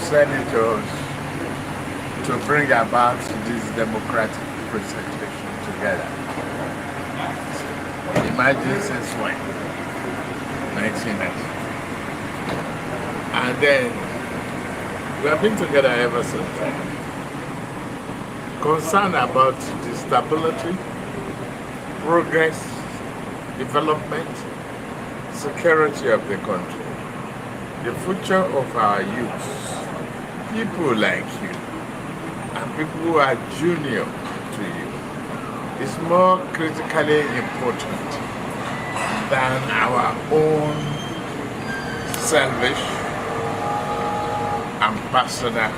senators to bring about this democratic presentation together. Imagine since when? 1990. And then we have been together ever since then. Concerned about the stability, progress, development, security of the country, the future of our youth, people like you, and people who are junior to you, is more critically important than our own selfish and personal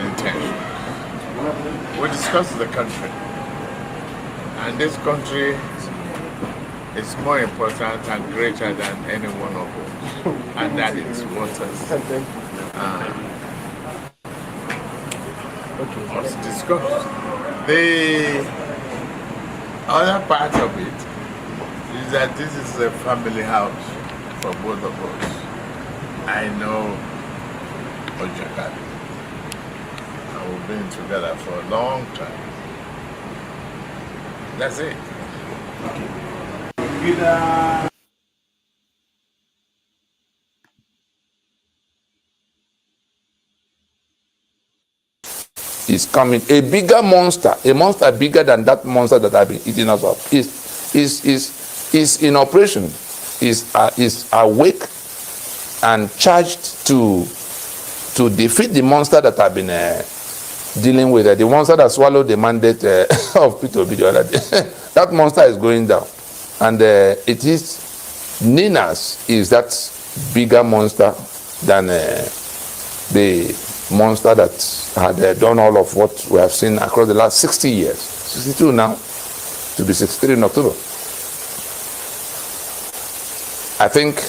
intentions. We discuss the country, and this country is more important and greater than any one of us, and that is what was discussed. The other part of it is that this is a family house for both of us. I know Oyetola. We've been together for a long time. That's it. Is coming. A bigger monster, a monster bigger than that monster that I've been eating us up, is in operation, is awake and charged to defeat the monster that I've been dealing with, the monster that swallowed the mandate of Peter Oby the other day. That monster is going down, and it is Nina's is that bigger monster than the monster that had done all of what we have seen across the last 60 years. 62 now, to be 63 in October. I think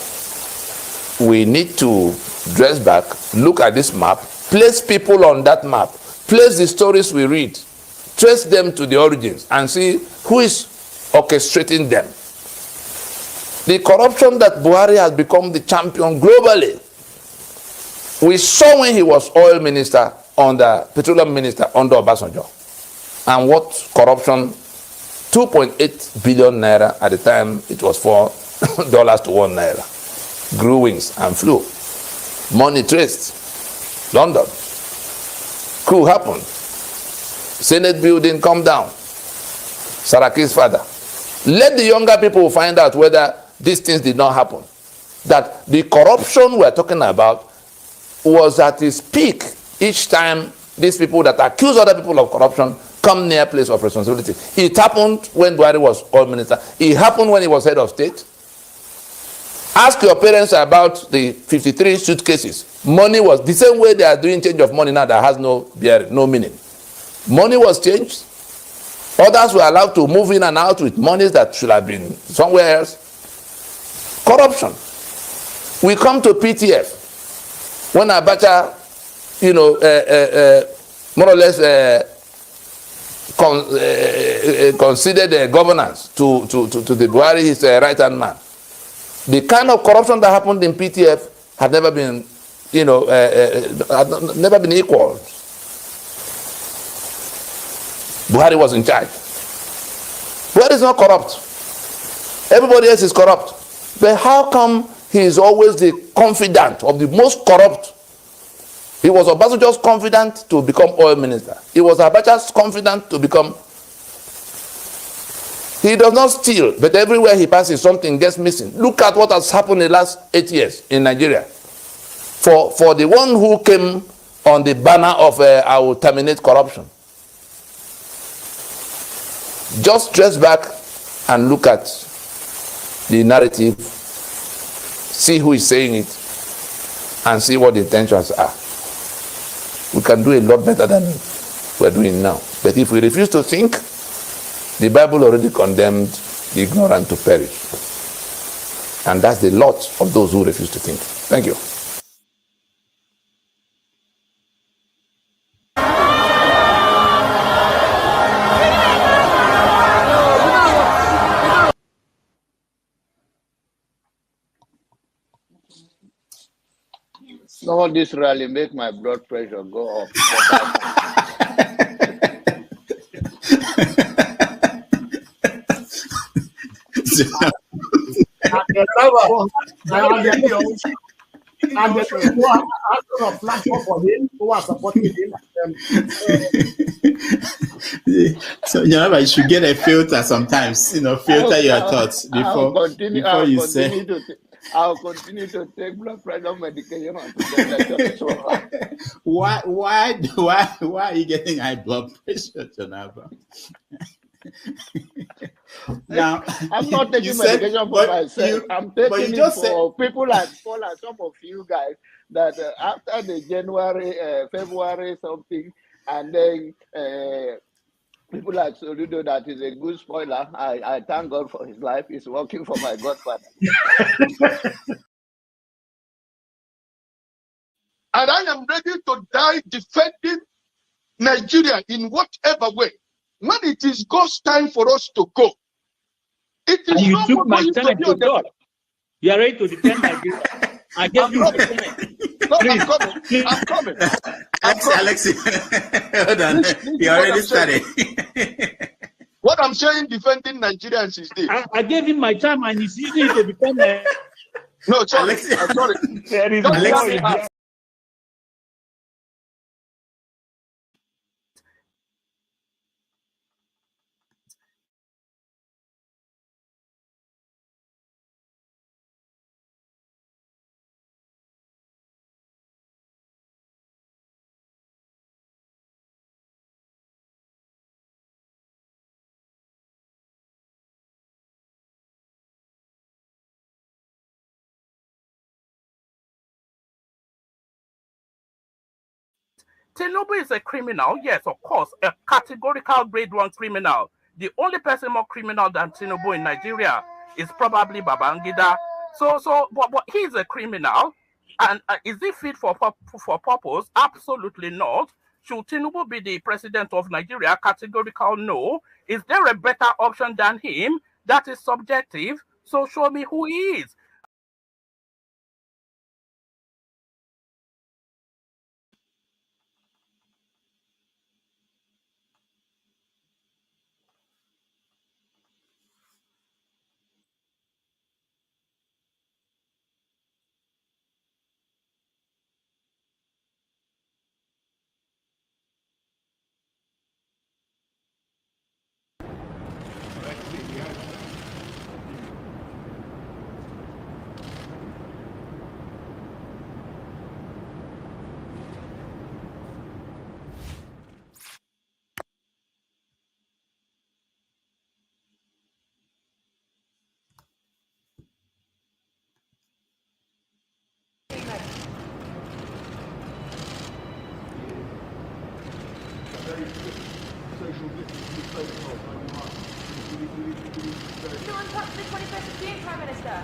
we need to dress back, look at this map, place people on that map, place the stories we read, trace them to the origins, and see who is orchestrating them. The corruption that Buhari has become the champion globally. We saw when he was oil minister petroleum minister under Obasanjo. And what corruption, 2.8 billion naira at the time, it was $4 to 1 naira. Grew wings and flew. Money traced. London. Coup happened. Senate building come down. Saraki's father. Let the younger people find out whether these things did not happen. That the corruption we're talking about was at its peak each time these people that accuse other people of corruption come near place of responsibility. It happened when Buhari was oil minister. It happened when he was head of state. Ask your parents about the 53 suitcases. Money was the same way they are doing change of money now that has no bearing, no meaning. Money was changed. Others were allowed to move in and out with monies that should have been somewhere else. Corruption. We come to PTF. When Abacha, more or less considered governance to the Buhari, his right-hand man. The kind of corruption that happened in PTF had never been, had never been equaled. Buhari was in charge. Buhari is not corrupt. Everybody else is corrupt. But how come he is always the confidant of the most corrupt? He was Obasanjo's confidant to become oil minister. He was Abacha's confidant to become. He does not steal, but everywhere he passes, something gets missing. Look at what has happened in the last 8 years in Nigeria. For the one who came on the banner of I will terminate corruption. Just trace back and look at the narrative, see who is saying it, and see what the intentions are. We can do a lot better than we're doing now. But if we refuse to think, the Bible already condemned the ignorant to perish. And that's the lot of those who refuse to think. Thank you. Some of this rally make my blood pressure go up. And the people who are on a platform for him, who are supporting him. So you should get a filter sometimes. Filter your thoughts before you say. I'll continue to take blood pressure medication until Why are you getting high blood pressure, Jonava? Now, I'm not taking medication for myself. I'm taking it for people like Paul and some of you guys that after the January, February something, and then people like Soludo, that is a good spoiler. I thank God for his life. He's working for my godfather. And I am ready to die defending Nigeria in whatever way. When it is God's time for us to go, it is. And you took my time to God. You are ready to defend Nigeria. I gave you my time. No, I'm coming. Alex, hold on. You already started. What I'm saying, defending Nigerians is this. I gave him my time and he's using it to defend me. No, sorry. I'm sorry. There is Alex, Tinubu is a criminal, yes, of course, a categorical grade 1 criminal. The only person more criminal than Tinubu in Nigeria is probably Babangida. But he's a criminal, and is he fit for purpose? Absolutely not. Should Tinubu be the president of Nigeria? Categorical no. Is there a better option than him? That is subjective. So show me who he is. You untouched the 21st being Prime Minister.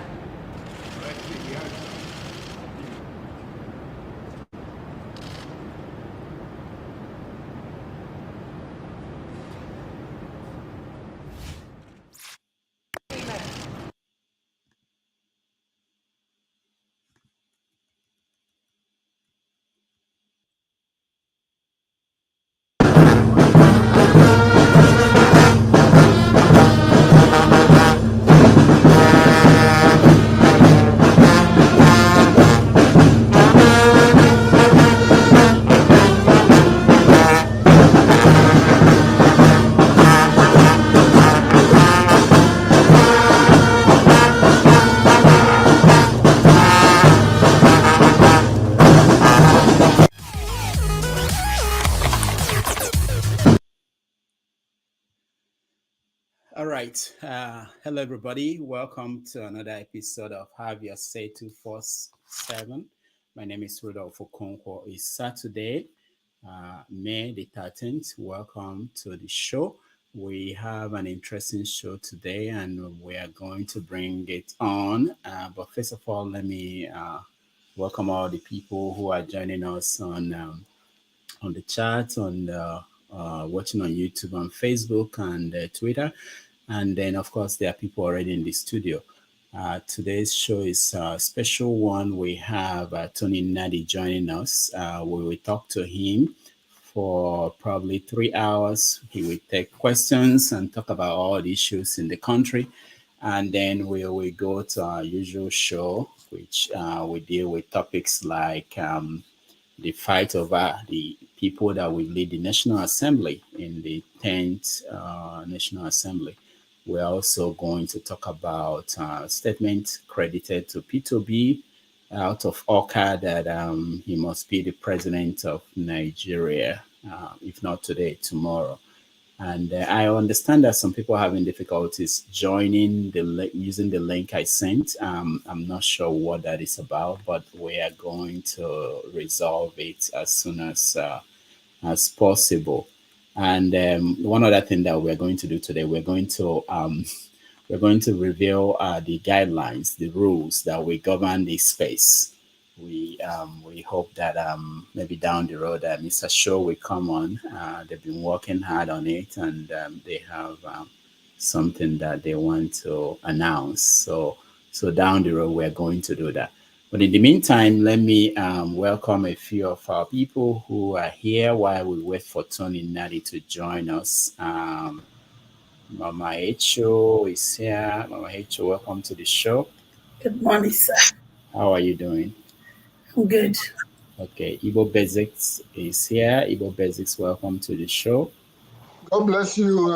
All right. Hello, everybody. Welcome to another episode of Have Your Say 247. My name is Rudolph Okonkwo. It's Saturday, May the 13th. Welcome to the show. We have an interesting show today, and we are going to bring it on. But first of all, let me welcome all the people who are joining us on the chat, on watching on YouTube, on Facebook, and Twitter. And then, of course, there are people already in the studio. Today's show is a special one. We have Tony Nnadi joining us. We will talk to him for probably 3 hours. He will take questions and talk about all the issues in the country. And then we will go to our usual show, which we deal with topics like the fight over the people that will lead the National Assembly in the 10th National Assembly. We're also going to talk about a statement credited to P2B out of Oka that he must be the president of Nigeria, if not today, tomorrow. And I understand that some people are having difficulties joining using the link I sent. I'm not sure what that is about, but we are going to resolve it as soon as possible. And one other thing that we're going to do today, we're going to reveal the guidelines, the rules that will govern this space. We hope that maybe down the road Mr. Shaw will come on. They've been working hard on it, and they have something that they want to announce. So down the road we're going to do that. But in the meantime, let me welcome a few of our people who are here while we wait for Tony Nnadi to join us. Mama Echo is here. Mama Echo, welcome to the show. Good morning, sir. How are you doing? I'm good. Okay, Igbo Basics is here. Igbo Basics, welcome to the show. God bless you,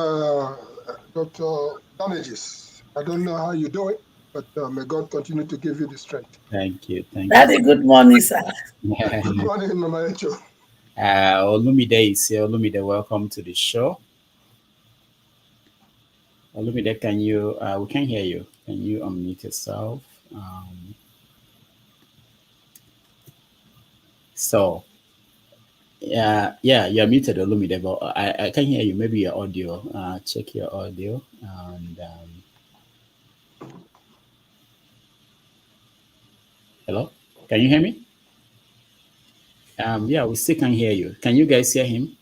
Dr. Damages. I don't know how you do it, but may God continue to give you the strength. Thank you. Daddy, good morning, sir. Good morning, Mama Echo. Olumide is here. Olumide, welcome to the show. Olumide, can you, we can hear you. Can you unmute yourself? You're muted, Olumide, but I can hear you. Maybe your audio. Check your audio. And hello, can you hear me? Yeah, we still can hear you. Can you guys hear him?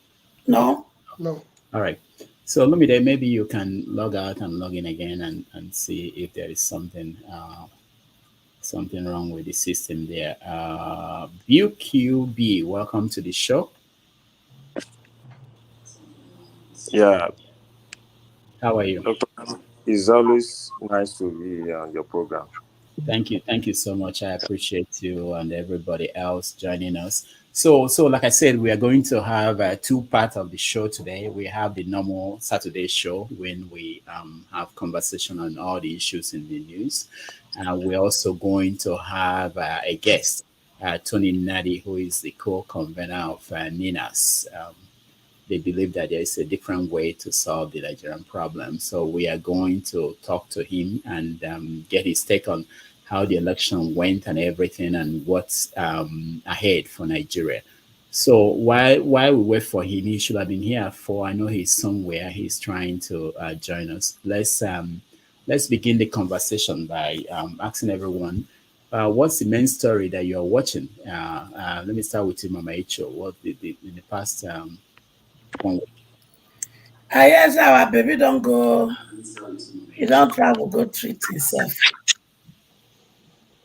No. All right. So Olumide, maybe you can log out and log in again and see if there is something wrong with the system there. BQB, welcome to the show. Yeah. How are you? It's always nice to be on your program. Thank you so much. I appreciate you and everybody else joining us. So like I said, we are going to have two parts of the show today. We have the normal Saturday show when we have conversation on all the issues in the news. We're also going to have a guest, Tony Nnadi, who is the co-Convener of NINAS. They believe that there is a different way to solve the Nigerian problem. So we are going to talk to him and get his take on how the election went and everything and what's ahead for Nigeria. So while we wait for him, he should have been here for, I know he's somewhere, he's trying to join us. Let's begin the conversation by asking everyone, what's the main story that you're watching? Let me start with you, Mama Echo. What in the past 1 week? Yes, our baby don't go, he don't travel, go treat himself.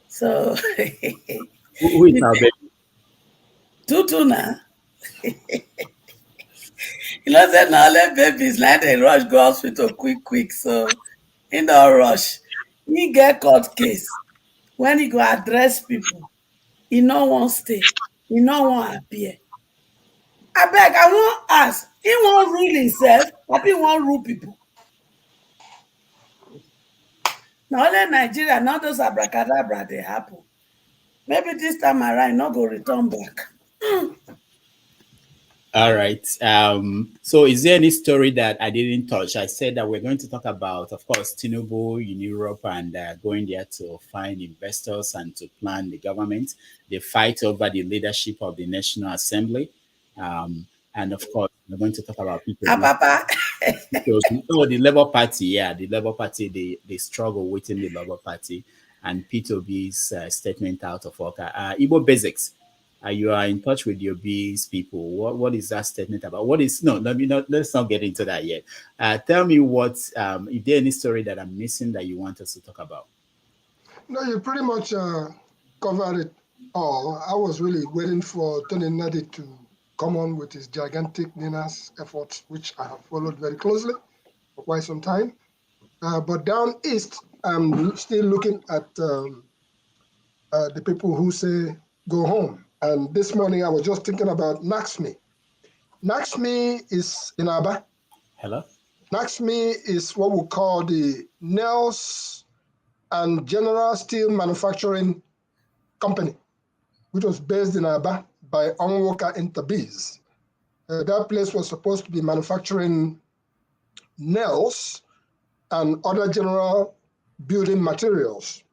So who is our baby? Tutu now. You know, say now let babies like they rush go hospital quick. So in the rush, he get court case. When he go address people, he no won't stay, he no won't appear. I beg, I won't ask. He won't rule himself, but he won't rule people. Now only Nigeria, not those abracadabra they happen. Maybe this time around, not go return back. All right. So is there any story that I didn't touch? I said that we're going to talk about, of course, Tinubu in Europe and going there to find investors and to plan the government, the fight over the leadership of the National Assembly. And of course, we're going to talk about people. Papa. The Labour Party, the Labour Party, the struggle within the Labour Party, and P2B's statement out of Oka. Igbo Basics, you are in touch with your B's people. What is that statement about? Let's not get into that yet. Tell me what, if there any story that I'm missing that you want us to talk about? No, you pretty much covered it all. I was really waiting for Tony Nnadi to come on with his gigantic NINAS efforts, which I have followed very closely for quite some time. But down east, I'm still looking at the people who say go home. And this morning, I was just thinking about NAXME. NAXME is in Aba. Hello? NAXME is what we call the Nails and General Steel Manufacturing Company, which was based in Aba by Onwoka Interbiz. That place was supposed to be manufacturing nails and other general building materials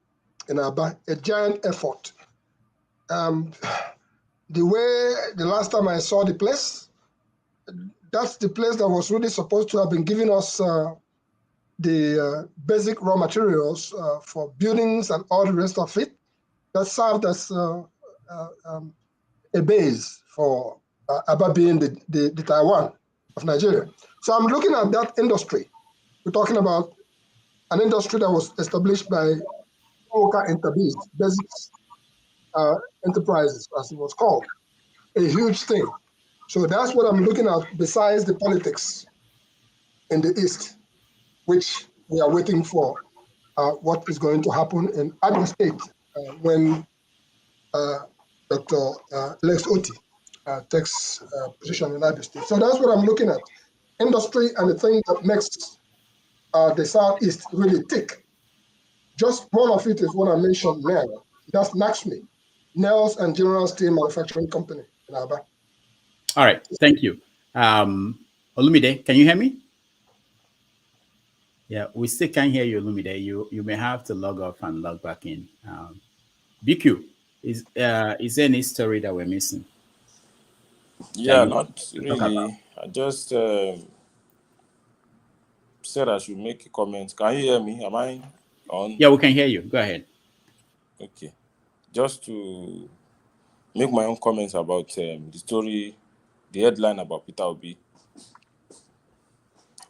in Aba, a giant effort. The last time I saw the place, that's the place that was really supposed to have been giving us the basic raw materials for buildings and all the rest of it. That served as a base for Aba being the Taiwan of Nigeria. So I'm looking at that industry. We're talking about an industry that was established by Oka Interbiz, Basics Enterprises, as it was called, a huge thing. So that's what I'm looking at besides the politics in the East, which we are waiting for what is going to happen in Abia State when Dr. Lex Oti takes position in Abia State. So that's what I'm looking at. Industry and the thing that makes the Southeast really tick. Just one of it is what I mentioned now. That's NAXME, Nails and General Steel Manufacturing Company in Aba. All right, thank you. Olumide, can you hear me? Yeah, we still can't hear you, Olumide. You may have to log off and log back in. BQ, is there any story that we're missing? Yeah, not really. I just said I should make a comment. Can you hear me? Am I on? Yeah, we can hear you. Go ahead. Okay. Just to make my own comments about the story, the headline about Peter Obi,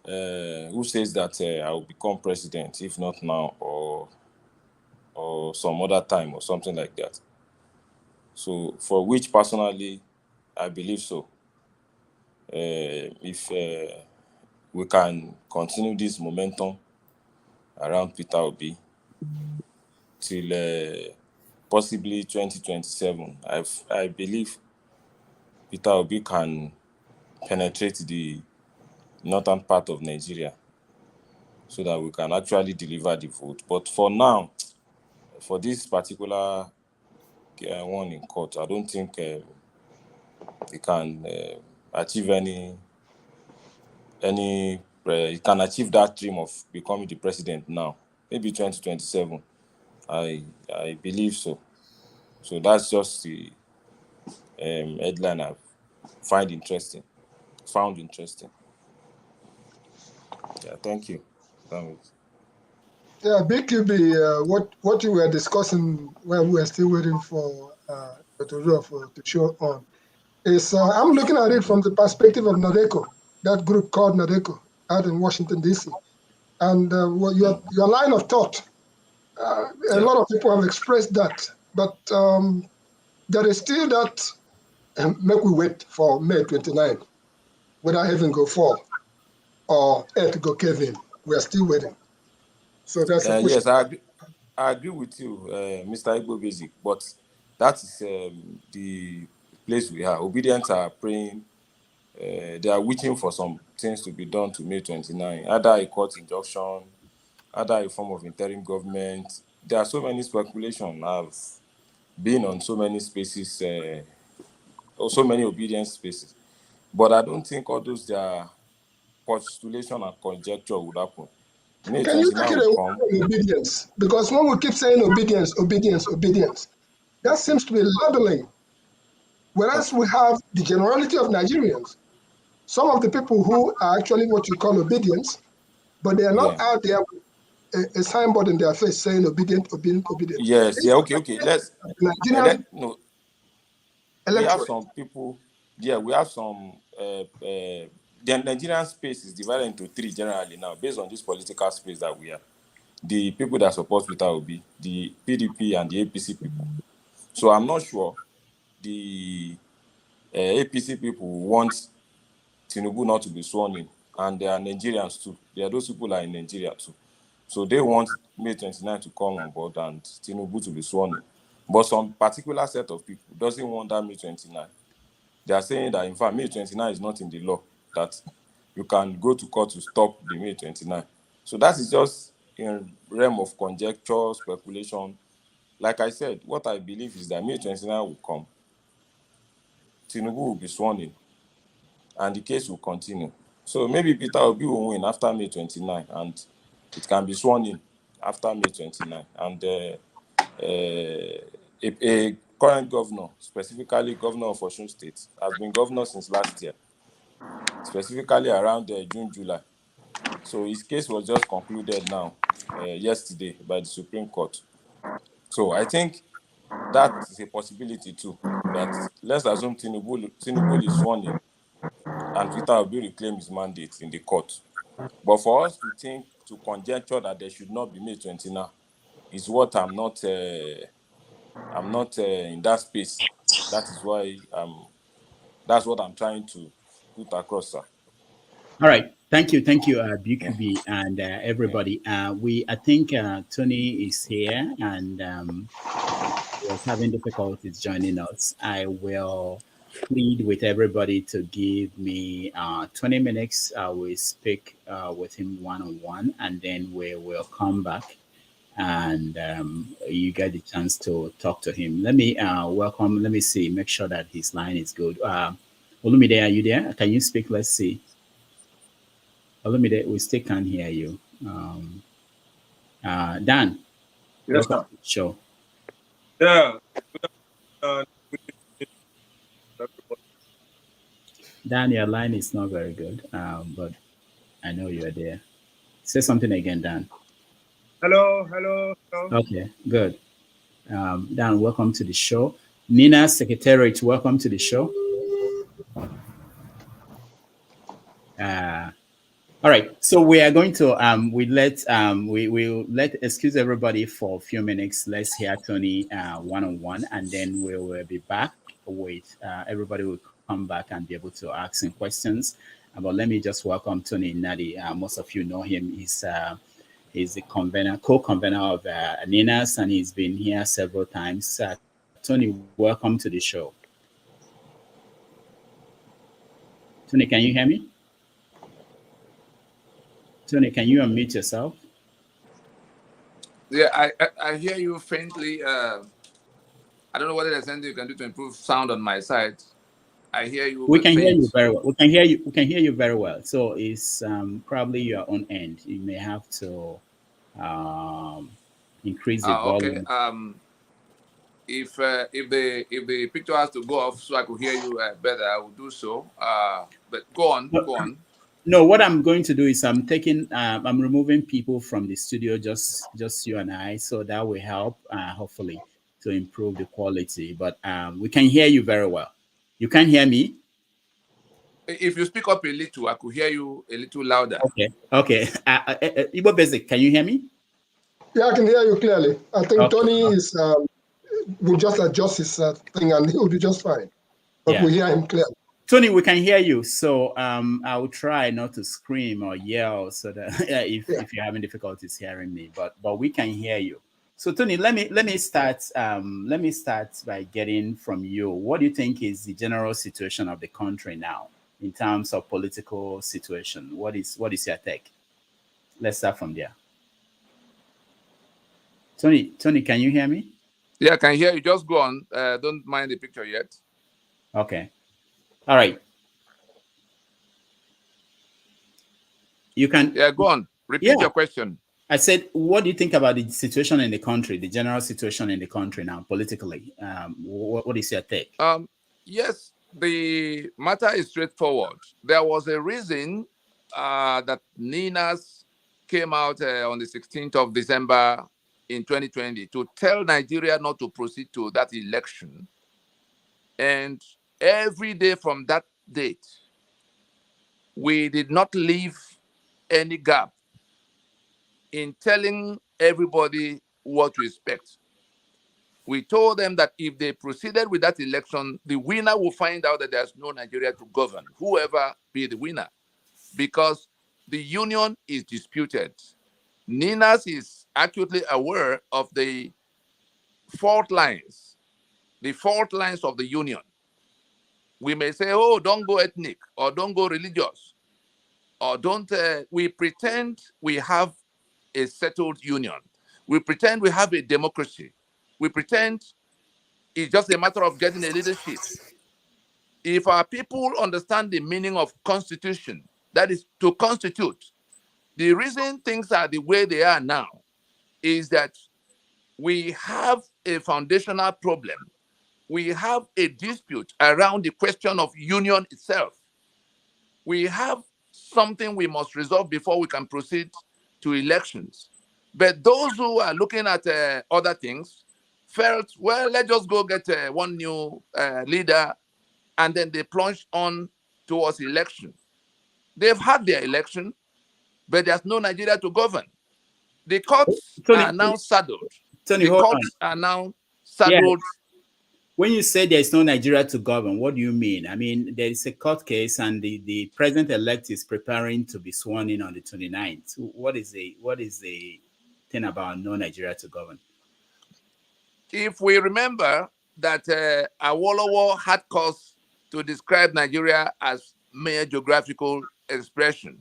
who says that I will become president, if not now or some other time or something like that. So, for which personally, I believe so. If we can continue this momentum around Peter Obi till possibly 2027, I believe Peter Obi can penetrate the northern part of Nigeria so that we can actually deliver the vote. But for now, for this particular one in court, I don't think he can achieve he can achieve that dream of becoming the president now. Maybe 2027. I believe so. So that's just the headline I found interesting. Yeah, thank you. Yeah, BQB, what you were discussing when we were still waiting for Dr. Ruff to show on is I'm looking at it from the perspective of NADECO, that group called NADECO out in Washington, D.C. And your line of thought, a lot of people have expressed that, but there is still that make we wait for May 29, whether heaven go fall or earth go cave in. We are still waiting. So that's a question. Yes, I agree with you, Mr. Igbo Basic, but that is the place we are. Obedience are praying. They are waiting for some things to be done to May 29, either a court injunction, either a form of interim government. There are so many speculations. I've been on so many spaces, or so many obedience spaces, but I don't think all those their postulation and conjecture would happen. May Can you take it away from obedience? Because when we keep saying obedience, that seems to be labeling. Whereas we have the generality of Nigerians, some of the people who are actually what you call obedience, but they are not out there with a signboard in their face saying obedient. Yes, okay. We have some people. Yeah, we have some. The Nigerian space is divided into three generally now, based on this political space that we are. the people that support Peter Obi, the PDP and the APC people. So I'm not sure the APC people want Tinubu not to be sworn in, and they are Nigerians too. They are those people are in Nigeria too. So they want May 29 to come on board and Tinubu to be sworn in. But some particular set of people doesn't want that May 29. They are saying that, in fact, May 29 is not in the law, that you can go to court to stop the May 29. So that is just in realm of conjecture, speculation. Like I said, what I believe is that May 29 will come, Tinubu will be sworn in, and the case will continue. So maybe Peter Obi will win after May 29, and it can be sworn in after May 29. And a current governor, specifically governor of Osun State, has been governor since last year, specifically around June, July. So his case was just concluded now, yesterday, by the Supreme Court. So I think that is a possibility too, that let's assume Tinubu is sworn in and Peter Obi reclaim his mandate in the court. But for us to think, to conjecture that there should not be May 29 is what I'm not in that space. That is why that's what I'm trying to put across, sir. All right. Thank you, BQB and everybody. I think Tony is here and was having difficulties joining us. I will plead with everybody to give me 20 minutes. I will speak with him one-on-one, and then we will come back and you get the chance to talk to him. Let me welcome. Let me see. Make sure that his line is good. Olumide, are you there? Can you speak? Let's see. Olumide, we still can't hear you. Dan, Yes, welcome sir. to the show. Yeah. Dan, your line is not very good, but I know you're there. Say something again, Dan. Hello. Okay, good. Dan, welcome to the show. Nina Secretariat, welcome to the show. All right, so we are going to we will let excuse everybody for a few minutes. Let's hear Tony one-on-one, and then we will be back with everybody will come back and be able to ask him questions. But let me just welcome Tony Nnadi. Most of you know him. He's the co-convener of NINAS, and he's been here several times. Tony, welcome to the show. Tony, can you hear me? Tony, can you unmute yourself? Yeah, I hear you faintly. I don't know what there's anything you can do to improve sound on my side. I hear you. We can hear you very well. We can hear you very well. So it's probably your own end. You may have to increase the volume. Okay. If the picture has to go off so I could hear you better, I will do so. But go on. No, what I'm going to do is I'm removing people from the studio, just you and I, so that will help hopefully to improve the quality. But we can hear you very well. You can hear me? If you speak up a little, I could hear you a little louder. Okay. Igbo Basic, can you hear me? Yeah, I can hear you clearly. I think Tony will just adjust his thing and he'll be just fine. But we hear him clearly. Tony, we can hear you. So I will try not to scream or yell so that if you're having difficulties hearing me, but we can hear you. So Tony, let me start by getting from you. What do you think is the general situation of the country now in terms of political situation? What is your take? Let's start from there. Tony, can you hear me? Yeah, I can hear you. Just go on. Don't mind the picture yet. Okay. All right. You can. Yeah, go on. Repeat your question. I said, what do you think about the situation in the country, the general situation in the country now, politically? What is your take? Yes, the matter is straightforward. There was a reason that NINAS came out on the 16th of December in 2020 to tell Nigeria not to proceed to that election. And every day from that date, we did not leave any gap in telling everybody what to expect. We told them that if they proceeded with that election, the winner will find out that there's no Nigeria to govern, whoever be the winner, because the union is disputed. Ninas is acutely aware of the fault lines of the union. We may say, oh, don't go ethnic, or don't go religious, or don't, we pretend we have a settled union. We pretend we have a democracy. We pretend it's just a matter of getting a leadership. If our people understand the meaning of constitution, that is to constitute, the reason things are the way they are now is that we have a foundational problem. We have a dispute around the question of union itself. We have something we must resolve before we can proceed to elections. But those who are looking at other things felt, well, let's just go get one new leader, and then they plunged on towards election. They've had their election, but there's no Nigeria to govern. The courts are now saddled. Tony, the courts are now saddled. Yeah. When you say there's no Nigeria to govern, what do you mean? I mean, there is a court case, and the president-elect is preparing to be sworn in on the 29th. What is the thing about no Nigeria to govern? If we remember that Awolowo had cause to describe Nigeria as mere geographical expression,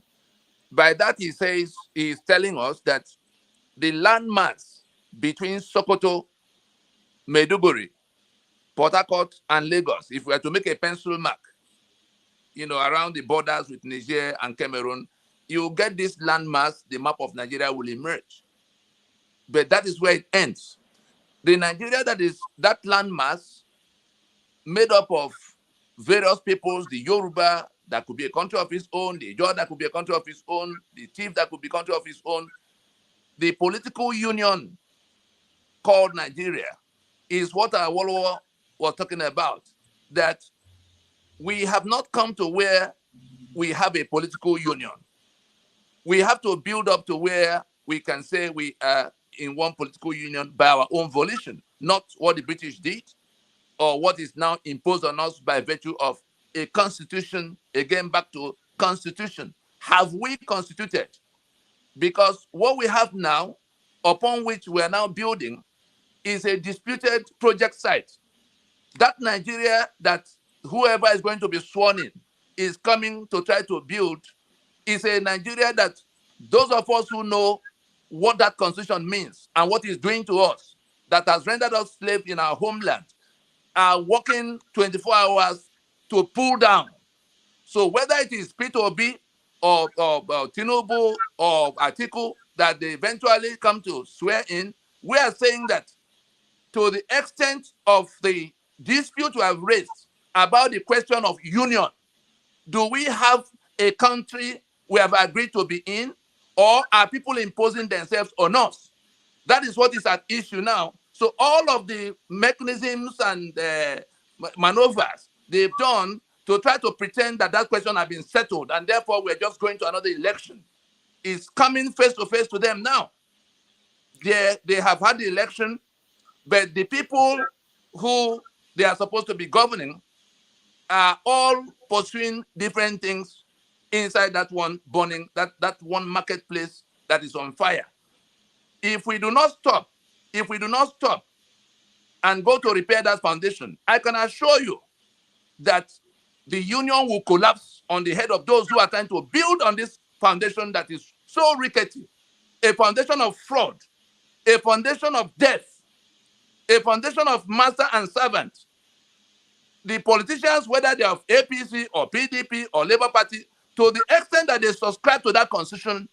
by that he says, he is telling us that the landmass between Sokoto, Maiduguri, Port Harcourt, and Lagos, if we are to make a pencil mark, around the borders with Niger and Cameroon, you get this landmass, the map of Nigeria will emerge. But that is where it ends. The Nigeria that is that landmass made up of various peoples, the Yoruba, that could be a country of its own, the Ijaw, that could be a country of its own, the Tiv, that could be a country of its own. The political union called Nigeria is what Awolowo was talking about, that we have not come to where we have a political union. We have to build up to where we can say we are in one political union by our own volition, not what the British did or what is now imposed on us by virtue of a constitution. Again, back to constitution. Have we constituted? Because what we have now, upon which we are now building, is a disputed project site. That Nigeria that whoever is going to be sworn in is coming to try to build is a Nigeria that those of us who know what that constitution means and what it's doing to us, that has rendered us slaves in our homeland, are working 24 hours to pull down. So whether it is Peter Oby or Tinubu or Atiku that they eventually come to swear in, we are saying that to the extent of the dispute we have raised about the question of union, do we have a country we have agreed to be in, or are people imposing themselves on us? That is what is at issue now. So all of the mechanisms and maneuvers they've done to try to pretend that that question has been settled and therefore we're just going to another election is coming face to face to them now. They have had the election, but the people who they are supposed to be governing are all pursuing different things inside that one burning, that one marketplace that is on fire. If we do not stop and go to repair that foundation, I can assure you that the union will collapse on the head of those who are trying to build on this foundation that is so rickety, a foundation of fraud, a foundation of death, a foundation of master and servant. The politicians, whether they are of APC or PDP or Labour Party, to the extent that they subscribe to that constitution,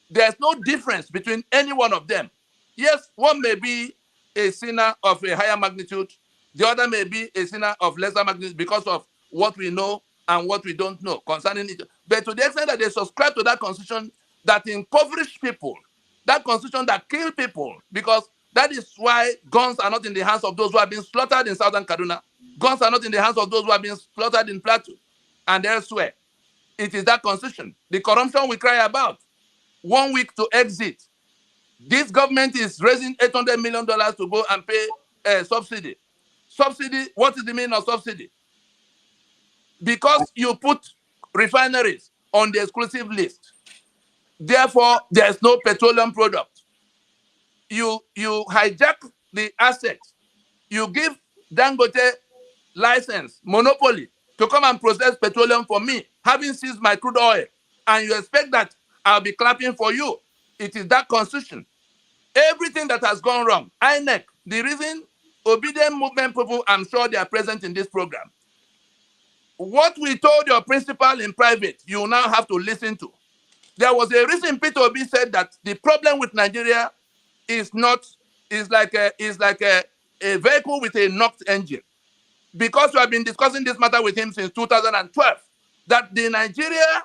there's no difference between any one of them. Yes, one may be a sinner of a higher magnitude, the other may be a sinner of lesser magnitude because of what we know and what we don't know concerning it. But to the extent that they subscribe to that constitution that impoverished people, that constitution that killed people, because that is why guns are not in the hands of those who have been slaughtered in southern Kaduna. Guns are not in the hands of those who have been slaughtered in Plateau and elsewhere. It is that constitution. The corruption we cry about. 1 week to exit. This government is raising $800 million to go and pay subsidy. Subsidy, what is the meaning of subsidy? Because you put refineries on the exclusive list. Therefore, there's no petroleum product. You hijack the assets. You give Dangote license, monopoly, to come and process petroleum for me, having seized my crude oil. And you expect that I'll be clapping for you. It is that constitution. Everything that has gone wrong, INEC, the reason obedient movement people, I'm sure they are present in this program. What we told your principal in private, you now have to listen to. There was a reason Peter Obi said that the problem with Nigeria is like a vehicle with a knocked engine. Because we have been discussing this matter with him since 2012, that the Nigeria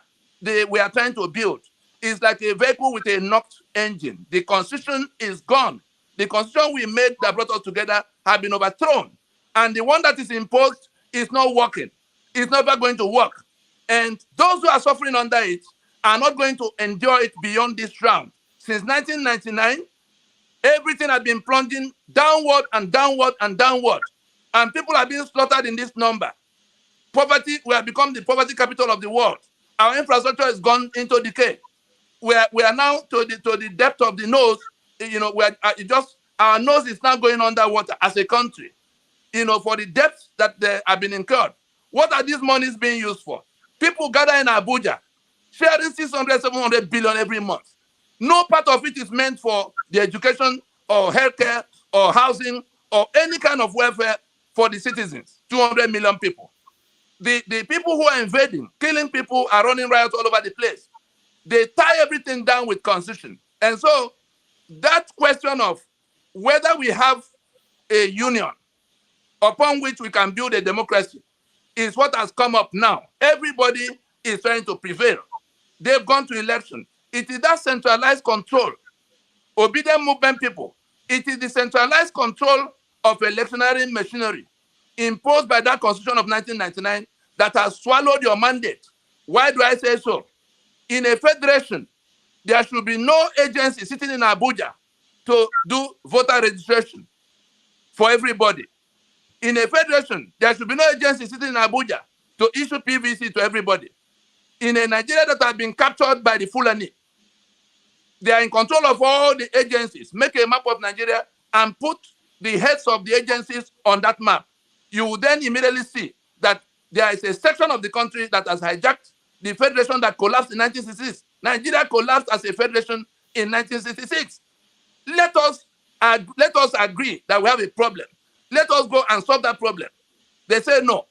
we are trying to build is like a vehicle with a knocked engine. The constitution is gone. The constitution we made that brought us together have been overthrown. And the one that is imposed is not working. It's never going to work. And those who are suffering under it are not going to endure it beyond this round. Since 1999, everything has been plunging downward and downward and downward. And people are being slaughtered in this number. Poverty, we have become the poverty capital of the world. Our infrastructure has gone into decay. We are now to the depth of the nose. Our nose is now going underwater as a country. For the depths that they have been incurred. What are these monies being used for? People gather in Abuja, sharing 600, 700 billion every month. No part of it is meant for the education or healthcare or housing or any kind of welfare for the citizens. 200 million people. The people who are invading, killing people, are running riots all over the place. They tie everything down with constitution. And so that question of whether we have a union upon which we can build a democracy is what has come up now. Everybody is trying to prevail. They've gone to election. It is that centralized control, obedient movement people. It is the centralized control of electionary machinery imposed by that constitution of 1999 that has swallowed your mandate. Why do I say so? In a federation, there should be no agency sitting in Abuja to do voter registration for everybody. In a federation, there should be no agency sitting in Abuja to issue PVC to everybody. In a Nigeria that has been captured by the Fulani, they are in control of all the agencies. Make a map of Nigeria and put the heads of the agencies on that map. You will then immediately see that there is a section of the country that has hijacked the federation that collapsed in 1966. Nigeria collapsed as a federation in 1966. Let us agree that we have a problem. Let us go and solve that problem. They say no,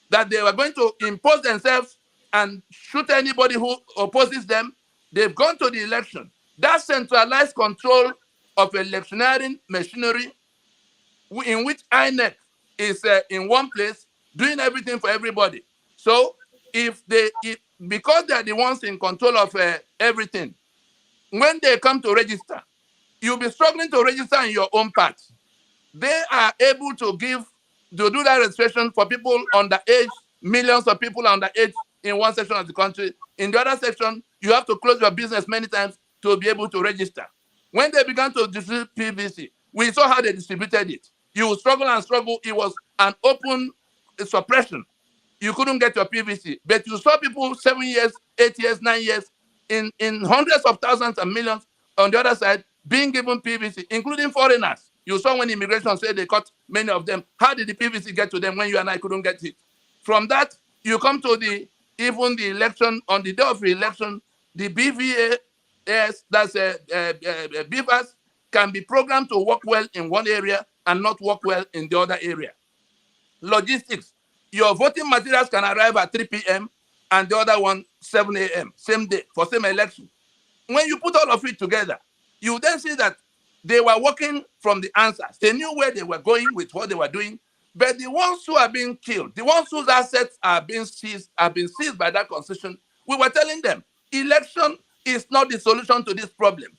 that they were going to impose themselves and shoot anybody who opposes them. They've gone to the election. That centralized control of electioneering machinery in which INEC is in one place doing everything for everybody. So because they are the ones in control of everything, when they come to register, you'll be struggling to register in your own part. They are able to do that registration for people underage, millions of people underage in one section of the country. In the other section, you have to close your business many times to be able to register. When they began to distribute PVC, we saw how they distributed it. You would struggle and struggle. It was an open suppression. You couldn't get your PVC. But you saw people 7 years, 8 years, 9 years, in hundreds of thousands and millions on the other side being given PVC, including foreigners. You saw when immigration said they caught many of them. How did the PVC get to them when you and I couldn't get it? From that, you come to even the election, on the day of the election, the BVAS, that's beavers, can be programmed to work well in one area and not work well in the other area. Logistics, your voting materials can arrive at 3 p.m. and the other one 7 a.m., same day, for same election. When you put all of it together, you then see that they were working from the answers. They knew where they were going with what they were doing. But the ones who are being killed, the ones whose assets are being seized by that constitution, we were telling them, election is not the solution to this problem.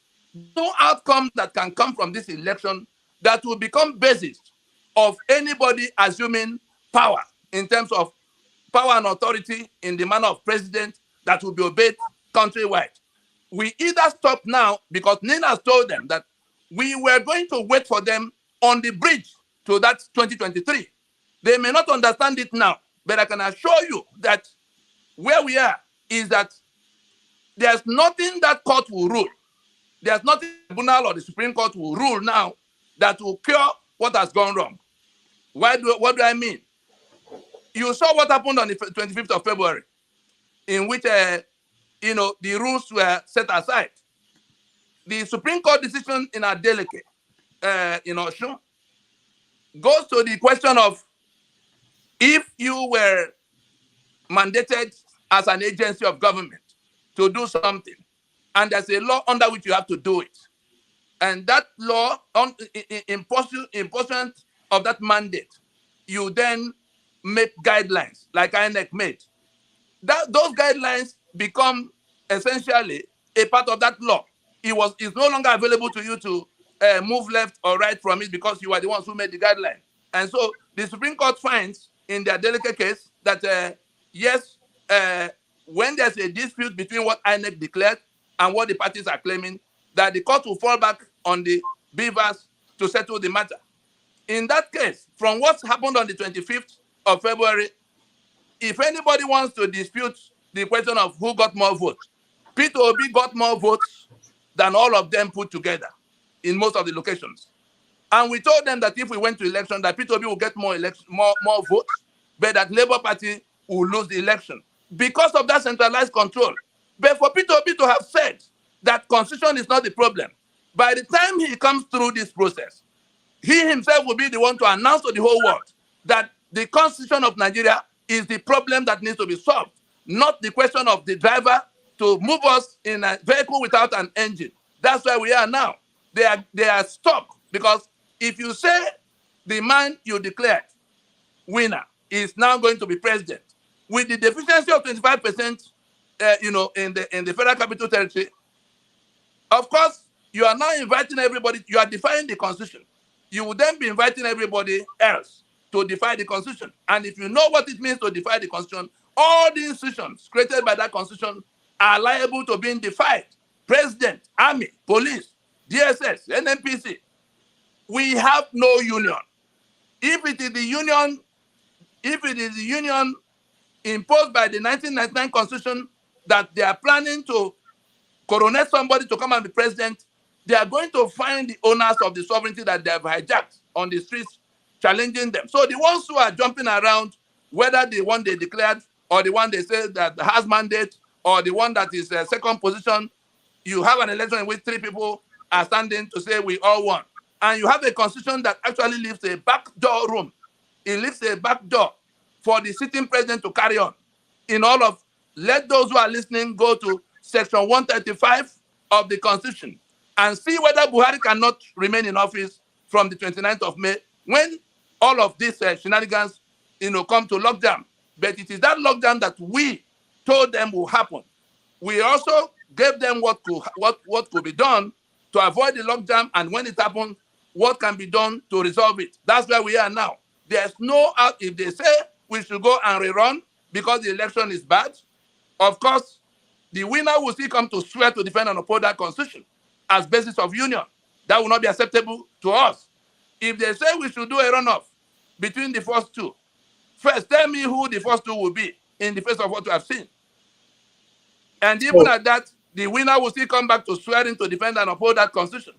No outcome that can come from this election that will become basis of anybody assuming power in terms of power and authority in the manner of president that will be obeyed countrywide. we either stop now because Nina told them that we were going to wait for them on the bridge to that 2023. They may not understand it now, but I can assure you that where we are is that there's nothing that court will rule. There's nothing the tribunal or the Supreme Court will rule now that will cure what has gone wrong. What do I mean? You saw what happened on the 25th of February, in which the rules were set aside. The Supreme Court decision in Adeleke, goes to the question of if you were mandated as an agency of government to do something, and there's a law under which you have to do it, and that law, in pursuant of that mandate, you then make guidelines like INEC made. Those guidelines become essentially a part of that law. It's no longer available to you to move left or right from it because you are the ones who made the guideline. And so the Supreme Court finds in their Adeleke case that yes, when there's a dispute between what INEC declared and what the parties are claiming, that the court will fall back on the beavers to settle the matter. In that case, from what happened on the 25th of February, if anybody wants to dispute the question of who got more votes, Peter Obi got more votes than all of them put together in most of the locations. And we told them that if we went to election, that Peter Obi will get more votes, but that Labour Party will lose the election because of that centralized control. But for Peter Obi to have said that constitution is not the problem, by the time he comes through this process, he himself will be the one to announce to the whole world that the constitution of Nigeria is the problem that needs to be solved, not the question of the driver to move us in a vehicle without an engine. That's where we are now. They are stuck because if you say the man you declared winner is now going to be president with the deficiency of 25%, in the Federal Capital Territory, of course, you are now inviting everybody. You are defying the Constitution. You will then be inviting everybody else to defy the Constitution. And if you know what it means to defy the Constitution, all the institutions created by that Constitution are liable to being defied. President, Army, Police, DSS, NNPC. We have no union. If it is the union imposed by the 1999 Constitution that they are planning to coronate somebody to come and be president, they are going to find the owners of the sovereignty that they have hijacked on the streets, challenging them. So the ones who are jumping around, whether the one they declared or the one they say that has mandate or the one that is second position, you have an election in which 3 people are standing to say we all won. And you have a constitution that actually leaves a backdoor room. It leaves a back door for the sitting president to carry on. Let those who are listening go to section 135 of the Constitution and see whether Buhari cannot remain in office from the 29th of May when all of these shenanigans, come to lockdown. But it is that lockdown that we told them will happen. We also gave them what could be done to avoid the lockdown, and when it happens, what can be done to resolve it. That's where we are now. There's no out. If they say we should go and rerun because the election is bad, of course, the winner will still come to swear to defend and uphold that constitution as basis of union. That will not be acceptable to us. If they say we should do a runoff between the first two, first tell me who the first two will be in the face of what we have seen. And even at that, the winner will still come back to swearing to defend and uphold that constitution.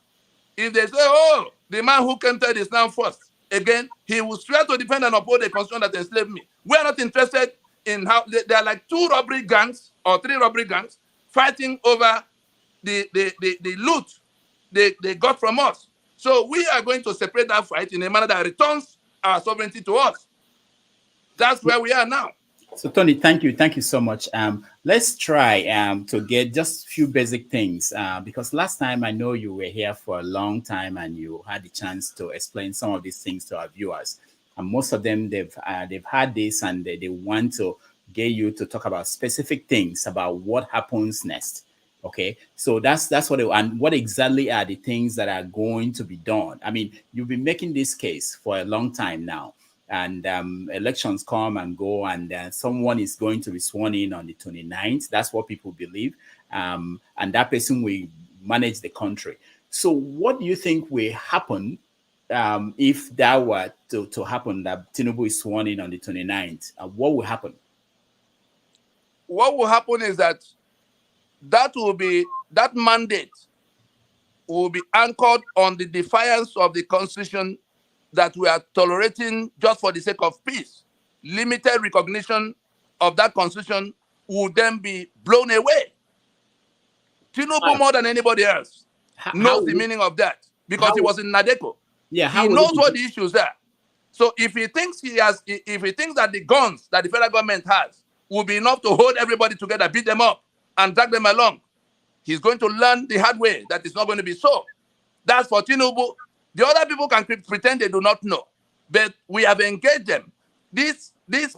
If they say, oh, the man who came third is now first, again, he will swear to defend and uphold the constitution that enslaved me. We are not interested in how there are like 2 robbery gangs or 3 robbery gangs fighting over the loot they got from us. So we are going to separate that fight in a manner that returns our sovereignty to us. That's where we are now. So Tony, thank you so much. Let's try to get just a few basic things because last time I know you were here for a long time and you had the chance to explain some of these things to our viewers. And most of them they've had this and they want to get you to talk about specific things about what happens next. Okay, so that's what exactly are the things that are going to be done. I mean, you've been making this case for a long time now. And elections come and go, and someone is going to be sworn in on the 29th. That's what people believe. and that person will manage the country. So what do you think will happen if that were to happen, that Tinubu is sworn in on the 29th? What will happen? What will happen is that that mandate will be anchored on the defiance of the Constitution that we are tolerating just for the sake of peace. Limited recognition of that Constitution will then be blown away. Tinubu, more than anybody else, knows the meaning of that because he was in Nadeko. Yeah, he knows what the issues are. So if he thinks that the guns that the federal government has will be enough to hold everybody together, beat them up, and drag them along, he's going to learn the hard way that it's not going to be so. That's for Tinubu. The other people can pretend they do not know, but we have engaged them. This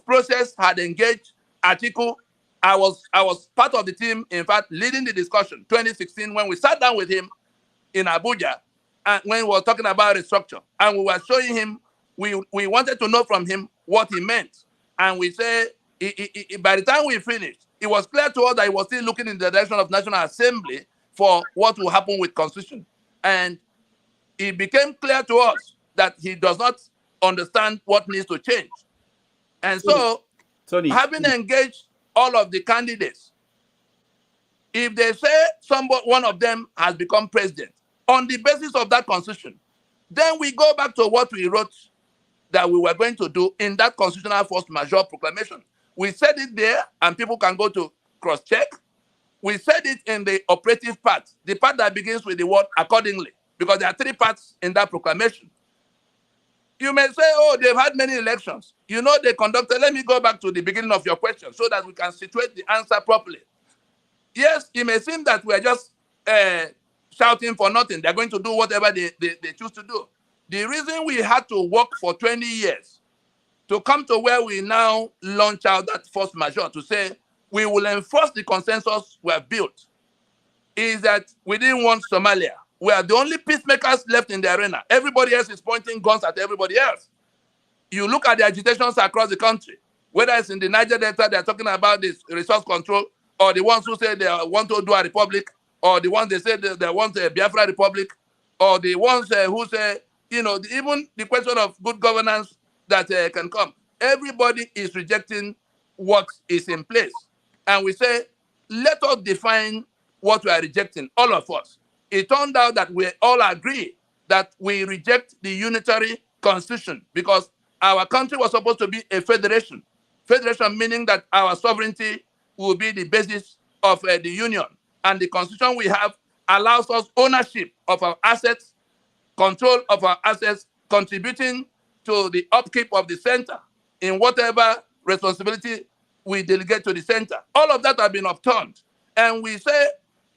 process had engaged Atiku. I was part of the team, in fact, leading the discussion 2016 when we sat down with him in Abuja, and when we were talking about restructure, and we were showing him, we wanted to know from him what he meant, and we said by the time we finished, it was clear to us that he was still looking in the direction of National Assembly for what will happen with Constitution, and it became clear to us that he does not understand what needs to change, and so having engaged all of the candidates, if they say one of them has become president on the basis of that Constitution, then we go back to what we wrote that we were going to do in that constitutional force majeure proclamation. We said it there, and people can go to cross-check. We said it in the operative part, the part that begins with the word accordingly, because there are 3 parts in that proclamation. You may say, oh, they've had many elections. You know, they conducted. Let me go back to the beginning of your question so that we can situate the answer properly. Yes, it may seem that we're just shouting for nothing. They're going to do whatever they choose to do. The reason we had to work for 20 years to come to where we now launch out that force majeure to say we will enforce the consensus we have built is that we didn't want Somalia. We are the only peacemakers left in the arena. Everybody else is pointing guns at everybody else. You look at the agitations across the country, whether it's in the Niger Delta, they're talking about this resource control, or the ones who say they want to do a republic, or the ones they say they want a Biafra republic, or the ones who say, you know, even the question of good governance that can come. Everybody is rejecting what is in place. And we say, let us define what we are rejecting, all of us. It turned out that we all agree that we reject the unitary constitution because our country was supposed to be a federation. Federation meaning that our sovereignty will be the basis of the union. And the constitution we have allows us ownership of our assets, control of our assets, contributing to the upkeep of the center in whatever responsibility we delegate to the center. All of that have been overturned. And we say,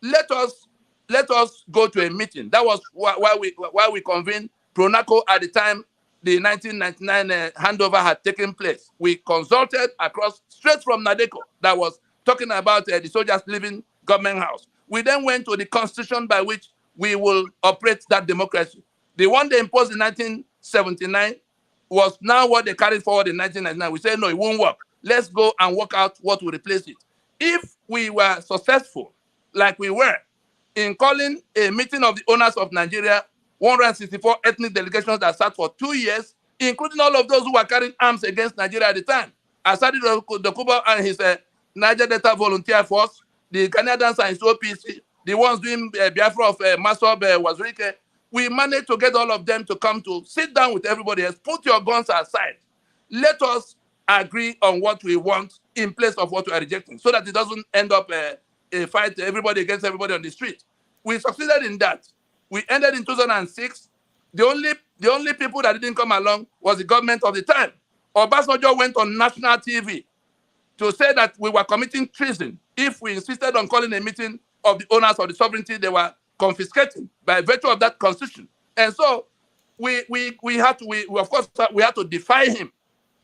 let us go to a meeting. That was why we convened Pronaco at the time the 1999 handover had taken place. We consulted across, straight from Nadeko, that was talking about the soldiers leaving government house. We then went to the constitution by which we will operate that democracy. The one they imposed in 1979 was now what they carried forward in 1999. We said, no, it won't work. Let's go and work out what will replace it. If we were successful, like we were, in calling a meeting of the owners of Nigeria, 164 ethnic delegations that sat for 2 years, including all of those who were carrying arms against Nigeria at the time. Asadi Dokubo and his Niger Delta Volunteer Force, the Canadians and his OPC, the ones doing Biafra of Masob Wazirike, we managed to get all of them to come to sit down with everybody else, put your guns aside. Let us agree on what we want in place of what we are rejecting, so that it doesn't end up a fight, everybody against everybody on the street. We succeeded in that. We ended in 2006. The only people that didn't come along was the government of the time. Obasanjo went on national TV to say that we were committing treason if we insisted on calling a meeting of the owners of the sovereignty they were confiscating by virtue of that constitution. And so we had to defy him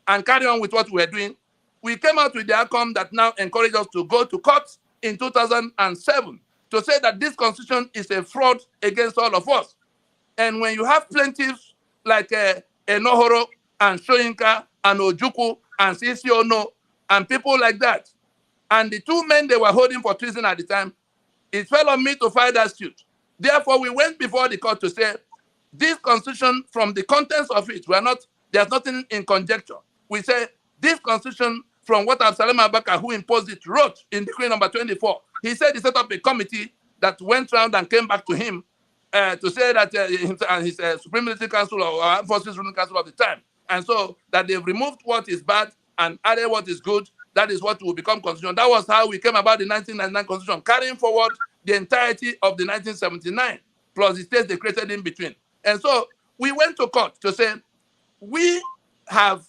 and carry on with what we were doing. We came out with the outcome that now encouraged us to go to court in 2007 to say that this constitution is a fraud against all of us. And when you have plaintiffs like Enohoro and Soyinka and Ojukwu and Sisi Ono and people like that, and the 2 men they were holding for treason at the time, It fell on me to file that suit. Therefore, we went before the court to say, this constitution, from the contents of it, there's nothing in conjecture. We say, this constitution, from what Absalom Abaka, who imposed it, wrote in decree number 24. He said he set up a committee that went round and came back to him to say that his Supreme Military Council or Armed Forces Ruling Council of the time, and so that they've removed what is bad and added what is good. That is what will become constitution. That was how we came about the 1999 constitution, carrying forward the entirety of the 1979, plus the states they created in between. And so we went to court to say, we have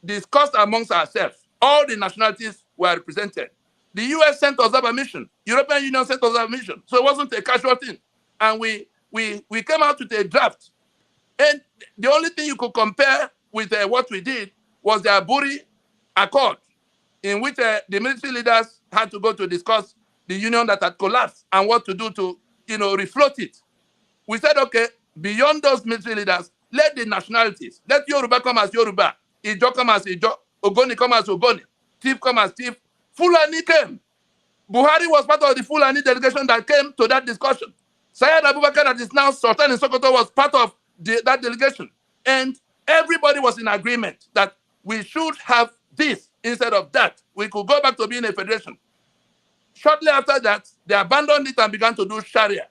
discussed amongst ourselves. All the nationalities were represented. The US sent us up a mission. European Union sent us up a mission. So it wasn't a casual thing. And we came out with a draft. And the only thing you could compare with what we did was the Aburi Accord, in which the military leaders had to go to discuss the union that had collapsed and what to do to, refloat it. We said, okay, beyond those military leaders, let the nationalities, let Yoruba come as Yoruba, Ijo come as Ijo, Ogoni come as Ogoni, Tiv come as Tiv. Fulani came. Buhari was part of the Fulani delegation that came to that discussion. Syed Abubakar, that is now Sultan in Sokoto, was part of that delegation. And everybody was in agreement that we should have this instead of that. We could go back to being a federation. Shortly after that, they abandoned it and began to do Sharia.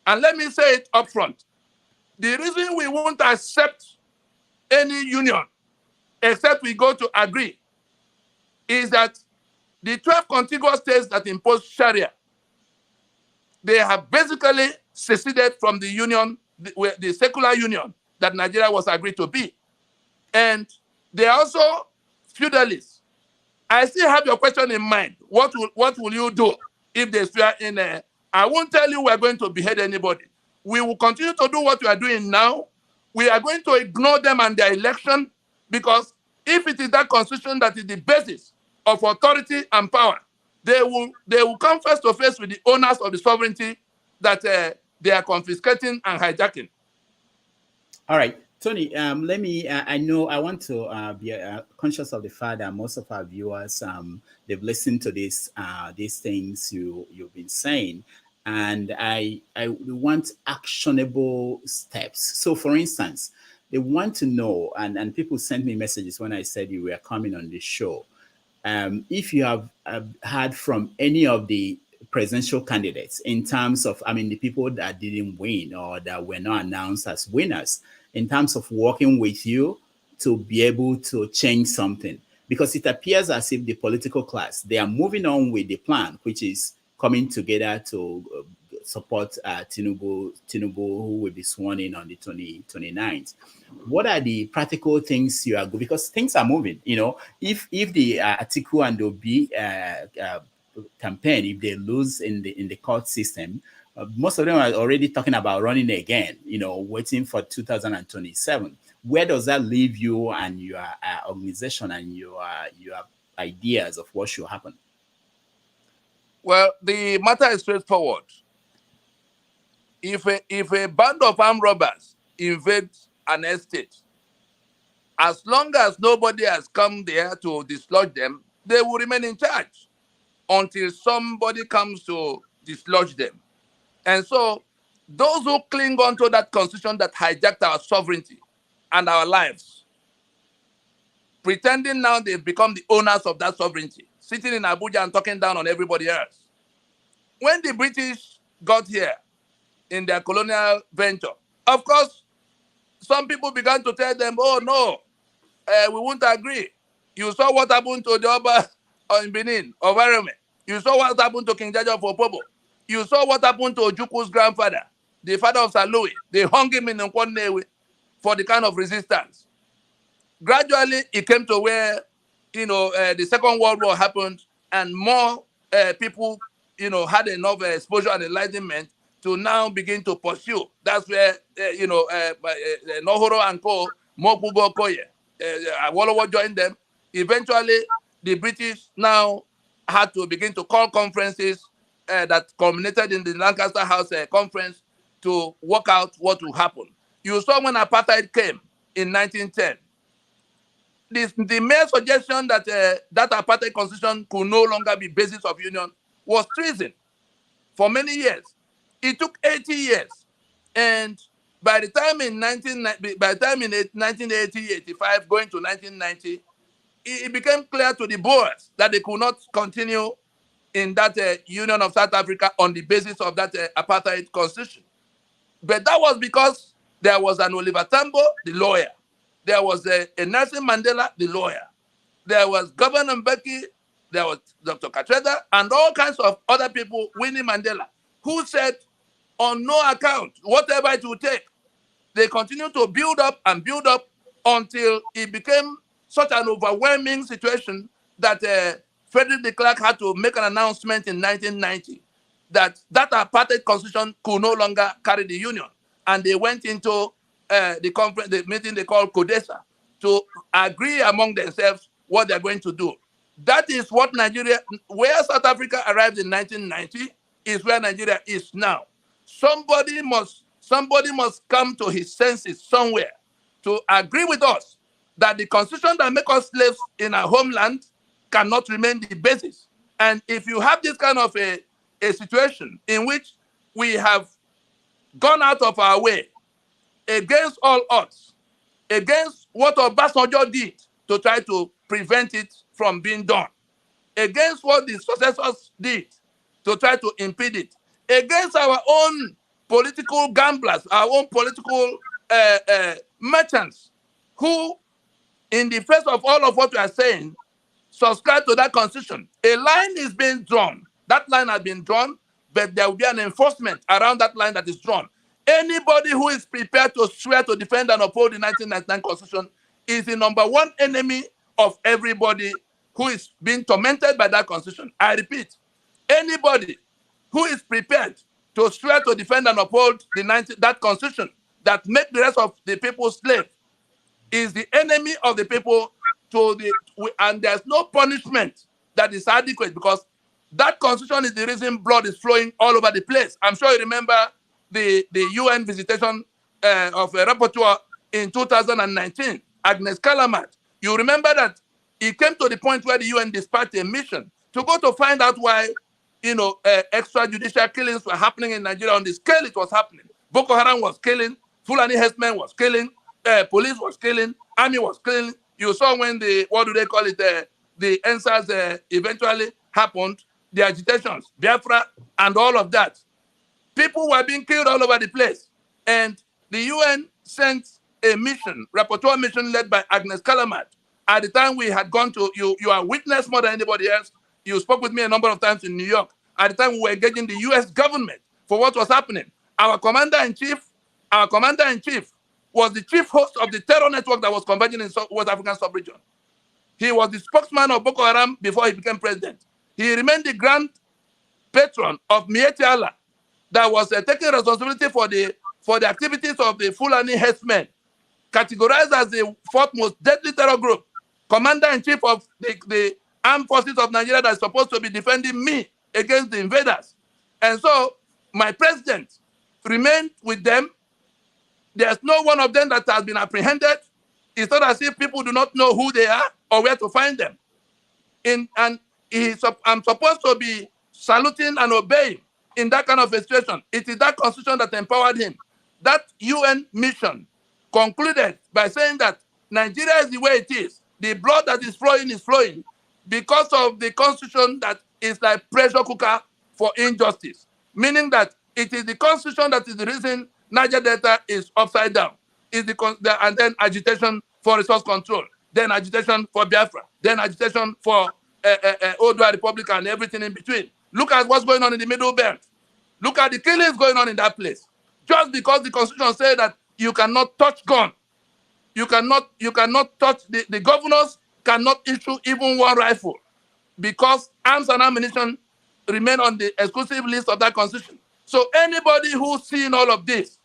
And let me say it up front. The reason we won't accept any union except we go to agree is that the 12 contiguous states that impose Sharia, they have basically seceded from the union, the secular union that Nigeria was agreed to be. And they are also feudalists. I still have your question in mind. What will you do if they swear in a... I won't tell you we're going to behead anybody. We will continue to do what we are doing now. We are going to ignore them and their election, because if it is that constitution that is the basis of authority and power, they will come face to face with the owners of the sovereignty that they are confiscating and hijacking. All right, Tony, let me, I know I want to be conscious of the fact that most of our viewers, they've listened to these things you've been saying, and I want actionable steps. So for instance, they want to know, and people sent me messages when I said you were coming on the show. If you have heard from any of the presidential candidates in terms of, the people that didn't win or that were not announced as winners, in terms of working with you to be able to change something, because it appears as if the political class, they are moving on with the plan, which is coming together to support Tinubu, who will be sworn in on the 29th. What are the practical things you are doing? Because things are moving. If the Atiku and Obi campaign, if they lose in the court system, most of them are already talking about running again. Waiting for 2027. Where does that leave you and your organization and your ideas of what should happen? Well, the matter is straightforward. If a band of armed robbers invades an estate, as long as nobody has come there to dislodge them, they will remain in charge until somebody comes to dislodge them. And so those who cling on to that constitution that hijacked our sovereignty and our lives, pretending now they've become the owners of that sovereignty, sitting in Abuja and talking down on everybody else. When the British got here in their colonial venture, of course, some people began to tell them, oh no, we won't agree. You saw what happened to the Oba in Benin, of Ereme. You saw what happened to King Jaja of Opobo. You saw what happened to Ojukwu's grandfather, the father of Sir Louis. They hung him in Nkwannewe for the kind of resistance. Gradually, it came to where, the Second World War happened, and more people, had enough exposure and enlightenment to now begin to pursue. That's where, Nohoro and Co, Mokubo Koye, Awolowo joined them. Eventually, the British now had to begin to call conferences that culminated in the Lancaster House conference to work out what will happen. You saw when apartheid came in 1910. The mere suggestion that that apartheid constitution could no longer be basis of union was treason. for many years. It took 80 years. And by the time in 1980, 85, going to 1990, it became clear to the Boers that they could not continue in that Union of South Africa on the basis of that apartheid constitution. But that was because there was an Oliver Tambo, the lawyer. There was a Nelson Mandela, the lawyer. There was Governor Mbeki, there was Dr. Katreda, and all kinds of other people, Winnie Mandela, who said, on no account, whatever it will take, they continued to build up and build up until it became such an overwhelming situation that Frederick de Klerk had to make an announcement in 1990 that apartheid constitution could no longer carry the union. And they went into the meeting they called CODESA to agree among themselves what they're going to do. That is what Nigeria, where South Africa arrived in 1990, is where Nigeria is now. Somebody must come to his senses somewhere to agree with us that the constitution that makes us slaves in our homeland cannot remain the basis. And if you have this kind of a situation in which we have gone out of our way against all odds, against what Obasanjo did to try to prevent it from being done, against what the successors did to try to impede it, against our own political gamblers, our own political merchants, who, in the face of all of what we are saying, subscribe to that constitution. A line is being drawn. That line has been drawn, but there will be an enforcement around that line that is drawn. Anybody who is prepared to swear to defend and uphold the 1999 constitution is the number one enemy of everybody who is being tormented by that constitution. I repeat, anybody who is prepared to swear to defend and uphold that constitution that make the rest of the people slave is the enemy of the people, and there's no punishment that is adequate, because that constitution is the reason blood is flowing all over the place. I'm sure you remember the UN visitation of a rapporteur in 2019, Agnes Callamard. You remember that it came to the point where the UN dispatched a mission to go to find out why, extrajudicial killings were happening in Nigeria on the scale it was happening. Boko Haram was killing, Fulani herdsmen was killing, police was killing, army was killing. You saw when the NSAS eventually happened, the agitations, Biafra, and all of that. People were being killed all over the place. And the UN sent a mission, rapporteur mission led by Agnes Callamard. At the time we had gone to, you are witness more than anybody else. You spoke with me a number of times in New York. At the time we were engaging the US government for what was happening. Our commander-in-chief was the chief host of the terror network that was converging in West African sub-region. He was the spokesman of Boko Haram before he became president. He remained the grand patron of Mieti Allah, that was taking responsibility for the activities of the Fulani herdsmen, categorized as the fourth most deadly terror group, commander-in-chief of the armed forces of Nigeria that is supposed to be defending me against the invaders. And so my president remained with them. There's no one of them that has been apprehended. It's not as if people do not know who they are or where to find them. I'm supposed to be saluting and obeying in that kind of a situation. It is that constitution that empowered him. That UN mission concluded by saying that Nigeria is the way it is. The blood that is flowing because of the constitution that is like pressure cooker for injustice. Meaning that it is the constitution that is the reason Niger Delta is upside down. And then agitation for resource control, then agitation for Biafra, then agitation for Odua Republic and everything in between. Look at what's going on in the Middle Belt. Look at the killings going on in that place. Just because the constitution says that you cannot touch gun, you cannot touch, the governors cannot issue even one rifle, because arms and ammunition remain on the exclusive list of that constitution. So anybody who's seeing all of this,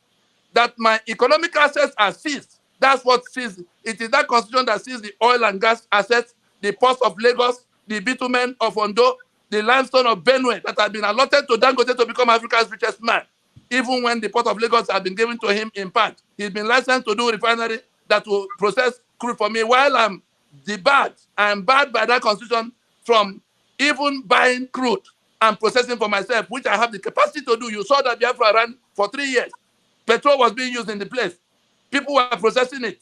that my economic assets are seized, that's what seized. It is that constitution that seized the oil and gas assets, the ports of Lagos, the bitumen of Ondo, the limestone of Benue that has been allotted to Dangote to become Africa's richest man. Even when the port of Lagos has been given to him in part, he's been licensed to do a refinery that will process crude for me, while I'm barred by that constitution from even buying crude and processing for myself, which I have the capacity to do. You saw that Biafra ran for 3 years. Petrol was being used in the place. People were processing it.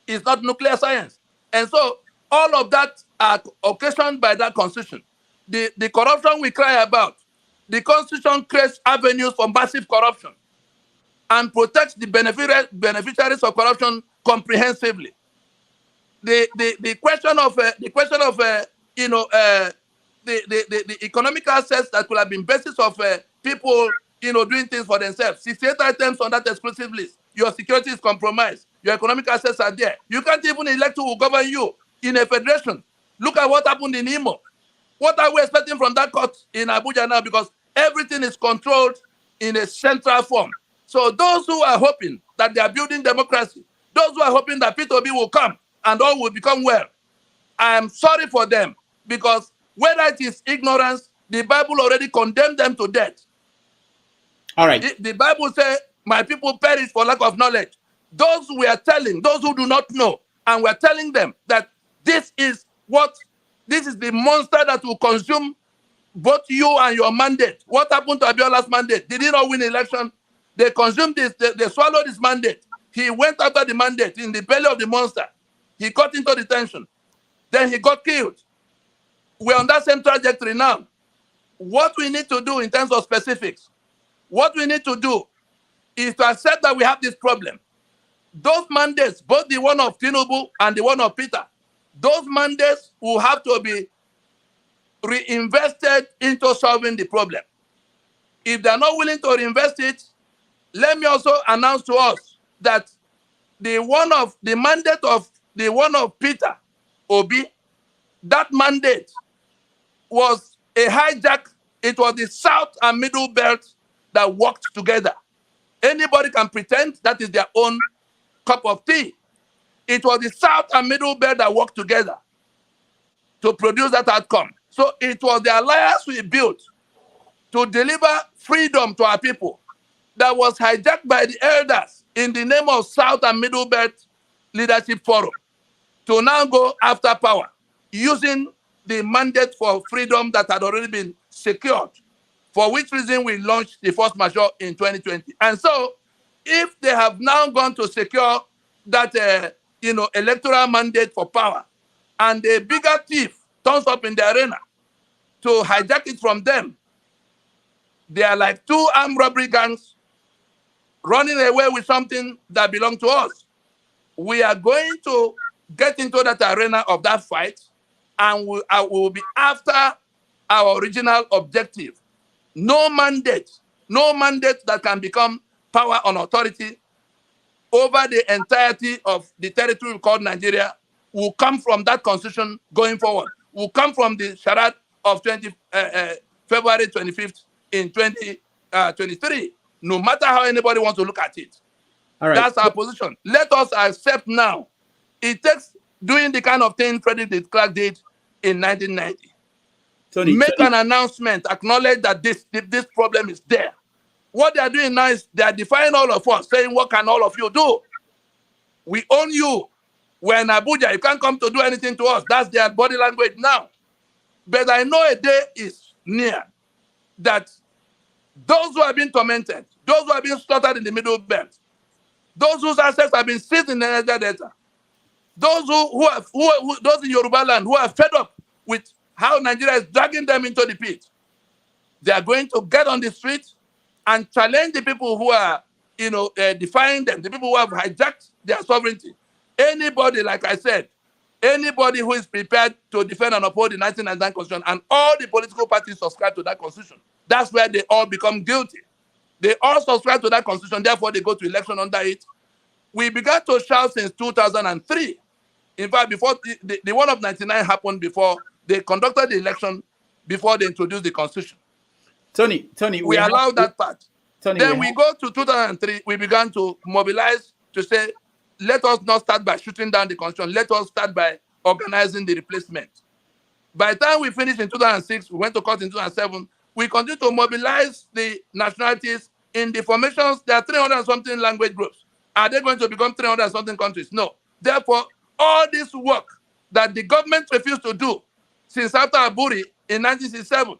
It's not nuclear science. And so all of that are occasioned by that constitution. The corruption we cry about, the constitution creates avenues for massive corruption and protects the beneficiaries of corruption comprehensively. The question of the economic assets that could have been basis of people doing things for themselves. 68 items on that exclusive list. Your security is compromised. Your economic assets are there. You can't even elect who will govern you in a federation. Look at what happened in Imo. What are we expecting from that court in Abuja now? Because everything is controlled in a central form. So those who are hoping that they are building democracy, those who are hoping that P2B will come and all will become well, I am sorry for them, because whether it is ignorance, the Bible already condemned them to death. All right. The Bible says, my people perish for lack of knowledge. Those we are telling, those who do not know, and we're telling them that this is the monster that will consume both you and your mandate. What happened to Abiola's mandate? Did he not win election? They consumed this, they swallowed his mandate. He went after the mandate in the belly of the monster. He got into detention. Then he got killed. We're on that same trajectory now. What we need to do in terms of specifics, what we need to do is to accept that we have this problem. Those mandates, both the one of Tinubu and the one of Peter, those mandates will have to be reinvested into solving the problem. If they're not willing to reinvest it, let me also announce to us that the mandate of the one of Peter Oby, that mandate was a hijack. It was the South and Middle Belt that worked together. Anybody can pretend that is their own cup of tea. It was the South and Middle Belt that worked together to produce that outcome. So it was the alliance we built to deliver freedom to our people that was hijacked by the elders in the name of South and Middle Belt Leadership Forum to now go after power using the mandate for freedom that had already been secured, for which reason we launched the force majeure in 2020. And so if they have now gone to secure that electoral mandate for power, and a bigger thief turns up in the arena to hijack it from them, they are like two armed robbery gangs running away with something that belongs to us. We are going to get into that arena of that fight, and we will be after our original objective. No mandate that can become power and authority over the entirety of the territory called Nigeria will come from that constitution going forward, will come from the charade of February 25th in 2023, no matter how anybody wants to look at it. All right. That's our position. Let us accept now. It takes doing the kind of thing Frederick Clark did in 1990. Make an announcement, acknowledge that this problem is there. What they are doing now is they are defying all of us, saying, what can all of you do? We own you. We're in Abuja. You can't come to do anything to us. That's their body language now. But I know a day is near that those who have been tormented, those who have been slaughtered in the Middle Belt, those whose assets have been seized in the Niger Delta, those those in Yoruba land who are fed up with how Nigeria is dragging them into the pit, they are going to get on the street and challenge the people who are, defying them, the people who have hijacked their sovereignty. Anybody, like I said, anybody who is prepared to defend and uphold the 1999 Constitution, and all the political parties subscribe to that Constitution, that's where they all become guilty. They all subscribe to that Constitution, therefore they go to election under it. We began to shout since 2003. In fact, before the one of 99 happened, before they conducted the election, before they introduced the Constitution. Tony, we allowed that part. Tony, then we go to 2003, we began to mobilize to say, let us not start by shooting down the Constitution, let us start by organizing the replacement. By the time we finished in 2006, we went to court in 2007, we continued to mobilize the nationalities in the formations. There are 300 and something language groups. Are they going to become 300 and something countries? No. Therefore, all this work that the government refused to do since after Aburi in 1967,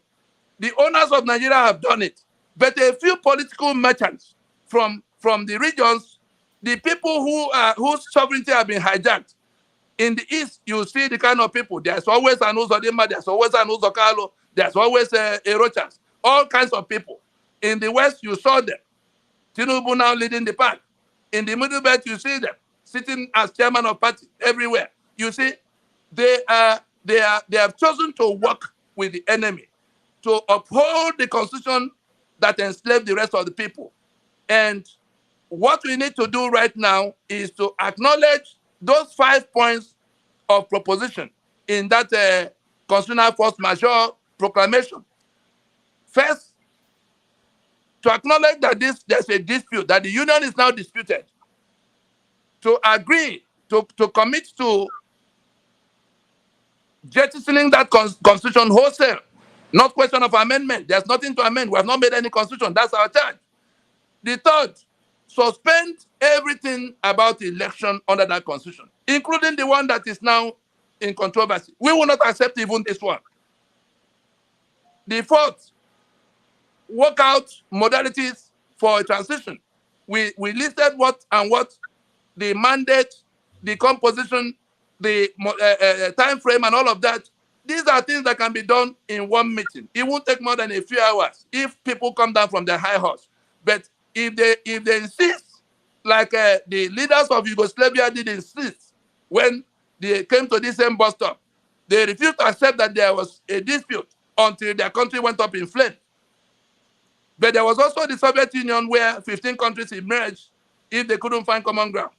The owners of Nigeria have done it. But a few political merchants from the regions, the people whose sovereignty have been hijacked. In the East, you see the kind of people. There's always an Uzodimma, there's always an Uzokalo, there's always a Rochas, all kinds of people. In the West, you saw them. Tinubu now leading the pack. In the Middle Belt, you see them sitting as chairman of party everywhere. You see, they have chosen to work with the enemy to uphold the constitution that enslaved the rest of the people. And what we need to do right now is to acknowledge those 5 points of proposition in that constitutional force majeure proclamation. First, to acknowledge that there's a dispute, that the union is now disputed. To agree, to commit to jettisoning that constitution wholesale. Not question of amendment. There's nothing to amend. We have not made any constitution. That's our charge. The third, suspend everything about the election under that constitution, including the one that is now in controversy. We will not accept even this one. The fourth, work out modalities for a transition. We listed what the mandate, the composition, the time frame, and all of that. These are things that can be done in one meeting. It won't take more than a few hours if people come down from their high horse. But if they insist, like the leaders of Yugoslavia did insist when they came to this same bus stop, they refused to accept that there was a dispute until their country went up in flames. But there was also the Soviet Union where 15 countries emerged if they couldn't find common ground.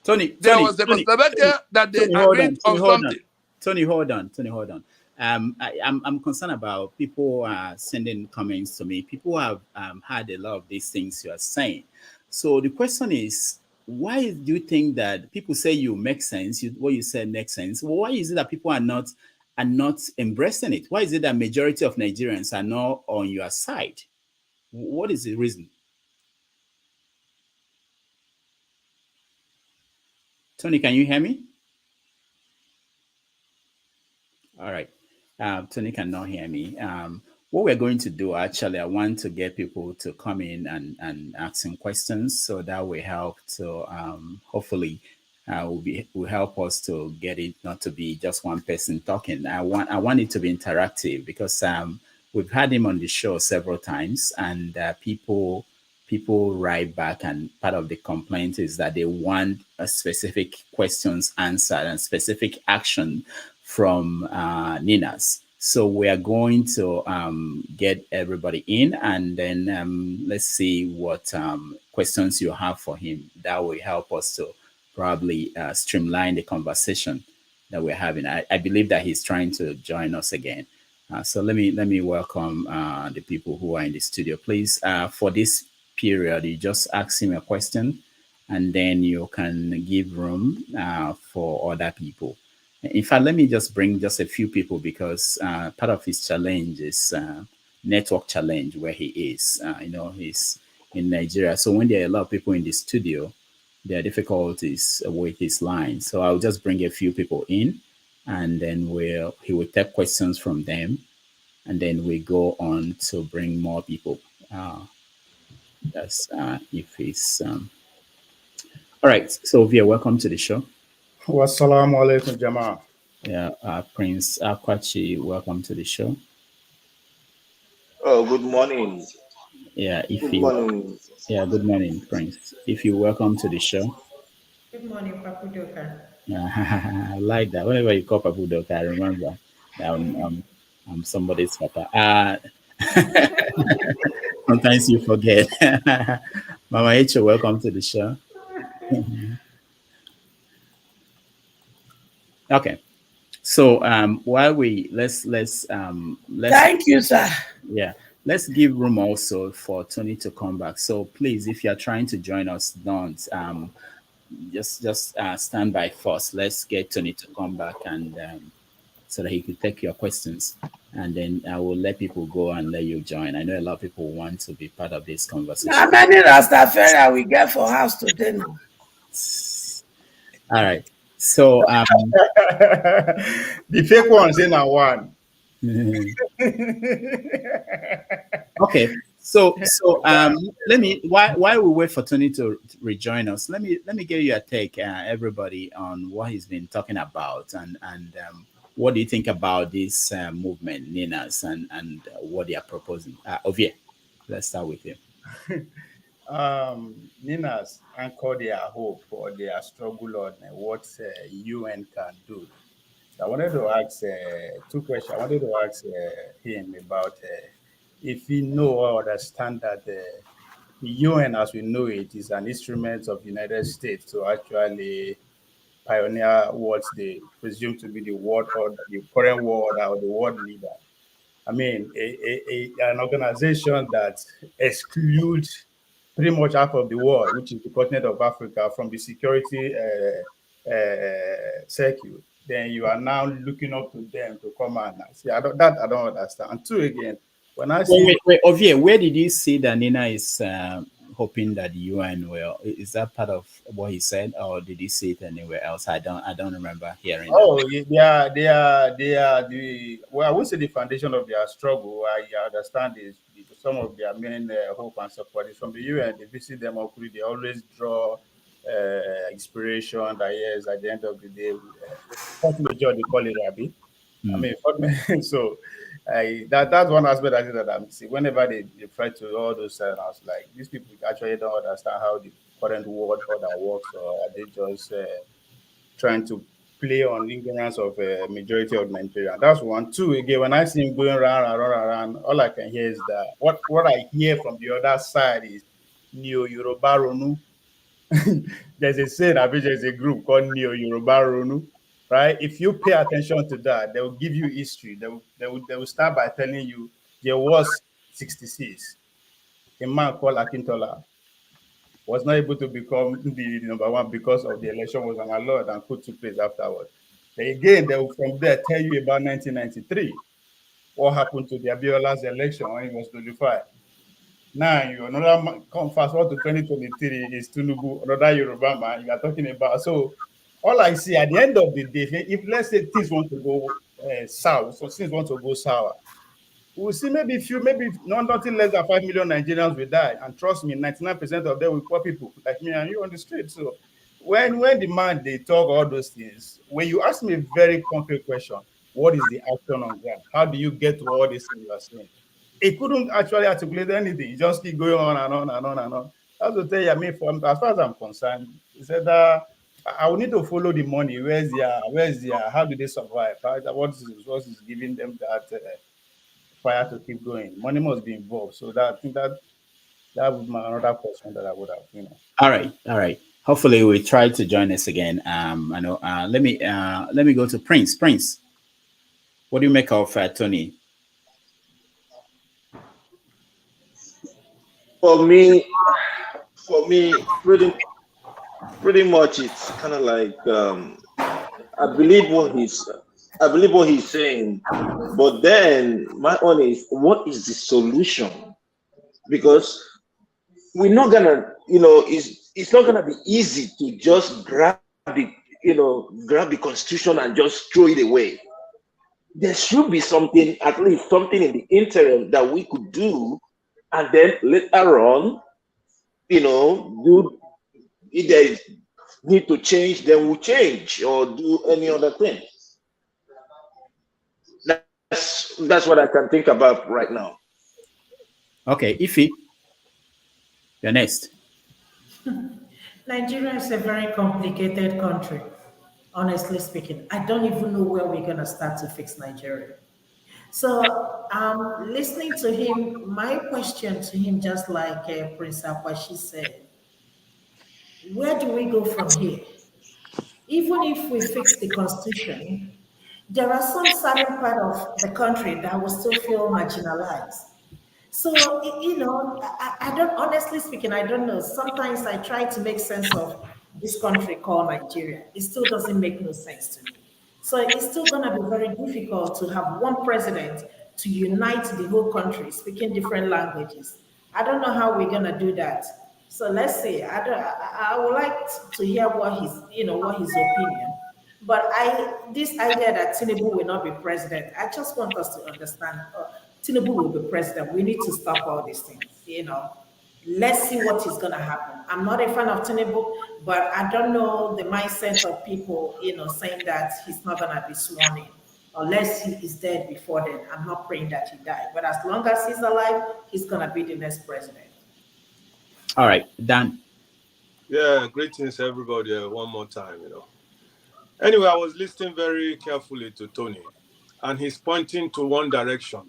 There was the Czechoslovakia that they agreed on something. Tony, hold on. I'm concerned about people sending comments to me. People have had a lot of these things you are saying. So the question is, why do you think that people say you make sense? What you said makes sense. Well, why is it that people are not embracing it? Why is it that majority of Nigerians are not on your side? What is the reason? Tony, can you hear me? All right. Tony cannot hear me. What we're going to do, actually, I want to get people to come in and ask some questions, so that will help to hopefully will help us to get it not to be just one person talking. I want it to be interactive, because we've had him on the show several times, and people write back, and part of the complaint is that they want a specific questions answered and specific action from Ninas. So we are going to get everybody in, and then let's see what questions you have for him. That will help us to probably streamline the conversation that we're having. I believe that he's trying to join us again. So let me welcome the people who are in the studio. Please, for this period, you just ask him a question, and then you can give room for other people. In fact, let me just bring just a few people, because part of his challenge is network challenge where he is. He's in Nigeria. So when there are a lot of people in the studio, there are difficulties with his line. So I'll just bring a few people in, and then he will take questions from them, and then we go on to bring more people. That's if he's all right. So Via, welcome to the show. Wassalamu alaikum, Jama. Yeah, Prince Akwachi, welcome to the show. Oh, good morning. Yeah, good morning. Yeah, good morning, Prince. If you welcome to the show. Good morning, Papu Doka. I like that. Whenever you call Papu Doka, I remember I'm somebody's papa. Sometimes you forget. Mama Echo, welcome to the show. Okay, so while let's thank you, sir. Yeah, let's give room also for Tony to come back. So please, if you are trying to join us, don't just stand by first. Let's get Tony to come back, and so that he could take your questions, and then I will let people go and let you join. I know a lot of people want to be part of this conversation. How many Rastafari we get for house today now? All right. So the fake ones in our one. Okay, so let me while we wait for Tony to rejoin us, let me give you a take, everybody, on what he's been talking about, and what do you think about this movement, Ninas, and what they are proposing? Ovie, let's start with you. Ninas anchor their hope or their struggle on what UN can do. So I wanted to ask two questions. I wanted to ask him about if he know or understand that the UN, as we know it, is an instrument of the United States to actually pioneer what they presume to be the world order, the current world order, or the world leader. I mean, an organization that excludes pretty much half of the world, which is the continent of Africa, from the security circuit. Then you are now looking up to them to come and see. I don't understand. And two, again, when I see Wait, Ovie, where did you see that Nina is hoping that the UN will? Is that part of what he said, or did he see it anywhere else? I don't remember hearing that. Oh, they are the, well, I would say the foundation of their struggle. I understand is some of their main hope and support is from the UN. They visit them locally. They always draw inspiration that, yes, at the end of the day, what major they call it, Rabbi. I mean, so that's one aspect I think that I'm seeing. Whenever they refer to all those, I was like, these people actually don't understand how the current world order works, or are they just trying to play on ignorance of a majority of Nigeria? That's one. Two, again, when I see him going around, all I can hear is that what I hear from the other side is Neo Yoruba Ronu. There's a saying, I mean, there's a group called Neo Yoruba Ronu, right? If you pay attention to that, they will give you history. They will start by telling you there was 66. A man called Akintola was not able to become the number one because of the election was unallowed and could took place afterwards. Then again, they will from there tell you about 1993, what happened to the Abiola's election when he was nullified. Now you another come fast forward to 2023 is Tinubu, another Yoruba man you are talking about. So all I see at the end of the day, if let's say things want to go south, so things want to go sour, we'll see maybe nothing less than 5 million Nigerians will die. And trust me, 99% of them will poor people like me and you on the street. So when the man they talk all those things, when you ask me a very concrete question, what is the action on ground? How do you get to all these things you are saying? It couldn't actually articulate anything. You just keep going on and on and on and on. That's to tell you, I mean, as far as I'm concerned, he said that I will need to follow the money. Where's how do they survive? What is giving them that fire to keep going? Money must be involved. So I think that would be another question that I would have. All right. Hopefully, we try to join us again. I know. Let me go to Prince. Prince, what do you make of Tony? For me, pretty much it's kind of like I believe what he's saying, but then my own is, what is the solution? Because we're not gonna, it's not gonna be easy to just grab the constitution and just throw it away. There should be something, at least something in the interim that we could do, and then later on, do if there is need to change, then we'll change or do any other thing. That's what I can think about right now. Okay, Ife, you're next. Nigeria is a very complicated country, honestly speaking. I don't even know where we're going to start to fix Nigeria. So, listening to him, my question to him, just like Prince Akwashi said, where do we go from here? Even if we fix the constitution, there are some certain part of the country that will still feel marginalized. So, I don't, honestly speaking, I don't know. Sometimes I try to make sense of this country called Nigeria. It still doesn't make no sense to me. So it's still going to be very difficult to have one president to unite the whole country, speaking different languages. I don't know how we're going to do that. So let's see. I would like to hear what his opinion. But this idea that Tinubu will not be president, I just want us to understand. Tinubu will be president. We need to stop all these things. Let's see what is going to happen. I'm not a fan of Tinubu, but I don't know the mindset of people, saying that he's not going to be sworn in unless he is dead before then. I'm not praying that he died, but as long as he's alive, he's going to be the next president. All right, Dan. Yeah, greetings everybody one more time, Anyway, I was listening very carefully to Tony, and he's pointing to one direction.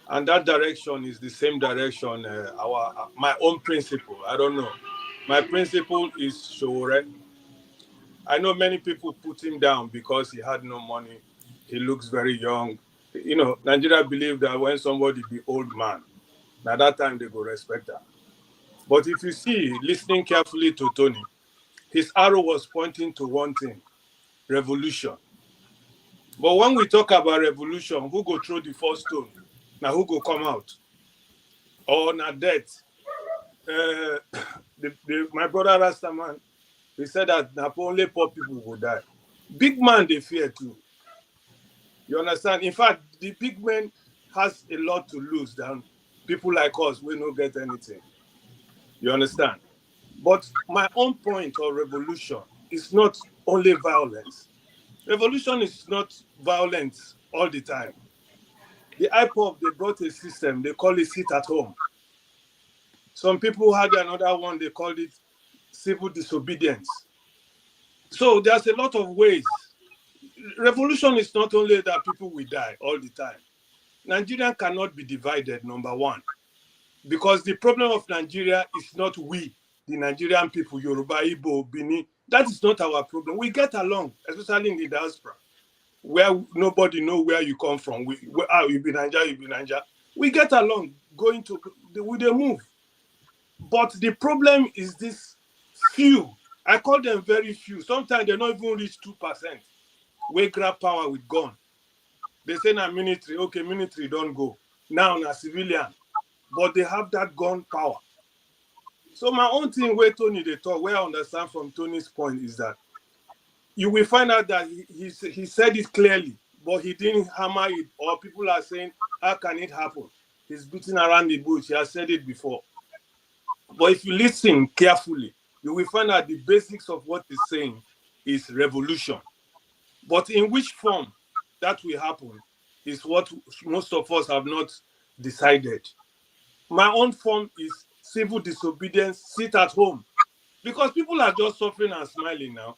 And that direction is the same direction my own principle. I don't know. My principle is Shore. I know many people put him down because he had no money. He looks very young. Nigeria believe that when somebody be old man, at that time they go respect her. But if you see, listening carefully to Tony, his arrow was pointing to one thing: revolution. But when we talk about revolution, who go throw the first stone? Now who go come out? Or na death? My brother Rastaman, he said that only poor people will die. Big man, they fear too. You understand? In fact, the big man has a lot to lose than people like us. We don't get anything. You understand? But my own point of revolution is not only violence. Revolution is not violence all the time. The IPOB, they brought a system, they call it sit at home. Some people had another one, they called it civil disobedience. So there's a lot of ways. Revolution is not only that people will die all the time. Nigeria cannot be divided, number one. Because the problem of Nigeria is not we, the Nigerian people, Yoruba, Igbo, Bini. That is not our problem. We get along, especially in the diaspora, where nobody knows where you come from. You be Nigeria, you be Nigeria. We get along, with the move. But the problem is this few. I call them very few. Sometimes they don't even reach 2%. We grab power with gun. They say na military. Okay, military don't go. Now na civilian. But they have that gun power. So my own thing where Tony they talk, where I understand from Tony's point is that you will find out that he said it clearly, but he didn't hammer it, or people are saying, how can it happen? He's beating around the bush. He has said it before. But if you listen carefully, you will find out the basics of what he's saying is revolution. But in which form that will happen is what most of us have not decided. My own form is civil disobedience, sit at home. Because people are just suffering and smiling now.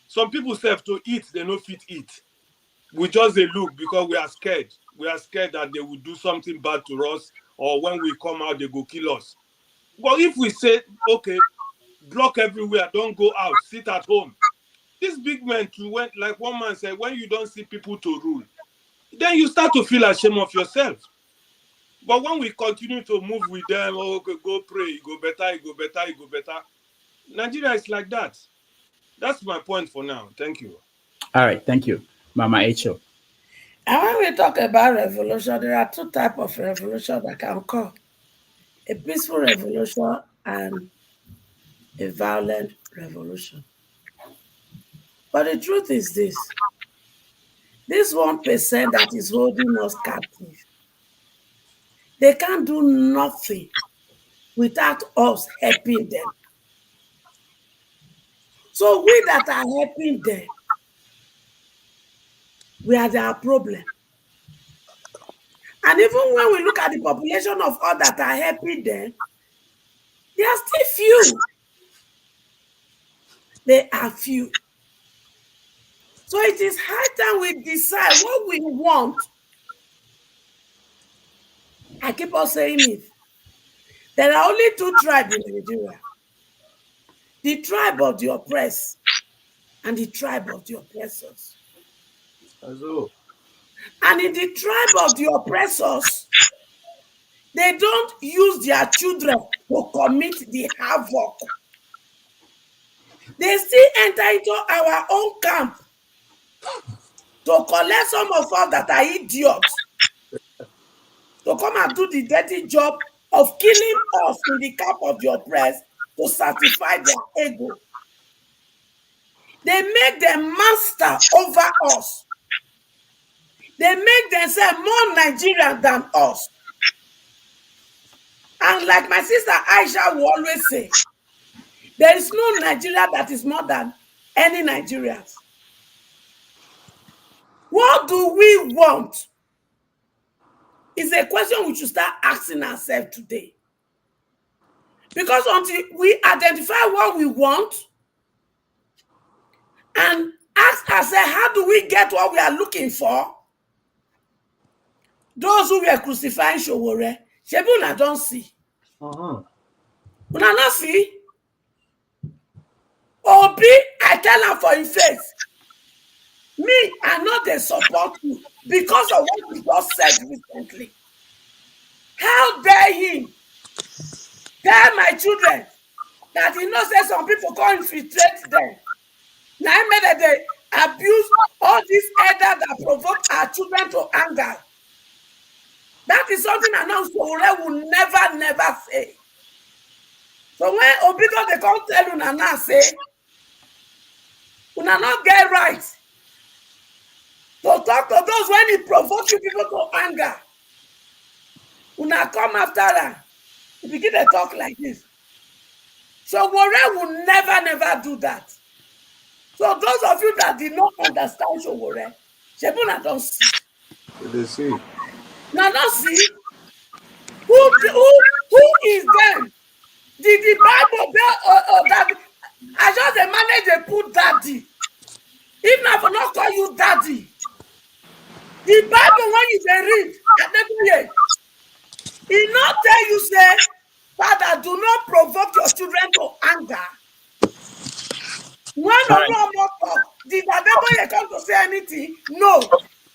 Some people say to eat, they no fit eat. We just they look because we are scared. We are scared that they will do something bad to us, or when we come out, they go kill us. But if we say, okay, block everywhere, don't go out, sit at home. This big man too, like one man said, when you don't see people to rule, then you start to feel ashamed of yourself. But when we continue to move with them, okay, go pray, it go better, it go better, it go better. Nigeria is like that. That's my point for now. Thank you. All right, thank you. Mama Echo. And when we talk about revolution, there are two types of revolution that can occur: a peaceful revolution and a violent revolution. But the truth is this 1% that is holding us captive, they can't do nothing without us helping them. So we that are helping them, we are their problem. And even when we look at the population of all that are helping them, they are still few. They are few. So it is high time we decide what we want. I keep on saying it. There are only two tribes in Nigeria: the tribe of the oppressed and the tribe of the oppressors. And in the tribe of the oppressors, they don't use their children to commit the havoc. They still enter into our own camp to collect some of us that are idiots, to come and do the dirty job of killing us in the camp of the oppressed to satisfy their ego. They make them master over us. They make themselves more Nigerian than us. And like my sister Aisha will always say, there is no Nigeria that is more than any Nigerians. What do we want? Is a question we should start asking ourselves today. Because until we identify what we want and ask ourselves, how do we get what we are looking for? Those who were crucifying Showore, Shebuna don't see. Una not see. Obi, I tell her for his face. Me, I know they support you because of what he just said recently. How dare him tell my children that he knows that some people can't infiltrate them? Now I made that they abuse all these elders that provoke our children to anger. That is something I know Sowore will never say. So when Obido they come tell Una now say, Una not get right to talk to those when he provoke you people to anger. Una come after her. You begin to talk like this. So Sowore will never do that. So those of you that did not understand Sowore, Shebuna don't see. They see. Now don't see. Who is them? Did the Bible that I just manage to put daddy? If not for not call you daddy. The Bible when you read, it not tell you say, Father, do not provoke your children to anger. When no talk, did Adeboye come to say anything? No.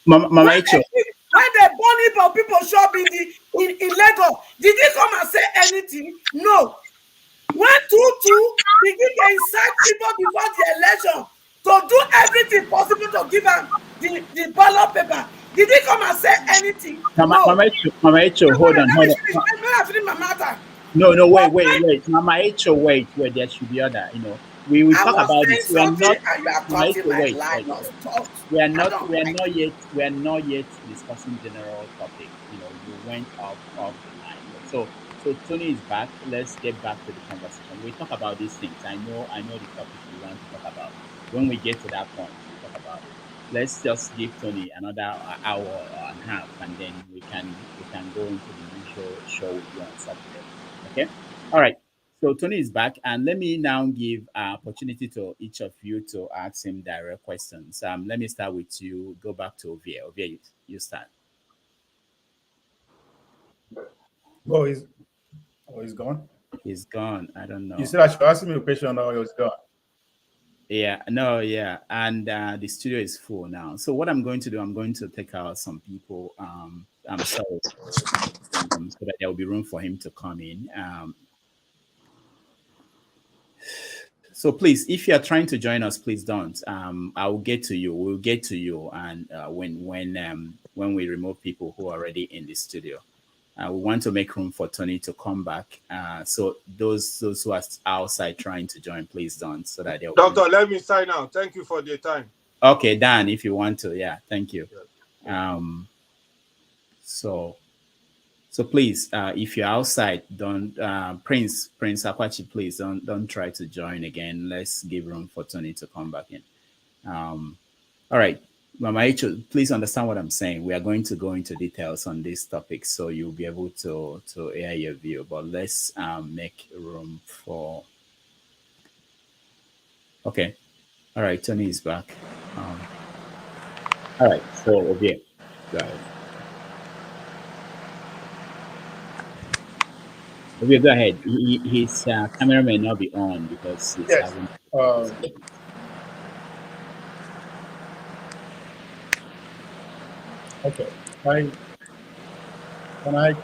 Mama when they burn people show up in Lagos, did he come and say anything? No. When Tutu begin to incite people before the election to do everything possible to give them the ballot paper, did he come and say anything? Mama Echo, hold on. No, wait. Mama Echo, wait. There should be other. We will talk about this. We are not yet discussing general topic. You went off the line. So Tony is back. Let's get back to the conversation. We talk about these things. I know the topic we want to talk about. When we get to that point, we talk about it. Let's just give Tony another hour and a half, and then we can go into the usual show with you on Saturday. Okay. All right. So Tony is back, and let me now give opportunity to each of you to ask him direct questions. Let me start with you. Go back to Ovie. Ovie, you start. Oh, he's gone? He's gone. I don't know. You said I should ask him a question or he was gone? Yeah, and the studio is full now. So what I'm going to do, I'm going to take out some people. I'm sorry, so that there will be room for him to come in. So please, if you are trying to join us, please don't. I will get to you. We'll get to you, and when we remove people who are already in the studio. We want to make room for Tony to come back. So those who are outside trying to join, please don't. So that Doctor, let me sign out. Thank you for the time. Okay, Dan, if you want to, yeah, thank you. So please, if you're outside, don't Prince Akwachi, please don't try to join again. Let's give room for Tony to come back in. All right. Mama Echo, please understand what I'm saying. We are going to go into details on this topic, so you'll be able to air your view. But let's make room for. Okay, all right. Tony is back. All right. So okay, go ahead. Okay, go ahead. His camera may not be on because he's having. Okay. Can I?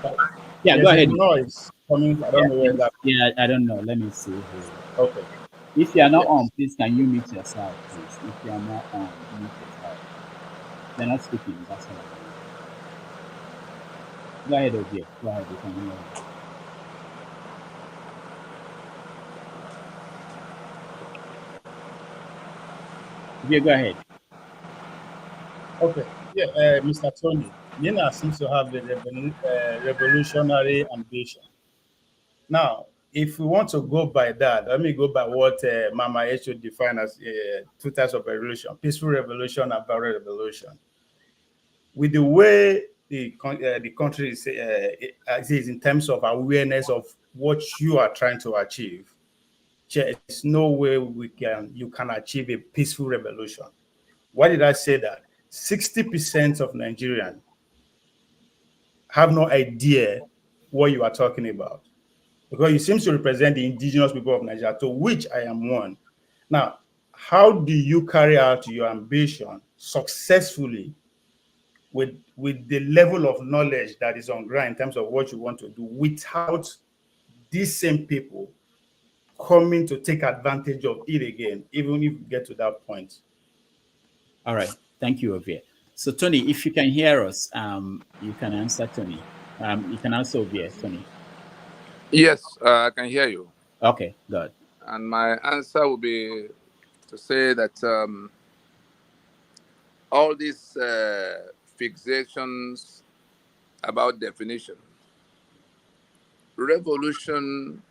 Yeah, go ahead. Noise coming. I don't know where that. Yeah, I don't know. Let me see. Okay. If you are not on, please can you mute yourself, please? If you are not on, mute yourself. They're not speaking. That's all. Go ahead, Obi. Go ahead. You can hear me. Yeah, go ahead. Okay. Yeah, Mr. Tony, Nina seems to have a revolutionary ambition. Now, if we want to go by that, let me go by what Mama Esho defined as two types of revolution: peaceful revolution and violent revolution. With the way the country is in terms of awareness of what you are trying to achieve, there's no way you can achieve a peaceful revolution. Why did I say that? 60% of Nigerians have no idea what you are talking about, because you seem to represent the indigenous people of Nigeria, to which I am one. Now, how do you carry out your ambition successfully with the level of knowledge that is on ground in terms of what you want to do, without these same people coming to take advantage of it again, even if you get to that point? All right. Thank you, Ovie. So, Tony, if you can hear us, you can answer Tony. You can answer Ovie, Tony. Yes, I can hear you. Okay, good. And my answer would be to say that all these fixations about definition, revolution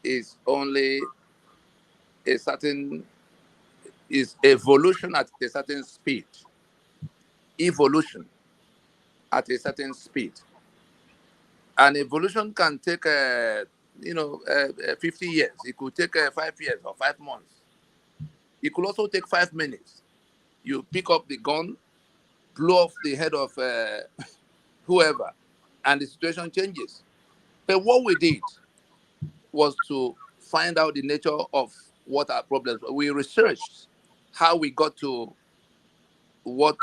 is only a certain, is evolution at a certain speed. Evolution at a certain speed. And evolution can take, 50 years. It could take 5 years or 5 months. It could also take 5 minutes. You pick up the gun, blow off the head of whoever, and the situation changes. But what we did was to find out the nature of what our problems were. We researched how we got to what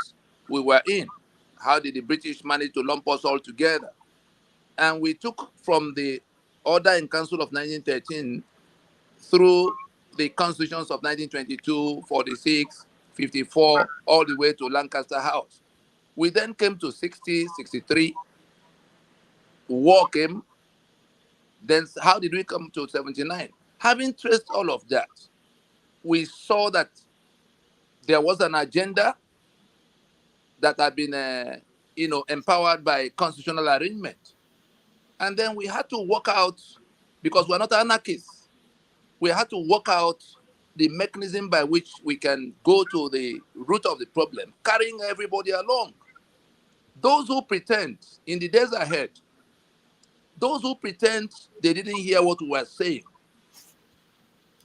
we were in. How did the British manage to lump us all together? And we took from the Order in Council of 1913 through the constitutions of 1922, 46, 54, all the way to Lancaster House. We then came to 60, 63. War came. Then how did we come to 79? Having traced all of that, we saw that there was an agenda that had been, empowered by constitutional arrangement. And then we had to work out, because we're not anarchists, we had to work out the mechanism by which we can go to the root of the problem, carrying everybody along. Those who pretend in the days ahead, those who pretend they didn't hear what we were saying,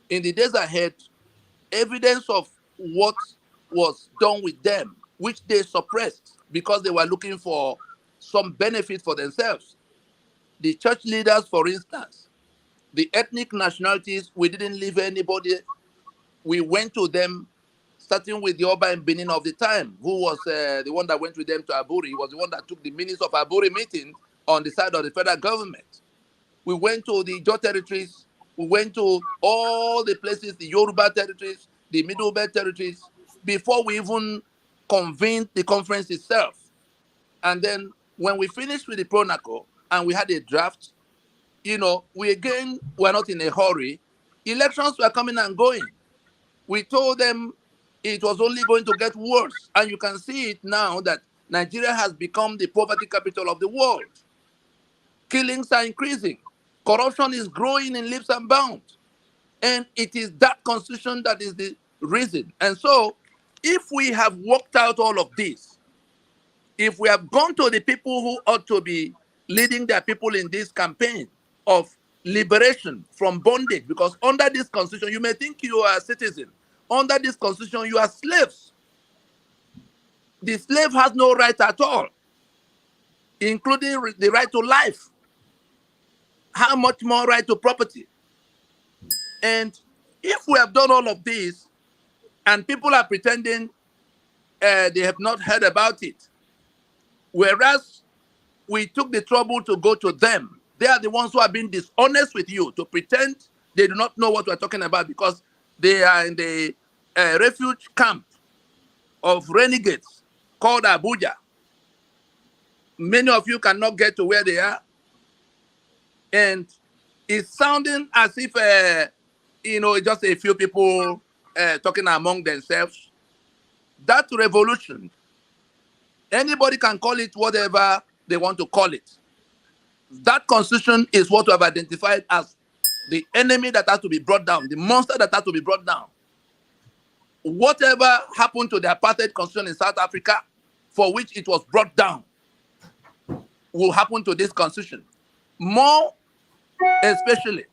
in the days ahead, evidence of what was done with them, which they suppressed because they were looking for some benefit for themselves. The church leaders, for instance, the ethnic nationalities, we didn't leave anybody. We went to them, starting with the Oba and Benin of the time, who was the one that went with them to Aburi. He was the one that took the minutes of Aburi meeting on the side of the federal government. We went to the Ijaw territories. We went to all the places, the Yoruba territories, the Middle Belt territories, before we even convened the conference itself. And then when we finished with the Pronaco and we had a draft, we again were not in a hurry. Elections were coming and going. We told them it was only going to get worse. And you can see it now that Nigeria has become the poverty capital of the world. Killings are increasing. Corruption is growing in leaps and bounds. And it is that constitution that is the reason. And so, if we have worked out all of this, if we have gone to the people who ought to be leading their people in this campaign of liberation from bondage, because under this constitution, you may think you are a citizen. Under this constitution, you are slaves. The slave has no right at all, including the right to life. How much more right to property? And if we have done all of this, and people are pretending they have not heard about it, whereas we took the trouble to go to them, they are the ones who are being dishonest with you, to pretend they do not know what we're talking about because they are in the refuge camp of renegades called Abuja. Many of you cannot get to where they are. And it's sounding as if, just a few people talking among themselves. That revolution, anybody can call it whatever they want to call it. That constitution is what we have identified as the enemy that has to be brought down, the monster that has to be brought down. Whatever happened to the apartheid constitution in South Africa, for which it was brought down, will happen to this constitution. More especially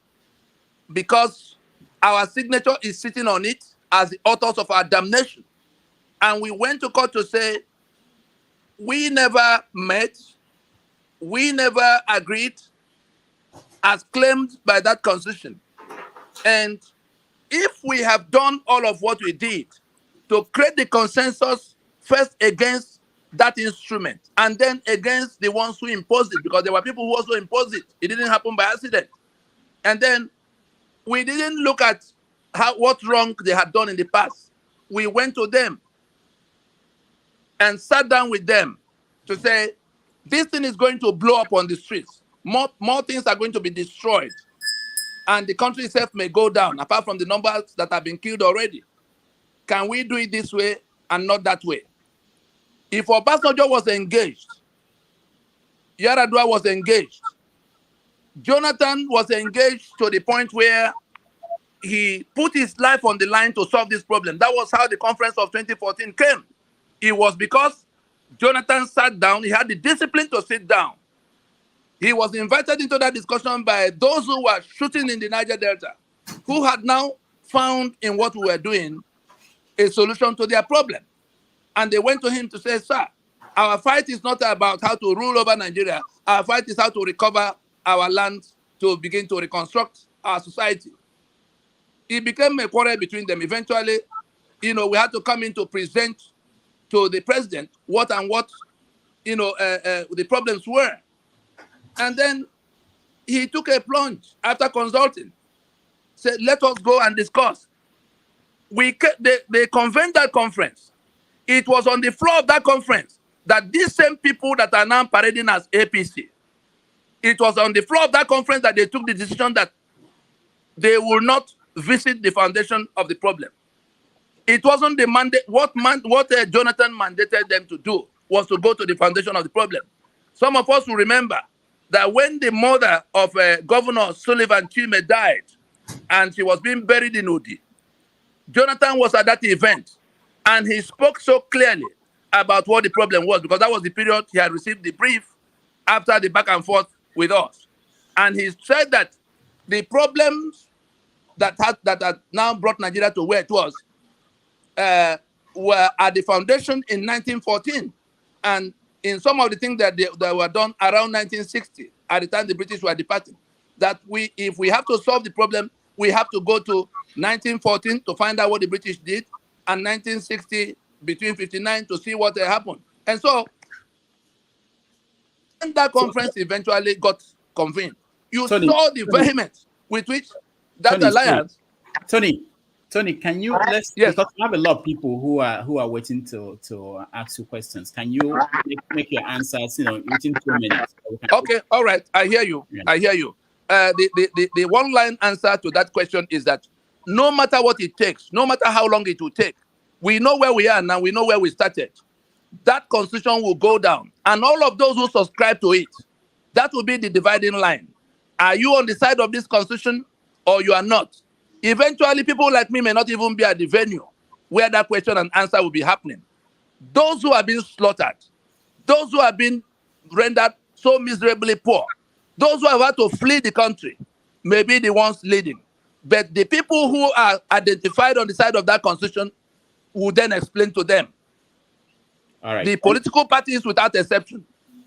because our signature is sitting on it as the authors of our damnation. And we went to court to say, we never met, we never agreed as claimed by that constitution. And if we have done all of what we did to create the consensus first against that instrument and then against the ones who imposed it, because there were people who also imposed it. It didn't happen by accident. And then we didn't look at what wrong they had done in the past. We went to them and sat down with them to say, this thing is going to blow up on the streets. More things are going to be destroyed. And the country itself may go down, apart from the numbers that have been killed already. Can we do it this way and not that way? If Obasanjo was engaged, Yaradua was engaged, Jonathan was engaged to the point where he put his life on the line to solve this problem. That was how the conference of 2014 came. It was because Jonathan sat down, he had the discipline to sit down. He was invited into that discussion by those who were shooting in the Niger Delta, who had now found in what we were doing a solution to their problem. And they went to him to say, sir, our fight is not about how to rule over Nigeria. Our fight is how to recover our land to begin to reconstruct our society. It became a quarrel between them. Eventually, we had to come in to present to the president what the problems were. And then he took a plunge after consulting, said, let us go and discuss. They convened that conference. It was on the floor of that conference that these same people that are now parading as APC, it was on the floor of that conference that they took the decision that they will not visit the foundation of the problem. It wasn't the mandate. What Jonathan mandated them to do was to go to the foundation of the problem. Some of us will remember that when the mother of Governor Sullivan Chime died and she was being buried in Nnadi, Jonathan was at that event and he spoke so clearly about what the problem was, because that was the period he had received the brief after the back and forth with us. And he said that the problems that had now brought Nigeria to where it was were at the foundation in 1914. And in some of the things that were done around 1960, at the time the British were departing, that if we have to solve the problem, we have to go to 1914 to find out what the British did, and 1960 between 59 to see what happened. And so, when that conference eventually got convened, you saw the vehemence with which that alliance. Tony, can you because we have a lot of people who are waiting to ask you questions. Can you make your answers within 2 minutes? Okay, all right. I hear you. Yeah. I hear you. The one-line answer to that question is that no matter what it takes, no matter how long it will take, we know where we are now, we know where we started. That constitution will go down. And all of those who subscribe to it, that will be the dividing line. Are you on the side of this constitution or you are not? Eventually, people like me may not even be at the venue where that question and answer will be happening. Those who have been slaughtered, those who have been rendered so miserably poor, those who have had to flee the country may be the ones leading. But the people who are identified on the side of that constitution will then explain to them. All right. The political parties, without exception,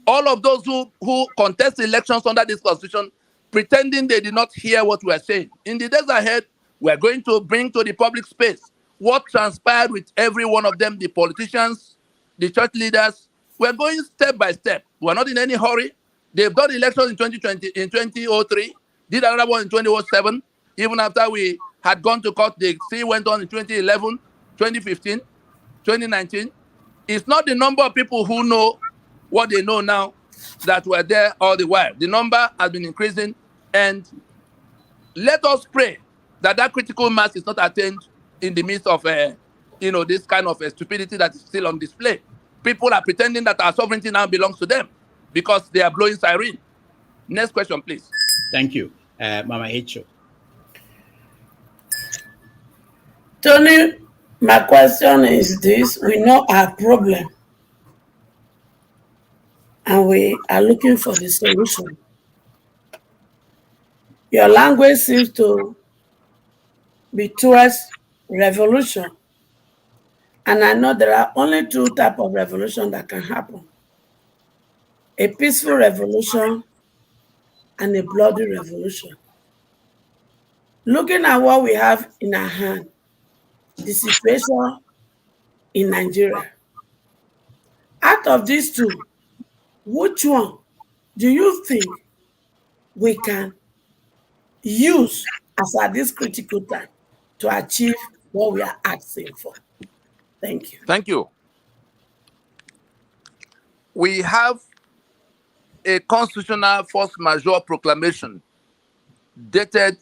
all of those who contest elections under this constitution, pretending they did not hear what we are saying. In the days ahead, we are going to bring to the public space what transpired with every one of them, the politicians, the church leaders. We're going step by step. We're not in any hurry. They've done elections in 2020, in 2003, did another one in 2007. Even after we had gone to court, they still went on in 2011, 2015, 2019. It's not the number of people who know what they know now that were there all the while. The number has been increasing, and let us pray that critical mass is not attained in the midst of, this kind of stupidity that is still on display. People are pretending that our sovereignty now belongs to them because they are blowing siren. Next question, please. Thank you. Mama Echo. Tony, my question is this. We know our problem and we are looking for the solution. Your language seems to be towards revolution. And I know there are only two types of revolution that can happen. A peaceful revolution and a bloody revolution. Looking at what we have in our hand, the situation in Nigeria, out of these two, which one do you think we can use as at this critical time to achieve what we are asking for? Thank you. Thank you. We have a constitutional force majeure proclamation dated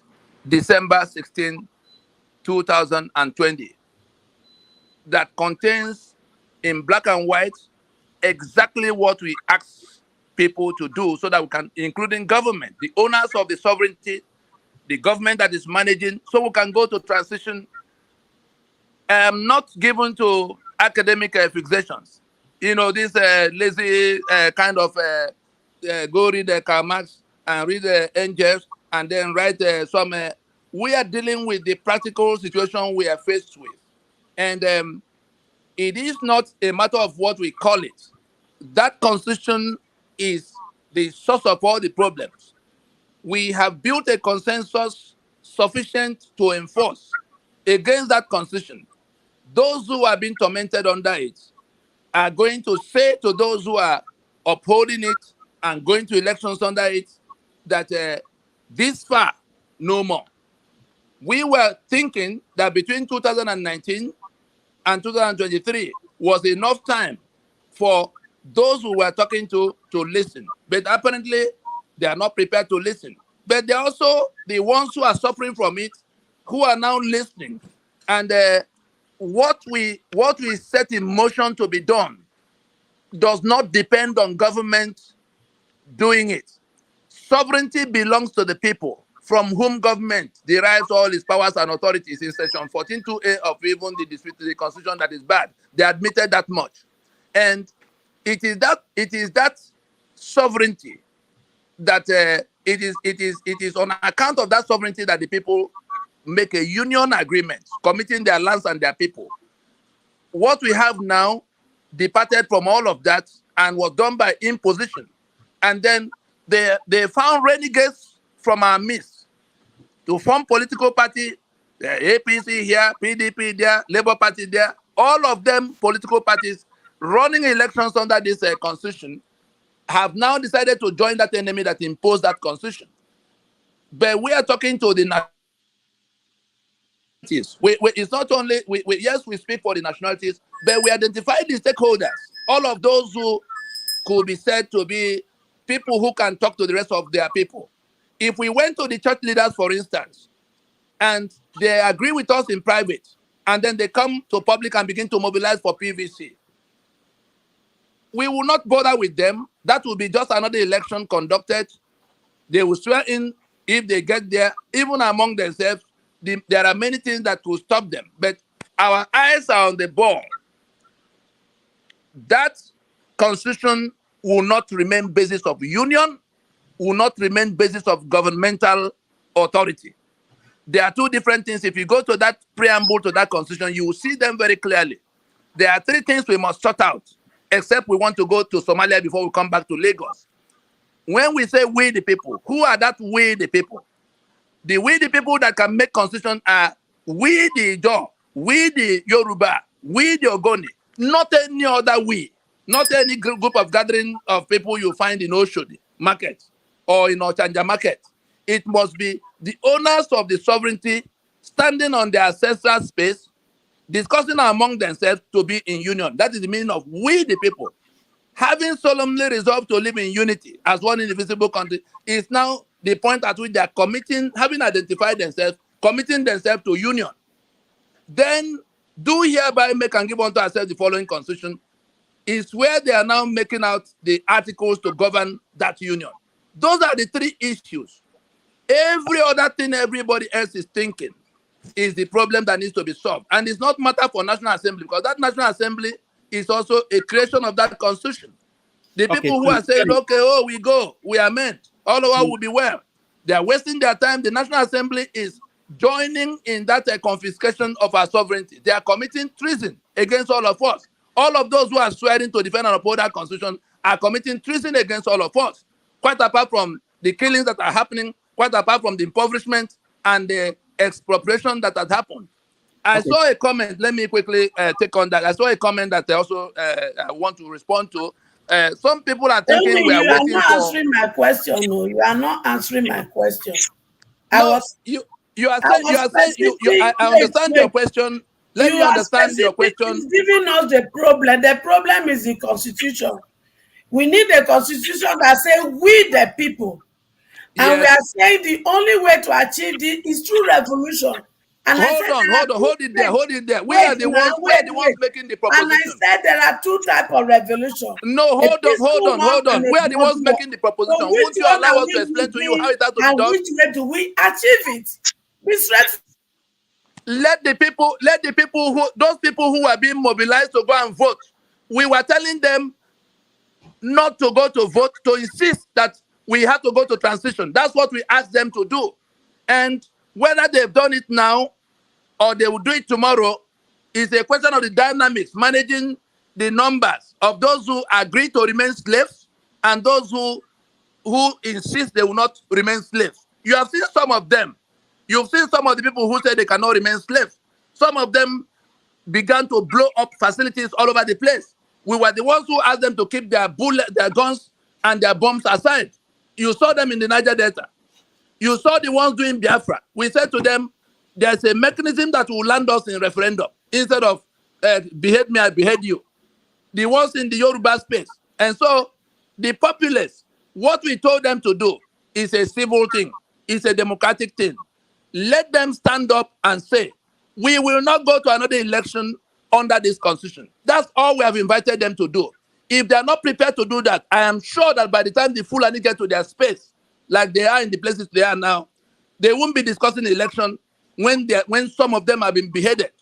December 16, 2020 that contains in black and white exactly what we ask people to do so that we can, including government, the owners of the sovereignty, the government that is managing, so we can go to transition, not given to academic fixations. This lazy kind of go read Karl Marx and read Engels and then write some. We are dealing with the practical situation we are faced with. And it is not a matter of what we call it. That constitution is the source of all the problems. We have built a consensus sufficient to enforce against that constitution. Those who are being tormented under it are going to say to those who are upholding it and going to elections under it that this far, no more. We were thinking that between 2019 and 2023 was enough time for those who were talking to listen. But apparently, they are not prepared to listen. But they're also the ones who are suffering from it, who are now listening. And what we set in motion to be done does not depend on government doing it. Sovereignty belongs to the people, from whom government derives all its powers and authorities in section 14.2a of even the Constitution that is bad. They admitted that much. And it is that sovereignty that it is on account of that sovereignty that the people make a union agreement, committing their lands and their people. What we have now departed from all of that and was done by imposition. And then they found renegades from our midst to form political party, the APC here, PDP there, Labour Party there, all of them political parties running elections under this constitution have now decided to join that enemy that imposed that constitution. But we are talking to the nationalities. It's not only, yes, we speak for the nationalities, but we identify the stakeholders, all of those who could be said to be people who can talk to the rest of their people. If we went to the church leaders, for instance, and they agree with us in private, and then they come to public and begin to mobilize for PVC, we will not bother with them. That will be just another election conducted. They will swear in if they get there. Even among themselves, there are many things that will stop them. But our eyes are on the ball. That constitution will not remain basis of union, will not remain basis of governmental authority. There are two different things. If you go to that preamble to that constitution, you will see them very clearly. There are three things we must sort out, except we want to go to Somalia before we come back to Lagos. When we say we the people, who are that we the people? The we the people that can make constitution are we the Ijaw, we the Yoruba, we the Ogoni, not any other we, not any group of gathering of people you find in Oshodi market or in Ochanja market. It must be the owners of the sovereignty standing on their ancestral space, discussing among themselves to be in union. That is the meaning of we the people. Having solemnly resolved to live in unity as one indivisible country is now the point at which they are committing, having identified themselves, committing themselves to union. then do hereby make and give unto ourselves the following constitution, is where they are now making out the articles to govern that union. Those are the three issues. Every other thing everybody else is thinking is the problem that needs to be solved. And it's not matter for National Assembly, because that National Assembly is also a creation of that constitution. The people who are saying, okay, oh, we go, we amend, all of us will be well. They are wasting their time. The National Assembly is joining in that confiscation of our sovereignty. They are committing treason against all of us. All of those who are swearing to defend and uphold that constitution are committing treason against all of us. Quite apart from the killings that are happening, quite apart from the impoverishment and the expropriation that has happened. I saw a comment. Let me quickly take on that. I saw a comment that I also want to respond to. Some people are thinking Tony, we are you are waiting not for. answering my question. No, you are not answering my question. You are saying I understand your question. Let me understand your question. It's giving us the problem. The problem is the constitution. We need a constitution that says we the people. And we are saying the only way to achieve this is through revolution. And hold it there. We are the ones making the proposition. And I said there are two types of revolution. No, hold on. We are the ones making the proposition. So Won't you allow us to explain to you how it has to be done? And which way do we achieve it? Be straight. Let the people those people who are being mobilized to go and vote, we were telling them not to go to vote, to insist that we have to go to transition. That's what we asked them to do. And whether they've done it now or they will do it tomorrow is a question of the dynamics, managing the numbers of those who agree to remain slaves and those who insist they will not remain slaves. You have seen some of them. You've seen some of the people who say they cannot remain slaves. Some of them began to blow up facilities all over the place. We were the ones who asked them to keep their guns and their bombs aside. You saw them in the Niger Delta. You saw the ones doing Biafra. We said to them, there's a mechanism that will land us in referendum instead of behead me, I behead you. The ones in the Yoruba space. And so the populace, what we told them to do is a civil thing. It's a democratic thing. Let them stand up and say, we will not go to another election under this constitution. That's all we have invited them to do. If they're not prepared to do that, I am sure that by the time the Fulani get to their space, like they are in the places they are now, they won't be discussing the election when some of them have been beheaded.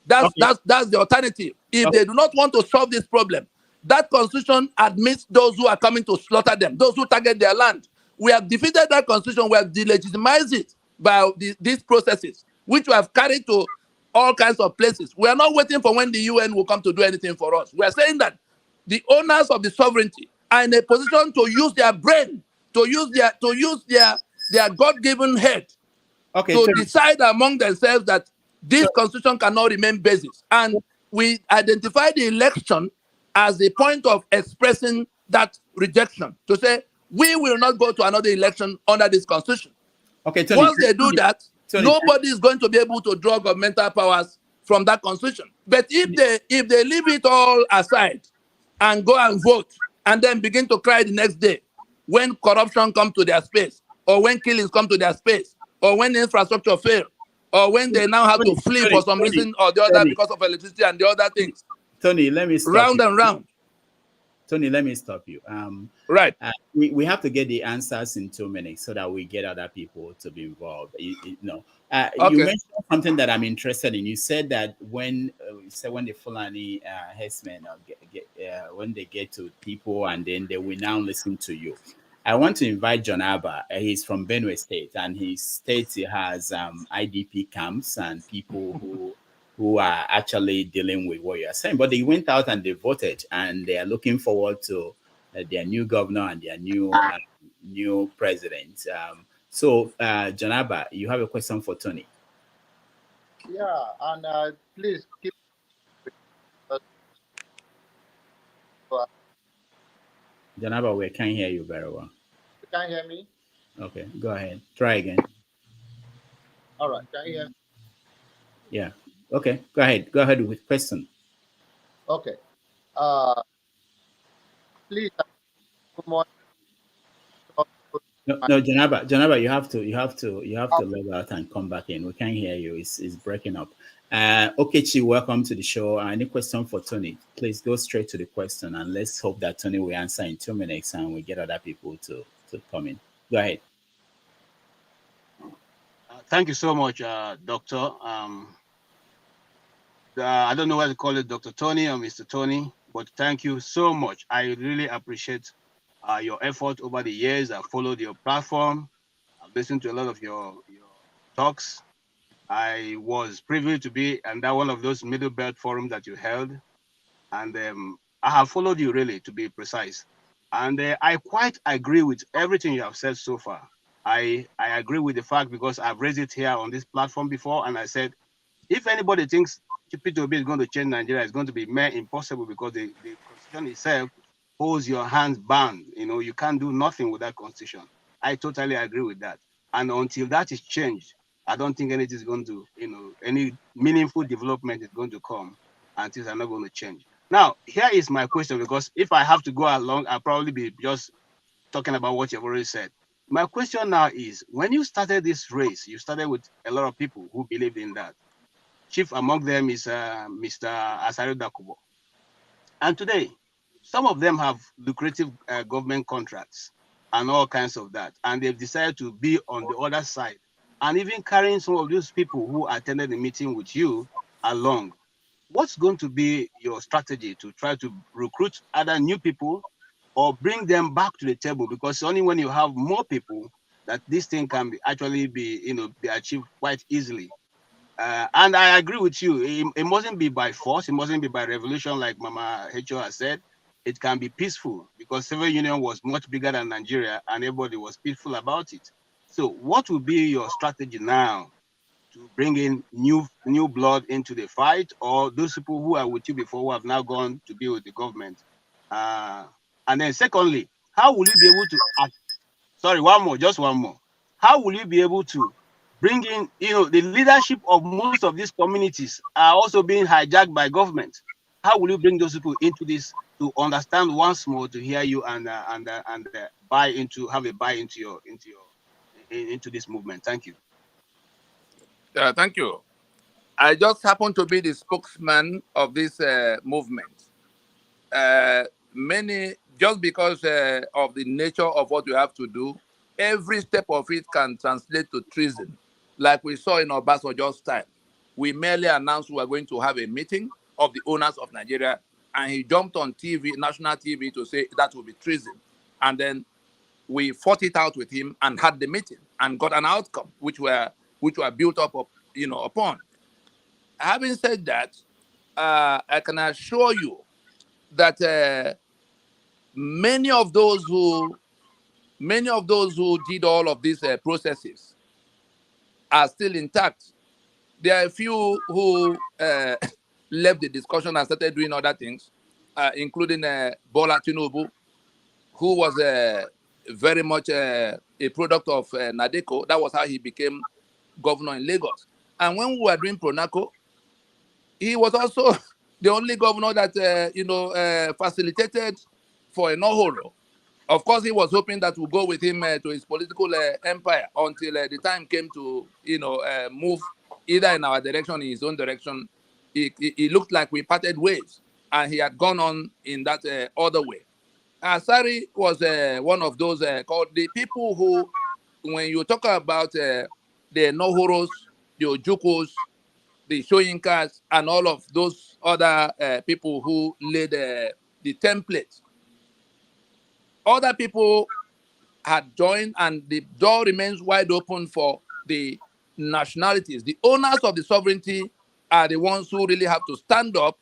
That's the alternative. If they do not want to solve this problem, that constitution admits those who are coming to slaughter them, those who target their land. We have defeated that constitution. We have delegitimized it by these processes, which we have carried to all kinds of places. We are not waiting for when the UN will come to do anything for us. We are saying that the owners of the sovereignty are in a position to use their brain, to use their God-given head to decide among themselves that this constitution cannot remain basis. And we identify the election as a point of expressing that rejection, to say, we will not go to another election under this constitution. Okay, Tony, once they do that, nobody is going to be able to draw governmental powers from that constitution. But if they leave it all aside and go and vote and then begin to cry the next day when corruption comes to their space, or when killings come to their space, or when infrastructure fails, or when they now have to flee for some reason or the other because of electricity and the other things. Tony, let me stop round you. And round. Tony, let me stop you. Right. We have to get the answers in 2 minutes so that we get other people to be involved. You mentioned something that I'm interested in. You said that when the Fulani herdsmen when they get to people and then they will now listen to you. I want to invite John Abba. He's from Benue State, and he states he has IDP camps and people who are actually dealing with what you're saying. But they went out and they voted, and they are looking forward to their new governor and their new president. John Abba, you have a question for Tony? Yeah, and please keep. John Abba, we can't hear you very well. You can't hear me? Okay, go ahead. Try again. All right, can you hear me? Yeah. Okay, go ahead. Go ahead with question. Okay. Please, good morning. No, Janaba, you have to log out and come back in. We can't hear you. It's breaking up. Okechi, welcome to the show. Any question for Tony? Please go straight to the question, and let's hope that Tony will answer in 2 minutes, and we get other people to come in. Go ahead. Thank you so much, Doctor. I don't know whether to call it Dr. Tony or Mr. Tony, but thank you so much. I really appreciate your effort over the years. I've followed your platform. I've listened to a lot of your talks. I was privileged to be under one of those middle belt forums that you held. And I have followed you, really, to be precise. And I quite agree with everything you have said so far. I agree with the fact, because I've raised it here on this platform before, and I said, if anybody thinks Oby is going to change Nigeria, it's going to be mere impossible, because the constitution itself holds your hands bound. You know, you can't do nothing with that constitution. I totally agree with that. And until that is changed, I don't think anything is going to, any meaningful development is going to come, and things are not going to change. Now, here is my question, because if I have to go along, I'll probably be just talking about what you've already said. My question now is, when you started this race, you started with a lot of people who believed in that. Chief among them is Mr. Asari Dakubo. And today, some of them have lucrative government contracts and all kinds of that. And they've decided to be on the other side, and even carrying some of those people who attended the meeting with you along. What's going to be your strategy to try to recruit other new people or bring them back to the table? Because only when you have more people that this thing can actually be achieved quite easily. And I agree with you. It mustn't be by force. It mustn't be by revolution, like Mama Hecho has said. It can be peaceful, because Soviet Union was much bigger than Nigeria, and everybody was peaceful about it. So what will be your strategy now to bring in new blood into the fight, or those people who are with you before who have now gone to be with the government? And then secondly, how will you be able to just one more. How will you be able to bring in, the leadership of most of these communities are also being hijacked by government? How will you bring those people into this to understand once more, to hear you and have a buy into this movement? Thank you. Thank you. I just happen to be the spokesman of this movement. Just because of the nature of what you have to do, every step of it can translate to treason. Like we saw in Obasanjo's time. We merely announced we were going to have a meeting of the owners of Nigeria, and he jumped on TV, national TV, to say that will be treason. And then we fought it out with him and had the meeting and got an outcome, which were built up, upon. Having said that, I can assure you that many of those who did all of these processes are still intact. There are a few who left the discussion and started doing other things, including Bola Tinubu, who was very much a product of Nnadi. That was how he became governor in Lagos. And when we were doing Pronaco, he was also the only governor that facilitated for a no-horo. Of course, he was hoping that we'll go with him to his political empire until the time came to move either in our direction or in his own direction. It looked like we parted ways, and he had gone on in that other way. Asari was one of those called the people who, when you talk about the no-horos, the Ojukos, the Shoyinkas, and all of those other people who laid the template, other people had joined, and the door remains wide open for the nationalities. The owners of the sovereignty are the ones who really have to stand up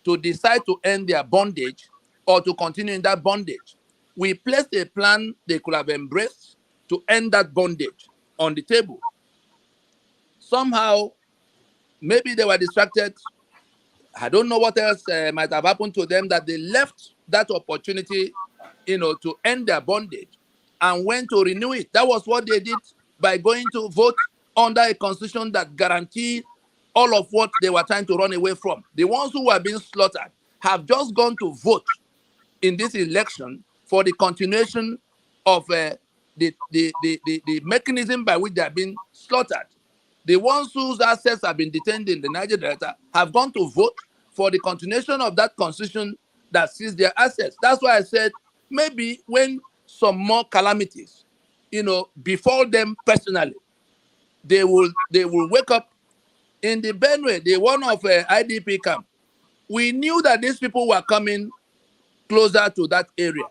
to decide to end their bondage or to continue in that bondage. We placed a plan they could have embraced to end that bondage on the table. Somehow, maybe they were distracted. I don't know what else might have happened to them, that they left that opportunity, to end their bondage and went to renew it. That was what they did by going to vote under a constitution that guaranteed all of what they were trying to run away from. The ones who were being slaughtered have just gone to vote in this election for the continuation of the mechanism by which they have been slaughtered. The ones whose assets have been detained in the Niger Delta have gone to vote for the continuation of that constitution that sees their assets. That's why I said maybe when some more calamities, befall them personally, they will wake up. In the Benue, the one of IDP camp, we knew that these people were coming closer to that area.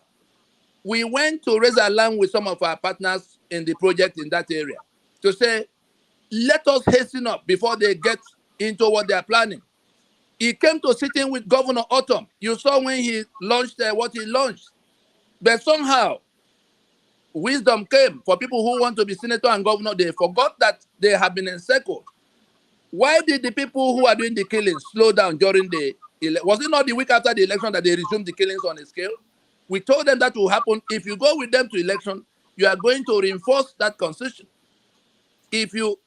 We went to raise alarm with some of our partners in the project in that area to say, let us hasten up before they get into what they are planning. He came to sitting with Governor Autumn. You saw when he launched what he launched. But somehow, wisdom came for people who want to be senator and governor. They forgot that they have been encircled. Why did the people who are doing the killings slow down during the election? Was it not the week after the election that they resumed the killings on a scale? We told them that will happen. If you go with them to election, you are going to reinforce that constitution. If you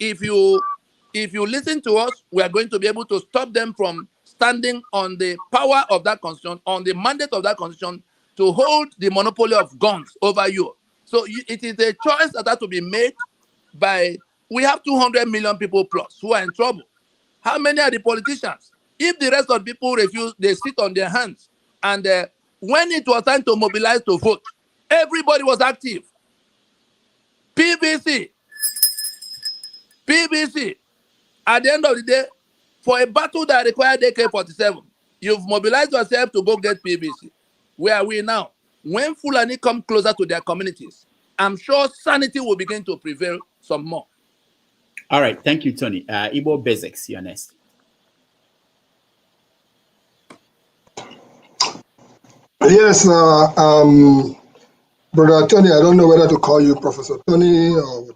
listen to us, we are going to be able to stop them from standing on the power of that constitution, on the mandate of that constitution to hold the monopoly of guns over you. So it is a choice that has to be made by. We have 200 million people plus who are in trouble. How many are the politicians? If the rest of the people refuse, they sit on their hands. And when it was time to mobilize to vote, everybody was active. PVC. At the end of the day, for a battle that required AK-47, you've mobilized yourself to go get PVC. Where are we now? When Fulani come closer to their communities, I'm sure sanity will begin to prevail some more. All right, thank you, Tony. Igbo Basics, you're next. Yes, Brother Tony, I don't know whether to call you Professor Tony or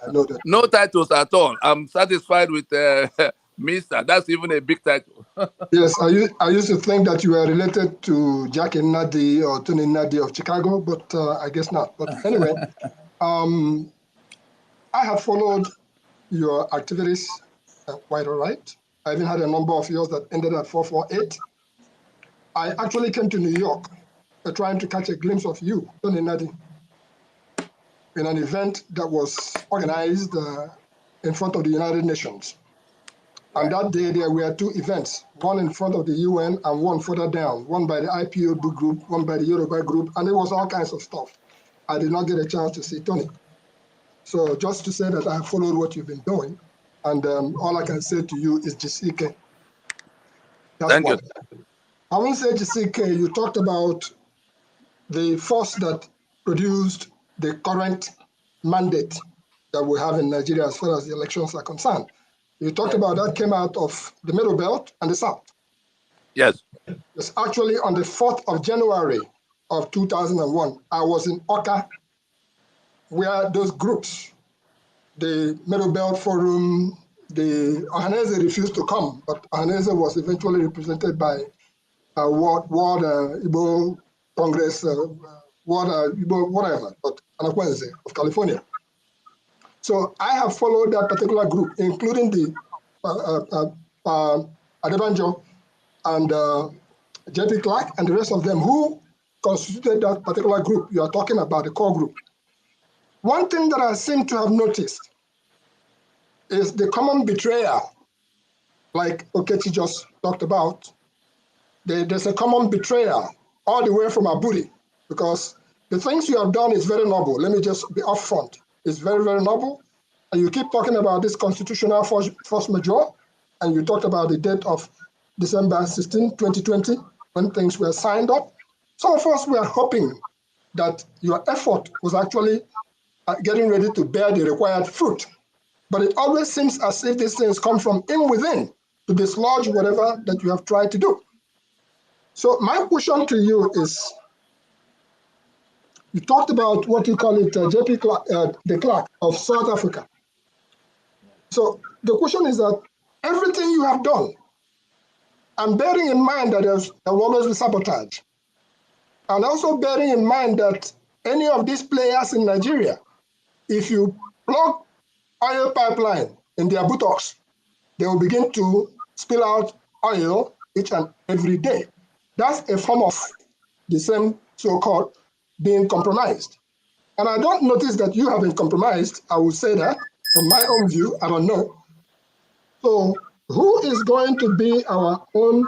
I know that. No titles at all. I'm satisfied with Mr. That's even a big title. Yes, I used to think that you were related to Jack and Nnadi or Tony Nnadi of Chicago, but I guess not. But anyway, I have followed your activities quite all right. I even had a number of yours that ended at 448. I actually came to New York trying to catch a glimpse of you, Tony Nnadi, in an event that was organized in front of the United Nations. And that day there were two events, one in front of the UN and one further down, one by the IPOB group, one by the Yoruba group, and it was all kinds of stuff. I did not get a chance to see Tony. So just to say that I have followed what you've been doing, and all I can say to you is Jisike. Thank you. I won't say Jisike, you talked about the force that produced the current mandate that we have in Nigeria as far as the elections are concerned. You talked about that came out of the Middle Belt and the South. Yes. It's actually on the 4th of January of 2001. I was in Oka, where those groups, the Middle Belt Forum, the Ohanese refused to come, but Ohanese was eventually represented by World Igbo Congress, World Igbo whatever, but Anakwenze of California. So I have followed that particular group, including the Adebanjo and JP Clark and the rest of them who constituted that particular group you are talking about, the core group. One thing that I seem to have noticed is the common betrayal, like Okechi just talked about. There's a common betrayal all the way from Aburi, because the things you have done is very noble. Let me just be upfront. It's very, very noble. And you keep talking about this constitutional force majeure, and you talked about the date of December 16, 2020, when things were signed up. Some of us were hoping that your effort was actually getting ready to bear the required fruit. But it always seems as if these things come from in within to dislodge whatever that you have tried to do. So my question to you is, you talked about what you call it, JP Clark, the Clark of South Africa. So the question is that everything you have done, and bearing in mind that there will always be sabotage, and also bearing in mind that any of these players in Nigeria, if you plug oil pipeline in their buttocks, they will begin to spill out oil each and every day. That's a form of the same so-called being compromised. And I don't notice that you have been compromised. I would say that from my own view, I don't know. So who is going to be our own,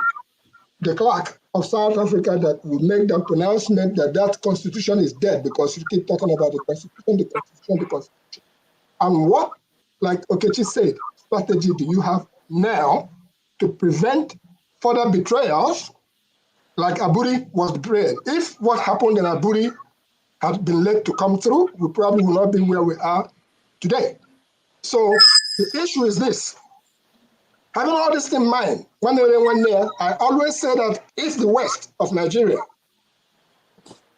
the clerk of South Africa that will make that pronouncement that that constitution is dead because you keep talking about the constitution, the constitution, the constitution. And what, like Okechi said, strategy do you have now to prevent further betrayals like Aburi was betrayed? If what happened in Aburi had been let to come through, we probably will not be where we are today. So the issue is this. Having all this in mind, one day, I always say that if the west of Nigeria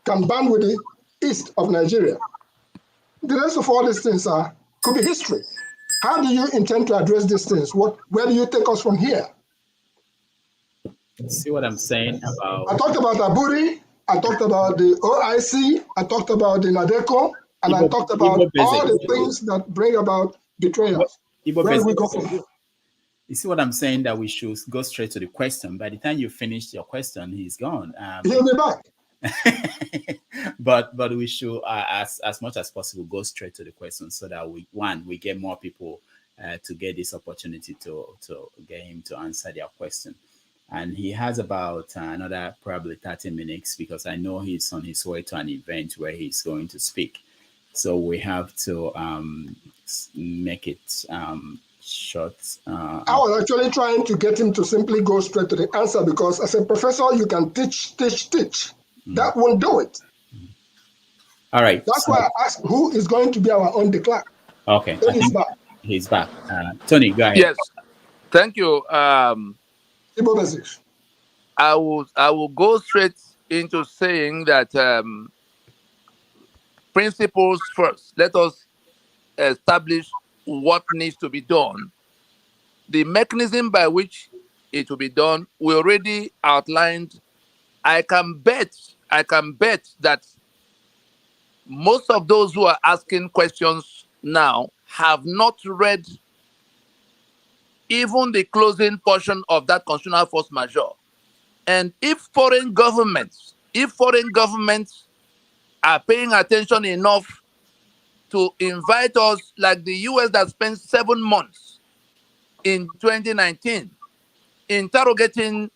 can band with the east of Nigeria, the rest of all these things could be history. How do you intend to address these things? Where do you take us from here? See what I'm saying about... I talked about Aburi, I talked about the OIC, I talked about the Nadeko, and I talked about all the things that bring about betrayals. Where do we go from here? You see what I'm saying, that we should go straight to the question. By the time you finish your question, he's gone. He'll be back. but we should, as much as possible, go straight to the question so that we get more people to get this opportunity to get him to answer their question. And he has about another probably 30 minutes because I know he's on his way to an event where he's going to speak. So we have to make it short. I was actually trying to get him to simply go straight to the answer because as a professor, you can teach. That won't do it. All right. That's why I asked who is going to be our own declare. Okay. He's back. He's back. Tony, go ahead. Yes. Thank you. I will go straight into saying that principles first. Let us establish what needs to be done. The mechanism by which it will be done, we already outlined. I can bet that most of those who are asking questions now have not read even the closing portion of that constitutional force majeure. And if foreign governments are paying attention enough to invite us, like the US that spent 7 months in 2019 interrogating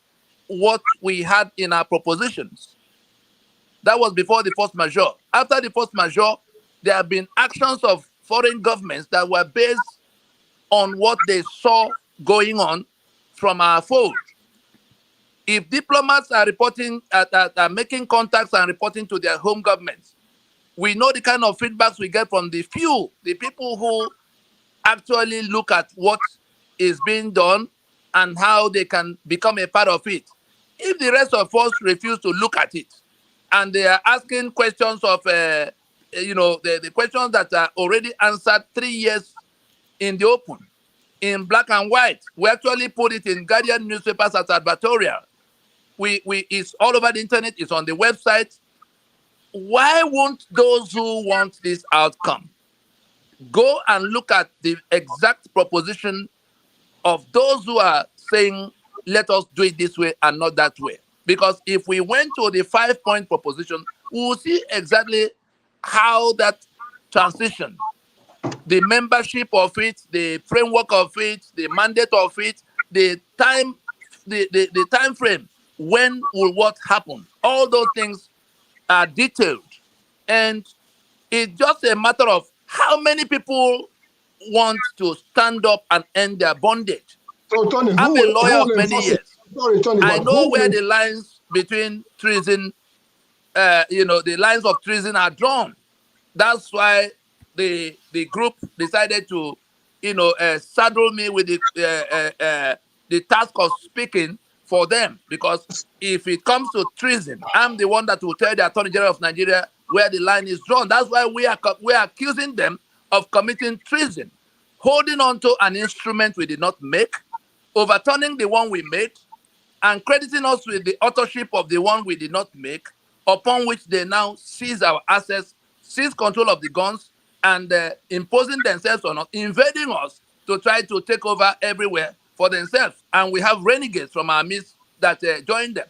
what we had in our propositions. That was before the force majeure. After the force majeure, there have been actions of foreign governments that were based on what they saw going on from our fold. If diplomats are reporting, are making contacts and reporting to their home governments, we know the kind of feedbacks we get from the people who actually look at what is being done and how they can become a part of it. If the rest of us refuse to look at it, and they are asking questions of, the questions that are already answered 3 years in the open, in black and white. We actually put it in Guardian newspapers as advertorial. It's all over the internet, it's on the website. Why won't those who want this outcome go and look at the exact proposition of those who are saying, let us do it this way and not that way? Because if we went to the 5-point proposition, we will see exactly how that transition, the membership of it, the framework of it, the mandate of it, the time frame, when will what happen? All those things are detailed. And it's just a matter of how many people want to stand up and end their bondage. So, Tony, I'm a lawyer of many years. I know where the lines between treason, the lines of treason are drawn. That's why the group decided to, saddle me with the task of speaking for them. Because if it comes to treason, I'm the one that will tell the Attorney General of Nigeria where the line is drawn. That's why we are accusing them of committing treason, holding on to an instrument we did not make, overturning the one we made, and crediting us with the authorship of the one we did not make, upon which they now seize our assets, seize control of the guns, and imposing themselves on us, invading us to try to take over everywhere for themselves. And we have renegades from our midst that join them.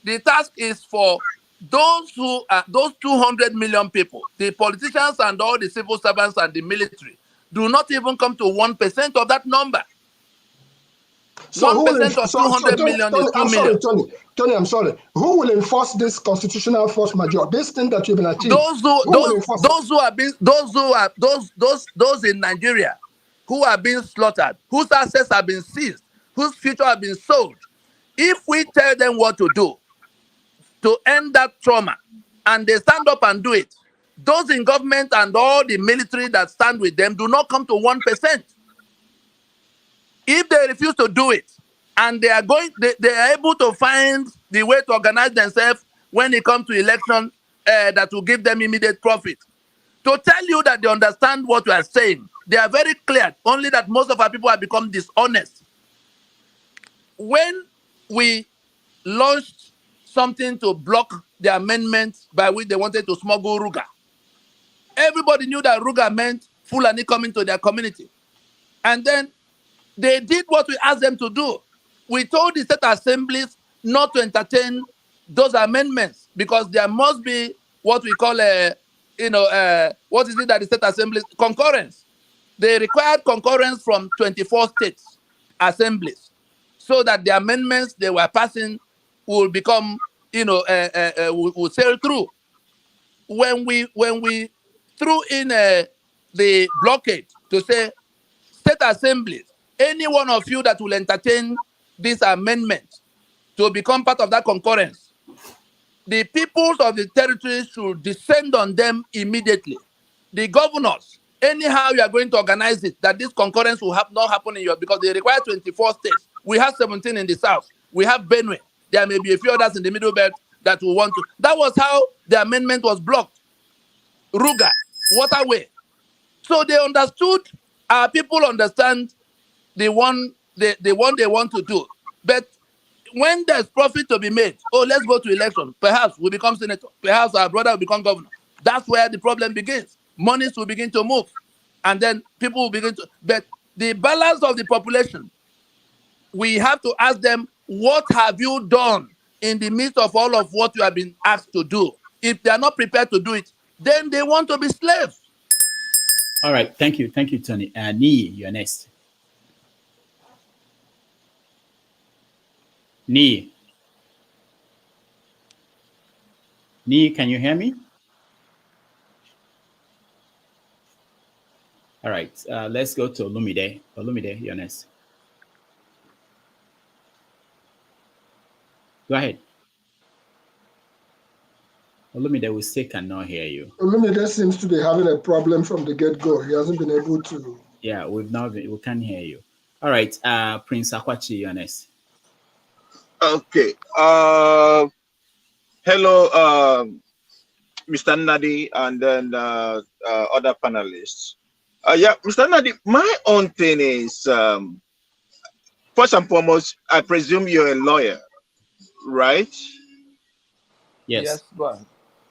The task is for those 200 million people, the politicians and all the civil servants and the military, do not even come to 1% of that number. So 1% of 200 million is 2 million. Tony, I'm sorry. Who will enforce this constitutional force majeure? This thing that you've been achieving. Those in Nigeria who are being slaughtered, whose assets have been seized, whose future have been sold. If we tell them what to do to end that trauma, and they stand up and do it, those in government and all the military that stand with them do not come to 1%. If they refuse to do it, and they are able to find the way to organize themselves when it comes to election that will give them immediate profit. To tell you that they understand what we are saying, they are very clear, only that most of our people have become dishonest. When we launched something to block the amendment by which they wanted to smuggle Ruga, everybody knew that Ruga meant Fulani coming to their community. And then they did what we asked them to do. We told the state assemblies not to entertain those amendments because there must be what we call what is it that the state assemblies? Concurrence. They required concurrence from 24 states assemblies so that the amendments they were passing will become, will sail through. When we threw in the blockade to say, state assemblies, any one of you that will entertain this amendment to become part of that concurrence, the peoples of the territory should descend on them immediately. The governors, anyhow you are going to organize it, that this concurrence will not happen in your, because they require 24 states. We have 17 in the south. We have Benue. There may be a few others in the middle belt that will want to. That was how the amendment was blocked. Ruga, Waterway. So they understood, our people understand the one they want to do. But when there's profit to be made, let's go to election. Perhaps we become senator. Perhaps our brother will become governor. That's where the problem begins. Monies will begin to move. And then people will begin to... But the balance of the population, we have to ask them, what have you done in the midst of all of what you have been asked to do? If they are not prepared to do it, then they want to be slaves. All right. Thank you. Thank you, Tony. Nii, you're next. Nii, can you hear me? All right, let's go to Olumide. Olumide, you're next. Go ahead. Olumide, we still cannot hear you. Olumide seems to be having a problem from the get-go. He hasn't been able to. Yeah, we can't hear you. All right, Prince Akwachi, you're next. Okay. Hello, Mr. Nnadi, and then other panelists. Yeah, Mr. Nnadi, my own thing is, first and foremost, I presume you're a lawyer, right? Yes. Go on.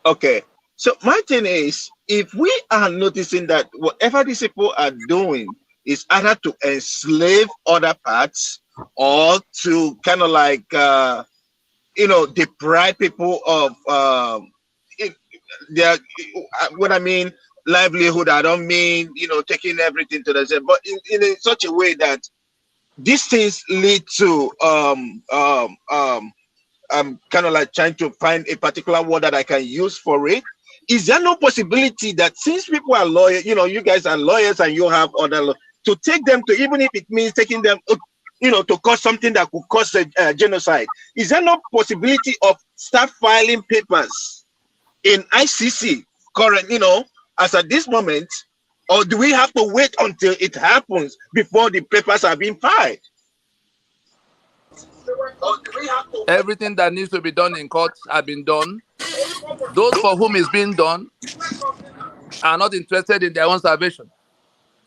Okay. So my thing is, if we are noticing that whatever these people are doing is either to enslave other parts or to kind of like, deprive people of their, what I mean, livelihood. I don't mean, taking everything to themselves, but in such a way that these things lead to, I'm kind of like trying to find a particular word that I can use for it. Is there no possibility that since people are lawyers, you guys are lawyers and you have other to take them to, even if it means taking them, to cause something that could cause a genocide, is there no possibility of start filing papers in ICC current, as at this moment, or do we have to wait until it happens before the papers are being filed? Everything that needs to be done in court have been done. Those for whom it's being done are not interested in their own salvation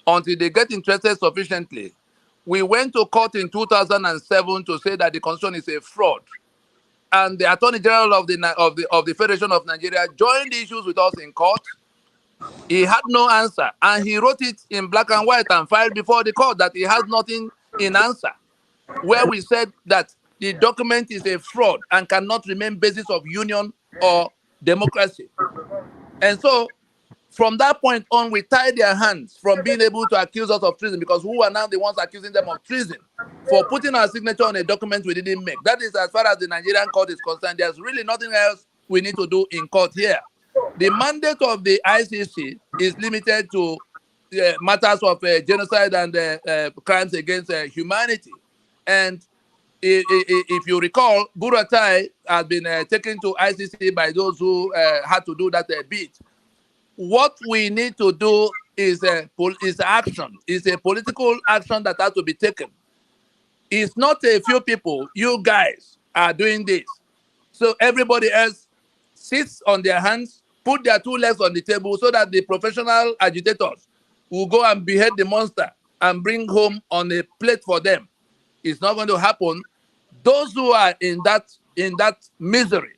until they get interested sufficiently. We went to court in 2007 to say that the constitution is a fraud, and the Attorney General of the Federation of Nigeria joined the issues with us in court. He had no answer, and he wrote it in black and white and filed before the court that he has nothing in answer, where we said that the document is a fraud and cannot remain basis of union or democracy. And so from that point on, we tie their hands from being able to accuse us of treason, because who are now the ones accusing them of treason for putting our signature on a document we didn't make. That is, as far as the Nigerian court is concerned, there's really nothing else we need to do in court here. The mandate of the ICC is limited to matters of genocide and crimes against humanity. And if you recall, Buratai has been taken to ICC by those who had to do that bit. What we need to do is action. It's a political action that has to be taken. It's not a few people. You guys are doing this. So everybody else sits on their hands, put their two legs on the table so that the professional agitators will go and behead the monster and bring home on a plate for them. It's not going to happen. Those who are in that misery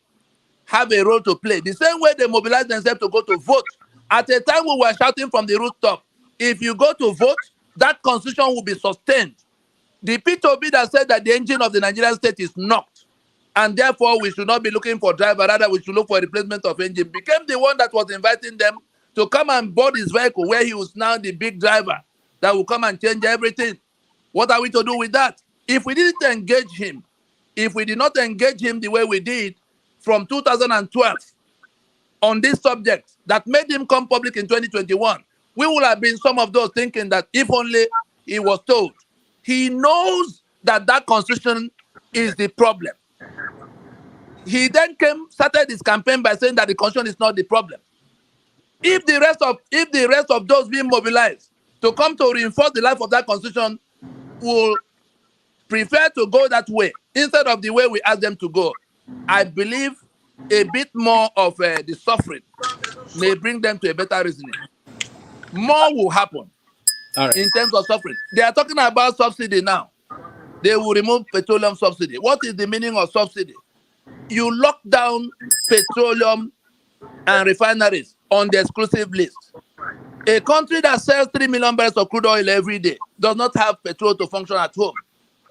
have a role to play. The same way they mobilize themselves to go to vote. At a time we were shouting from the rooftop, if you go to vote, that constitution will be sustained. The P2B that said that the engine of the Nigerian state is knocked, and therefore we should not be looking for driver, rather we should look for a replacement of engine, became the one that was inviting them to come and board his vehicle, where he was now the big driver that will come and change everything. What are we to do with that? If we didn't engage him, if we did not engage him the way we did from 2012 on this subject that made him come public in 2021, we would have been some of those thinking that if only he was told. He knows that that constitution is the problem. He then started his campaign by saying that the constitution is not the problem. If the rest of those being mobilized to come to reinforce the life of that constitution will prefer to go that way instead of the way we ask them to go, I believe a bit more of the suffering may bring them to a better reasoning. More will happen in terms of suffering. They are talking about subsidy now. They will remove petroleum subsidy. What is the meaning of subsidy? You lock down petroleum and refineries on the exclusive list. A country that sells 3 million barrels of crude oil every day does not have petrol to function at home.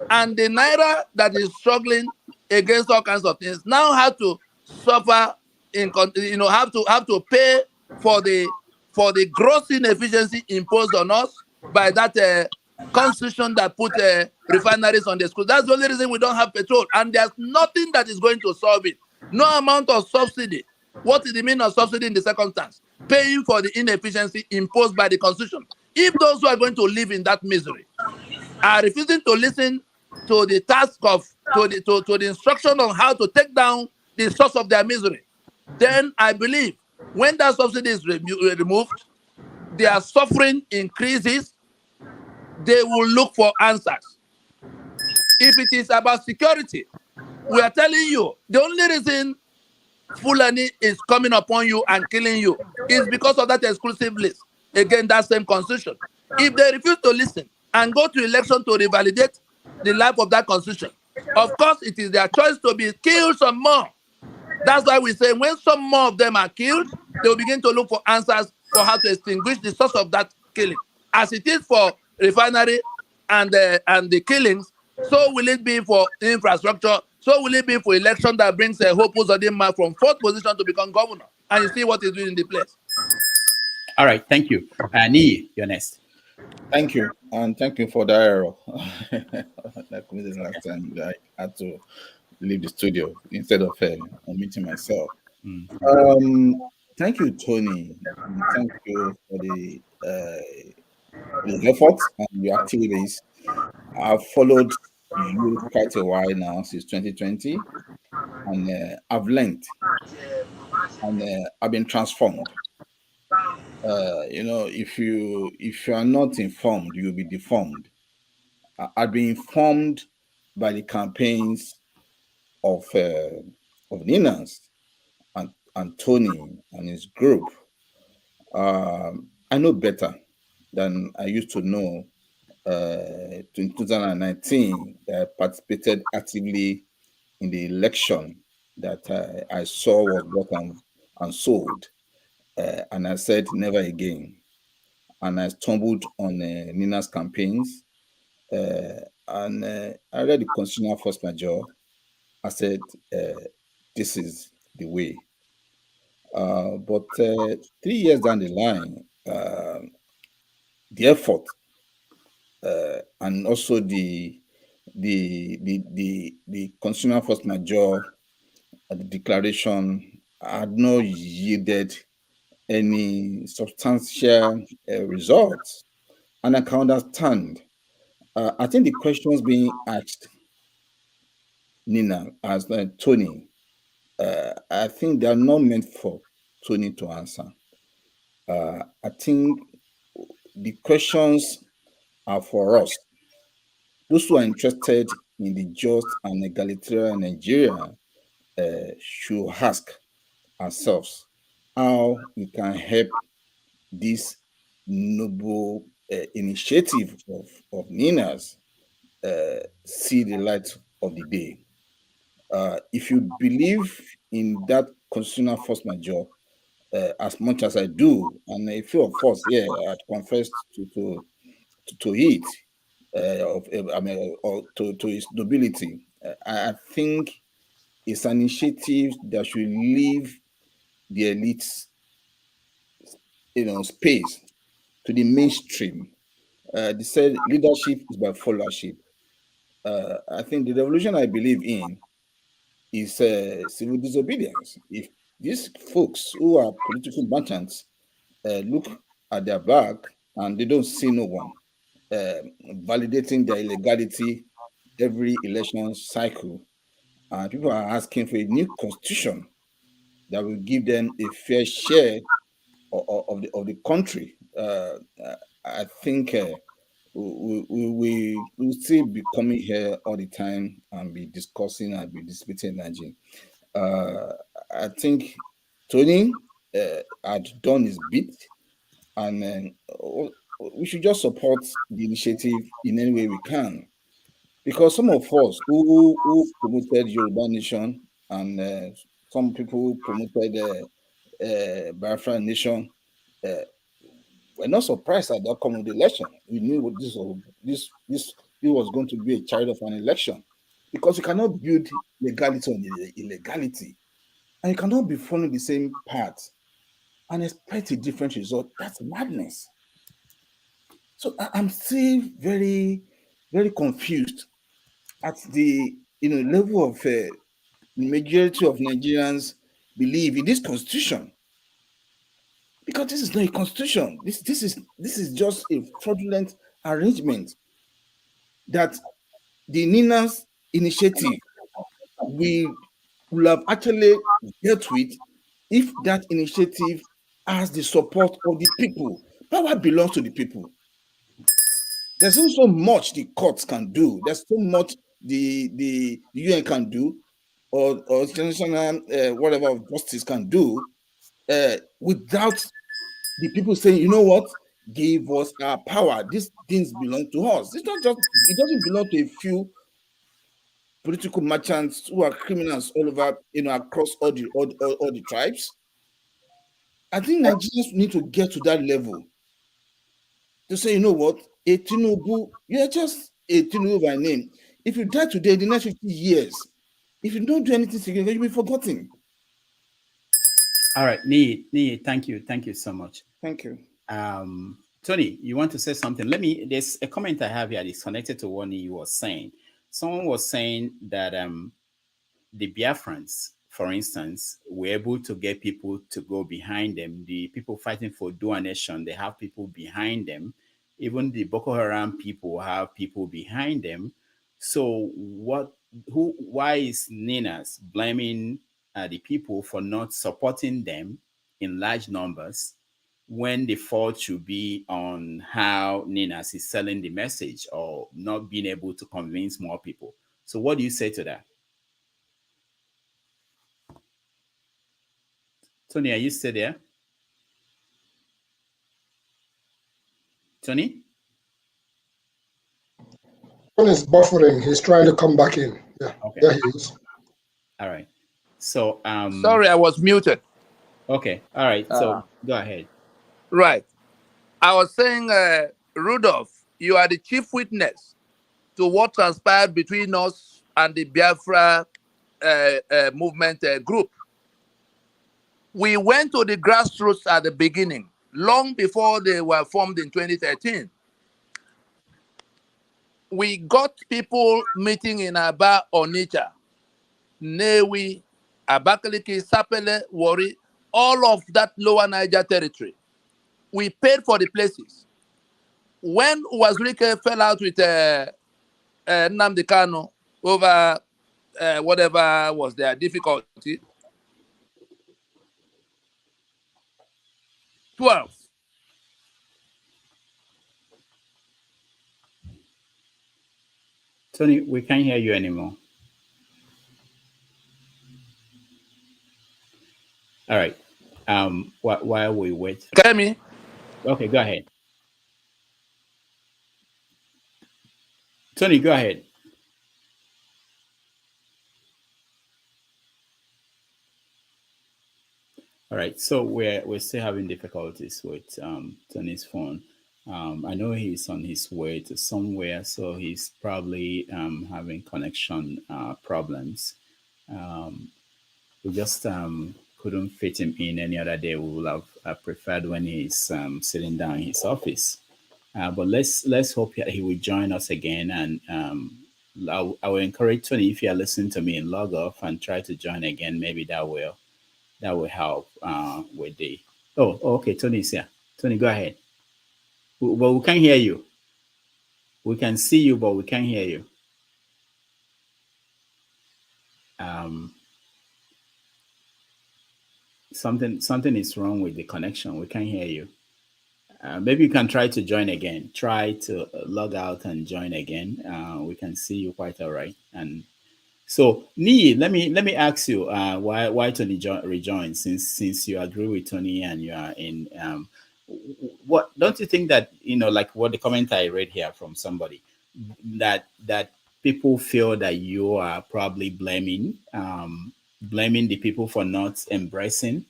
And the Naira that is struggling against all kinds of things now have to suffer, have to pay for the gross inefficiency imposed on us by that constitution that put refineries on the school. That's the only reason we don't have petrol. And there's nothing that is going to solve it. No amount of subsidy. What is the meaning of subsidy in the circumstance? Paying for the inefficiency imposed by the constitution. If those who are going to live in that misery are refusing to listen to the task of, to the instruction on how to take down the source of their misery, then I believe when that subsidy is removed, their suffering increases. They will look for answers. If it is about security, we are telling you, the only reason Fulani is coming upon you and killing you is because of that exclusive list. Again, that same constitution. If they refuse to listen and go to election to revalidate the life of that constitution, of course, it is their choice to be killed some more. That's why we say when some more of them are killed, they will begin to look for answers for how to extinguish the source of that killing. As it is for refinery and the killings, so will it be for infrastructure, so will it be for election that brings Hope Uzodinma from 4th position to become governor. And you see what he's doing in the place. All right, thank you. Nii, you're next. Thank you, and thank you for the error. Like this last time, I had to leave the studio instead of unmuting myself. Thank you, Tony. And thank you for the efforts and your activities. I've followed you quite a while now, since 2020, and I've learned, and I've been transformed. If you are not informed, you'll be deformed. I've been informed by the campaigns of Ninas and Tony and his group. I know better than I used to know. In 2019, I participated actively in the election that I saw was bought and sold. And I said, never again. And I stumbled on Nina's campaigns. And I read the constitutional force majeure. I said, this is the way. But 3 years down the line, the effort and also the constitutional force majeure, the declaration had not yielded any substantial results. And I can understand. I think the questions being asked, Nina, as Tony, I think they are not meant for Tony to answer. I think the questions are for us. Those who are interested in the just and egalitarian Nigeria should ask ourselves how we can help this noble initiative of Nina's see the light of the day. If you believe in that constitutional force majeure as much as I do, and a few of us here had confessed to it, or to its nobility, I think it's an initiative that should leave the elites, space to the mainstream. They said leadership is by followership. I think the revolution I believe in is civil disobedience. If these folks who are political merchants look at their back and they don't see no one validating their illegality every election cycle, and people are asking for a new constitution that will give them a fair share of the country, I think we will still be coming here all the time and be discussing and be disputing energy. I think Tony had done his bit, and we should just support the initiative in any way we can. Because some of us who promoted Yoruba Nation and some people who promoted Biafra Nation, we're not surprised at the outcome of the election. We knew what this was going to be a child of an election, because you cannot build legality on illegality, and you cannot be following the same path and expect a different result. That's madness. So I'm still very, very confused at the level of the majority of Nigerians believe in this constitution, because this is not a constitution. This is just a fraudulent arrangement that the Nina's initiative will have actually dealt with if that initiative has the support of the people. Power belongs to the people. There's not so much the courts can do. There's so much the UN can do, or international whatever of justice can do, without the people saying, you know what, give us our power. These things belong to us. It's not just, it doesn't belong to a few political merchants who are criminals all over, across all the tribes. I think Nigerians need to get to that level to say, you know what, a Tinubu, you're just a Tinubu by name. If you die today, in the next 50 years, if you don't do anything significant, you'll be forgotten. All right, Nnadi, thank you so much. Thank you. Tony, you want to say something? There's a comment I have here that's connected to what Nnadi was saying. Someone was saying that the Biafrans, for instance, were able to get people to go behind them. The people fighting for Dua Nation, they have people behind them. Even the Boko Haram people have people behind them. So why is Ninas blaming the people for not supporting them in large numbers, when the fault should be on how Ninas is selling the message or not being able to convince more people? So what do you say to that? Tony, are you still there? Tony? Tony is buffering. He's trying to come back in. Yeah, okay. There he is. All right. So sorry, I was muted. Okay. All right. So go ahead. Right. I was saying, Rudolph, you are the chief witness to what transpired between us and the Biafra movement group. We went to the grassroots at the beginning, long before they were formed in 2013. We got people meeting in Aba, Onitsha, Newi, Abakaliki, Sapele, Wari, all of that lower Niger territory. We paid for the places. When Wazirike fell out with Nnamdi Kanu over whatever was their difficulty, 12. Tony, we can't hear you anymore. All right. While we wait. Can you hear me? Okay, go ahead. Tony, go ahead. All right, so we're still having difficulties with Tony's phone. I know he's on his way to somewhere, so he's probably having connection problems. We just couldn't fit him in any other day. We would have preferred when he's sitting down in his office. But let's hope that he will join us again. And I will encourage Tony, if you are listening to me, and log off and try to join again. Maybe that will help with the. Oh, okay. Tony's here. Tony, go ahead. But we can't hear you. We can see you, but we can't hear you. Something is wrong with the connection. We can't hear you. Maybe you can try to join again. Try to log out and join again. We can see you quite all right. And so, Nnadi, let me ask you why Tony rejoined, since you agree with Tony and you are in. What don't you think that, like what the comment I read here from somebody, that people feel that you are probably blaming the people for not embracing.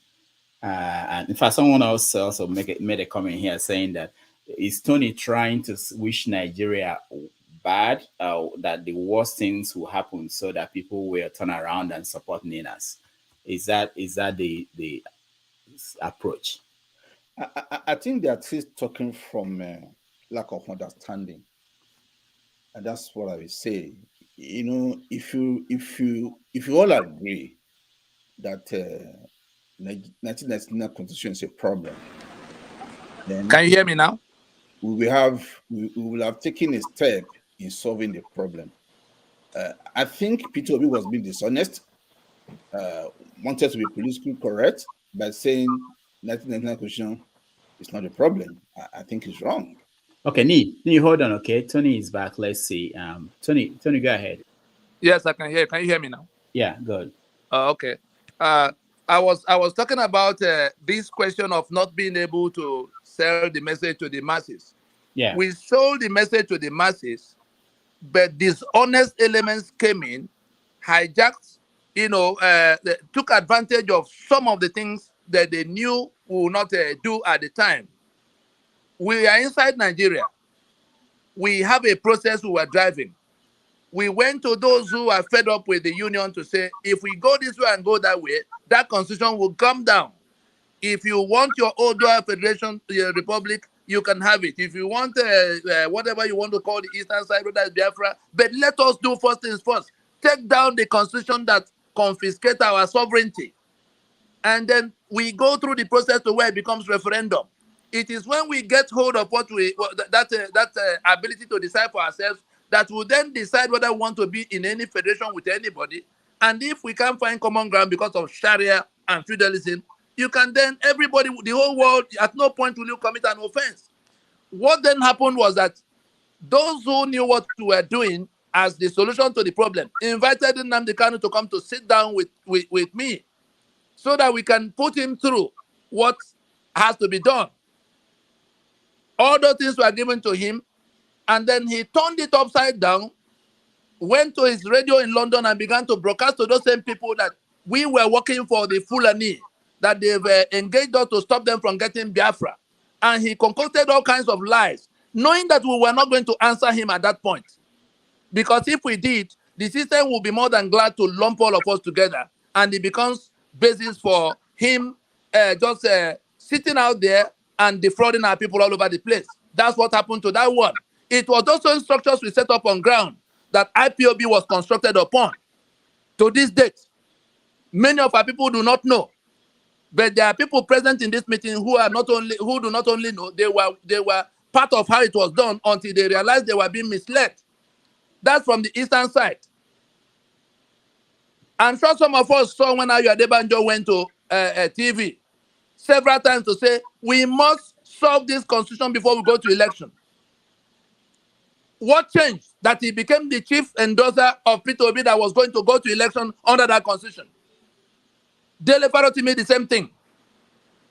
And in fact, someone else also made a comment here saying that is Tony trying to wish Nigeria bad, that the worst things will happen so that people will turn around and support Ninas. Is that the approach? I think that he's talking from lack of understanding, and that's what I will say. If you all agree that 1999 constitution is a problem, then can you hear me now? We will have taken a step in solving the problem. I think Peter Obi was being dishonest, wanted to be politically correct by saying 1999 constitution is not a problem. I think it's wrong. Okay, Nnadi, hold on. Okay, Tony is back. Let's see. Tony, go ahead. Yes, I can hear. Can you hear me now? Yeah, good. Okay. I was talking about this question of not being able to sell the message to the masses. Yeah. We sold the message to the masses, but dishonest elements came in, hijacked, took advantage of some of the things that they knew we would not do at the time. We are inside Nigeria. We have a process we are driving. We went to those who are fed up with the union to say, if we go this way and go that way, that constitution will come down. If you want your Odua Federation Republic, you can have it. If you want whatever you want to call the eastern side, that is Biafra, but let us do first things first. Take down the constitution that confiscates our sovereignty. And then we go through the process to where it becomes referendum. It is when we get hold of that ability to decide for ourselves that will then decide whether we want to be in any federation with anybody. And if we can't find common ground because of Sharia and feudalism, you can then, everybody, the whole world, at no point will you commit an offense. What then happened was that those who knew what we were doing as the solution to the problem invited Nnamdi Kanu to come to sit down with me so that we can put him through what has to be done. All those things were given to him, and then he turned it upside down, went to his radio in London and began to broadcast to those same people that we were working for the Fulani, that they've engaged us to stop them from getting Biafra. And he concocted all kinds of lies, knowing that we were not going to answer him at that point. Because if we did, the system will be more than glad to lump all of us together, and it becomes basis for him just sitting out there and defrauding our people all over the place. That's what happened to that one. It was also structures we set up on ground that IPOB was constructed upon. To this date, many of our people do not know, but there are people present in this meeting who do not only know, they were part of how it was done until they realized they were being misled. That's from the eastern side. I'm sure some of us saw when Ayo Adebanjo went to TV several times to say, we must solve this constitution before we go to election. What changed? That he became the chief endorser of Peter Obi that was going to go to election under that constitution. Dele Faroti made the same thing.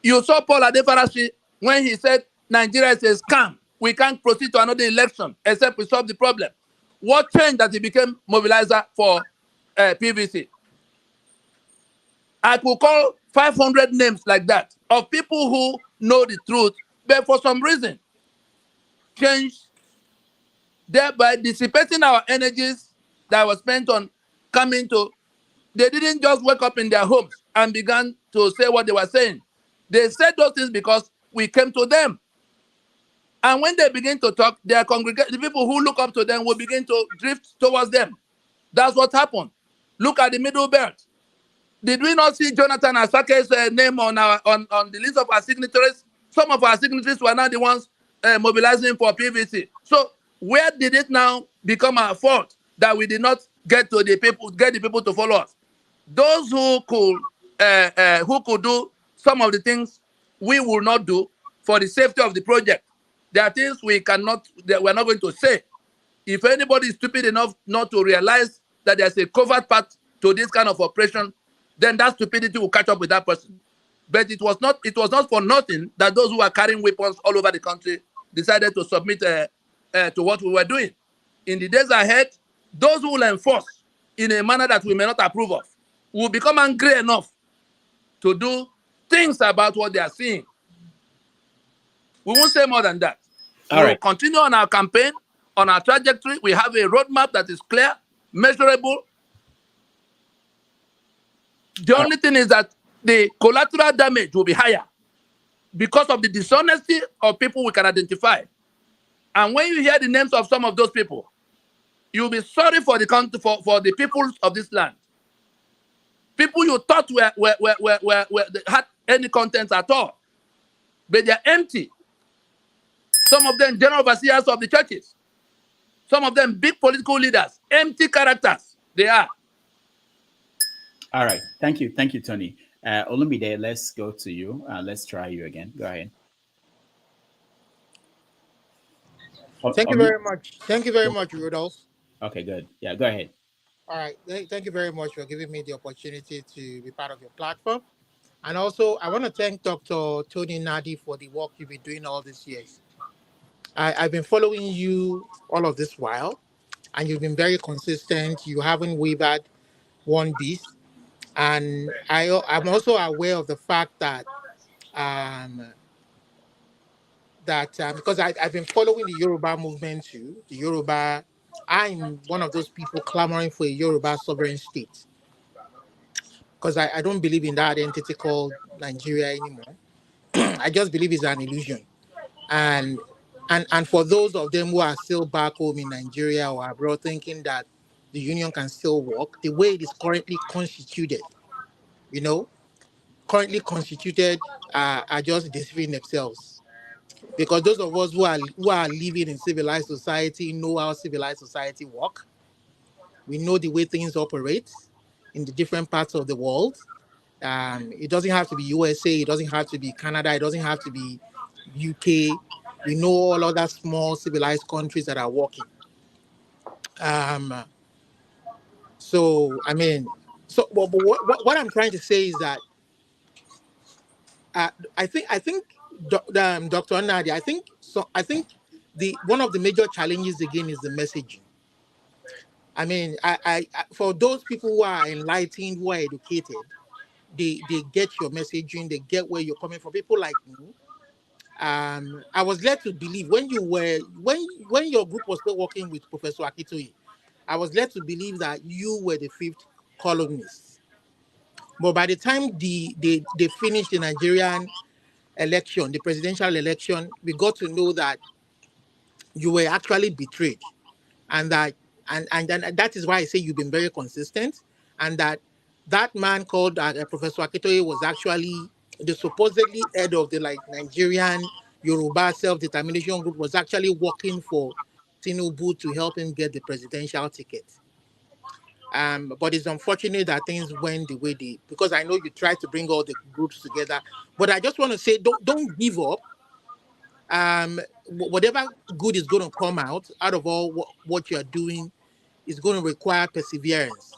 You saw Paul Adefarashi when he said Nigeria is a scam. We can't proceed to another election except we solve the problem. What changed that he became mobilizer for PVC? I could call 500 names like that of people who know the truth, but for some reason changed, thereby dissipating our energies that were spent on coming to. They didn't just wake up in their homes and began to say what they were saying. They said those things because we came to them. And when they begin to talk, their congregation, the people who look up to them will begin to drift towards them. That's what happened. Look at the Middle Belt. Did we not see Jonathan Asake's name on the list of our signatories? Some of our signatories were not the ones mobilizing for PVC. So where did it now become our fault that we did not get the people to follow us? Those who could do some of the things we will not do for the safety of the project. There are things we're not going to say. If anybody is stupid enough not to realize that there's a covert part to this kind of operation, then that stupidity will catch up with that person. But it was not for nothing that those who are carrying weapons all over the country decided to submit to what we were doing. In the days ahead, those who will enforce in a manner that we may not approve of will become angry enough to do things about what they are seeing. We won't say more than that. We will continue on our campaign, on our trajectory. We have a roadmap that is clear, measurable. The only thing is that the collateral damage will be higher because of the dishonesty of people we can identify. And when you hear the names of some of those people, you'll be sorry for the country, for the people of this land. People you thought had any content at all, but they're empty. Some of them general overseers of the churches. Some of them big political leaders, empty characters. They are. All right. Thank you, Tony. Olumide, let's go to you. Let's try you again. Go ahead. Thank you very much. Thank you very much, Rudolph. Okay, good. Yeah, go ahead. All right. Thank you very much for giving me the opportunity to be part of your platform. And also, I want to thank Dr. Tony Nnadi for the work you've been doing all these years. I've been following you all of this while, and you've been very consistent. You haven't wavered one bit. And I'm also aware of the fact that because I've been following the Yoruba movement too. The Yoruba, I'm one of those people clamoring for a Yoruba sovereign state, because I don't believe in that entity called Nigeria anymore. I just believe it's an illusion. And for those of them who are still back home in Nigeria or abroad thinking that the union can still work, the way it is currently constituted, are just deceiving themselves. Because those of us who are living in civilized society know how civilized society work. We know the way things operate in the different parts of the world. It doesn't have to be USA, it doesn't have to be Canada, it doesn't have to be UK. We know all other small civilized countries that are working. But what I'm trying to say is that I think Dr. Nnadi, I think one of the major challenges again is the messaging. I mean, I for those people who are enlightened, who are educated, they get your messaging, they get where you're coming from. People like me, I was led to believe when your group was still working with Professor Akitoye, I was led to believe that you were the fifth columnist. But by the time they finished the Nigerian election, the presidential election, we got to know that you were actually betrayed, and then that is why I say you've been very consistent, and that man called Professor Akitoye was actually the supposedly head of the Nigerian Yoruba self-determination group, was actually working for Tinubu to help him get the presidential ticket. But it's unfortunate that things went the way they, because I know you tried to bring all the groups together. But I just want to say, don't give up. Whatever good is going to come out of all what you're doing is going to require perseverance.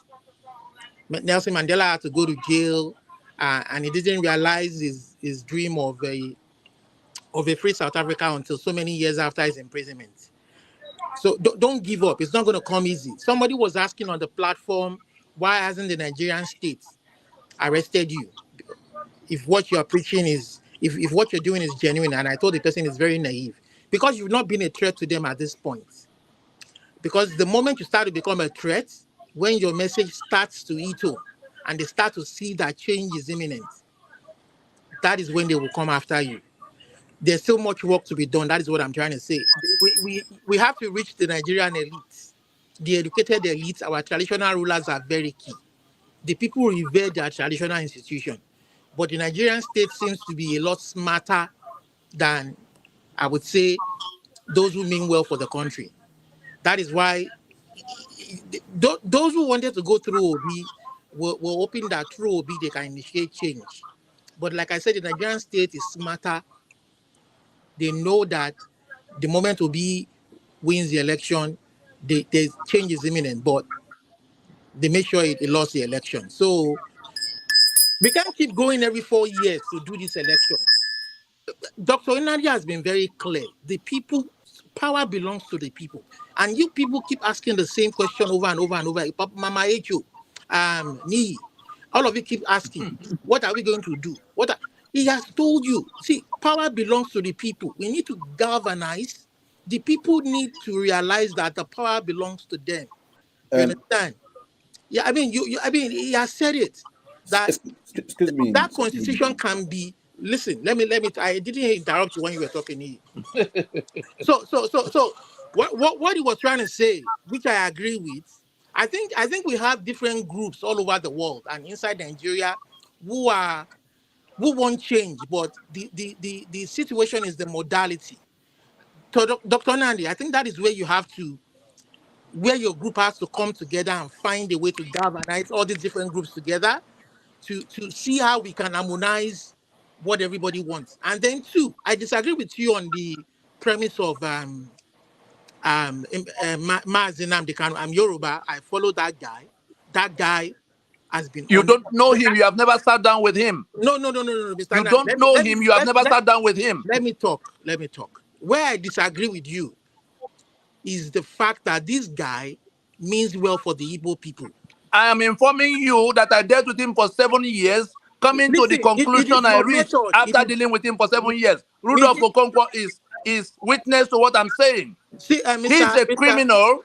Nelson Mandela had to go to jail, and he didn't realize his dream of a free South Africa until so many years after his imprisonment. So don't give up. It's not going to come easy. Somebody was asking on the platform, why hasn't the Nigerian state arrested you? If what you're preaching is, if what you're doing is genuine, and I told the person is very naive, because you've not been a threat to them at this point. Because the moment you start to become a threat, when your message starts to eat up, and they start to see that change is imminent, that is when they will come after you. There's so much work to be done. That is what I'm trying to say. We have to reach the Nigerian elites, the educated elites. Our traditional rulers are very key. The people revere their traditional institution, but the Nigerian state seems to be a lot smarter than, I would say, those who mean well for the country. That is why those who wanted to go through Oby were hoping that through Oby they can initiate change. But like I said, the Nigerian state is smarter. They know that the moment Oby wins the election, the change is imminent, but they make sure it lost the election. So we can't keep going every 4 years to do this election. Dr. Nnadi has been very clear. The people, power belongs to the people. And you people keep asking the same question over and over and over. Mama Echo, Nii, all of you keep asking, what are we going to do? He has told you, see, power belongs to the people. We need to galvanize. The people need to realize that the power belongs to them. You understand? Yeah, I mean, he has said it. That excuse me. That constitution can be. Listen, let me. I didn't interrupt you when you were talking. So, what he was trying to say, which I agree with, I think we have different groups all over the world and inside Nigeria who want change, but the situation is the modality. So, Dr. Nnadi, I think that is where where your group has to come together and find a way to galvanize all these different groups together to see how we can harmonize what everybody wants. And then two, I disagree with you on the premise of Mazi Nnamdi Kanu. I'm Yoruba. I follow that guy. That guy has been. You don't know him. You have never sat down with him. No, Mr. You don't know him. You have never sat down with him. Let me talk. Where I disagree with you is the fact that this guy means well for the Igbo people. I am informing you that I dealt with him for 7 years, coming to the conclusion I reached after dealing with him for 7 years. Rudolph Okonkwo is witness to what I'm saying. See, he's a criminal,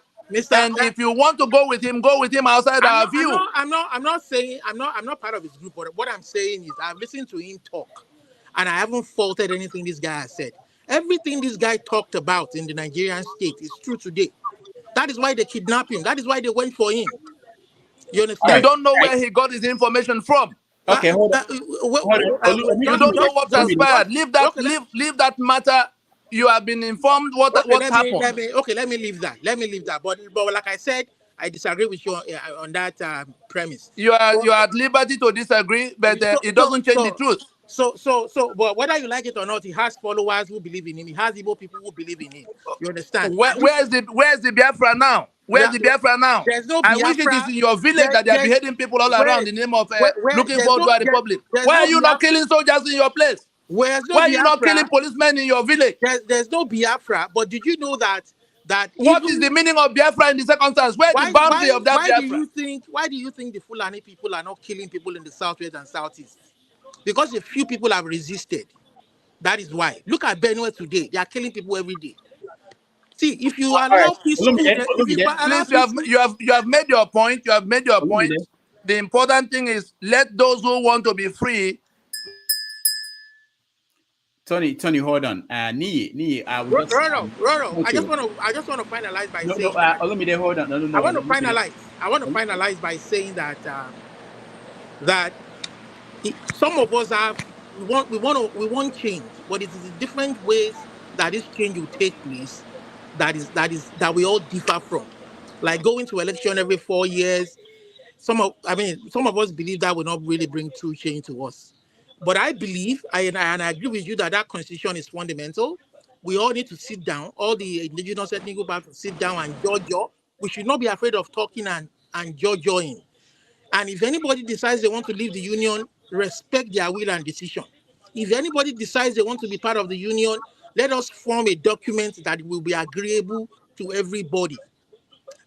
and if you want to go with him outside our view. I'm not saying I'm not part of his group, but what I'm saying is I've listened to him talk, and I haven't faulted anything this guy has said. Everything this guy talked about in the Nigerian state is true today. That is why they kidnapped him. That is why they went for him. You understand? You don't know where he got his information from. Okay, hold on. You don't know what transpired. Leave that matter. You have been informed what happened. Let me leave that. But like I said, I disagree with you on that premise. You are at liberty to disagree, but it doesn't change the truth. But whether you like it or not, he has followers who believe in him. He has Igbo people who believe in him. You understand? Where's the Biafra now? Where's the Biafra now? There's no Biafra. I wish it is in your village that they are beheading people all around in the name of looking forward to a republic. Why are you not killing soldiers in your place? Why are you not killing policemen in your village? There's no Biafra. But did you know that what is the meaning of Biafra in the circumstance? Where's the boundary of that Biafra? Why do you think the Fulani people are not killing people in the southwest and southeast? Because a few people have resisted. That is why. Look at Benue today. They are killing people every day. See, if you allow peaceful, you have made your point. The important thing is let those who want to be free. Tony, hold on. Nii, I will just. Roro, I just want to finalize by saying that. Olamide, hold on. No. I want to finalize by saying that some of us we want change, but it is the different ways that this change will take place that we all differ from. Like going to election every 4 years. Some of us believe that will not really bring true change to us. But I believe, and I agree with you that constitution is fundamental. We all need to sit down. All the indigenous ethnic groups have to sit down and judge. We should not be afraid of talking and judging. And if anybody decides they want to leave the union, respect their will and decision. If anybody decides they want to be part of the union, let us form a document that will be agreeable to everybody,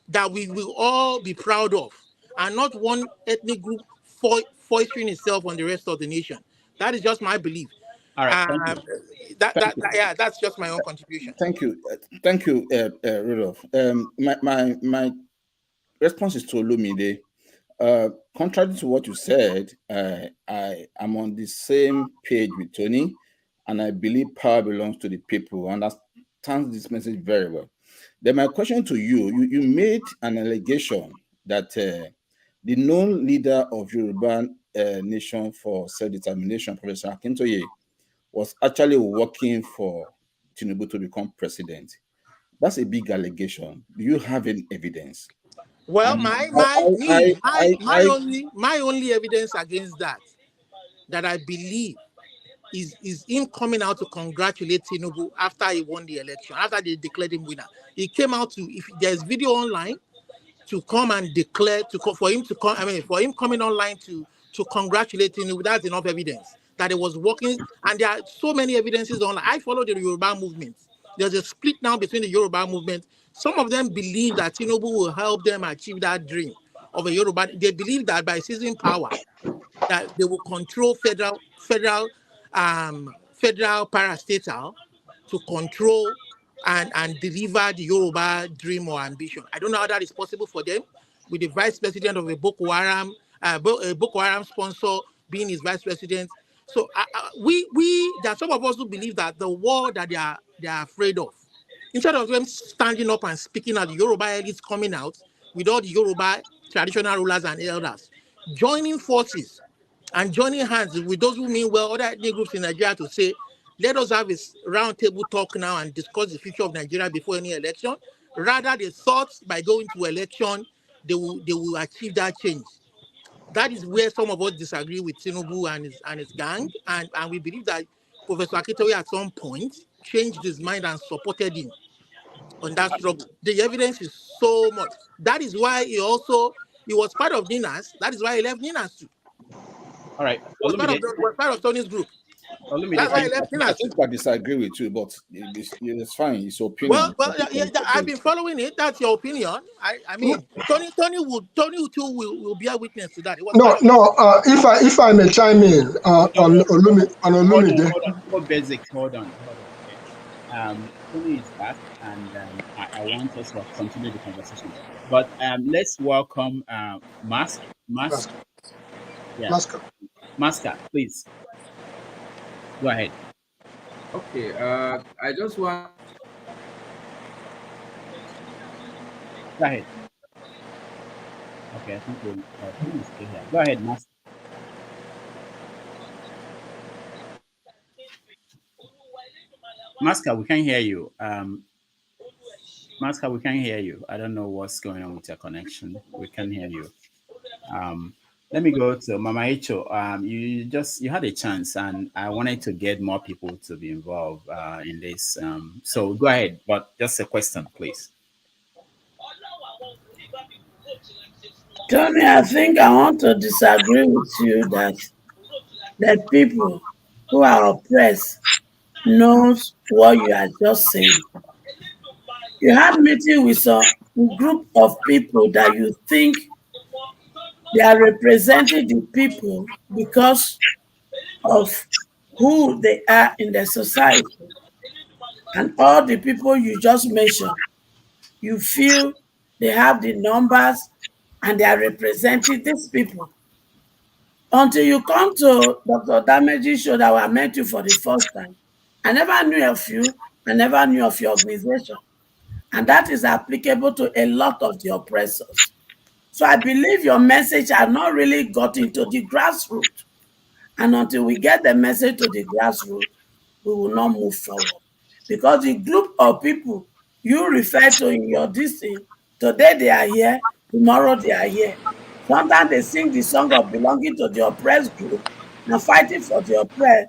that we will all be proud of, and not one ethnic group foisting itself on the rest of the nation. That is just my belief. All right, thank you. That's just my own contribution. Thank you, Rudolph. My response is to Olumide. Contrary to what you said, I am on the same page with Tony, and I believe power belongs to the people. And understands this message very well. Then my question to you made an allegation that the known leader of Yoruba Nation for Self-Determination, Professor Akintoye, was actually working for Tinubu to become president. That's a big allegation. Do you have any evidence? Well, my only evidence against that I believe is him coming out to congratulate Tinubu after he won the election, after they declared him winner. He came out if there's video online, to come and declare for him coming online to congratulate Tinubu. That's enough evidence that it was working. And there are so many evidences online. I follow the Yoruba movement. There's a split now between the Yoruba movement. Some of them believe that Tinubu will help them achieve that dream of a Yoruba. They believe that by seizing power, that they will control federal parastatal to control and deliver the Yoruba dream or ambition. I don't know how that is possible for them, with the vice president of a Boko Haram sponsor being his vice president. So there are some of us who believe that the war that they are afraid of, instead of them standing up and speaking out, the Yoruba elites coming out with all the Yoruba traditional rulers and elders, joining forces and joining hands with those who mean well, other ethnic groups in Nigeria, to say, let us have a round table talk now and discuss the future of Nigeria before any election. Rather, they thought by going to election, they will achieve that change. That is where some of us disagree with Tinubu and his gang, and we believe that Professor Akintoye at some point changed his mind and supported him on that struggle. The evidence is so much. That is why he was part of NINAS. That is why he left NINAS too. All right. He was part of Tony's group. That's why I left NINAS. I think I disagree with you, but it's fine. It's your opinion. Well, I've been following it. That's your opinion. I mean, Tony too will be a witness to that. If I may chime in on Olumide. Hold on. Tony is back, and I want us to continue the conversation. But let's welcome Mask. Yeah. Masker, please. Go ahead. Okay, I just want. Go ahead. Okay, I think we'll stay here. Go ahead, Master. Masker, we can't hear you. Masker, we can't hear you. I don't know what's going on with your connection. We can't hear you. Let me go to Mama Echo. You had a chance, and I wanted to get more people to be involved in this. So go ahead, but just a question, please. Tony, I think I want to disagree with you that people who are oppressed knows what you are just saying. You had meeting with a group of people that you think they are representing the people because of who they are in the society. And all the people you just mentioned, you feel they have the numbers, and they are representing these people. Until you come to Dr. Damage's show that I met you for the first time, I never knew of you, I never knew of your organization. And that is applicable to a lot of the oppressors. So I believe your message has not really got into the grassroots. And until we get the message to the grassroots, we will not move forward. Because the group of people you refer to in your dissing, today they are here, tomorrow they are here. Sometimes they sing the song of belonging to the oppressed group and fighting for the oppressed.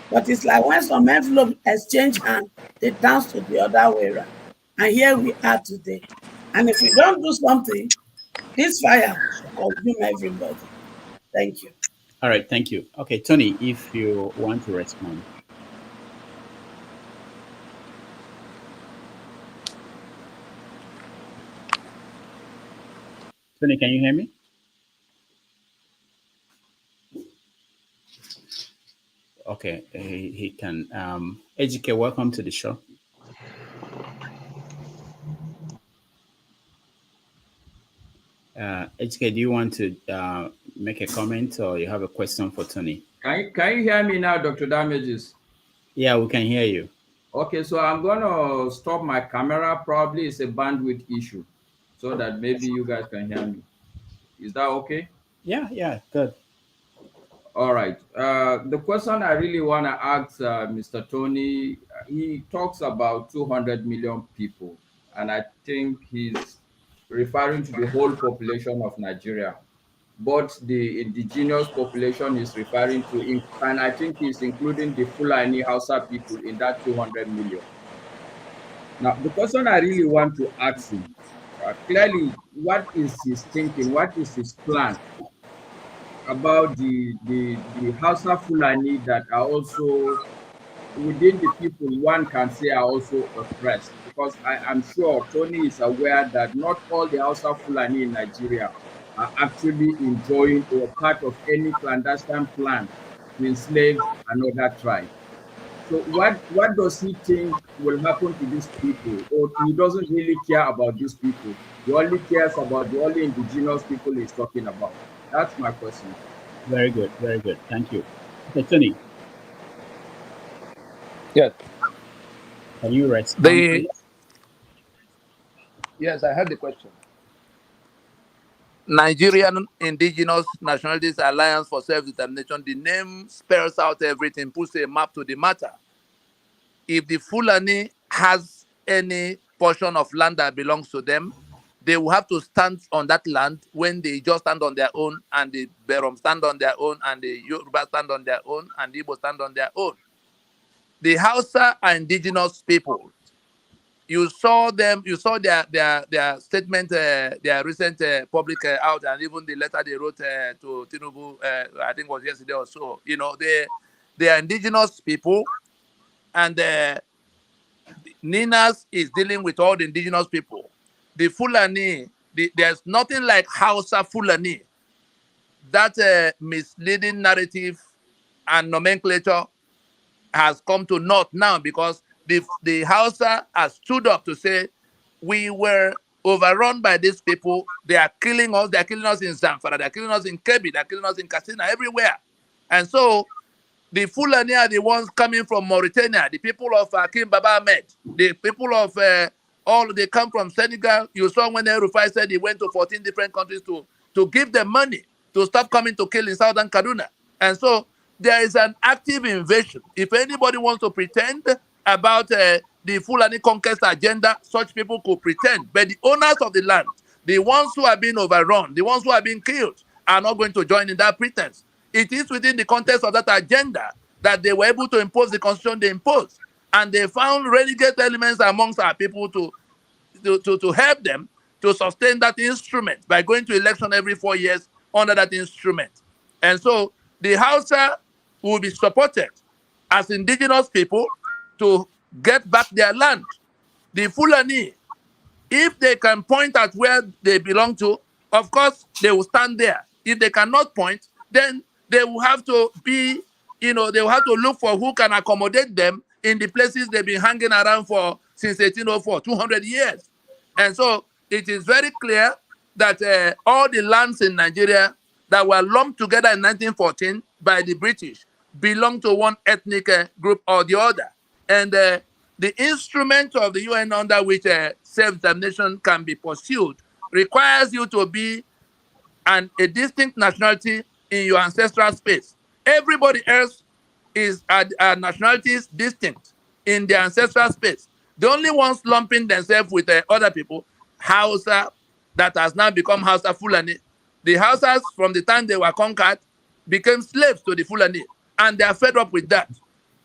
But it's like when some envelopes exchange hands, they dance to the other way around. And here we are today. And if we don't do something, this fire will consume everybody. Thank you. All right, thank you. Okay, Tony, if you want to respond. Tony, can you hear me? Okay, he can. Ejike, welcome to the show. Ejike, do you want to make a comment or you have a question for Tony? Can you hear me now, Dr. Damages? Yeah, we can hear you. Okay, so I'm going to stop my camera. Probably it's a bandwidth issue so that maybe you guys can hear me. Is that okay? Yeah, good. All right. The question I really want to ask Mr. Tony, he talks about 200 million people, and I think he's referring to the whole population of Nigeria. But the indigenous population is referring to, and I think he's including the Fulani Hausa people in that 200 million. Now, the question I really want to ask him, clearly, what is his thinking? What is his plan about the Hausa Fulani that are also within the people one can say are also oppressed? Because I'm sure Tony is aware that not all the Hausa Fulani in Nigeria are actually enjoying or part of any clandestine plan to enslave another tribe. So what does he think will happen to these people? Or he doesn't really care about these people. He only cares about the only indigenous people he's talking about. That's my question. Very good, very good. Thank you. Okay, Tony. Yes. Can you respond? Yes, I heard the question. Nigerian Indigenous Nationalities Alliance for Self-Determination, the name spells out everything, puts a map to the matter. If the Fulani has any portion of land that belongs to them, they will have to stand on that land when they just stand on their own, and the Berom stand on their own, and the Yoruba stand on their own, and the Igbo stand on their own. The Hausa are indigenous people. You saw them, you saw their statement, their recent public out, and even the letter they wrote to Tinubu, I think it was yesterday or so. You know, they are indigenous people, and Ninas is dealing with all the indigenous people. The Fulani, there's nothing like Hausa Fulani. That misleading narrative and nomenclature has come to naught now, because the Hausa has stood up to say we were overrun by these people. They are killing us. They are killing us in Zamfara. They are killing us in Kebbi. They are killing us in Katsina, everywhere. And so the Fulani are the ones coming from Mauritania, the people of Akim Baba Ahmed, the people of they come from Senegal. You saw when El-Rufai said he went to 14 different countries to give them money to stop coming to kill in southern Kaduna. And so there is an active invasion. If anybody wants to pretend about the Fulani conquest agenda, such people could pretend. But the owners of the land, the ones who are being overrun, the ones who are being killed, are not going to join in that pretense. It is within the context of that agenda that they were able to impose the constitution they imposed. And they found renegade elements amongst our people to help them to sustain that instrument by going to election every 4 years under that instrument. And so the Hausa will be supported as indigenous people to get back their land. The Fulani, if they can point at where they belong to, of course, they will stand there. If they cannot point, then they will have to be, they will have to look for who can accommodate them in the places they've been hanging around for since 1804, 200 years. And so it is very clear that all the lands in Nigeria that were lumped together in 1914 by the British belong to one ethnic group or the other. And the instrument of the UN under which self-determination can be pursued requires you to be a distinct nationality in your ancestral space. Everybody else is nationalities distinct in their ancestral space. The only ones lumping themselves with other people, Hausa, that has now become Hausa Fulani. The Hausas, from the time they were conquered, became slaves to the Fulani, and they are fed up with that.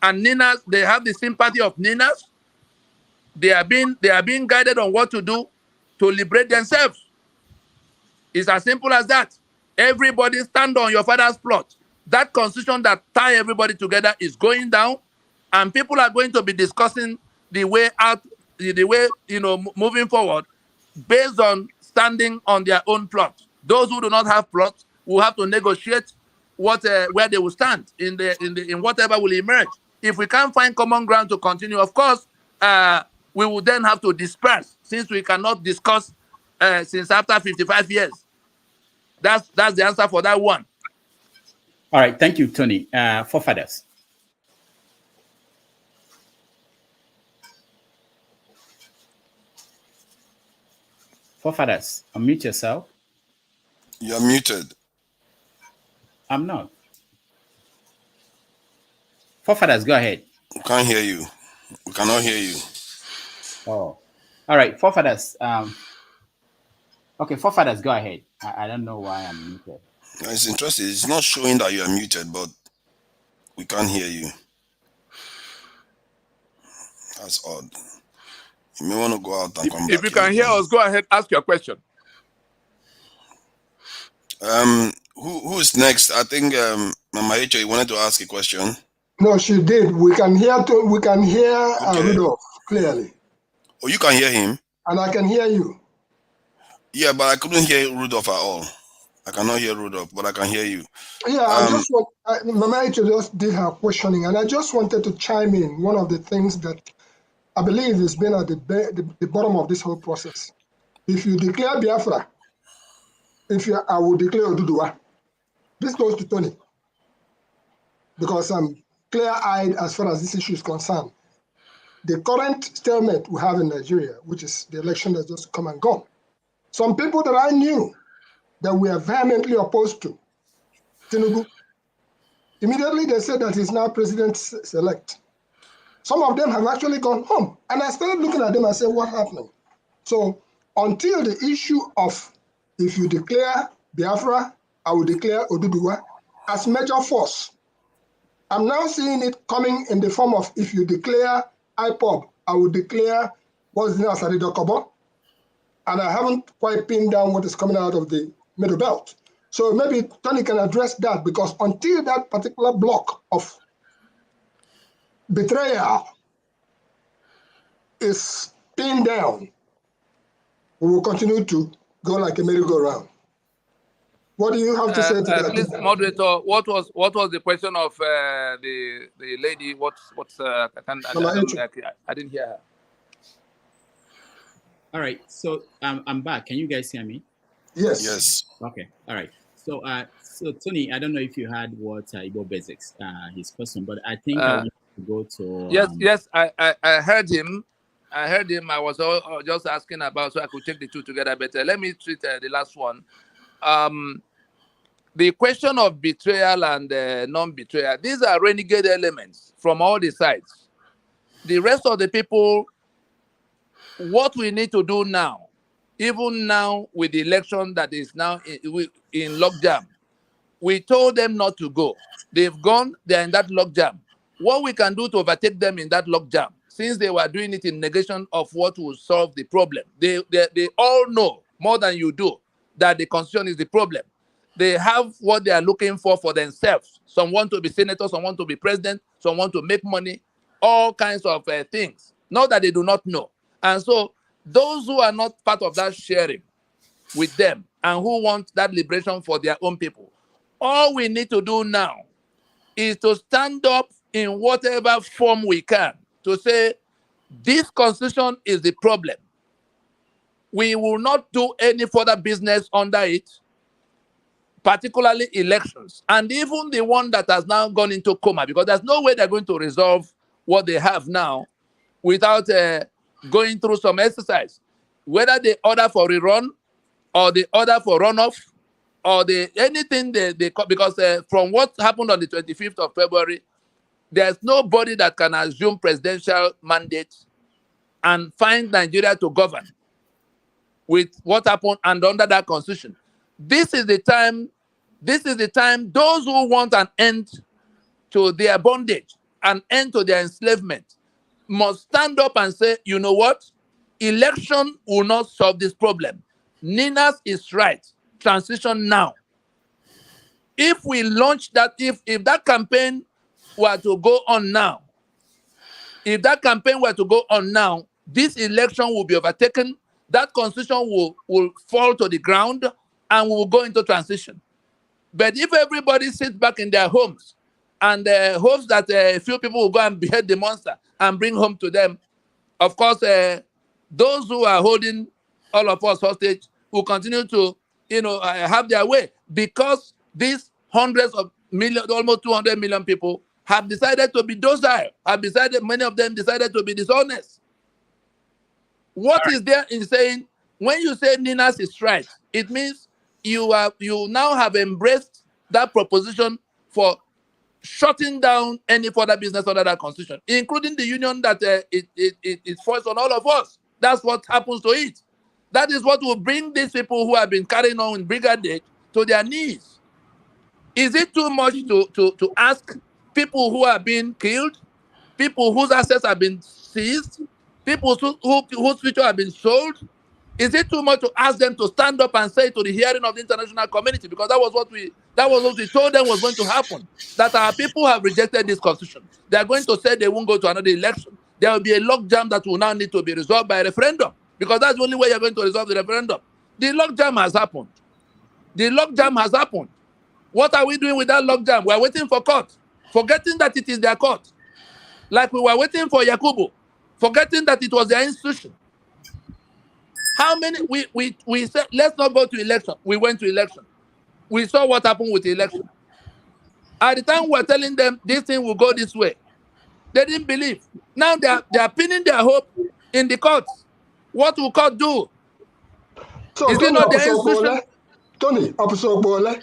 And Ninas, they have the sympathy of Ninas. They are being guided on what to do to liberate themselves. It's as simple as that. Everybody stand on your father's plot. That constitution that tie everybody together is going down, and people are going to be discussing the way out, the way, moving forward, based on standing on their own plot. Those who do not have plots will have to negotiate where they will stand in whatever will emerge. If we can't find common ground to continue, of course, we will then have to disperse, since we cannot discuss since after 55 years. That's the answer for that one. All right, thank you, Tony. Forefathers. Forefathers, unmute yourself. You're muted. I'm not. Forefathers, go ahead. We can't hear you. We cannot hear you. Oh, all right, forefathers. Okay, forefathers, go ahead. I don't know why I'm muted. It's interesting. It's not showing that you are muted, but we can't hear you. That's odd. You may want to go out and come back. If you can hear us, go ahead, ask your question. Who is next? I think Mama Echo, you wanted to ask a question. No, she did. We can hear Rudolph clearly. Oh, you can hear him? And I can hear you. Yeah, but I couldn't hear Rudolph at all. I cannot hear Rudolph, but I can hear you. Yeah, Mama Echo just did her questioning, and I just wanted to chime in. One of the things that I believe has been at the bottom of this whole process. If you declare Biafra, I will declare Oduduwa. This goes to Tony, because I'm clear-eyed as far as this issue is concerned. The current stalemate we have in Nigeria, which is the election that's just come and gone, some people that I knew that we are vehemently opposed to Tinubu, immediately they said that he's now president-elect. Some of them have actually gone home. And I started looking at them and said, what happened? So until the issue of if you declare Biafra, I will declare Oduduwa as major force. I'm now seeing it coming in the form of if you declare IPOB, I will declare what's known as Adidokobo. And I haven't quite pinned down what is coming out of the middle belt. So maybe Tony can address that, because until that particular block of betrayal is pinned down, we will continue to go like a merry-go-round. What do you have to say to that? Please, moderator, what was the question of the lady? I didn't hear her. All right, so I'm back. Can you guys hear me? Yes. Yes. Okay. All right. So Tony, I don't know if you heard what Igbo Basics his question, but I think I want to go to. Yes, I heard him. I was just asking about, so I could take the two together better. Let me treat the last one. The question of betrayal and non-betrayal, these are renegade elements from all the sides. The rest of the people, what we need to do now, even now with the election that is now in logjam, we told them not to go. They've gone, they're in that logjam. What we can do to overtake them in that logjam, since they were doing it in negation of what will solve the problem. They all know more than you do that the constitution is the problem. They have what they are looking for themselves. Some want to be senators, some want to be president, some want to make money, all kinds of things. Not that they do not know. And so those who are not part of that sharing with them and who want that liberation for their own people, all we need to do now is to stand up in whatever form we can to say, this constitution is the problem. we will not do any further business under it, particularly elections, and even the one that has now gone into coma, because there's no way they're going to resolve what they have now without going through some exercise. Whether they order for rerun or they order for runoff or anything because from what happened on the 25th of February, there's nobody that can assume presidential mandate and find Nigeria to govern with what happened and under that constitution. This is the time those who want an end to their bondage, an end to their enslavement, must stand up and say, you know what? Election will not solve this problem. Ninas is right. Transition now. If we launch that, if that campaign were to go on now, this election will be overtaken. That constitution will fall to the ground and we will go into transition. But if everybody sits back in their homes and hopes that a few people will go and behead the monster and bring home to them, of course, those who are holding all of us hostage will continue to, have their way, because these hundreds of millions, almost 200 million people have decided to be docile, many of them decided to be dishonest. What is there in saying, when you say Ninas is right, it means you now have embraced that proposition for shutting down any further business under that constitution, including the union that it forced on all of us. That's what happens to it. That is what will bring these people who have been carrying on in brigade to their knees. Is it too much to ask people who are being killed, people whose assets have been seized, people whose future have been sold? Is it too much to ask them to stand up and say to the hearing of the international community? Because that was what we told them was going to happen. That our people have rejected this constitution. They are going to say they won't go to another election. There will be a logjam that will now need to be resolved by referendum, because that's the only way you're going to resolve the referendum. The logjam has happened. What are we doing with that logjam? We are waiting for court, forgetting that it is their court. Like we were waiting for Yakubu, forgetting that it was their institution. How many, we said, let's not go to election. We went to election. We saw what happened with the election. At the time we were telling them this thing will go this way, they didn't believe. Now they are pinning their hope in the courts. What will court do? So, is it not their institution? Tony, Bola.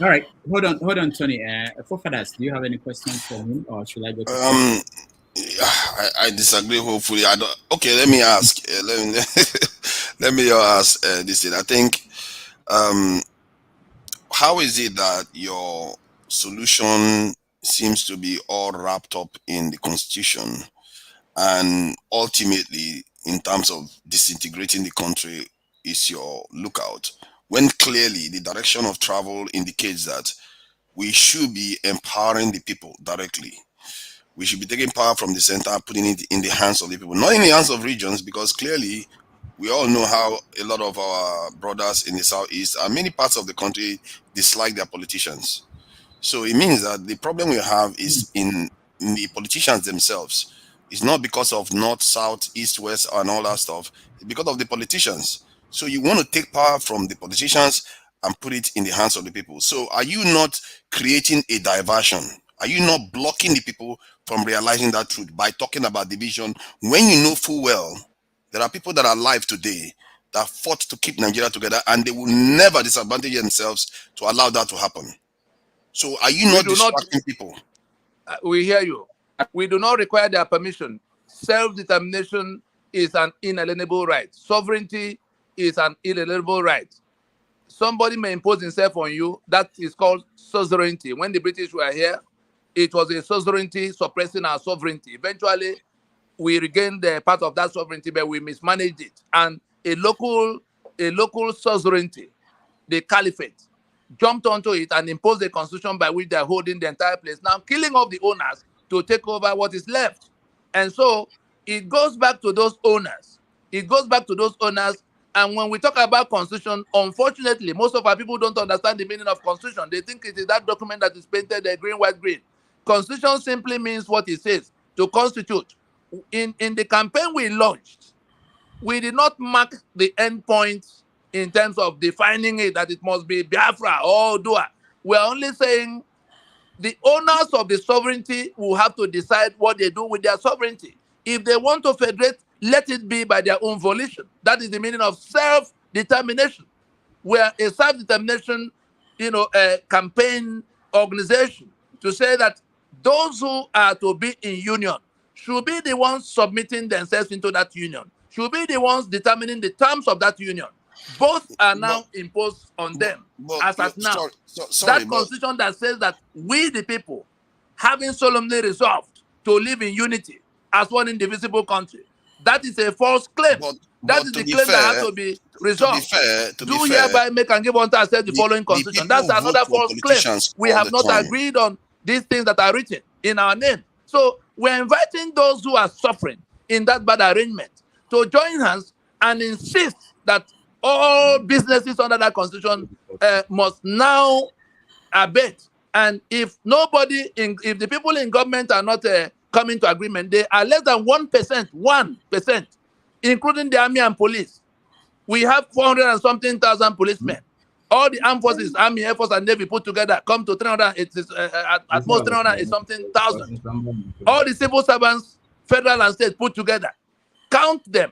All right, hold on, Tony. For fathers, do you have any questions for him, or should I go to I disagree. Hopefully, I don't. Okay, let me ask. Let me ask this thing. I think, how is it that your solution seems to be all wrapped up in the Constitution, and ultimately, in terms of disintegrating the country, is your lookout, when clearly the direction of travel indicates that we should be empowering the people directly? We should be taking power from the center, putting it in the hands of the people, not in the hands of regions, because clearly we all know how a lot of our brothers in the southeast and many parts of the country dislike their politicians. So it means that the problem we have is in the politicians themselves. It's not because of north, south, east, west, and all that stuff. It's because of the politicians. So you want to take power from the politicians and put it in the hands of the people. So are you not creating a diversion? Are you not blocking the people from realizing that truth by talking about division, when you know full well there are people that are alive today that fought to keep Nigeria together, and they will never disadvantage themselves to allow that to happen? So are you not distracting people? We hear you. We do not require their permission. Self-determination is an inalienable right. Sovereignty is an inalienable right. Somebody may impose himself on you. That is called suzerainty. When the British were here, it was a suzerainty suppressing our sovereignty. Eventually, we regained the part of that sovereignty, but we mismanaged it. And a local suzerainty, the caliphate, jumped onto it and imposed a constitution by which they're holding the entire place, now killing off the owners to take over what is left. And so it goes back to those owners. And when we talk about constitution, unfortunately, most of our people don't understand the meaning of constitution. They think it is that document that is painted green, white, green. Constitution simply means what it says, to constitute. in the campaign we launched, we did not mark the end point in terms of defining it that it must be Biafra or Dua. We're only saying the owners of the sovereignty will have to decide what they do with their sovereignty. If they want to federate, let it be by their own volition. That is the meaning of self-determination. We're a self-determination, campaign organization to say that those who are to be in union should be the ones submitting themselves into that union, should be the ones determining the terms of that union. Both are now imposed on them as at now. Sorry, that constitution that says that we, the people, having solemnly resolved to live in unity as one indivisible country, that is a false claim. That is the claim that has to be resolved. Do hereby make and give unto ourselves the following constitution. That's another false claim. We have not agreed on these things that are written in our name. So we're inviting those who are suffering in that bad arrangement to join hands and insist that all businesses under that constitution must now abate. And if if the people in government are not coming to agreement, they are less than 1%, including the army and police. We have 400 and something thousand policemen. All the armed forces, army, air force, and navy put together come to 300. At most 300 and something thousand. All the civil servants, federal and state, put together. Count them.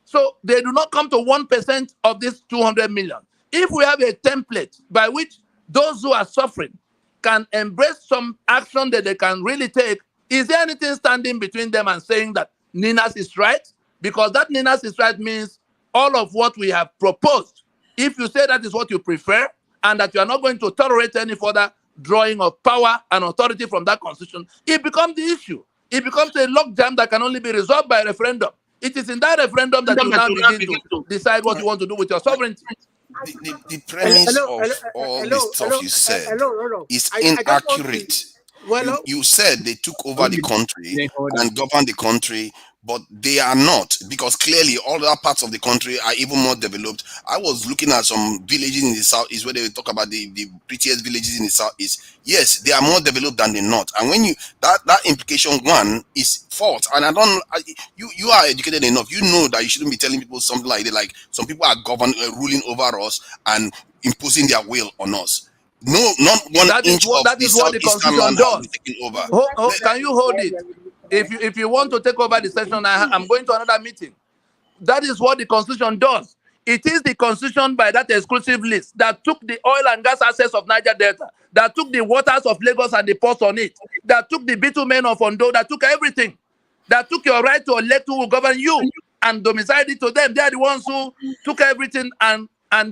So they do not come to 1% of this 200 million. If we have a template by which those who are suffering can embrace some action that they can really take, is there anything standing between them and saying that Ninas is right? Because that Ninas is right means all of what we have proposed. If you say that is what you prefer and that you are not going to tolerate any further drawing of power and authority from that constitution, it becomes the issue. It becomes a logjam that can only be resolved by referendum. It is in that referendum that you now begin to decide what you want to do with your sovereignty. The premise of all the stuff you said is inaccurate. You said they took over the country and governed the country, but they are not, because clearly all other parts of the country are even more developed. I was looking at some villages in the southeast where they talk about the prettiest villages in the southeast. Yes, they are more developed than the north. And when you that implication one is false. And you are educated enough. You know that you shouldn't be telling people something like that. Like some people are ruling over us and imposing their will on us. No, not one inch of the southeastern land will be taken over. Can you hold it? If you want to take over the session, I'm going to another meeting. That is what the Constitution does. It is the Constitution by that exclusive list that took the oil and gas assets of Niger Delta, that took the waters of Lagos and the ports on it, that took the bitumen of Ondo, that took everything, that took your right to elect who will govern you and domiciled it to them. They are the ones who took everything and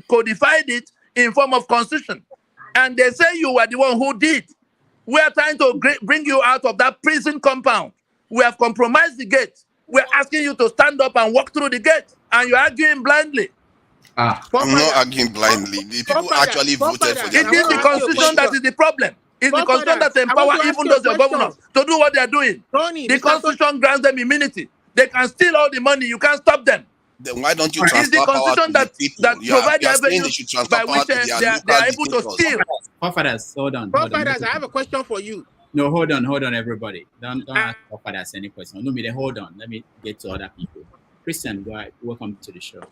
codified it in form of Constitution. And they say you were the one who did. We are trying to bring you out of that prison compound. We have compromised the gate. We're asking you to stand up and walk through the gate, and you're arguing blindly. I'm not arguing blindly. The people actually voted for it. It is the Constitution that is the problem. It's the Constitution that empowers even those governors to do what they are doing. The Constitution grants them immunity. They can steal all the money. You can't stop them. Then why don't you transfer power to the people? That provides avenues by which they are able to steal. Forefathers, hold on. Forefathers, I have a question for you. No, hold on, everybody. Don't ask forefathers any question. No, hold on. Let me get to other people. Christian, go ahead. Welcome to the show.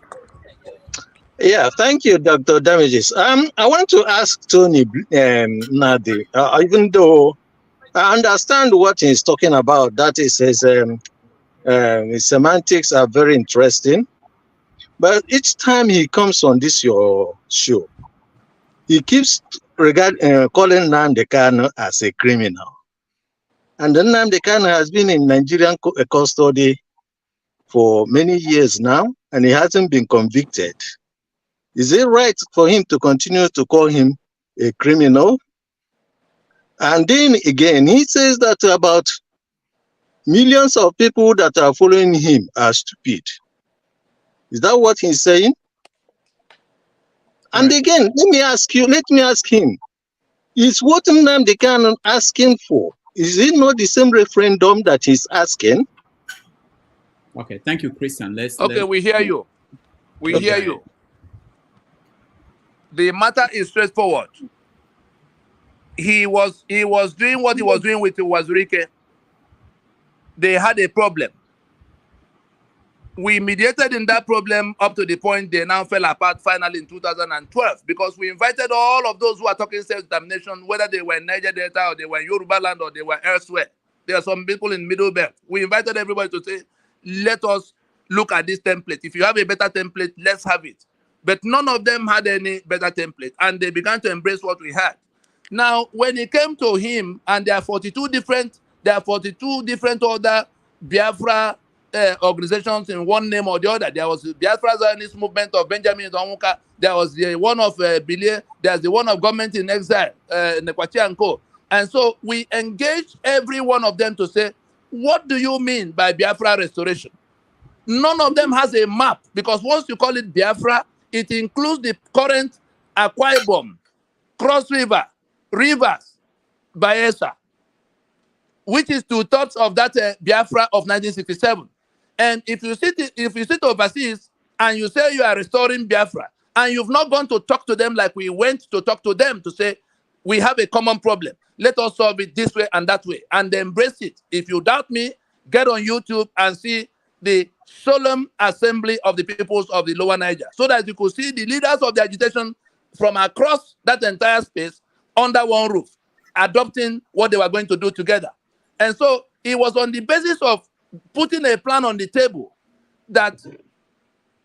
Yeah, thank you, Dr. Damages. I want to ask Tony Nnadi, even though I understand what he's talking about, that is his semantics are very interesting. But each time he comes on your show, he keeps calling Nnamdi Kanu as a criminal. And then Nnamdi Kanu has been in Nigerian custody for many years now, and he hasn't been convicted. Is it right for him to continue to call him a criminal? And then again, he says that about millions of people that are following him are stupid. Is that what he's saying? And again, let me ask him, is what Nnamdi Kanu asking for, is it not the same referendum that he's asking? Okay, thank you, Christian. We hear you. We hear you. The matter is straightforward. He was doing what he was doing with Wazirike. They had a problem. we mediated in that problem up to the point they now fell apart finally in 2012 because we invited all of those who are talking self-determination, whether they were in Niger Delta or they were in Yoruba land or they were elsewhere. There are some people in Middle Belt. We invited everybody to say, let us look at this template. If you have a better template, let's have it. But none of them had any better template, and they began to embrace what we had. Now, when it came to him, and there are 42 different other Biafra organizations in one name or the other. There was the Biafra Zionist movement of Benjamin Onwuka. There was the one of Bilie. There's the one of government in exile, Nekwachi and Co. And so we engaged every one of them to say, what do you mean by Biafra restoration? None of them has a map, because once you call it Biafra, it includes the current Akwa Ibom, Cross River, Rivers, Bayelsa, which is 2/3 of that Biafra of 1967. And if you sit overseas and you say you are restoring Biafra, and you've not gone to talk to them like we went to talk to them to say, we have a common problem, let us solve it this way and that way, and embrace it. If you doubt me, get on YouTube and see the solemn assembly of the peoples of the Lower Niger, so that you could see the leaders of the agitation from across that entire space under one roof, adopting what they were going to do together. And so it was on the basis of putting a plan on the table that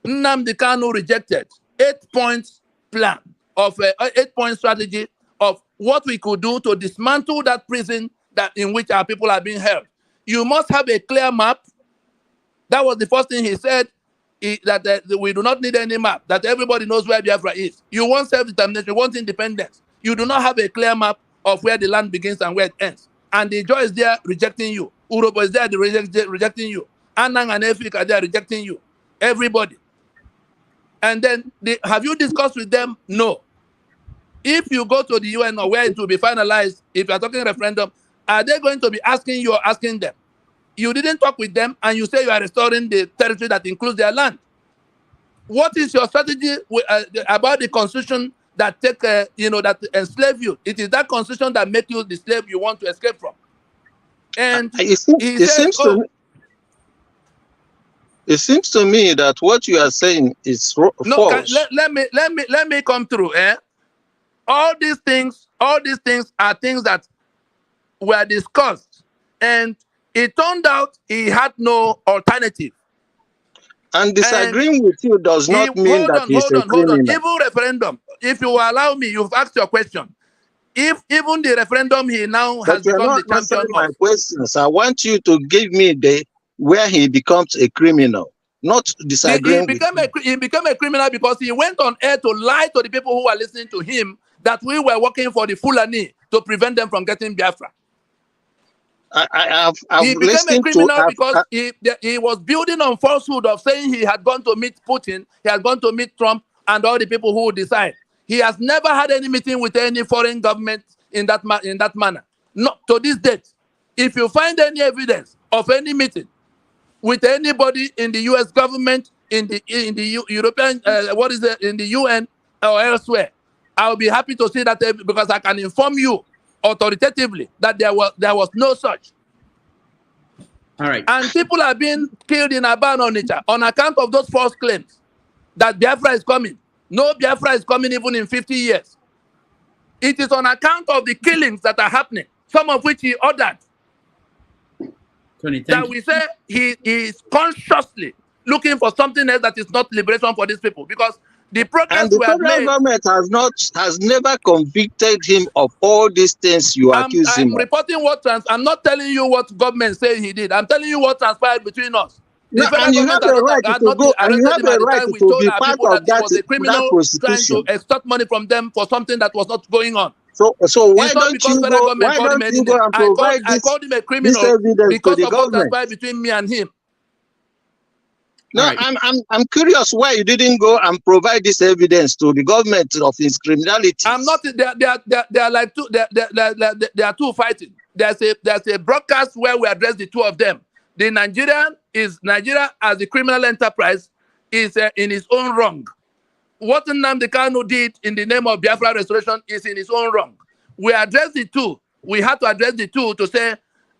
Nnamdi Kanu rejected 8-point plan of 8-point strategy of what we could do to dismantle that prison in which our people are being held. You must have a clear map. That was the first thing he said, that we do not need any map, that everybody knows where Biafra is. You want self-determination, you want independence. You do not have a clear map of where the land begins and where it ends. And the Joy is there rejecting you. Urobo is there rejecting you. Anang and Efik are there rejecting you. Everybody. And then, have you discussed with them? No. If you go to the UN or where it will be finalized, if you are talking referendum, are they going to be asking you or asking them? You didn't talk with them, and you say you are restoring the territory that includes their land. What is your strategy about the constitution that that enslave you? It is that constitution that makes you the slave you want to escape from. And it seems to me that what you are saying is false. Let me come through. All these things are things that were discussed, and it turned out he had no alternative. And disagreeing with you does not mean that he's a criminal. Even referendum, if you allow me, you've asked your question. If even the referendum he now has become the champion of. My questions. I want you to give me where he becomes a criminal, not disagreeing. He became a criminal because he went on air to lie to the people who were listening to him that we were working for the Fulani to prevent them from getting Biafra. He became a criminal because he was building on falsehood of saying he had gone to meet Putin, he had gone to meet Trump and all the people who would decide. He has never had any meeting with any foreign government in that manner. No, to this date. If you find any evidence of any meeting with anybody in the U.S. government, in the European, in the UN or elsewhere, I'll be happy to see that, because I can inform you authoritatively that there was no such. All right. And people are being killed in Aba Onitsha on account of those false claims that Biafra is coming. No Biafra is coming even in 50 years. It is on account of the killings that are happening, some of which he ordered. Tony, that we say he is consciously looking for something else that is not liberation for these people, because the progress and the federal government has never convicted him of all these things you accuse him of. I'm reporting I'm not telling you what government said he did. I'm telling you what transpired between us. No, and you have the right to go, and you have the right to be part of that prosecution. Trying to extort money from them for something that was not going on. So why don't you go and provide I called him a criminal because of what transpired between me and him. No, right. I'm curious why you didn't go and provide this evidence to the government of his criminality. I'm not. They are like two. They are two fighting. There's a broadcast where we address the two of them. The Nigeria as a criminal enterprise is in its own wrong. What Nnamdi Kanu did in the name of Biafra restoration is in its own wrong. We address the two. We had to address the two to say,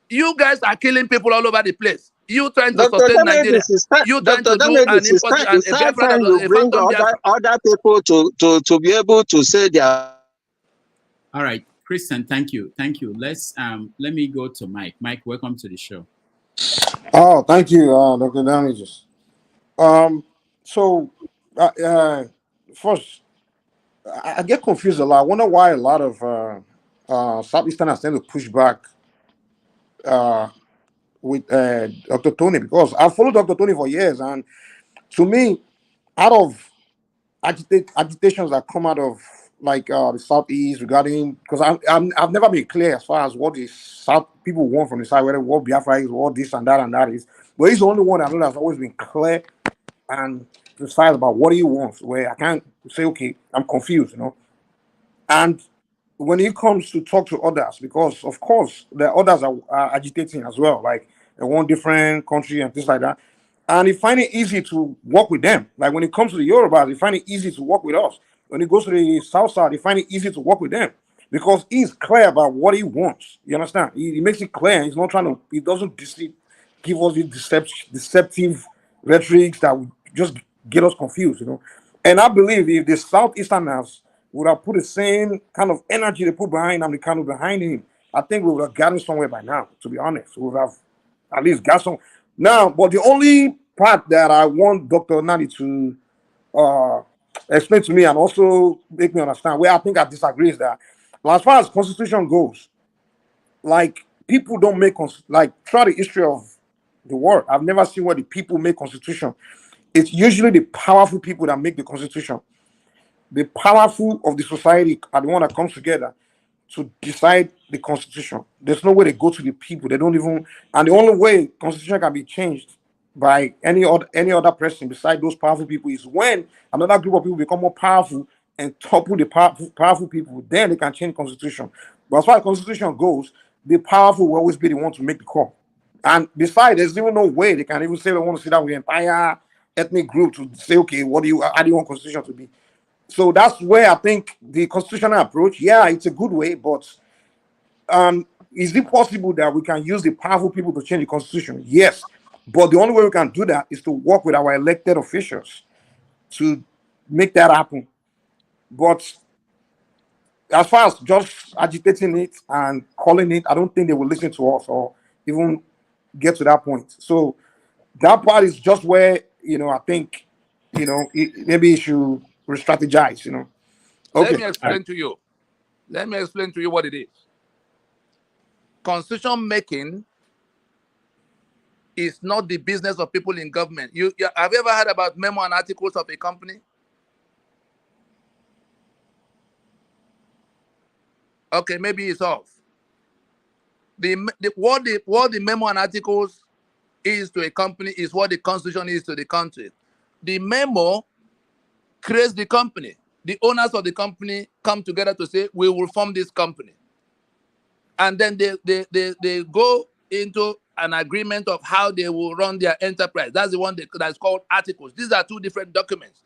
you guys are killing people all over the place. You trying to Dr. sustain Nigeria. Damedes, it's time, You trying Dr. to do an Damedes, import and it's a Biafra time that you a bring phantom Biafra. other people to be able to say their. All right, Christian, thank you. Thank you. Let me go to Mike. Mike, welcome to the show. Oh, thank you, Dr. Damages. So, first, I get confused a lot. I wonder why a lot of Southeasterners tend to push back with Dr. Tony, because I've followed Dr. Tony for years, and to me, out of agitations that come out of like the Southeast regarding, because I've never been clear as far as what the South people want from the side, whether what Biafra is, what this and that is. But he's the only one I know that's always been clear and precise about what he wants, where I can't say, okay, I'm confused, And when it comes to talk to others, because of course the others are agitating as well, like they want different country and things like that. And you find it easy to work with them. Like when it comes to the Yorubas, you find it easy to work with us. When it goes to the South Side, you find it easy to work with them because he's clear about what he wants. You understand? He makes it clear. He's not trying to. He doesn't give us these deceptive rhetorics that would just get us confused. And I believe if the Southeasterners would have put the same kind of energy they put behind Amdekano behind him, I think we would have gotten somewhere by now. To be honest, we would have at least got some. Now, but the only part that I want Dr. Nnadi to explain to me and also make me understand where I think I disagree is that, well, as far as constitution goes, like people don't make like throughout the history of the world, I've never seen where the people make constitution. It's usually the powerful people that make the constitution. The powerful of the society are the one that comes together to decide the constitution. There's no way they go to the people. They don't even, and the only way constitution can be changed by any other person beside those powerful people is when another group of people become more powerful and topple the powerful people. Then they can change constitution. But as far as constitution goes, the powerful will always be the one to make the call. And besides, there's even no way they can even say they want to sit down with the entire ethnic group to say, okay, how do you want constitution to be? So that's where I think the constitutional approach, yeah, it's a good way, but is it possible that we can use the powerful people to change the constitution? Yes, but the only way we can do that is to work with our elected officials to make that happen. But as far as just agitating it and calling it, I don't think they will listen to us or even get to that point. So that part is just where, I think, maybe you should re-strategize, Okay. Let me explain to you. Let me explain to you what it is. Constitution making is not the business of people in government. Have you ever heard about memo and articles of a company? Okay, maybe it's off. What the memo and articles is to a company is what the constitution is to the country. The memo creates the company. The owners of the company come together to say, we will form this company. And then they go into an agreement of how they will run their enterprise. That's the one that's called articles. These are two different documents.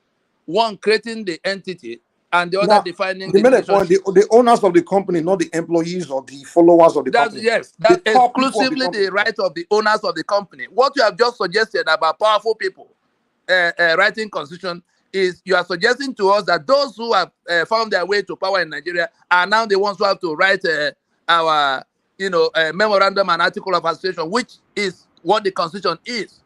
One creating the entity and the other Now, defining the the main point, the owners of the company, not the employees or the followers of the company. Yes, that's exclusively the right of the owners of the company. What you have just suggested about powerful people writing constitution is you are suggesting to us that those who have found their way to power in Nigeria are now the ones who have to write our memorandum and article of association, which is what the constitution is.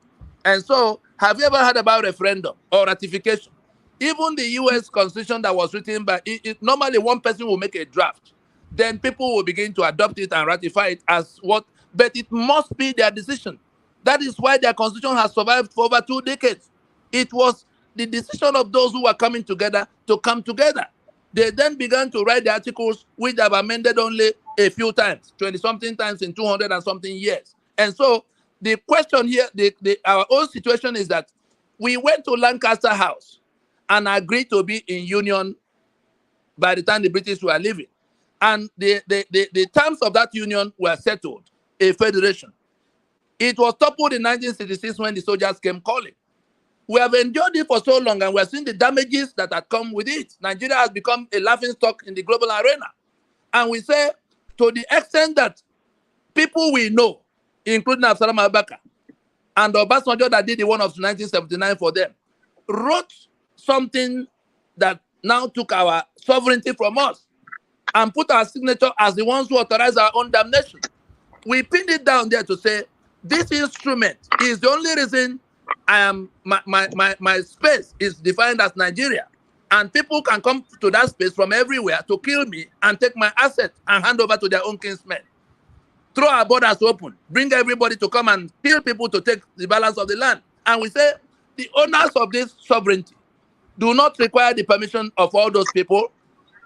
And so, have you ever heard about referendum or ratification? Even the U.S. constitution that was written by normally one person will make a draft, then people will begin to adopt it and ratify it as what, but it must be their decision. That is why their constitution has survived for over 2 decades. It was the decision of those who were coming together to come together. They then began to write the articles which have amended only a few times, 20-something times in 200 and something years. And so the question here, our own situation is that we went to Lancaster House and agreed to be in union by the time the British were leaving. And the terms of that union were settled, a federation. It was toppled in 1966 when the soldiers came calling. We have endured it for so long and we're seeing the damages that have come with it. Nigeria has become a laughingstock in the global arena. And we say, to the extent that people we know, including Absalom Abaka, and Obasanjo that did the one of 1979 for them, wrote something that now took our sovereignty from us and put our signature as the ones who authorize our own damnation. We pinned it down there to say, this instrument is the only reason I am, my space is defined as Nigeria. And people can come to that space from everywhere to kill me and take my assets and hand over to their own kinsmen. Throw our borders open, bring everybody to come and kill people to take the balance of the land. And we say, the owners of this sovereignty do not require the permission of all those people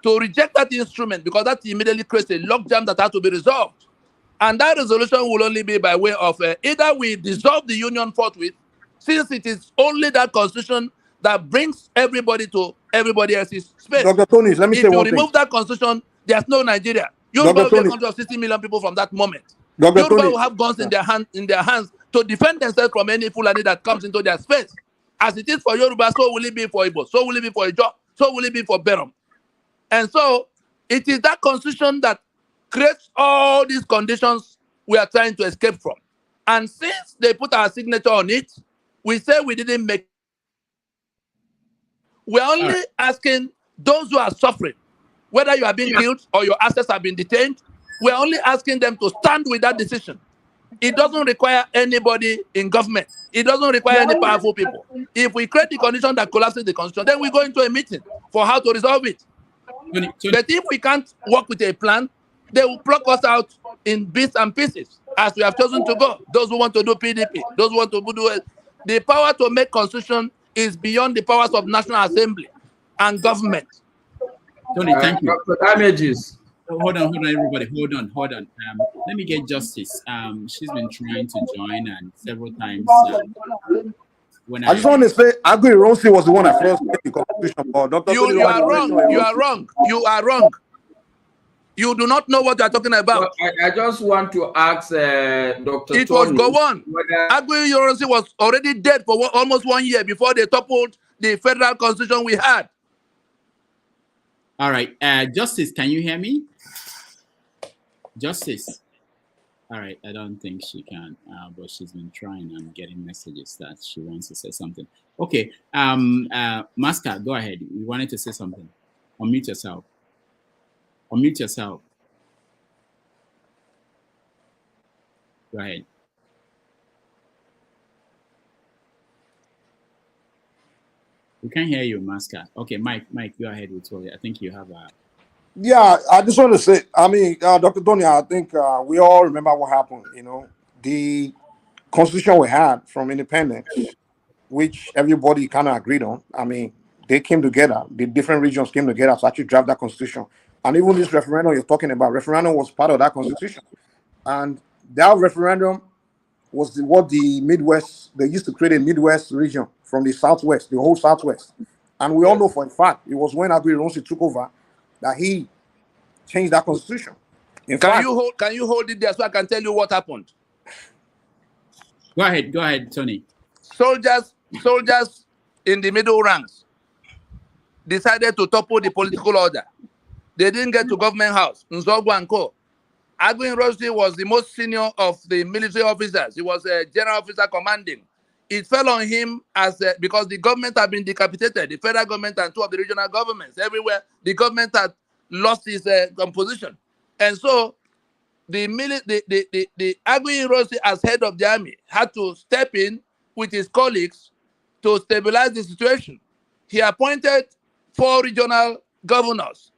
to reject that instrument, because that immediately creates a logjam that has to be resolved. And that resolution will only be by way of either we dissolve the union forthwith, since it is only that constitution that brings everybody to everybody else's space. Dr. Tony, let me say one thing. If you remove that constitution, there's no Nigeria. Yoruba will be a country of 60 million people from that moment. Dr. Yoruba Tony, will have guns in their hands to defend themselves from any Fulani that comes into their space. As it is for Yoruba, so will it be for Igbo, so will it be for Ijo, so will it be for Berom. And so it is that constitution that creates all these conditions we are trying to escape from. And since they put our signature on it, we say we didn't make. We're only asking those who are suffering, whether you are being killed or your assets have been detained, we're only asking them to stand with that decision. It doesn't require anybody in government. It doesn't require any powerful people. If we create the condition that collapses the constitution, then we go into a meeting for how to resolve it. But if we can't work with a plan, they will pluck us out in bits and pieces, as we have chosen to go. Those who want to do PDP, those who want to do it. The power to make constitution is beyond the powers of National Assembly and government. Tony, thank you. Damages. Hold on, everybody. Hold on. Let me get Justice. She's been trying to join and several times. I just want to say, I agree. Ronsi was the one that first made the constitution. But Dr. You are wrong. You are wrong. You are wrong. You do not know what you are talking about. I just want to ask Dr. It Tony. was go on. Agui Yoronsi was already dead for almost 1 year before they toppled the federal constitution we had. All right. Justice, can you hear me? Justice. All right. I don't think she can, but she's been trying and getting messages that she wants to say something. Okay. Masca, go ahead. You wanted to say something. Unmute yourself. Unmute yourself. Go ahead. We can't hear you, Masca. Okay, Mike, go ahead with Tori. I think you have a... Yeah, I just want to say, I mean, Dr. Tony, I think we all remember what happened, you know. The constitution we had from independence, which everybody kind of agreed on. I mean, they came together, the different regions came together to actually draft that constitution. And even this referendum you're talking about, referendum was part of that constitution. And that referendum was what the Midwest, they used to create a Midwest region from the Southwest, the whole Southwest. And we all know for a fact, it was when Agui Ronsi took over that he changed that constitution. Can you hold it there so I can tell you what happened? Go ahead, Tony. Soldiers in the middle ranks decided to topple the political order. They didn't get to government house. Nzogu and Co. Agui Ronsi was the most senior of the military officers. He was a general officer commanding. It fell on him because the government had been decapitated, the federal government and two of the regional governments. Everywhere, the government had lost its composition. And so the Agui Ronsi, as head of the army, had to step in with his colleagues to stabilize the situation. He appointed 4 regional governors,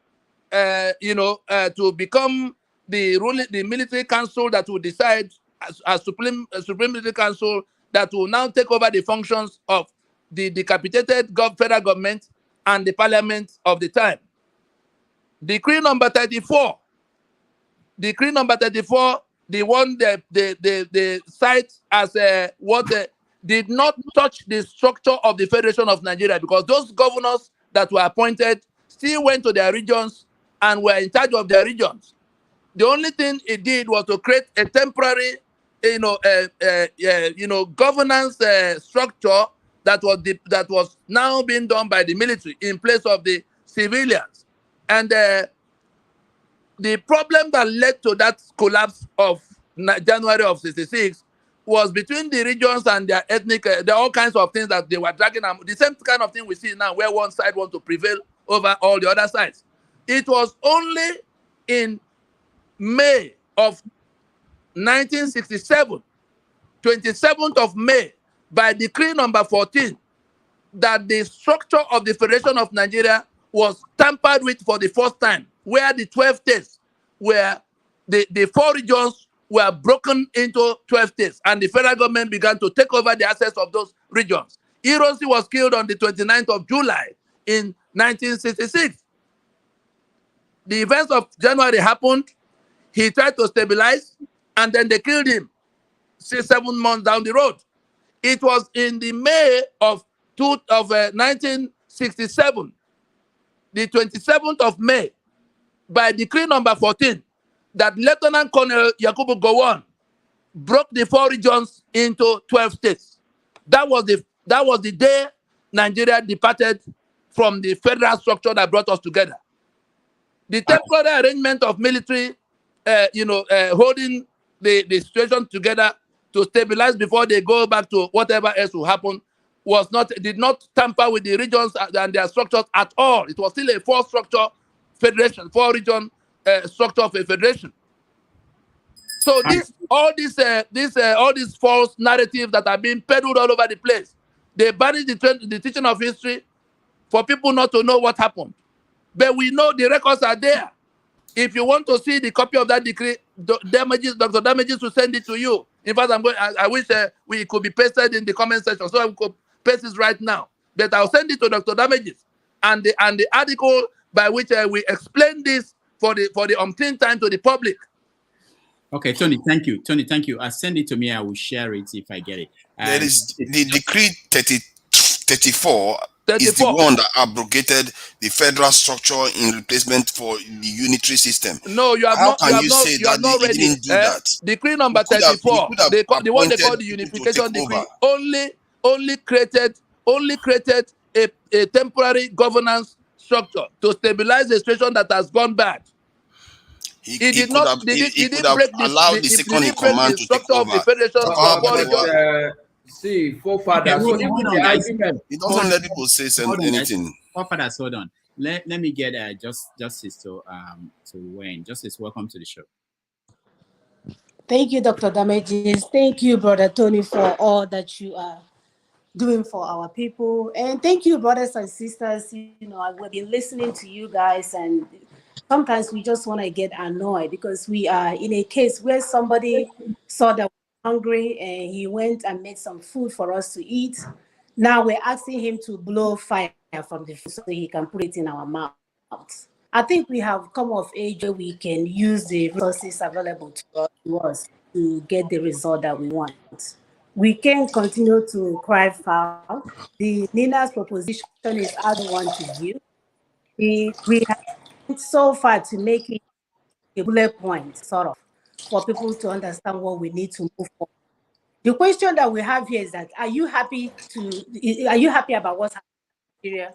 to become the military council that will decide as supreme military council that will now take over the functions of the decapitated federal government and the parliament of the time. Decree number 34. Decree number 34, the one they cite as did not touch the structure of the Federation of Nigeria, because those governors that were appointed still went to their regions and were in charge of their regions. The only thing it did was to create a temporary, governance structure that was now being done by the military in place of the civilians. And the problem that led to that collapse of January of '66 was between the regions and their ethnic, there are all kinds of things that they were dragging. The same kind of thing we see now where one side wants to prevail over all the other sides. It was only in May of 1967, 27th of May, by decree number 14, that the structure of the Federation of Nigeria was tampered with for the first time, where the 12 states were, the 4 regions were broken into 12 states, and the federal government began to take over the assets of those regions. Ironsi was killed on the 29th of July in 1966. The events of January happened. He tried to stabilize, and then they killed him 7 months down the road. It was in the May of 1967, the 27th of May, by decree number 14, that Lieutenant Colonel Yakubu Gowon broke the 4 regions into 12 states. That was the day Nigeria departed from the federal structure that brought us together. The temporary arrangement of military, holding the situation together to stabilize before they go back to whatever else will happen, did not tamper with the regions and their structures at all. It was still a 4-structure federation, 4-region structure of a federation. So all these false narratives that are being peddled all over the place, they banish the teaching of history for people not to know what happened. But we know the records are there. If you want to see the copy of that decree, Dr. Damages will send it to you. In fact, I wish we could be pasted in the comment section, so I could paste this right now. But I'll send it to Dr. Damages and the article by which we explain this for the umpteenth time to the public. Okay, Tony, thank you. Tony, thank you. Send it to me. I will share it if I get it. There is the decree 34 is the one that abrogated the federal structure in replacement for the unitary system. No, you have How not. can you say that they didn't do that? Decree number 34, the one they call the unification decree, only created a temporary governance structure to stabilize the situation that has gone bad. He did not allow the second in command to take over. Of the federation. See, forefathers. So even the argument, it doesn't let people say anything. Forefathers, hold on. Let me get Justice to Wayne. Justice, welcome to the show. Thank you, Dr. Damages. Thank you, Brother Tony, for all that you are doing for our people. And thank you, brothers and sisters. We've been listening to you guys, and sometimes we just want to get annoyed because we are in a case where somebody saw that we're hungry and he went and made some food for us to eat. Now we're asking him to blow fire from the food so he can put it in our mouths. I think we have come of age where we can use the resources available to us to get the result that we want. We can't continue to cry foul. The Nina's proposition is I don't want to view. We have so far to make it a bullet point, sort of, for people to understand what we need to move forward. The question that we have here is that are you happy about what's happening in Nigeria?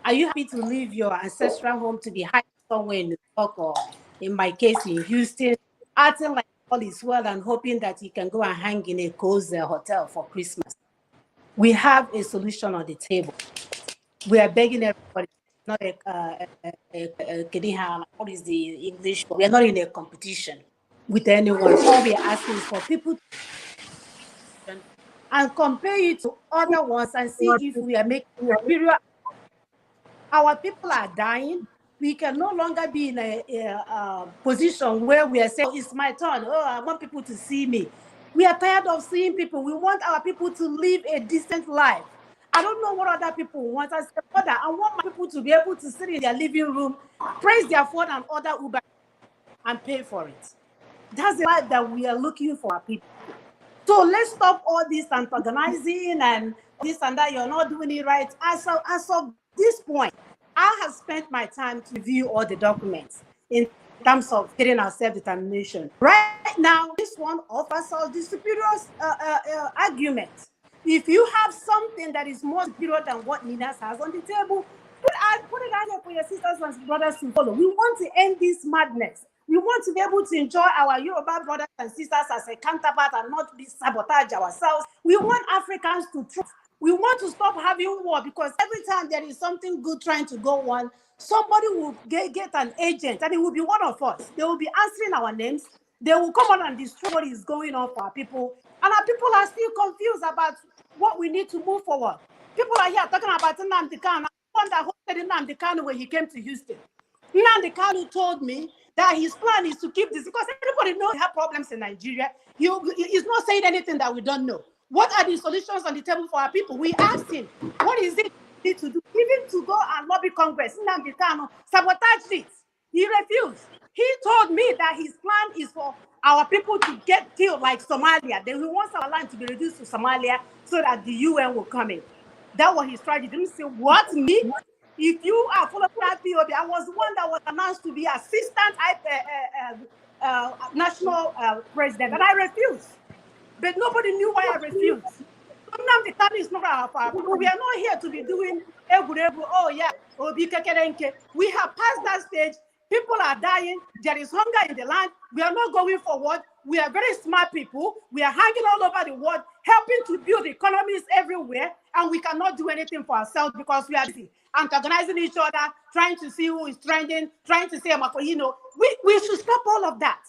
Are you happy to leave your ancestral home to be hiding somewhere in New York or, in my case, in Houston, acting like all is well and hoping that you can go and hang in a cozy hotel for Christmas? We have a solution on the table. We are begging everybody. Not what is the English? We are not in a competition with anyone. All we are asking is for people to and compare it to other ones and see if we are making superior. Our people are dying. We can no longer be in a position where we are saying, oh, it's my turn. Oh, I want people to see me. We are tired of seeing people. We want our people to live a decent life. I don't know what other people want. As a mother, I want my people to be able to sit in their living room, praise their phone and order Uber and pay for it. That's the life that we are looking for our people. So let's stop all this antagonizing and this and that. You're not doing it right. As of this point, I have spent my time to review all the documents in terms of getting our self-determination. Right now, this one offers us the superior argument. If you have something that is more superior than what Ninas has on the table, put it out there for your sisters and brothers to follow. We want to end this madness. We want to be able to enjoy our Yoruba brothers and sisters as a counterpart and not be sabotage ourselves. We want Africans to thrive. We want to stop having war, because every time there is something good trying to go on, somebody will get an agent, and it will be one of us. They will be answering our names. They will come on and destroy what is going on for our people. And our people are still confused about what we need to move forward. People are here talking about Nnadi Kanu. One that hosted Nnadi Kanu when he came to Houston. Nnadi Kanu told me that his plan is to keep this, because everybody knows we have problems in Nigeria. He's not saying anything that we don't know. What are the solutions on the table for our people? We asked him, what is it we need to do? Even to go and lobby Congress, Nnadi Kanu sabotaged it. He refused. He told me that his plan is for our people to get killed like Somalia. Then he wants our land to be reduced to Somalia so that the UN will come in. That was his strategy. Didn't say, what, me? If you are following that POB, I was the one that was announced to be assistant national president, and I refused. But nobody knew why I refused. Nnadi Kanu is not our people. We are not here to be doing oh yeah, Oby Ezekwesili. We have passed that stage. People are dying. There is hunger in the land. We are not going forward. We are very smart people. We are hanging all over the world, helping to build economies everywhere, and we cannot do anything for ourselves because we are busy antagonizing each other, trying to see who is trending, trying to say, we should stop all of that.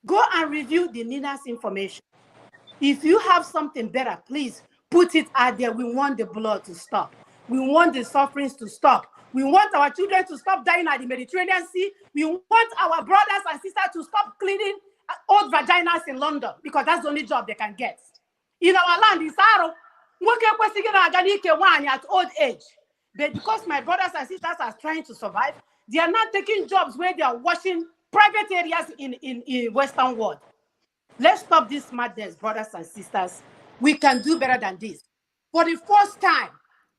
Go and review the NINA's information. If you have something better, please put it out there. We want the blood to stop. We want the sufferings to stop. We want our children to stop dying at the Mediterranean Sea. We want our brothers and sisters to stop cleaning old vaginas in London, because that's the only job they can get. In our land, it's at old age. But because my brothers and sisters are trying to survive, they are not taking jobs where they are washing private areas in Western world. Let's stop this madness, brothers and sisters. We can do better than this. For the first time,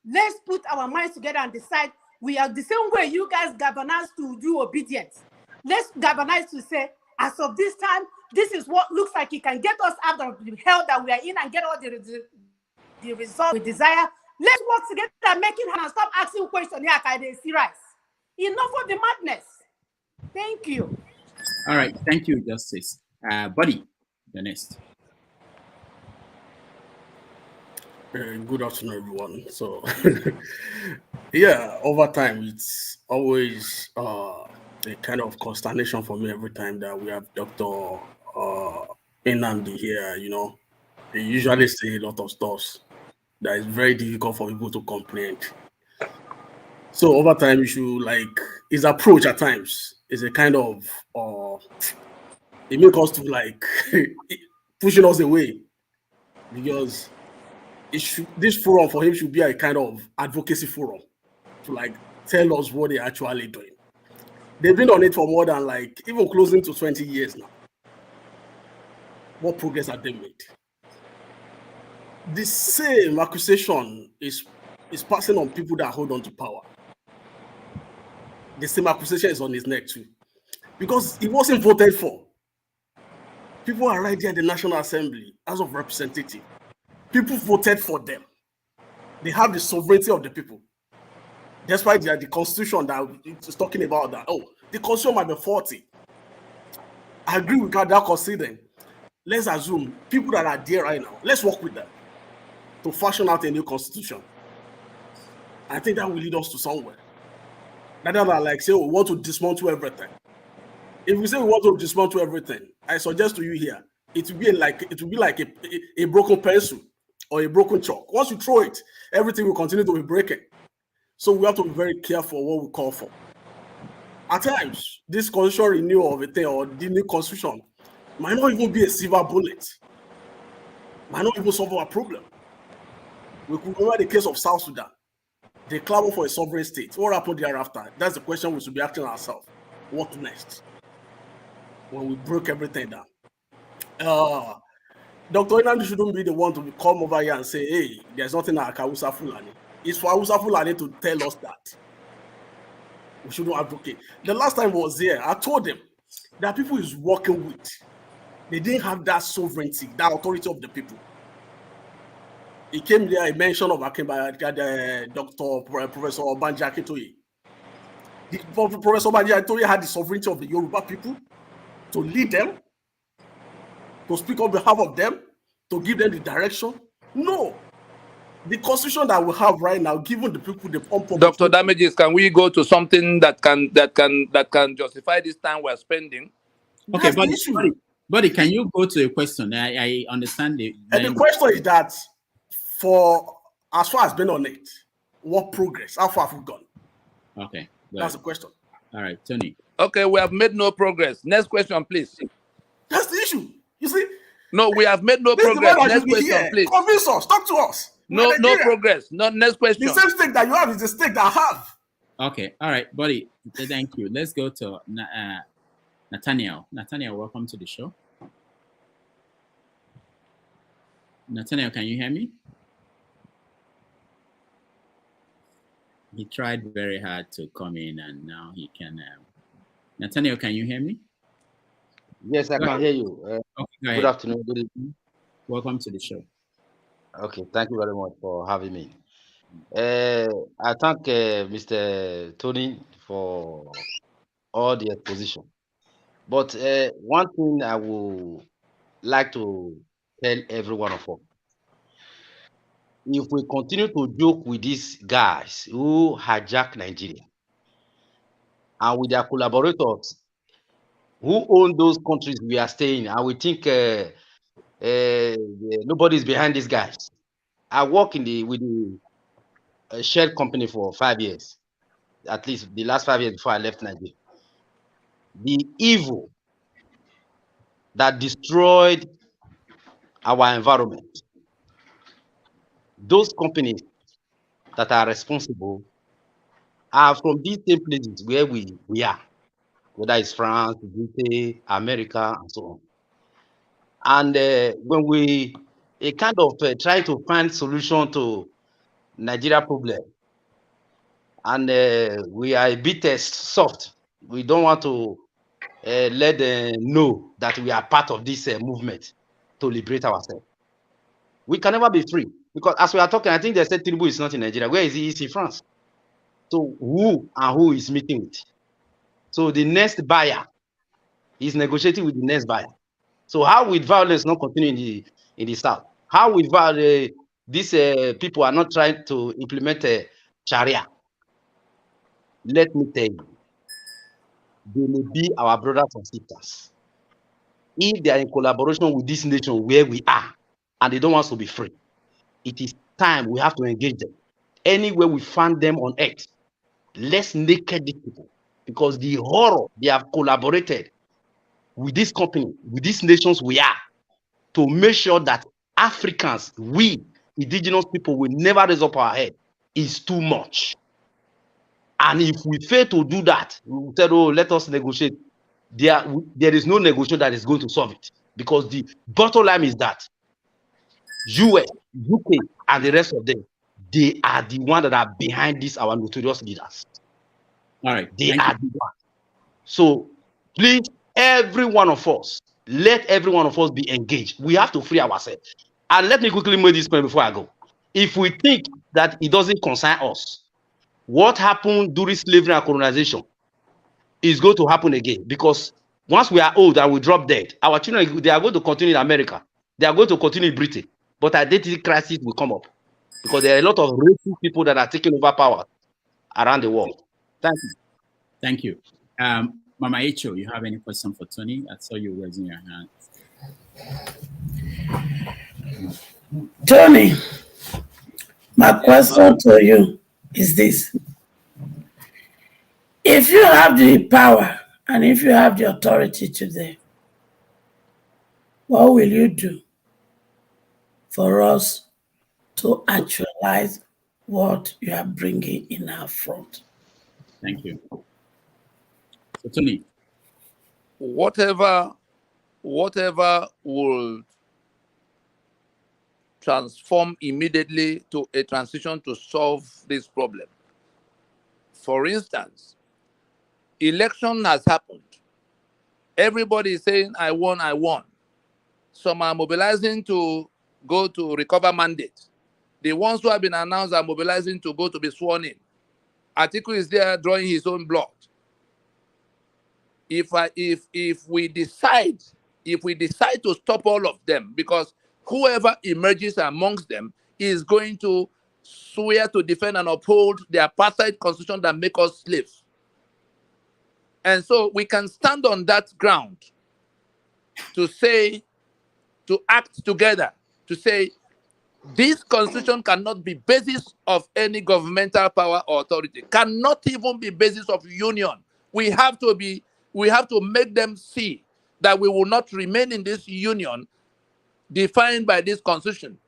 let's put our minds together and decide we are the same way you guys galvanize to do obedience. Let's galvanize to say, as of this time, this is what looks like it can get us out of the hell that we are in and get all the result we desire. Let's work together and make it happen and stop asking questions. Enough of the madness. Thank you. All right. Thank you, Justice. Buddy, the next. Good afternoon, everyone. So, yeah, over time, it's always a kind of consternation for me every time that we have Dr. Nnadi here. They usually say a lot of stuff that is very difficult for people to comprehend. So, over time, you should his approach at times is a kind of it makes us to pushing us away, because this forum for him should be a kind of advocacy forum to tell us what they're actually doing. They've been on it for more than even closing to 20 years now. What progress have they made? The same accusation is passing on people that hold on to power. The same accusation is on his neck too, because he wasn't voted for. People are right there in the National Assembly as of representative. People voted for them. They have the sovereignty of the people. That's why the constitution that is talking about that. Oh, the constitution might be 40. I agree with that considering. Let's assume people that are there right now, let's work with them to fashion out a new constitution. I think that will lead us to somewhere. Rather than say, we want to dismantle everything. If we say we want to dismantle everything, I suggest to you here, it will be like a broken pencil or a broken chalk. Once you throw it, everything will continue to be breaking. So we have to be very careful what we call for. At times, this constitutional renewal of a thing or the new constitution might not even be a silver bullet. Might not even solve our problem. We could remember the case of South Sudan. They clamor for a sovereign state. What happened thereafter? That's the question we should be asking ourselves. What next? When we broke everything down. Dr. Nnadi shouldn't be the one to come over here and say, hey, there's nothing like Hausa Fulani. It's for Hausa Fulani to tell us that. We shouldn't advocate. The last time I was here, I told them that people is working with. They didn't have that sovereignty, that authority of the people. He came there, a mention of Dr. Professor Banji Akintoye. Professor Oyetola had the sovereignty of the Yoruba people to lead them, to speak on behalf of them, to give them the direction. No. The constitution that we have right now, given the people the pump. Dr. Damages, can we go to something that can justify this time we're spending? Okay, buddy, can you go to a question? I understand the. And the question is that, for as far as been on it, what progress? How far have we gone? Okay, that's the question. All right, Tony. Okay, we have made no progress. Next question, please. That's the issue. You see? No, we have made no progress. Next question, please. Convince us. Talk to us. No progress. No, next question. The same stake that you have is the stake that I have. Okay, all right, buddy. Thank you. Let's go to Nathaniel. Nathaniel, welcome to the show. Nathaniel, can you hear me? He tried very hard to come in, and now he can. Nathaniel, can you hear me? Yes, I can hear you. Okay, good afternoon. Good evening. Welcome to the show. Okay, thank you very much for having me. I thank Mr. Tony for all the exposition. But one thing I would like to tell every one of us, if we continue to joke with these guys who hijack Nigeria and with their collaborators who own those countries we are staying, and we think nobody is behind these guys. I work with the Shell company for 5 years, at least the last 5 years before I left Nigeria. The evil that destroyed our environment, those companies that are responsible are from these same places where we are, whether it's France, UK, America, and so on. And when we kind of try to find solution to Nigeria problem, and we are a bit soft, we don't want to let them know that we are part of this movement to liberate ourselves. We can never be free, because as we are talking, I think they said Tinubu is not in Nigeria. Where is he? He's in France. So who is meeting with? So the next buyer is negotiating with the next buyer. So how will violence not continue in the south? How will these people are not trying to implement Sharia? Let me tell you, they may be our brothers and sisters. If they are in collaboration with this nation where we are, and they don't want us to be free, it is time we have to engage them. Anywhere we find them on earth, let's naked these people, because the horror they have collaborated with this company, with these nations we are, to make sure that Africans, we indigenous people, will never raise up our head, is too much. And if we fail to do that, we will tell, oh, let us negotiate. There is no negotiation that is going to solve it, because the bottom line is that US, UK, and the rest of them, they are the ones that are behind this, our notorious leaders. All right. They are the ones. So please, every one of us, let every one of us be engaged. We have to free ourselves. And let me quickly make this point before I go. If we think that it doesn't concern us, what happened during slavery and colonization is going to happen again, because once we are old and we drop dead, our children, they are going to continue in America. They are going to continue in Britain. But identity crisis will come up, because there are a lot of racist people that are taking over power around the world. Thank you. Thank you. Mama Echo, you have any question for Tony? I saw you raising your hand. Tony, my question to you is this. If you have the power and if you have the authority today, what will you do for us to actualize what you are bringing in our front? Thank you. So, Tony. Whatever will transform immediately to a transition to solve this problem. For instance, election has happened. Everybody is saying, I won, I won. Some are mobilizing to go to recover mandate. The ones who have been announced are mobilizing to go to be sworn in. Atiku is there drawing his own blood. if we decide to stop all of them, because whoever emerges amongst them is going to swear to defend and uphold the apartheid constitution that make us slaves. And so we can stand on that ground to act together, to say this constitution cannot be basis of any governmental power or authority, cannot even be basis of union. We have to make them see that we will not remain in this union defined by this constitution,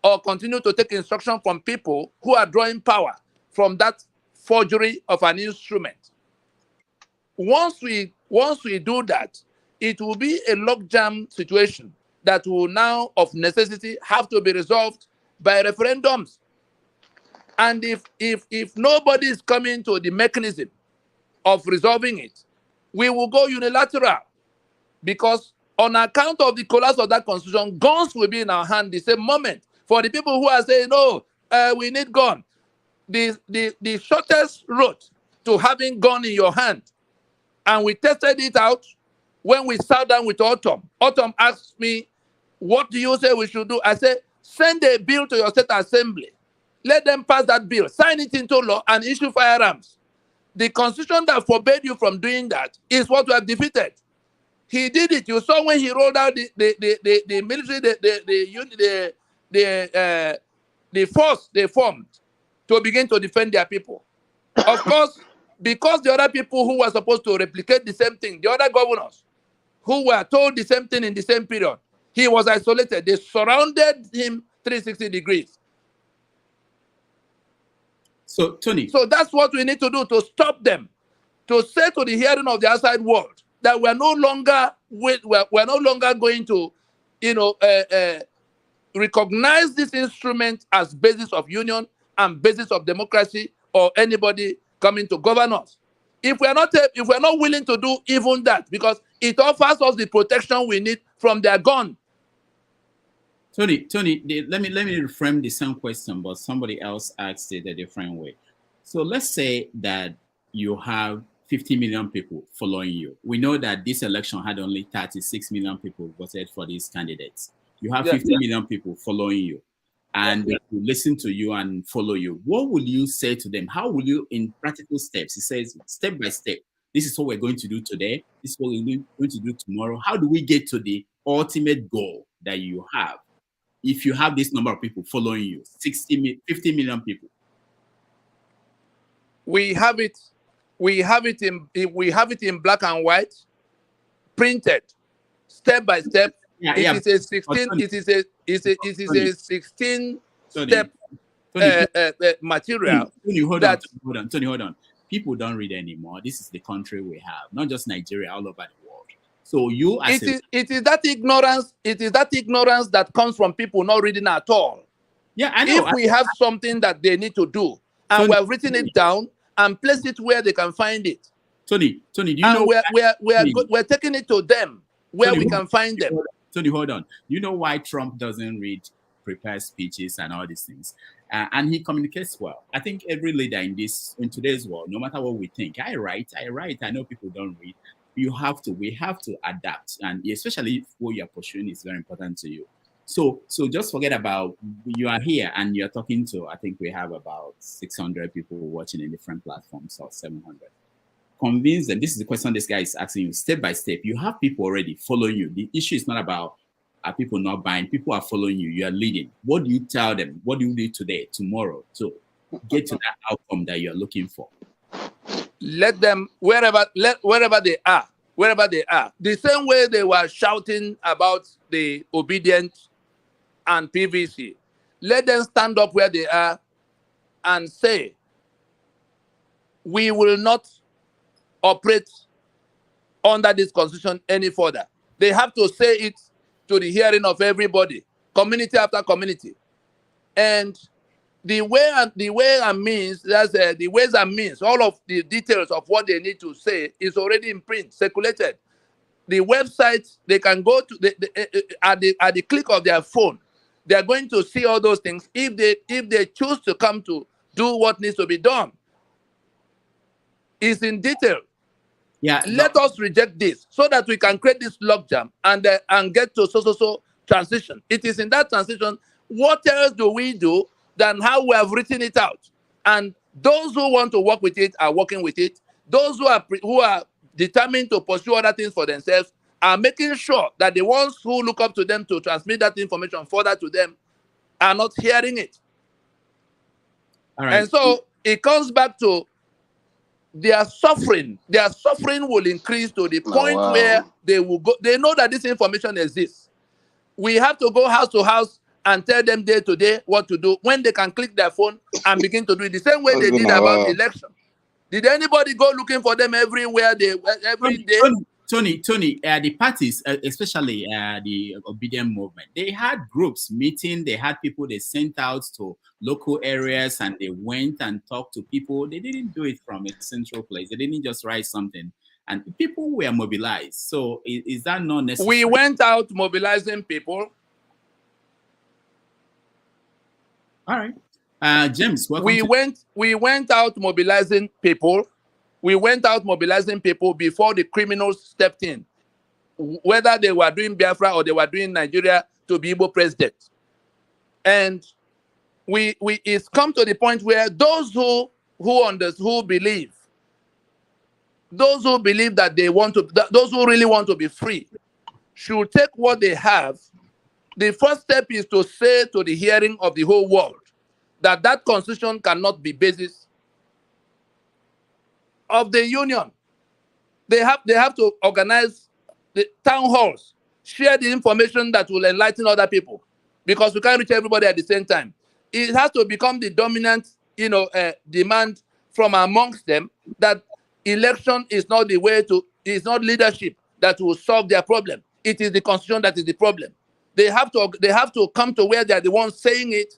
or continue to take instruction from people who are drawing power from that forgery of an instrument. Once we do that, it will be a logjam situation that will now, of necessity, have to be resolved by referendums. And if nobody is coming to the mechanism of resolving it, we will go unilateral, because on account of the collapse of that constitution, guns will be in our hand the same moment. For the people who are saying, no, we need gun, the shortest route to having gun in your hand, and we tested it out when we sat down with Autumn. Autumn asked me, what do you say we should do? I said, send a bill to your state assembly. Let them pass that bill, sign it into law, and issue firearms. The constitution that forbade you from doing that is what we have defeated. He did it. You saw when he rolled out the military, the force they formed to begin to defend their people. Of course, because the other people who were supposed to replicate the same thing, the other governors who were told the same thing in the same period, he was isolated. They surrounded him 360 degrees. So, Tony. So that's what we need to do to stop them, to say to the hearing of the outside world that we're no longer going to, recognize this instrument as basis of union and basis of democracy or anybody coming to govern us. If we're not willing to do even that, because it offers us the protection we need from their gun. Tony, let me reframe the same question, but somebody else asked it a different way. So let's say that you have 50 million people following you. We know that this election had only 36 million people voted for these candidates. You have 50 million people following you, and they will listen to you and follow you. What will you say to them? How will you, in practical steps, he says, step by step, this is what we're going to do today, this is what we're going to do tomorrow. How do we get to the ultimate goal that you have? If you have this number of people following you, 50 million people. We have it in black and white, printed, step by step. It is a 16 step material. Tony, hold on. People don't read anymore. This is the country we have, not just Nigeria, all over the world. So you, it is that ignorance. It is that ignorance that comes from people not reading at all. Yeah, I know. If we have something that they need to do, and we have written it down and placed it where they can find it. Tony, do you know? We're taking it to them where we can find them. Tony, hold on. You know why Trump doesn't read prepared speeches and all these things? And he communicates well. I think every leader in today's world, no matter what we think, I write. I know people don't read. We have to adapt, and especially if what you're pursuing is very important to you. So just forget about, you are here and you're talking to, I think we have about 600 people watching in different platforms, or 700. Convince them. This is the question this guy is asking you, step by step. You have people already following you. The issue is not about are people not buying. People are following you. You are leading. What do you tell them? What do you do today, tomorrow, to get to that outcome that you're looking for? Let them, wherever they are, the same way they were shouting about the obedient and PVC, let them stand up where they are and say, we will not operate under this constitution any further. They have to say it to the hearing of everybody, community after community. And the ways and means, all of the details of what they need to say is already in print, circulated. The websites, they can go to at the click of their phone. They are going to see all those things if they choose to come to do what needs to be done. It's in detail. Yeah. Let us reject this so that we can create this logjam and get to so transition. It is in that transition. What else do we do than how we have written it out? And those who want to work with it are working with it. Those who are determined to pursue other things for themselves are making sure that the ones who look up to them to transmit that information further to them are not hearing it. All right. And so it comes back to their suffering will increase to the point where they will go. They know that this information exists. We have to go house to house and tell them day to day what to do when they can click their phone and begin to do it the same way they did about election. Did anybody go looking for them everywhere every day? Tony, the parties, especially the obedient movement, they had groups meeting, they had people they sent out to local areas and they went and talked to people. They didn't do it from a central place. They didn't just write something. And people were mobilized. So is that not necessary? We went out mobilizing people. All right. James, welcome. We went out mobilizing people. We went out mobilizing people before the criminals stepped in, whether they were doing Biafra or they were doing Nigeria to be Igbo president. And it's come to the point where those who believe that those who really want to be free should take what they have. The first step is to say to the hearing of the whole world that constitution cannot be basis of the union. They have to organize the town halls, share the information that will enlighten other people, because we can't reach everybody at the same time. It has to become the dominant, demand from amongst them that election is not the way to. It's not leadership that will solve their problem. It is the constitution that is the problem. They have to come to where they are the ones saying it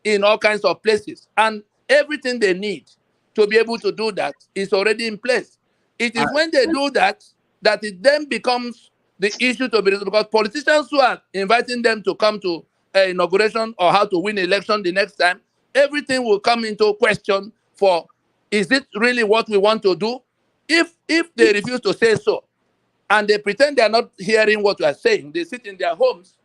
in all kinds of places, and everything they need to be able to do that is already in place. It is when they do that it then becomes the issue to be resolved, because politicians who are inviting them to come to inauguration or how to win election the next time, everything will come into question for, is it really what we want to do? If they refuse to say so, and they pretend they are not hearing what we are saying, they sit in their homes,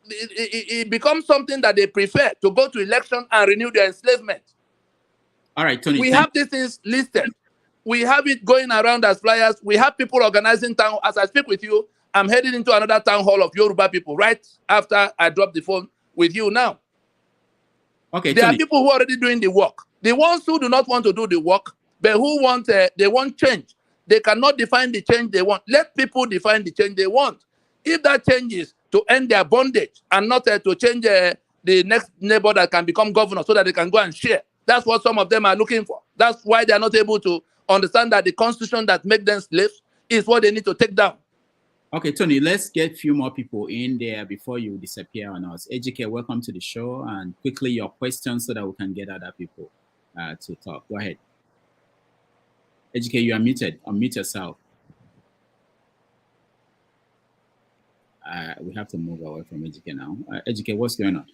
it becomes something that they prefer to go to election and renew their enslavement. All right, Tony. We have these things listed. We have it going around as flyers. We have people organizing town. As I speak with you, I'm heading into another town hall of Yoruba people right after I drop the phone with you now. Okay, there Tony. are people who are already doing the work. The ones who do not want to do the work, but who want they want change. They cannot define the change they want. Let people define the change they want. If that change is to end their bondage and not to change the next neighbor that can become governor so that they can go and share. That's what some of them are looking for. That's why they are not able to understand that the constitution that makes them slaves is what they need to take down. Okay, Tony, let's get a few more people in there before you disappear on us. Ejike, welcome to the show, and quickly your questions so that we can get other people to talk. Go ahead. Ejike, you are muted. Unmute yourself. We have to move away from Ejike now. Ejike, what's going on?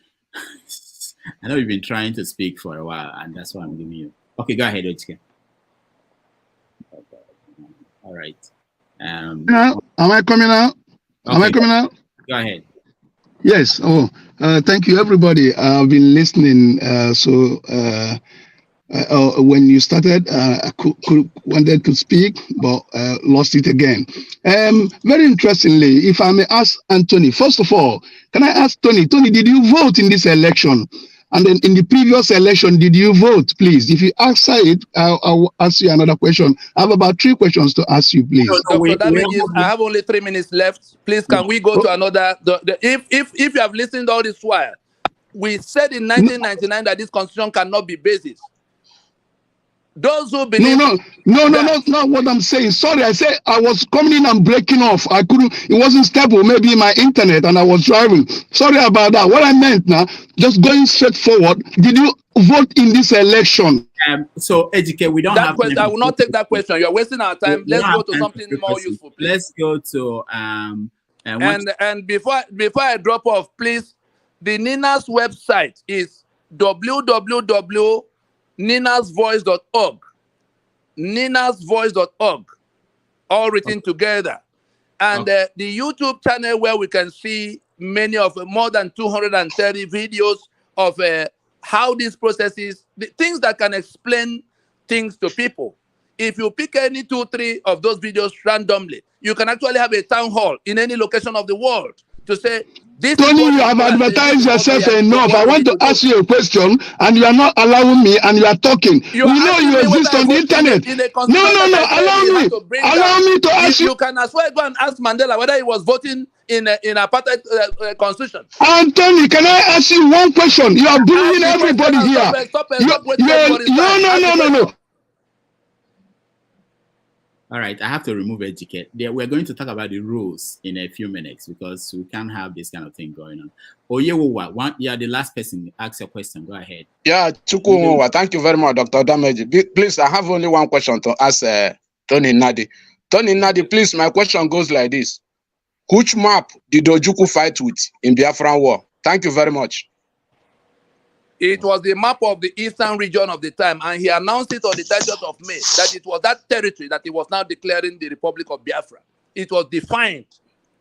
I know you've been trying to speak for a while, and that's why I'm giving you. Okay, go ahead, Ejike. All right. Am I coming out? Okay. Am I coming out? Go ahead. Yes. Oh, thank you, everybody. I've been listening. When you started, I wanted to speak, but lost it again. Very interestingly, if I may ask Anthony, first of all, can I ask Tony? Tony, did you vote in this election? And then in the previous election, did you vote, please? If you answer it, I'll ask you another question. I have about 3 questions to ask you, please. Dr. Damages, I have only 3 minutes left. Please, can we go to another? If you have listened all this while, we said in 1999 that this constitution cannot be basis. Those who believe No, not what I'm saying. Sorry, I said I was coming in and breaking off. I couldn't, it wasn't stable, maybe my internet, and I was driving. Sorry about that. What I meant now, just going straight forward, did you vote in this eletion? So, Ejike, we don't have question. I will not take that question. You're wasting our time. Let's go to something more useful, please. Let's go to and before I drop off, please, the NINA's website is www.nina.gov.ng. ninasvoice.org, ninasvoice.org, all written together. And the YouTube channel where we can see many of more than 230 videos of how this process is, the things that can explain things to people. If you pick any 2-3 of those videos randomly, you can actually have a town hall in any location of the world to say, this Tony, is what you have advertised yourself enough. I want to ask you a question, and you are not allowing me, and you are talking. You are We know asking you me whether exist I on the vote internet. in a No, constitution no, that no. I said we had to bring Allow down. me to ask you. You can as well go and ask Mandela whether he was voting in apartheid constitution. Anthony, can I ask you one question? You are bullying Ask the question everybody and here. stop wasting everybody's No, time. no, Ask no, the no, no. question. All right, I have to remove etiquette. We're going to talk about the rules in a few minutes because we can't have this kind of thing going on. Oyewowa, yeah, the last person, ask your question. Go ahead. Yeah, Chukwuwa, thank you very much, Dr. Dameji. Please, I have only one question to ask Tony Nnadi. Tony Nnadi, please, my question goes like this. Which map did Ojukwu fight with in Biafran War? Thank you very much. It was the map of the eastern region of the time, and he announced it on the 30th of May that it was that territory that he was now declaring the Republic of Biafra. It was defined.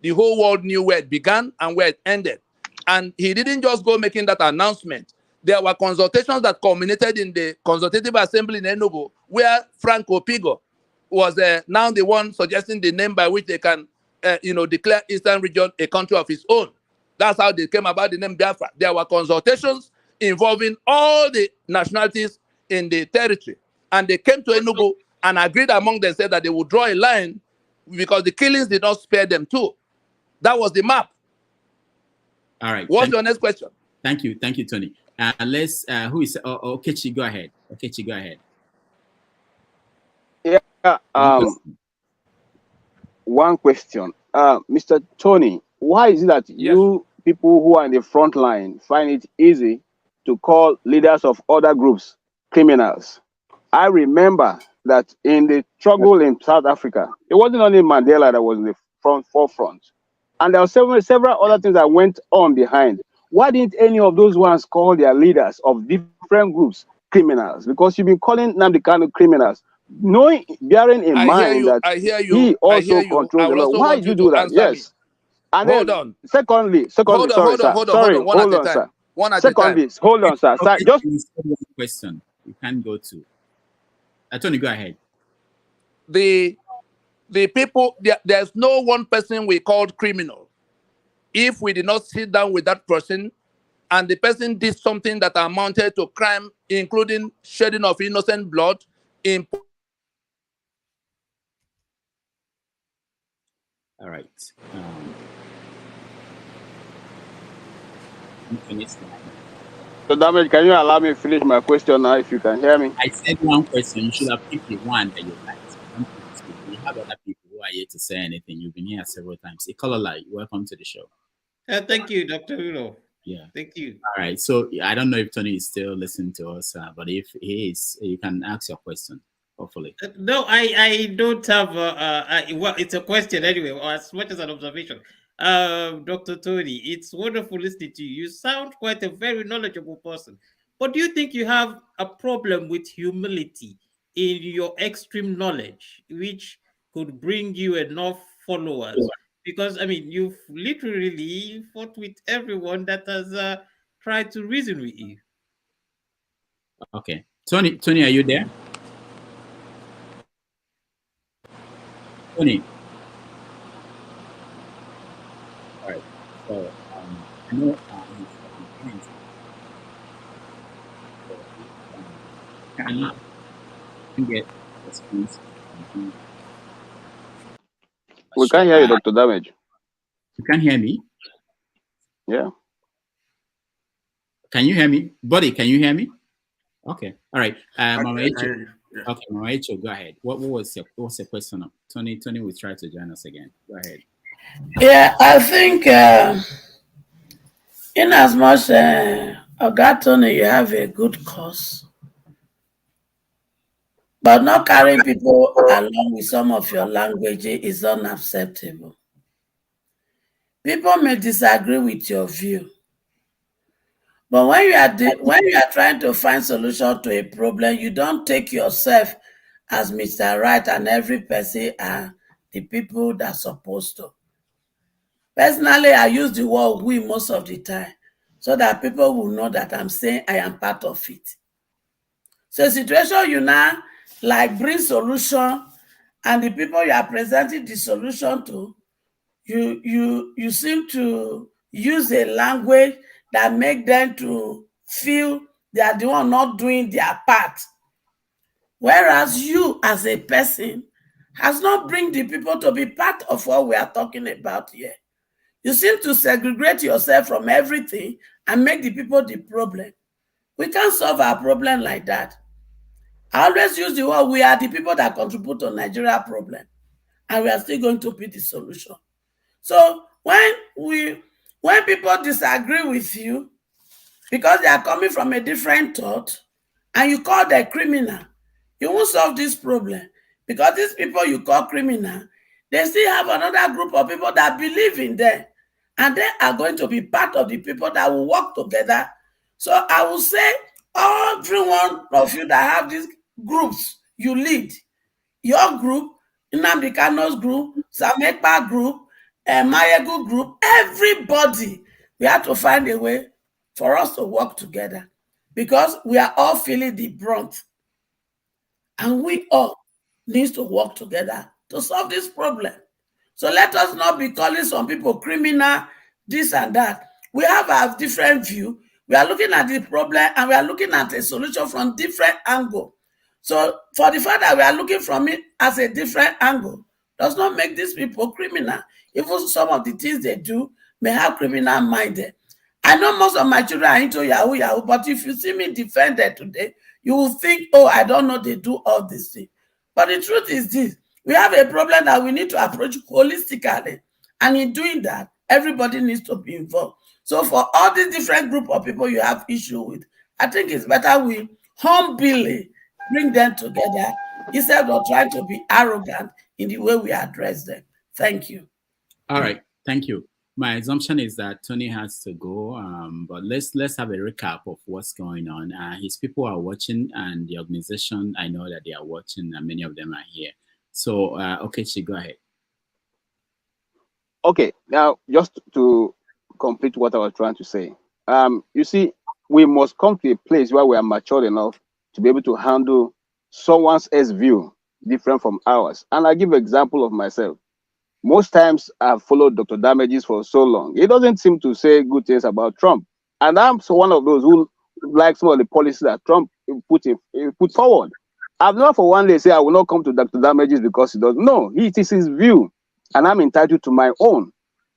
The whole world knew where it began and where it ended. And he didn't just go making that announcement. There were consultations that culminated in the Consultative Assembly in Enugu, where Frank Opigo was now the one suggesting the name by which they can, declare Eastern region a country of its own. That's how they came about the name Biafra. There were consultations involving all the nationalities in the territory. And they came to Enugu and agreed among themselves that they would draw a line because the killings did not spare them too. That was the map. All right. What's your next question? Thank you, Tony. Let's, who is, Okechi, go ahead. Okechi, go ahead. Yeah, one question. Mr. Tony, why is it that you people who are in the front line find it easy to call leaders of other groups criminals? I remember that in the struggle in South Africa, it wasn't only Mandela that was in the forefront. And there were several other things that went on behind. Why didn't any of those ones call their leaders of different groups criminals? Because you've been calling Nnamdi Kanu criminals, bearing in mind that he also controls the law. Why did you do that? Yes. And hold then, on. Secondly, Hold on, sir. One at Secondly, a time. hold on, sir. Okay, Just one question. You can go to. Tony, go ahead. The people, there's no one person we called criminal. If we did not sit down with that person and the person did something that amounted to crime, including shedding of innocent blood, all right. So, Damage, can you allow me to finish my question now if you can hear me? I said one question. You should have picked the one that you liked. We have other people who are here to say anything. You've been here several times. Ikololai, welcome to the show. Thank you, Dr. Ulo. Yeah. Thank you. All right. So I don't know if Tony is still listening to us, but if he is, you can ask your question, hopefully. No, I don't have, well, it's a question anyway, or as much as an observation. Dr. Tony, it's wonderful listening to you. You sound quite a very knowledgeable person. But do you think you have a problem with humility in your extreme knowledge, which could bring you enough followers? Yeah. Because, I mean, you've literally fought with everyone that has tried to reason with you. Okay. Tony, are you there? Tony. All right. So, I know can get response. We can't hear you, Dr. Damage. You can hear me? Yeah. Can you hear me? Buddy, can you hear me? Okay. All right. Mama Echo. Okay, Mama Echo, go ahead. What's your question? Tony will try to join us again. Go ahead. Yeah, I think in as much Oga Tony, you have a good cause, but not carrying people along with some of your language is unacceptable. People may disagree with your view, But when you are trying to find solution to a problem, you don't take yourself as Mr. Right and every person are the people that are supposed to. Personally, I use the word we most of the time so that people will know that I'm saying I am part of it. So situation you now like bring solution, and the people you are presenting the solution to, you seem to use a language that make them to feel they are the one not doing their part. Whereas you as a person has not bring the people to be part of what we are talking about here. You seem to segregate yourself from everything and make the people the problem. We can't solve our problem like that. I always use the word we are the people that contribute to Nigeria problem, and we are still going to be the solution. So when people disagree with you because they are coming from a different thought and you call them criminal, you won't solve this problem, because these people you call criminal, they still have another group of people that believe in them, and they are going to be part of the people that will work together. So I will say every one of you that have these groups you lead, your group, Nnamdi Kano's group, Samekpa group, Mayegu group, everybody, we have to find a way for us to work together, because we are all feeling the brunt, and we all need to work together to solve this problem. So let us not be calling some people criminal, this and that. We have a different view. We are looking at the problem and we are looking at a solution from different angle. So for the fact that we are looking from it as a different angle does not make these people criminal. Even some of the things they do may have criminal minded. I know most of my children are into Yahoo, but if you see me defended today, you will think, oh, I don't know they do all these things. But the truth is this: we have a problem that we need to approach holistically. And in doing that, everybody needs to be involved. So for all these different group of people you have issue with, I think it's better we humbly bring them together instead of trying to be arrogant in the way we address them. Thank you. All right, thank you. My assumption is that Tony has to go, but let's have a recap of what's going on. His people are watching, and the organization, I know that they are watching, and many of them are here. So, Okechi, go ahead. Okay, now just to complete what I was trying to say, you see, we must come to a place where we are mature enough to be able to handle someone else's view different from ours. And I give an example of myself. Most times I've followed Dr. Damages for so long. He doesn't seem to say good things about Trump. And I'm so one of those who like some of the policies that Trump put forward. I've never for one day say I will not come to Dr. Damages because he doesn't. No, it is his view, and I'm entitled to my own.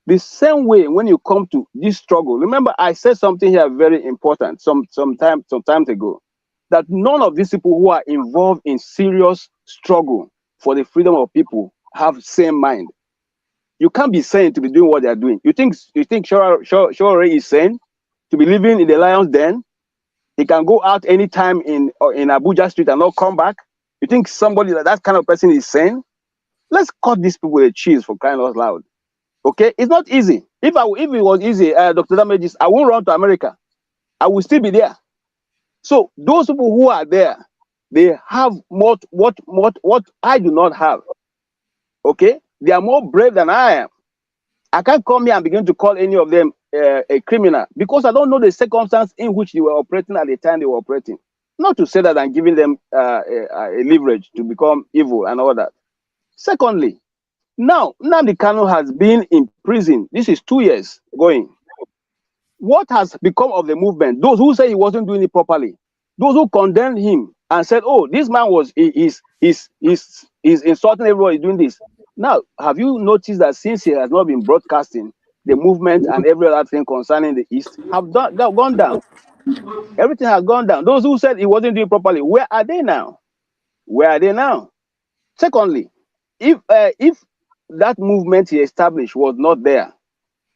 The same way when you come to this struggle, remember I said something here very important some time ago, that none of these people who are involved in serious struggle for the freedom of people have same mind. You can't be sane to be doing what they are doing. You think Shore is sane to be living in the lion's den? He can go out anytime in Abuja street and not come back? You think somebody that kind of person is sane? Let's cut these people a cheese, for crying out loud. Okay, it's not easy. If it was easy, Dr. Damages, I won't run to America. I will still be there. So those people who are there, they have what I do not have. Okay, they are more brave than I am. I can't come here and begin to call any of them a criminal because I don't know the circumstance in which they were operating at the time they were operating. Not to say that I'm giving them a leverage to become evil and all that. Secondly, now Nnamdi Kanu has been in prison. This is 2 years going. What has become of the movement? Those who say he wasn't doing it properly, those who condemned him and said, "Oh, this man is insulting everybody doing this." Now, have you noticed that since he has not been broadcasting, the movement and every other thing concerning the East have gone down? Everything has gone down. Those who said he wasn't doing it properly, where are they now? Where are they now? Secondly, if that movement he established was not there,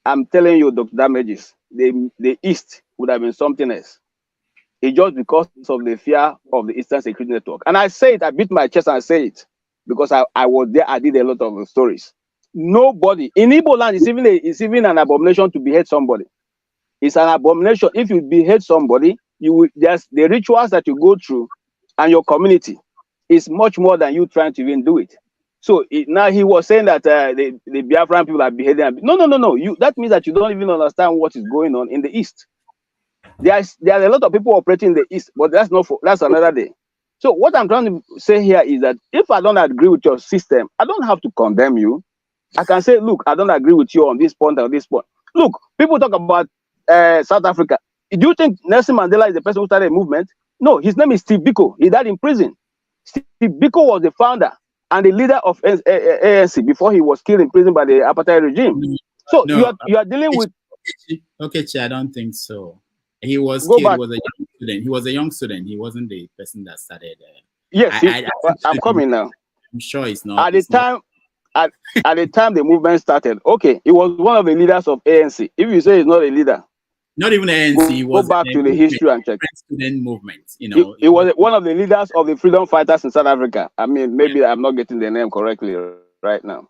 I'm telling you, Dr. Damages, the East would have been something else. It's just because of the fear of the Eastern Security Network. And I say it, I beat my chest and I say it, because I was there, I did a lot of stories. Nobody, in Igbo land, it's even an abomination to behead somebody. It's an abomination. If you behead somebody, you will, there's the rituals that you go through and your community is much more than you trying to even do it. So now he was saying that the Biafran people are beheading. No. That means that you don't even understand what is going on in the East. There are a lot of people operating in the East, but that's another day. So what I'm trying to say here is that if I don't agree with your system, I don't have to condemn you. I can say, look, I don't agree with you on this point or this point. Look, people talk about South Africa. Do you think Nelson Mandela is the person who started a movement? No, his name is Steve Biko. He died in prison. Steve Biko was the founder and the leader of ANC before he was killed in prison by the apartheid regime. So you are dealing with. Okay, I don't think so. He was killed. He was a young student. He was a young student. He wasn't the person that started. Yes, I'm coming now. I'm sure it's not. At the time the movement started, okay, he was one of the leaders of ANC. If you say he's not a leader, not even ANC, he was go back to the history and check. Student movement, you know. He was one of the leaders of the freedom fighters in South Africa. I mean, maybe I'm not getting the name correctly right now,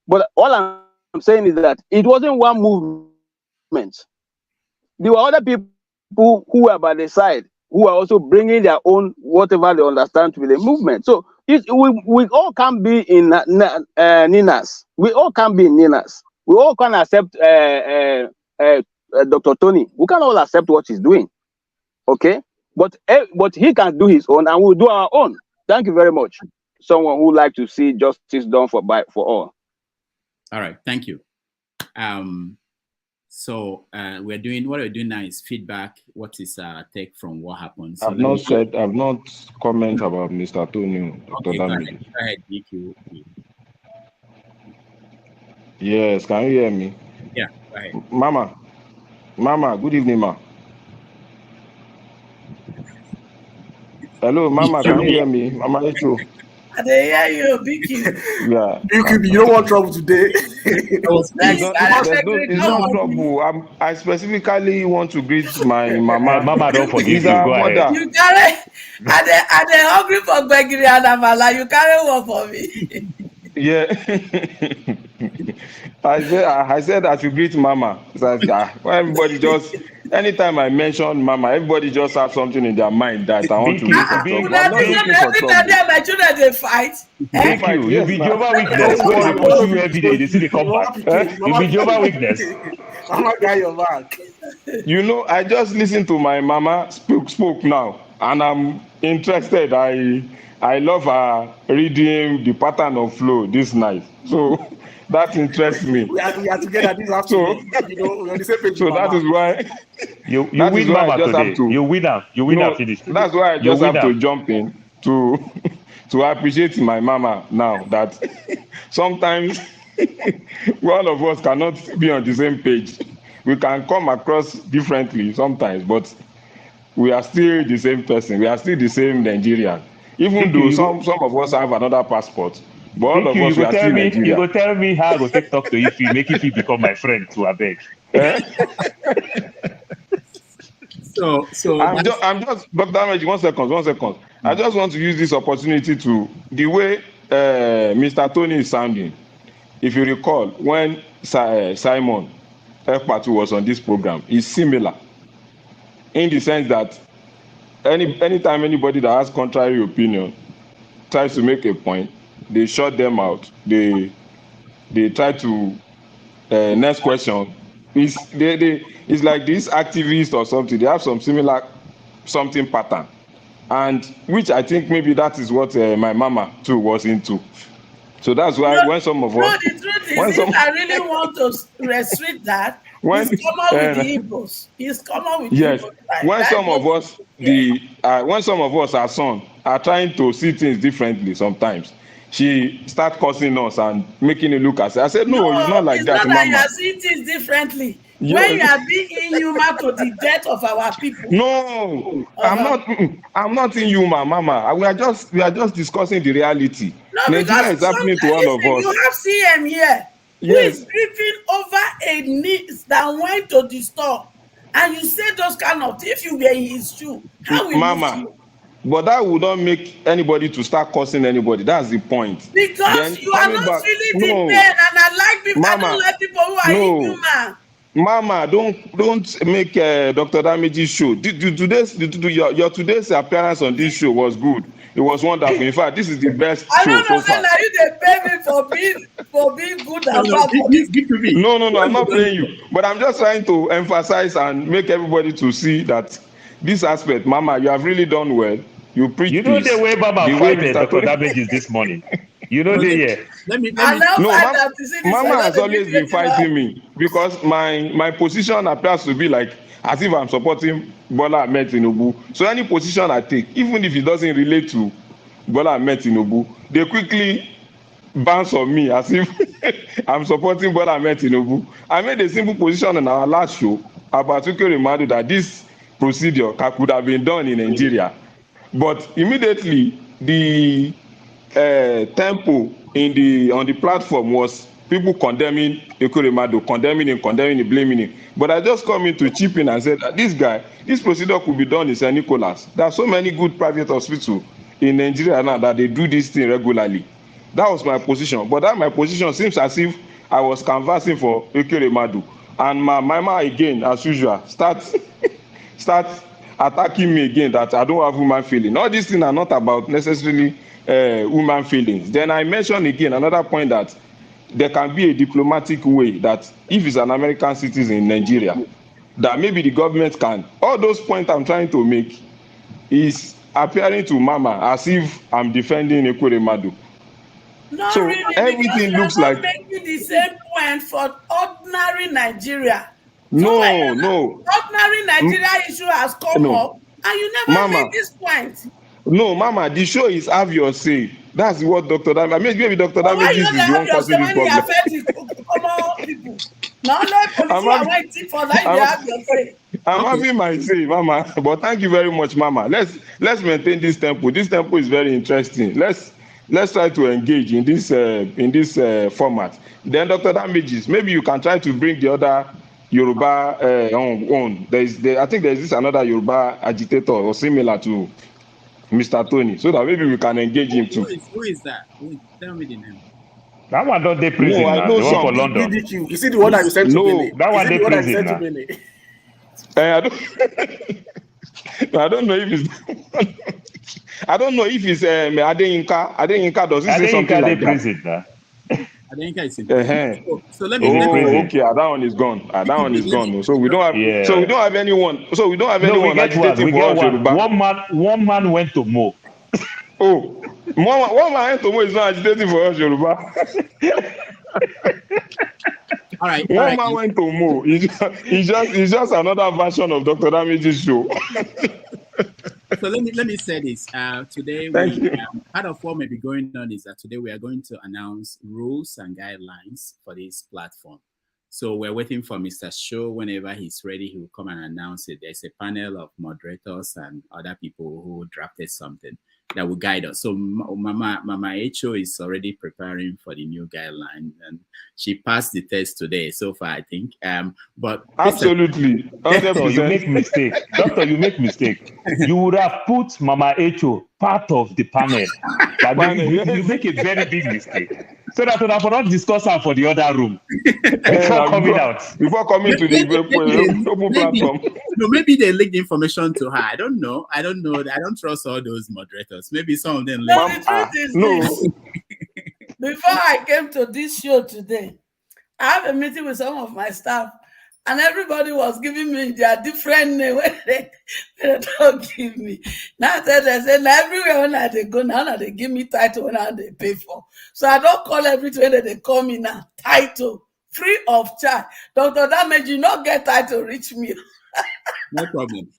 but all I'm saying is that it wasn't one movement. There were other people who were by the side who are also bringing their own whatever they understand to be the movement. So we all can be in Ninas. We all can be in Ninas. We all can accept Dr. Tony. We can all accept what he's doing. Okay? But he can do his own and we'll do our own. Thank you very much. Someone who like to see justice done for all. All right, thank you. So what we're doing now is feedback. What is take from what happened? So I've not comment about Mr. Tony. Okay, go ahead, DQ. Yes, can you hear me? Yeah, go ahead. Mama, good evening, ma. Hello, Mama, can you hear me? Mama Echo. They hear you, BQ. Yeah. You don't want trouble today. It's not trouble. I specifically want to greet my mama. Mama, don't forgive you. Go ahead. You carry, are they hungry for Gbegiri and Amala? You carry one for me. Yeah. I said I should greet Mama. Everybody just, anytime I mention Mama, everybody just have something in their mind that I want to look for trouble. I'm not looking for trouble. My children, they fight. Thank you. You be Jehovah Witness. When they pursue you every day, they see the comeback. You be Jehovah Witness. Mama got your back. You know, I just listened to my Mama spoke now, and I'm interested. I love her reading the pattern of flow this night. So that interests me. We are together this afternoon. We're on the same page. So that is why you win Mama today. You win her. You win her finish. That's why I just have to jump in to appreciate my Mama now that sometimes one of us cannot be on the same page. We can come across differently sometimes, but we are still the same person. We are still the same Nigerian. Even though some of us have another passport, but all of us we are still Nigerian. You go tell me how I go take talk to you if you make it become my friend to abeg. So I'm just Dr. Nnadi, one second. I just want to use this opportunity to the way Mr. Tony is sounding. If you recall, when Simon Ekpatu was on this program, is similar in the sense that anytime anybody that has contrary opinion tries to make a point, they shut them out. They try to next question. It's like this activist or something. They have some similar something pattern, and which I think maybe that is what my Mama too was into. So that's why when some of us, the truth is, if I really want to restrict that, it's common with the Igbos. It's common with yes. Igbos. Like, when some of us, when some of us, our son, are trying to see things differently, sometimes she start cursing us and making it look as I said, no, it's not like that, Mama. You are seeing things differently. Yes. When you are being inhuman to the death of our people. No, I'm not inhuman, Mama. We are just discussing the reality. No, Nigeria is happening to all of us. You have CM here. Yes. Who is tripping over a niece that went to the store, and you say those kind of things. If you were in his shoe, how will Mama, you feel? But that would not make anybody to start cursing anybody. That's the point. Because then, you are not feeling the pain, and I like people. Mama, I don't like people who are inhuman. Mama, don't make Dr. Damage's show. Your today's appearance on this show was good. It was wonderful. In fact, this is the best I show don't know, so say far. now you they pay me for being good and bad for this. No, I'm not playing you. But I'm just trying to emphasize and make everybody to see that this aspect, Mama, you have really done well. You preach You know peace. the way Baba The way fighted Mr. Dr. Tony. Damages this morning. You know the yeah. Let me I now No, find out to see this. Mama I has don't always need been to fighting me because my position appears to be like as if I'm supporting Bola Ahmed Tinubu. So any position I take, even if it doesn't relate to Bola Ahmed Tinubu, they quickly bounce on me as if I'm supporting Bola Ahmed Tinubu. I made a simple position in our last show about Irrespective that this procedure could have been done in Nigeria, but immediately the tempo on the platform was people condemning Irrespective, condemning him, blaming him. But I just come in to chip in and said, this guy, this procedure could be done in St. Nicholas. There are so many good private hospitals in Nigeria now that they do this thing regularly. That was my position. But that my position seems as if I was canvassing for Irrespective. And my mama again, as usual, start attacking me again that I don't have human feeling. All these things are not about necessarily human feelings. Then I mentioned again another point that there can be a diplomatic way that if it's an American citizen in Nigeria, that maybe the government can. All those points I'm trying to make is appearing to Mama as if I'm defending Irrespective. Not So really, because everything you are looks not like making the same point for ordinary Nigeria. So when no. ordinary Nigeria issue has come No, up, and you never Mama. make this point. No, Mama, the show is have your say. That's what Dr. Damages, maybe Dr. But why you Damages not is the have one your say causing this when it problem. affects the common people? Not only I'm politician having, when it for that you dey I'm, have your say. I'm having my say, Mama. But thank you very much, Mama. Let's maintain this tempo. This tempo is very interesting. Let's try to engage in this format. Then Dr. Damages, maybe you can try to bring the other Yoruba on. I think there's this another Yoruba agitator or similar to Mr. Tony, so that maybe we can engage him too. Who is that? Tell me the name. That one don't dey No, prison I now. know The one some. for London. BDQ. You see the one that you sent to No, Benin? that Is one it dey the one that you prison sent to now. Benin? I don't know if it's. I don't know if it's Adeyinka. Adeyinka, does he say something Adeyinka dey like that? prison now. I think it's in prison. So let He's me. in prison. Okay, that one is gone. That one is gone. So we don't have. Yeah. So we don't have anyone. So we don't have No, we anyone get one. agitating We for get us, one. Yoruba. One man went to Mo. Oh, one man Tomo is not agitating for us, Yoruba. All right. One man went to Mo. It's just another version of Dr. Damage's show. So let me say this. Today part of what may be going on is that today we are going to announce rules and guidelines for this platform. So we're waiting for Mr. Show. Whenever he's ready, he will come and announce it. There's a panel of moderators and other people who drafted something that will guide us. So Mama H.O. is already preparing for the new guideline, and she passed the test today so far, I think. But absolutely, Doctor, you make mistake. Doctor, you make mistake. You would have put Mama H.O. part of the panel. You make a very big mistake. So that we will not discuss her for the other room before coming out. Before coming to the open platform. No, maybe they leaked information to her. I don't know. I don't trust all those moderators. Maybe some of them. No, the truth is this. Before I came to this show today, I have a meeting with some of my staff, and everybody was giving me their different name when they don't give me. Now they say, everywhere when they go, now they give me title when they pay for. So I don't call everything that they call me now title, free of charge. Dr. Damage, you not get title, reach me. No problem.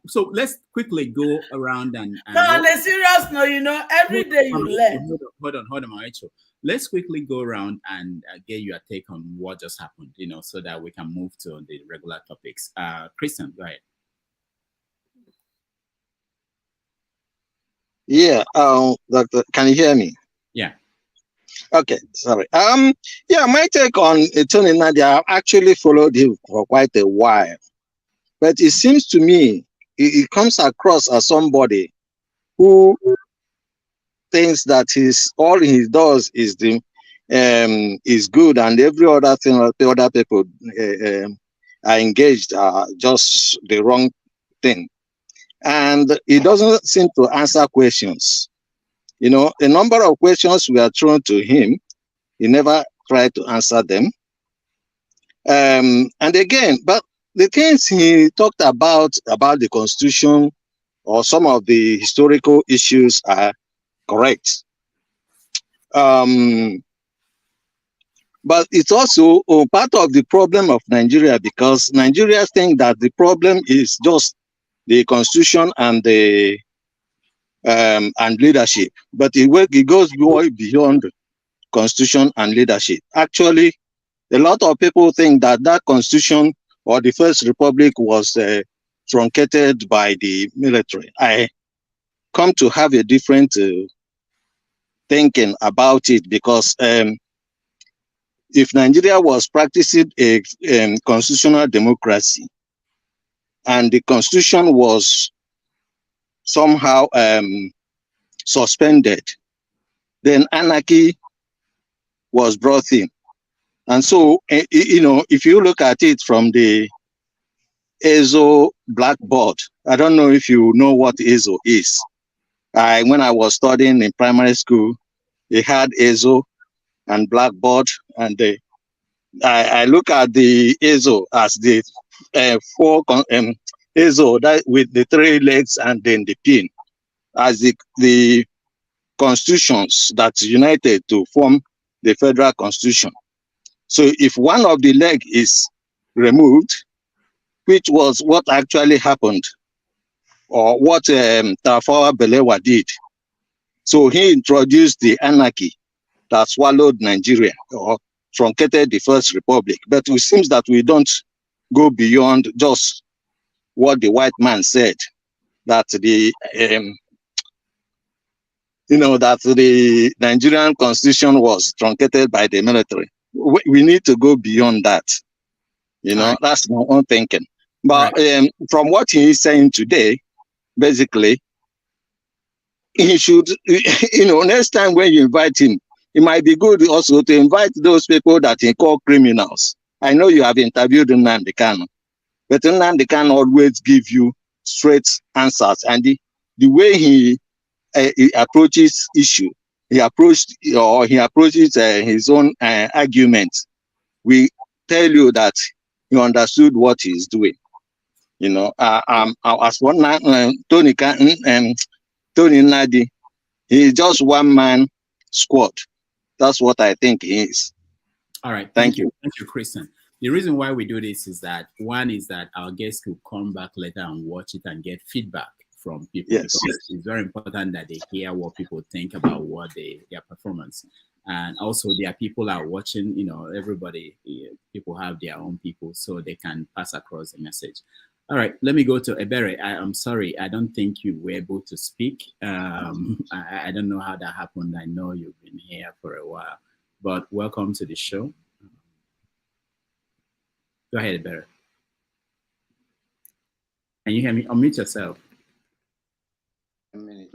So let's quickly go around and no, on a serious note, every day you learn. Hold on, Rachel. Let's quickly go around and get your take on what just happened, so that we can move to the regular topics. Christian, go ahead. Yeah, Doctor, can you hear me? Yeah. Okay, sorry. Yeah, my take on Tony Nnadi, I've actually followed him for quite a while. But it seems to me, it comes across as somebody who thinks that all he does is good, and every other thing that the other people are engaged just the wrong thing. And he doesn't seem to answer questions. You know, a number of questions were thrown to him. He never tried to answer them. And again, but the things he talked about the Constitution or some of the historical issues are correct. But it's also part of the problem of Nigeria, because Nigerians think that the problem is just the Constitution and the and leadership, but it goes way beyond Constitution and leadership. Actually, a lot of people think that that Constitution or the First Republic was truncated by the military. I come to have a different thinking about it, because if Nigeria was practicing a constitutional democracy and the Constitution was somehow suspended, then anarchy was brought in. And so, you know, if you look at it from the EZO blackboard, I don't know if you know what EZO is. When I was studying in primary school, they had EZO and blackboard, and I look at the EZO as the EZO that with the 3 legs and then the pin as the constitutions that united to form the federal constitution. So if one of the leg is removed, which was what actually happened, or what Tafawa Balewa did, so he introduced the anarchy that swallowed Nigeria or truncated the First Republic. But it seems that we don't go beyond just what the white man said, that the that the Nigerian constitution was truncated by the military. We need to go beyond that. You know, that's my own thinking. But from what he is saying today, basically, he should, next time when you invite him, it might be good also to invite those people that he call criminals. I know you have interviewed Nnadi Kanu, but Nnadi Kanu always give you straight answers. And the way he approaches issue, he approaches his own arguments. We tell you that he understood what he's doing. You know, as one Tony Nnadi, he is just one man squad. That's what I think he is. All right, thank you. Thank you, Christian. The reason why we do this is that one is that our guests could come back later and watch it and get feedback from people. Yes. Because it's very important that they hear what people think about what their performance. And also there are people are watching, everybody, people have their own people, so they can pass across the message. All right, let me go to Ebere. I'm sorry, I don't think you were able to speak. I don't know how that happened. I know you've been here for a while, but welcome to the show. Go ahead, Ebere. Can you hear me? Unmute yourself. Am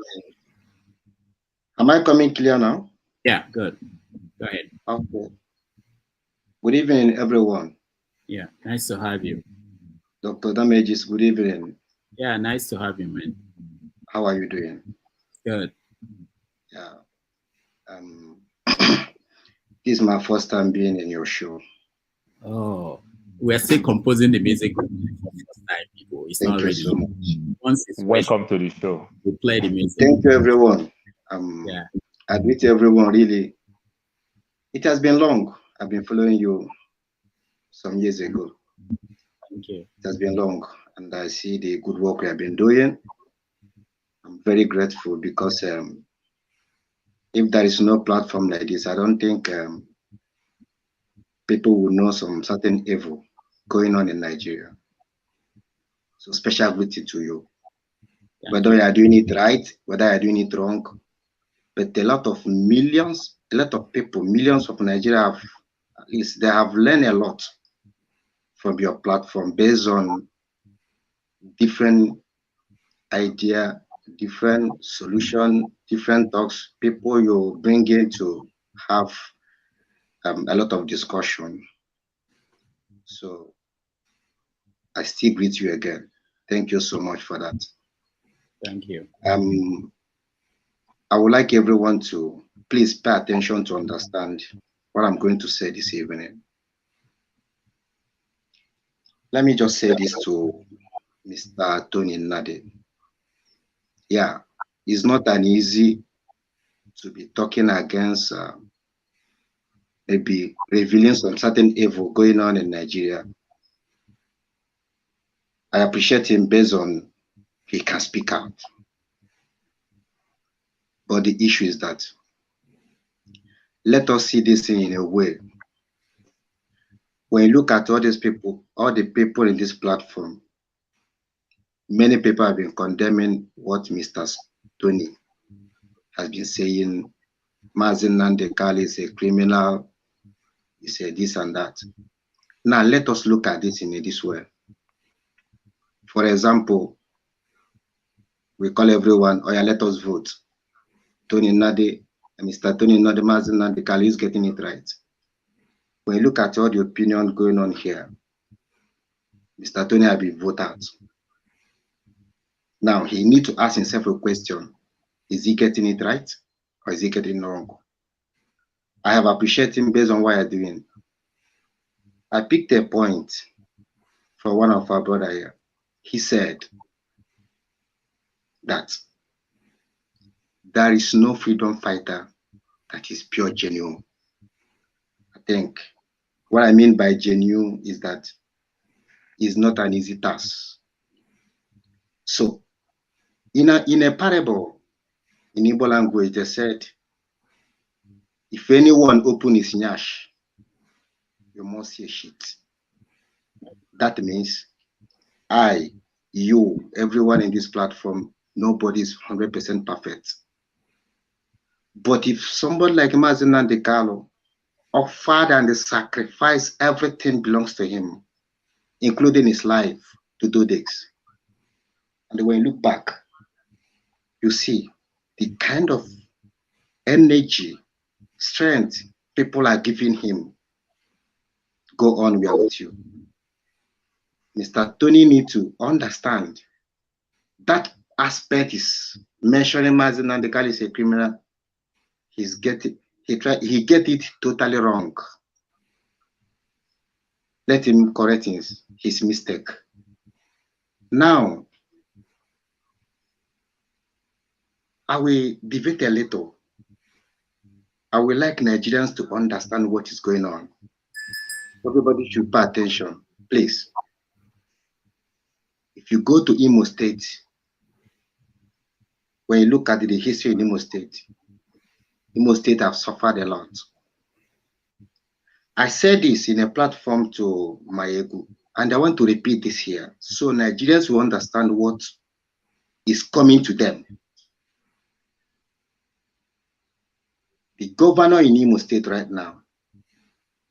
I coming clear now? Yeah, good. Go ahead. Okay. Good evening, everyone. Yeah, nice to have you. Dr. Damages, good evening. Yeah, nice to have you, man. How are you doing? Good. Yeah. This is my first time being in your show. Oh, we're still composing the music for the first time, people. It's Thank not you ready. so much. Once it's Welcome to the show. We play the music. Thank you, everyone. Yeah. I greet everyone, really. It has been long. I've been following you some years ago. Thank you. It has been long, and I see the good work we have been doing. I'm very grateful because if there is no platform like this, I don't think people will know some certain evil going on in Nigeria. So special greeting to you. Whether you are doing it right, whether you are doing it wrong, but a lot of people, millions of Nigeria at least they have learned a lot from your platform based on different idea, different solution, different talks, people you bring in to have a lot of discussion. So I still greet you again. Thank you so much for that. Thank you. I would like everyone to please pay attention to understand what I'm going to say this evening. Let me just say this to Mr. Tony Nnadi. Yeah, it's not an easy to be talking against maybe revealing some certain evil going on in Nigeria. I appreciate him based on he can speak out. But the issue is that let us see this thing in a way. When you look at all these people, all the people in this platform, many people have been condemning what Mr. Tony has been saying. Mazen Nandekali is a criminal, he said this and that. Now let us look at this in this way. For example, we call everyone, oh yeah, let us vote. Tony Nnadi, Mr. Tony Nnadi, Mazen Nandekali is getting it right. When you look at all the opinion going on here, Mr. Tony has been voted out. Now he needs to ask himself a question. Is he getting it right or is he getting it wrong? I have appreciated him based on what I'm doing. I picked a point for one of our brother here. He said that there is no freedom fighter that is pure genuine. I think what I mean by genuine is that it's not an easy task. So in a parable in Igbo language, they said, if anyone open his nyash, you must see shit. That means I, you, everyone in this platform, nobody is 100% perfect. But if somebody like Mazen Nandekali offered and sacrificed everything belongs to him, including his life, to do this, and when you look back, you see the kind of energy, strength people are giving him. Go on, we are with you. Mr. Tony needs to understand that aspect is mentioning Mazen Nandekali is a criminal. He get it totally wrong. Let him correct his mistake. Now, I will debate a little. I would like Nigerians to understand what is going on. Everybody should pay attention, please. If you go to Imo State, when you look at the history in Imo State have suffered a lot. I said this in a platform to Mayegu, and I want to repeat this here, so Nigerians will understand what is coming to them. The governor in Imo State right now,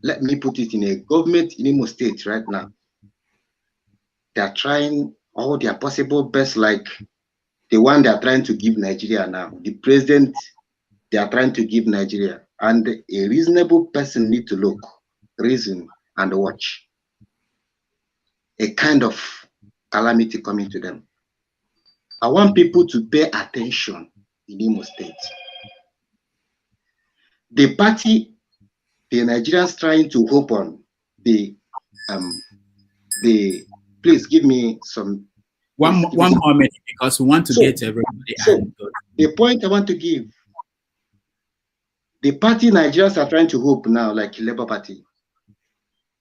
let me put it in a government in Imo State right now, they are trying all their possible best, like the one they are trying to give Nigeria now. The president, they are trying to give Nigeria. And a reasonable person need to look, reason, and watch a kind of calamity coming to them. I want people to pay attention in Imo State. The party, the Nigerians trying to hope on, please give me some. One more minute, because we want to get everybody. The point I want to give, the party Nigerians are trying to hope now, like Labour Party,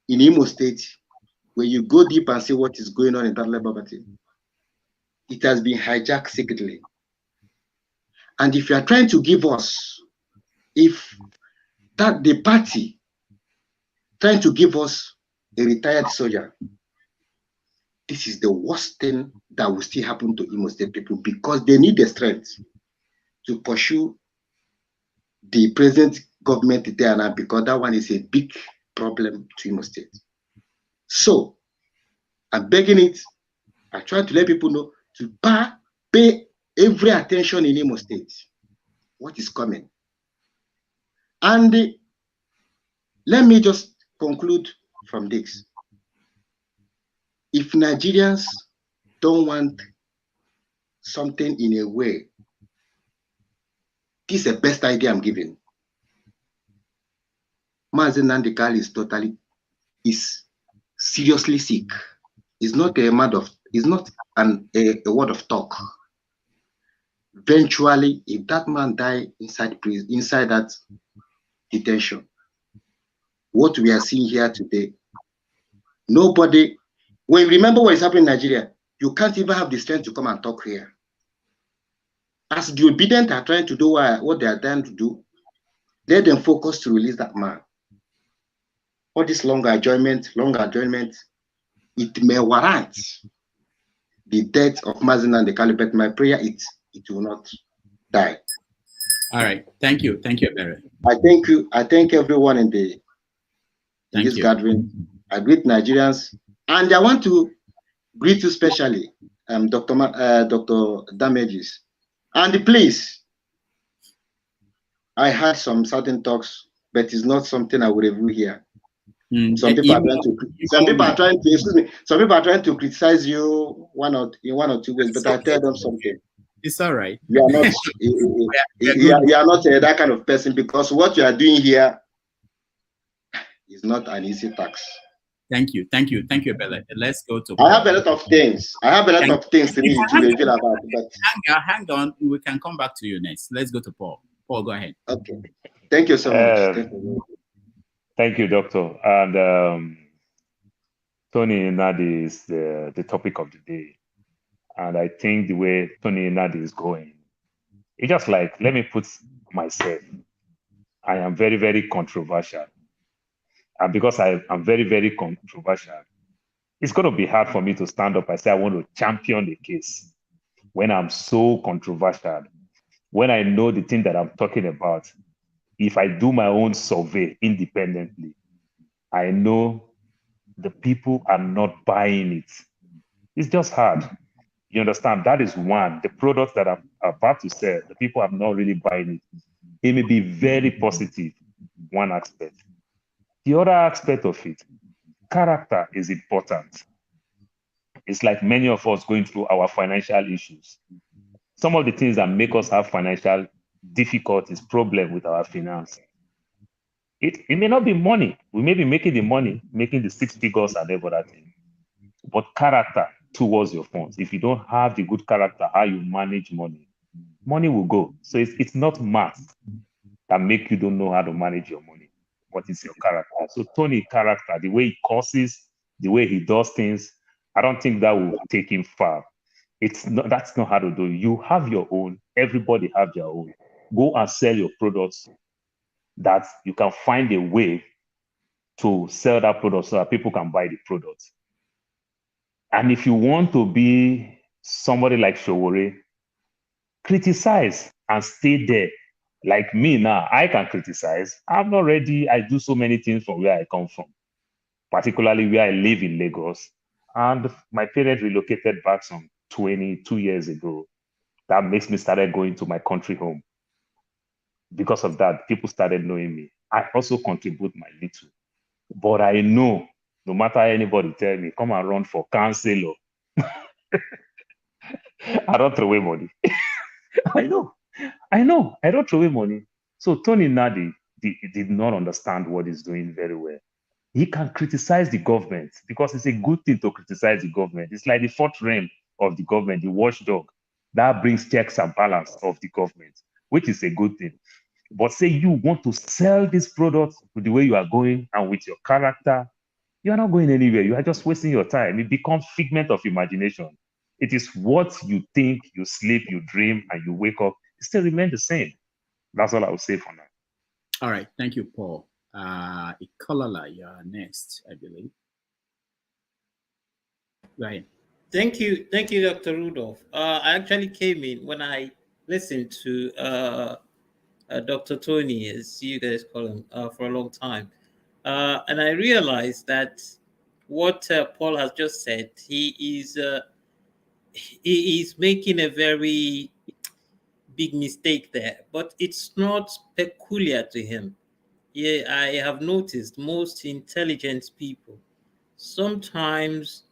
in Imo State, where you go deep and see what is going on in that Labour Party, it has been hijacked secretly. And if you are trying to give us, if that the party trying to give us a retired soldier, this is the worst thing that will still happen to Imo State people, because they need the strength to pursue the present government there now, because that one is a big problem to Imo State. So I'm begging it, I try to let people know to pay every attention in Imo State, what is coming. And let me just conclude from this. If Nigerians don't want something in a way, this is the best idea I'm giving. Mazi Nnadi Kanu is seriously sick. It's not a word of talk. Eventually, if that man die inside that detention, what we are seeing here today, nobody. When you remember what is happening in Nigeria, you can't even have the strength to come and talk here. As the obedient are trying to do what they are trying to do, let them focus to release that man. All this long adjournment, it may warrant the death of Mazi Nnadi Kanu, but my prayer it will not die. All right. Thank you. Thank you, Barry. I thank you. I thank everyone in this gathering. I greet Nigerians, and I want to greet you specially, Dr. Damages. And please, I had some certain talks, but it's not something I would review here. Some people are trying to criticize you in one or two ways, but I tell them something. It's all right. You are not you are not that kind of person, because what you are doing here is not an easy task. Thank you, Bella. Let's go to. I have a lot of things. To reveal about. But hang on. We can come back to you next. Let's go to Paul. Paul, go ahead. Okay. Thank you so much. Thank you, Doctor. And Tony Nnadi is the topic of the day. And I think the way Tony Nnadi is going, it's just like, let me put myself. I am very, very controversial. And because I'm very, very controversial, it's going to be hard for me to stand up and say I want to champion the case when I'm so controversial, when I know the thing that I'm talking about. If I do my own survey independently, I know the people are not buying it. It's just hard. You understand? That is one. The products that I'm about to sell, the people are not really buying it. It may be very positive, one aspect. The other aspect of it, character is important. It's like many of us going through our financial issues. Some of the things that make us have financial difficulties, problem with our finance. It may not be money. We may be making the money, making the 6 figures and every other thing. But character towards your funds. If you don't have the good character, how you manage money, money will go. So it's not math that make you don't know how to manage your money. What is your character? So Tony character, the way he curses, the way he does things, I don't think that will take him far. That's not how to do it. You have your own. Everybody have their own. Go and sell your products that you can find a way to sell that product so that people can buy the product. And if you want to be somebody like Showore, criticize and stay there. Like me now, I can criticize. I'm not ready. I do so many things from where I come from, particularly where I live in Lagos. And my parents relocated back some 22 years ago. That makes me started going to my country home. Because of that, people started knowing me. I also contribute my little. But I know, no matter anybody tell me, come and run for councillor. I don't throw away money. I know. I don't throw away money. So Tony Nnadi did not understand what he's doing very well. He can criticize the government because it's a good thing to criticize the government. It's like the fourth realm of the government, the watchdog. That brings checks and balance of the government, which is a good thing. But say you want to sell this product with the way you are going and with your character, you are not going anywhere. You are just wasting your time. It becomes figment of imagination. It is what you think, you sleep, you dream, and you wake up. It still remains the same. That's all I will say for now. All right. Thank you, Paul. Ikolala, you are next, I believe. Right. Thank you, Dr. Rudolph. I actually came in when I listened to Dr. Tony, as you guys call him, for a long time, and I realized that what Paul has just said, he is making a very big mistake there, but it's not peculiar to him. Yeah, I have noticed most intelligent people sometimes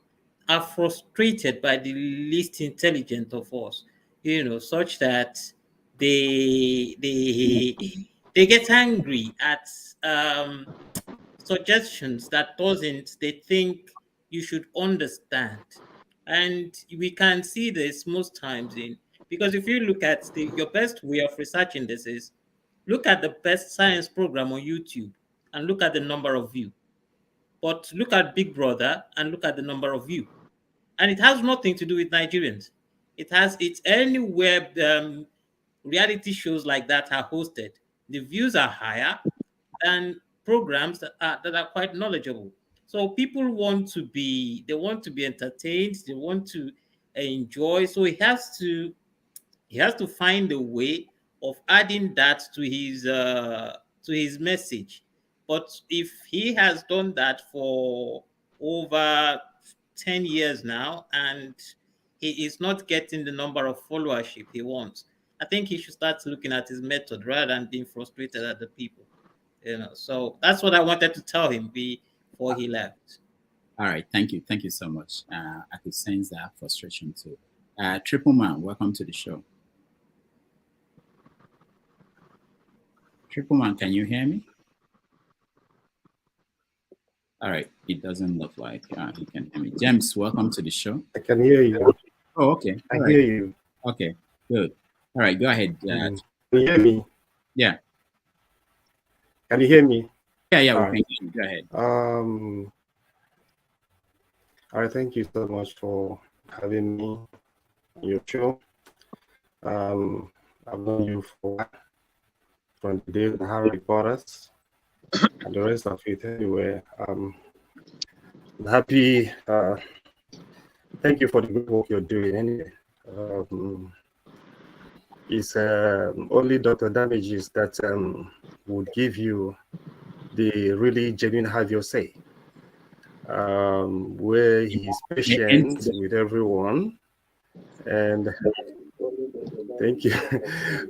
are frustrated by the least intelligent of us, such that they get angry at suggestions that doesn't they think you should understand. And we can see this most times in, because if you look at your best way of researching this is look at the best science program on YouTube and look at the number of view. But look at Big Brother and look at the number of view. And it has nothing to do with Nigerians. It's anywhere reality shows like that are hosted. The views are higher than programs that are quite knowledgeable. So people they want to be entertained, they want to enjoy. So he has to find a way of adding that to his message. But if he has done that for over 10 years now and he is not getting the number of followership he wants, I think he should start looking at his method rather than being frustrated at the people. So that's what I wanted to tell him before he left. All right, thank you so much. I could sense that frustration too. Triple Man, welcome to the show. Triple Man, can you hear me? All right, it doesn't look like he can hear me. James, welcome to the show. I can hear you. Oh, okay. I hear you. Okay, good. All right, go ahead. Can you hear me? Yeah. Can you hear me? Yeah, All we right. can hear you. Go ahead. All right, thank you so much for having me on your show. I've known you from the days of the Harry Potters and the rest of it anyway. I'm happy. Thank you for the good work you're doing anyway. It's only Dr. Damages that would give you the really genuine have your say, where he's patient with everyone. And thank you.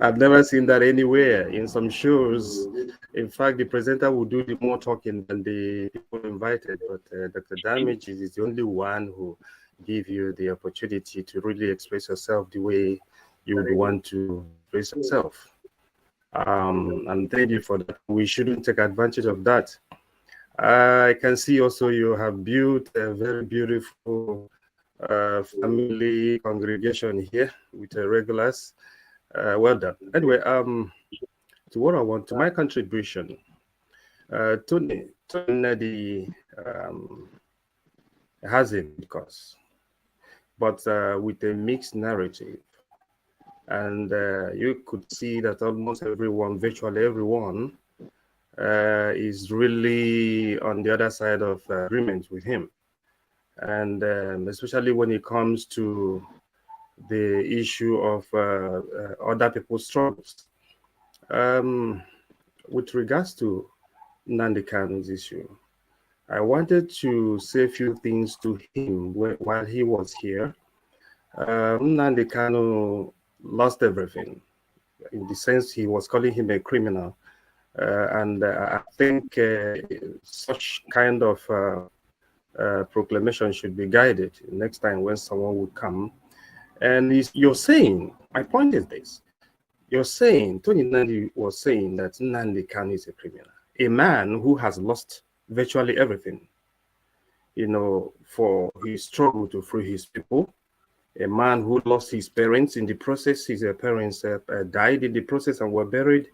I've never seen that anywhere in some shows. In fact, the presenter will do the more talking than the people invited. But Dr. Damages is the only one who give you the opportunity to really express yourself the way you would want to express yourself. And thank you for that. We shouldn't take advantage of that. I can see also you have built a very beautiful family congregation here with regulars. Well done. Anyway, to what I want, to my contribution, Tony Nnadi has a cause, but with a mixed narrative. And you could see that almost everyone, virtually everyone, is really on the other side of agreement with him. And especially when it comes to the issue of other people's struggles. With regards to Nnamdi Kanu's issue, I wanted to say a few things to him while he was here. Nnamdi Kanu lost everything, in the sense he was calling him a criminal. And I think such kind of proclamation should be guided next time when someone would come. And you're saying, my point is this, you're saying, Tony Nnadi was saying that Nnamdi Kanu is a criminal, a man who has lost virtually everything, for his struggle to free his people, a man who lost his parents in the process. His parents died in the process and were buried.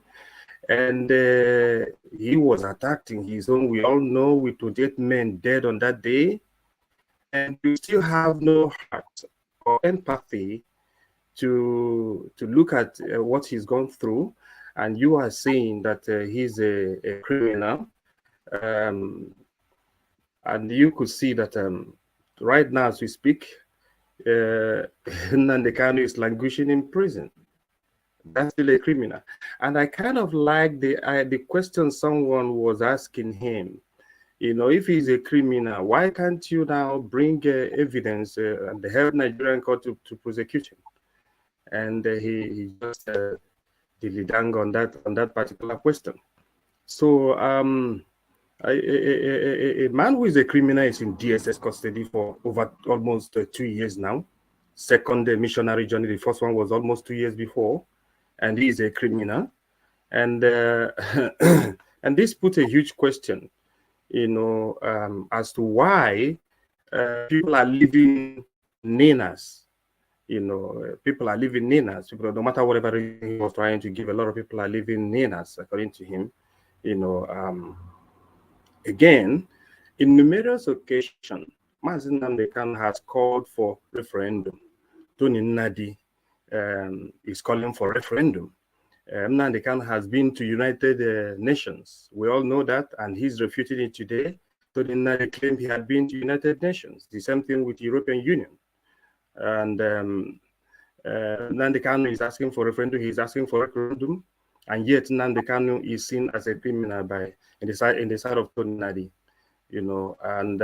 And he was attacked in his own, we all know, with 28 men dead on that day. And you still have no heart or empathy to look at what he's gone through. And you are saying that he's a criminal. And you could see that right now, as we speak, Nnamdi Kanu is languishing in prison. That's still a criminal. And I kind of like the question someone was asking him. If he's a criminal, why can't you now bring evidence and help Nigerian court to prosecute him? And he just dilly-dang on that particular question. So A man who is a criminal is in DSS custody for over almost 2 years now. Second missionary journey, the first one was almost 2 years before, and he is a criminal. And and this puts a huge question, as to why people are living ninas. People are living ninas. People, no matter whatever reason he was trying to give, a lot of people are living ninas, according to him. Again, in numerous occasions, Mazi Nnamdi Kanu has called for referendum. Tony Nnadi is calling for referendum. Nnamdi Kanu has been to United Nations. We all know that, and he's refuting it today. Tony Nnadi claimed he had been to United Nations. The same thing with the European Union. And Nnamdi Kanu is asking for referendum. He's asking for referendum, and yet Nnamdi Kanu is seen as a criminal in the side of Tony Nnadi, and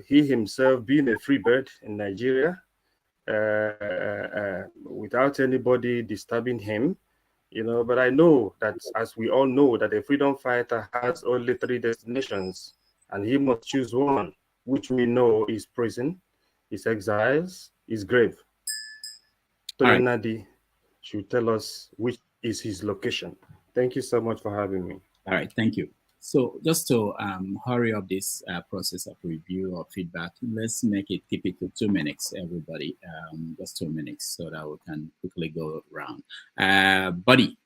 he himself being a free bird in Nigeria, without anybody disturbing him, But I know that, as we all know, that a freedom fighter has only 3 destinations, and he must choose one, which we know is prison, is exiles, is grave. Tony Nnadi should tell us which is his location. Thank you so much for having me. All right, thank you. So just to hurry up this process of review or feedback, let's keep it to 2 minutes, everybody. Just 2 minutes so that we can quickly go around. Buddy.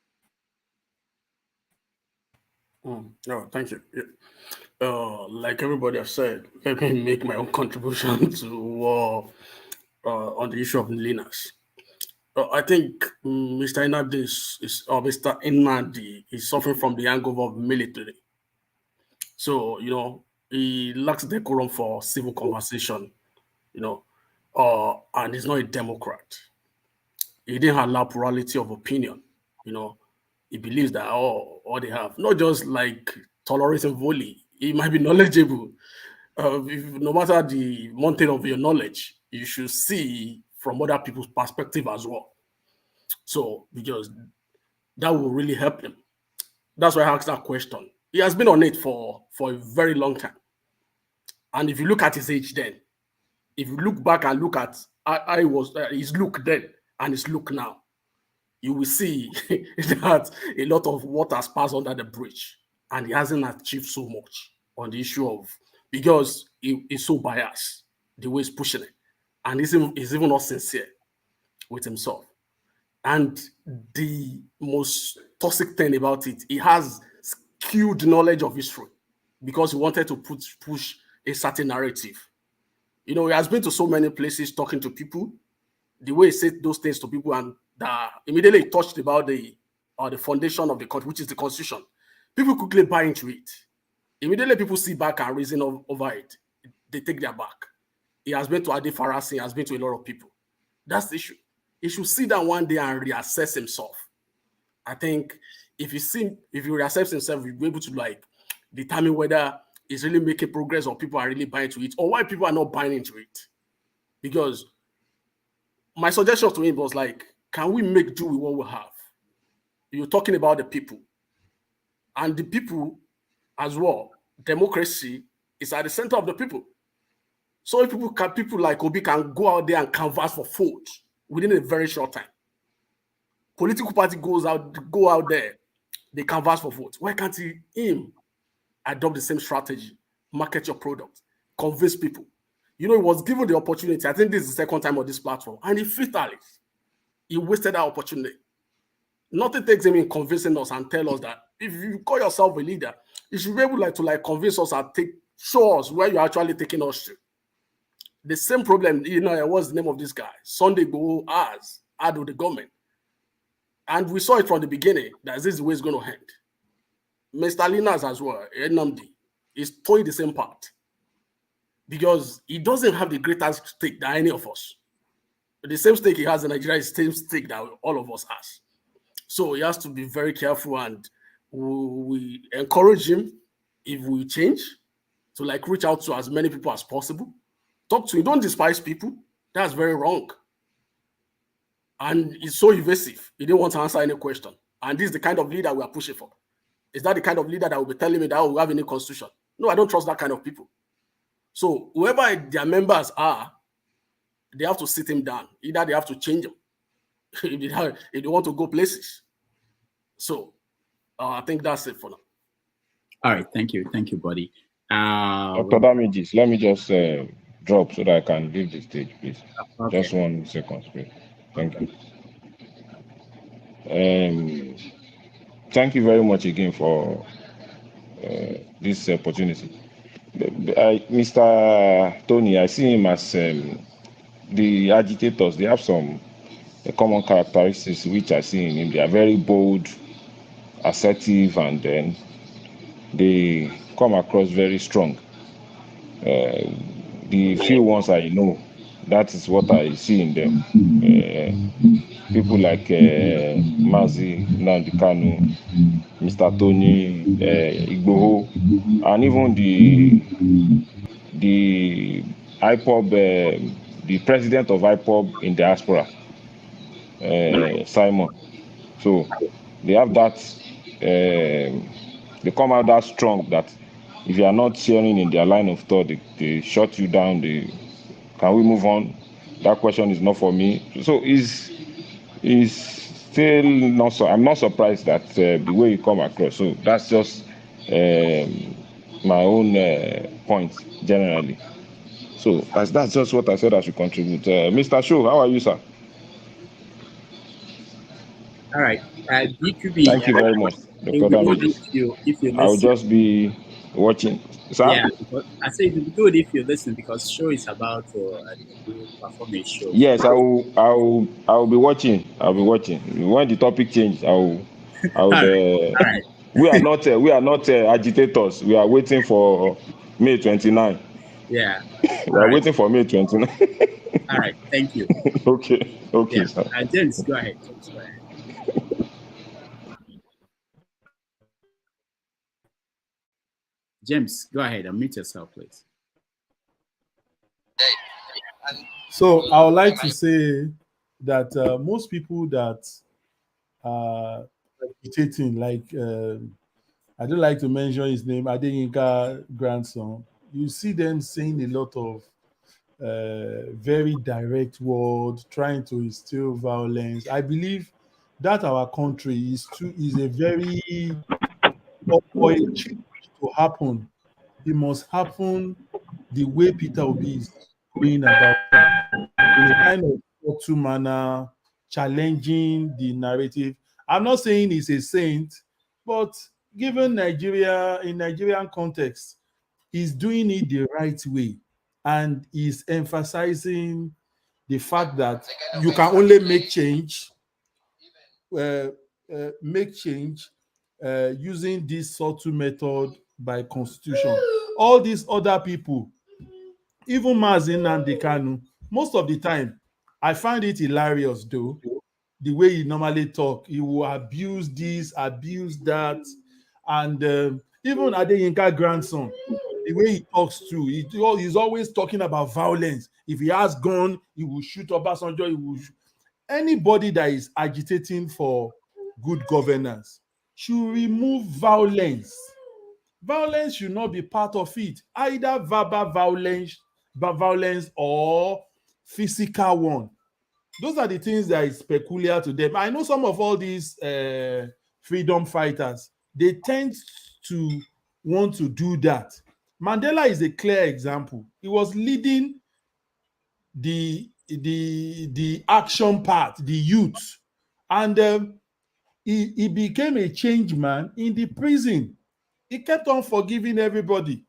Oh, thank you. Yeah. Like everybody has said, let me make my own contribution to on the issue of Linux. I think Mr. Nnadi Mr. Nnadi is suffering from the hangover of military. So, he lacks decorum for civil conversation, and he's not a Democrat. He didn't allow plurality of opinion, He believes that all they have, not just like tolerating volley, he might be knowledgeable. No matter the mountain of your knowledge, you should see from other people's perspective as well. So, because that will really help him. That's why I asked that question. He has been on it for a very long time. And if you look at his age then, if you look back and look at his look then and his look now, you will see that a lot of water has passed under the bridge, and he hasn't achieved so much on the issue of, because he's so biased the way he's pushing it, and he's even not sincere with himself. And the most toxic thing about it, he has skewed knowledge of history because he wanted to push a certain narrative. He has been to so many places talking to people, the way he said those things to people, and immediately he touched about the foundation of the country, which is the Constitution. People quickly buy into it. Immediately people see back and reason over it. They take their back. He has been to Ade Farasi, he has been to a lot of people. That's the issue. He should sit down one day and reassess himself. I think if he reassess himself, he'll be able to determine whether he's really making progress or people are really buying into it, or why people are not buying into it. Because my suggestion to him was can we make do with what we have? You're talking about the people. And the people as well, democracy is at the center of the people. So if people like Obi can go out there and canvass for vote within a very short time. Political party go out there, they canvass for vote. Why can't him adopt the same strategy, market your product, convince people? He was given the opportunity. I think this is the second time on this platform, and he fatally, he wasted that opportunity. Nothing takes him in convincing us and tell us that if you call yourself a leader, you should be able to convince us and show us where you're actually taking us to. The same problem, what's the name of this guy? Sunday Igboho had with the government. And we saw it from the beginning that this is the way it's going to end. Mr. Linas as well, Nnamdi, is towing the same part. Because he doesn't have the greatest stake than any of us. The same stake he has in Nigeria is the same stake that all of us has. So he has to be very careful, and we encourage him, if we change, to reach out to as many people as possible. Talk to him. Don't despise people. That's very wrong. And he's so evasive. He didn't want to answer any question. And this is the kind of leader we are pushing for. Is that the kind of leader that will be telling me that we have any constitution? No, I don't trust that kind of people. So whoever their members are, they have to sit him down. Either they have to change him if they want to go places. So I think that's it for now. All right, thank you, buddy. Dr. Damages, let me just drop so that I can leave the stage, please. Okay. Just 1 second, please. Thank you. Thank you very much again for this opportunity. Mr. Tony, I see him as the agitators. They have some common characteristics which I see in him. They are very bold, assertive, and then they come across very strong. The few ones I know, that is what I see in them. People like Mazi Nnadi Kanu, Mr. Tony, Igboho, and even the IPOB, the president of IPOB in diaspora, Simon. So they have that, they come out that strong that if you are not sharing in their line of thought, they shut you down. Can we move on? That question is not for me. So is still not so. I'm not surprised that the way you come across. So that's just my own point generally. So that's just what I said I should contribute. Mr. Sho, how are you, sir? All right. DQB. Thank you very much, Dr. Damages. If you I will listen. just be watching. Sir? Yeah, I say it would be good if you listen because show is about to perform a show. Yes, I will be watching. I'll be watching. When the topic changes, I will. All right. We are not agitators. We are waiting for May 29. Yeah. We are waiting for May 29. All right. Thank you. Okay, Yeah. sir. James, go ahead. James, go ahead. Unmute yourself, please. So I would like to say that most people that are agitating, like I don't like to mention his name, Adeleke grandson, you see them saying a lot of very direct words, trying to instill violence. I believe that our country is a very for a change to happen. It must happen the way Peter Obi is going about it, in a kind of subtle manner, challenging the narrative. I'm not saying he's a saint, but given Nigeria, in Nigerian context, he's doing it the right way. And he's emphasizing the fact that you can only make change, using this subtle method by constitution. All these other people, even Mazi Nnadi Kanu, most of the time, I find it hilarious though, the way he normally talk. He will abuse this, abuse that, and even Adeyinka grandson, the way he talks too, he's always talking about violence. If he has gun, he will shoot Obasanjo. He will anybody that is agitating for good governance should remove violence. Violence should not be part of it, either verbal violence or physical one. Those are the things that is peculiar to them. I know some of all these freedom fighters, they tend to want to do that. Mandela is a clear example. He was leading the action part, the youth, and he became a change man in the prison. He kept on forgiving everybody.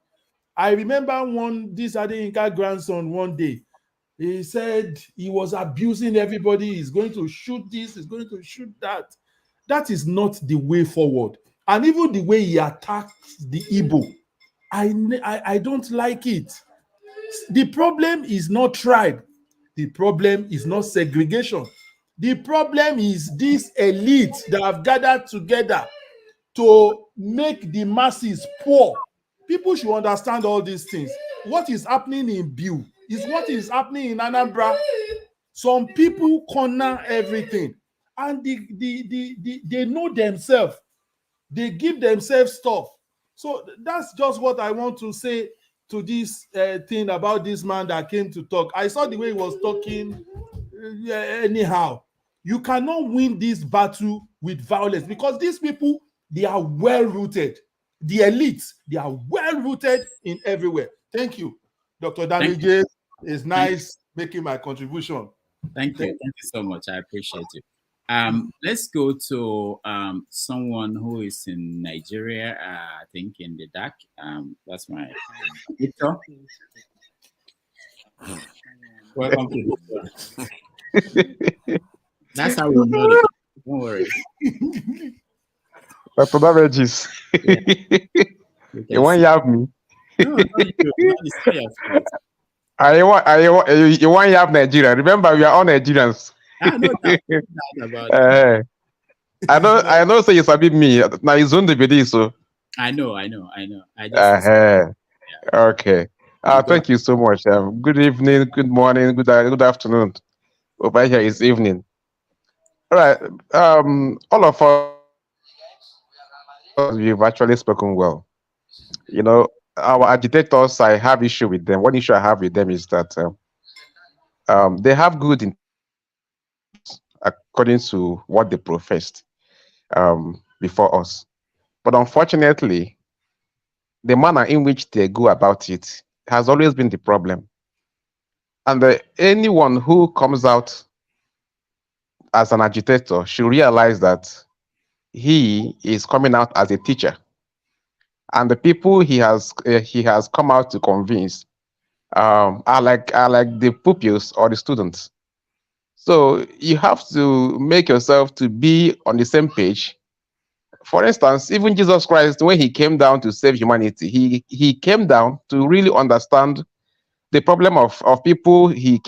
I remember this Adeyinka grandson one day, he said he was abusing everybody. He's going to shoot this, he's going to shoot that. That is not the way forward. And even the way he attacked the Igbo, I don't like it. The problem is not tribe. The problem is not segregation. The problem is this elite that have gathered together to make the masses poor. People should understand all these things. What is happening in Biu is what is happening in Anambra. Some people corner everything, and they know themselves They give themselves stuff. So that's just what I want to say to this thing about this man that came to talk. I saw the way he was talking anyhow. You cannot win this battle with violence because these people, they are well-rooted. The elites, they are well-rooted in everywhere. Thank you. Dr. Damage. It's nice making my contribution. Thank you. Thank you so much. I appreciate you. Let's go to someone who is in Nigeria, I think in the dark. That's my Victor. Welcome to the That's how we know it. Don't worry. Dr. Damages. You want to have me? No, you want to have Nigeria. Remember, we are all Nigerians. I know that about it. I know. Say you sabi me. Now it's on the video, so. I know. I just. Okay. Thank you so much. Good evening, good morning, good afternoon. Over here is evening. All right. All of us, you've actually spoken well. You know, our agitators, I have issue with them. One issue I have with them is that they have good intentions according to what they professed before us. But unfortunately, the manner in which they go about it has always been the problem. And anyone who comes out as an agitator should realize that he is coming out as a teacher. And the people he has come out to convince are like the pupils or the students. So you have to make yourself to be on the same page. For instance, even Jesus Christ, when he came down to save humanity, he came down to really understand the problem of people he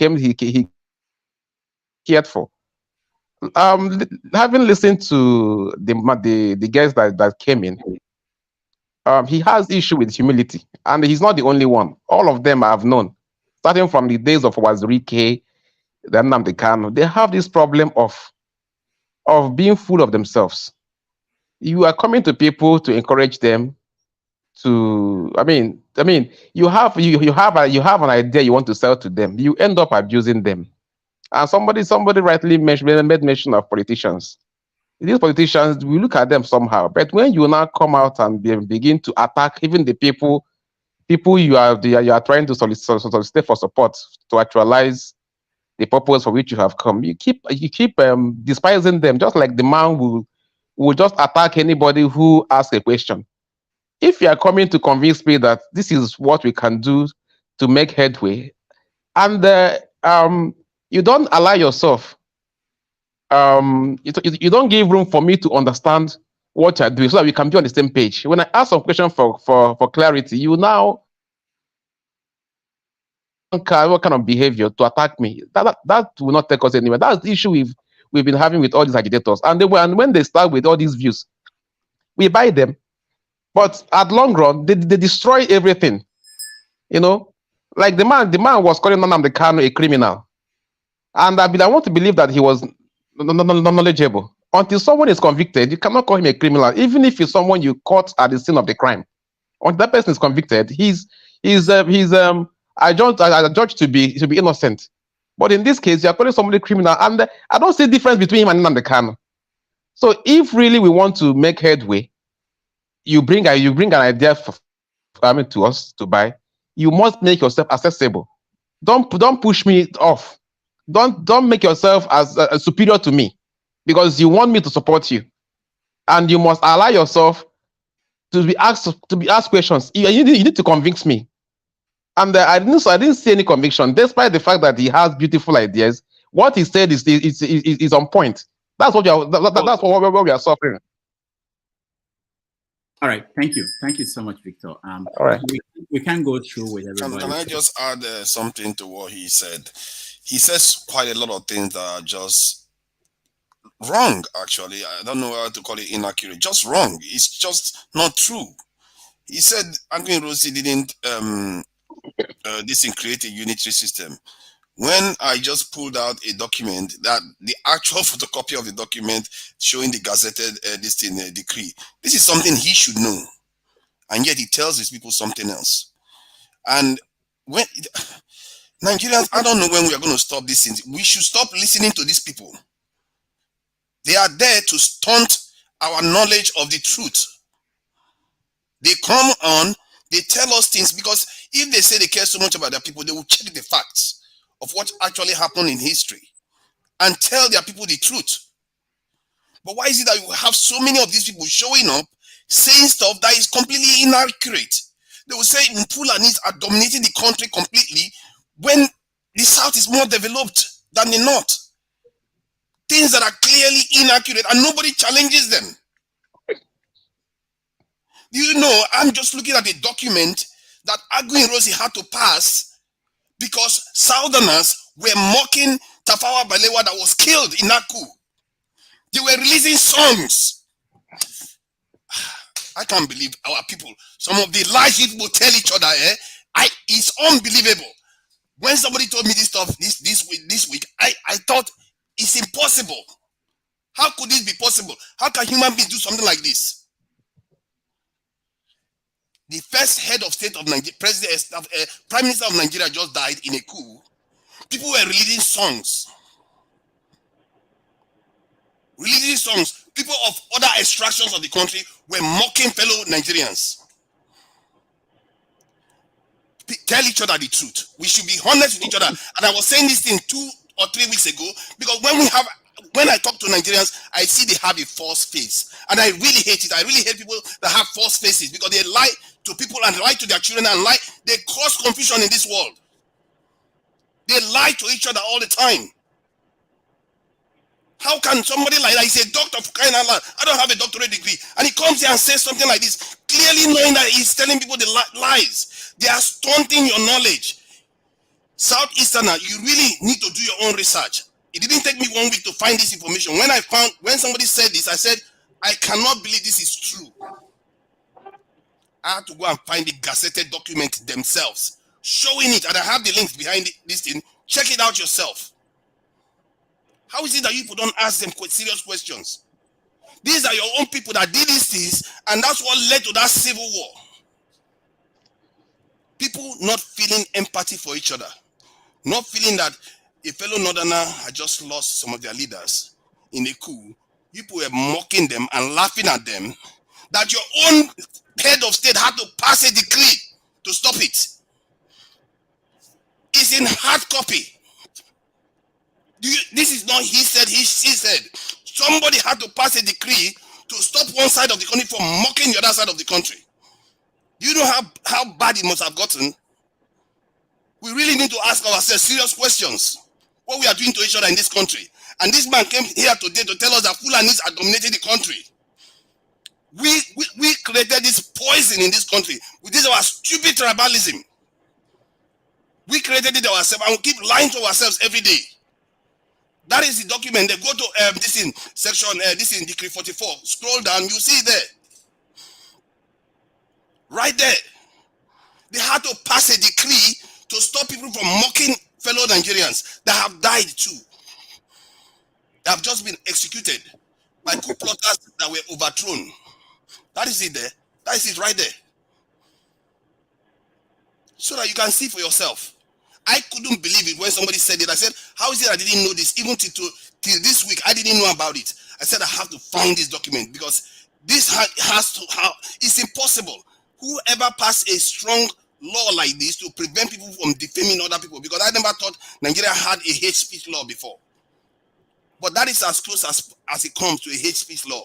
cared for. Having listened to the guests that came in, he has issue with humility, and he's not the only one. All of them I've known, starting from the days of Wazirike, the Nnadi Kanu, they have this problem of being full of themselves. You are coming to people to encourage them to. I mean, you have an idea you want to sell to them. You end up abusing them. And somebody rightly made mention of politicians. These politicians, we look at them somehow, but when you now come out and begin to attack even the people you are trying to solicit for support to actualize the purpose for which you have come, you keep despising them, just like the man will just attack anybody who asks a question. If you are coming to convince me that this is what we can do to make headway, and you don't allow yourself, you don't give room for me to understand what you're doing so that we can be on the same page. When I ask some question for clarity, you now what kind of behavior to attack me. That will not take us anywhere. That's the issue we've been having with all these agitators. And when they start with all these views, we buy them. But at long run, they destroy everything. You know, like the man was calling Nnadi Kanu a criminal. And I want to believe that he was knowledgeable. Until someone is convicted, you cannot call him a criminal, even if it's someone you caught at the scene of the crime. Until that person is convicted, I judge to be innocent. But in this case, you are calling somebody criminal, and I don't see difference between him and Nnadi Kanu. So if really we want to make headway, you bring an idea to us to buy. You must make yourself accessible. Don't push me off. Don't make yourself as superior to me because you want me to support you, and you must allow yourself to be asked questions. You need to convince me. And I didn't see any conviction, despite the fact that he has beautiful ideas. What he said is on point. That's what that's what we are suffering. All right, thank you so much, Victor. All right, we can go through with everybody. Can I just add something to what he said? He says quite a lot of things that are just wrong. Actually, I don't know how to call it inaccurate. Just wrong. It's just not true. He said Anthony Rossi didn't this create a unitary system. When I just pulled out a document, that the actual photocopy of the document showing the gazetted decree, this is something he should know, and yet he tells his people something else. And when Nigerians, I don't know when we are going to stop this thing. We should stop listening to these people. They are there to stunt our knowledge of the truth. They come on, they tell us things, because if they say they care so much about their people, they will check the facts of what actually happened in history and tell their people the truth. But why is it that you have so many of these people showing up saying stuff that is completely inaccurate? They will say Fulanis are dominating the country completely when the South is more developed than the North. Things that are clearly inaccurate and nobody challenges them. Do you know, I'm just looking at a document that Aguiyi Ironsi had to pass because Southerners were mocking Tafawa Balewa that was killed in that coup. They were releasing songs. I can't believe our people. Some of the lies people tell each other, it's unbelievable. When somebody told me this stuff this week, I thought it's impossible. How could this be possible? How can human beings do something like this? The first head of state of Nigeria, Prime Minister of Nigeria just died in a coup. People were releasing songs. Releasing songs. People of other extractions of the country were mocking fellow Nigerians. Tell each other the truth. We should be honest with each other. And I was saying this thing 2 or 3 weeks ago, because when I talk to Nigerians, I see they have a false face. And I really hate it. I really hate people that have false faces, because they lie to people and lie to their children and lie. They cause confusion in this world. They lie to each other all the time. How can somebody like that, he's a doctor for crying out loud, I don't have a doctorate degree, and he comes here and says something like this, clearly knowing that he's telling people the lies. They are stunting your knowledge. Southeasterner, you really need to do your own research. It didn't take me 1 week to find this information. When somebody said this, I said, I cannot believe this is true. I had to go and find the gazetted document themselves, showing it, and I have the links behind this thing. Check it out yourself. How is it that you people don't ask them serious questions? These are your own people that did these things, and that's what led to that civil war. People not feeling empathy for each other, not feeling that a fellow Northerner had just lost some of their leaders in a coup. People were mocking them and laughing at them, that your own head of state had to pass a decree to stop it. It's in hard copy. This is not he said, she said. Somebody had to pass a decree to stop one side of the country from mocking the other side of the country. Do you know how bad it must have gotten? We really need to ask ourselves serious questions. What we are doing to each other in this country. And this man came here today to tell us that Fulanis are dominating the country. We created this poison in this country. This is our stupid tribalism. We created it ourselves, and we keep lying to ourselves every day. That is the document. They go to this in section, this in decree 44. Scroll down, you see it there. Right there. They had to pass a decree to stop people from mocking fellow Nigerians that have died too. They have just been executed by coup plotters that were overthrown. That is it there. That is it right there. So that you can see for yourself. I couldn't believe it when somebody said it. I said, how is it I didn't know this? Even till this week, I didn't know about it. I said, I have to find this document, because this it's impossible. Whoever passed a strong law like this to prevent people from defaming other people, because I never thought Nigeria had a hate speech law before. But that is as close as it comes to a hate speech law,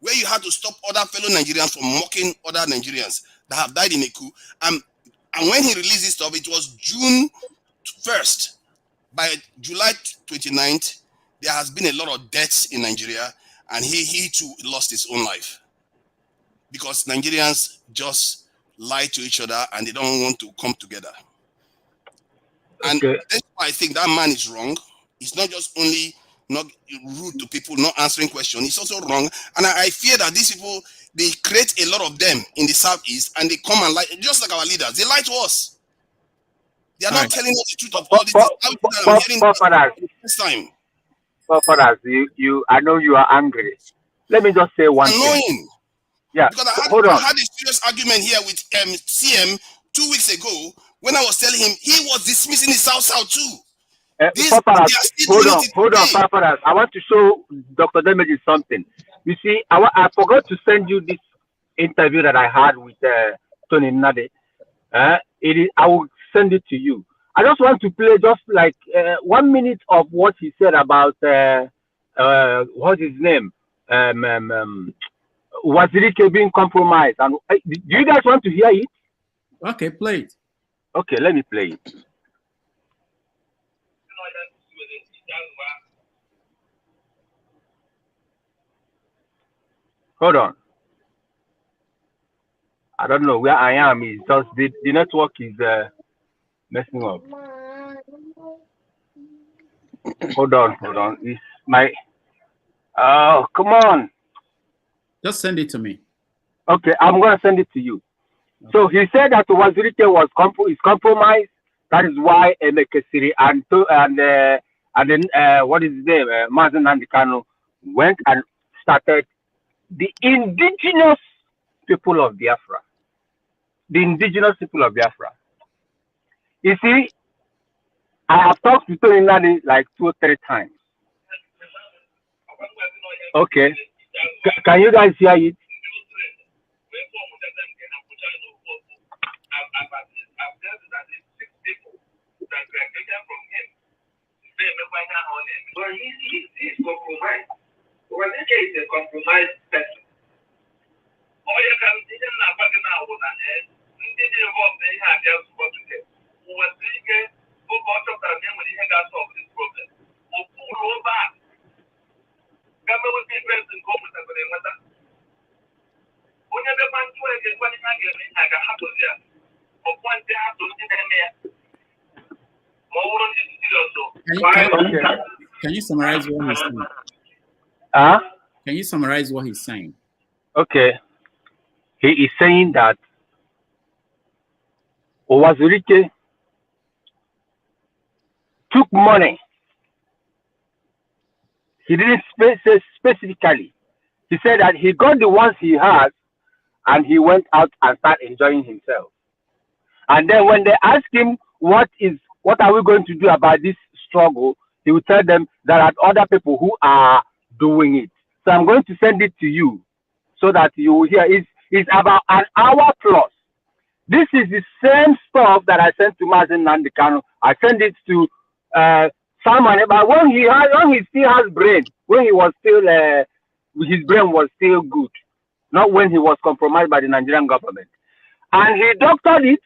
where you had to stop other fellow Nigerians from mocking other Nigerians that have died in a coup. And when he released this stuff, it was June 1st. By July 29th, there has been a lot of deaths in Nigeria, and he too lost his own life. Because Nigerians just lie to each other and they don't want to come together. And that's why I think that man is wrong. It's not just only not rude to people, not answering questions. It's also wrong. And I fear that these people, they create a lot of them in the Southeast, and they come and lie, just like our leaders. They lie to us. They are not telling us the truth of all these things. I'm hearing Fathers, for the first time. fathers, I know you are angry. Let me just say one thing. Annoying. Yeah, Because hold I on. had a serious argument here with CM 2 weeks ago when I was telling him he was dismissing the South too. Fathers, hold on, today. fathers. I want to show Dr. Damage something. You see, I forgot to send you this interview that I had with Tony Nnadi. I will send it to you. I just want to play just like 1 minute of what he said about what's his name, Wazirike being compromised. And do you guys want to hear it? Okay, play it. Okay, let me play it. Hold on. I don't know where I am. It's just the network is messing up. Hold on. It's my. Oh, come on. Just send it to me. Okay, I'm gonna send it to you. Okay. So he said that Wazirike was compromised. That is why Emekesiri and then what is his name, Mazen Nandikano went and started the indigenous people of Biafra. The indigenous people of Biafra. You see, I have talked to Tony Nnadi like 2 or 3 times. Okay. Can you guys hear it? But he's compromised. Wazirike is a compromised person. Can you summarize what he's saying? Can you summarize what he's saying? Okay. He is saying that Wazirike took money. He didn't say specifically. He said that he got the ones he had and he went out and started enjoying himself. And then when they ask him what are we going to do about this struggle, he will tell them there are other people who are doing it. So I'm going to send it to you so that you will hear. It's about an hour plus. This is the same stuff that I sent to Mazen Nandikano. I sent it to Simon, but when he still has brain, when he was still his brain was still good, not when he was compromised by the Nigerian government. And he doctored it.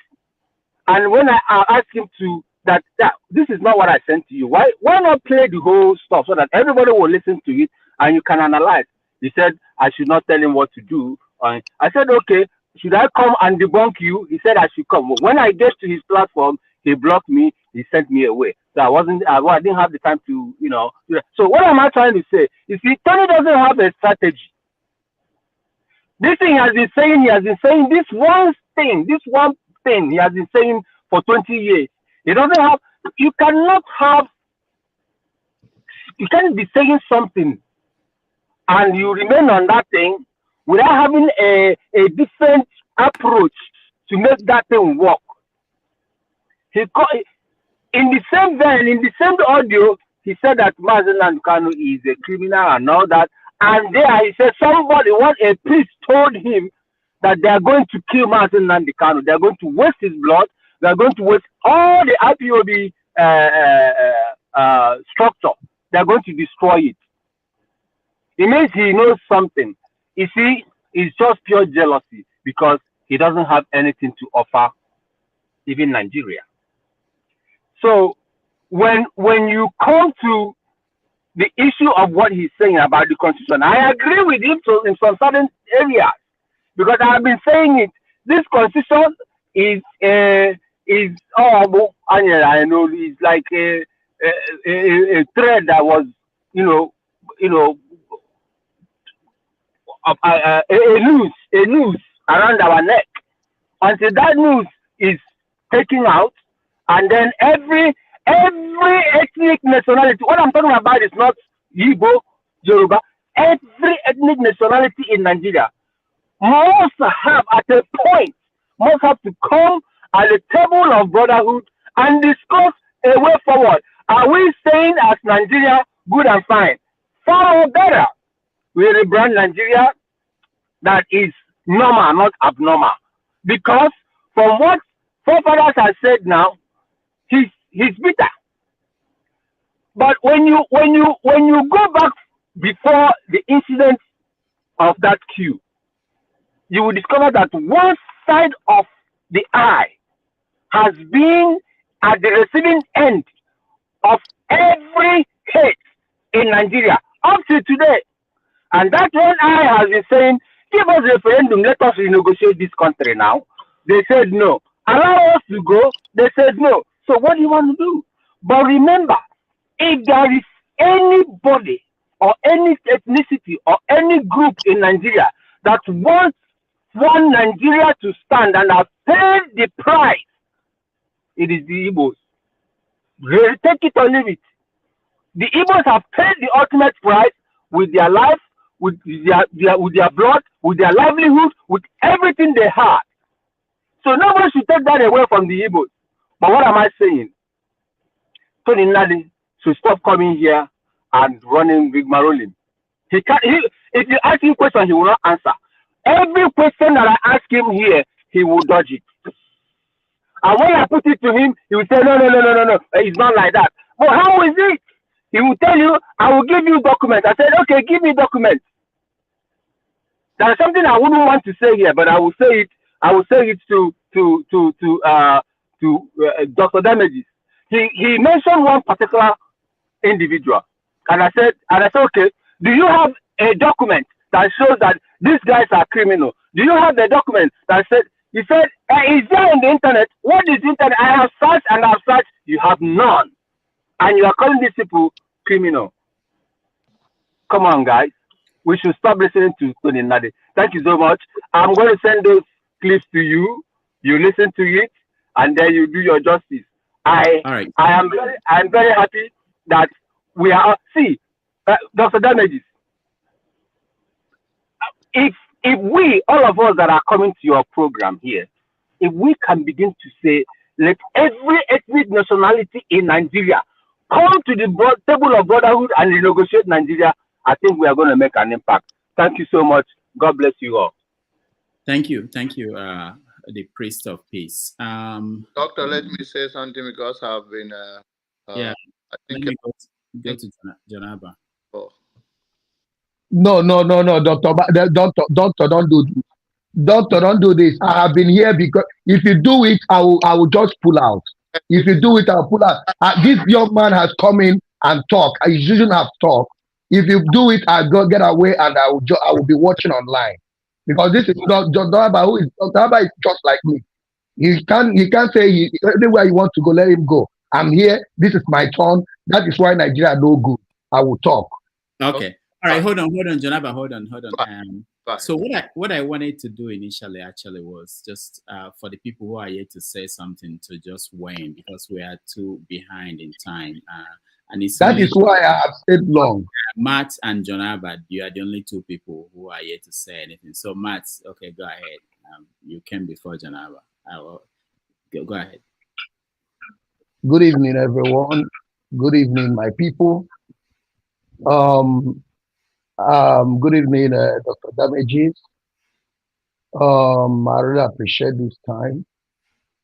And when I asked him to that this is not what I sent to you. Why not play the whole stuff so that everybody will listen to it and you can analyze? He said I should not tell him what to do. I said, okay, should I come and debunk you? He said I should come. When I get to his platform, he blocked me. He sent me away. So I didn't have the time to, So what am I trying to say? You see, Tony doesn't have a strategy. This thing he has been saying this one thing he has been saying for 20 years. He doesn't have, you can't be saying something and you remain on that thing without having a different approach to make that thing work. In the same audio, he said that Mazen Nandikano is a criminal and all that. And there he said a priest told him that they are going to kill Mazen Nandikano. They are going to waste his blood. They are going to waste all the IPOB structure. They are going to destroy it. It means he knows something. You see, it's just pure jealousy because he doesn't have anything to offer even Nigeria. So when you come to the issue of what he's saying about the constitution, I agree with him in some certain areas because I have been saying it. This constitution is horrible. I know it's like a thread that was a noose around our neck. Until that noose is taken out And then every ethnic nationality, what I'm talking about is not Igbo, Yoruba, every ethnic nationality in Nigeria must have at a point, must have to come at the table of brotherhood and discuss a way forward. Are we saying as Nigeria good and fine? Far more better. We rebrand Nigeria that is normal, not abnormal. Because from what forefathers have said now, he's bitter. But when you go back before the incident of that queue, you will discover that one side of the eye has been at the receiving end of every hate in Nigeria up to today. And that one eye has been saying, give us a referendum, let us renegotiate this country now. They said no. Allow us to go. They said no. So what do you want to do? But remember, if there is anybody or any ethnicity or any group in Nigeria that wants one Nigeria to stand and have paid the price, it is the Igbos. Really, take it or leave it. The Igbos have paid the ultimate price with their life, with their blood, with their livelihood, with everything they had. So nobody should take that away from the Igbos. But what am I saying? Tony Nnadi should stop coming here and running rigmarolling. He can't. If you ask him questions, he will not answer. Every question that I ask him here, he will dodge it. And when I put it to him, he will say, no, it's not like that. But how is it? He will tell you, I will give you documents. I said, okay, give me documents. There's something I wouldn't want to say here, but I will say it. I will say it to Dr. Damages. He mentioned one particular individual, and I said, okay, do you have a document that shows that these guys are criminal? Do you have the document that said? He said, is there in the internet? What is internet? I have searched and I've searched. You have none, and you are calling these people criminal. Come on, guys. We should stop listening to Tony Nnadi. Thank you so much. I'm going to send those clips to you. You listen to it, and then you do your justice. I'm very happy that we are. See, Dr. Damages, if we, all of us that are coming to your program here, if we can begin to say, let every ethnic nationality in Nigeria come to the table of brotherhood and renegotiate Nigeria, I think we are going to make an impact. Thank you so much. God bless you all. Thank you, the priest of peace. Doctor, let me say something because I've been. Yeah, I think. let me go to Janaba. Oh. No, doctor, don't do this. Doctor, don't do this. I have been here because if you do it, I will just pull out. If you do it, I'll pull out. This young man has come in and talk. I shouldn't have talked. If you do it, I'll go get away and I will be watching online. Because this is not Dr. Abba, who is Dr. Abba is just like me. He can't say anywhere you want to go, let him go. I'm here, this is my turn. That is why Nigeria no good. I will talk. Okay. All right, hold on, Janaba, hold on. So what I wanted to do initially actually was just for the people who are here to say something to just weigh in, because we are too behind in time. And that is why I have stayed long. Matt and Janaba, you are the only two people who are here to say anything. So Matt, okay, go ahead. You came before Janaba. Go ahead. Good evening, everyone. Good evening, my people. Good evening, Dr. Damages. I really appreciate this time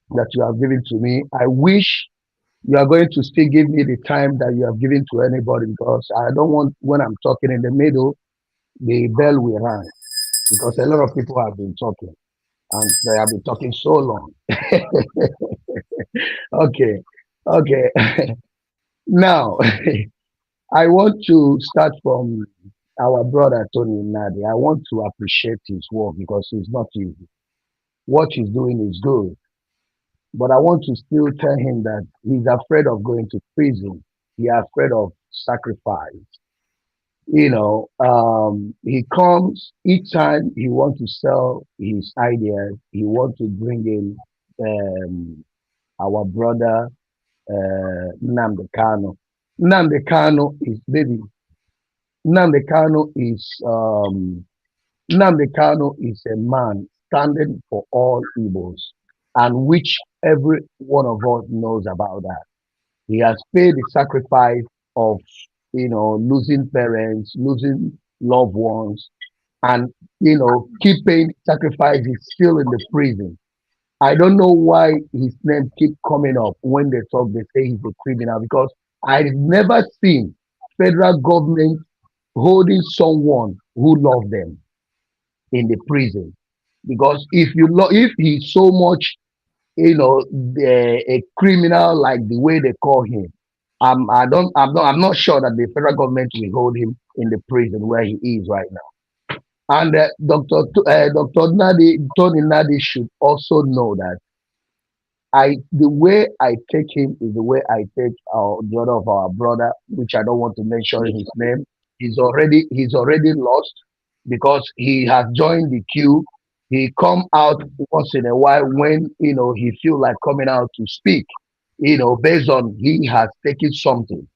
that you have given to me. I wish you are going to still give me the time that you have given to anybody, because I don't want, when I'm talking in the middle, the bell will ring, because a lot of people have been talking and they have been talking so long. Okay. Now, I want to start from our brother Tony Nnadi. I want to appreciate his work because it's not easy. What he's doing is good. But I want to still tell him that he's afraid of going to prison. He's afraid of sacrifice. You know, he comes each time he wants to sell his ideas. He wants to bring in our brother Nnamdi Kanu. Nnamdi Kanu is baby. Nnamdi Kanu is a man standing for all Igbos, and which every one of us knows about that. He has paid the sacrifice of, losing parents, losing loved ones, and, keeping sacrifices still in the prison. I don't know why his name keep coming up when they talk, they say he's a criminal, because I've never seen federal government holding someone who loved them in the prison. Because if he's so much, a criminal like the way they call him, I'm not sure that the federal government will hold him in the prison where he is right now. And Dr. Tony Nnadi should also know that the way I take him is the way I take the other of our brother, which I don't want to mention his name. He's already lost because he has joined the queue. He come out once in a while when he feel like coming out to speak, based on he has taken something,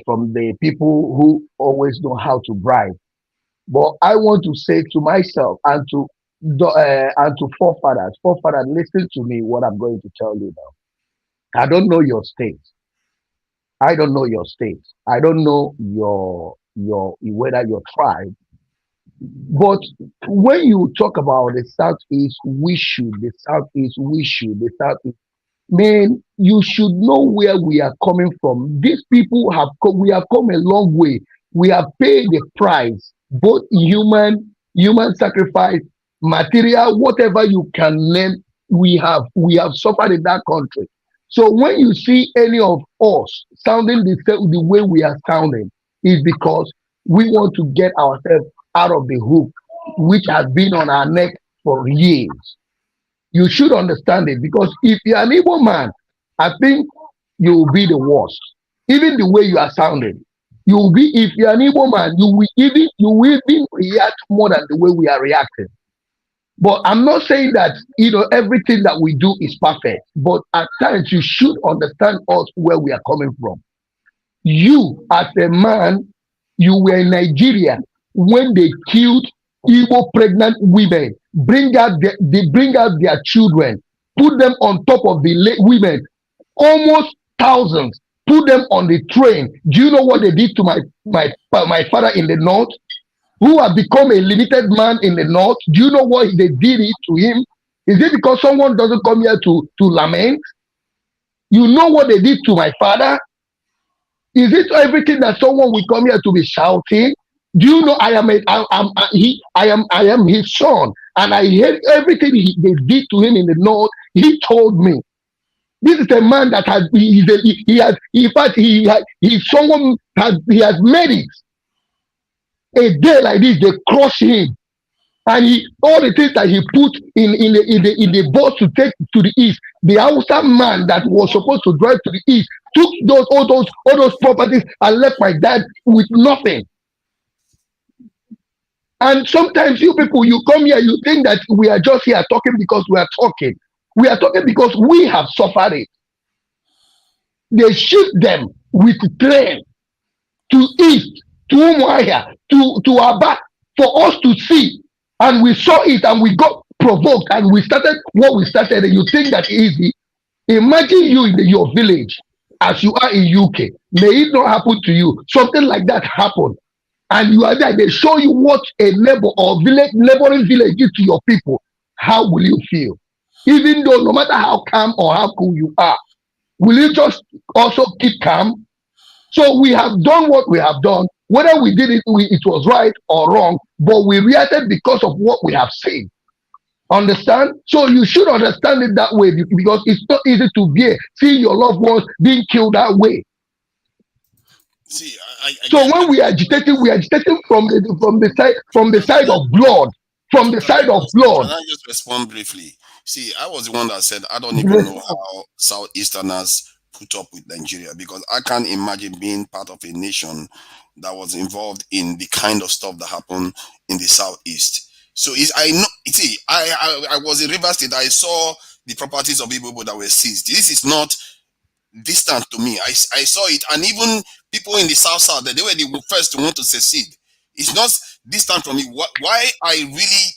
from the people who always know how to bribe. But I want to say to myself and to forefathers, listen to me. What I'm going to tell you now. I don't know your state. I don't know your state. I don't know your whether your tribe. But when you talk about the Southeast, the Southeast, man, you should know where we are coming from. These people we have come a long way. We have paid the price, both human sacrifice, material, whatever you can name, we have suffered in that country. So when you see any of us sounding the way we are sounding, is because we want to get ourselves out of the hook, which has been on our neck for years. You should understand it, because if you're an Igbo man, I think you will be the worst. Even the way you are sounding, you will be. If you're an Igbo man, you will even react more than the way we are reacting. But I'm not saying that everything that we do is perfect. But at times you should understand us where we are coming from. You, as a man, you were in Nigeria when they killed Igbo pregnant women, they bring out their children, put them on top of the women, almost thousands, put them on the train. Do you know what they did to my father in the north, who had become a limited man in the north? Do you know what they did it to him? Is it because someone doesn't come here to lament? You know what they did to my father? Is it everything that someone will come here to be shouting? Do you know I am his son, and I heard everything they did to him in the north. He told me, this is a man that has he has made it. A day like this, they crush him, and all the things that he put in the bus to take to the east. The Hausa man that was supposed to drive to the east took all those properties and left my dad with nothing. And sometimes you people, you come here, you think that we are just here talking because we are talking. We are talking because we have suffered it. They ship them with train to east, to Umuahia, to Aba, for us to see. And we saw it and we got provoked and we started what we started. And you think that easy? Imagine you in your village as you are in UK. May it not happen to you. Something like that happened. And you are there, they show you what a neighbor or neighboring village is to your people. How will you feel? Even though no matter how calm or how cool you are, will you just also keep calm? So we have done what we have done. Whether we did it, it was right or wrong, but we reacted because of what we have seen. Understand? So you should understand it that way, because it's not easy to see your loved ones being killed that way. See, so when we are agitating from the side of blood, from the side of blood. Can I just respond briefly? See, I was the one that said I don't even know how Southeasterners put up with Nigeria, because I can't imagine being part of a nation that was involved in the kind of stuff that happened in the Southeast. So I was in Rivers State. I saw the properties of Igbo that were seized. This is not distant to me. I saw it, and even people in the South, they were the first to want to secede. It's not distant from me. Why I really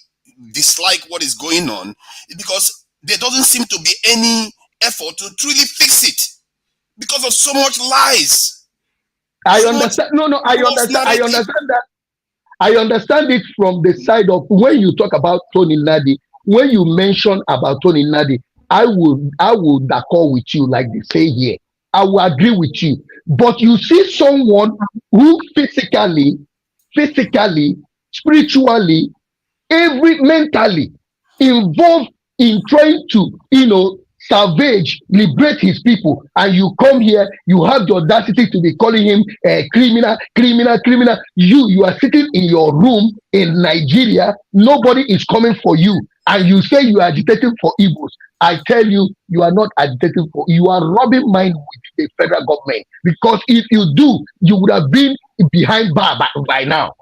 dislike what is going on is because there doesn't seem to be any effort to truly fix it because of so much lies. I understand. I understand that. I understand it from the side of when you talk about Tony Nnadi. When you mention about Tony Nnadi, I would accord with you, like they say here. I will agree with you. But you see someone who physically, spiritually, mentally involved in trying to, salvage, liberate his people, and you come here, you have the audacity to be calling him a criminal. You are sitting in your room in Nigeria, nobody is coming for you, and you say you are agitating for Igbos. I tell you, you are not agitating for, you are rubbing mind with the federal government, because if you do, you would have been behind bar by now.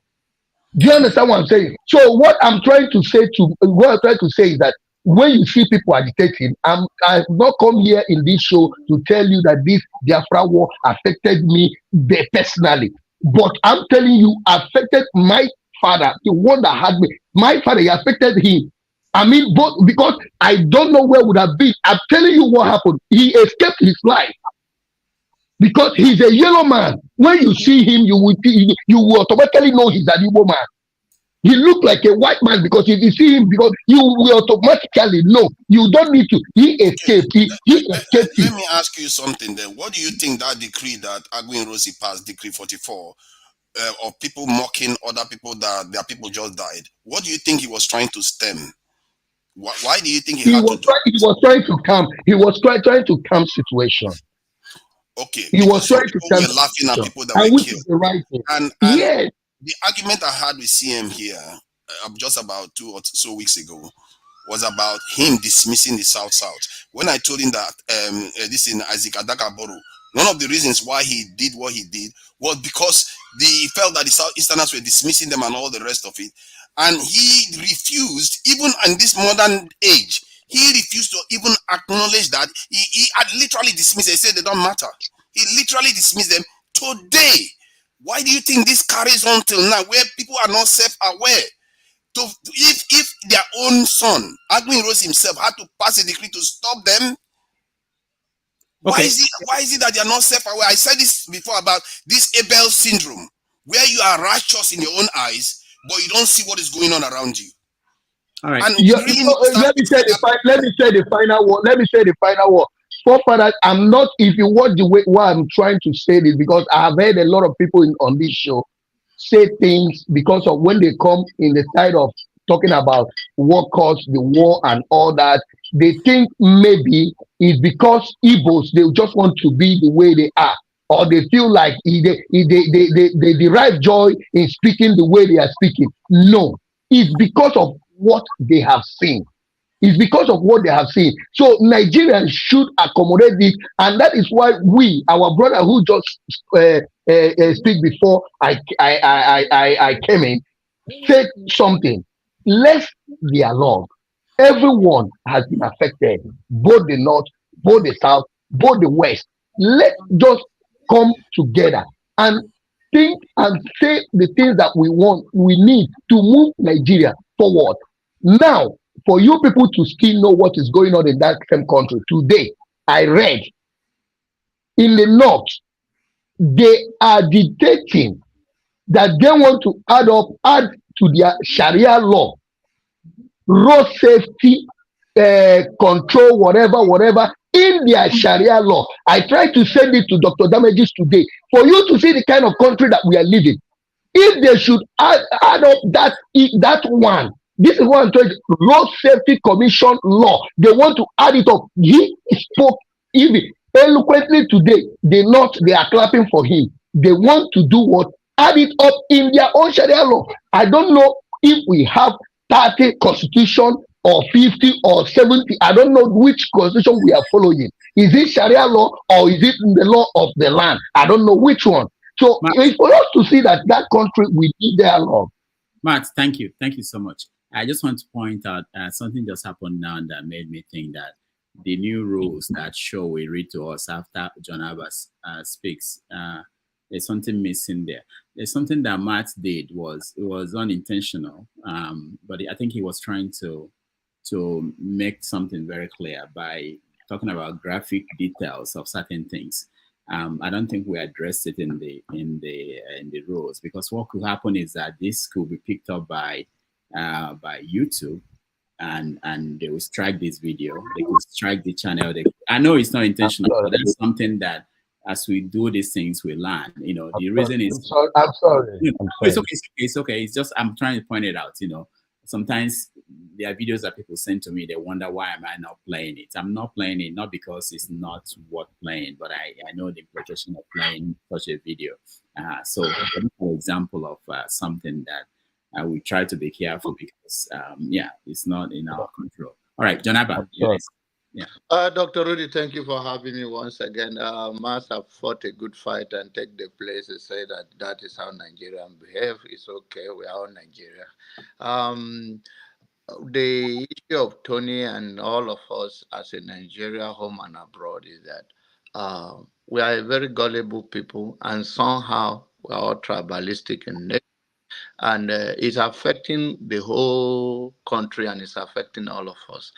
Do you understand what I'm saying? So what I'm trying to say is that when you see people agitating, I've not come here in this show to tell you that this Biafra war affected me personally. But I'm telling you, affected my father, the one that had me. My father, he affected him. I mean, both, because I don't know where would have been. I'm telling you what happened. He escaped his life. Because he's a yellow man. When you see him, you will automatically know he's an Igbo man. He looked like a white man, because if you see him, because you will automatically know. You don't need to. He escaped. He escaped. Let me ask you something then. What do you think that decree that Aguiyi Rosi passed, Decree 44, of people mocking other people that their people just died? What do you think he was trying to stem? Why do you think he was trying to calm? He was trying to calm situation. Okay. He was trying to calm. Were laughing at people that were killed. The right thing. And yes. The argument I had with CM here just about 2 or so weeks ago was about him dismissing the South. When I told him that this in Isaac Adakaboro, one of the reasons why he did what he did was because he felt that the Southeasterners were dismissing them and all the rest of it. And he refused, even in this modern age, he refused to even acknowledge that. He had literally dismissed them. He said they don't matter. He literally dismissed them today. Why do you think this carries on till now, where people are not self-aware? If their own son, Aguiyi Rosi himself, had to pass a decree to stop them, why is it that they are not self-aware? I said this before about this Abel syndrome, where you are righteous in your own eyes, but you don't see what is going on around you. All right. And let me say the final word. Forefathers, I'm not, if you watch the way why I'm trying to say this, because I have heard a lot of people on this show say things because of when they come in the side of talking about what caused the war and all that, they think maybe it's because Igbos, they just want to be the way they are, or they feel like they derive joy in speaking the way they are speaking. No, it's because of what they have seen. It's because of what they have seen. So Nigerians should accommodate this, and that is why we, our brother who just speak before I came in, said something. Let's dialogue. Everyone has been affected, both the north, both the south, both the west. Let's just come together and think and say the things that we want, we need to move Nigeria forward. Now, for you people to still know what is going on in that same country, today, I read in the north, they are dictating that they want to add to their Sharia law, road safety, control, whatever, in their Sharia law. I tried to send it to Dr. Damages today for you to see the kind of country that we are living. If they should add up that one, this is what I'm trying to, Road Safety Commission law. They want to add it up. He spoke even eloquently today. They are clapping for him. They want to do what? Add it up in their own Sharia law. I don't know if we have 30 constitution or 50 or 70. I don't know which constitution we are following. Is it Sharia law or is it the law of the land? I don't know which one. So it's for us to see that country will need their law. Matt, thank you. Thank you so much. I just want to point out something just happened now that made me think that the new rules that show we read to us after John Abbas speaks. There's something missing there. There's something that Matt did it was unintentional, but I think he was trying to make something very clear by talking about graphic details of certain things. I don't think we addressed it in the rules, because what could happen is that this could be picked up by YouTube, and they will strike this video. They could strike the channel. I know it's not intentional, but that's something that as we do these things, we learn. You know, the reason is I'm sorry. It's okay. It's okay. It's just I'm trying to point it out. You know, sometimes there are videos that people send to me. They wonder, why am I not playing it? I'm not playing it not because it's not worth playing, but I know the implication of playing such a video. So for example of something that we try to be careful, because it's not in our control. All right, John Abba. Yeah. Dr. Rudy, thank you for having me once again. Must have fought a good fight and take the place and say that is how Nigerians behave. It's okay. We are all Nigeria. The issue of Tony and all of us as a Nigeria, home and abroad, is that we are a very gullible people, and somehow we are all tribalistic in nature. And it's affecting the whole country, and it's affecting all of us.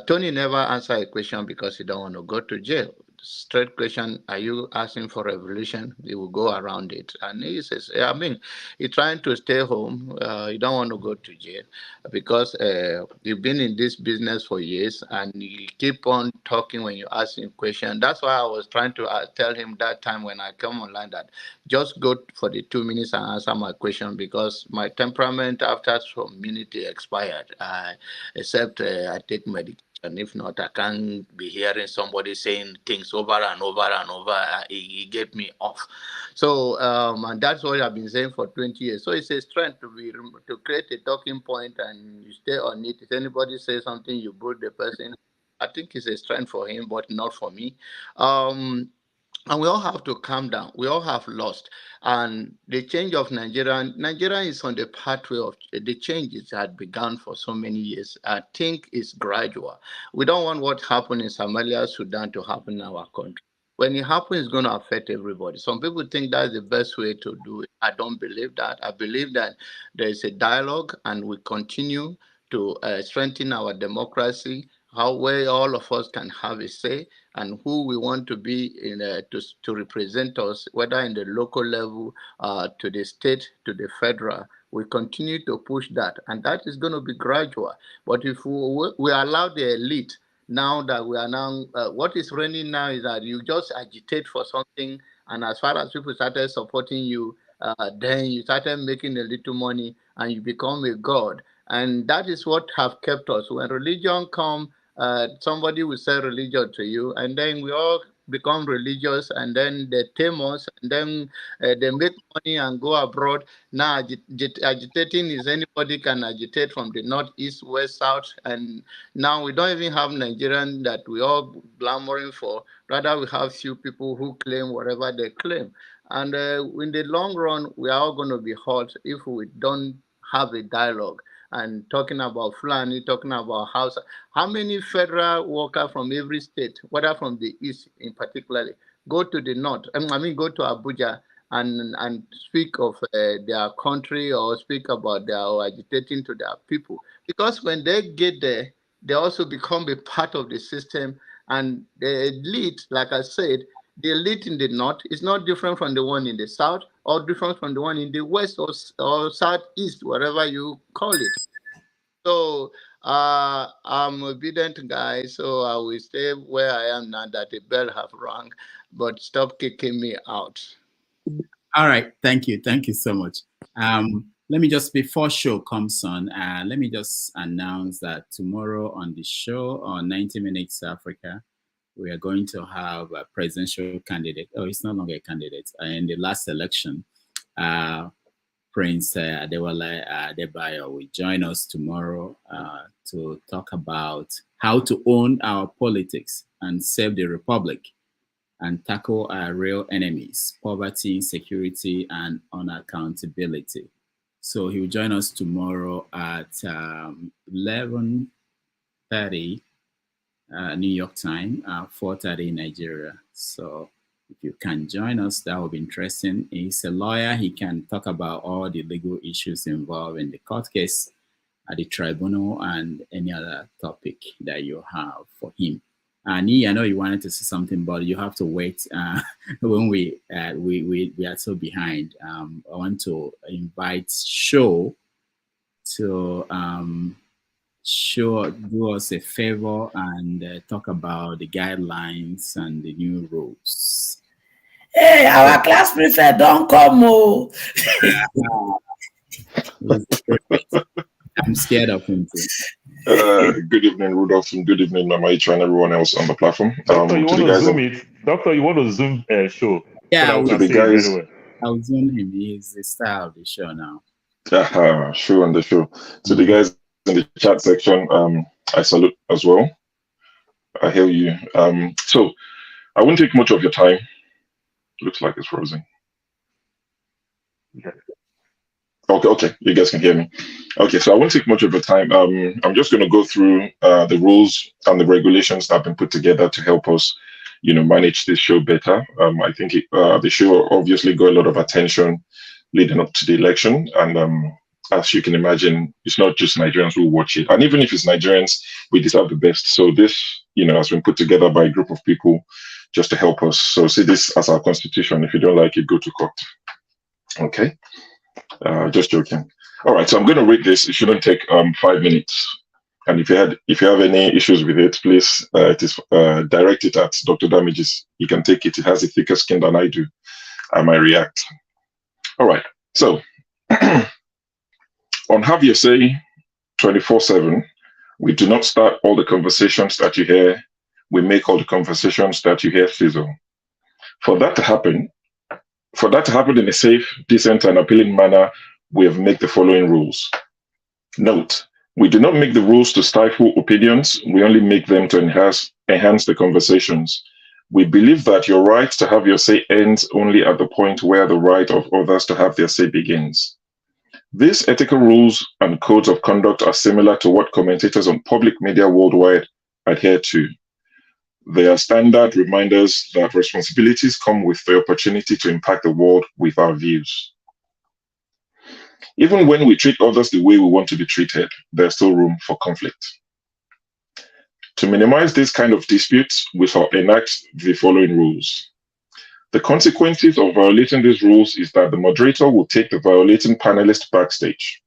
Tony never answered a question because he don't want to go to jail. Straight question: are you asking for revolution? He will go around it, and he says, I mean, he's trying to stay home. He don't want to go to jail because you've been in this business for years, and you keep on talking when you ask him question. That's why I was trying to tell him that time when I come online that just go for the 2 minutes and answer my question, because my temperament after some minutes expired. Except I take medication. And if not, I can't be hearing somebody saying things over and over and over. It get me off. So, and that's what I've been saying for 20 years. So it's a strength to create a talking point and you stay on it. If anybody says something, you put the person. I think it's a strength for him, but not for me. And we all have to calm down. We all have lost. And the change of Nigeria is on the pathway of the changes that had begun for so many years. I think it's gradual. We don't want what happened in Somalia, Sudan to happen in our country. When it happens, it's going to affect everybody. Some people think that's the best way to do it. I don't believe that. I believe that there is a dialogue, and we continue to strengthen our democracy, where all of us can have a say, and who we want to be to represent us, whether in the local level, to the state, to the federal. We continue to push that, and that is going to be gradual. But if we allow the elite, now that we are now, what is reigning now is that you just agitate for something, and as far as people started supporting you, then you started making a little money, and you become a god. And that is what have kept us. When religion comes, somebody will say religion to you, and then we all become religious, and then they tame us, and then they make money and go abroad. Now agitating is anybody can agitate from the north, east, west, south, and now we don't even have Nigerian that we all clamoring for. Rather, we have few people who claim whatever they claim. And in the long run, we are all going to be hurt if we don't have a dialogue. And talking about Fulani, talking about House. How many federal workers from every state, whether from the east in particularly, go to the north? Go to Abuja and speak of their country or speak about or agitating to their people. Because when they get there, they also become a part of the system. And the elite, like I said, the elite in the north is not different from the one in the south, or different from the one in the west or southeast, whatever you call it. So I'm a obedient guy, so I will stay where I am now that the bell have rung, but stop kicking me out. All right, thank you so much. Let me just, before show comes on, let me just announce that tomorrow on the show on 90 Minutes Africa, we are going to have a presidential candidate. Oh, it's no longer a candidate. In the last election, Prince Adewale Adebayo will join us tomorrow to talk about how to own our politics and save the republic and tackle our real enemies, poverty, insecurity, and unaccountability. So he will join us tomorrow at 11:30 New York Time, 4:30 in Nigeria. So if you can join us, that would be interesting. He's a lawyer. He can talk about all the legal issues involved in the court case at the tribunal and any other topic that you have for him. Nii, I know you wanted to say something, but you have to wait when we are so behind. I want to invite Show to do us a favor and talk about the guidelines and the new rules. Hey, our class prefect don't come. Oh. I'm scared of him too. Good evening, Rudolph, and good evening, Mama Icha, and everyone else on the platform. Doctor, you want to zoom it? Doctor, you want to zoom Show? Yeah, so that we can see it very well. I'll zoom him. He's the star of the show now. Show on the show. So the guys in the chat section, I salute as well. I hail you. So I won't take much of your time. Looks like it's frozen. Okay, you guys can hear me. Okay, so I won't take much of your time. I'm just going to go through the rules and the regulations that have been put together to help us, manage this show better. I think the show obviously got a lot of attention leading up to the election, and as you can imagine, it's not just Nigerians who watch it, and even if it's Nigerians, we deserve the best. So this, has been put together by a group of people just to help us. So see this as our constitution. If you don't like it, go to court. Okay. Just joking. All right, so I'm going to read this. It shouldn't take 5 minutes. And if you have any issues with it, please it is directed at Dr. Damages. You can take it. It has a thicker skin than I do. I might react. All right. So on Have Your Say 24/7, we do not start all the conversations that you hear. We make all the conversations that you hear fizzle. For that to happen in a safe, decent, and appealing manner, we have made the following rules. Note, we do not make the rules to stifle opinions. We only make them to enhance the conversations. We believe that your right to have your say ends only at the point where the right of others to have their say begins. These ethical rules and codes of conduct are similar to what commentators on public media worldwide adhere to. They are standard reminders that responsibilities come with the opportunity to impact the world with our views. Even when we treat others the way we want to be treated, there's still room for conflict. To minimize this kind of disputes, we shall enact the following rules. The consequences of violating these rules is that the moderator will take the violating panelist backstage.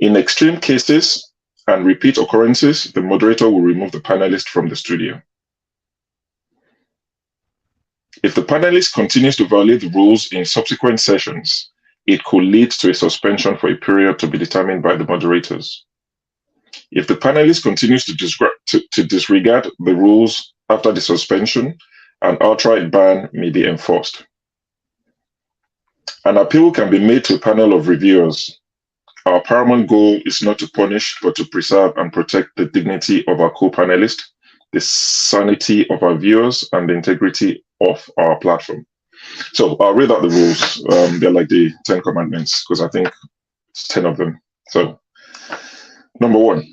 In extreme cases and repeat occurrences, the moderator will remove the panelist from the studio. If the panelist continues to violate the rules in subsequent sessions, it could lead to a suspension for a period to be determined by the moderators. If the panelist continues to disregard the rules after the suspension, an outright ban may be enforced. An appeal can be made to a panel of reviewers. Our paramount goal is not to punish, but to preserve and protect the dignity of our co-panelists, the sanity of our viewers, and the integrity of our platform. So I'll read out the rules. They're like the 10 commandments, because I think it's 10 of them. So, number 1,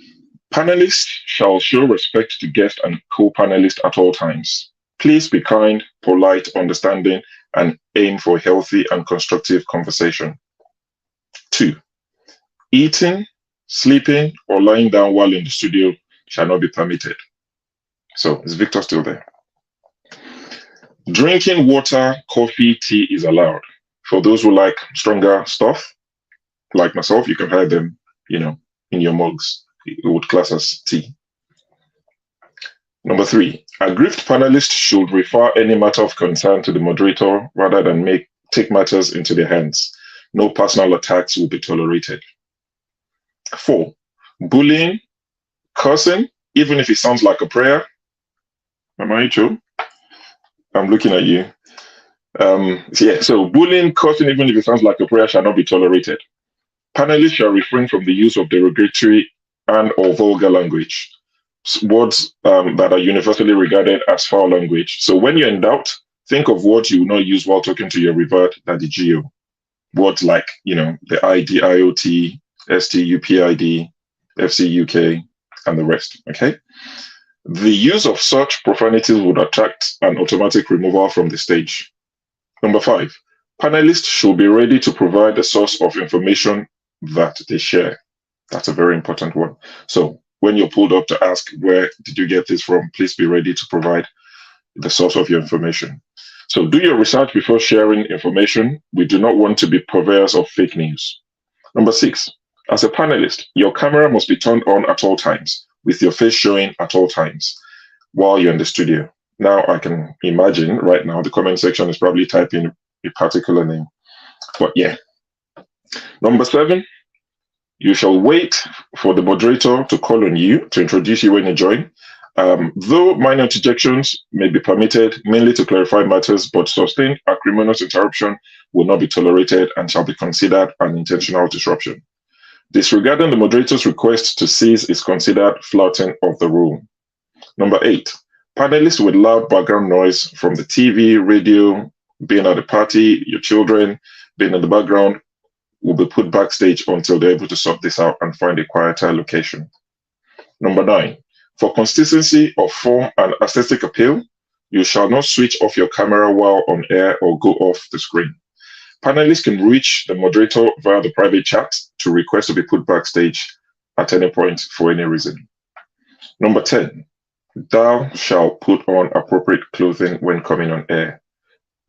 panelists shall show respect to guest and co-panelists at all times. Please be kind, polite, understanding, and aim for healthy and constructive conversation. 2, eating, sleeping, or lying down while in the studio shall not be permitted. So, is Victor still there? Drinking water, coffee, tea is allowed. For those who like stronger stuff, like myself, you can hide them, in your mugs. It would class as tea. Number 3, aggrieved panelists should refer any matter of concern to the moderator rather than take matters into their hands. No personal attacks will be tolerated. 4, bullying, cursing, even if it sounds like a prayer. Am I true? I'm looking at you. So bullying, cursing, even if it sounds like a prayer, shall not be tolerated. Panelists shall refrain from the use of derogatory and or vulgar language, words that are universally regarded as foul language. So when you're in doubt, think of words you will not use while talking to your revert, the GO. Words like, the ID, IOT, ST, UPID, FC, UK, and the rest, okay? The use of such profanities would attract an automatic removal from the stage. Number 5, panelists should be ready to provide the source of information that they share. That's a very important one. So when you're pulled up to ask, where did you get this from? Please be ready to provide the source of your information. So do your research before sharing information. We do not want to be purveyors of fake news. Number 6, as a panelist, your camera must be turned on at all times, with your face showing at all times while you're in the studio. Now I can imagine right now the comment section is probably typing a particular name, but yeah. Number 7, you shall wait for the moderator to call on you to introduce you when you join. Though minor interjections may be permitted, mainly to clarify matters, but sustained acrimonious interruption will not be tolerated and shall be considered an intentional disruption. Disregarding the moderator's request to cease is considered flouting of the rule. Number 8, panelists with loud background noise from the TV, radio, being at the party, your children being in the background, will be put backstage until they're able to sort this out and find a quieter location. Number 9, for consistency of form and aesthetic appeal, you shall not switch off your camera while on air or go off the screen. Panelists can reach the moderator via the private chat to request to be put backstage at any point for any reason. Number 10, thou shalt put on appropriate clothing when coming on air.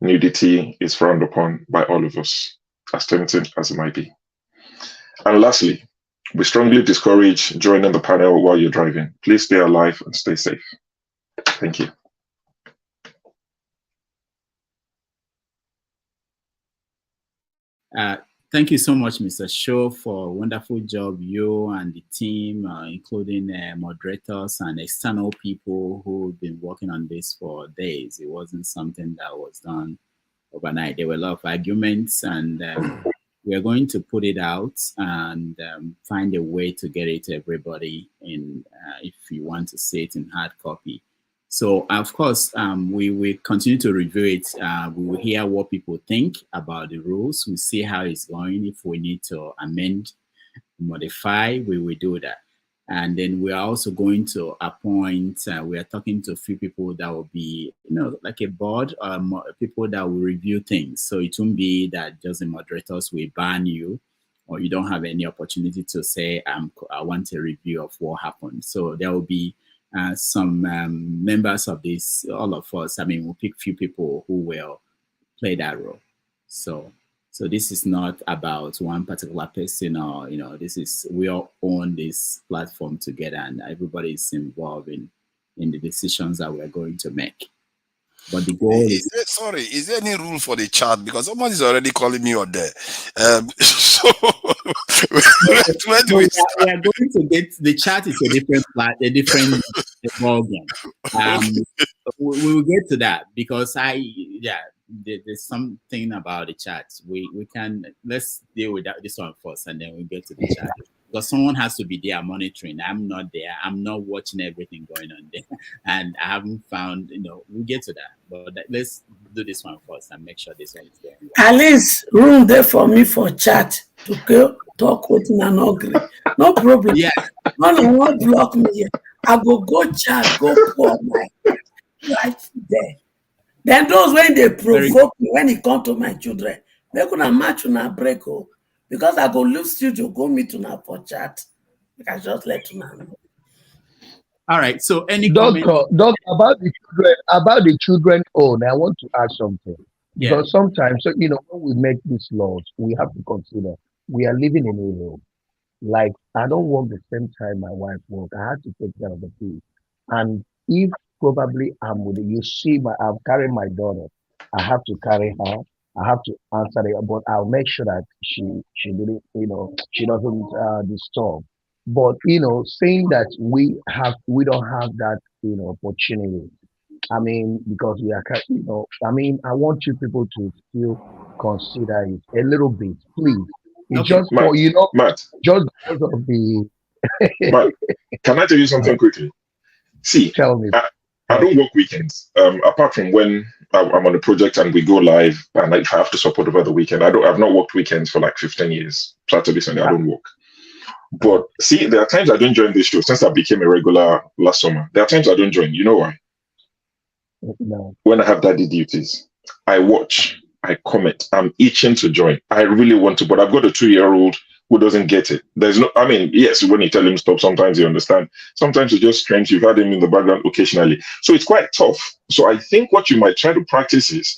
Nudity is frowned upon by all of us, as tempting as it might be. And lastly, we strongly discourage joining the panel while you're driving. Please stay alive and stay safe. Thank you. Thank you so much, Mr. Shaw, for a wonderful job, you and the team, including moderators and external people who've been working on this for days. It wasn't something that was done overnight. There were a lot of arguments, and we are going to put it out and find a way to get it to everybody in, if you want to see it in hard copy. So, of course, we will continue to review it. We will hear what people think about the rules. We'll see how it's going. If we need to amend, modify, we will do that. And then we are also going to appoint, we are talking to a few people that will be, like a board, people that will review things. So it won't be that just the moderators will ban you, or you don't have any opportunity to say, I want a review of what happened. So there will be some members of this, all of us, we'll pick few people who will play that role. So this is not about one particular person, or, this is, we all own this platform together, and everybody is involved in the decisions that we're going to make. But the goal is there any rule for the chat? Because someone is already calling me on there. So where do we start? We are going to get, the chat is a different ballgame. We will get to that, because there's something about the chat. We can, let's deal with this one first, and then we'll get to the chat. Because someone has to be there monitoring. I'm not there. I'm not watching everything going on there. And I haven't found, we'll get to that. But let's do this one first and make sure this one is there. At least room there for me for chat to go talk with an ugly. No problem. Yeah. No one block me here. I go chat, go pour my right there. Then those when they provoke me, when it come to my children, they're gonna match on a break. Because I go leave studio, go meet on for chat. I can just let you know. All right. So any Doctor, about the children own, I want to add something. Yeah. Because sometimes, when we make these laws, we have to consider we are living in a world. Like, I don't work the same time my wife works. I have to take care of the kids. And if probably I'm with you, I'm carrying my daughter. I have to carry her. I have to answer it, but I'll make sure that she didn't, she doesn't disturb. But saying that we don't have that opportunity. Because we are, I want you people to still consider it a little bit, please. It's okay. just Matt, for Matt, just because of the. Matt, can I tell you something quickly? See, tell me. I don't work weekends. Apart from when I'm on a project and we go live, and I have to support over the weekend. I've not worked weekends for like 15 years. Saturday, Sunday, I don't work. But see, there are times I don't join this show since I became a regular last summer. There are times I don't join. You know why? No. When I have daddy duties, I watch, I comment. I'm itching to join. I really want to, but I've got a 2-year-old who doesn't get it. There's no, I mean, yes, when you tell him stop, sometimes he understands. Sometimes he just screams. You've had him in the background occasionally. So it's quite tough. So I think what you might try to practice is,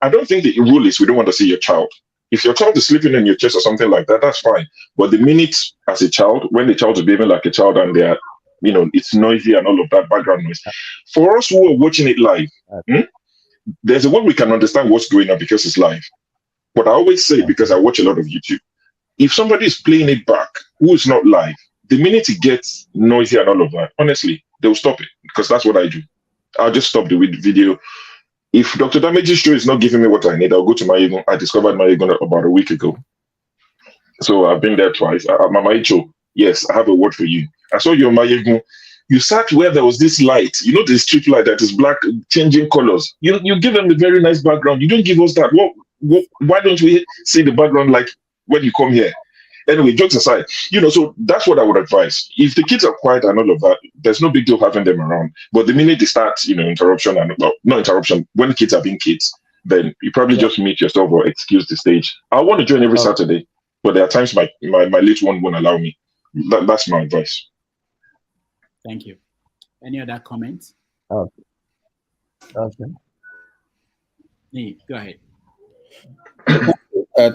I don't think the rule is we don't want to see your child. If your child is sleeping in your chest or something like that, that's fine. But the minute as a child, when the child is behaving like a child and they're, it's noisy and all of that background noise. For us who are watching it live, there's a way we can understand what's going on because it's live. But I always say, because I watch a lot of YouTube, if somebody is playing it back who is not live, the minute it gets noisy and all of that, honestly, they'll stop it because that's what I do. I'll just stop the video. If Dr. Damage's show is not giving me what I need, I'll go to Mayegun. I discovered Mayegun about a week ago. So I've been there twice. Mama Icho, yes, I have a word for you. I saw you on Mayegun. You sat where there was this light, the street light that is black, changing colors. You give them a very nice background. You don't give us that. Why don't we see the background like when you come here? Anyway, jokes aside, so that's what I would advise. If the kids are quiet and all of that, there's no big deal having them around. But the minute they start, interruption and not interruption, when the kids are being kids, then you probably just mute yourself or excuse the stage. I want to join every Saturday, but there are times my late one won't allow me. That's my advice. Thank you. Any other comments? Okay. Nee, go ahead.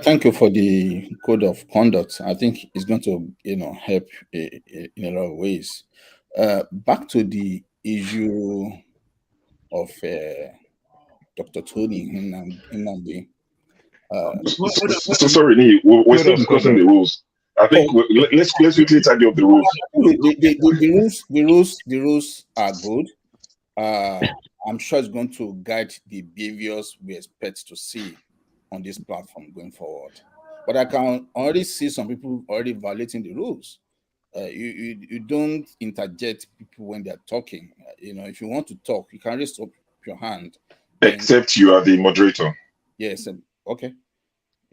Thank you for the code of conduct. I think it's going to, help in a lot of ways. Back to the issue of Dr. Tony Nnadi. So sorry, Nee, we're still discussing the rules. I think let's quickly tidy up the rules. The rules are good. I'm sure it's going to guide the behaviors we expect to see on this platform going forward. But I can already see some people already violating the rules. You don't interject people when they're talking. If you want to talk, you can raise up your hand. Except you are the moderator. Yes. Okay.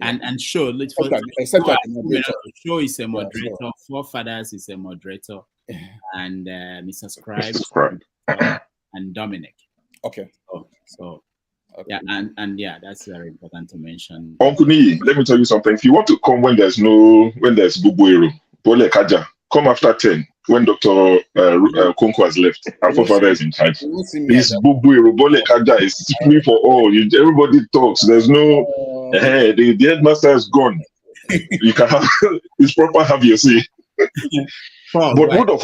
And show, except the moderator. Show is a moderator. Yeah, Forefathers is a moderator, and Mr. Scribe and Dominic. Okay. So okay. Yeah, and yeah, that's very important to mention. Uncle Nee, let me tell you something. If you want to come when there's Bubuero, Bole Kaja, come after 10 when Dr. Konko has left and Forefather is in charge. This Bubuero, Bole Kaja is free for all. Everybody talks. There's no the headmaster is gone. You can have it's proper have your say. But Rudolph,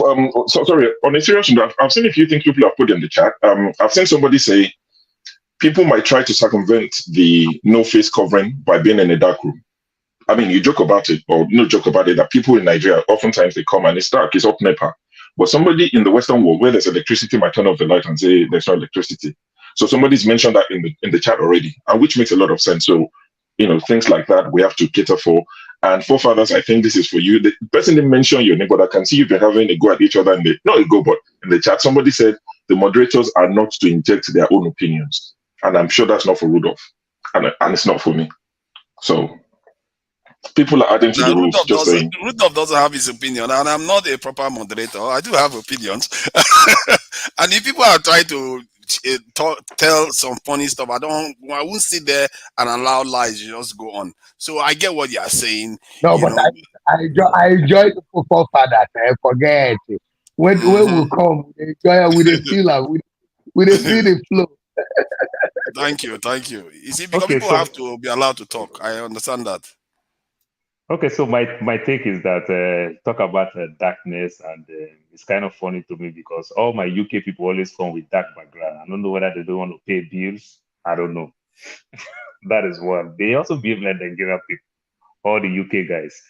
sorry, on a serious note, I've seen a few things people have put in the chat. I've seen somebody say people might try to circumvent the no face covering by being in a dark room. I mean, you joke about it, or no joke about it, that people in Nigeria, oftentimes they come and it's dark, it's up NEPA. But somebody in the Western world where there's electricity might turn off the light and say there's no electricity. So somebody's mentioned that in the chat already, and which makes a lot of sense. So, things like that we have to cater for. And Forefathers, I think this is for you. The person didn't mention your name, but I can see you've been having a go at each other not a go, but in the chat, somebody said the moderators are not to inject their own opinions. And I'm sure that's not for Rudolph. And it's not for me. So people are adding to the rules. Rudolph doesn't have his opinion, and I'm not a proper moderator. I do have opinions. And if people are trying to tell some funny stuff, I won't sit there and allow lies just go on. So I get what you are saying. No, but I enjoy the Forefathers. I forget when we come, enjoy with the feel with the feel the flow. Thank you. You see, because people have to be allowed to talk. I understand that. Okay, so my take is that talk about darkness, and it's kind of funny to me because all my UK people always come with dark background. I don't know whether they don't want to pay bills. I don't know. That is one. They also behave like Nigerian people, all the UK guys.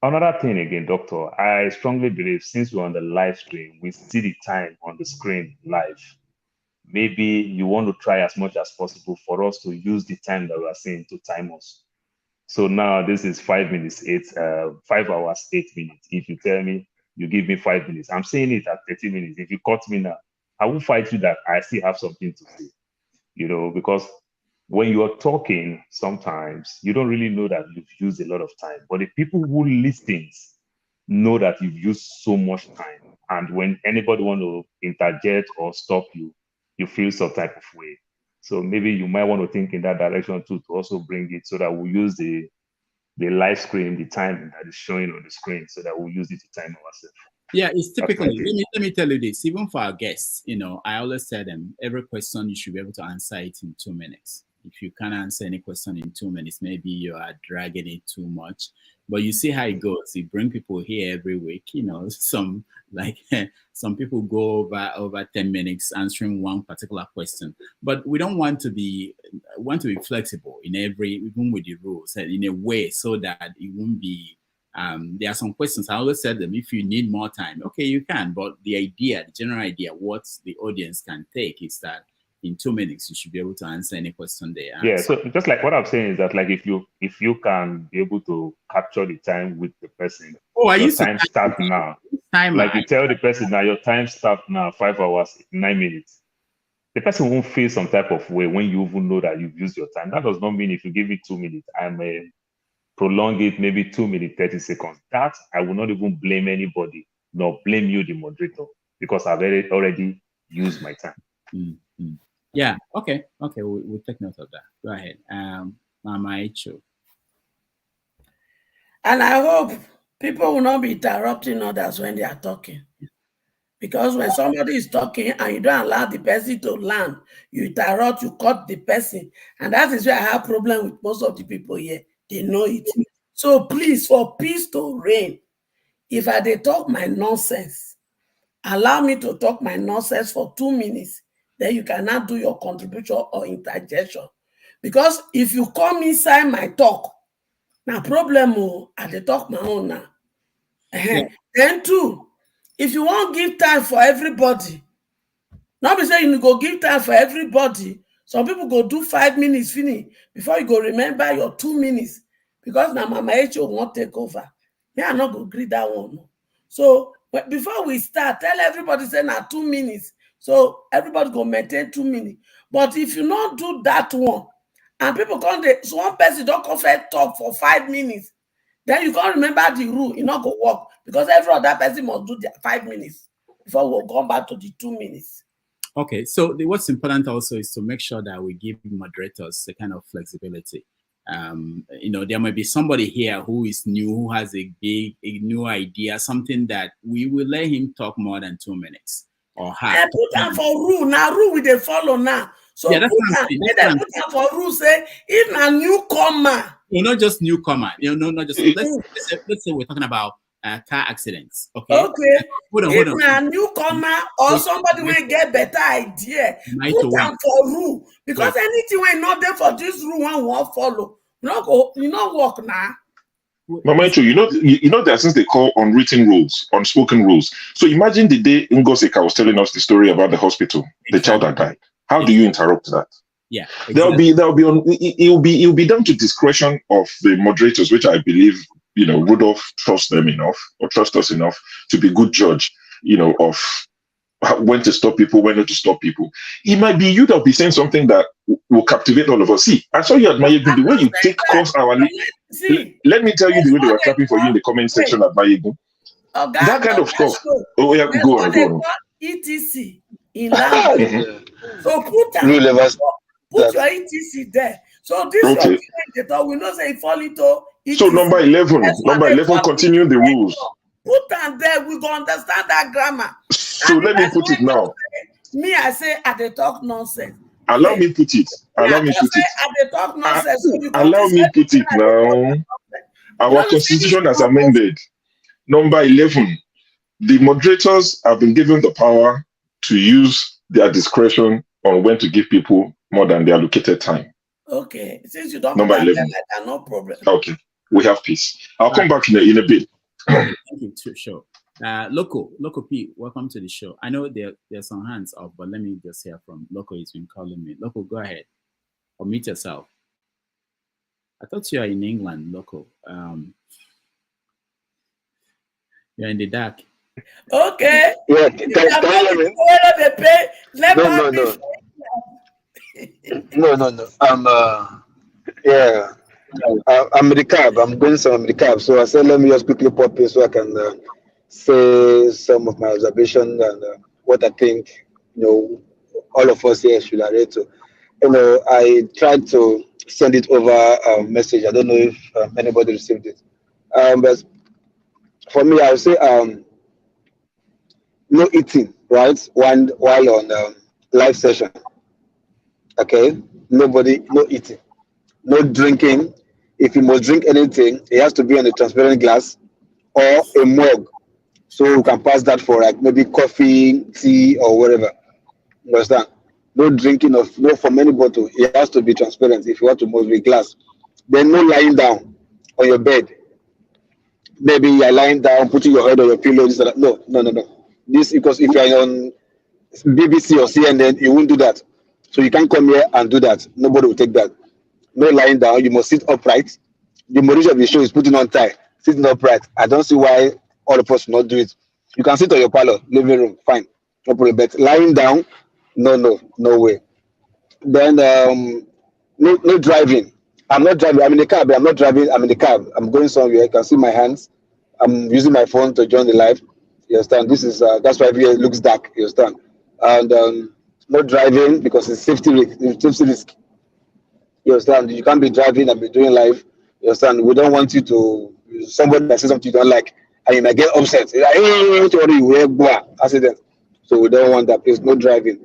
Another thing again, Doctor, I strongly believe since we're on the live stream, we see the time on the screen live. Maybe you want to try as much as possible for us to use the time that we are seeing to time us. So now this is 5 minutes, 5 hours, 8 minutes. If you tell me you give me 5 minutes, I'm saying it at 30 minutes. If you cut me now, I will fight you that I still have something to say, because when you are talking, sometimes you don't really know that you've used a lot of time. But the people who listen, know that you've used so much time. And when anybody want to interject or stop you, you feel some type of way. So maybe you might want to think in that direction too, to also bring it so that we use the live screen, the time that is showing on the screen, so that we'll use it to time ourselves. Yeah, it's typically, let me tell you this, even for our guests, I always tell them every question you should be able to answer it in 2 minutes. If you can't answer any question in 2 minutes, maybe you are dragging it too much. But you see how it goes. You bring people here every week, some people go over 10 minutes answering one particular question. But we don't want to be flexible even with the rules, in a way so that it won't be. There are some questions. I always said them, if you need more time, okay, you can. But the general idea, what the audience can take is that in 2 minutes, you should be able to answer any question there. Yeah, so just like what I'm saying is that, like, if you can be able to capture the time with the person, your time starts now. Like you tell the person now, your time starts now, 5 hours, 9 minutes. The person won't feel some type of way when you even know that you've used your time. That does not mean if you give it 2 minutes, I may prolong it maybe 2 minutes, 30 seconds. That I will not even blame anybody, nor blame you, the moderator, because I've already used my time. Mm-hmm. Yeah, okay, we'll take note of that. Go ahead. Mama Icho. And I hope people will not be interrupting others when they are talking. Because when somebody is talking and you don't allow the person to land, you interrupt, you cut the person. And that is where I have problem with most of the people here. They know it. So please, for peace to reign, if I dey talk my nonsense, allow me to talk my nonsense for 2 minutes. Then you cannot do your contribution or interjection. Because if you come inside my talk, now problem, I dey talk my own now. Yeah. Then two, if you want give time for everybody, not be saying you go give time for everybody. Some people go do 5 minutes finish before you go remember your 2 minutes. Because now Mama H.O. won't take over. Me, I'm not going to agree that one. So before we start, tell everybody say now 2 minutes. So everybody go maintain 2 minutes. But if you not do that one, and people come there, so one person don't come for talk for 5 minutes, then you can't remember the rule, it not go work. Because every other person must do their 5 minutes before we'll come back to the 2 minutes. Okay, so what's important also is to make sure that we give moderators a kind of flexibility. There might be somebody here who is new, who has a new idea, something that we will let him talk more than 2 minutes or half. I put down for rule now. Rule we dey follow now. So yeah, put down for rule say if a newcomer. Not just newcomer. Not just. Let's say we're talking about car accidents. Okay. Okay. Hold on. If a newcomer or somebody will get better idea, put down for rule because anything we not there for this rule one won't follow. You not work now. Mama Icho, you know that since they call unwritten rules, unspoken rules. So imagine the day Ngosika was telling us the story about the hospital, the child that died. How do you interrupt that? Yeah, exactly. It'll be down to discretion of the moderators, which I believe Rudolph trusts them enough or trust us enough to be good judge, of when to stop people, when not to stop people. It might be you that'll be saying something that will captivate all of us. See, I saw you at Mayegun, the way you take course hourly. Let me tell you the way they were clapping for you in the comment section at Mayegun. That kind of stuff. Oh yeah, go on. ETC in language. So put your ETC there. So this okay. We know say fall into ETC. So number 11, continue the rules. Put them there, we go understand that grammar. So let me put it now. Me, I say I dey talk nonsense. Allow me put it. Allow me put it. I dey talk nonsense. Allow me put it now. Our constitution has amended. Number 11. The moderators have been given the power to use their discretion on when to give people more than the allocated time. Okay. Since you don't number 11. No problem. Okay. We have peace. I'll come back in a bit. Thank you, sure. Loco P, welcome to the show. I know there's some hands up, but let me just hear from Loco. He's been calling me. Loco, go ahead. Or meet yourself. I thought you are in England, Loco. You're in the dark. Okay. Yeah, no. Yeah. I'm in the cab. I'm going somewhere in the cab. So I said, let me just quickly pop in so I can say some of my observations and what I think, all of us here should adhere to. I tried to send it over a message. I don't know if anybody received it. But for me, I would say no eating, right? While on live session. Okay? Nobody, no eating. No drinking. If you must drink anything, it has to be on a transparent glass or a mug. So you can pass that for like maybe coffee, tea, or whatever. You understand? No drinking of no from any bottle. It has to be transparent if you want to must be glass. Then no lying down on your bed. Maybe you're lying down, putting your head on your pillow. This, no. This because if you're on BBC or CNN, you won't do that. So you can't come here and do that. Nobody will take that. No lying down. You must sit upright. The moderation of the show is putting on tie, sitting upright. I don't see why all of us will not do it. You can sit on your parlor, living room, fine, no problem. But lying down, no way. Then no driving. I'm not driving. I'm in the cab. I'm not driving. I'm in the cab. I'm going somewhere. You can see my hands. I'm using my phone to join the live. You understand? This is that's why it looks dark. You understand? And no driving because it's safety risk. You understand? You can't be driving and be doing live. You understand? We don't want you to somebody that says something you don't like and you might get upset. Like, hey, sorry, we're accident. So we don't want that. Please, no driving.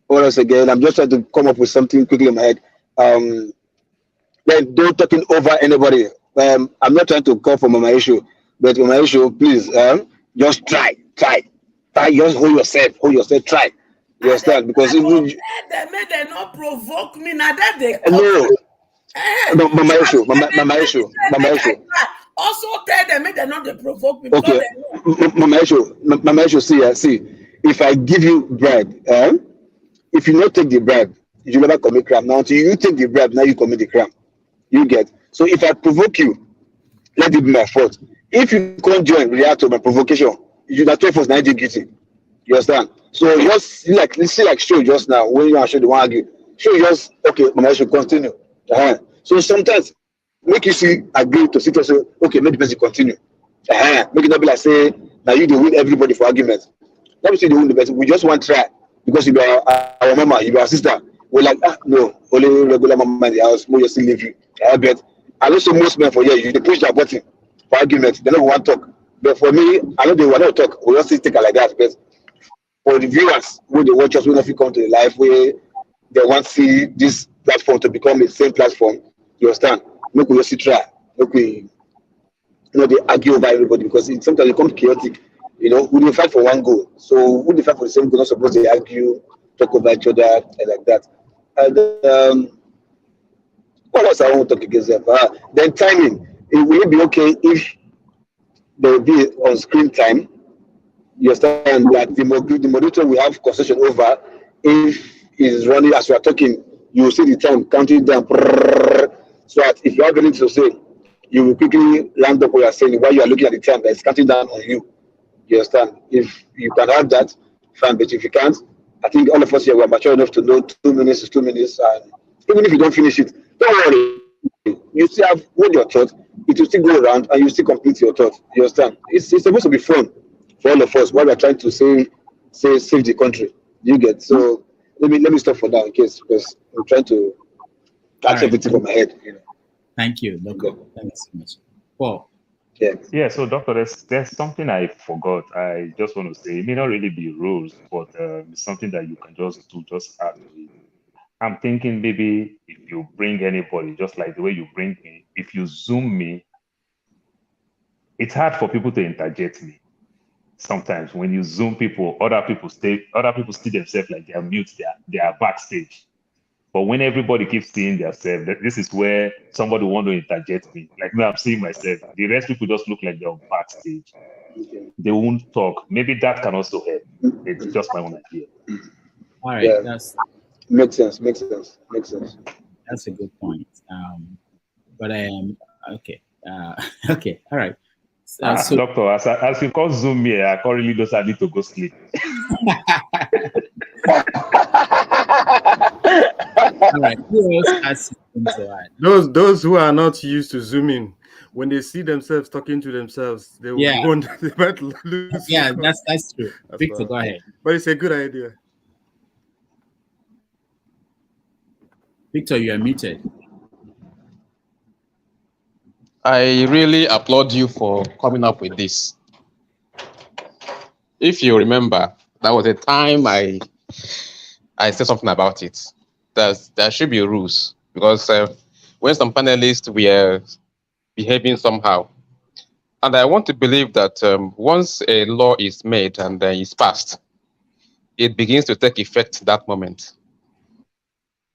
What else again? I'm just trying to come up with something quickly in my head. Then don't talking over anybody. I'm not trying to call for my issue, but my issue, please, just try. Just hold yourself, try. You understand? Because if you make them not provoke me. Now that they no, my issue. Also tell them make them not they provoke me. Okay, my issue. See, if I give you bribe, if you not take the bribe, you never commit crime. Now until you take the bribe, now you commit the crime. You get. So if I provoke you, let it be my fault. If you can't join, react to my provocation, you that 12 was 90 guilty. You understand? So just like show just now when you are show the one argue. Show just okay, my should continue. So sometimes make you see agree to sit also okay, make the person continue. Make it not be like say now you do win everybody for argument. Let me see the win the person. We just want to try because you are our mama, you are our sister. We're like no, only regular mama in the house, more you still leave you. I bet. I know so most men for here, you push their button for argument, they don't want to talk. But for me, I know they want to talk. We just take it like that. But for the viewers, when they watch us, when they come to the live, where they want to see this platform to become the same platform, you understand? Make we just try. Make we, they argue over everybody because sometimes it becomes chaotic. We don't fight for one goal. So we don't fight for the same goal. Not supposed to argue, talk over each other, and like that. And what else I want to talk against them? Then timing. Will it be okay if there will be on screen time? You understand that the moderator will have concession over if it's running as we are talking. You will see the time counting down. So that if you have anything to say, you will quickly land up what you are saying while you are looking at the time that is counting down on you. You understand? If you can have that, fine. But if you can't, I think all of us here were mature enough to know 2 minutes is 2 minutes. And even if you don't finish it, don't worry. You still have what your thought. It will still go around and you still complete your thought. You understand? It's supposed to be fun for all of us while we're trying to save the country. You get. So let me stop for now in case because I'm trying to catch everything from my head. Thank you, Doctor. Thank you so much. Paul. Yeah. So, Doctor, there's something I forgot. I just want to say it may not really be rules, but it's something that you can just do, just add to it. I'm thinking maybe if you bring anybody, just like the way you bring me, if you Zoom me, it's hard for people to interject me. Sometimes when you Zoom people, other people see themselves like they are mute, they are backstage. But when everybody keeps seeing themselves, this is where somebody want to interject me. Like me, I'm seeing myself. The rest people just look like they're backstage. They won't talk. Maybe that can also help. It's just my own idea. All right, that's makes sense. That's a good point. But okay. Okay. All right. So, Doctor, as you call Zoom me, I currently don't need to go sleep. All right. Who else has Those who are not used to zooming, when they see themselves talking to themselves, they will wonder, they might lose. Yeah, focus. that's true. Victor, go ahead. But it's a good idea. Victor, you are muted. I really applaud you for coming up with this. If you remember, that was a time I said something about it. There should be rules because when some panelists were behaving somehow, and I want to believe that once a law is made and is passed, it begins to take effect that moment.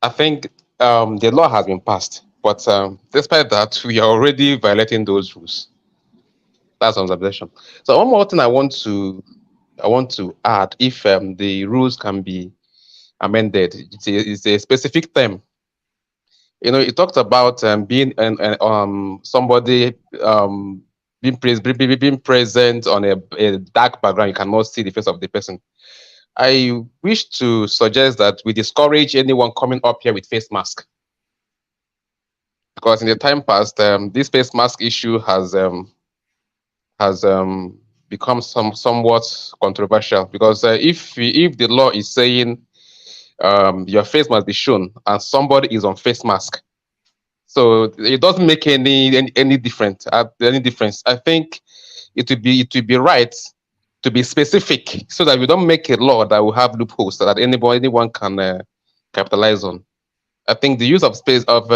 I think the law has been passed, but despite that, we are already violating those rules. That's an observation. So one more thing I want to add, if the rules can be amended, it's a specific term. You know, it talked about being somebody being present on a dark background. You cannot see the face of the person. I wish to suggest that we discourage anyone coming up here with face mask, because in the time past, this face mask issue has become somewhat controversial. Because if the law is saying your face must be shown and somebody is on face mask, so it doesn't make any difference. I think it would be right to be specific so that we don't make a law that will have loopholes so that anyone can capitalize on. I think the use of space of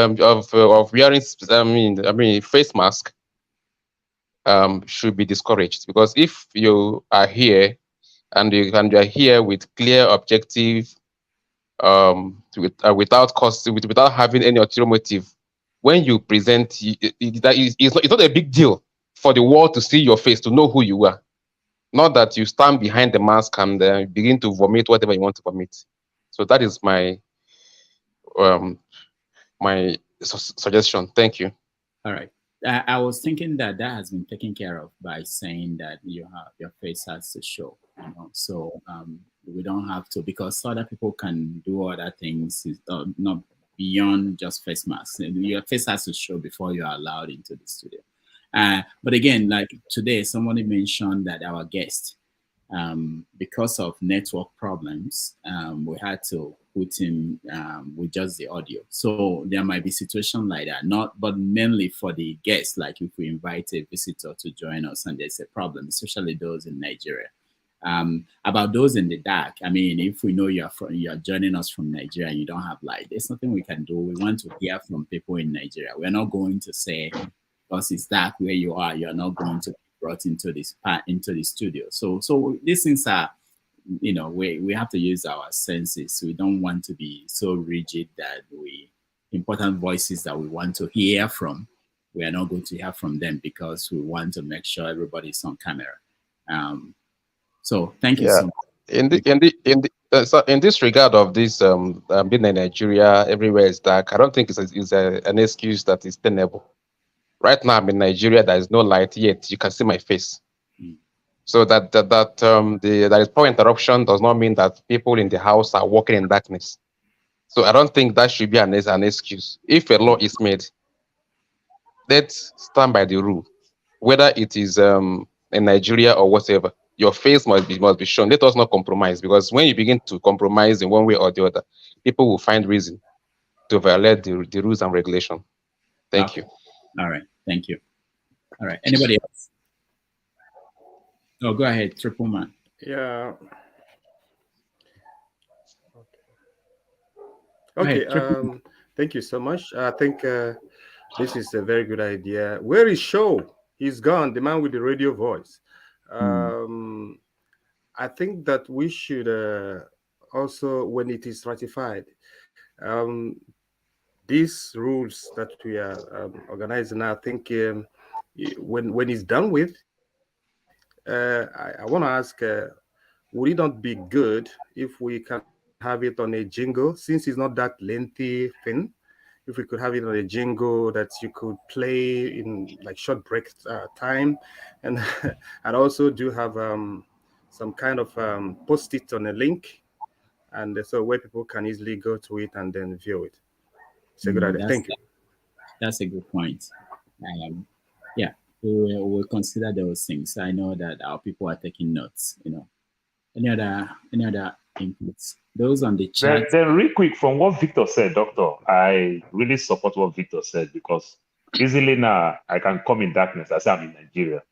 wearing face mask should be discouraged, because if you are here and you are here with clear objective, without having any ulterior motive, when you present, it's not a big deal for the world to see your face, to know who you are. Not that you stand behind the mask and begin to vomit whatever you want to vomit. So that is my suggestion. Thank you. All right. I was thinking that has been taken care of by saying that your face has to show. You know? So we don't have to, because other people can do other things, not beyond just face masks. Your face has to show before you are allowed into the studio. But again, like today, somebody mentioned that our guest, because of network problems, we had to put him with just the audio. So there might be situations like that, but mainly for the guests, like if we invite a visitor to join us and there's a problem, especially those in Nigeria. About those in the dark, I mean, if we know you're joining us from Nigeria and you don't have light, there's nothing we can do. We want to hear from people in Nigeria. We're not going to say, because it's dark where you are, you're not going to be brought into the studio. So these things are, you know, we have to use our senses. We don't want to be so rigid that important voices that we want to hear from, we are not going to hear from them because we want to make sure everybody's on camera. So thank you so much. In this regard of this being in Nigeria, everywhere is dark, I don't think it's an excuse that is tenable. Right now I'm in Nigeria, there is no light yet. You can see my face. So that is power interruption does not mean that people in the house are walking in darkness. So I don't think that should be an excuse. If a law is made, let's stand by the rule. Whether it is in Nigeria or whatever, your face must be shown. Let us not compromise, because when you begin to compromise in one way or the other, people will find reason to violate the rules and regulation. Thank you. All right. Thank you. All right. Anybody else? Oh, go ahead, Triple Man. Yeah. Okay. Thank you so much. I think this is a very good idea. Where is Show? He's gone. The man with the radio voice. I think that we should also, when it is ratified, these rules that we are organizing, I think when it's done with, I want to ask, would it not be good if we can have it on a jingle, since it's not that lengthy thing? If we could have it on a jingle that you could play in like short break time, and and also do have some kind of post-it on a link, and so where people can easily go to it and then view it. It's a good idea. Thank you. That's a good point. Yeah, we'll consider those things. I know that our people are taking notes. Any other inputs? Those on the chat. Then real quick, from what Victor said, Doctor, I really support what Victor said, because easily now I can come in darkness as I'm in Nigeria.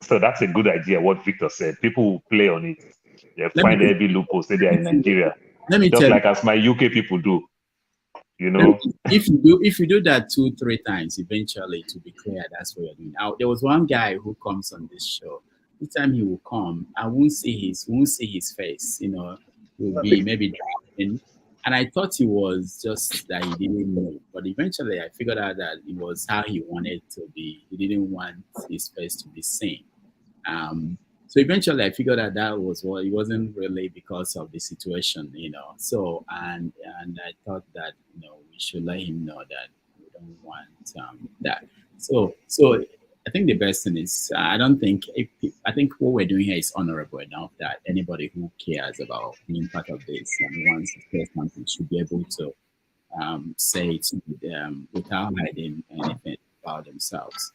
So that's a good idea, what Victor said. People will play on it. They find every loophole, say they are in Nigeria. Let me just tell like you, as my UK people do. if you do that 2-3 times, eventually it will be clear that's what you're doing. There was one guy who comes on this show. Each time he will come, I won't see his face. Will be maybe driving, and I thought he was just that he didn't know. But eventually, I figured out that it was how he wanted to be. He didn't want his face to be seen. So eventually, I figured out that was what it wasn't really because of the situation, So and I thought that we should let him know that we don't want that. So I think the best thing is I think what we're doing here is honorable enough that anybody who cares about being part of this and wants to say something should be able to say it without hiding anything about themselves,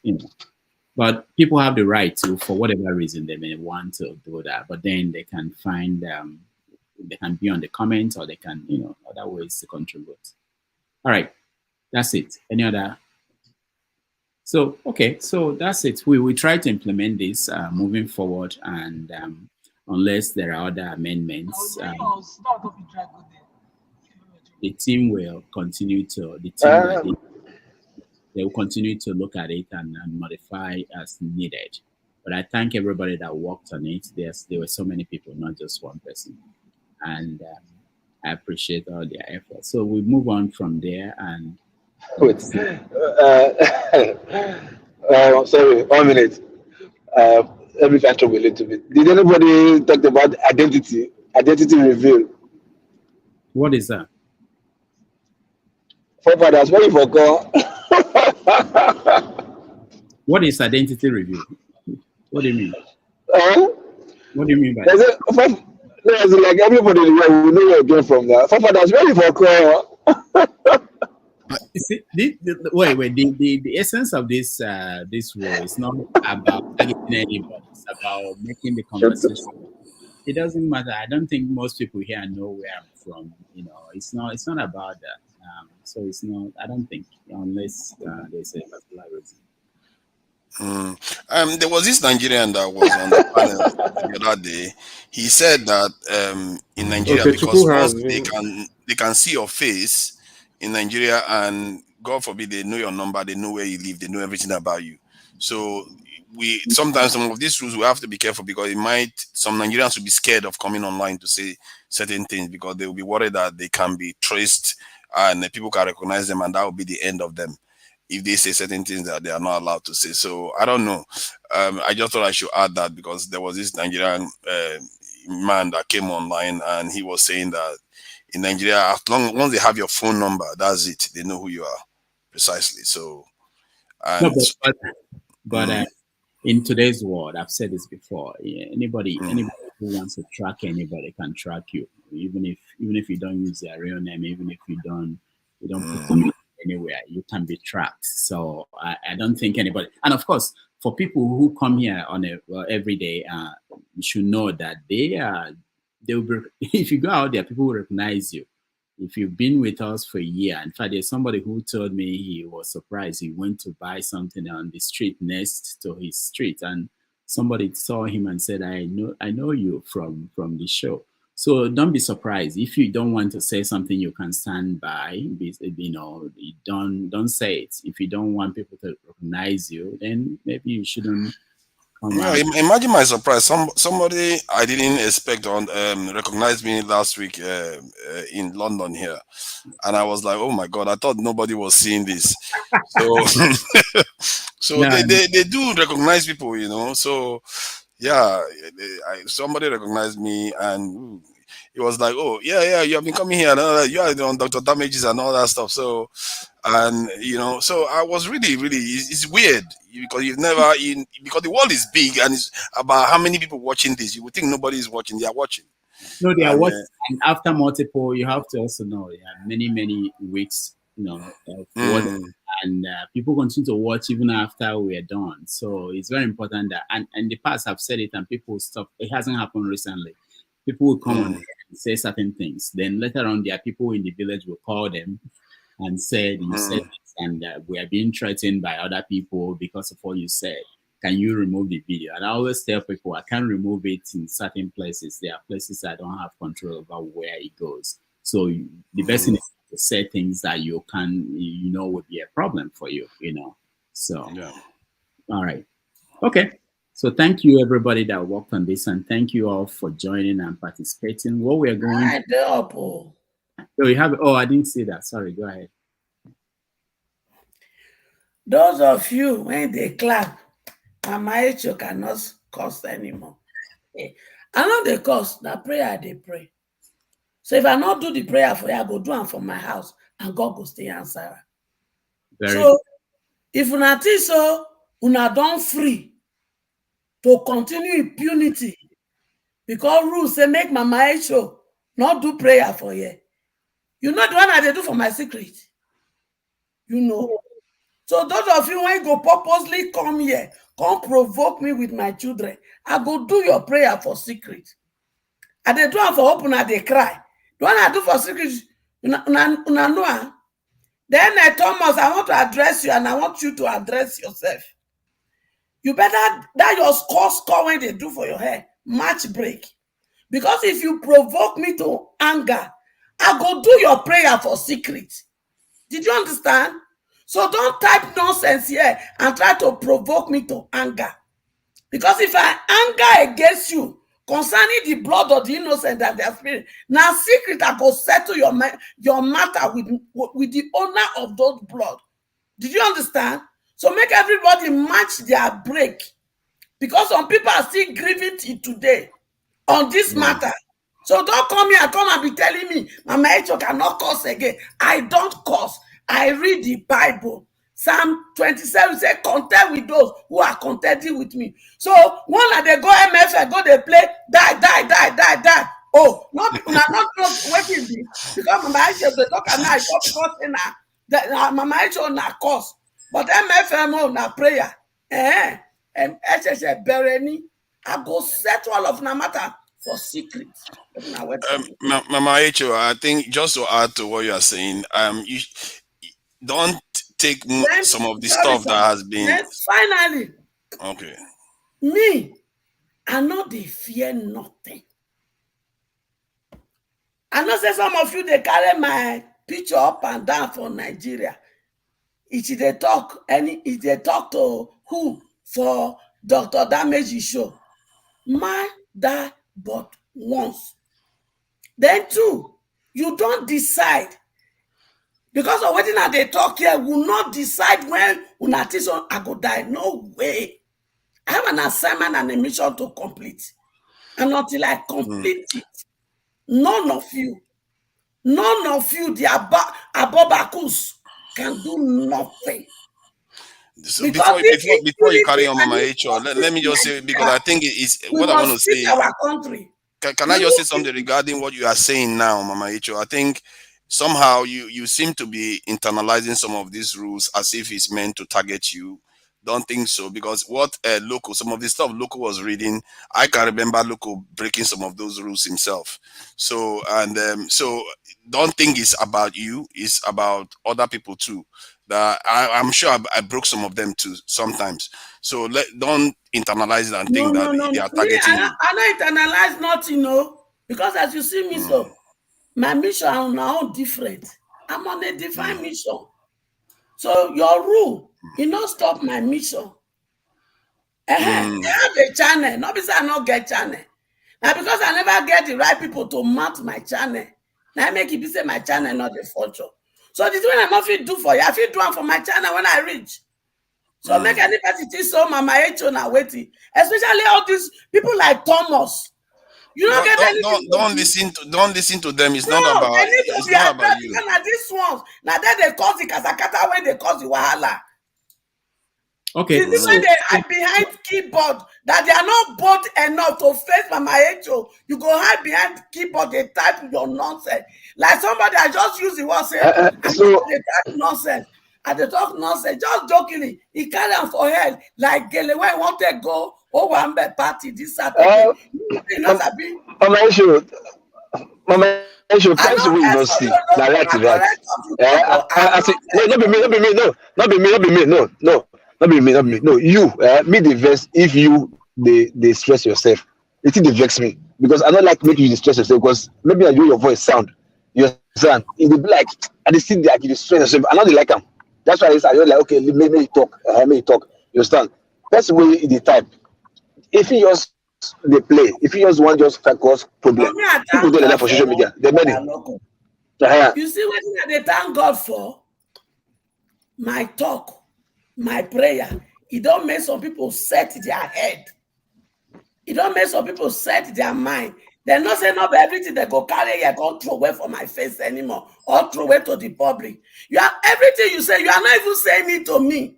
But people have the right to, for whatever reason, they may want to do that. But then they can find, they can be on the comments, or they can, other ways to contribute. All right, that's it. Any other? So, okay, so that's it. We try to implement this moving forward, and unless there are other amendments, the team will continue to, they will continue to look at it and modify as needed. But I thank everybody that worked on it. There were so many people, not just one person. And I appreciate all their efforts. So we move on from there and... Wait. Sorry, 1 minute. Let me catch up a little bit. Did anybody talk about identity reveal? What is that? Forefathers, what you forgot? What is identity review? What do you mean? What do you mean by that? There's like everybody in the world will know where you came from. That forefathers, what you forgot? Wait. The essence of this rule is not about targeting anybody. It's about making the conversation. It doesn't matter. I don't think most people here know where I'm from. It's not about that. So it's not. I don't think, unless there's a particular reason. There was this Nigerian that was on the panel the other day. He said that in Nigeria, because once they can see your face in Nigeria, and God forbid they know your number, they know where you live, they know everything about you. So sometimes some of these rules we have to be careful, because some Nigerians will be scared of coming online to say certain things, because they will be worried that they can be traced and people can recognize them, and that will be the end of them if they say certain things that they are not allowed to say. So I don't know. I just thought I should add that, because there was this Nigerian man that came online, and he was saying that in Nigeria, once they have your phone number, that's it. They know who you are precisely. So, but in today's world, I've said this before. Anybody who wants to track anybody can track you, even if you don't use their real name, even if you don't put them anywhere, you can be tracked. So I don't think anybody. And of course, for people who come here on every day, you should know that they will be, if you go out there, people will recognize you. If you've been with us for a year, in fact, there's somebody who told me he was surprised. He went to buy something on the street next to his street, and somebody saw him and said, I know you from the show. So don't be surprised. If you don't want to say something you can stand by, don't say it. If you don't want people to recognize you, then maybe you shouldn't. Imagine my surprise. Somebody I didn't expect recognized me last week in London here, and I was like, "Oh my God!" I thought nobody was seeing this. So, they do recognize people, So yeah, somebody recognized me, and it was like, "Oh yeah, you have been coming here, and you are on Dr. Damages and all that stuff." So. And so I was really, it's weird, because because the world is big, and it's about how many people watching this. You would think nobody is watching. They are watching. No, they are And, what, and after multiple, you have to also know there are many weeks, of what, and people continue to watch even after we are done. So it's very important that, and in the past I've said it, and people stop. It hasn't happened recently. People will come on and say certain things. Then later on, there are people in the village will call them and said, you said this, and we are being threatened by other people because of what you said. Can you remove the video? And I always tell people I can't remove it in certain places. There are places I don't have control over where it goes. So the best thing is to say things that you can, would be a problem for you, So, all right. Okay. So thank you, everybody that worked on this, and thank you all for joining and participating. What we're going Oh, you have, I didn't see that. Sorry, go ahead. those of you, when they clap, Mama Echo cannot curse anymore. I know they curse, that prayer they pray. So if I not do the prayer for you, I go do them for my house, and God go stay answer. So if una think so, una don't free to continue impunity because rules say make Mama Echo not do prayer for you. You know the one that they do for my secret. So those of you when go purposely come here, come provoke me with my children, I go do your prayer for secret. And they do it for open and they cry. The one I do for secret, una know. Then Thomas, I want to address you and I want you to address yourself. You better, that your score when they do for your hair, match break. Because if you provoke me to anger, I go do your prayer for secret. Did you understand? So don't type nonsense here and try to provoke me to anger. Because if I anger against you concerning the blood of the innocent and their spirit, now secret I go settle your matter with the owner of those blood. Did you understand? So make everybody match their break. Because some people are still grieving till today on this matter. So don't come here and come and be telling me, Mama Echo cannot curse again. I don't curse. I read the Bible. Psalm 27 says, contend with those who are contending with me. So one that they go MFA, go they play, die. Oh, not waiting this. Because Mama Echo, they talk and I talk because Mama Echo na curse. But MFM na prayer. I go settle all of na matter for secret. Mama Echo, I think just to add to what you are saying, you don't take some of the stuff that has been. Finally, okay. Me, I know they fear nothing. I know say some of you they carry my picture up and down for Nigeria. If they talk to who for Dr. Damage show, my that but once. Then two, you don't decide. Because of what they talk here, will not decide when I go die. No way. I have an assignment and a mission to complete. And until I complete it, none of you, the Abobakus, can do nothing. So before you carry on, Mama Echo, let me just say, because I think it's what I want to say. Our country. Can I just say something regarding what you are saying now, Mama Echo? I think somehow you seem to be internalizing some of these rules as if it's meant to target you. Don't think so, because what some of the stuff Loco was reading, I can remember Loco breaking some of those rules himself. So so don't think it's about you, it's about other people too. That I'm sure I broke some of them too sometimes. So don't internalize it and think that they are targeting you. I don't internalize nothing, because as you see me, so my mission is now different. I'm on a divine mission. So your rule, not stop my mission. I have a channel. Not because I not get channel. Now because I never get the right people to mount my channel. Now I make it be say my channel not the future. So this is when I must do for you. I feel do one for my channel when I reach. So make anybody think so Mama Echo now waiting. Especially all these people like Thomas. You don't get anything. Don't listen to them. It's not about. It's not about you. Now these ones. Now that they cause the kasakata when they cause the wahala. Okay. You see when they hide behind keyboard that they are not bold enough to face Mama Echo, you go hide behind keyboard, they type your nonsense. Like somebody I just use the word say, they type nonsense. And they talk nonsense, just jokingly. He carry am for head like Gele when he want to go Owambe party this Saturday. Mama Esho, person wey you no see, na right to that. I say, no, not be me, no. You, me the vex if you they stress yourself. It dey vex me because I don't like make you stress yourself because maybe I do your voice sound. You understand? It dey be like I dey sit there, you stress yourself. I know they like them. That's why I just like okay, make you talk, make you talk. You understand? Person wey dey type. If you just they play, if you just want just cause problem, people do that for social media. They're many. You see what they thank God for? My talk, my prayer. It don't make some people set their head. It don't make some people set their mind. They're not saying no, but everything they go carry, you can't throw away from my face anymore or throw away to the public. You are everything you say, you are not even saying it to me.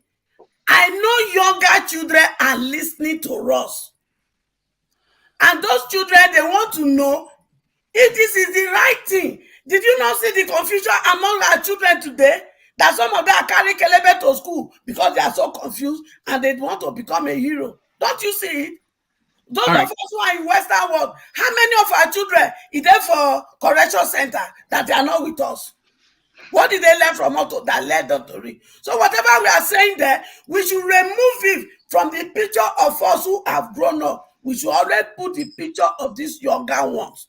I know younger children are listening to us. And those children, they want to know if this is the right thing. Did you not see the confusion among our children today? That some of them are carrying Kelebe to school because they are so confused and they want to become a hero. Don't you see it? Those of us who are in Western world, how many of our children is there for correction center that they are not with us? What did they learn from us that led them to read? So whatever we are saying there, we should remove it from the picture of us who have grown up. We should already put the picture of these younger ones.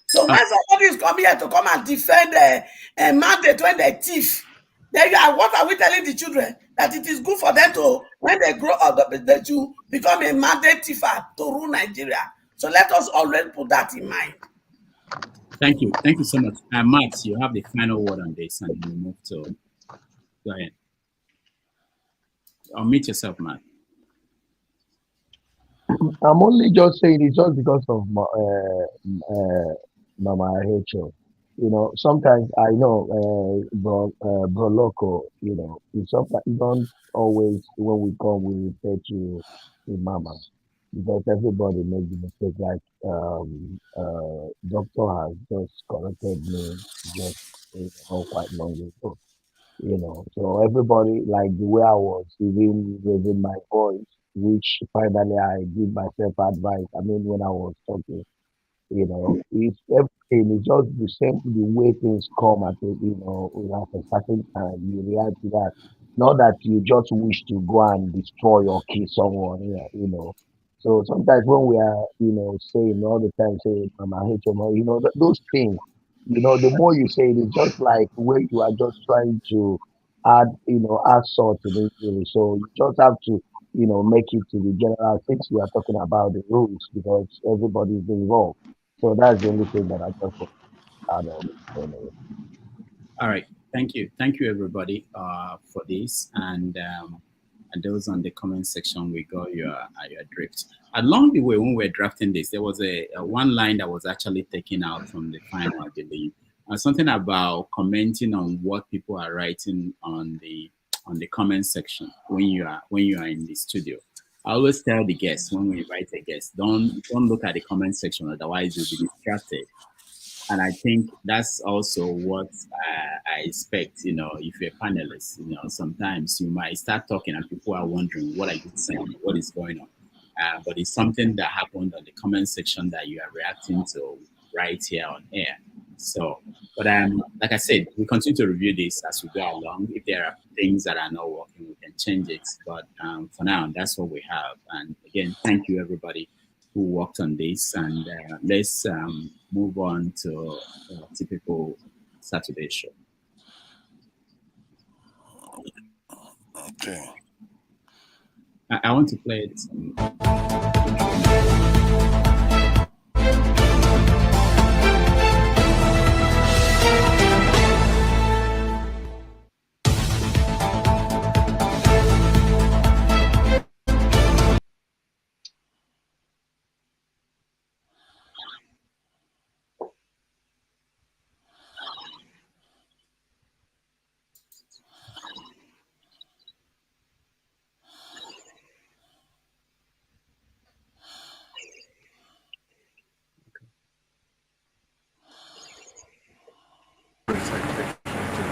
So when somebody is coming here to come and defend a mandate when they thief, then what are we telling the children? That it is good for them to, when they grow up, they to become a mandate thiefer to rule Nigeria. So let us already put that in mind. Thank you. Thank you so much. Matt, you have the final word on this and then we move to, go ahead. Unmute yourself, Matt. I'm only just saying it's just because of Mama Rachel. You know, sometimes I know, Bro Loco, you know, it's sometimes don't always when we come we refer to Mama because everybody makes a mistake. Like Doctor has just corrected me just not quite long ago. You know, so everybody like the way I was even raising my voice, which finally I give myself advice. I mean, when I was talking. You know, it's everything is just the same the way things come at at a certain time. You react to that. Not that you just wish to go and destroy or kill someone, yeah, you know. So sometimes when we are, saying all the time, say, Mama, I hate your mom, those things, the more you say it, it's just like where you are just trying to add salt to it, really. So you just have to, make it to the general since we are talking about the rules because everybody is involved. So that's the only thing that I just want to add on. Anyway. All right. Thank you. Thank you, everybody, for this. And those on the comment section, we got your drift. Along the way, when we were drafting this, there was a one line that was actually taken out from the final, I believe. Something about commenting on what people are writing on the comment section when you are in the studio. I always tell the guests when we invite a guest, don't look at the comment section, otherwise you'll be distracted. And I think that's also what I expect, if you're a panelist, sometimes you might start talking and people are wondering, what are you saying? What is going on? But it's something that happened on the comment section that you are reacting to right here on air. So, but like I said, we continue to review this as we go along. If there are things that are not working, we can change it. But for now, that's what we have. And again, thank you, everybody who worked on this. And let's move on to a typical Saturday show. Okay. I want to play it.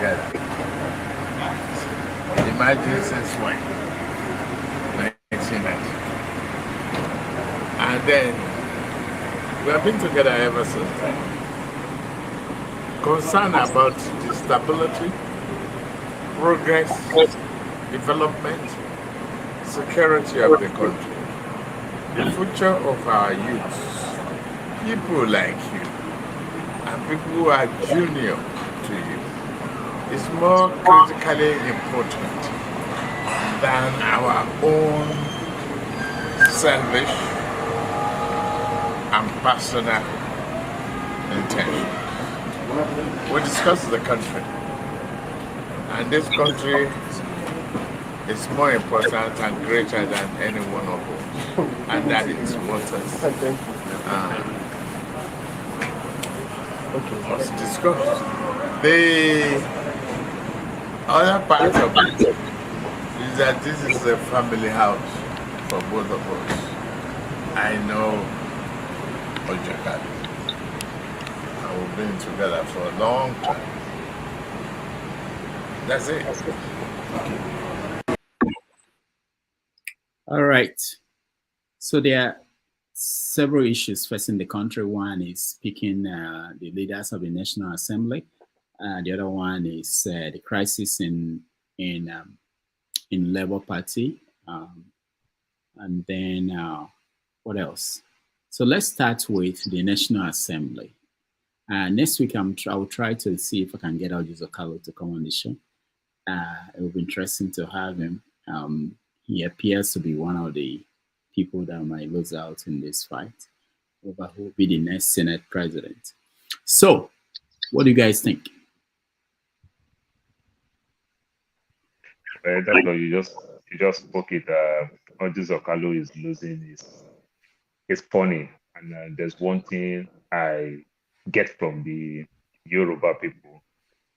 together. Imagine since when? 1990. And then we have been together ever since then. Concerned about the stability, progress, development, security of the country, the future of our youth, people like you, and people who are junior to you, is more critically important than our own selfish and personal intention. We discuss the country, and this country is more important and greater than any one of us, and that is what was discussed. The other part of it is that this is a family house for both of us. I know Oyetola. We've been together for a long time. That's it. All right. So there are several issues facing the country. One is picking the leaders of the National Assembly. The other one is the crisis in Labour Party. And then what else? So let's start with the National Assembly. Next week, I will try to see if I can get Oby Ezekwesili to come on the show. It will be interesting to have him. He appears to be one of the people that might lose out in this fight over who will be the next Senate president. So, what do you guys think? You just spoke it. Oby Ezekwesili is losing. It's funny, and there's one thing I get from the Yoruba people,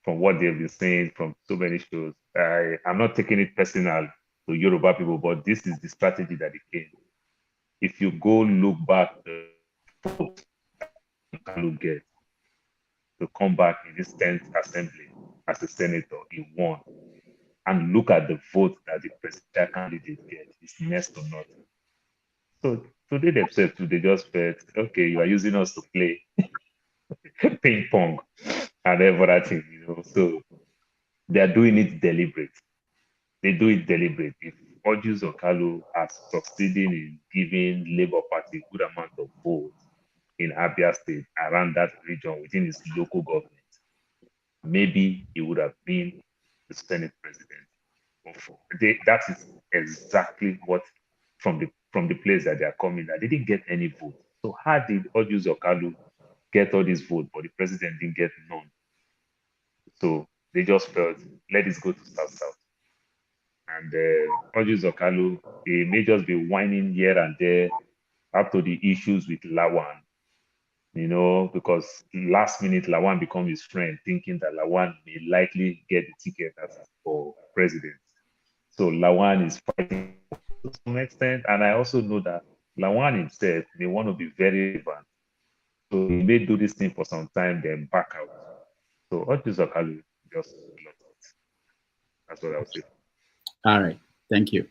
from what they've been saying from so many shows. I'm not taking it personal to Yoruba people, but this is the strategy that it came. If you go look back, the vote Kalu get to come back in this 10th assembly as a senator, he won. And look at the vote that the presidential candidate gets. It's next to nothing. So today themselves, they just felt, okay, you are using us to play ping pong and everything, So they are doing it deliberate. They do it deliberate. If Oby Ezekwesili are succeeding in giving Labour Party a good amount of votes in Abia State around that region within its local government, maybe he would have been the Senate president. That is exactly what from the place that they are coming. That they didn't get any vote. So how did Oby Ezekwesili get all these votes, but the president didn't get none? So they just felt, let it go to South. And Oby Ezekwesili, they may just be whining here and there up to the issues with Lawan, because last minute Lawan become his friend, thinking that Lawan may likely get the ticket for president. So Lawan is fighting to some extent, and I also know that Lawan himself may want to be very relevant. So he may do this thing for some time, then back out. So Oby Ezekwesili just lost it. That's what I would say. All right, thank you.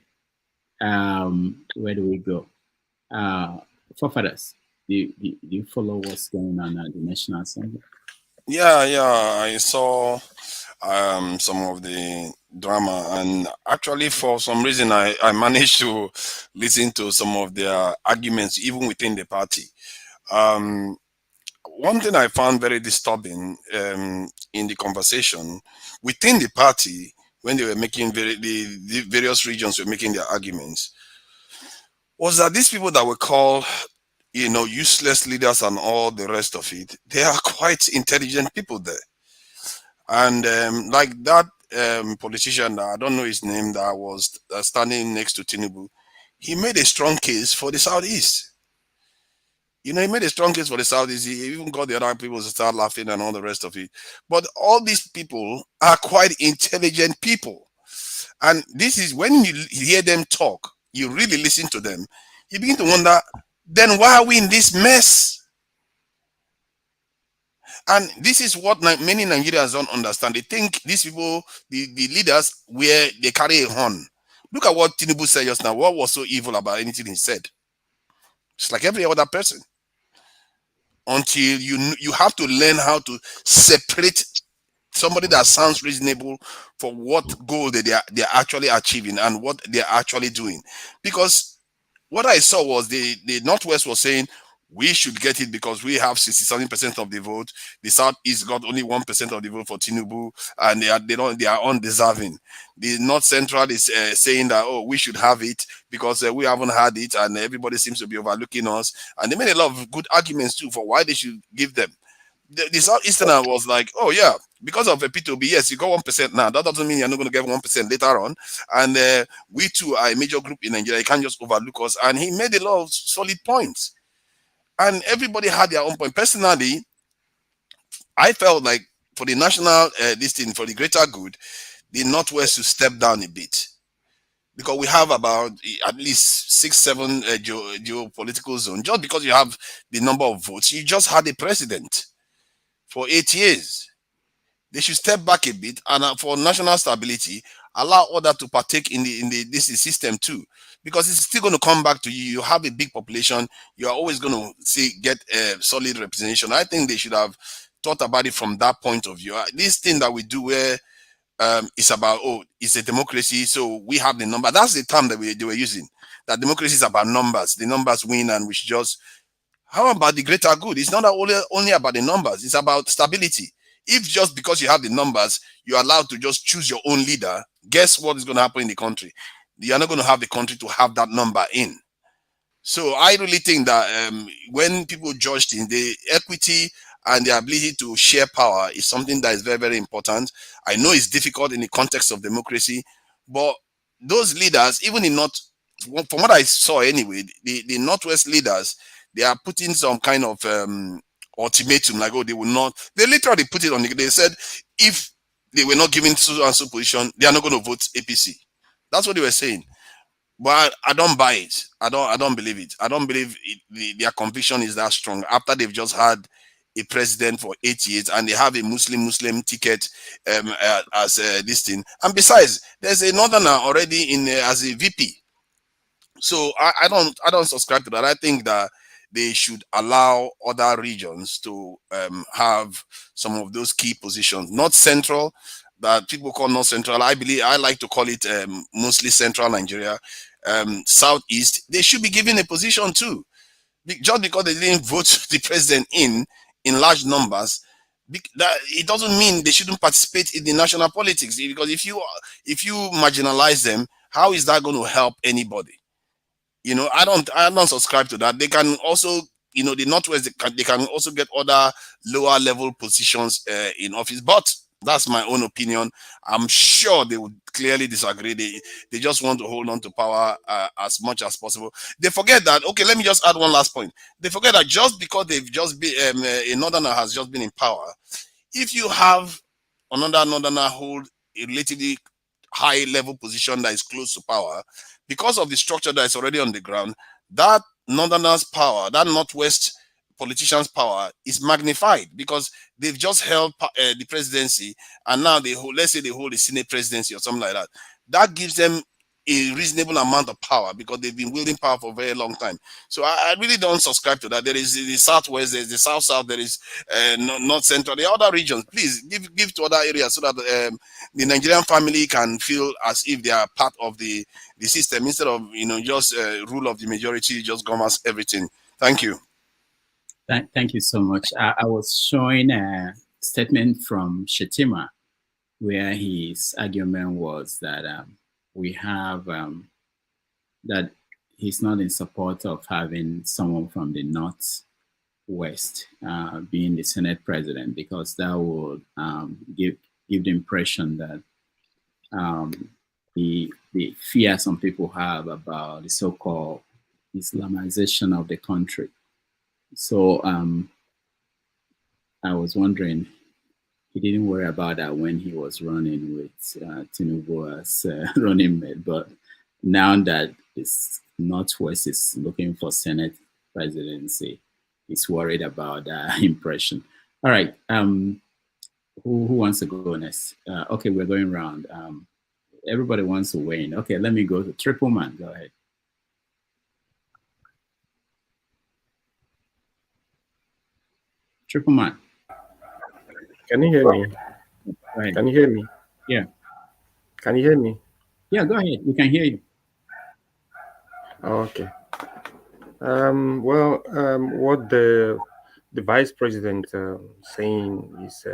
Where do we go? Forefathers, do you follow what's going on at the National Assembly? Yeah, I saw some of the drama, and actually for some reason I managed to listen to some of their arguments even within the party. One thing I found very disturbing in the conversation within the party when they were making the various regions were making their arguments was that these people that were called useless leaders and all the rest of it, they are quite intelligent people there. And like that politician, I don't know his name, that was standing next to Tinubu, he made a strong case for the Southeast. He made a strong case for the Southeast. He even got the other people to start laughing and all the rest of it. But all these people are quite intelligent people. And this is when you hear them talk, you really listen to them, you begin to wonder, then why are we in this mess? And this is what many Nigerians don't understand. They think these people, the leaders, they carry a horn. Look at what Tinubu said just now. What was so evil about anything he said? It's like every other person. Until you have to learn how to separate somebody that sounds reasonable for what goal they're actually achieving and what they're actually doing. Because what I saw was the Northwest was saying we should get it because we have 67% of the vote. The Southeast got only 1% of the vote for Tinubu, and they are undeserving. The North Central is saying that we should have it because we haven't had it, and everybody seems to be overlooking us. And they made a lot of good arguments too for why they should give them. The Southeasterner was like, oh yeah, because of a P2B, yes, you got 1% now. That doesn't mean you're not going to get 1% later on. And we too are a major group in Nigeria. You can't just overlook us. And he made a lot of solid points. And everybody had their own point. Personally, I felt like for the national for the greater good, the Northwest should step down a bit. Because we have about at least 6-7 geopolitical zones. Just because you have the number of votes, you just had a president for 8 years. They should step back a bit and for national stability, allow others to partake in this system too. Because it's still going to come back to you. You have a big population. You are always going to get solid representation. I think they should have thought about it from that point of view. This thing that we do where it's about, it's a democracy, so we have the number. That's the term that they were using. That democracy is about numbers. The numbers win and we should just... How about the greater good? It's not only about the numbers. It's about stability. If just because you have the numbers, you're allowed to just choose your own leader, guess what is going to happen in the country? You're not going to have the country to have that number in. So I really think that when people judge in the equity and the ability to share power is something that is very, very important. I know it's difficult in the context of democracy, but those leaders, even in from what I saw anyway, the Northwest leaders, they are putting some kind of ultimatum, like, they will not. They literally put it on. They said if they were not given so and so position, they are not going to vote APC. That's what they were saying. But I don't buy it. I don't believe it. I don't believe their conviction is that strong after they've just had a president for 8 years and they have a Muslim ticket as this thing. And besides, there's a northerner already in as a VP. So I don't subscribe to that. I think that they should allow other regions to have some of those key positions, not central, that people call not central. I like to call it mostly central Nigeria, southeast. They should be given a position too. Just because they didn't vote the president in large numbers, that it doesn't mean they shouldn't participate in the national politics. Because if you marginalize them, how is that going to help anybody? I don't subscribe to that. They can also, the Northwest, they can also get other lower level positions in office. But that's my own opinion. I'm sure they would clearly disagree. They just want to hold on to power as much as possible. They forget that, okay, let me just add one last point. They forget that just because they've just been, a northerner has just been in power, if you have another northerner hold a relatively high level position that is close to power, because of the structure that is already on the ground, that northerner's power, that Northwest politician's power is magnified because they've just held the presidency, and now let's say they hold the Senate presidency or something like that. That gives them a reasonable amount of power because they've been wielding power for a very long time. So I really don't subscribe to that. There is the Southwest, there's the South, there is North Central, the other regions. Please give to other areas so that the Nigerian family can feel as if they are part of the system instead of just rule of the majority just governs everything. Thank you. Thank you so much. I was showing a statement from Shetima where his argument was that we have that he's not in support of having someone from the Northwest being the Senate president because that would give the impression that the fear some people have about the so-called Islamization of the country. So I was wondering, he didn't worry about that when he was running with Tinubu as running mate, but now that this Northwest is looking for Senate presidency, he's worried about that impression. All right. Who wants to go next? Okay, we're going round. Everybody wants to weigh in. Okay, let me go to Triple Man. Go ahead. Triple Man. Can you hear me? Go ahead. Can you hear me? Yeah. Can you hear me? Yeah, go ahead. We can hear you. Okay. What the vice president saying is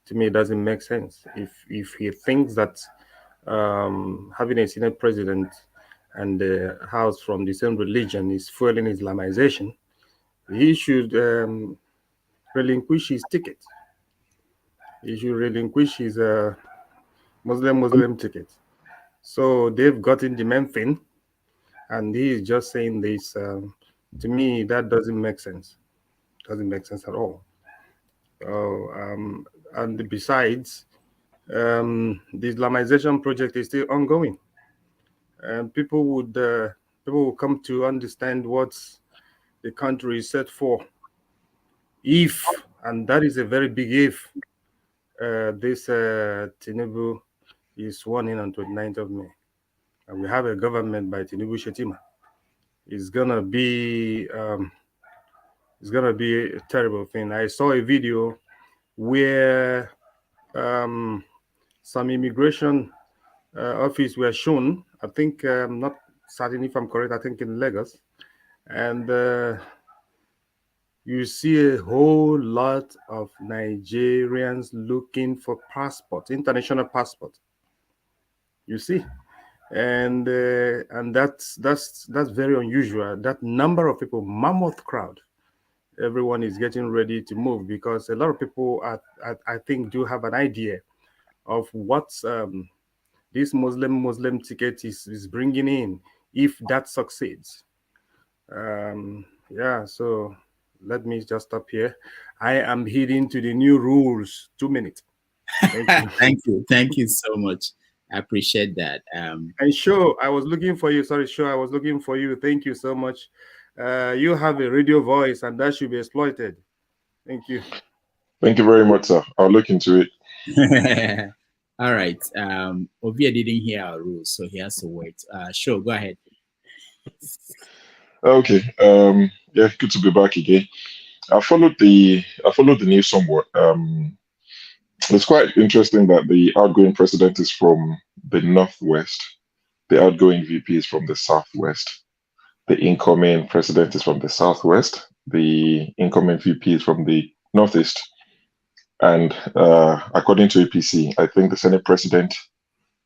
to me, it doesn't make sense. If he thinks that having a Senate president and the House from the same religion is fueling Islamization, he should relinquish his ticket. He should relinquish his Muslim ticket. So they've gotten the main thing, and he is just saying this. To me, that doesn't make sense. Doesn't make sense at all. And besides, the Islamization project is still ongoing, and people will come to understand what the country is set for. If, and that is a very big if, this Tinubu is sworn in on 29th of May, and we have a government by Tinubu Shetima. It's gonna be a terrible thing. I saw a video where some immigration office were shown. I think I'm not certain if I'm correct. I think in Lagos, and you see a whole lot of Nigerians looking for passport, international passport. You see, and that's very unusual. That number of people, mammoth crowd. Everyone is getting ready to move because a lot of people, I think, do have an idea of what this Muslim ticket is bringing in if that succeeds. Yeah, so let me just stop here. I am heading to the new rules. 2 minutes. Thank you. Thank you so much. I appreciate that. And Sho, I was looking for you. Sorry, Sho, I was looking for you. Thank you so much. You have a radio voice, and that should be exploited. Thank you. Thank you very much, sir. I'll look into it. All right. Oby didn't hear our rules, so he has to wait. Sure, go ahead. Okay. Yeah, good to be back again. I followed the news somewhat. It's quite interesting that the outgoing president is from the Northwest. The outgoing VP is from the Southwest. The incoming president is from the Southwest. The incoming VP is from the Northeast. And according to APC, I think the Senate president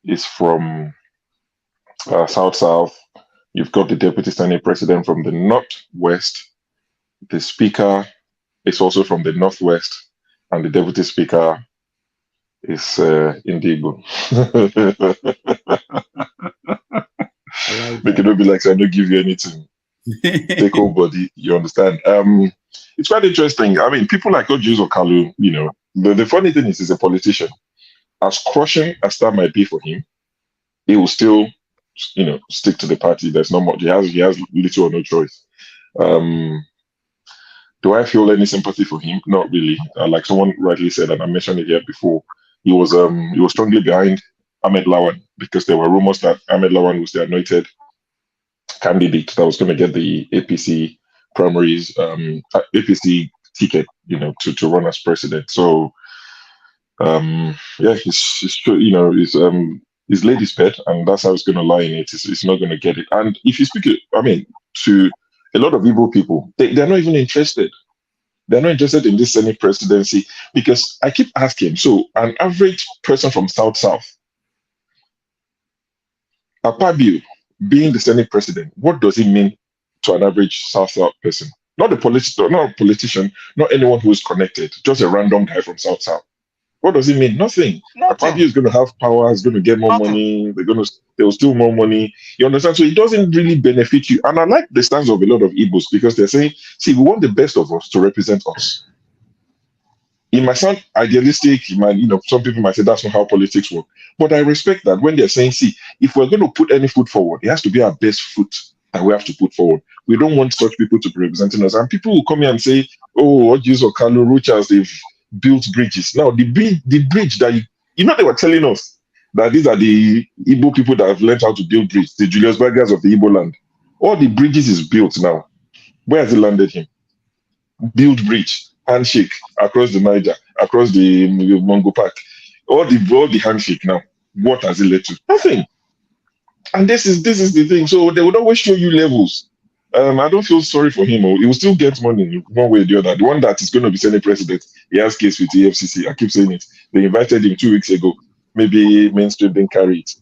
is from South-South. You've got the deputy Senate president from the Northwest. The speaker is also from the Northwest. And the deputy speaker is Indigo. Make it not be like I don't give you anything. Take whole body, you understand? It's quite interesting. I mean, people like Ojuzo Kalu, you know, the funny thing is he's a politician. As crushing as that might be for him, he will still, you know, stick to the party. There's not much. He has little or no choice. Do I feel any sympathy for him? Not really. Like someone rightly said, and I mentioned it here before, he was strongly behind Ahmed Lawan because there were rumors that Ahmed Lawan was the anointed candidate that was going to get the APC primaries, APC ticket, you know, to run as president. So, yeah, he's you know, he's laid his bet, and that's how he's going to lie in it. He's not going to get it. And if you speak, I mean, to a lot of Igbo people, they're not even interested. They're not interested in this Senate presidency because I keep asking, so an average person from South-South, Akpabio being the Senate president, what does it mean to an average South-South person? Not a politician, not anyone who is connected, just a random guy from South-South. What does it mean? Nothing. Akpabio is going to have power, is going to get more money, they'll steal more money. You understand? So it doesn't really benefit you. And I like the stance of a lot of Igbos because they're saying, see, we want the best of us to represent us. It might sound idealistic, you might, you know, some people might say that's not how politics work. But I respect that when they're saying, see, if we're going to put any foot forward, it has to be our best foot that we have to put forward. We don't want such people to be representing us. And people will come here and say, oh, what use of Carlo Rochas, they've built bridges. Now, the bridge that, they were telling us that these are the Igbo people that have learned how to build bridges, the Julius Bergers of the Igbo land. All the bridges is built now. Where has it landed him? Build bridge, handshake across the Niger, across the Mongo Park. All the handshake now. What has it led to? Nothing. And this is the thing. So they would always show you levels. I don't feel sorry for him. He will still get money one way or the other. The one that is going to be Senate president, he has case with the EFCC. I keep saying it. They invited him 2 weeks ago. Maybe mainstream didn't carry it.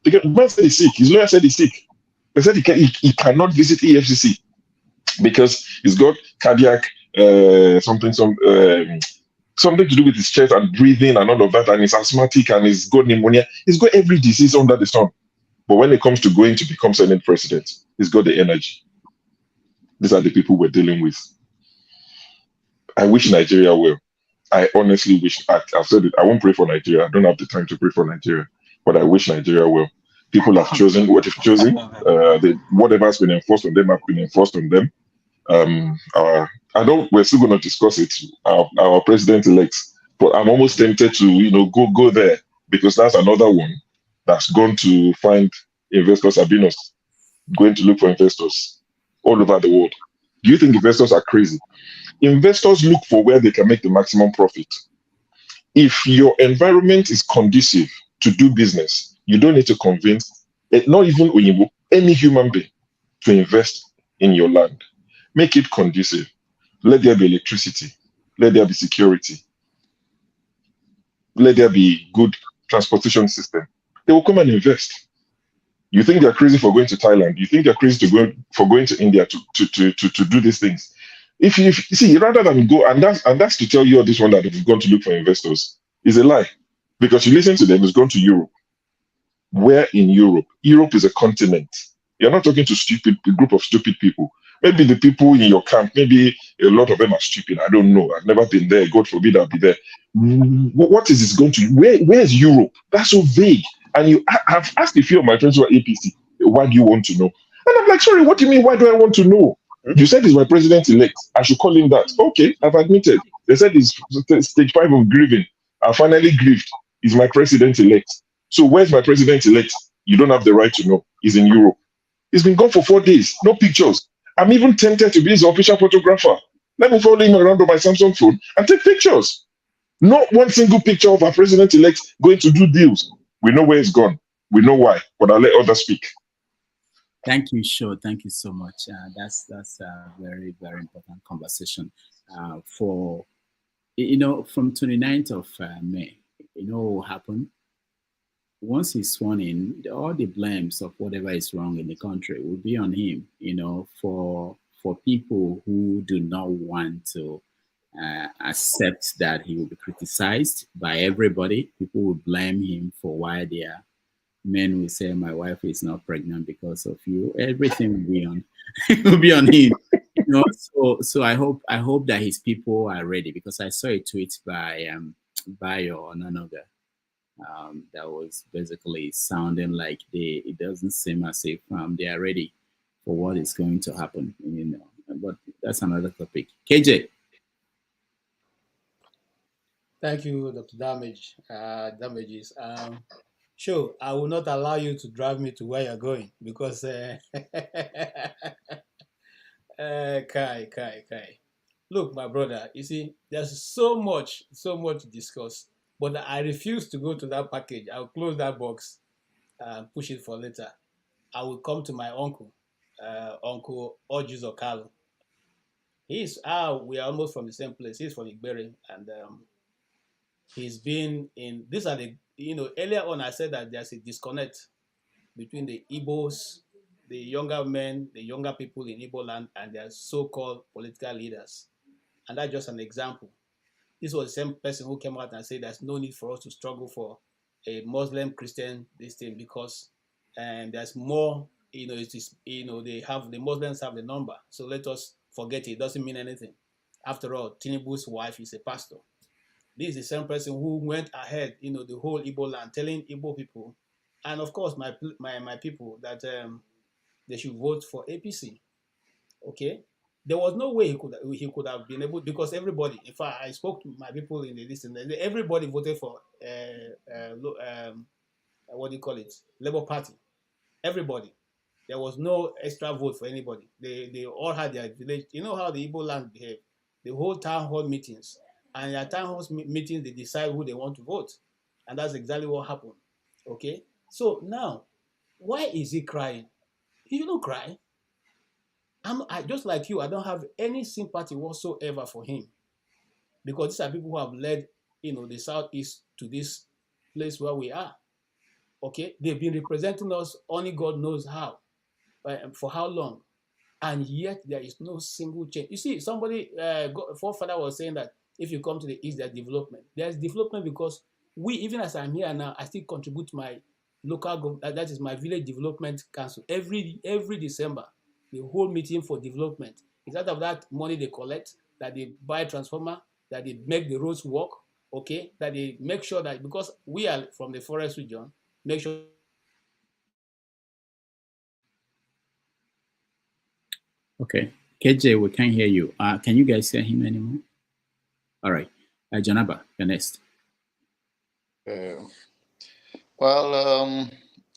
The man said he's sick. His lawyer said he's sick. They said he cannot visit EFCC because he's got cardiac something to do with his chest and breathing and all of that, and he's asthmatic and he's got pneumonia. He's got every disease under the sun. But when it comes to going to become Senate president, he's got the energy. These are the people we're dealing with. I wish Nigeria well. I honestly wish, I've said it, I won't pray for Nigeria. I don't have the time to pray for Nigeria, but I wish Nigeria well. People have chosen what they've chosen. Whatever's been enforced on them have been enforced on them. We're still going to discuss it, our president-elect, but I'm almost tempted to, go there, because that's another one that's gone to find investors, Abinos, going to look for investors all over the world. Do you think investors are crazy? Investors look for where they can make the maximum profit. If your environment is conducive to do business, you don't need to convince, not even Oyinbo, any human being to invest in your land. Make it conducive. Let there be electricity. Let there be security. Let there be good transportation system. They will come and invest. You think they're crazy for going to Thailand? You think they're crazy for going to India to do these things? If you see, rather than go, and that's to tell you all this one that they've gone to look for investors, is a lie. Because you listen to them, it's gone to Europe. Where in Europe? Europe is a continent. You're not talking to a group of stupid people. Maybe the people in your camp, maybe a lot of them are stupid. I don't know. I've never been there. God forbid I'll be there. What is this going to? Where is Europe? That's so vague. And I've asked a few of my friends who are APC, why do you want to know? And I'm like, sorry, what do you mean? Why do I want to know? You said he's my president-elect. I should call him that. Okay, I've admitted. They said he's stage 5 of grieving. I finally grieved. He's my president-elect. So where's my president-elect? You don't have the right to know. He's in Europe. He's been gone for 4 days. No pictures. I'm even tempted to be his official photographer. Let me follow him around on my Samsung phone and take pictures. Not one single picture of our president-elect going to do deals. We know where he's gone. We know why, but I'll let others speak. Thank you, Sho. Thank you so much. That's a very, very important conversation. From 29th of May, what will happen? Once he's sworn in, all the blames of whatever is wrong in the country will be on him. For people who do not want to accept that he will be criticized by everybody, people will blame him for why they are. Men will say, "My wife is not pregnant because of you." Everything will be on, will be on him. So I hope that his people are ready, because I saw a tweet by Bayo Onanoga that was basically sounding like it doesn't seem as if they are ready for what is going to happen. But that's another topic. KJ. Thank you, Dr. Damages. Sure, I will not allow you to drive me to where you're going, because Kai. Look, my brother, you see, there's so much to discuss, but I refuse to go to that package. I'll close that box and push it for later. I will come to my uncle, Uncle Ojus Okalu. We are almost from the same place. He's from Igbere, and he's been in, these are the, earlier on I said that there's a disconnect between the Igbos, the younger men, the younger people in Igbo land, and their so-called political leaders. And that's just an example. This was the same person who came out and said there's no need for us to struggle for a Muslim Christian this thing, because there's more, the Muslims have the number. So let us forget it. It doesn't mean anything. After all, Tinubu's wife is a pastor. This is the same person who went ahead, the whole Igbo land, telling Igbo people, and of course my people, that they should vote for APC. Okay, there was no way he could have been able, because everybody, in fact, I spoke to my people in the list, and everybody voted for what do you call it, Labour Party. Everybody. There was no extra vote for anybody. They all had their village. You know how the Igbo land behave. They hold town hall meetings, and at town hall meetings they decide who they want to vote, and that's exactly what happened. Okay, so now, why is he crying? He shouldn't cry. I just like you. I don't have any sympathy whatsoever for him, because these are people who have led, the Southeast to this place where we are. Okay, they've been representing us. Only God knows how, for how long, and yet there is no single change. You see, somebody, forefather was saying that if you come to the East, there's development. There's development because even as I'm here now, I still contribute to my local government. That is my village development council. Every December, the whole meeting for development. It's out of that money they collect that they buy transformer, that they make the roads work. Okay, that they make sure that, because we are from the forest region, make sure. Okay, KJ, we can't hear you. Can you guys hear him anymore? All right, Janaba, you're next. Well,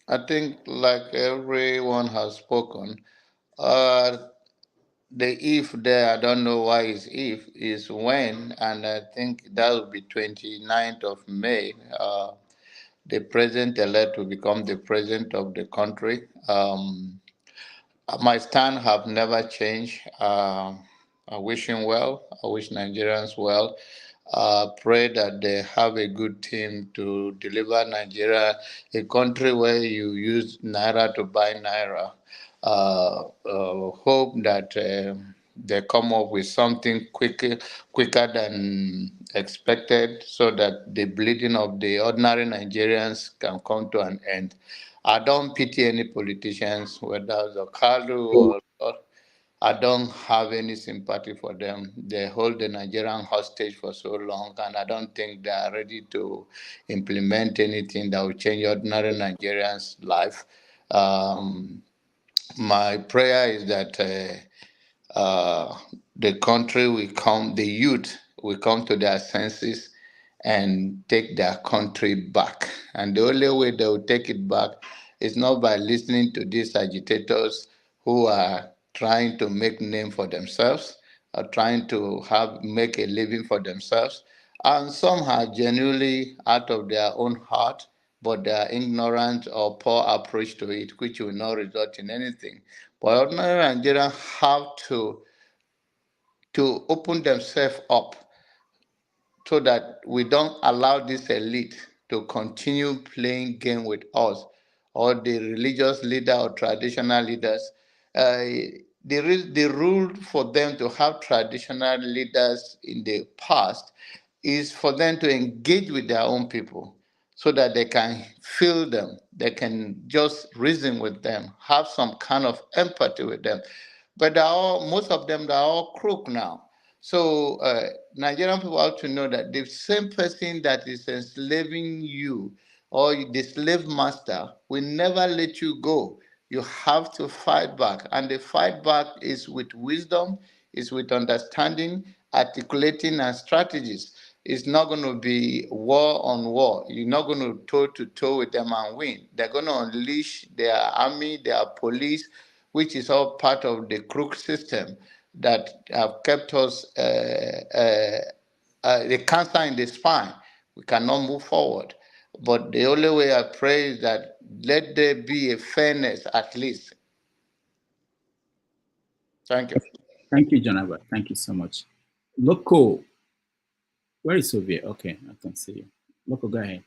I think like everyone has spoken, the if there, I don't know why it's if, is when, and I think that will be 29th of May. The president-elect will become the president of the country. My stand have never changed. I wish him well. I wish Nigerians well. Pray that they have a good team to deliver Nigeria, a country where you use Naira to buy Naira. Hope that they come up with something quicker than expected, so that the bleeding of the ordinary Nigerians can come to an end. I don't pity any politicians, whether it's Okalu or I don't have any sympathy for them. They hold the Nigerian hostage for so long, and I don't think they are ready to implement anything that will change ordinary Nigerians' life. My prayer is that the country will come, the youth will come to their senses and take their country back. And the only way they will take it back is not by listening to these agitators who are trying to make name for themselves, are trying to make a living for themselves, and some are genuinely out of their own heart, but they are ignorant or poor approach to it, which will not result in anything. But ordinary Nigerians have to open themselves up, so that we don't allow this elite to continue playing game with us, or the religious leader or traditional leaders. The rule for them to have traditional leaders in the past is for them to engage with their own people, so that they can feel them, they can just reason with them, have some kind of empathy with them. But most of them, they're all crook now. So Nigerian people have to know that the same person that is enslaving you, or the slave master, will never let you go. You have to fight back. And the fight back is with wisdom, is with understanding, articulating, and strategies. It's not going to be war on war. You're not going to toe-to-toe with them and win. They're going to unleash their army, their police, which is all part of the crook system that have kept us the cancer in the spine. We cannot move forward. But the only way I pray is that let there be a fairness at least. Thank you. Thank you, Janaba. Thank you so much. Loco, where is Soviet? Okay, I can see you. Loco, go ahead.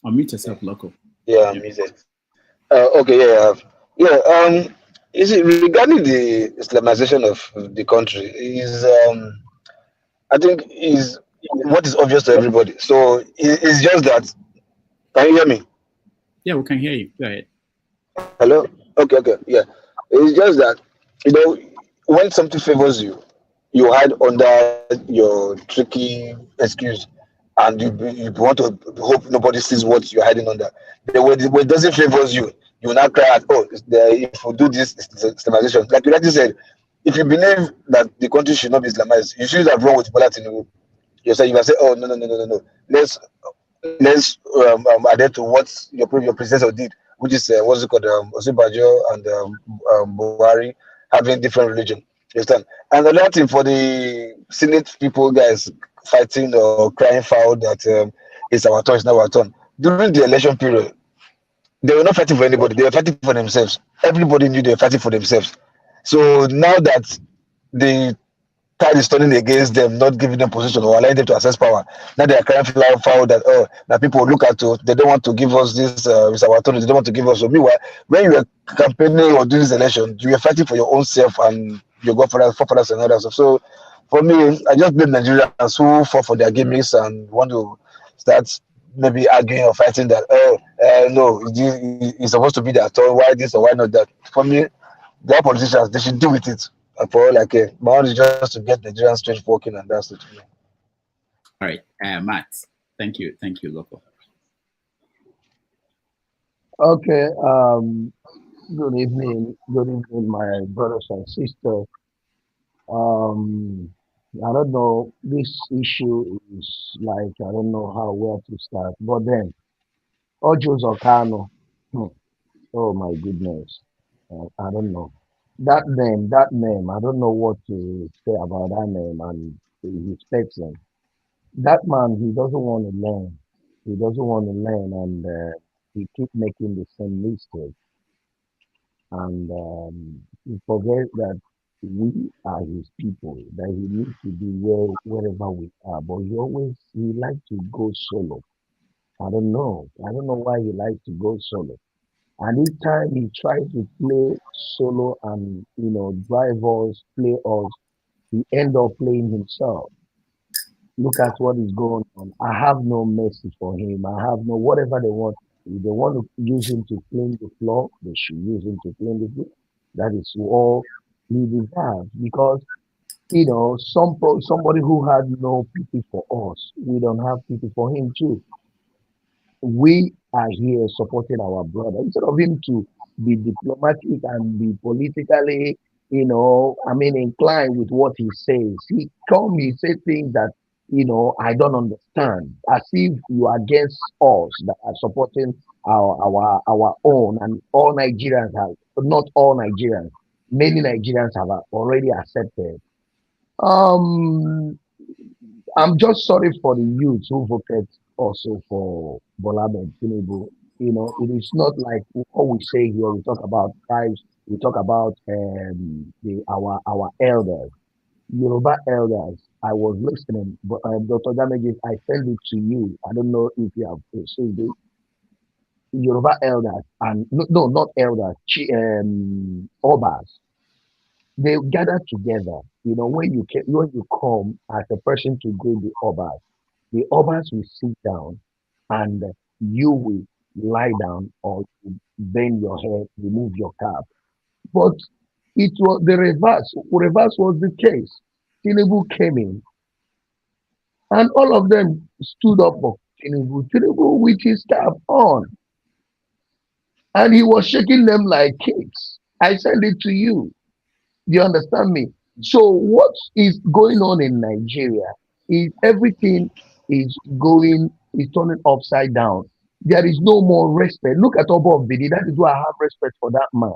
Unmute yourself, Loco. Yeah, music. Okay, yeah. Is it regarding the Islamization of the country? I think is what is obvious to everybody. So it's just that. Can you hear me? Yeah, we can hear you. Go ahead. Hello. Okay. Yeah. It's just that, when something favors you, you hide under your tricky excuse. and you want to hope nobody sees what you're hiding under. The way it doesn't favor you, you will not cry at, oh, if we do this, it's Islamization. Like you rightly said, if you believe that the country should not be Islamized, you should have wrong with Bola Tinubu. You say, oh, no. Let's adhere to what your predecessor did, which is what's it called, Osinbajo and Buhari having different religion. You understand? And another thing for the Senate people, guys, fighting or crying foul that it's our turn, it's not our turn. During the election period, they were not fighting for anybody. They were fighting for themselves. Everybody knew they were fighting for themselves. So now that the tide is turning against them, not giving them position or allowing them to access power, now they are crying foul that, oh, now people look at it, they don't want to give us this, it's our turn, they don't want to give us. So meanwhile, when you were campaigning or doing this election, you were fighting for your own self and your forefathers and others. So for me, I just blame Nigerians who fought for their gimmicks and want to start maybe arguing or fighting that, no, it's supposed to be their turn, why this or why not that. For me, their politicians, they should deal with it. For all I care. My own is just to get Nigerian straight working, and that's it. All right, Matt. Thank you, Loco. Okay. Good evening, my brothers and sisters. I don't know. This issue is like I don't know where to start. But then, Ojo Zokano. Oh my goodness. I don't know. That name, I don't know what to say about that name and his person. That man, he doesn't want to learn. He doesn't want to learn, and he keep making the same mistake. And he forgets that we are his people, that he needs to be wherever we are. But he likes to go solo. I don't know why he likes to go solo. And each time he tries to play solo and drive us, play us, he end up playing himself. Look at what is going on. I have no mercy for him. I have no whatever they want. If they want to use him to clean the floor, they should use him to clean the floor. That is all he deserves. Because somebody who had no pity for us, we don't have pity for him too. We are here supporting our brother instead of him to be diplomatic and be politically, inclined with what he says. He say things that, I don't understand, as if you are against us that are supporting our own, and all Nigerians have, not all Nigerians, many Nigerians have already accepted. I'm just sorry for the youth who voted also for Bola Tinubu. It is not like what we say here. We talk about tribes. We talk about our elders, Yoruba elders. I was listening, but Dr. Damages, I sent it to you. I don't know if you have received it. Yoruba elders and no, not elders. Obas. They gather together. When you come as a person to greet the Obas will sit down and you will lie down or bend your head, remove your cap. But it was the reverse. Reverse was the case. Tinubu came in and all of them stood up for Tinubu with his cap on. And he was shaking them like kids. I sent it to you. Do you understand me? So what is going on in Nigeria is everything is turning upside down. There is no more respect. Look at Oby Ezekwesili. That is why I have respect for that man.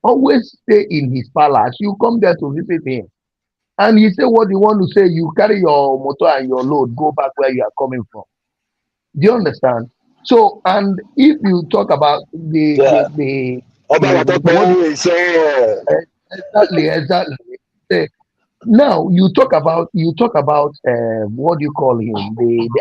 Always stay in his palace. You come there to visit him. And he say what you want to say. You carry your motor and your load, go back where you are coming from. Do you understand? So, and if you talk about exactly. Now you talk about what do you call him?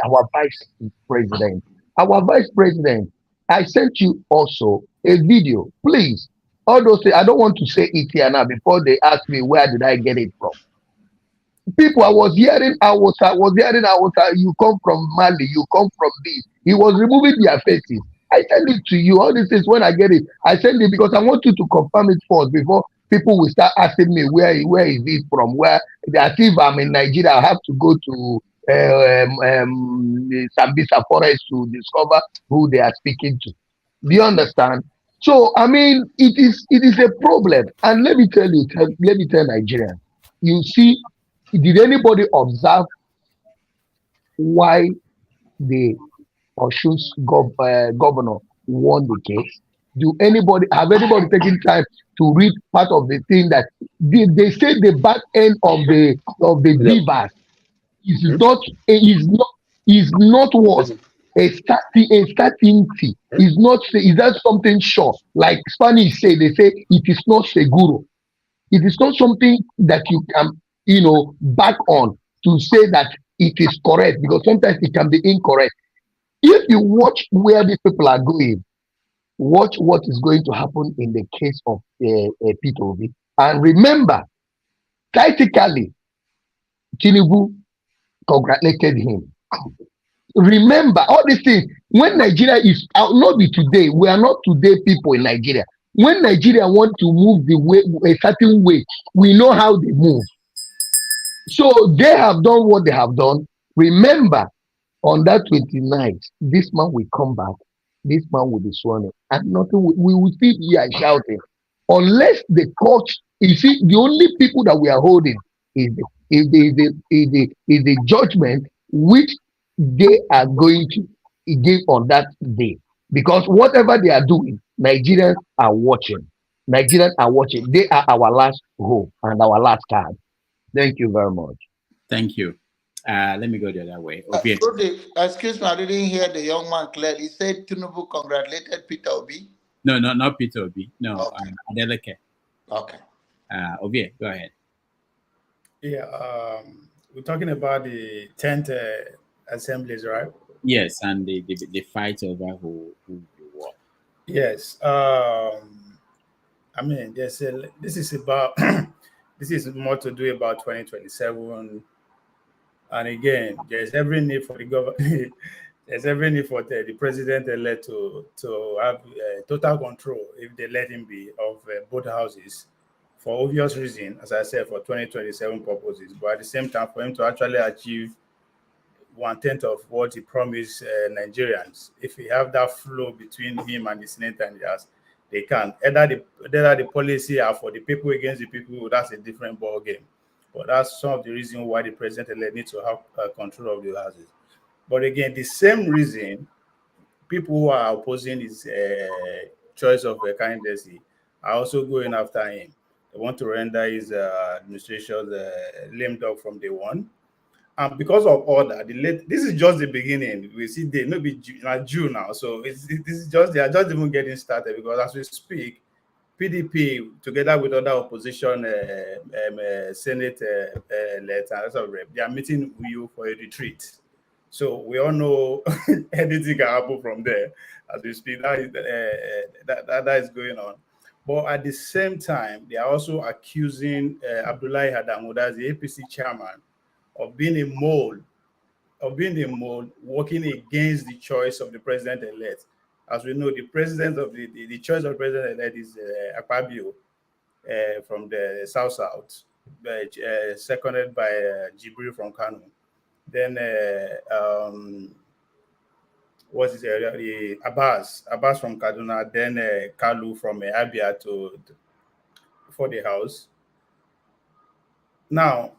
Our vice president. Our vice president. I sent you also a video. Please, all those things, I don't want to say it here now before they ask me where did I get it from. People, I was hearing, you come from Mali, you come from this. He was removing their faces. I send it to you. All this is when I get it. I send it because I want you to confirm it first before people will start asking me where is it from, where as if I'm in Nigeria, I have to go to Sambisa Forest to discover who they are speaking to. Do you understand? So I mean, it is a problem. And let me tell you, let me tell Nigerians. You see, did anybody observe why the governor won the case? Have anybody taken time to read part of the thing that they say the back end of the beavers is not what a certainty is not is that something sure, like Spanish say, they say it is not seguro. It is not something that you can back on to say that it is correct, because sometimes it can be incorrect. If you watch where these people are going, watch what is going to happen in the case of Peter Obi, and remember, critically, Tinubu congratulated him. Remember all these things. When Nigeria is out, not be today, we are not today people in Nigeria. When Nigeria want to move the way a certain way, we know how they move. So they have done what they have done. Remember, on that 29th, this man will come back. This man will be sworn in, and nothing. We will still be here shouting, unless the court. You see, the only people that we are holding is the judgment which they are going to give on that day. Because whatever they are doing, Nigerians are watching. Nigerians are watching. They are our last hope and our last card. Thank you very much. Thank you. Let me go the other way. Excuse me, I didn't hear the young man clearly. He said Tinubu congratulated Peter Obi. No, not Peter Obi. No, okay. Adeleke. Okay. Obi, go ahead. Yeah, we're talking about the 10th assemblies, right? Yes, and the fight over who won. Yes. I mean, this is about this is more to do about 2027. And again, there's every need for the government. There's every need for the president-elect to have total control, if they let him be, of both houses, for obvious reason, as I said, for 2027 purposes. But at the same time, for him to actually achieve 1/10 of what he promised Nigerians, if we have that flow between him and the Senate and the House, they can. Either the policy are for the people against the people, that's a different ball game. But that's some of the reasons why the president-elect needs to have control of the houses. But again, the same reason people who are opposing his choice of candidacy are also going after him. They want to render his administration lame dog from day one. And because of all that, this is just the beginning. We see they no be June now, so this is just they are just even getting started, because as we speak, PDP together with other opposition Senate they are meeting you for a retreat. So we all know anything can happen from there as we speak. That is going on. But at the same time, they are also accusing Abdullahi Adamu, that's the APC chairman, of being a mole, working against the choice of the president-elect. As we know, the president of the choice of the president-elect is Akpabio from the South, seconded by Jibril from Kano. Then the Abbas from Kaduna, then Kalu from Abia for the House. Now,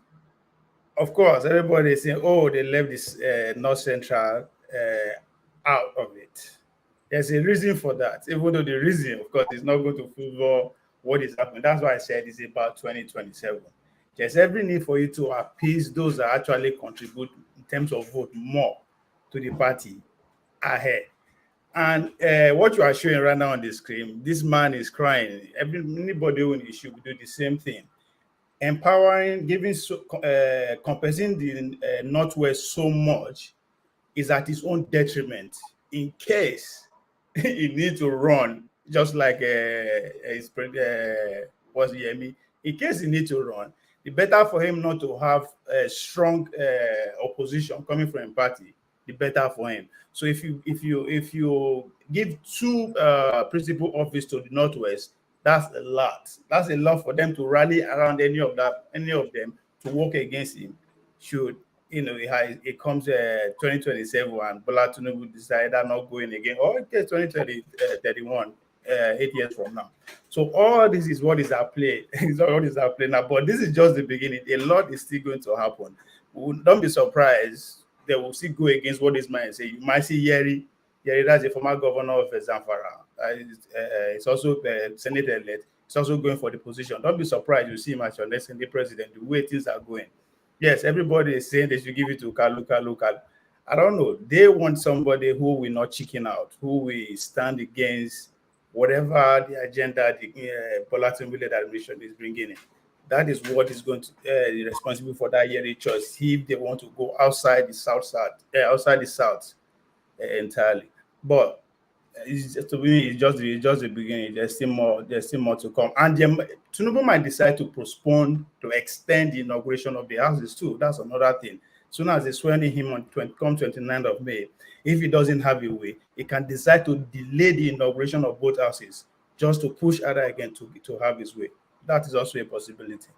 of course, everybody is saying, oh, they left this North Central out of it. There's a reason for that, even though the reason, of course, is not going to favor what is happening. That's why I said it's about 2027. There's every need for you to appease those that actually contribute in terms of vote more to the party ahead. And what you are showing right now on the screen, this man is crying. Anybody who should do the same thing. Empowering, compensating the Northwest so much is at his own detriment. In case he needs to run, just like what's Yemi, in case he needs to run, it's better for him not to have a strong opposition coming from a party. The better for him. So if you give two principal office to the Northwest, that's a lot. That's a lot for them to rally around any of them to work against him. Should it comes 2027 and Bola Tinubu decided I'm not going again, or it gets 2031, 8 years from now. So all this is what is at play. Is what is at play now. But this is just the beginning. A lot is still going to happen. Don't be surprised. They will still go against what this man say. You might see Yeri, that's a former governor of Zamfara. It's also Senate elect. It's also going for the position. Don't be surprised you see him as your next Senate president, the way things are going. Yes, everybody is saying they should give it to Kalu. I don't know. They want somebody who will not chicken out, who will stand against whatever the agenda the Bola Tinubu administration is bringing in. That is what is going to be responsible for that yearly choice if they want to go outside the south entirely. But to me, it's just the beginning. There's still more to come, and Tinubu might decide to postpone, to extend the inauguration of the houses too. That's another thing. Soon as they swear in him on 29th of May, if he doesn't have a way, he can decide to delay the inauguration of both houses just to push Ada again to have his way. That is also a possibility.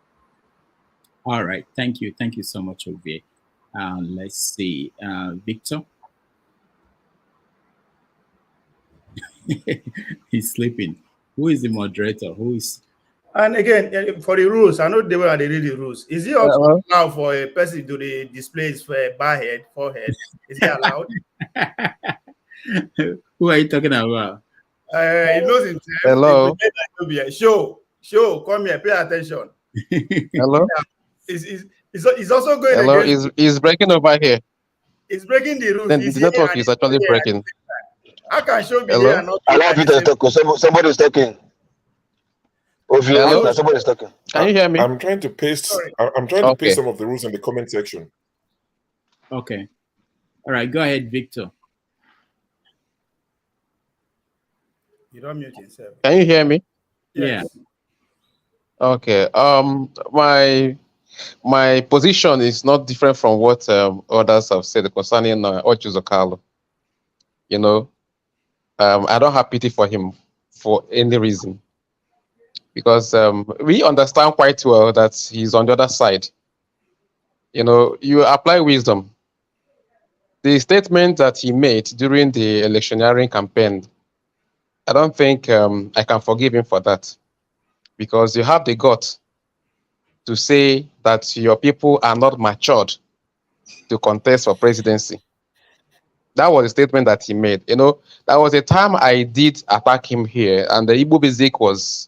All right, thank you so much, Oby. Let's see, Victor. He's sleeping. Who is the moderator? Who is? And again, for the rules, I know they were read the rules. Is it also allowed for a person to display his forehead? Is it allowed? Who are you talking about? He knows himself. Hello. Show, come here, pay attention. Hello. He's also going. Hello, is breaking over here. It's breaking the rules. Then the network is actually breaking. I can show me here. Allow people to talk. Somebody's talking. Hello? Somebody's talking. Can you hear me? I'm trying to paste. I'm trying to paste some of the rules in the comment section. Okay. All right. Go ahead, Victor. You don't mute yourself. Can you hear me? Yes. Yeah. Okay. My position is not different from what others have said concerning Oby Ezekwesili. You know, I don't have pity for him for any reason, because we understand quite well that he's on the other side. You know, you apply wisdom. The statement that he made during the electioneering campaign, I don't think I can forgive him for that, because you have the guts to say that your people are not matured to contest for presidency. That was a statement that he made. You know, that was a time I did attack him here, and the Oby Ezekwesili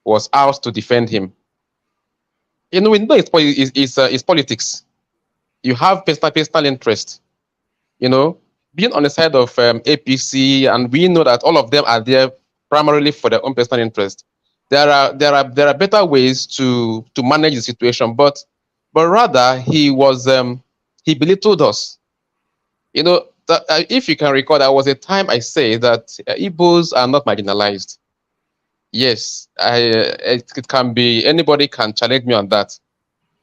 was out to defend him. You know, we know it's politics. You have personal interest. You know, being on the side of APC, and we know that all of them are there primarily for their own personal interest. There are better ways to manage the situation, but rather he belittled us. You know, if you can recall, there was a time I say that Igbos are not marginalized. Yes, it can be, anybody can challenge me on that.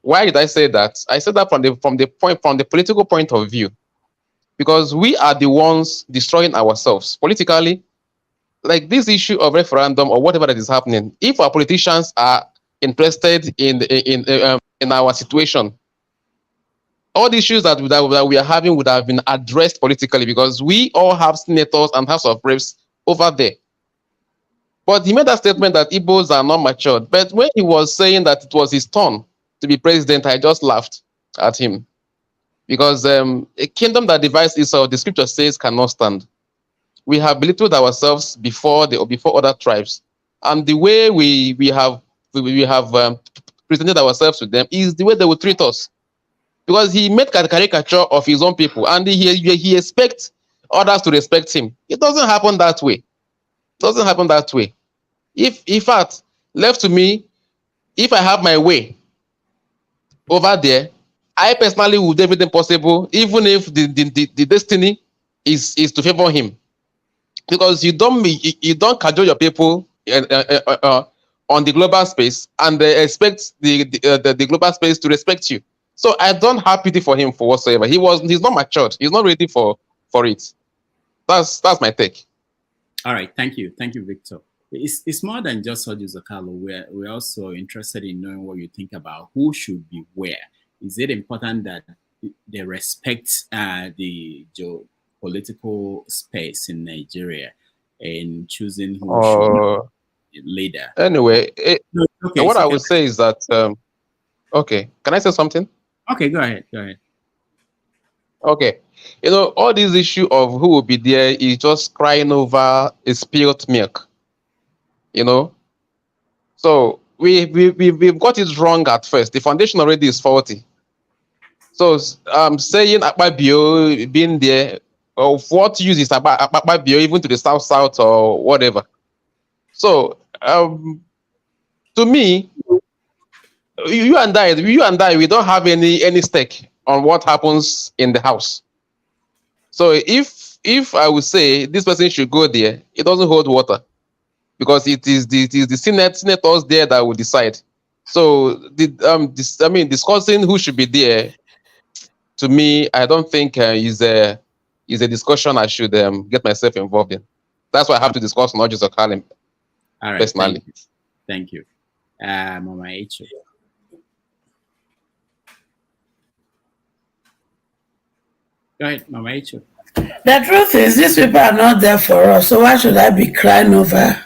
Why did I say that? I said that from the political point of view, because we are the ones destroying ourselves politically. Like this issue of referendum or whatever that is happening, if our politicians are interested in our situation, all the issues that we are having would have been addressed politically, because we all have senators and House of Reps over there. But he made that statement that Igbos are not matured. But when he was saying that it was his turn to be president, I just laughed at him, because a kingdom that divides itself, the scripture says, cannot stand. We have belittled ourselves before other tribes, and the way we have presented ourselves to them is the way they will treat us. Because he made a caricature of his own people, and he expects others to respect him. It doesn't happen that way. It doesn't happen that way. If, in fact, left to me, if I have my way over there, I personally would do everything possible, even if the destiny is to favor him. Because you don't cajole your people on the global space, and they expect the global space to respect you. So I don't have pity for him for whatsoever. He's not matured. He's not ready for it. That's my take. All right, thank you, Victor. It's more than just Oby Ezekwesili. We're also interested in knowing what you think about who should be where. Is it important that they respect the geopolitical space in Nigeria in choosing who should be leader. Anyway, Okay, what I okay. would say is that, okay, can I say something? Okay, go ahead. Go ahead. Okay. All this issue of who will be there is just crying over a spilled milk. So we've got it wrong at first. The foundation already is faulty. So saying Akpabio being there, of what use is Akpabio even to the south or whatever? So to me, you and I, we don't have any stake on what happens in the house. So if I would say this person should go there, it doesn't hold water, because it is the senators there that will decide. So discussing who should be there, to me, I don't think is a discussion I should get myself involved in. That's why I have to discuss not just Okalim. All right, personally. Thank you. Mama Echo. Go ahead, Mama Echo. The truth is, these people are not there for us, so why should I be crying over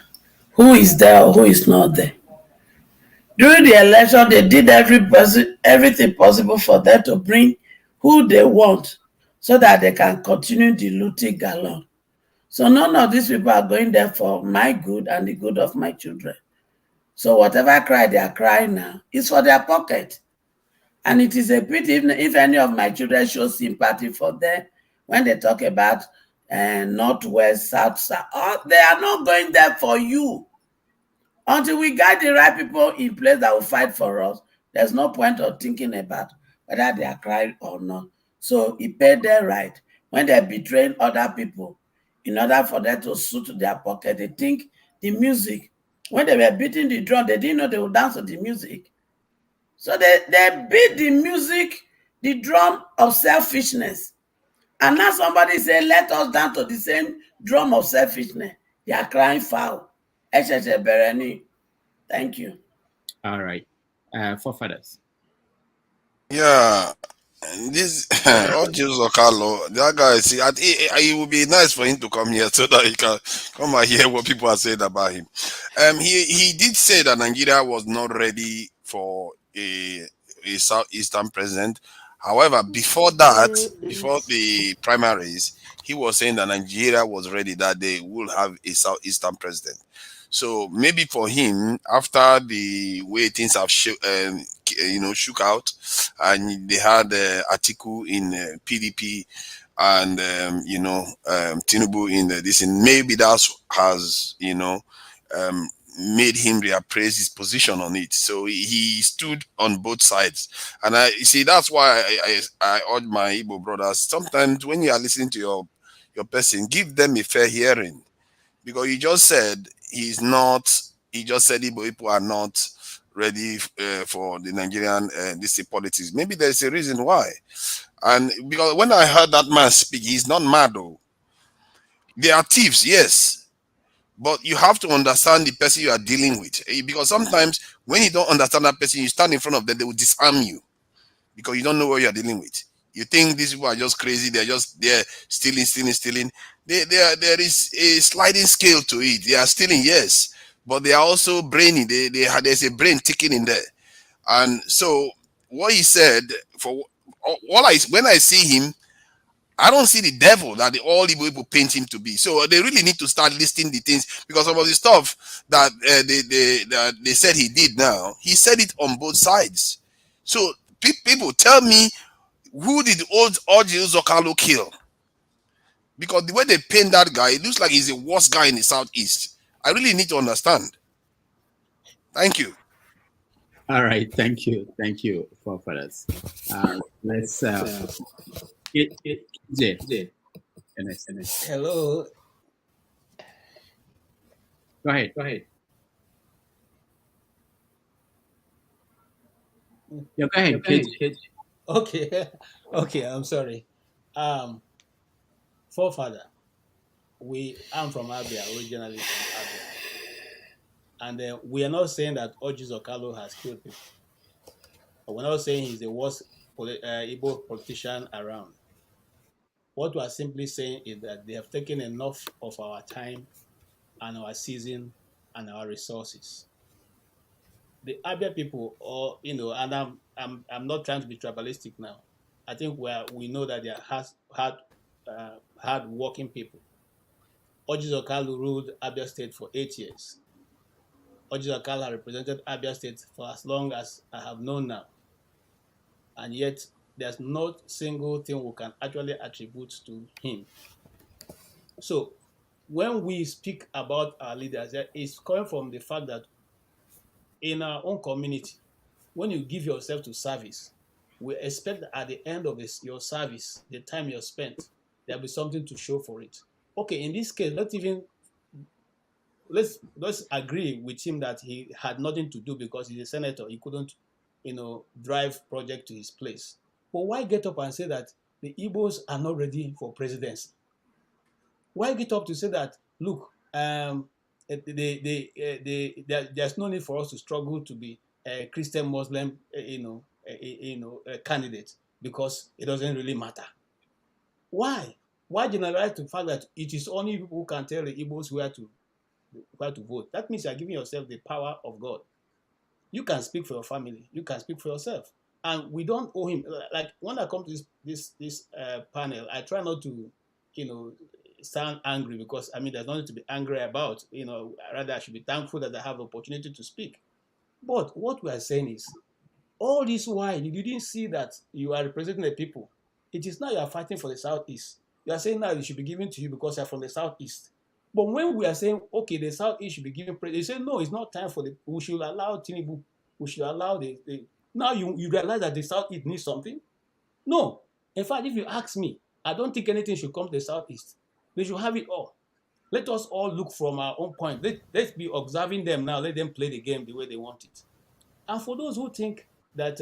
who is there or who is not there? During the election, they did everything possible for them to bring who they want so that they can continue diluting gallon. So none of these people are going there for my good and the good of my children. So whatever cry they are crying now is for their pocket. And it is a pity if any of my children show sympathy for them when they talk about Northwest, South, they are not going there for you. Until we get the right people in place that will fight for us, there's no point of thinking about whether they are crying or not. So it paid them right. When they're betraying other people, in order for them to suit their pocket, they think the music, when they were beating the drum, they didn't know they would dance to the music. So they beat the music, the drum of selfishness. And now somebody say, let us dance to the same drum of selfishness. They are crying foul. Thank you. All right. Forefathers. Yeah, this Ojus Okalo, that guy. See, it would be nice for him to come here so that he can come and hear what people are saying about him. He did say that Nigeria was not ready for a southeastern president. However, before that, before the primaries, he was saying that Nigeria was ready, that they will have a southeastern president. So maybe for him, after the way things have shook out, and they had Atiku in PDP, and Tinubu in this, and maybe that has made him reappraise his position on it. So he stood on both sides, and I see that's why I urge my Igbo brothers, sometimes when you are listening to your person, give them a fair hearing, because you just said he just said Igbo people are not ready for the Nigerian politics. Maybe there's a reason why. And because when I heard that man speak, he's not mad though. They are thieves, yes. But you have to understand the person you are dealing with. Because sometimes when you don't understand that person, you stand in front of them, they will disarm you. Because you don't know what you are dealing with. You think these people are just crazy, they're stealing. There is a sliding scale to it. They are stealing, yes, but they are also brainy. There's a brain ticking in there. And so what he said, when I see him, I don't see the devil that all the people paint him to be. So they really need to start listing the things, because some of the stuff that they said he did now, he said it on both sides. So people tell me, who did old Orji Uzokalo kill? Because the way they paint that guy, it looks like he's the worst guy in the southeast. I really need to understand. Thank you. All right, thank you, forefathers. Let's Hello. Go ahead. Yeah, go ahead. Okay, I'm sorry. Forefather, I'm from Abia, originally from Abia. And we are not saying that Orji Uzokalo has killed people. We're not saying he's the worst Igbo politician around. What we are simply saying is that they have taken enough of our time and our season and our resources. The Abia people, or and I'm not trying to be tribalistic now. I think we know that they are hard working people. Orji Okalu ruled Abia State for 8 years. Orji Okalu represented Abia State for as long as I have known now. And yet, there's not a single thing we can actually attribute to him. So, when we speak about our leaders, it's coming from the fact that in our own community, when you give yourself to service, we expect that at the end of your service, the time you're spent, there'll be something to show for it. Okay, in this case, let's agree with him that he had nothing to do because he's a senator. He couldn't, drive project to his place. But why get up and say that the Igbos are not ready for presidency? Why get up to say that, look, there's no need for us to struggle to be a Christian Muslim, candidate because it doesn't really matter. Why? Why generalize the fact that it is only people who can tell the Igbos where to vote? That means you're giving yourself the power of God. You can speak for your family. You can speak for yourself. And we don't owe him. Like when I come to this panel, I try not to, sound angry because there's nothing to be angry about. Rather I should be thankful that I have the opportunity to speak. But what we are saying is, all this while you didn't see that you are representing the people. It is now you are fighting for the Southeast. You are saying now it should be given to you because you are from the Southeast. But when we are saying, okay, the Southeast should be given, they say, no, it's not time for we should allow Tinubu, we should allow now you realize that the Southeast needs something? No. In fact, if you ask me, I don't think anything should come to the Southeast. They should have it all. Let us all look from our own point. Let's be observing them now. Let them play the game the way they want it. And for those who think that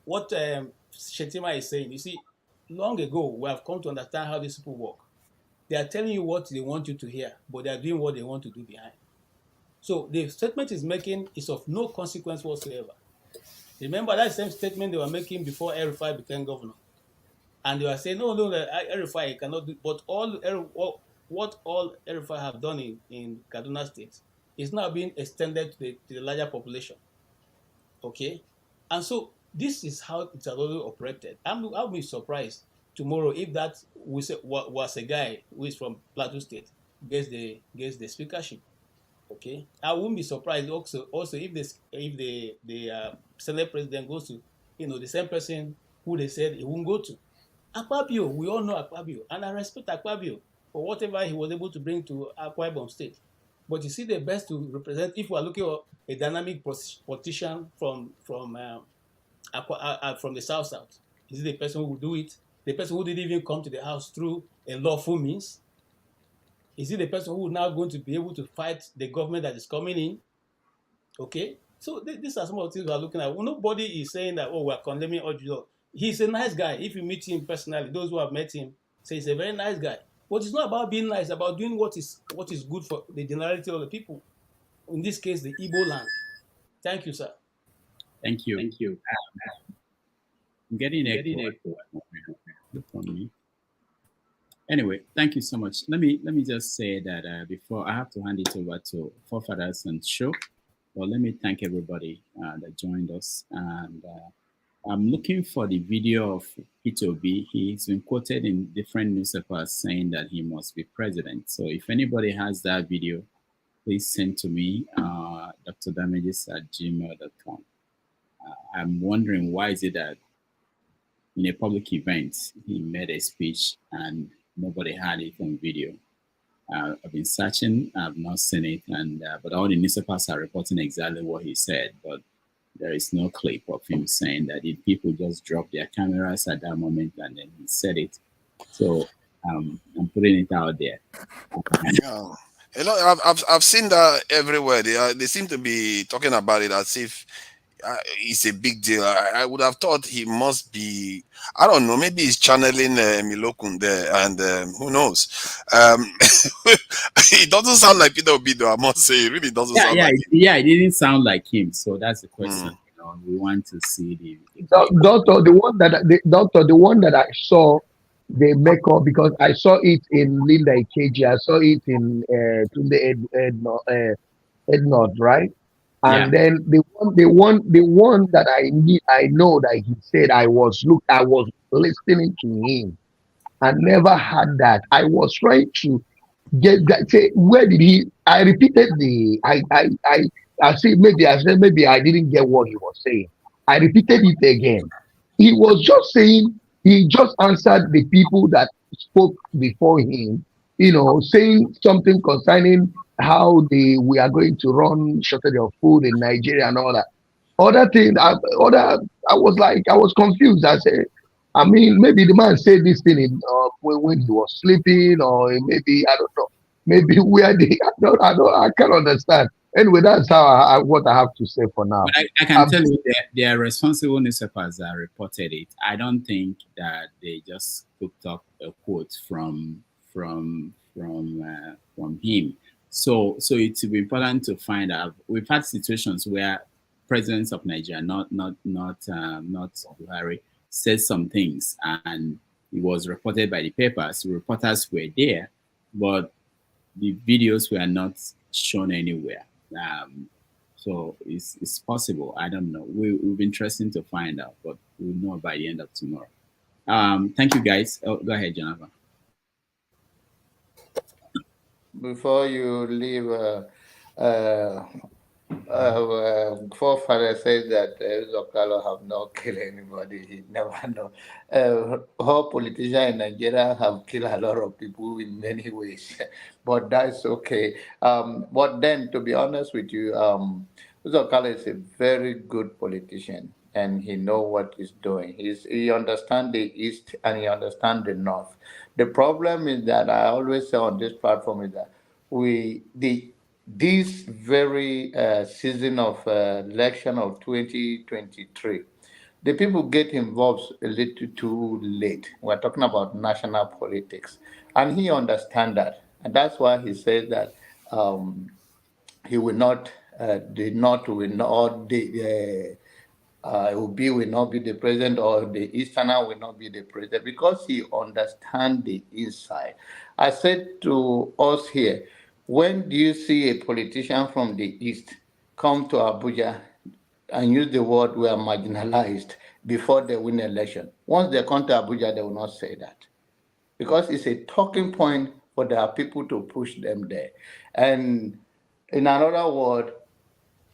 what Shetima is saying, you see, long ago, we have come to understand how these people work. They are telling you what they want you to hear, but they are doing what they want to do behind. So the statement is making is of no consequence whatsoever. Remember that same statement they were making before El-Rufai became governor. And they were saying, no, El-Rufai cannot do, but what all El-Rufai have done in Kaduna State is now being extended to the larger population. Okay? And so this is how it's already operated. I'll be surprised tomorrow if that was a guy who is from Plateau State gets the speakership. Okay, I wouldn't be surprised also if the Senate president goes to the same person who they said he won't go to. Akpabio, we all know Akpabio, and I respect Akpabio for whatever he was able to bring to Akwa Ibom State. But you see, the best to represent, if we are looking at a dynamic politician from the South, is it the person who will do it? The person who didn't even come to the house through a lawful means? Is it the person who is now going to be able to fight the government that is coming in? Okay, so these are some of the things we are looking at. Well, nobody is saying that, we are condemning Ojo. He's a nice guy. If you meet him personally, those who have met him say he's a very nice guy. But it's not about being nice, it's about doing what is good for the generality of the people. In this case, the Igbo land. Thank you, sir. Thank you. I'm getting echo from me. Anyway, thank you so much. Let me just say that before I have to hand it over to Forefathers and Show. Well, let me thank everybody that joined us. And I'm looking for the video of Oby. He's been quoted in different newspapers saying that he must be president. So if anybody has that video, please send to me, drdamages@gmail.com. I'm wondering why is it that in a public event, he made a speech and nobody had it on video. I've been searching, I've not seen it, and but all the newspapers are reporting exactly what he said, but there is no clip of him saying that people just dropped their cameras at that moment and then he said it. So I'm putting it out there. I've seen that everywhere. They seem to be talking about it as if it's a big deal. I would have thought he must be, I don't know, maybe he's channeling Milokun there, and who knows. It doesn't sound like Peter Obi, though, I must say. It really doesn't sound like him. Yeah, it didn't sound like him. So that's the question. or we want to see the Doctor, the one that I saw they make up, because I saw it in Linda Ikeji, I saw it in Tunde Ednord, right? Yeah. And then the one that I know that he said I was listening to him. I never had that. I was trying to get that. Say, where did he? I repeated I see, maybe I said maybe I didn't get what he was saying. I repeated it again. He was just saying, he just answered the people that spoke before him, saying something concerning how we are going to run shortage of food in Nigeria and all that. I was like, I was confused. I said, I mean, maybe the man said this thing when he was sleeping, or maybe I don't know, maybe where they I can't understand. Anyway, that's how what I have to say for now. But I can tell you that their responsible newspapers that reported it. I don't think that they just cooked up a quote from him. So it's important to find out. We've had situations where presidents of Nigeria, not Buhari, said some things, and it was reported by the papers. The reporters were there, but the videos were not shown anywhere. So it's possible. I don't know. We'll be interesting to find out, but we'll know by the end of tomorrow. Thank you, guys. Oh, go ahead, Jonathan. Before you leave, forefather says that Zokalo have not killed anybody. He never know. All politicians in Nigeria have killed a lot of people in many ways, but that's okay. But then, to be honest with you, Zokalo is a very good politician, and he know what he's doing. He understands the East and he understands the North. The problem is that I always say on this platform is that this very season of election of 2023, the people get involved a little too late. We're talking about national politics, and he understands that, and that's why he says that he will not, the North will not, Oby will not be the president, or the Easterner will not be the president, because he understands the inside. I said to us here, when do you see a politician from the East come to Abuja and use the word "we are marginalized" before they win election? Once they come to Abuja, they will not say that, because it's a talking point for their people to push them there. And in another word,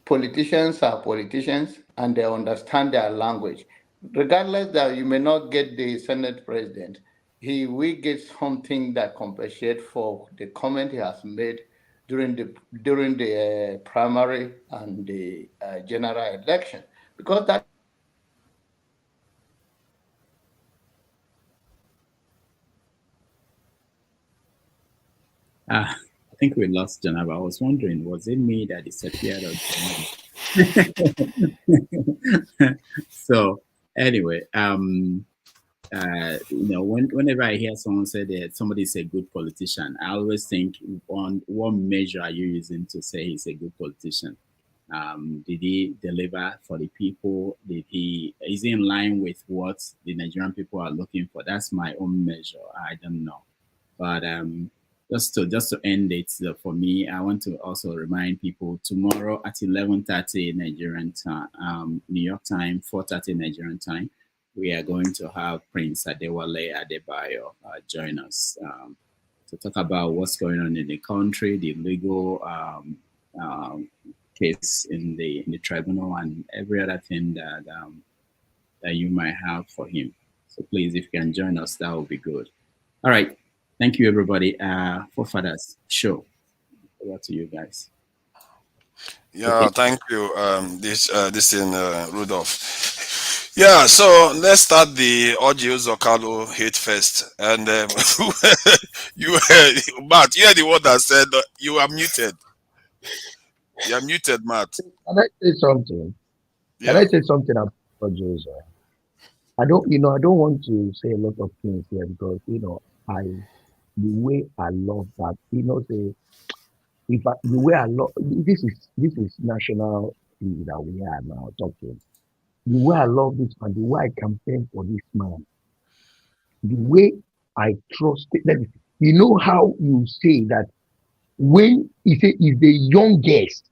politicians are politicians and they understand their language. Regardless that you may not get the Senate president, he will get something that compensates for the comment he has made during the primary and the general election, because that. I think we lost Janaba. I was wondering, was it me that disappeared or So anyway, whenever I hear someone say that somebody's a good politician, I always think, on what measure are you using to say he's a good politician? Did he deliver for the people? Is he in line with what the Nigerian people are looking for? That's my own measure. I don't know, but just to end it, for me, I want to also remind people, tomorrow at 11:30 Nigerian time, New York time, 4:30 Nigerian time, we are going to have Prince Adewale Adebayo join us to talk about what's going on in the country, the legal case in the tribunal, and every other thing that you might have for him. So please, if you can join us, that would be good. All right. Thank you, everybody. Forefathers show. Over to you guys. Yeah, okay. Thank you. This in Rudolph. Yeah, so let's start the Oby Ezekwesili hate fest. And Matt, you are the one that said you are muted. You are muted, Matt. Can I say something? Yeah. Can I say something about Joseph? I don't want to say a lot of things here, because the way I love that, say, the way I love this is national that we are now talking. the way I love this man, the way I campaign for this man, the way I trust it. You know how you say that when he say is the youngest,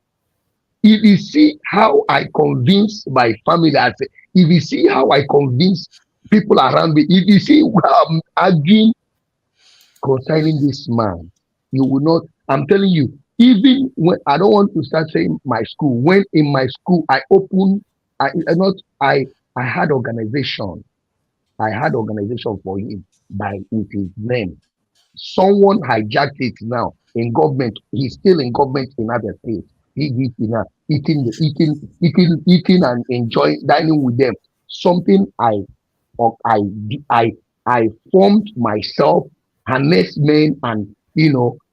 if you see how I convince my family, I say, if you see how I convince people around me, if you see how I'm arguing concerning this man, you will not. I'm telling you, even when I don't want to start saying my school, when in my school I opened, I had organization. I had organization for him by with his name. Someone hijacked it now in government. He's still in government in other states. He now eating and enjoying dining with them. Something I I I formed myself, harnessed men, and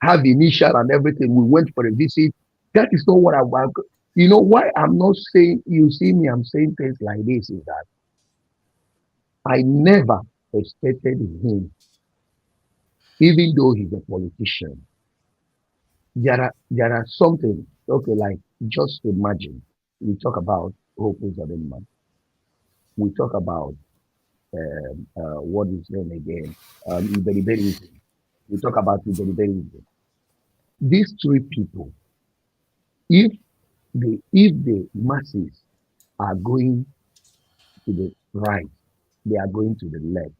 have initial and everything. We went for a visit. That is not what I want. You know why I'm not saying, you see me, I'm saying things like this is that I never expected him, even though he's a politician. There are something, okay, like just imagine we talk about Hope Uzodinma, we talk about what is his name again, Iberiberism. We talk about Iberiberism. These three people, if the masses are going to the right, they are going to the left.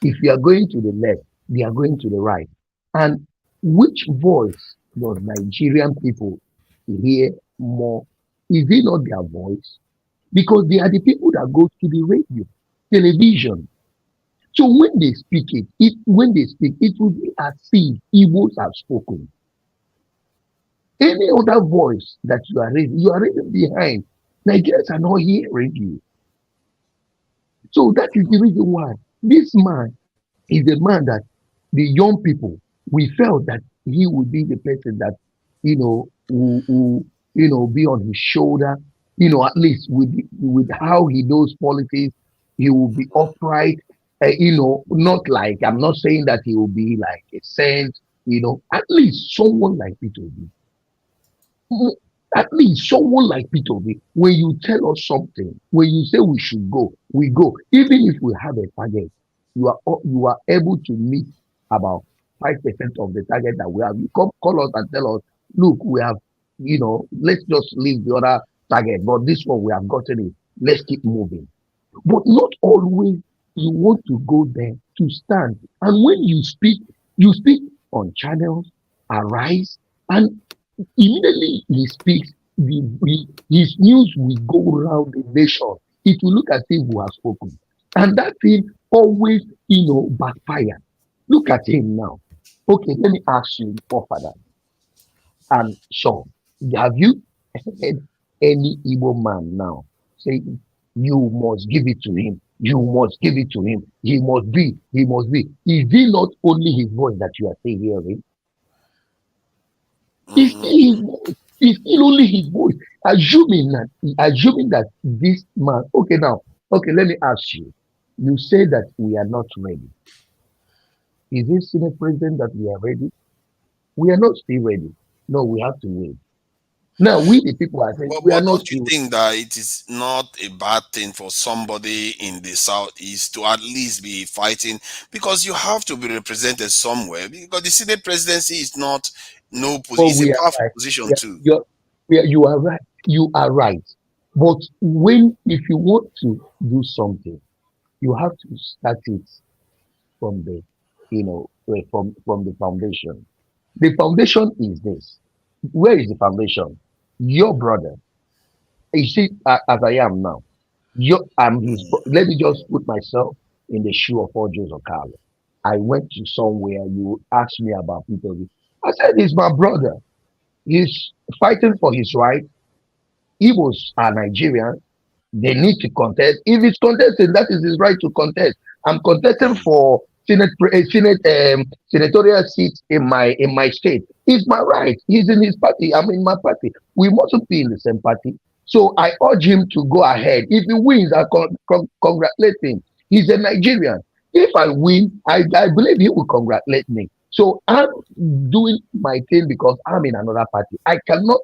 If you are going to the left, they are going to the right. And which voice does Nigerian people hear more? Is it not their voice? Because they are the people that go to the radio, television. So when they speak when they speak, it will be as if Igbos have spoken. Any other voice that you are raising behind. Nigerians are not hearing you. So that is the reason why this man is the man that the young people, we felt that he would be the person that, who be on his shoulder, at least with how he knows politics, he will be upright, not like, I'm not saying that he will be like a saint, at least someone like Peter Obi. At least someone like Peter Obi, when you tell us something, when you say we should go, we go. Even if we have a target, you are able to meet about 5% of the target that we have. You call us and tell us, look, we have, let's just leave the other target, but this one we have gotten it. Let's keep moving. But not always you want to go there to stand. And when you speak on channels, arise, and immediately he speaks, his news will go around the nation. It will look as if we have spoken. And that thing always, backfire. Look at him now. Okay, let me ask you, Father. And so, have you heard any Igbo man now say, you must give it to him, you must give it to him, he must be. Is it not only his voice that you are saying hearing? It's still his voice. It's still only his voice. Assuming that this man, okay, let me ask you. You say that we are not ready. Is it Senate President that we are ready? We are not still ready. No, we have to wait. Now, we the people are saying we are But not don't you still think that it is not a bad thing for somebody in the southeast to at least be fighting, because you have to be represented somewhere, because the Senate presidency is not but it's a we are powerful right. position too. You are right. You are right. But if you want to do something, you have to start it from the, from the foundation. The foundation is this. Where is the foundation? Your brother. You see, as I am now, let me just put myself in the shoe of Ojo Okalo. I went to somewhere, you asked me about Peter Obi. I said, he's my brother. He's fighting for his right. He was a Nigerian. They need to contest. If it's contested, that is his right to contest. I'm contesting for senatorial seat in my state. It's my right. He's in his party. I'm in my party. We mustn't be in the same party. So I urge him to go ahead. If he wins, I congratulate him. He's a Nigerian. If I win, I believe he will congratulate me. So I'm doing my thing because I'm in another party. I cannot,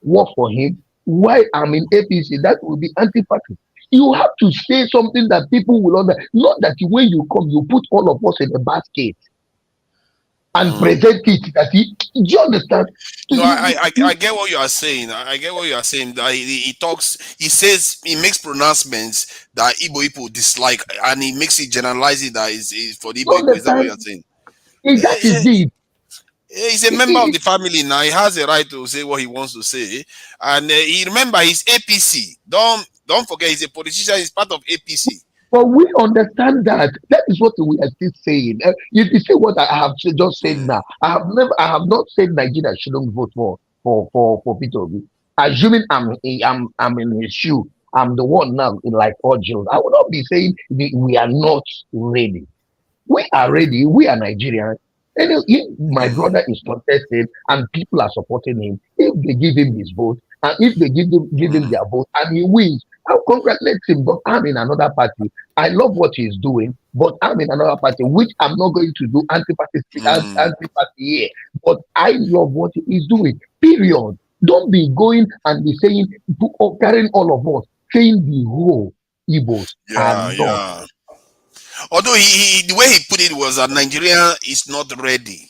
work for him while I'm in APC. That will be anti-party. You have to say something that people will understand. Not that when you come, you put all of us in a basket and present it. That do you understand? No, I get what you are saying. I get what you are saying. That he talks, he says, he makes pronouncements that Igbo people dislike, and he makes it generalizing that is for the Igbo people. Is that what you are saying? That is it. He's a member of the family now. He has a right to say what he wants to say, and he remember he's APC. Don't forget, he's a politician. He's part of APC. But we understand that. That is what we are still saying. You see what I have just said now. I have not said Nigeria shouldn't vote for Peter Obi. Assuming I'm in his shoe, I'm the one now in like Ojil. I would not be saying we are not ready. We are ready. We are Nigerians. And if my brother is contested and people are supporting him, if they give him his vote and if they give him their vote and he wins, I'll congratulate him. But I'm in another party. I love what he's doing, but I'm in another party, which I'm not going to do anti-party here. But I love what he's doing. Period. Don't be going and be saying, carrying all of us, saying the whole Igbos are not. Although the way he put it was that Nigeria is not ready.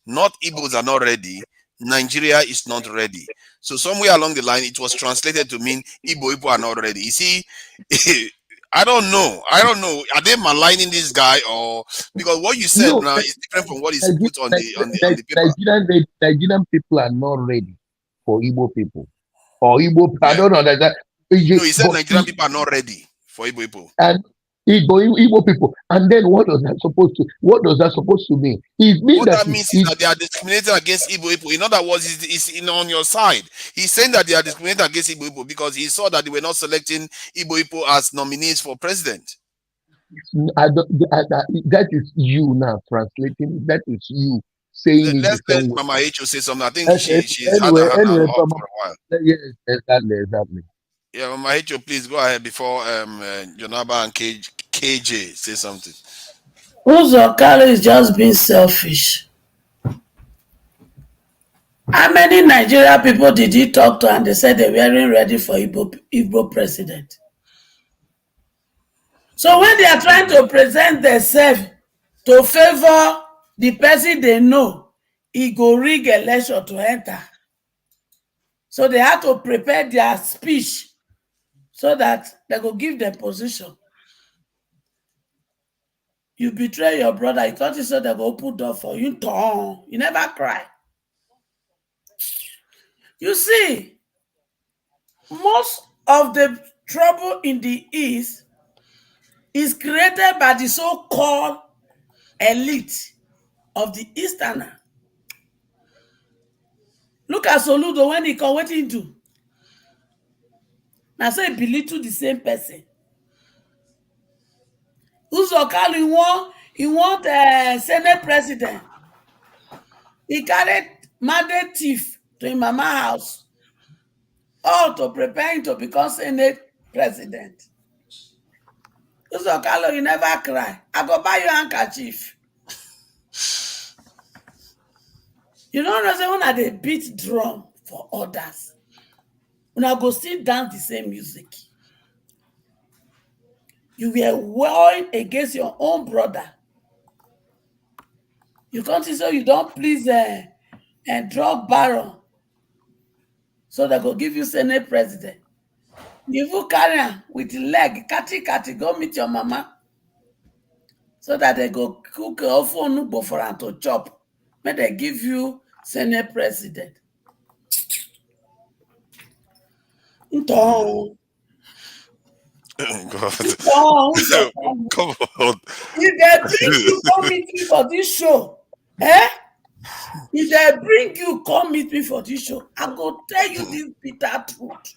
Not Igbos are not ready. Nigeria is not ready. So somewhere along the line, it was translated to mean Igbo are not ready. You see, I don't know. Are they maligning this guy, or because what you said now is different from what is put on the paper? Nigerian people are not ready for Igbo people. Or Igbo people, I don't understand. No, he said Nigerian people are not ready for Igbo people. And Igbo people, and then what does that supposed to mean? What that means is that they are discriminating against Igbo people. In other words, it's on your side. He's saying that they are discriminating against Igbo people because he saw that they were not selecting Igbo people as nominees for president. That is you now translating. That is you saying. Let's let Mama H.O. say something. I think she's had her hand out for a while. Yes, exactly. Yeah, Mama H.O., please go ahead before Jonaba and KJ say something. Uzokalo is just being selfish. How many Nigerian people did he talk to and they said they weren't ready for Igbo president? So when they are trying to present themselves to favor the person they know, he go rig election to enter. So they have to prepare their speech so that they go give them position. You betray your brother, you thought you said they go open door for you. You never cry. You see, most of the trouble in the East is created by the so-called elite of the Easterner. Look at Soludo when he come, what he do? Now say belittle the same person. Uzokalo, he want Senate president. He carried murder thief to his mama house, all to prepare him to become Senate president. Uzokalo, you never cry. I go buy you handkerchief. You don't know, say when they beat drum for others, when I go sit down the same music. You were warring against your own brother. You can't say so you don't please a drug baron, so they go give you Senate president. You will carry him with leg, kati, go meet your mama, so that they go cook a phone for him to chop. May they give you Senate president. God. Come on. If they bring you come meet me for this show, if they bring you come meet me for this show, I go tell you this bitter truth.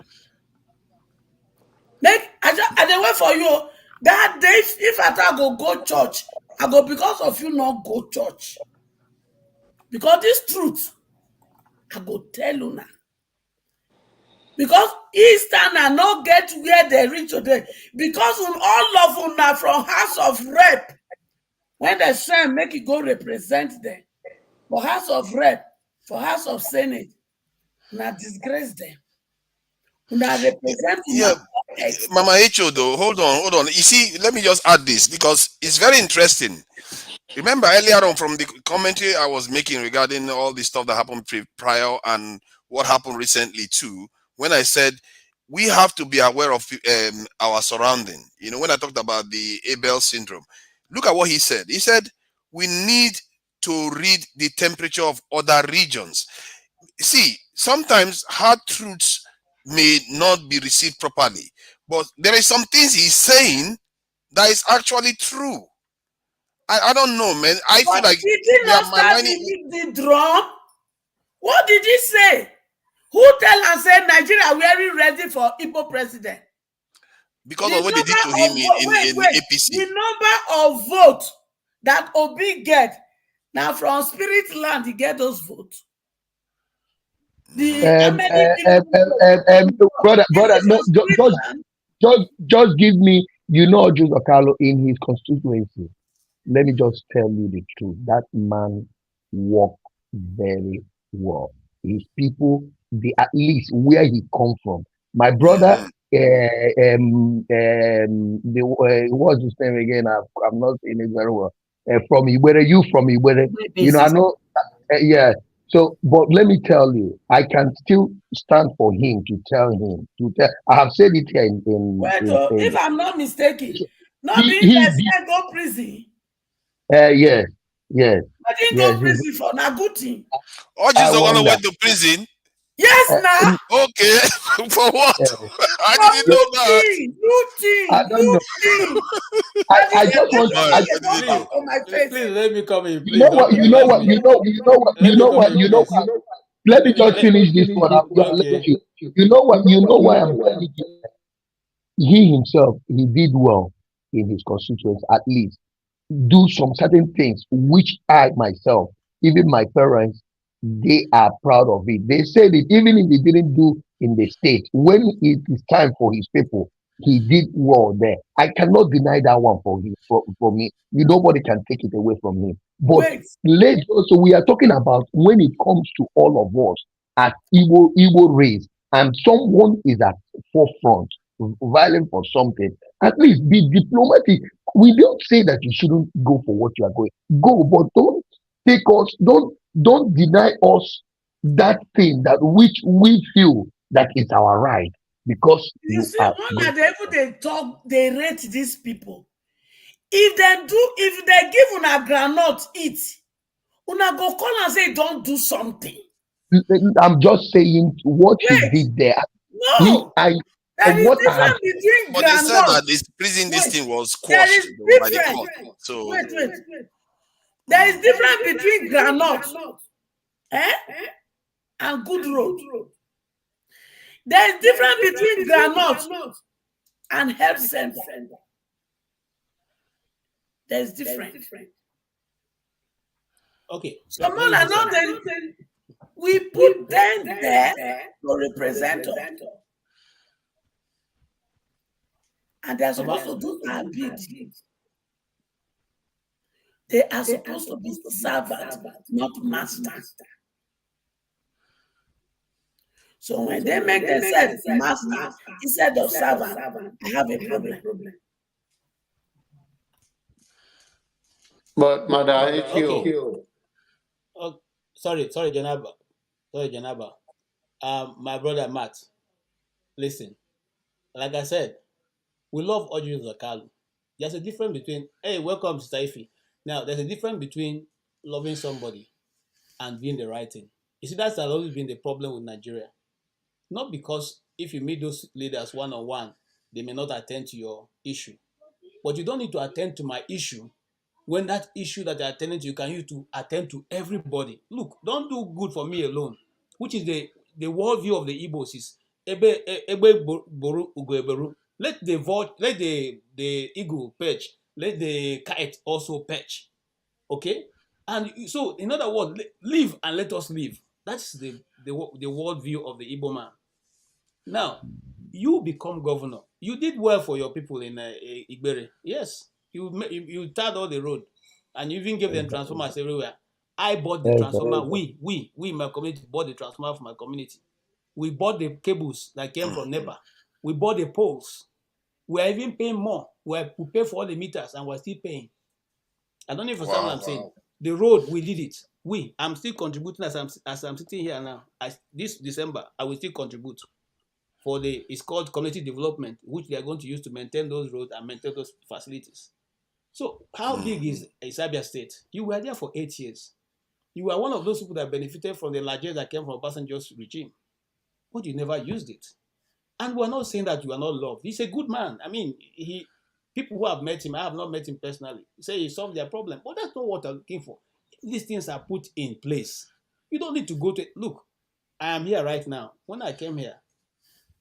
I dey wait for you. That day, if I go church, I go because of you not go church. Because this truth, I go tell you now. Because Easterner not get where they reach today. Because all of them are from House of Rep. When they send, make it go represent them. For House of Rep, for House of Senate, now disgrace them. Now represent Mama Echo, though, hold on. You see, let me just add this because it's very interesting. Remember earlier on from the commentary I was making regarding all the stuff that happened prior and what happened recently too, when I said we have to be aware of our surrounding. You know, when I talked about the Abel syndrome, look at what he said. He said we need to read the temperature of other regions. See, sometimes hard truths may not be received properly, but there is some things he's saying that is actually true. I don't know, man. I feel like did he not start the drum? What did he say? Who tell and say Nigeria very ready for Igbo president? Because of what they did to him in APC. The number of votes that Obi get now from spirit land, he get those votes. Brother, no, just give me, Jules Okalo in his constituency. Let me just tell you the truth. That man worked very well. His people, at least where he come from. My brother, what's his name again? I'm not saying it very well. From Iwere, you from Iwere. I know. Yeah. So, but let me tell you, I can still stand for him to tell him. I have said it here if I'm not mistaken, not being president go prison. Yes. I didn't go prison for na good thing. Oh, Jesus went to prison. Yes, now. Okay, for what? I didn't know that. I don't know. I just want. Please let me come in. You know what? Let me just finish this one. You know why I'm telling you. He himself, he did well in his constituents, at least do some certain things which I myself, even my parents, they are proud of it. They said it even if he didn't do in the state. When it is time for his people, he did well there. I cannot deny that one for me. Nobody can take it away from him. But so we are talking about when it comes to all of us at Igbo race, and someone is at forefront, violent for something. At least be diplomatic. We don't say that you shouldn't go for what you are going. Go, but don't take us. Don't deny us that thing that which we feel that is our right. Because you see, they talk, they rate these people. If they give una groundnut eat, una go call and say don't do something. I'm just saying what he did there. No, there is difference between but they said that this prison this thing was squashed by the court. So wait. There is difference between groundnut and good road. There is difference between groundnut and health center. There is difference. Okay. Someone are not there. We put them there to represent us. And they're supposed to do our bid. They are supposed to be servants, not masters. So when they make themselves masters instead of servants, I have a problem. But Mother, sorry, Janaba. My brother Matt, listen. Like I said, we love Oby Ezekwesili. There's a difference between, hey, welcome to Taifi. Now, there's a difference between loving somebody and doing the right thing. You see, that's always been the problem with Nigeria. Not because if you meet those leaders one-on-one, they may not attend to your issue. But you don't need to attend to my issue when that issue that they're attending to, you can use to attend to everybody. Look, don't do good for me alone, which is the worldview of the Igbos is ebe boru ugo eberu. Let the eagle perch, let the kite also perch. Okay? And so, in other words, live and let us live. That's the worldview of the Igbo man. Now, you become governor. You did well for your people in Igbere. Yes. You tarred all the road. And you even gave them transformers everywhere. I bought the transformer. We, my community, bought the transformer for my community. We bought the cables that came from NEPA. We bought the poles. We're even paying more. We pay for all the meters and we're still paying. I don't know if you understand what I'm saying. The road, we did it. I'm still contributing as I'm sitting here now. This December, I will still contribute for it's called community development, which they are going to use to maintain those roads and maintain those facilities. So how big is Abia State? You were there for 8 years. You were one of those people that benefited from the largesse that came from Obasanjo's regime, but you never used it. And we're not saying that you are not loved. He's a good man. I mean, people who have met him, I have not met him personally, say he solved their problem. But that's not what I'm looking for. If these things are put in place, you don't need to go to, look, I am here right now. When I came here,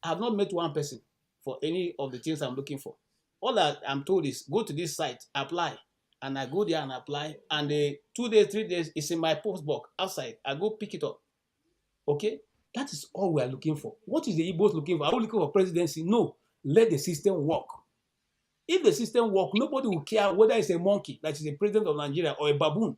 I have not met one person for any of the things I'm looking for. All that I'm told is go to this site, apply. And I go there and apply. And 2 days, 3 days, it's in my post box outside. I go pick it up. Okay? That is all we are looking for. What is the Igbos looking for? Are we looking for presidency? No. Let the system work. If the system works, nobody will care whether it's a monkey, that is the president of Nigeria, or a baboon.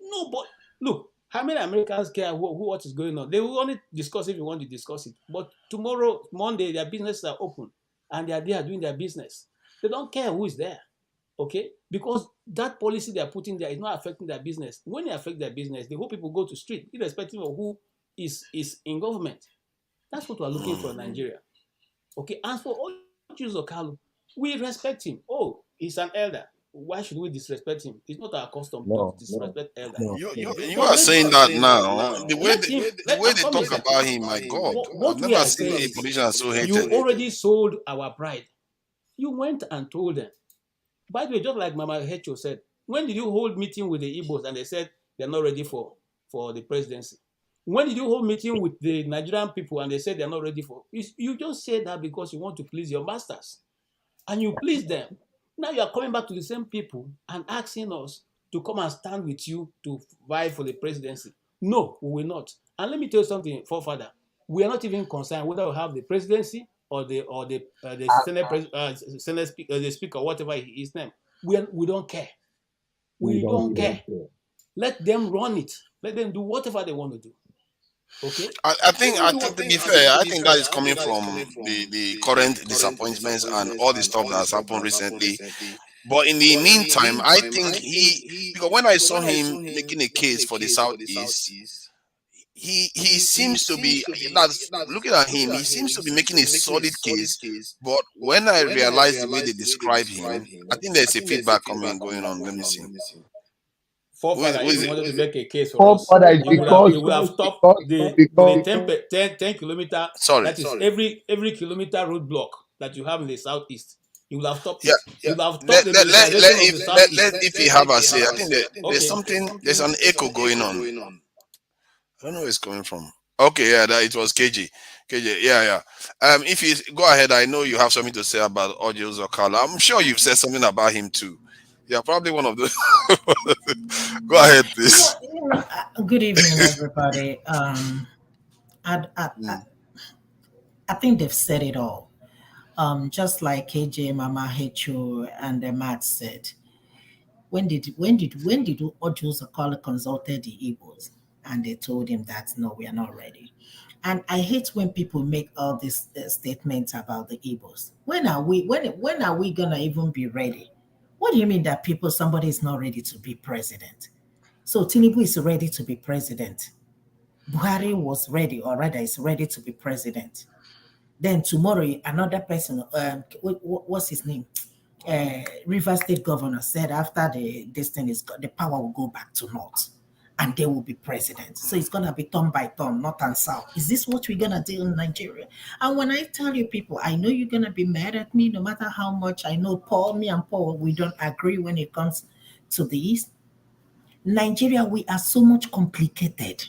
Nobody. Look, how many Americans care what is going on? They will only discuss if you want to discuss it. But tomorrow, Monday, their businesses are open and they are there doing their business. They don't care who is there. Okay? Because that policy they are putting there is not affecting their business. When it affects their business, the whole people go to street, irrespective of who is in government. That's what we're looking for in Nigeria. Okay, and for all Jews of Kalu, we respect him. Oh, he's an elder. Why should we disrespect him? It's not our custom to disrespect elder. You are saying that now. The way they talk about him, my God, I've never seen a politician so hated. You already sold our pride. You went and told them. By the way, just like Mama Hecho said, when did you hold meeting with the Igbos and they said they're not ready for the presidency? When did you hold meeting with the Nigerian people and they said they're not ready for? You just said that because you want to please your masters. And you please them. Now you are coming back to the same people and asking us to come and stand with you to vie for the presidency. No, we will not. And let me tell you something, forefather. We are not even concerned whether we have the presidency or the Senate speaker, the speaker, whatever his name. We don't care. We don't care. Let them run it. Let them do whatever they want to do. Okay. I think to be fair, I think that is coming from the current disappointments and all the stuff that has happened recently. But in the meantime, I think because when I saw him making a case for the Southeast, he seems to be, looking at him, he seems to be making a solid case. But when I realized the way they describe him, I think there's a feedback going on. Let me see. Forefather, if you wanted to make a case for us, you would have stopped the 10 kilometer. Sorry, that is every kilometer roadblock that you have in the Southeast. You will have stopped it. You will have stopped if you have a say, I think there's an echo going on. I don't know where it's coming from. Okay, yeah, it was KJ. Yeah. If you go ahead, I know you have something to say about Oby Ezekwesili. I'm sure you've said something about him too. Yeah, probably one of those. Go ahead, please. Good evening, everybody. I think they've said it all. Just like KJ, Mama Hecho, and Matt said. When did Oby Ezekwesili consulted the Igbos, and they told him that no, we are not ready. And I hate when people make all these statements about the Igbos. When are we gonna even be ready? What do you mean that somebody is not ready to be president? So Tinubu is ready to be president. Buhari was ready, or rather is ready to be president. Then tomorrow, another person, what's his name? River State Governor said after this thing is the power will go back to North and they will be president. So it's going to be turn by turn, North and South. Is this what we're going to do in Nigeria? And when I tell you people, I know you're going to be mad at me no matter how much I know me and Paul, we don't agree when it comes to the East. Nigeria, we are so much complicated.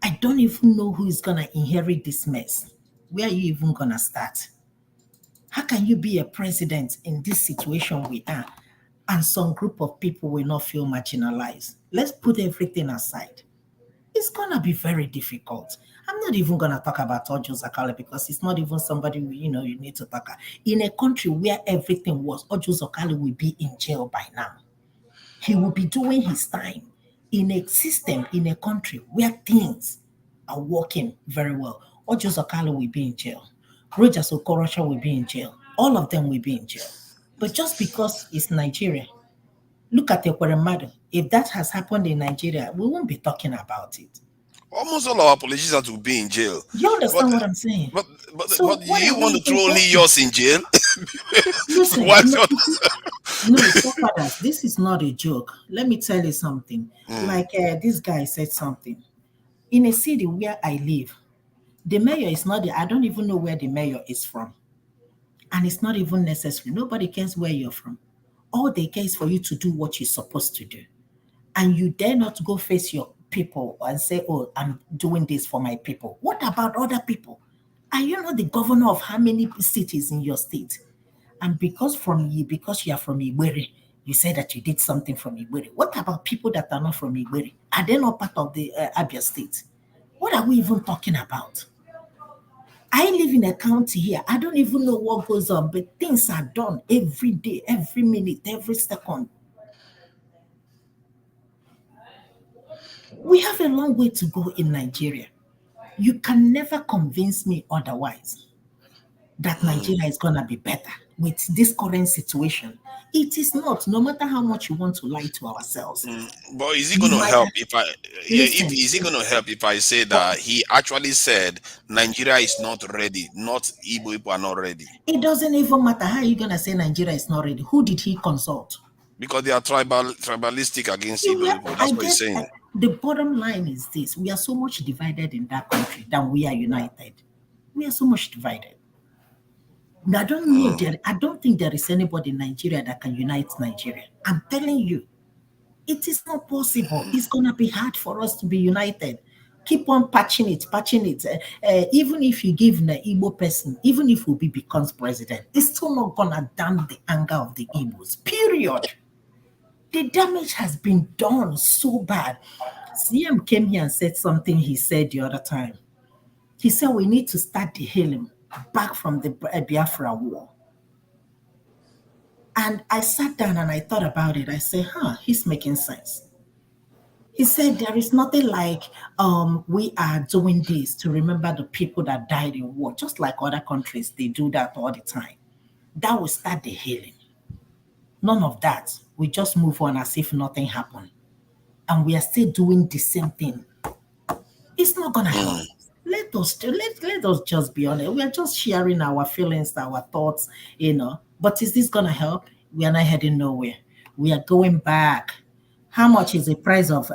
I don't even know who is going to inherit this mess. Where are you even going to start? How can you be a president in this situation we are and some group of people will not feel marginalized? Let's put everything aside. It's going to be very difficult. I'm not even going to talk about Oby Ezekwesili because it's not even somebody you need to talk about. In a country where everything was, Oby Ezekwesili will be in jail by now. He will be doing his time in a system, in a country where things are working very well. Oby Ezekwesili will be in jail. Rogers Okorocha will be in jail. All of them will be in jail. But just because it's Nigeria, look at Ekweremadu. If that has happened in Nigeria, we won't be talking about it. Almost all our politicians will be in jail. You understand what I'm saying? But So do you what are want we to throw even only talking? yours in jail? Listen, Why no, not? no, forefathers, this is not a joke. Let me tell you something. Like this guy said something. In a city where I live, the mayor is not I don't even know where the mayor is from. And it's not even necessary. Nobody cares where you're from. All they care is for you to do what you're supposed to do. And you dare not go face your people and say, oh, I'm doing this for my people. What about other people? Are you not the governor of how many cities in your state? And because you are from Iwere, you say that you did something from Iwere. What about people that are not from Iwere? Are they not part of the Abia state? What are we even talking about? I live in a county here. I don't even know what goes on, but things are done every day, every minute, every second. We have a long way to go in Nigeria. You can never convince me otherwise that Nigeria is going to be better with this current situation. It is not, no matter how much you want to lie to ourselves. But is it You going to might help if I? Yeah, listen. is it going to help if I say that he actually said Nigeria is not ready, not Igbo people are not ready It doesn't even matter how you're going to say Nigeria is not ready. Who did he consult? because they are tribalistic against You Igbo know, people. I That's what he's guess saying. the bottom line is this: we are so much divided in that country than we are united. We are so much divided. I don't know. I don't think there is anybody in Nigeria that can unite Nigeria. I'm telling you, it is not possible. It's gonna be hard for us to be united. Keep on patching it. Even if you give the Igbo person, even if Obi becomes president, it's still not gonna damn the anger of the Igbos. Period. The damage has been done so bad. CM came here and said something he said the other time. He said we need to start the healing back from the Biafra war. And I sat down and I thought about it. I said, he's making sense. He said there is nothing like we are doing this to remember the people that died in war, just like other countries, they do that all the time. That will start the healing. None of that. We just move on as if nothing happened. And we are still doing the same thing. It's not gonna help. Let us just be honest. We are just sharing our feelings, our thoughts, But is this gonna help? We are not heading nowhere. We are going back. How much is the price of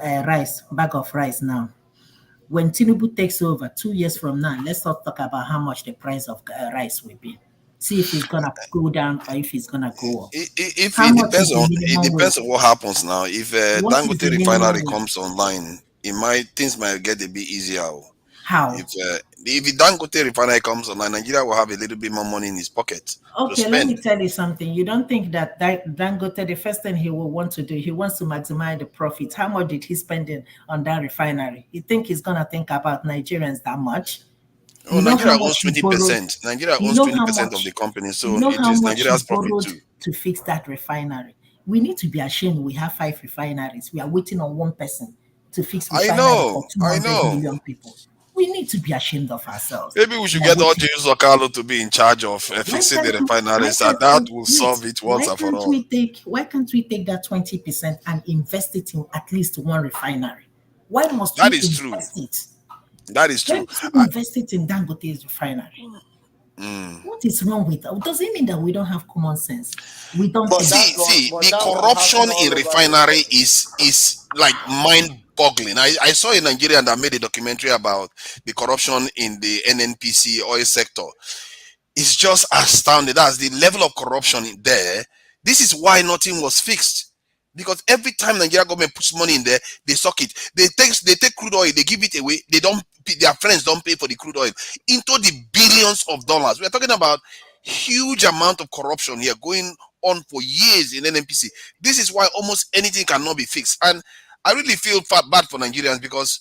bag of rice now? When Tinubu takes over 2 years from now, let's not talk about how much the price of rice will be. See if it's gonna go down or if it's gonna go up. If How it much is depends the on minimum wage? what happens now. If What is the Dangote minimum refinery wage? comes online, things might get a bit easier. How? If the Dangote refinery comes online, Nigeria will have a little bit more money in his pocket to Okay, let spend. me tell you something. You don't think that Dangote, the first thing he will want to do, he wants to maximize the profit. How much did he spend on that refinery? You think he's gonna think about Nigerians that much? Oh, You know how Nigeria owns much he borrowed? 20%. Nigeria You owns know how 20% of the much? company, so You know it how is much he Nigeria's profit borrowed too. to fix that refinery? We need to be ashamed. We have 5 refineries. We are waiting on one person to fix I refinery for know. 200 million people. We need to be ashamed of ourselves. Maybe we should We are get waiting. Oji Zokalo to be in charge of fixing the refineries, and that will solve it once and for all. Why can't we take that 20% and invest it in at least one refinery? Why must That we is true. invest it? That is Why true. must we invest it in Dangote's refinery? What is wrong with that? Does it mean that we don't have common sense? We don't think. See, the corruption in refinery is like mind-boggling. I saw a Nigerian that made a documentary about the corruption in the NNPC oil sector. It's just astounding. That's the level of corruption there. This is why nothing was fixed. Because every time Nigeria government puts money in there, they suck it. They take crude oil, they give it away. Their friends don't pay for the crude oil into the billions of dollars. We are talking about huge amount of corruption here going on for years in NNPC. This is why almost anything cannot be fixed. And I really feel bad for Nigerians because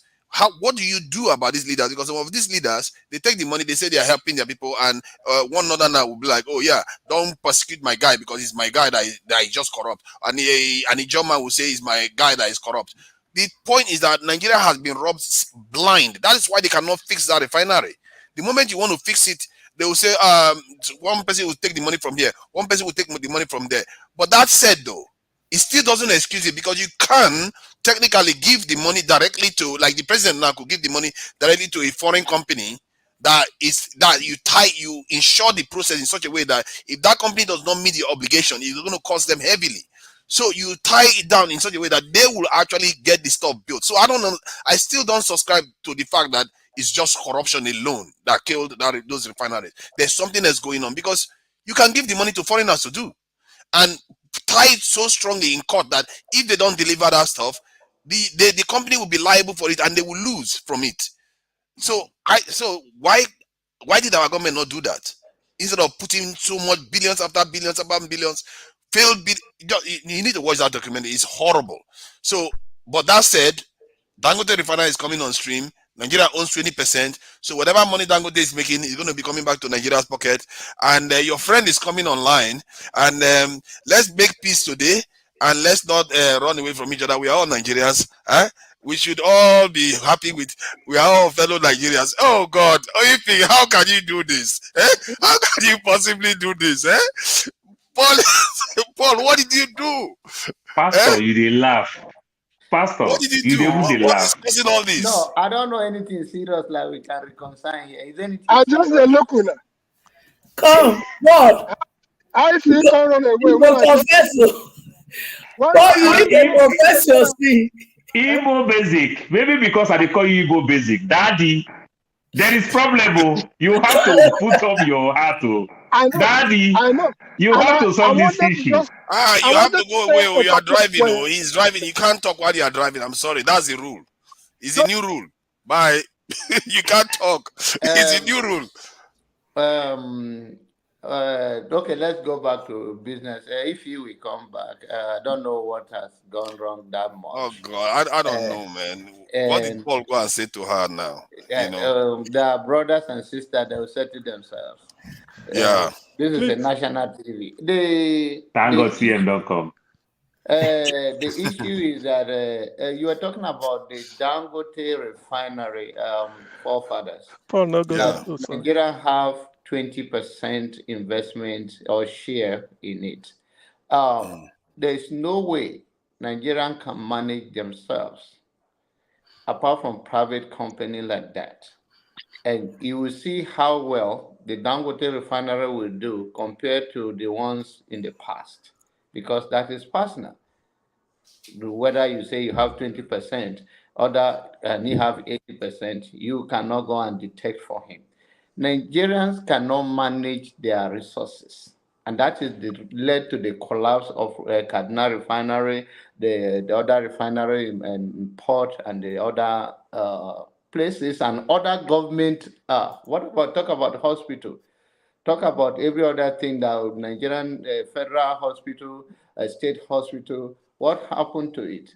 what do you do about these leaders? Because some of these leaders, they take the money, they say they are helping their people, and one another now will be like, oh yeah, don't persecute my guy because he's my guy that is just corrupt. And a German will say he's my guy that is corrupt. The point is that Nigeria has been robbed blind. That is why they cannot fix that refinery. The moment you want to fix it, They will say, one person will take the money from here, one person will take the money from there. But that said, though, it still doesn't excuse it, because you can technically give the money directly to, like the president now could give the money directly to a foreign company that you ensure the process in such a way that if that company does not meet the obligation, it's going to cost them heavily. So you tie it down in such a way that they will actually get the stuff built. So I don't know. I still don't subscribe to the fact that it's just corruption alone that killed those refineries. There's something that's going on, because you can give the money to foreigners to do, and tie it so strongly in court that if they don't deliver that stuff, the company will be liable for it and they will lose from it. So why did our government not do that? Instead of putting so much billions after billions upon billions, you need to watch that documentary. It's horrible. So, but that said, Dangote Refinery is coming on stream. Nigeria owns 20%. So whatever money Dangote is making is going to be coming back to Nigeria's pocket. And your friend is coming online. And let's make peace today. And let's not run away from each other. We are all Nigerians. We should all be happy we are all fellow Nigerians. Oh God, how can you do this? How can you possibly do this? Paul, what did you do? Pastor, you did laugh. Pastor, what did you do? What is causing all this? No, I don't know anything serious like we can reconcile here. Is anything I just look on it. Come, what? I see come run away. You go confess. What you need to confess your sin. Igbo basic. Maybe because I call you Igbo basic. Daddy, there is problem. You have to put up your heart. Daddy, I know. You have to solve this issue. You have to go away. You are driving. He's driving. You can't talk while you are driving. I'm sorry. That's the rule. It's a new rule. Bye. You can't talk. It's a new rule. Okay, let's go back to business. If you will come back, I don't know what has gone wrong that much. Oh God, I don't know, man. What did Paul go and say to her now? The brothers and sisters, they will say to themselves. Yeah. This is a national TV. Thank God CM.com. The issue is that you were talking about the Dangote refinery forefathers. Nigeria have 20% investment or share in it. There is no way Nigerians can manage themselves apart from private company like that. And you will see how well the Dangote refinery will do compared to the ones in the past, because that is personal. Whether you say you have 20%, and you have 80%, you cannot go and detect for him. Nigerians cannot manage their resources, and that is led to the collapse of Kaduna refinery, the other refinery in Port, and the other places, and other government. Talk about hospital? Talk about every other thing that Nigerian federal hospital, state hospital. What happened to it?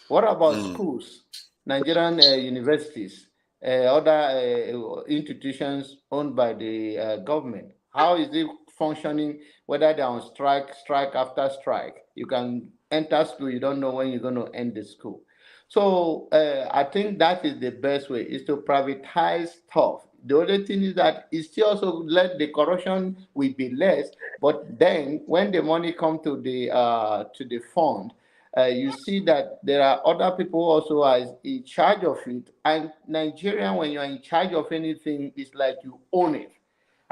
What about schools? Nigerian universities, other institutions owned by the government. How is it functioning? Whether they're on strike after strike. You can enter school, you don't know when you're going to end the school. So I think that is the best way, is to privatize stuff. The only thing is that it still also let the corruption will be less. But then when the money comes to the fund, you see that there are other people also are in charge of it. And Nigerian, when you're in charge of anything, it's like you own it.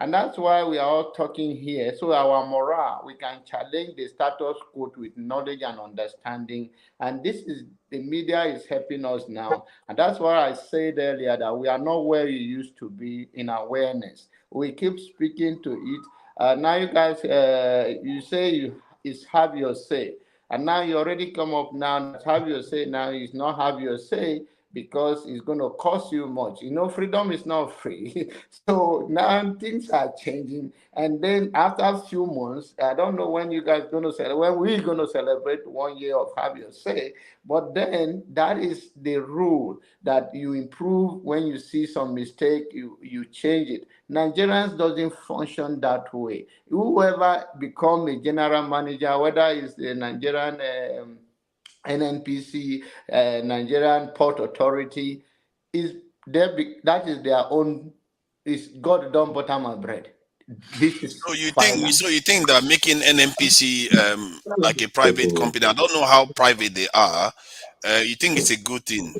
And that's why we are all talking here. So our morale, we can challenge the status quo with knowledge and understanding. And this is, the media is helping us now. And that's why I said earlier that we are not where you used to be in awareness. We keep speaking to it. Now you guys, you say you have your say. And now you already come up now, have your say now is not have your say, because it's going to cost you much. Freedom is not free. So now things are changing. And then after a few months, I don't know when you guys going to celebrate, when we're going to celebrate 1 year of have your say. But then that is the rule, that you improve when you see some mistake, you change it. Nigerians doesn't function that way. Whoever become a general manager, whether it's the Nigerian NNPC, Nigerian Port Authority, that is their own is God don't butter my bread. This is final. So you think that making NNPC like a private company, I don't know how private they are, you think it's a good thing?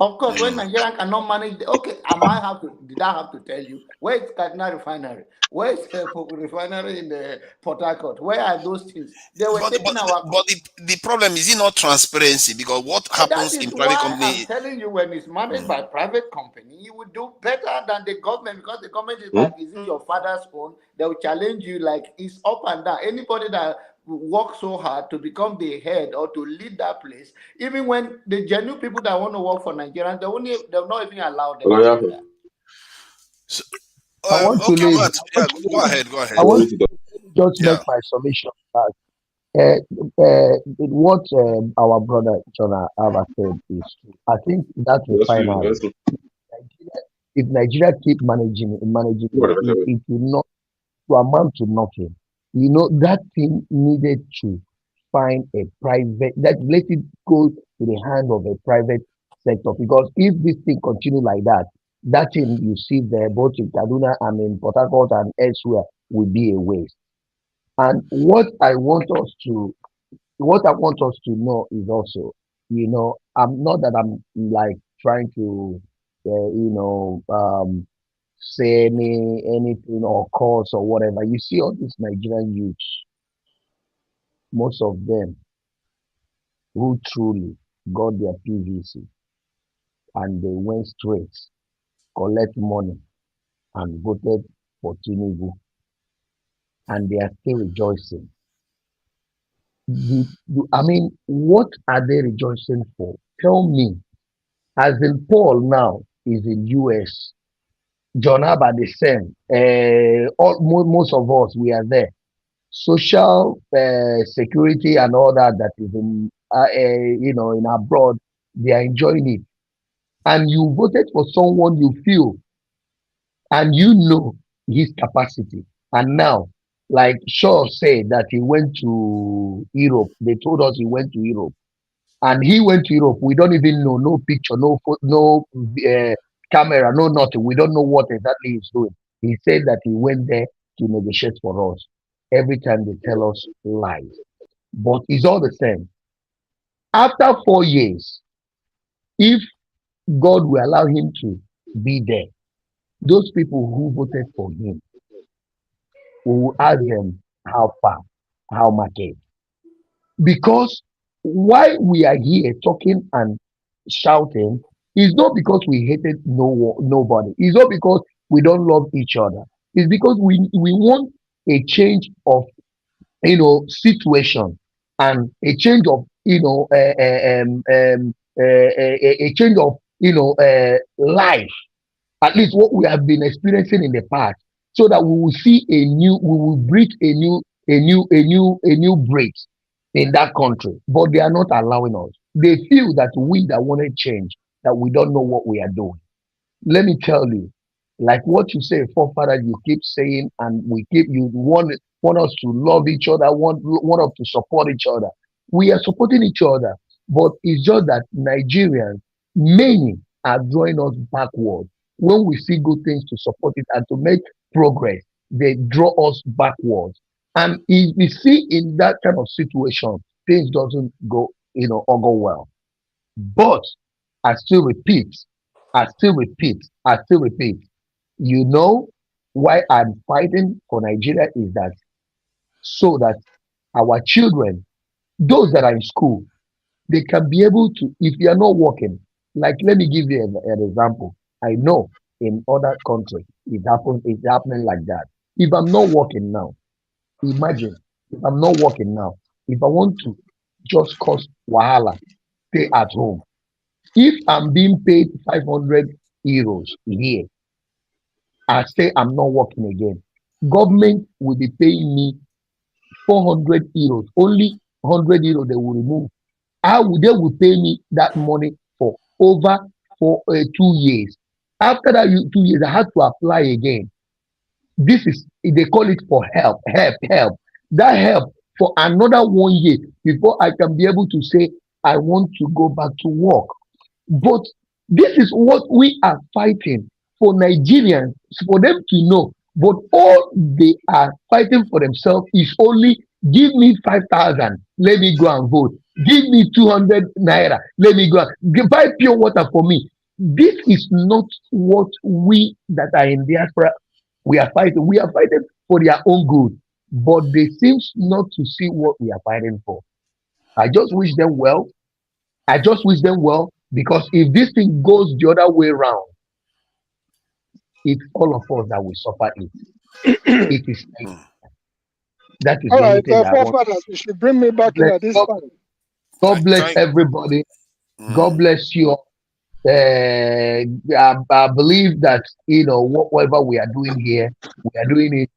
Of course, when Nigeria cannot manage, did I have to tell you, where is Kaduna refinery? Where is the refinery in the Port Harcourt? Where are those things? They were taking our. But the problem is not transparency, because what happens That in is private why company. I'm telling you, when it's managed by private company, you will do better than the government, because the government is like, is it your father's phone? They will challenge you like it's up and down. Anybody that work so hard to become the head or to lead that place, even when the genuine people that want to work for Nigerians, they'll not even allow them to do that. I want to Okay, leave. Matt, yeah, go ahead. I want to just make my submission that what our brother Jonah Ava said is true. I think that refinery, if Nigeria keep managing it will not to amount to nothing. You know, that thing needed to find a private, that let it go to the hand of a private sector. Because if this thing continue like that, that thing you see there, both in Kaduna and in Port Harcourt and elsewhere, will be a waste. And what I want us to know is also, you know, I'm not that I'm like trying to, say anything or cause or whatever. You see all these Nigerian youths, most of them who truly got their PVC and they went straight, collect money and voted for Tinubu, and they are still rejoicing. I mean, what are they rejoicing for? Tell me. As in Paul now is in US, John Abba the same. Most of us we are there. Social security and all that is in in abroad, they are enjoying it. And you voted for someone you feel and you know his capacity. And now, like Shaw said that he went to Europe. They told us he went to Europe. And he went to Europe. We don't even know, no picture, no camera, no nothing. We don't know what exactly he's doing. He said that he went there to negotiate for us. Every time they tell us lies. But it's all the same. After 4 years, if God will allow him to be there, those people who voted for him, we will ask them how far, how market. Because why we are here talking and shouting is not because we hated nobody. It's not because we don't love each other. It's because we want a change of situation and a change of a change of life, at least what we have been experiencing in the past, so that we will see we will breathe a new breath in that country. But they are not allowing us. They feel that we that want to change, that we don't know what we are doing. Let me tell you, like what you say, forefathers, you keep saying, and you want us to love each other, want us to support each other. We are supporting each other, but it's just that Nigerians, many are drawing us backward. When we see good things to support it and to make progress, they draw us backwards. And if we see in that kind of situation, things doesn't go, or go well. But I still repeat, you know why I'm fighting for Nigeria is that so that our children, those that are in school, they can be able to, if you are not working, like let me give you an example. I know in other countries it's happening like that. If I'm not working now, imagine if I'm not working now, if I want to just cause wahala, stay at home. If I'm being paid 500 euros a year, I say I'm not working again. Government will be paying me 400 euros. Only 100 euros they will remove. They will pay me that money for over 2 years. After that 2 years, I had to apply again. This is, they call it for help. That help for another 1 year before I can be able to say I want to go back to work. But this is what we are fighting for Nigerians, for them to know, but all they are fighting for themselves is only give me 5,000, let me go and vote. Give me 200 naira, let me go and buy pure water for me. This is not what we that are in diaspora we are fighting. We are fighting for their own good, but they seem not to see what we are fighting for. I just wish them well. I just wish them well, because if this thing goes the other way around, it's all of us that will suffer it. It is that is All the only right, thing that I want. forefathers, you should bring me back in at this time. God bless everybody. God bless you all. I believe that whatever we are doing here, we are doing it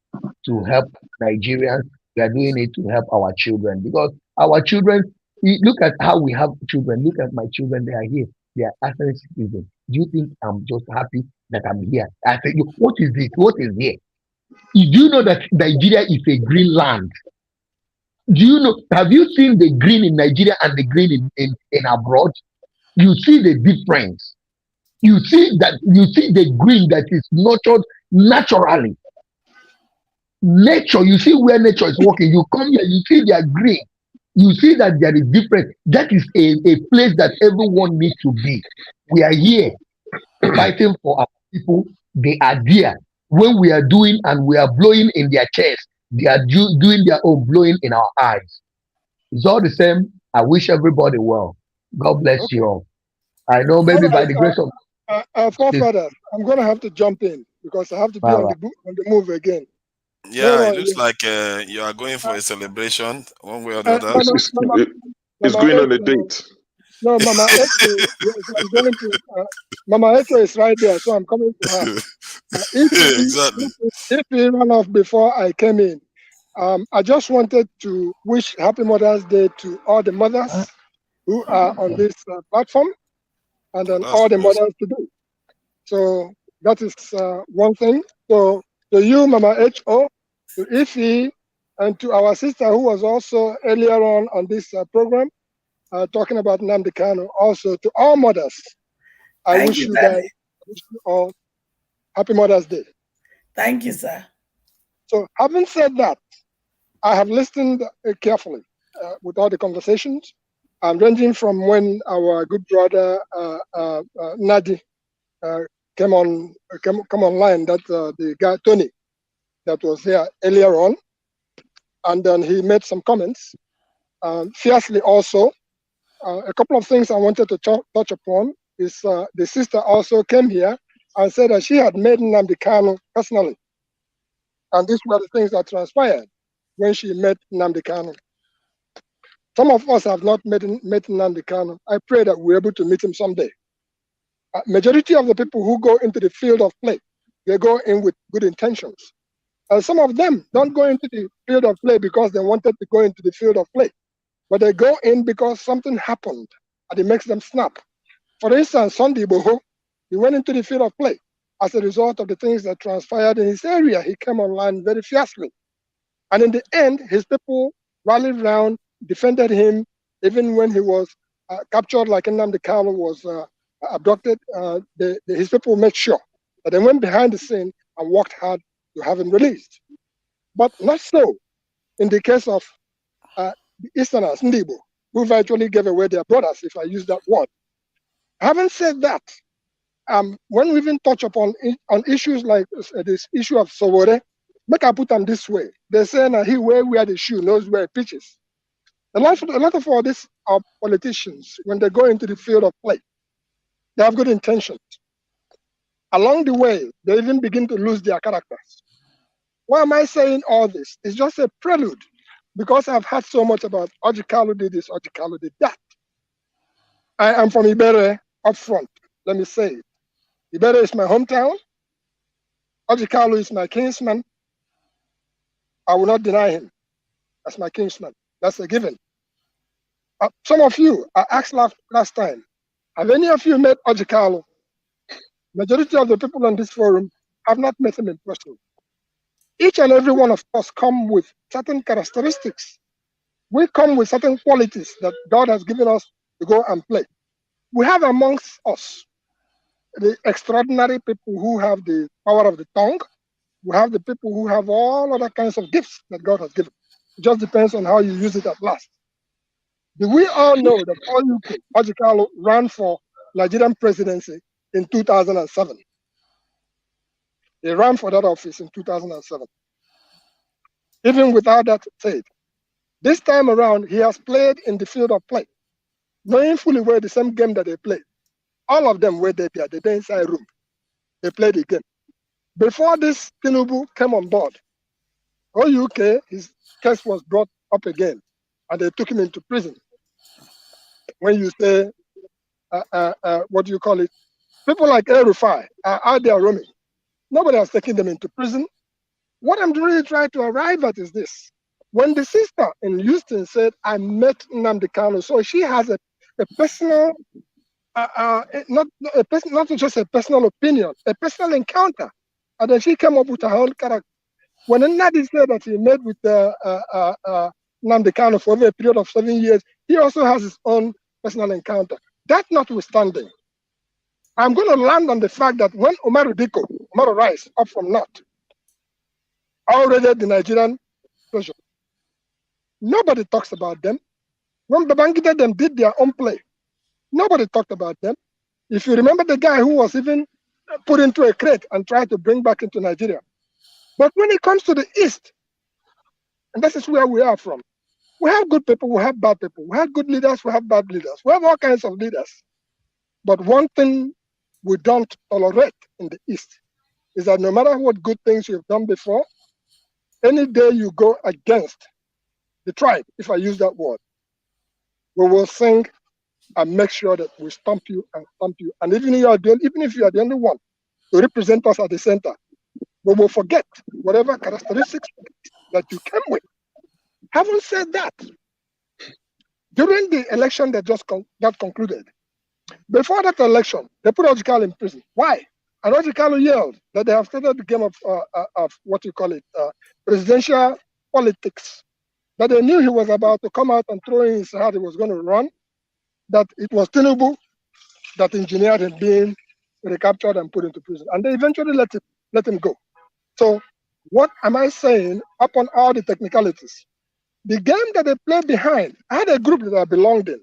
to help Nigerians. We are doing it to help our children, because our children. Look at how we have children. Look at my children. They are here. They are African citizens. Do you think I'm just happy that I'm here? I say, what is this? What is here? Do you know that Nigeria is a green land? Do you know? Have you seen the green in Nigeria and the green in abroad? You see the difference. You see the green that is nurtured naturally. Nature, you see where nature is working. You come here, you see they are green. You see that there is difference. That is a place that everyone needs to be. We are here fighting for our people. They are there. When we are doing and we are blowing in their chest, they are doing their own blowing in our eyes. It's all the same. I wish everybody well. God bless you all. I know maybe by the grace of forefathers, I'm going to have to jump in because I have to be on the move again. Yeah, it looks like you are going for a celebration one way or the other. It's going on a date. No, Mama Echo, yes, I'm going to. Mama Echo is right there, so I'm coming to her. Exactly. If he ran off before I came in, I just wanted to wish Happy Mother's Day to all the mothers who are on this platform, and then all the mothers today. So that is one thing. So to you, Mama H.O., to Ife, and to our sister who was also earlier on this program, talking about Nnamdi Kanu, also to all mothers, I wish you guys all Happy Mother's Day. Thank you, sir. So having said that, I have listened carefully with all the conversations, ranging from when our good brother Nnadi come online, that the guy Tony that was here earlier on, and then he made some comments fiercely also. A couple of things I wanted to touch upon is the sister also came here and said that she had met Nnamdi Kanu personally, and these were the things that transpired when she met Nnamdi Kanu. Some of us have not met Nnamdi Kanu. I pray that we're able to meet him someday. Majority of the people who go into the field of play, they go in with good intentions. And some of them don't go into the field of play because they wanted to go into the field of play, but they go in because something happened and it makes them snap. For instance, Sunday Boho, he went into the field of play as a result of the things that transpired in his area. He came online very fiercely. And in the end, his people rallied around, defended him, even when he was captured, like Nnamdi Kanu was abducted. His people made sure that they went behind the scene and worked hard to have him released. But not so in the case of the Easterners, Ndibo, who virtually gave away their brothers, if I use that word. Having said that, when we even touch upon on issues like this issue of Sowore, make I put them this way. They say that he where the shoe knows where it pitches. A lot of all these politicians, when they go into the field of play, they have good intentions. Along the way, they even begin to lose their characters. Why am I saying all this? It's just a prelude, because I've heard so much about Ojikalu did this, Ojikalu did that. I am from Ibere up front. Let me say it. Ibere is my hometown. Ojikalu is my kinsman. I will not deny him as my kinsman. That's a given. Some of you, I asked last time, have any of you met Ojikalu? Majority of the people on this forum have not met him in person. Each and every one of us come with certain characteristics. We come with certain qualities that God has given us to go and play. We have amongst us the extraordinary people who have the power of the tongue. We have the people who have all other kinds of gifts that God has given. It just depends on how you use it at last. Do we all know that Oyuke Ojikalo ran for Nigerian presidency in 2007? He ran for that office in 2007. Even without that said, this time around, he has played in the field of play, knowing fully well the same game that they played. All of them were there, they're inside room. They played the game. Before this Tinubu came on board, Oyuke, his case was brought up again, and they took him into prison. When you say, what do you call it? People like Erufai are out there roaming. Nobody has taken them into prison. What I'm really trying to arrive at is this. When the sister in Houston said, I met Nnamdi Kanu, so she has a personal, not just a personal opinion, a personal encounter. And then she came up with her own character. When Nnadi said that he met with Nnamdi Kanu for over a period of 7 years, he also has his own personal encounter. That notwithstanding, I'm going to land on the fact that when Umaru Rice, up from North, already the Nigerian treasury, nobody talks about them. When Babangida them did their own play, nobody talked about them. If you remember the guy who was even put into a crate and tried to bring back into Nigeria. But when it comes to the East, and this is where we are from, we have good people, we have bad people. We have good leaders, we have bad leaders. We have all kinds of leaders. But one thing we don't tolerate in the East is that no matter what good things you've done before, any day you go against the tribe, if I use that word, we will sing and make sure that we stomp you and stomp you. And even if you are the only one to represent us at the center, we will forget whatever characteristics that you came with. Having said that, during the election that just got concluded, before that election, they put Ojikalo in prison. Why? And Ojikalo yelled that they have started the game of what you call it, presidential politics. That they knew he was about to come out and throw in his hat he was going to run, that it was Tinubu that engineered him being recaptured and put into prison. And they eventually let him go. So what am I saying upon all the technicalities? The game that they played behind, I had a group that I belonged in.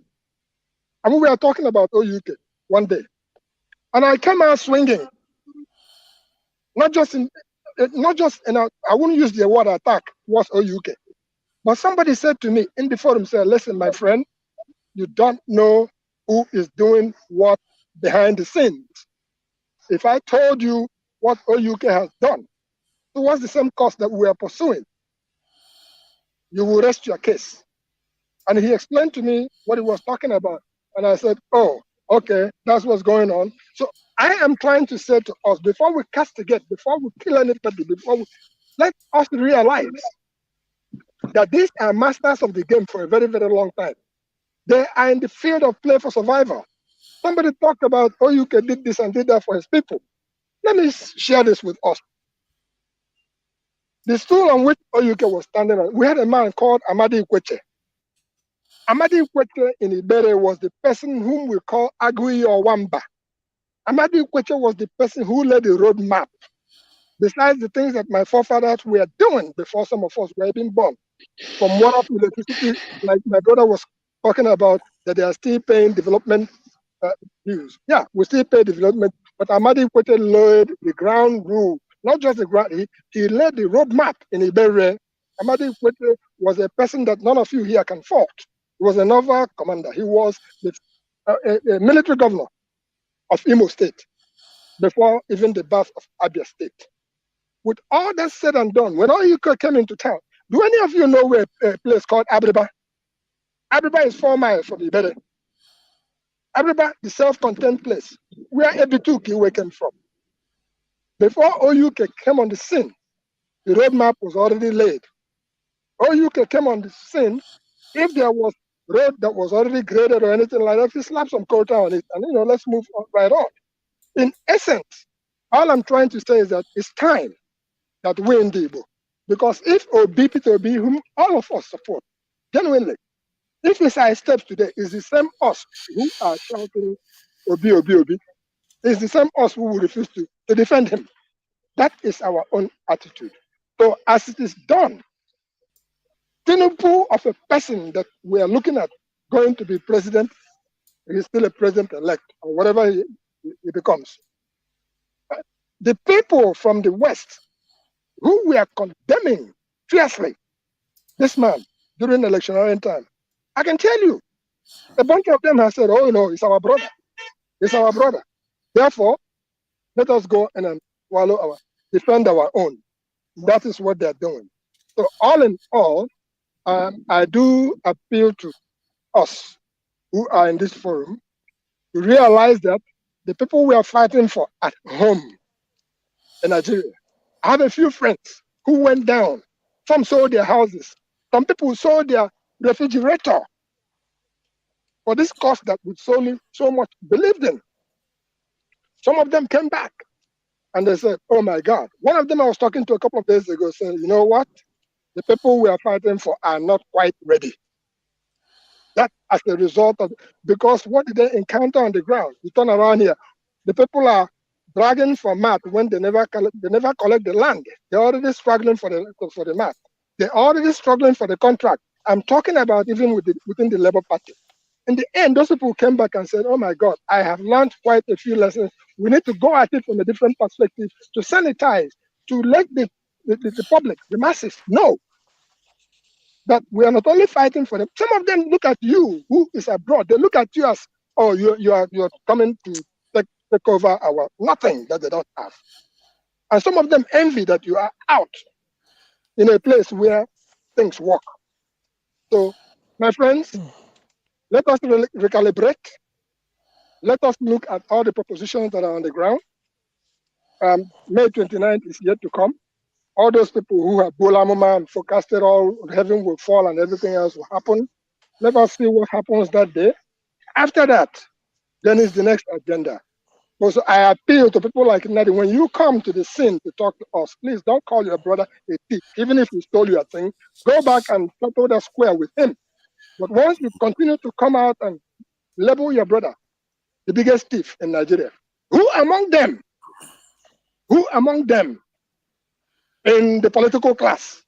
I mean, we were talking about OUK one day. And I came out swinging. I wouldn't use the word attack, was OUK. But somebody said to me in the forum, said, listen, my friend, you don't know who is doing what behind the scenes. If I told you what OUK has done towards the same cause that we are pursuing, you will rest your case. And he explained to me what he was talking about. And I said, oh, okay, that's what's going on. So I am trying to say to us, before we castigate, before we kill anybody, let us realize that these are masters of the game for a very, very long time. They are in the field of play for survival. Somebody talked about, OUK did this and did that for his people. Let me share this with us. The stool on which OUK was standing on, we had a man called Amadi Ikweche. Amadi Ikweche in Ibere was the person whom we call Agui or Wamba. Amadi Ikweche was the person who led the roadmap. Besides the things that my forefathers were doing before some of us were even born. From water to electricity, like my brother was talking about, that they are still paying development dues. Yeah, we still pay development, but Amadi Ikweche laid the ground rule. Not just the ground, he led the roadmap in Ibere. Amadi Ikweche was a person that none of you here can fault. He was a naval commander. He was a military governor of Imo State before even the birth of Abia State. With all that said and done, when OUK came into town, do any of you know where a place called Abriba? Abriba is 4 miles from Ibere. Abriba, the self-contained place, where Ebituki came from. Before OUK came on the scene, the roadmap was already laid. OUK came on the scene. If there was road that was already graded or anything like that, you slap some quota on it and let's move right on. In essence, all I'm trying to say is that it's time that we in Igbo, because if Oby P2B, whom all of us support, genuinely, if we side steps today, is the same us who are shouting Oby, Oby, Oby. It's the same us who will refuse to defend him. That is our own attitude. So as it is done, Tinubu of a person that we are looking at going to be president, he's still a president-elect or whatever he becomes. The people from the West who we are condemning fiercely this man during election time, I can tell you, a bunch of them have said, oh, no, it's our brother. It's our brother. Therefore, let us go and defend our own. That is what they're doing. So all in all, I do appeal to us who are in this forum to realize that the people we are fighting for at home in Nigeria, I have a few friends who went down. Some sold their houses. Some people sold their refrigerator for this cause that we so much believed in. Some of them came back and they said, oh my God. One of them I was talking to a couple of days ago said, you know what? The people we are fighting for are not quite ready. That as a result of, because what did they encounter on the ground? You turn around here, the people are dragging for mat when they never collect the land. They're already struggling for the mat. They're already struggling for the contract. I'm talking about even within the Labour Party. In the end, those people came back and said, oh my God, I have learned quite a few lessons. We need to go at it from a different perspective, to sanitize, to let the public, the masses know that we are not only fighting for them. Some of them look at you, who is abroad. They look at you as, oh, you're coming to take over our nothing that they don't have. And some of them envy that you are out in a place where things work. So, my friends, let us recalibrate. Let us look at all the propositions that are on the ground. May 29th is yet to come. All those people who have Bola Mama and forecasted all heaven will fall and everything else will happen. Let us see what happens that day. After that, then is the next agenda. So I appeal to people like Nnadi, when you come to the scene to talk to us, please don't call your brother a thief. Even if he stole your thing, go back and settle the square with him. But once you continue to come out and label your brother the biggest thief in Nigeria, who among them in the political class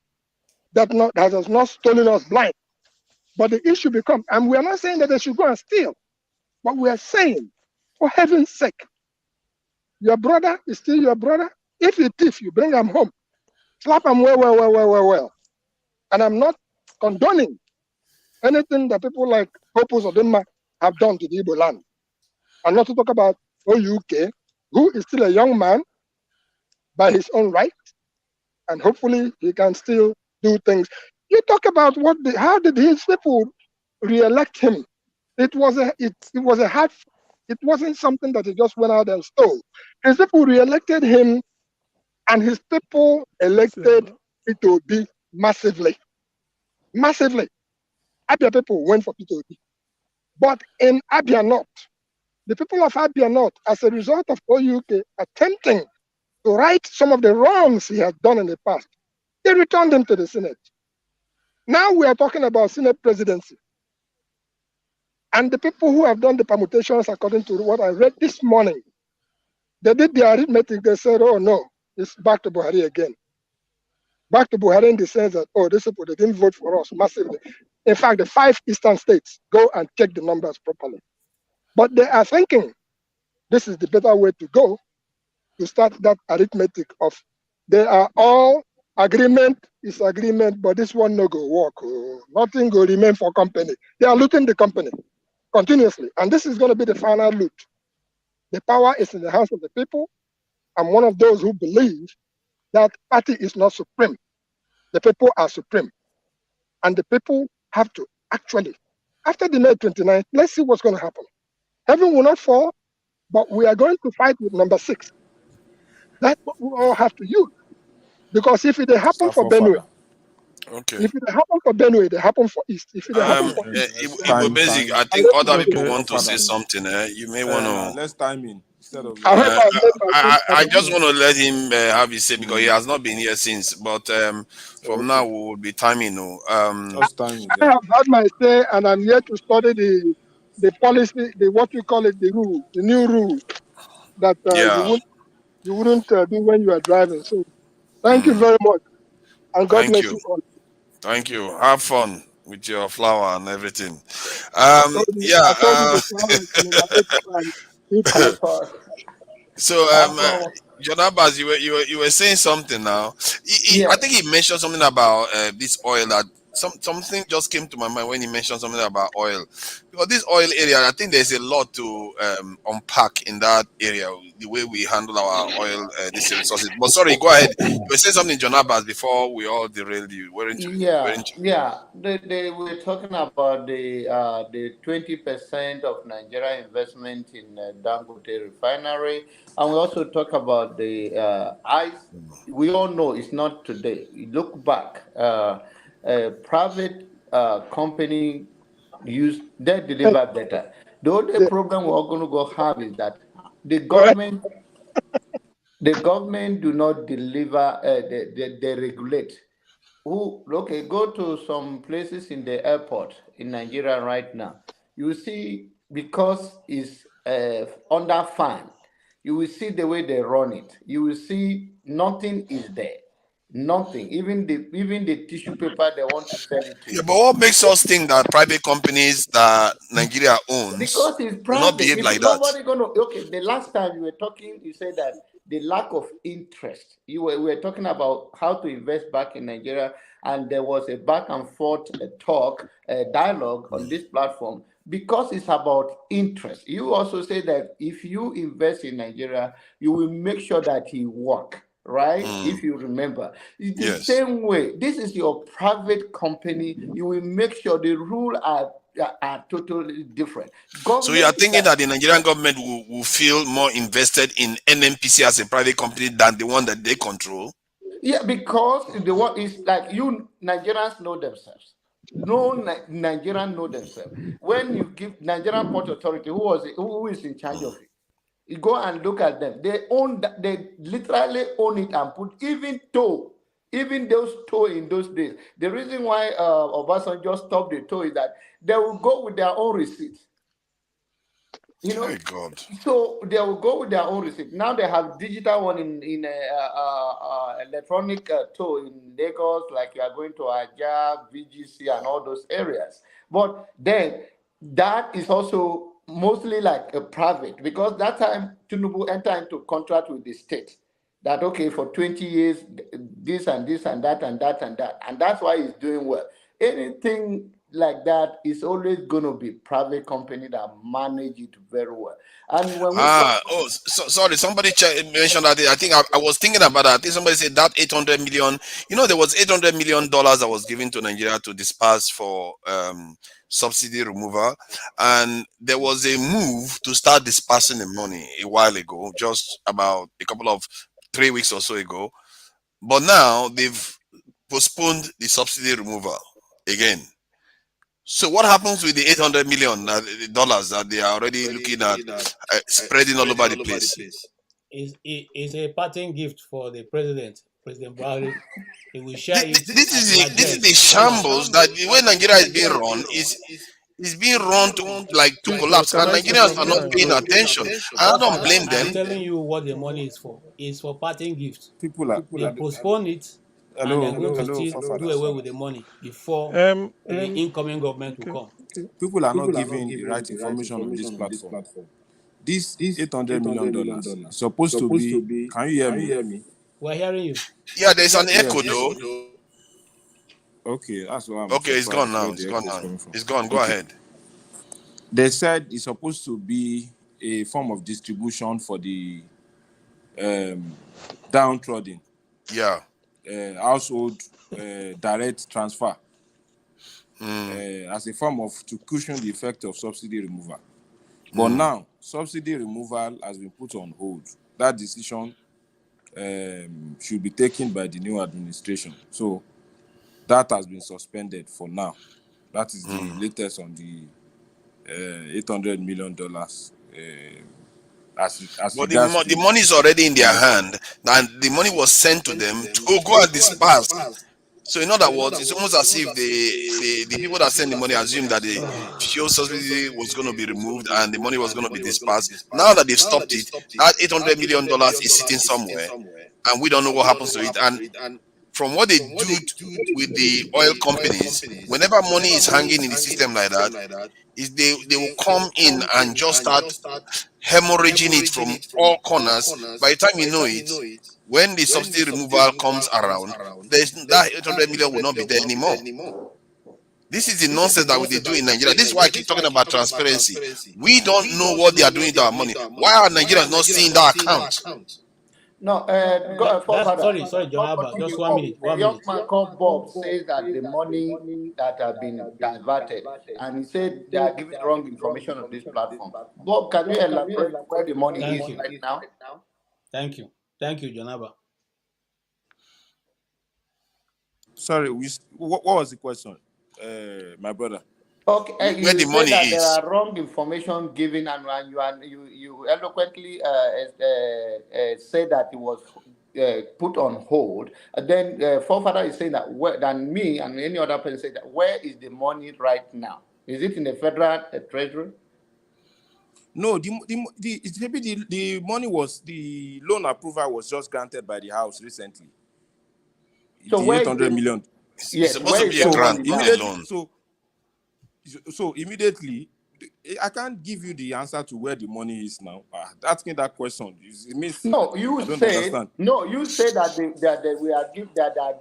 that has not stolen us blind? But the issue becomes, and we are not saying that they should go and steal, but we are saying, for heaven's sake, your brother is still your brother. If you thief, you bring him home. Slap him well. And I'm not condoning anything that people like Opus or Denmark have done to the Igbo land. And not to talk about OUK, who is still a young man by his own right, and hopefully he can still do things. You talk about how did his people re-elect him? It wasn't something that he just went out and stole. His people re-elected him, and his people elected Oby massively. Massively. Abia people went for Oby. But in Abia North, the people of Abia North, as a result of OUK attempting to right some of the wrongs he had done in the past, they returned him to the Senate. Now we are talking about Senate presidency. And the people who have done the permutations, according to what I read this morning, they did the arithmetic. They said, oh no, it's back to Buhari again. Back to Buhari in the sense that, oh, these people, they didn't vote for us massively. In fact, the 5 eastern states, go and check the numbers properly. But they are thinking this is the better way to go, to start that arithmetic of they are all agreement is agreement, but this one no go work. Oh, nothing will remain for company. They are looting the company continuously. And this is going to be the final loot. The power is in the hands of the people. I'm one of those who believe that party is not supreme. The people are supreme. And the people have to actually, after the May 29th, let's see what's going to happen. Heaven will not fall, but we are going to fight with number 6. That's what we all have to use. Because if it happen for Benue, if it happen for Benue, it happen for East. If it happen for East, Igbo Basic, I think other people want to say something. You may want to. Let's time in instead of. I just want to let him have his say because he has not been here since. But from now we will be timing. I have had my say, and I'm here to study the policy, what we call it, the rule, the new rule. that Yeah. you wouldn't do when you are driving. So thank you very much, and God Thank bless you. you all. Thank you. Have fun with your flower and everything. I told you the flower is in my and keep Yeah. quiet. So, Afro, John Abbas, you were saying something now. I yeah. think he mentioned something about this oil that something just came to my mind when he mentioned something about oil. Because this oil area, I think there's a lot to unpack in that area, the way we handle our oil, these resources. But sorry, go ahead. You were saying something, John Abbas, before we all derailed you. Yeah, yeah. They were talking about the 20% of Nigeria investment in Dangote refinery, and we also talk about the ice. We all know it's not today. You look back, a private company they deliver better. The only problem we're going to go have is that the government the government do not deliver. They regulate. Okay, go to some places in the airport in Nigeria right now. You will see, because it's under fine, you will see the way they run it. You will see nothing is there. Nothing. Even the tissue paper they want to sell it to Yeah, you. but what makes us think that private companies that Nigeria owns Because it's will not private. behave If like that? nobody gonna, okay, the last time you were talking, you said that the lack of interest. We were talking about how to invest back in Nigeria, and there was a back and forth talk, dialogue on this platform because it's about interest. You also say that if you invest in Nigeria, you will make sure that he work. Right, if you remember, it's the Yes. same way. This is your private company. You will make sure the rules are totally different. So you are Government is thinking that the Nigerian government will feel more invested in NNPC as a private company than the one that they control? yeah, because the one is like you Nigerians know themselves. No Nigerian know themselves. When you give Nigerian Port Authority, who is in charge of it? You go and look at them. They literally own it and put even toll, even those toll in those days. The reason why Obasanjo stopped the toll is that they will go with their own receipts. My God. So they will go with their own receipt. Now they have digital one in electronic toll in Lagos, like you are going to Aja, VGC, and all those areas. But then that is also mostly like a private, because that time Tinubu entered into contract with the state that okay, for 20 years this and this and that and that and that, and that's why he's doing well. Anything like that is always going to be private company that manage it very well. And when we talk, Sorry, somebody mentioned that. I think I was thinking about that. I think somebody said that 800 million. There was $800 million that was given to Nigeria to disperse for subsidy removal, and there was a move to start dispersing the money a while ago, just about a couple of 3 weeks or so ago. But now they've postponed the subsidy removal again. So what happens with the $800 million dollars that they are already looking at spreading all over the place? Is a parting gift for the president, President Buhari. He will share it. This is the shambles that the way Nigeria is being run is being run to collapse, and Nigerians are not paying attention. And I don't blame them. I'm telling you what the money is for. It's for parting gift. They postpone it, and they're going to still do away with the money before the incoming government will come. People are not giving the right information on this platform. This $800 million is supposed to be. Can you hear me? We're hearing you. Yeah, there's an echo though. Okay, that's what I'm. Okay, it's gone now. It's gone now. It's gone. Go ahead. They said it's supposed to be a form of distribution for the downtrodden. Yeah. Household direct transfer as a form of to cushion the effect of subsidy removal. But now subsidy removal has been put on hold. That decision should be taken by the new administration. So that has been suspended for now. That is the latest on the $800 million. But the money is already in their hand, and the money was sent to them to go and disperse. So in other words, it's almost as if the people that send the money assumed that the fuel subsidy was going to be removed and the money was going to be dispersed. Now that they've stopped it, that $800 million is sitting somewhere, and we don't know what happens to it. And from what they do with the oil companies, whenever money is hanging in the system like that, is they will come in and just start hemorrhaging it from all corners. By the time you know it, when the subsidy removal comes around, that 800 million will not be there anymore. This is the nonsense that they do in Nigeria. This is why I keep talking about transparency. We don't know what they are doing with our money. Why are Nigerians not seeing that account? No, sorry, John Abba, just 1 minute. A young man called Bob says that the money that have been diverted, and he said they are giving wrong information on this platform. Bob, can you elaborate where the money is right now? Thank you, John Abba. Sorry, what was the question, my brother? Okay, where the money is. There are wrong information given, and you eloquently said that it was put on hold. And then forefather is saying that than me and any other person say that where is the money right now? Is it in the federal treasury? No, the money was, the loan approval was just granted by the House recently. So the where 800 million. Yes, it's supposed to be a grant, not a loan. So immediately, I can't give you the answer to where the money is now. Asking that question, it means no. You said that we are giving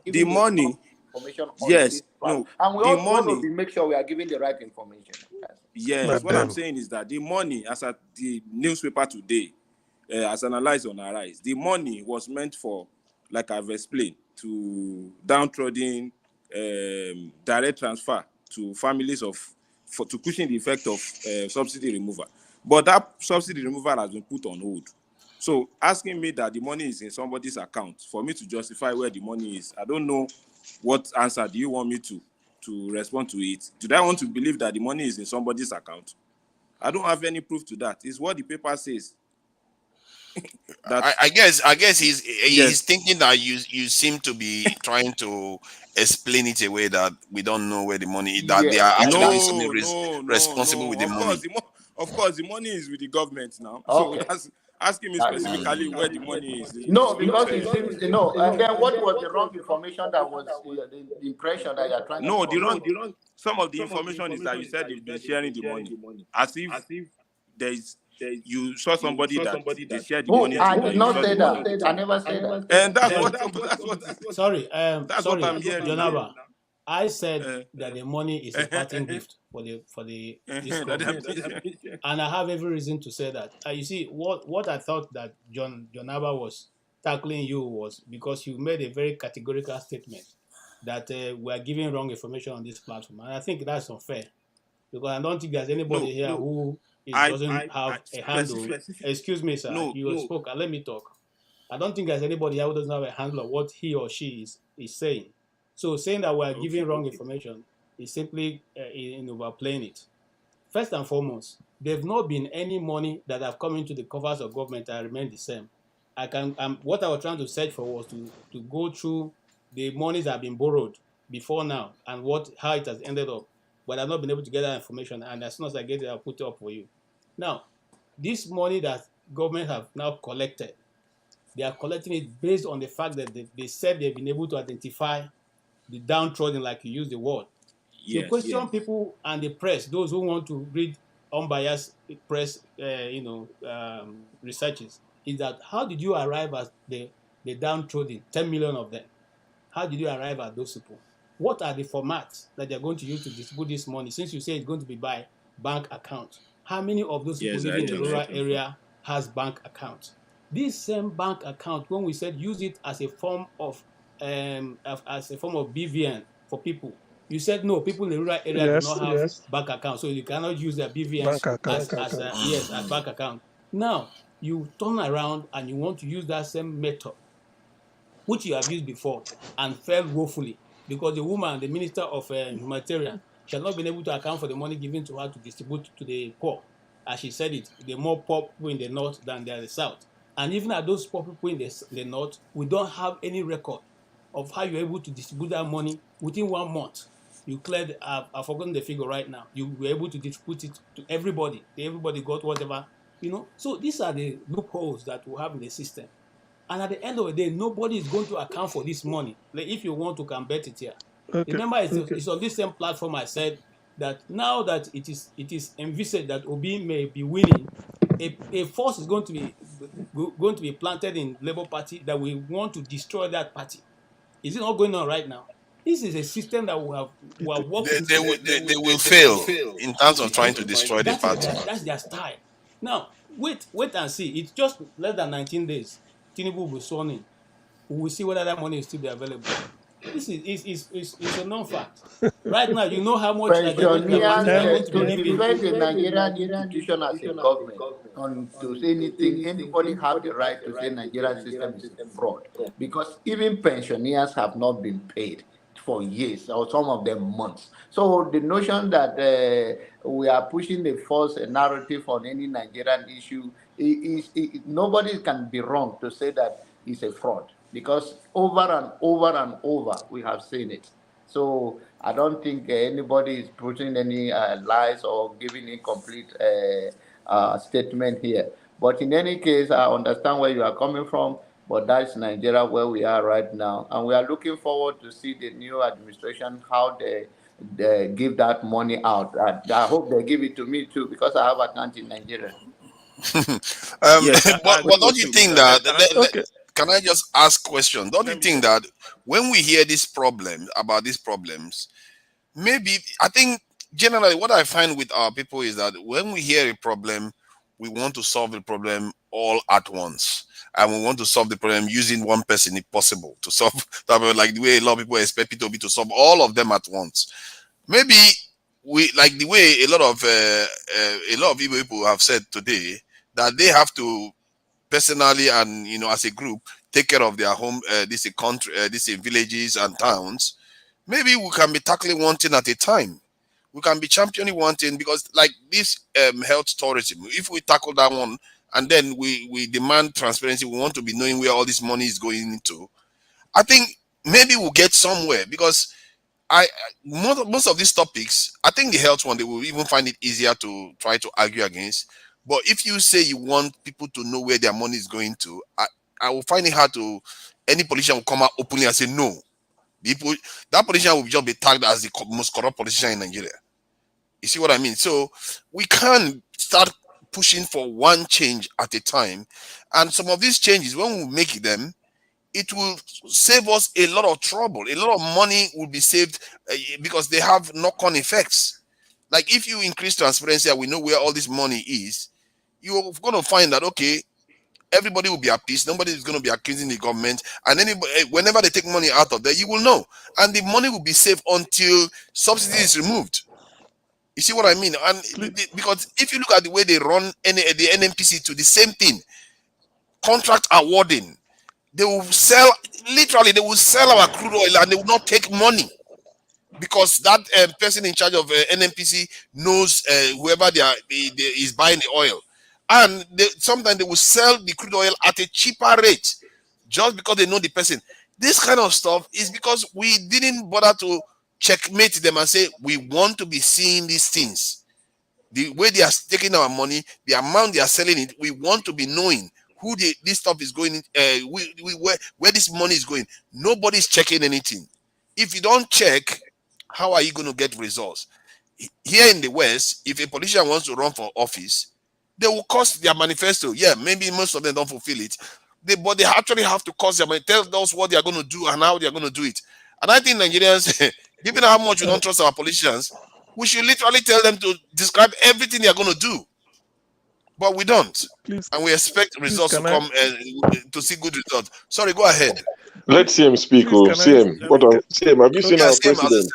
the money information. Yes, no, and we also want to make sure we are giving the right information. Yes, what I'm saying is that the money, as at the newspaper today, as analyzed on Arise, the money was meant for, like I've explained, to downtrodden direct transfer to families to cushion the effect of subsidy removal. But that subsidy removal has been put on hold. So asking me that the money is in somebody's account, for me to justify where the money is, I don't know what answer do you want me to respond to it. Do I want to believe that the money is in somebody's account? I don't have any proof to that. It's what the paper says. I guess he's thinking that you seem to be trying to explain it away, that we don't know where the money is, that they are actually responsible with the money. Of course, the money is with the government now. Okay. So that's asking me specifically where the money is. No, because it seems and then what was the wrong information that was the impression that you are trying to wrong. Some of the information is that you said you've been sharing the money as if you saw somebody that they shared the money. I did not say that. I never said that. And that's what. Sorry, that's what I'm hearing. Jonava, I said that the money is a parting gift for this government, and I have every reason to say that. You see, what I thought that Jonava was tackling you was because you made a very categorical statement that we are giving wrong information on this platform, and I think that's unfair because I don't think there's anybody here who doesn't have a handle. Excuse me, sir. You spoke. Let me talk. I don't think there's anybody here who doesn't have a handle of what he or she is saying. So saying that we are giving wrong information is simply in overplaying it. First and foremost, there've not been any money that have come into the coffers of government that remain the same. What I was trying to search for was to go through the monies that have been borrowed before now and how it has ended up. But I've not been able to get that information, and as soon as I get it, I'll put it up for you. Now, this money that government have now collected, they are collecting it based on the fact that they said they've been able to identify the downtrodden, like you use the word. The question people and the press, those who want to read unbiased press, researches, is that how did you arrive at the downtrodden, 10 million of them? How did you arrive at those people? What are the formats that they're going to use to distribute this money? Since you say it's going to be by bank account, how many of those people living in the rural area has bank accounts? This same bank account, when we said use it as a form of BVN for people, you said no, people in the rural area do not have bank accounts, so you cannot use their BVN as bank account. Now you turn around and you want to use that same method, which you have used before and failed woefully, because the woman, the minister of humanitarian, she has not been able to account for the money given to her to distribute to the poor. As she said it, the more poor people in the north than in the south. And even at those poor people in the north, we don't have any record of how you're able to distribute that money within 1 month. You cleared, I've forgotten the figure right now. You were able to distribute it to everybody. Everybody got whatever, So these are the loopholes that we have in the system. And at the end of the day, nobody is going to account for this money. Like if you want to can bet it here. Okay. Remember, it's on this same platform I said that now that it is envisaged that Obi may be winning, a force is going to be planted in Labour Party that we want to destroy that party. Is it not going on right now? This is a system that we have worked. They will fail in terms of trying to destroy the party. That's their style. Now, wait and see. It's just less than 19 days. Tinubu will be sworn in. We will see whether that money is still be available. This is a non-fact. Right now, you know how much pensioners to defend the Nigerian institution as a government on to say anything. Anybody have the right to say Nigerian system is a fraud, because even pensioners have not been paid for years, or some of them months. So the notion that we are pushing the false narrative on any Nigerian issue, nobody can be wrong to say that it's a fraud, because over and over and over we have seen it. So I don't think anybody is putting any lies or giving incomplete statement here. But in any case, I understand where you are coming from. But that's Nigeria where we are right now. And we are looking forward to see the new administration, how they give that money out. I hope they give it to me too, because I have an account in Nigeria. But don't you think that, can I just ask a question? Don't you think that when we hear this problem, about these problems, maybe, I think generally what I find with our people is that when we hear a problem, we want to solve the problem all at once. And we want to solve the problem using one person if possible to solve that, like the way a lot of people expect P2B to solve all of them at once. Maybe we, like the way a lot of people have said today, that they have to personally and as a group take care of their home, this country, these villages and towns. Maybe we can be tackling one thing at a time. We can be championing one thing, because like this health tourism, if we tackle that one, and then we demand transparency, we want to be knowing where all this money is going into, I think maybe we'll get somewhere, because most of these topics, I think the health one, they will even find it easier to try to argue against. But if you say you want people to know where their money is going to, I will find it hard to, any politician will come out openly and say no. That politician will just be tagged as the most corrupt politician in Nigeria. You see what I mean? So we can start pushing for one change at a time, and some of these changes, when we make them, it will save us a lot of trouble. A lot of money will be saved because they have knock-on effects. Like if you increase transparency and we know where all this money is, you're going to find that, okay, everybody will be at peace. Nobody is going to be accusing the government, and whenever they take money out of there, you will know, and the money will be saved until subsidy is removed. You see what I mean? And because if you look at the way they run the NNPC to the same thing, contract awarding, they will sell, literally, they will sell our crude oil and they will not take money, because that person in charge of NNPC knows whoever is buying the oil. And sometimes they will sell the crude oil at a cheaper rate just because they know the person. This kind of stuff is because we didn't bother to checkmate them and say, we want to be seeing these things. The way they are taking our money, the amount they are selling it, we want to be knowing who this stuff is going, where this money is going. Nobody's checking anything. If you don't check, how are you going to get results? Here in the West, if a politician wants to run for office, they will cost their manifesto. Yeah, maybe most of them don't fulfill it. But they actually have to cost their money, tell us what they are going to do and how they are going to do it. And I think Nigerians, given how much we don't trust our politicians, we should literally tell them to describe everything they are going to do. But we don't. And we expect results to come to see good results. Sorry, go ahead. Let CM speak. CM, CM, have you seen our president?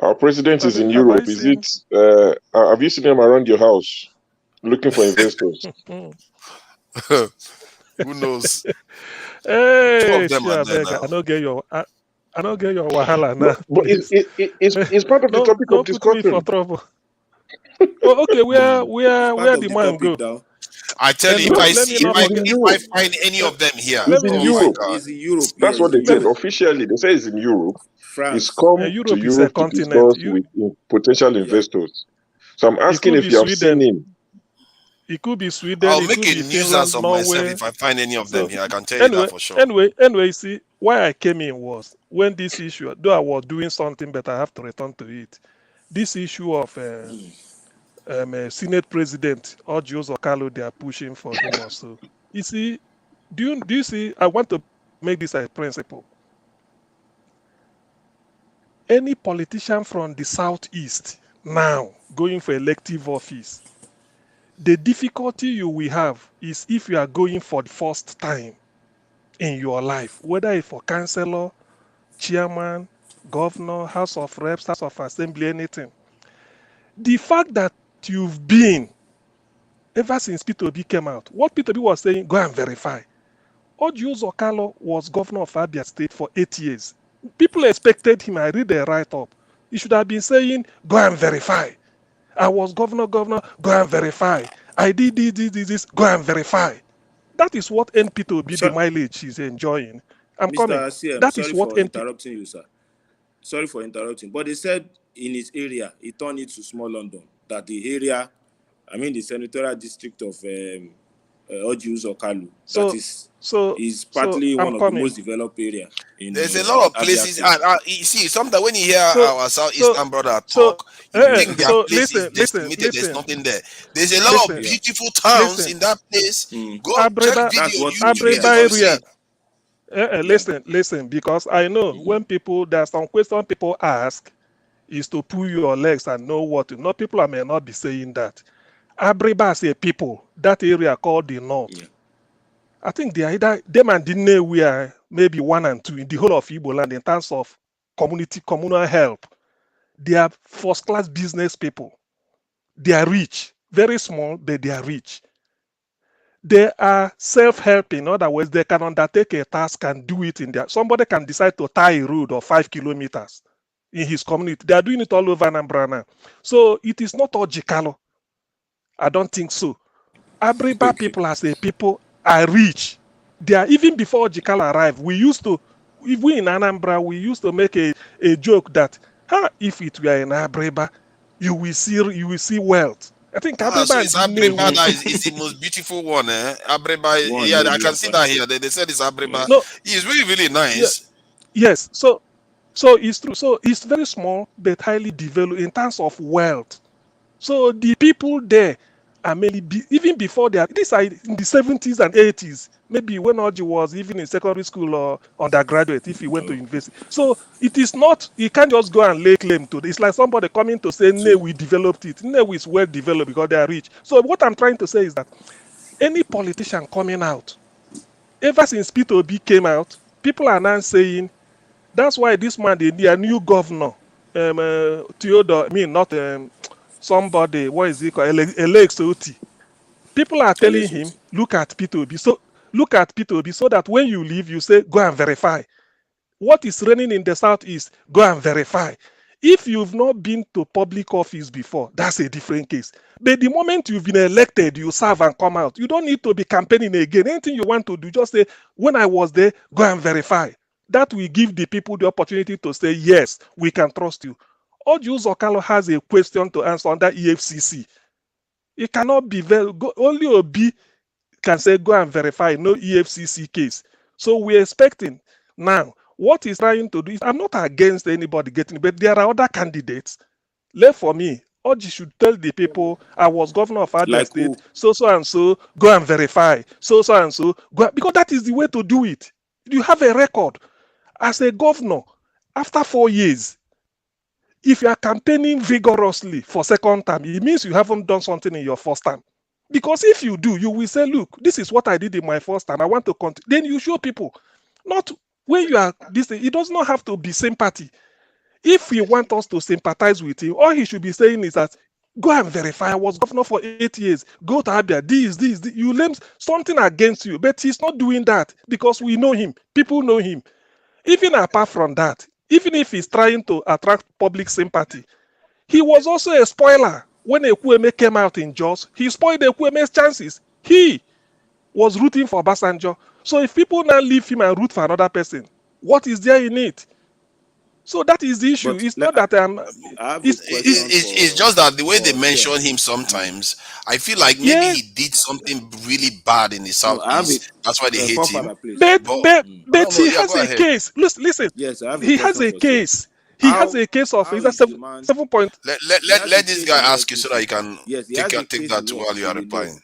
Our president is in Europe. Is it? Have you seen him around your house looking for investors? Who knows? Hey, Two of them are there I don't get your wahala now. But it's part of the topic of discussion. For trouble. Oh, okay, where the man go? I tell you, let, if I let me see, not It's in forget. if I Europe. find any of them here, Let It's me in oh use my Europe. God. It's in Europe. Yeah, That's what it's they in said. let, Europe. Officially, they say it's in Europe. It's France. come to Europe is a Europe to continent. discuss with potential Yeah. investors. So I'm It asking could if be you have seen Sweden. him. It could be Sweden. I'll It make could a be nuisance Finland, of myself Norway. if I find any of them So here. I can tell you that for sure. anyway, see, why I came in was when this issue, though I was doing something, but I have to return to it. This issue of Senate President Orji Uzokalo, they are pushing for him also. You see, do you see? I want to make this a principle. Any politician from the southeast now going for elective office, the difficulty you will have is if you are going for the first time in your life, whether it's for councillor, chairman, governor, House of Reps, House of Assembly, anything. The fact that you've been, ever since P2B came out, what P2B was saying, go and verify. Orji Uzokalo was governor of Abia State for 8 years. People expected him, I read the write-up. He should have been saying, go and verify. I was governor, go and verify. I did this, go and verify. That is what NP2B, the So, mileage is enjoying. I'm coming. Mr. CM, That is sorry what for NP. interrupting you, sir. Sorry for interrupting. But they said in his area, he turned it to small London. That the area, I mean the senatorial district of Orji Uzokalo, that is partly I'm one of the coming. most developed area in There's a lot of Abia places, State. and you see, sometimes when you hear our southeastern brother talk, you think their place is decimated. There's nothing there. There's a lot of beautiful towns in that place. Go check video on YouTube. That's what I'm saying. Listen, because I know when people, there's some question people ask is to pull your legs and know what to know. People may not be saying that. Abriba as a people, that area called the North. I think they are either them and Dine we are maybe 1 and 2 in the whole of Igbo land in terms of communal help. They are first-class business people. They are rich, very small, but they are rich. They are self-help. In other words, they can undertake a task and do it in their. Somebody can decide to tie a road of 5 kilometers in his community. They are doing it all over Anambra now. So it is not all Jikalo. I don't think so. Abriba people as a people are rich. They are even before Jikala arrived. We used to, if we in Anambra, we used to make a joke that, if it were in Abriba, you will see wealth. I think Abriba So it's and Abriba Dinewi. that is the most beautiful one, eh? Abriba, yeah, I can see that here. They said it's Abriba. No, It's really, really nice. Yes, so it's true. So it's very small but highly developed in terms of wealth. So the people there are mainly even before they are these are in the 70s and 80s, maybe when Orji was even in secondary school or undergraduate, if he went to university. So it is not, you can't just go and lay claim to it. It's like somebody coming to say, no, we developed it. No, it's well developed because they are rich. So what I'm trying to say is that any politician coming out, ever since P2B came out, people are now saying, that's why this man, the new governor, Theodore, I mean, not somebody, what is he called? Alex Oti. People are telling him, look at P2B. So look at P2B so that when you leave, you say, go and verify. What is reigning in the southeast, go and verify. If you've not been to public office before, that's a different case. But the moment you've been elected, you serve and come out. You don't need to be campaigning again. Anything you want to do, just say, when I was there, go and verify. That will give the people the opportunity to say, yes, we can trust you. Orji Uzokalo has a question to answer under EFCC. It cannot be only Obi can say, go and verify, no EFCC case. So we're expecting now. What he's trying to do is, I'm not against anybody getting, but there are other candidates. Left for me, Orji should tell the people, I was governor of Abia State, so and so, go and verify, so and so, go, because that is the way to do it. You have a record as a governor. After 4 years, if you are campaigning vigorously for second term, it means you haven't done something in your first term. Because if you do, you will say, look, this is what I did in my first time. I want to continue. Then you show people. Not when you are this, it does not have to be sympathy. If you want us to sympathize with him, all he should be saying is that, go and verify. I was governor for 8 years. Go to Abia. This. You name something against you. But he's not doing that because we know him. People know him. Even apart from that, even if he's trying to attract public sympathy, he was also a spoiler. When Ekwueme came out in Jos, he spoiled Ekweme's chances. He was rooting for Obasanjo. So if people now leave him and root for another person, what is there in it? So that is the issue. But It's not that I have a question It's just that the way they mention him sometimes, I feel like maybe yeah, he did something really bad in the No, I have southeast. That's why they hate him. forefather, please. but But but no, but no, he yeah, has go a ahead. case. Listen, Yes, I have a he has question a for Sia. case. He has a case of How is that is the man? 7 point. Let He has a let this case guy in ask you so that you EFCC. can Yes, he has a take case that in to while you are EFCC. You know, replying.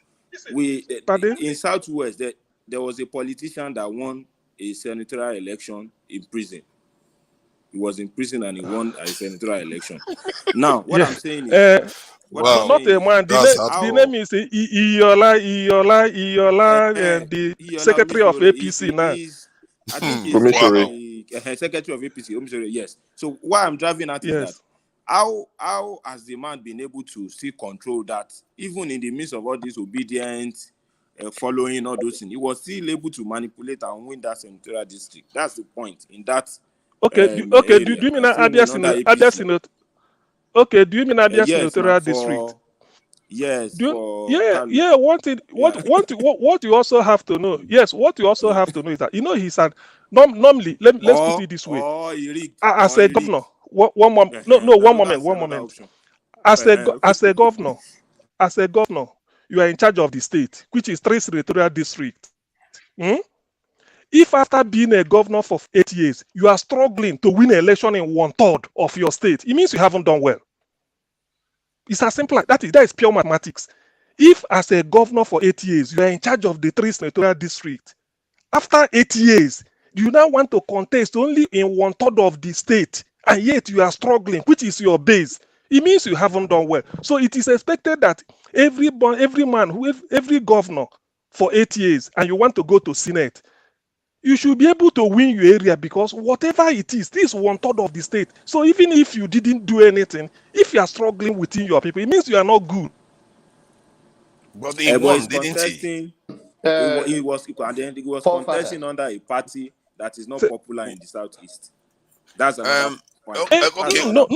Pardon? in Southwest there was a politician that won a senatorial election in prison. He was in prison and he won a senatorial election. Now, what Yeah. I'm saying is, Not a man. The name is Iola, and the secretary of APC now. I think he's Commissioner. the secretary of APC. Commissioner, yes. So what I'm driving at is that how has the man been able to still control that, even in the midst of all this obedience, following all those things, he was still able to manipulate and win that senatorial district. That's the point in that. Okay. Do you mean Abia Senatorial? Okay. Do you mean Abia Senatorial district? Yes, yeah. What you also have to know. Yes, what you also have to know is that he's an normally. Let's put it this way. As a governor, one moment. No, one moment. As a governor, you are in charge of the state, which is 3 senatorial districts. If after being a governor for 8 years, you are struggling to win an election in 1/3 of your state, it means you haven't done well. It's as simple as that. That is pure mathematics. If as a governor for 8 years, you are in charge of the 3 senatorial districts, after 8 years, you now want to contest only in 1/3 of the state, and yet you are struggling, which is your base, it means you haven't done well. So it is expected that every governor for 8 years, and you want to go to Senate, you should be able to win your area, because whatever it is, this is 1/3 of the state. So even if you didn't do anything, if you are struggling within your people, it means you are not good. But he won, didn't he? He was contesting under a party that is not popular in the southeast. That's another point. Okay. No.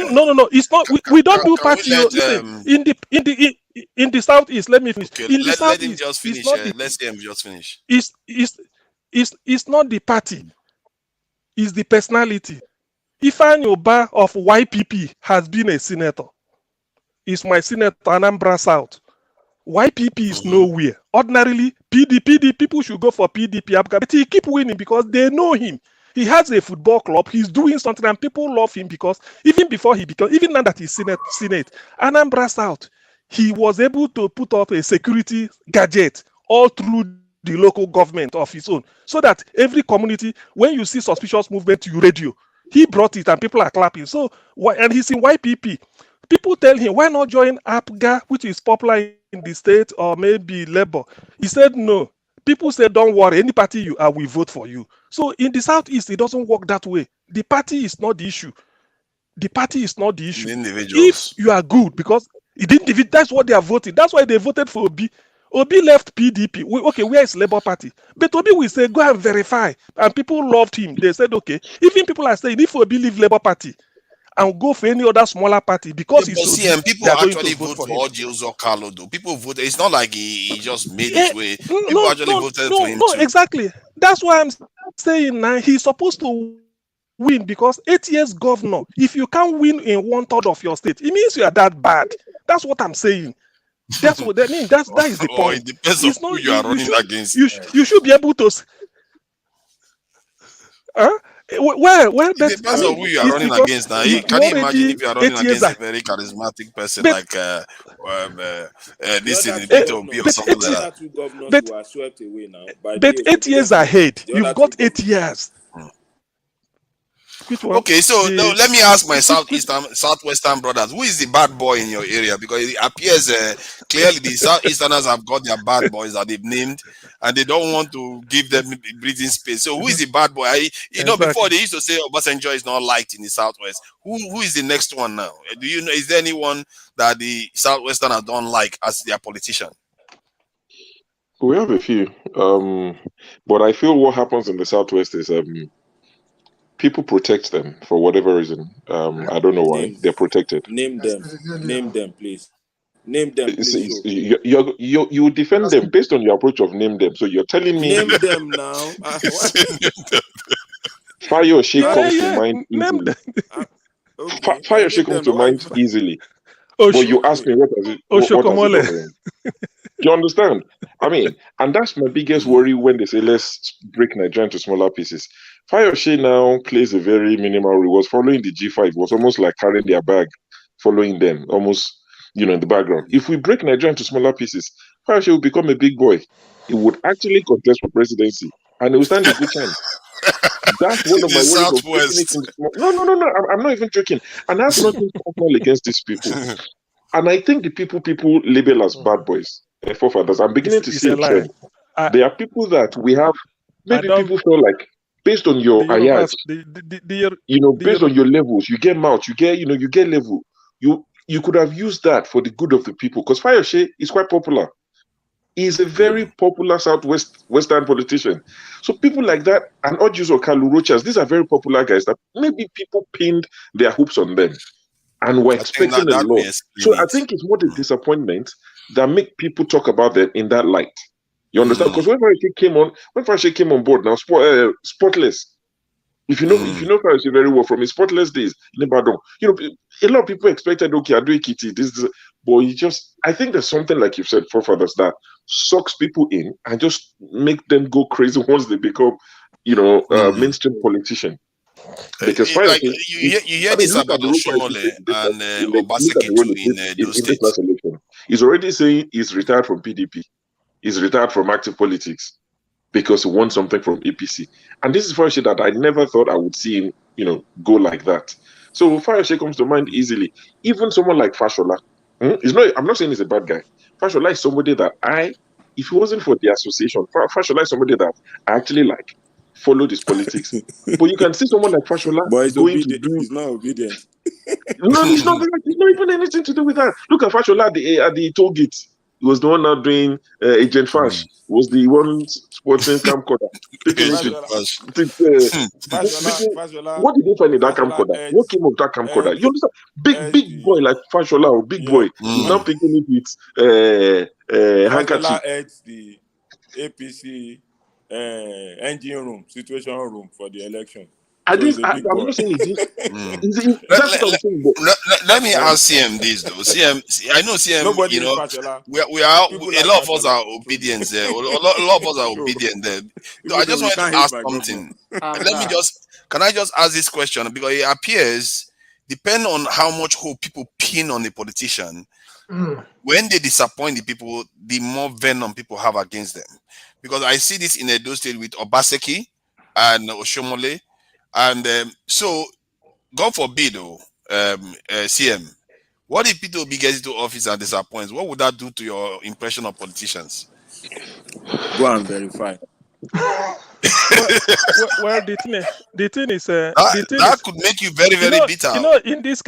It's not. We don't do party. Listen, in the southeast. Let me finish. Okay, In the let him southeast, just finish. Let's hear him just finish. It's not the party. It's the personality. Ifeanyi Ubah of YPP has been a senator. He's my senator, Anambra South. YPP is nowhere. Ordinarily, PDP people should go for PDP, but he keep winning because they know him. He has a football club. He's doing something, and people love him because even now that he's Senate, Anambra South, he was able to put up a security gadget all through the local government of his own, so that every community, when you see suspicious movement, you radio. He brought it, and people are clapping. So, and he's in YPP. People tell him, why not join APGA, which is popular in the state, or maybe Labour? He said no. People say, don't worry, any party you are, we vote for you. So in the southeast, it doesn't work that way. The party is not the issue. The party is not the issue. If you are good, because that's what they are voting. That's why they voted for Oby. Oby left PDP. Okay, where is Labour Party? But Oby will say, go and verify. And people loved him. They said, okay. Even people are saying, if Oby leave Labour Party and go for any other smaller party, because he's Oby, people actually vote for Ojils or Carlo, though. People vote. It's not like he just made his way. People actually voted for him too. Exactly. That's why I'm saying now he's supposed to win, because 8 years governor, if you can't win in 1/3 of your state, it means you are that bad. That's what I'm saying. That's what that means. That is the point. It depends on who you are running against. You should be able to. Well, it depends on who you are running against. Now, can you imagine if you are running against a very charismatic person like this in the Oby or something like that? But 8 years ahead, you've got 8 years. Okay, so now let me ask my southwestern brothers, who is the bad boy in your area? Because it appears clearly the southeasterners have got their bad boys that they've named, and they don't want to give them breathing space. So who is the bad boy? Before they used to say Obasanjo is not liked in the southwest. Who is the next one now? Do you know? Is there anyone that the southwesterners don't like as their politician? We have a few, but I feel what happens in the southwest is people protect them for whatever reason. I don't know why. They're protected. Name them, please. Name them, please. You defend them based on your approach of name them. So you're telling me name them now. Fayose comes to mind easily. Okay. Fayose comes to mind easily. But you ask me what has it done? You understand? I mean, and that's my biggest worry when they say let's break Nigeria into smaller pieces. Fayose now plays a very minimal role. Was following the G5, was almost like carrying their bag, following them, almost, in the background. If we break Nigeria into smaller pieces, Fayose will become a big boy. He would actually contest for presidency, and he will stand a good chance. That's one of my worries of breaking it into small. No. I'm not even joking, and that's nothing personal against these people. And I think the people label as bad boys, forefathers, I'm beginning to see a trend. There are people that we have, maybe people feel like, based on your ayaj, based on your levels, you get mouth, you get level. You could have used that for the good of the people, because Fayose is quite popular. He's a very popular Western politician. So people like that, and Ojus or Kalu Rochas, these are very popular guys that maybe people pinned their hopes on them. And we're expecting a lot. So I think it's more the disappointment that make people talk about them in that light. You understand? Because when Fayose came on board now, spotless. If you know Fayose very well from his spotless days in Ibadan, a lot of people expected, okay, Adeleke, but I think there's something like you said, forefathers, that sucks people in and just make them go crazy once they become, mainstream politician. Because you hear this about Oshomole and Obaseki too in those states. He's already saying he's retired from PDP. He's retired from active politics because he wants something from APC. And this is Fayose that I never thought I would see him, go like that. So Fayose comes to mind easily. Even someone like Fashola, I'm not saying he's a bad guy. Fashola is somebody that if it wasn't for the association, Fashola is somebody that I actually like. Follow this politics, but you can see someone like Fashola going to do. He's not obedient. No, he's not even anything to do with that. Look at Fashola at the toll gate. He was the one now doing Agent Fash. Was the one sporting camcorder. What did they find in that camcorder? What came of that camcorder? You understand? Big boy like Fashola, or big boy. He's now picking it with handkerchief. Fashola the APC. Engine room, situation room for the election. I'm not saying let me ask CM this though. CM, I know CM. Nobody we are a lot of us are obedient there. A lot of us are obedient there. So I just wanted to ask something. Can I just ask this question, because it appears, depending on how much hope people pin on the politician, when they disappoint the people, the more venom people have against them. Because I see this in Edo State with Obaseki and Oshomole. And so, God forbid, CM, what if Peter Obi gets into office and disappoints? What would that do to your impression of politicians? Go and verify. well, the thing is, that could make you very, very bitter. In this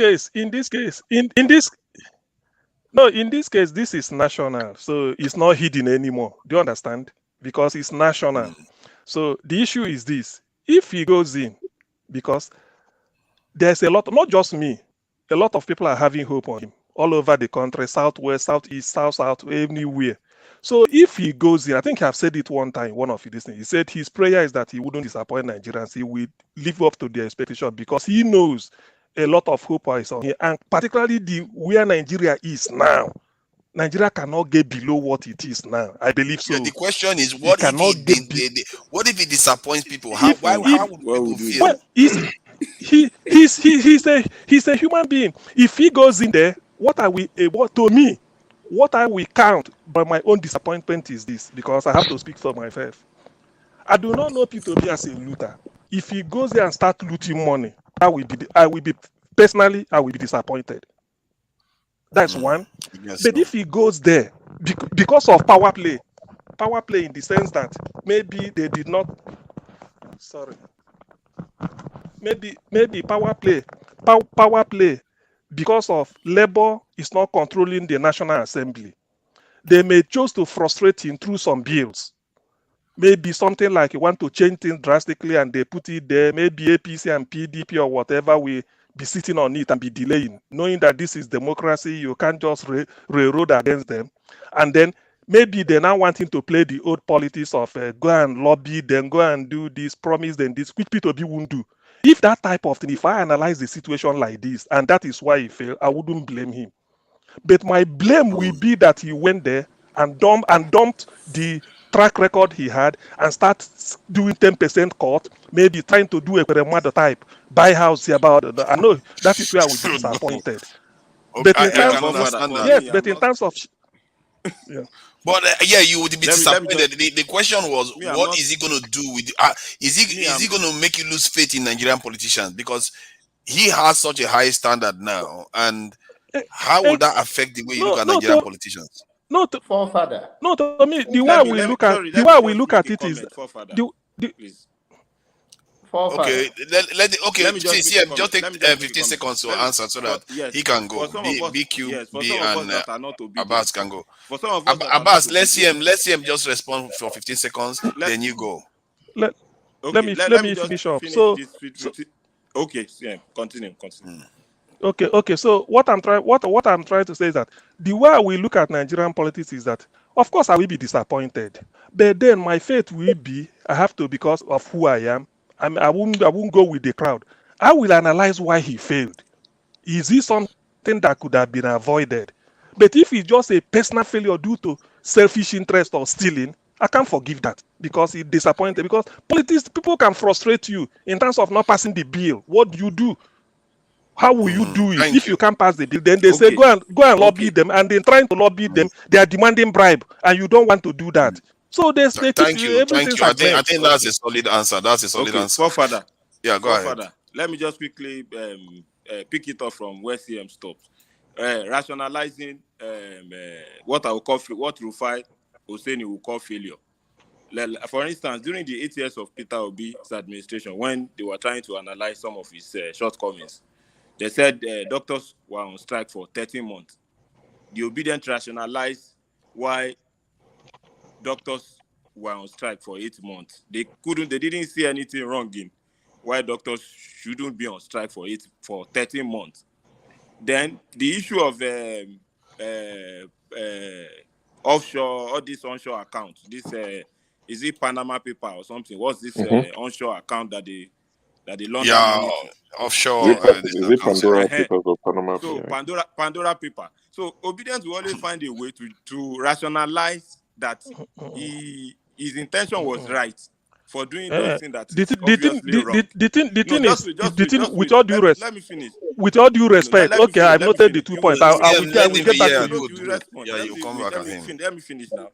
case, this is national, so it's not hidden anymore. Do you understand? Because it's national. So the issue is this: if he goes in, because there's a lot, not just me, a lot of people are having hope on him all over the country, southwest, southeast, south, anywhere. So if he goes in, I think I've said it one time, one of these things. He said his prayer is that he wouldn't disappoint Nigerians. He will live up to their expectation, because he knows a lot of hope is on here, and particularly where Nigeria is now. Nigeria cannot get below what it is now. I believe so. Yeah, the question is, what if he disappoints people? How would people feel? Well, he's a human being. If he goes in there, what I will count by my own disappointment is this, because I have to speak for myself. I do not know Peter Obi as a looter. If he goes there and starts looting money, I will be disappointed. That's one. But if he goes there because of power play in the sense that maybe they did not, maybe power play because of Labour is not controlling the National Assembly, they may choose to frustrate him through some bills. Maybe something like you want to change things drastically and they put it there, maybe APC and PDP or whatever will be sitting on it and be delaying, knowing that this is democracy, you can't just railroad against them. And then maybe they're now wanting to play the old politics of go and lobby, then go and do this, promise, then this, which P2B won't do. If that type of thing, if I analyze the situation like this, and that is why he failed, I wouldn't blame him. But my blame will be that he went there and dumped the track record he had and start doing 10% cut, maybe trying to do a Peremada type, buy house here about. I know that is where I would be disappointed. Okay, But in I terms, can understand that. yes, but in terms of, yeah. But yeah, you would be disappointed. The question was, what is he going to do with? Is he going to make you lose faith in Nigerian politicians because he has such a high standard now, and how will that affect the way you look at Nigerian politicians? No, forefather. No, to me, the way we look at it is okay. Let me just take 15 seconds to answer so that he can go. BQ, B, and Abbas can go. Abbas, let's see him just respond for 15 seconds. Then you go. Let me finish up. Okay, continue. Okay. So what I'm trying to say is that the way we look at Nigerian politics is that, of course, I will be disappointed, but then my faith will be I have to, because of who I am. I won't go with the crowd. I will analyze why he failed. Is he something that could have been avoided? But if it's just a personal failure due to selfish interest or stealing, I can't forgive that because it's disappointed. Because politics, people can frustrate you in terms of not passing the bill. What do you do? How will you do it if you can't pass the bill? Then they say go and lobby them, and then trying to lobby them, they are demanding bribe, and you don't want to do that. So they thank you. I think that's a solid answer. That's a solid answer. Forefather. Yeah, go ahead. Let me just quickly pick it up from where CM stopped. Rationalizing what I will call what Rufai Husseini will call failure. For instance, during the 8 years of Peter Obi's administration, when they were trying to analyze some of his shortcomings, they said doctors were on strike for 13 months. The obedient rationalized why doctors were on strike for 8 months. They didn't see anything wrong in why doctors shouldn't be on strike for 13 months. Then the issue of offshore, all these onshore accounts, this is it Panama paper or something? What's this onshore account that they launched? Yeah, offshore. Is it Pandora papers or Panama? So Pandora paper. So obedience will always find a way to rationalize that his intention was right for doing something that is obviously wrong. With all due respect, let me finish. With all due respect, okay, I've noted the 2 points. I will get back to you. Yeah, you come back at him. Let me finish now.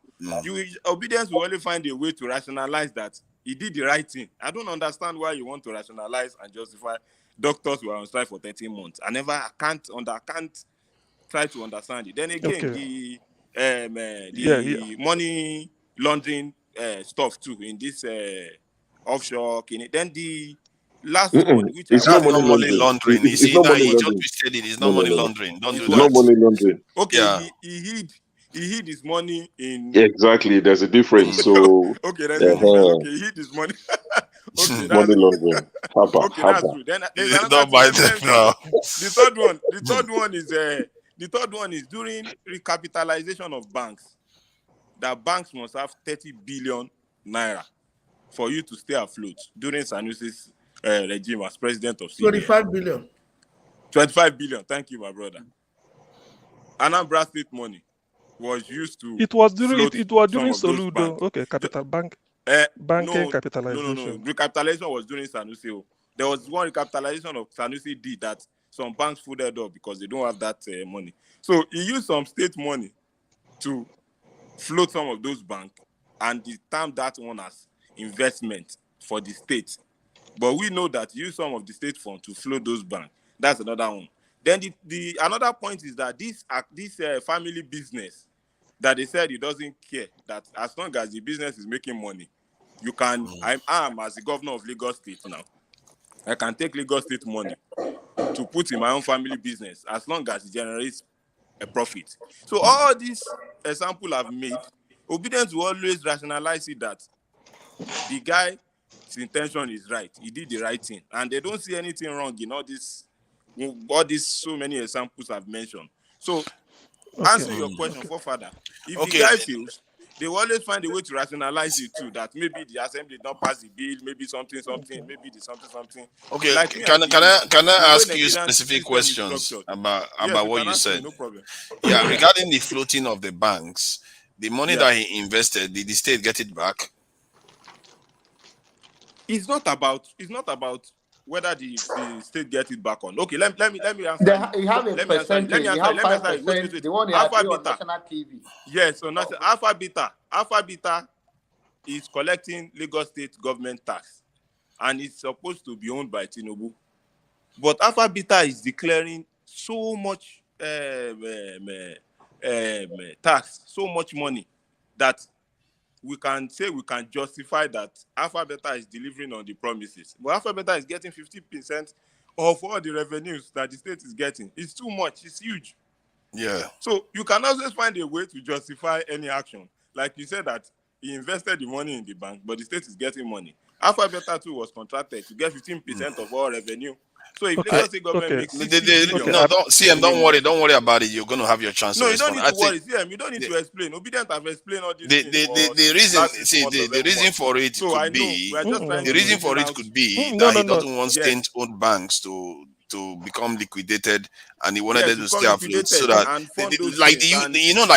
Obedience will only find a way to rationalize that he did the right thing. I don't understand why you want to rationalize and justify doctors were on strike for 13 months. I can't try to understand it. Then again, the money laundering stuff too in this offshore. Then the last one, which it's not money laundering. You see, he just said it. It's not money laundering. Don't do that. Not money laundering. Okay, yeah. He hid his money in. Exactly, there's a difference. So okay, that's okay. He hid his money. Okay, money laundering. Okay, that's true. Then don't buy them now. The third one is during recapitalization of banks. That banks must have 30 billion naira for you to stay afloat during Sanusi's regime as president of CBN. 25 billion. 25 billion. Thank you, my brother. Anambra State money was used to. It was during Soludo. Okay, capital bank. Capitalization. No. Recapitalization was during Sanusi. There was one recapitalization of Sanusi did that some banks folded up because they don't have that money. So he used some state money to float some of those banks and they termed that one as investment for the state. But we know that you use some of the state fund to float those banks. That's another one. Then the another point is that this family business that they said he doesn't care, that as long as the business is making money, you can. I am as the governor of Lagos State now. I can take Lagos State money to put in my own family business as long as it generates a profit. So all these examples I've made, obedience will always rationalize it that the guy's intention is right. He did the right thing. And they don't see anything wrong in all this All these so many examples I've mentioned. So answer your question for further. If the guy feels, they will always find a way to rationalize it too. That maybe the assembly did not pass the bill, maybe something, maybe the something. Okay, like can I ask you specific questions about what you said? No problem. Yeah, regarding the floating of the banks, the money that he invested, did the state get it back? It's not about whether the state gets it back on. Okay, let me answer. You have a percentage. Let me answer. Wait. The one they are doing on national TV. Yes, so Alpha Beta is collecting Lagos State government tax, and it's supposed to be owned by Tinubu. But Alpha Beta is declaring so much tax, so much money that we can justify that Alpha Beta is delivering on the promises. But Alpha Beta is getting 50% of all the revenues that the state is getting. It's too much. It's huge. Yeah. So you can always find a way to justify any action. Like you said that he invested the money in the bank, but the state is getting money. Alpha Beta too was contracted to get 15% of all revenue. So if Lagos State government makes don't worry about it. You're going to have your chance. No, you don't need to worry. CM, you don't need to explain. Obedient have explained all this. The reason for it could be that he doesn't want state-owned banks to become liquidated, and he wanted them to stay afloat so that like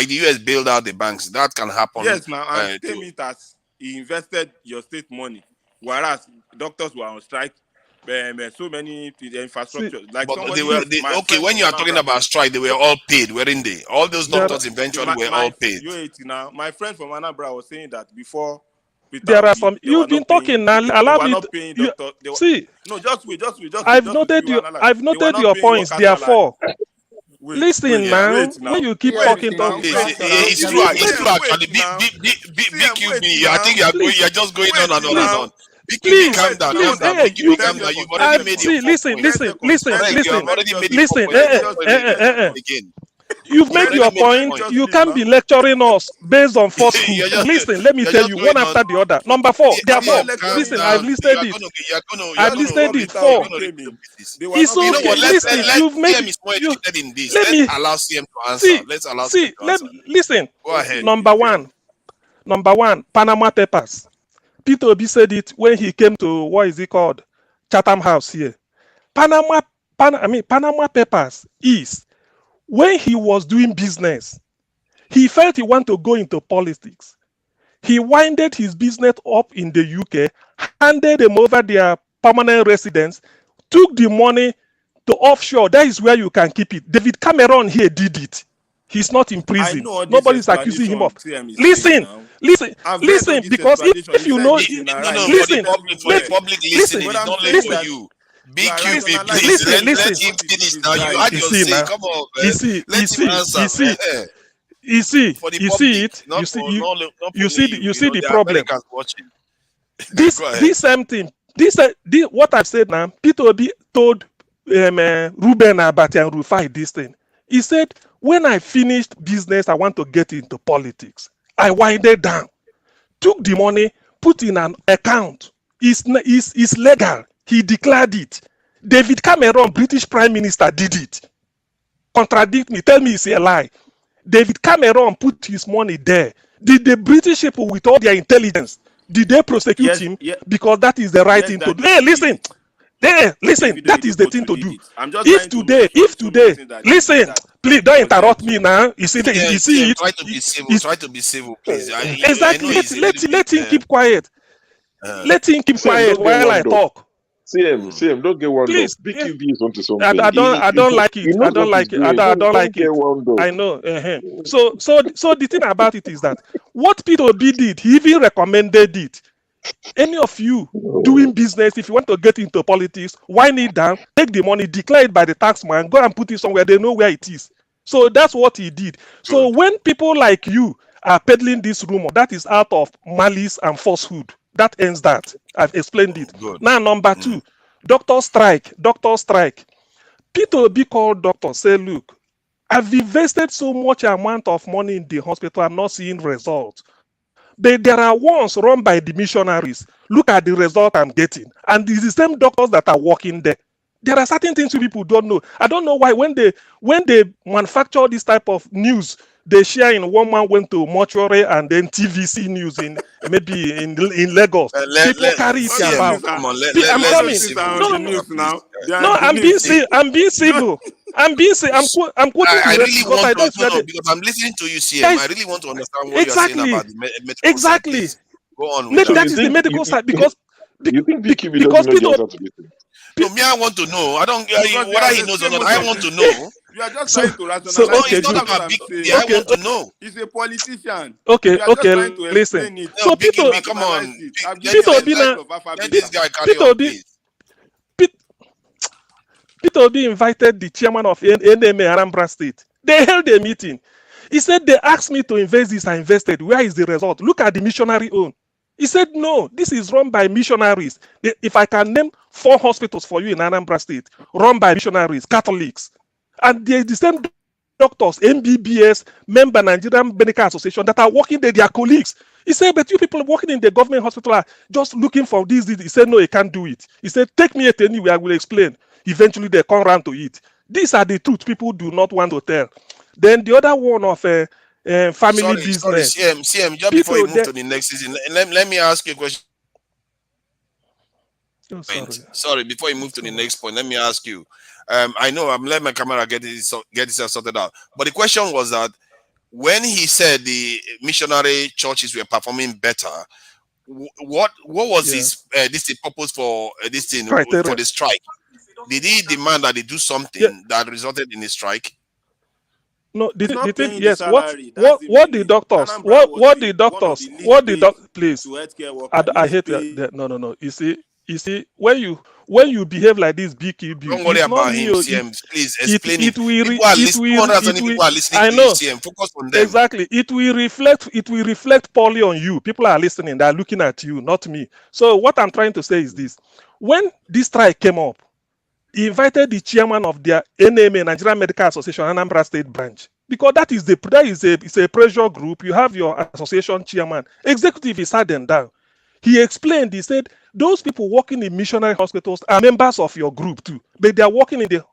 the US bailed out the banks. That can happen. Yes, now and claim it as he invested your state money, whereas doctors were on strike. So many infrastructure. When you are talking about strike, they were all paid, weren't they? All those doctors eventually were all paid. Now, my friend from Anambra was saying that before. There are some. You've been talking now. Allow me. See. No, just wait. I've noted your points. Therefore. Listen, man. When you keep talking, it's true. Actually, BQB. I think you're just going on and on and on. Please, calm down. You've already made your listen. You've made your point. You can't be lecturing us based on falsehood. Listen, let me tell you one after the other. Number 4. Therefore, listen, I've listed it. I've listed it. 4. It's okay. Listen, you've made. Let me allow CM to answer. Listen. Go ahead. Number one, Panama Papers. Peter Obi said it when he came to what is it called, Chatham House here. Panama Papers is when he was doing business, he felt he wanted to go into politics. He winded his business up in the UK, handed them over their permanent residence, took the money to offshore. That is where you can keep it. David Cameron here did it. He's not in prison. Nobody's accusing him of. Listen, because if you know, listen, listen, for you. BQB, please let him finish now. You had your say. Come on, man. You see the problem. This same thing. This what I've said now. Peter Obi told Ruben Abati and Rufai this thing. He said, when I finished business, I want to get into politics. I winded down, took the money, put in an account. It's legal. He declared it. David Cameron, British Prime Minister, did it. Contradict me. Tell me it's a lie. David Cameron put his money there. Did the British people, with all their intelligence, did they prosecute him? Because that is the right thing to do. Hey, listen. That is the thing to do. If today, listen, please don't interrupt me now. You see it. Try to be civil, please. Exactly. Let him keep quiet. Let him keep quiet while I talk. CM, don't get one. Please, BQB is onto something. I don't like it. I don't like it. I know. So the thing about it is that what Peter Obi did, he even recommended it. Any of you doing business, if you want to get into politics, wind it down, take the money, declare it by the taxman, go and put it somewhere they know where it is. So that's what he did. So when people like you are peddling this rumor, that is out of malice and falsehood. That ends that. I've explained it. Good. Now, number 2, doctor strike. Peter Obi called doctor, say, look, I've invested so much amount of money in the hospital, I'm not seeing results. But there are ones run by the missionaries. Look at the result I'm getting. And it's the same doctors that are working there. There are certain things you people don't know. I don't know why when they manufacture this type of news, they share in one man went to mortuary and then TVC news in maybe in Lagos. People carry it about. Come I'm let's coming. be civil. No, On the news now. They are no, in the I'm being news. I'm being civil. I'm quoting I the really because I want know to no, it's because I'm listening to you, CM. guys. I really want to understand what you are saying Exactly. about the medical side. Please go on with Maybe So that. that you is the think medical side because you think BQB because doesn't know the Peter answer to this thing? No, me, I want to know. I don't Because they whether are he the knows or same not. most I of want the to know. you are just so trying to No, rationalize okay, it. it's not That's what about I'm BQB. saying. I want to know. He's a politician. okay, You are just okay, trying to listen. explain it. No, So Peter BQB, come on. Rationalize it. I've Let, given you Peter the Obi let, slice na of alphabet. let this guy carry Peter on, Obi please. Peter Obi invited the chairman of NMA Anambra State. They held a meeting. He said they asked me to invest this. I invested. Where is the result? Look at the missionary own. He said, no, this is run by missionaries. If I can name 4 hospitals for you in Anambra State, run by missionaries, Catholics. And the same doctors, MBBS, member Nigerian Medical Association that are working there, they are colleagues. He said, but you people working in the government hospital are just looking for this. He said, no, he can't do it. He said, take me at anywhere, I will explain. Eventually, they come around to it. These are the truth people do not want to tell. Then the other one of family Sorry, business. CM, just before you move to the next season, let me ask you a question. Oh, sorry, before you move to the next point, let me ask you. I know I'm letting my camera get this sorted out. But the question was that when he said the missionary churches were performing better, what was his this purpose for this thing for the strike? Did he demand that they do something that resulted in a strike? No, It's not the thing, paying the yes. salary. What the doctors? Anambra What the doctors? What the please? to healthcare worker. I hate that. No. You see, when you behave like this, BQB, Don't worry it's not about me. him, CM. Please explain It will. People are listening. 220 people are listening to you, CM. Focus on them. Exactly. It will reflect poorly on you. People are listening. They are looking at you, not me. So what I'm trying to say is this: when this strike came up, he invited the chairman of their NMA, Nigerian Medical Association, Anambra State branch, because it's a pressure group. You have your association chairman, executive. He sat them down. He explained. He said those people working in missionary hospitals are members of your group too, but they are working in the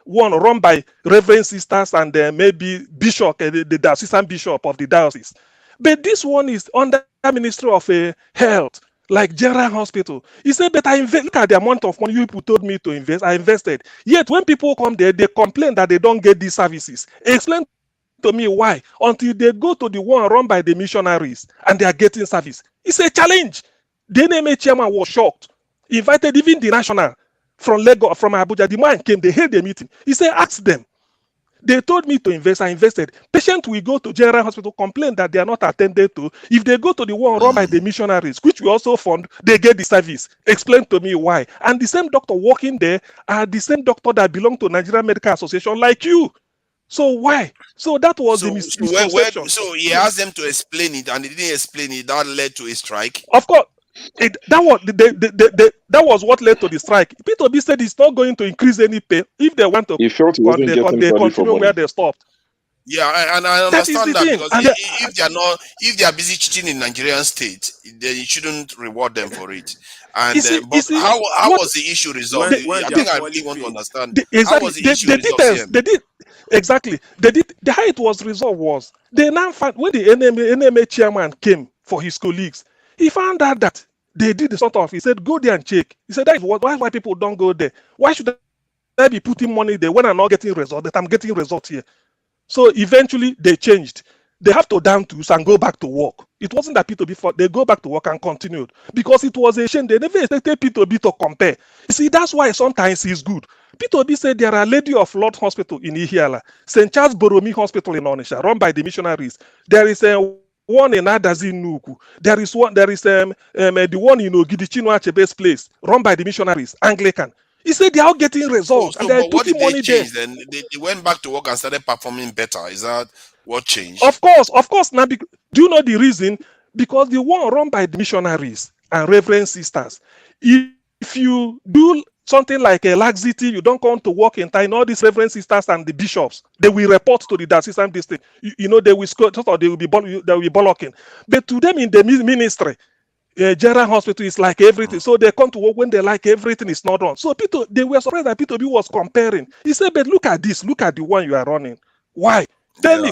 one run by reverend sisters and maybe bishop, the assistant bishop of the diocese. But this one is under Ministry of Health, like General Hospital. He said, but look at the amount of money you people told me to invest. I invested. Yet when people come there, they complain that they don't get these services. Explain to me why until they go to the one run by the missionaries and they are getting service. It's a challenge. The NMA chairman was shocked. He invited even the national from Lagos, from Abuja. The man came, they held a meeting. He said, ask them. They told me to invest. I invested. Patient will go to General Hospital, complain that they are not attended to. If they go to the one run by the missionaries, which we also fund, they get the service. Explain to me why. And the same doctor working there are the same doctor that belong to Nigerian Medical Association like you. So why? So that was the misconception. So he asked them to explain it, and they didn't explain it. That led to a strike. Of course, that was what led to the strike. Peter Obi said it's not going to increase any pay if they want to. He felt he wasn't getting they value for continue money. where they stopped. Yeah, and I understand that thing. because And if they are busy cheating in Nigerian state, then you shouldn't reward them for it. And how was the issue resolved? I think I really want to understand. How was the issue resolved? How it was resolved was they now found when the NMA chairman came for his colleagues, he found out that they did the sort of. He said, "Go there and check." He said, "That is why people don't go there. Why should I be putting money there when I'm not getting results? That I'm getting results here." So eventually they changed. They have to down tools and go back to work. It wasn't that P2B before they go back to work and continued because it was a shame. They never expected P2B to compare. You see, that's why sometimes it's good. P2B said there are Lady of Lord Hospital in Ihiala, St. Charles Borromeo Hospital in Onisha, run by the missionaries. There is one in Adazi Nuku. There is the one in Ogidi Chinua Achebe's place, run by the missionaries, Anglican. He said they are getting results and they are putting money there. Then they went back to work and started performing better. Is that what changed? Of course. Now, do you know the reason? Because the one run by the missionaries and reverend sisters. If you do something like a laxity, you don't come to work in time. All these reverend sisters and the bishops, they will report to the diocesan district. They will score, or they will be bollocking. But to them in the ministry, general hospital is like everything. So they come to work when they like everything is not wrong. So Peter, they were surprised that Peter B was comparing. He said, but look at this, look at the one you are running. Why? Tell me,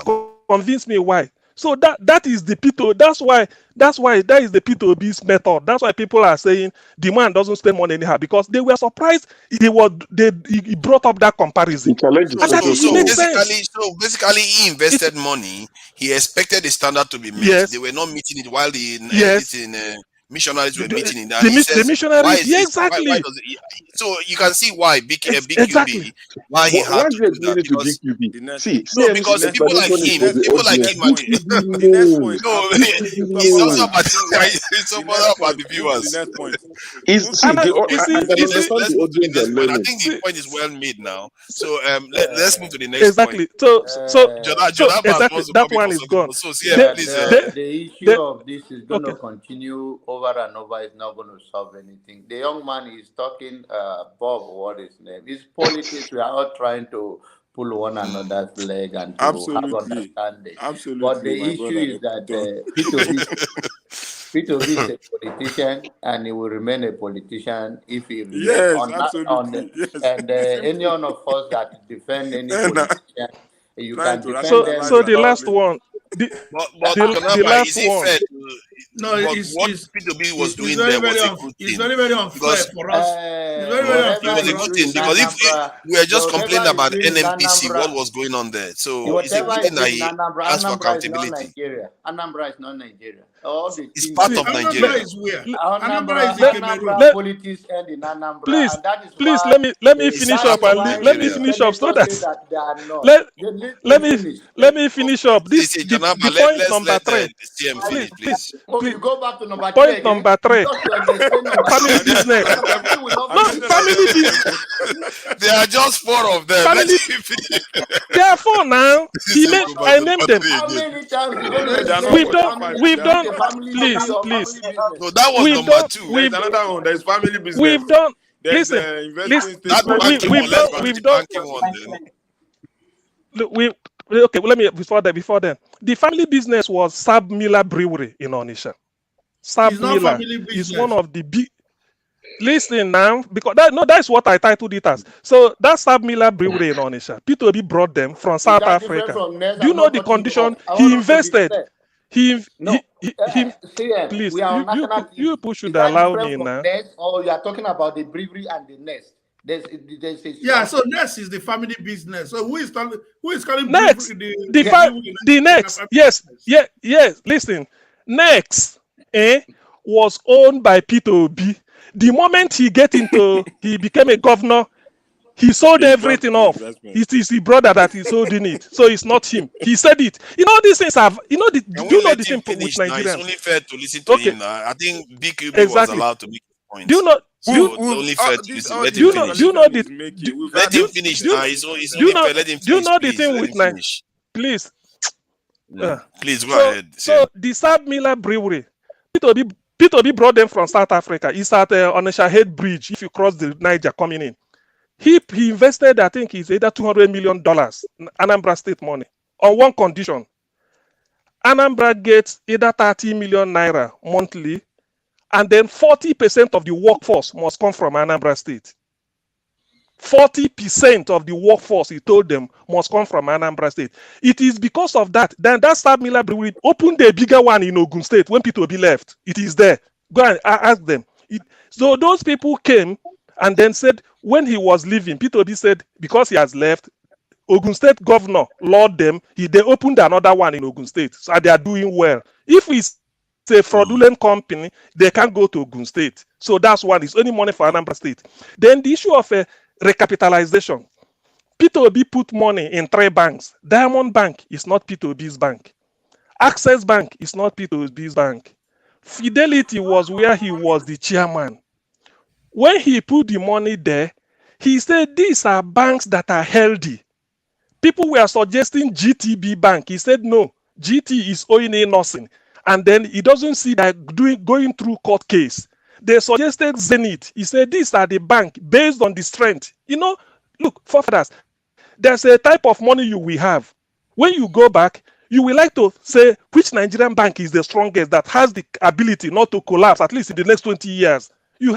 convince me why. So that is the Peter. That's why that is the P2B's method. That's why people are saying the man doesn't spend money anyhow, because they were surprised he brought up that comparison. So basically he invested money. He expected the standard to be met. Yes. They were not meeting it while the missionaries were meeting it. The missionaries, exactly. Why does it, so you can see why BQB, exactly. why he had to do that. Because, because people like him are the next point. It's also about the viewers. The next point. I think the point is well made now. So let's move to the next exactly. point. So exactly, that one is gone. So please, the issue of this is going to continue over and over. It's not going to solve anything. The young man is talking, Bob, what is his name? It's politics. We are all trying to pull one another's leg and to have understanding. But the issue is that P2B is a politician, and he will remain a politician if he remains and any one of us that defend any politician, you can defend them. So the last one. The last one. What P2B was doing there was a good thing. It's very, very unfair for us. It's very, very unfair. It was a good thing, because if we were just complaining about NMPC, what was going on there? So it's a good thing that he asked for accountability. Anambra is not Nigeria. It's part of Nigeria. Anambra is where? Anambra is the Cameroon. Politics end in Anambra. Please, let me finish up and let me finish up so that let me finish up. This the point number 3. Please. Go back to number point number 3. Family business. No, family business. There are just 4 of them. There are 4 now. I named them. How many times We've done. Please. No, that was number 2. There's another one. There's family business. We've done. Listen. We've done. Okay, well, let me before then. The family business was Sab Miller Brewery in Onitsha. Sab Miller is one of the big. Listen now, because that's what I titled it as. So that's Sab Miller Brewery in Onitsha. P2B brought them from South Africa. Do you know the condition he invested? Please, you should allow me now. Or you are talking about the brewery and the nest. So next is the family business. So who is calling next? The next, yes. Listen, next, was owned by P2B. The moment he became a governor, he sold everything off. It is his brother that is holding it, so it's not him. He said it. You know these things have. You know the. Do you know the thing with Nigerians? It's only fair to listen to him. I think BQB was allowed to make points. Do you know? Do you know the? Let him finish now. Do you know the thing with Nigeria? Please. Please go ahead. So the Sab Miller Brewery, P2B brought them from South Africa. It's at Onitsha Head Bridge. If you cross the Niger coming in, he invested. I think it's either $200 million, Anambra State money, on one condition. Anambra gets either 30 million naira monthly, and then 40% of the workforce must come from Anambra State. 40% of the workforce, he told them, must come from Anambra State. It is because of that. Then that Sab Miller Brewery opened a bigger one in Ogun State when P2B left. It is there. Go and ask them. So those people came and then said, when he was leaving, P2B said, because he has left, Ogun State governor lured them. They opened another one in Ogun State. So they are doing well. If it's a fraudulent company, they can't go to Ogun State. So that's one. It's only money for Anambra State. Then the issue of recapitalization. P2B put money in 3 banks. Diamond Bank is not P2B's bank. Access Bank is not P2B's bank. Fidelity was where he was the chairman. When he put the money there, he said these are banks that are healthy. People were suggesting GTB Bank. He said no, GT is owing nothing. And then he doesn't see that going through court case. They suggested Zenith. He said these are the bank based on the strength. Look, forefathers, there's a type of money you will have. When you go back, you will like to say which Nigerian bank is the strongest that has the ability not to collapse at least in the next 20 years. You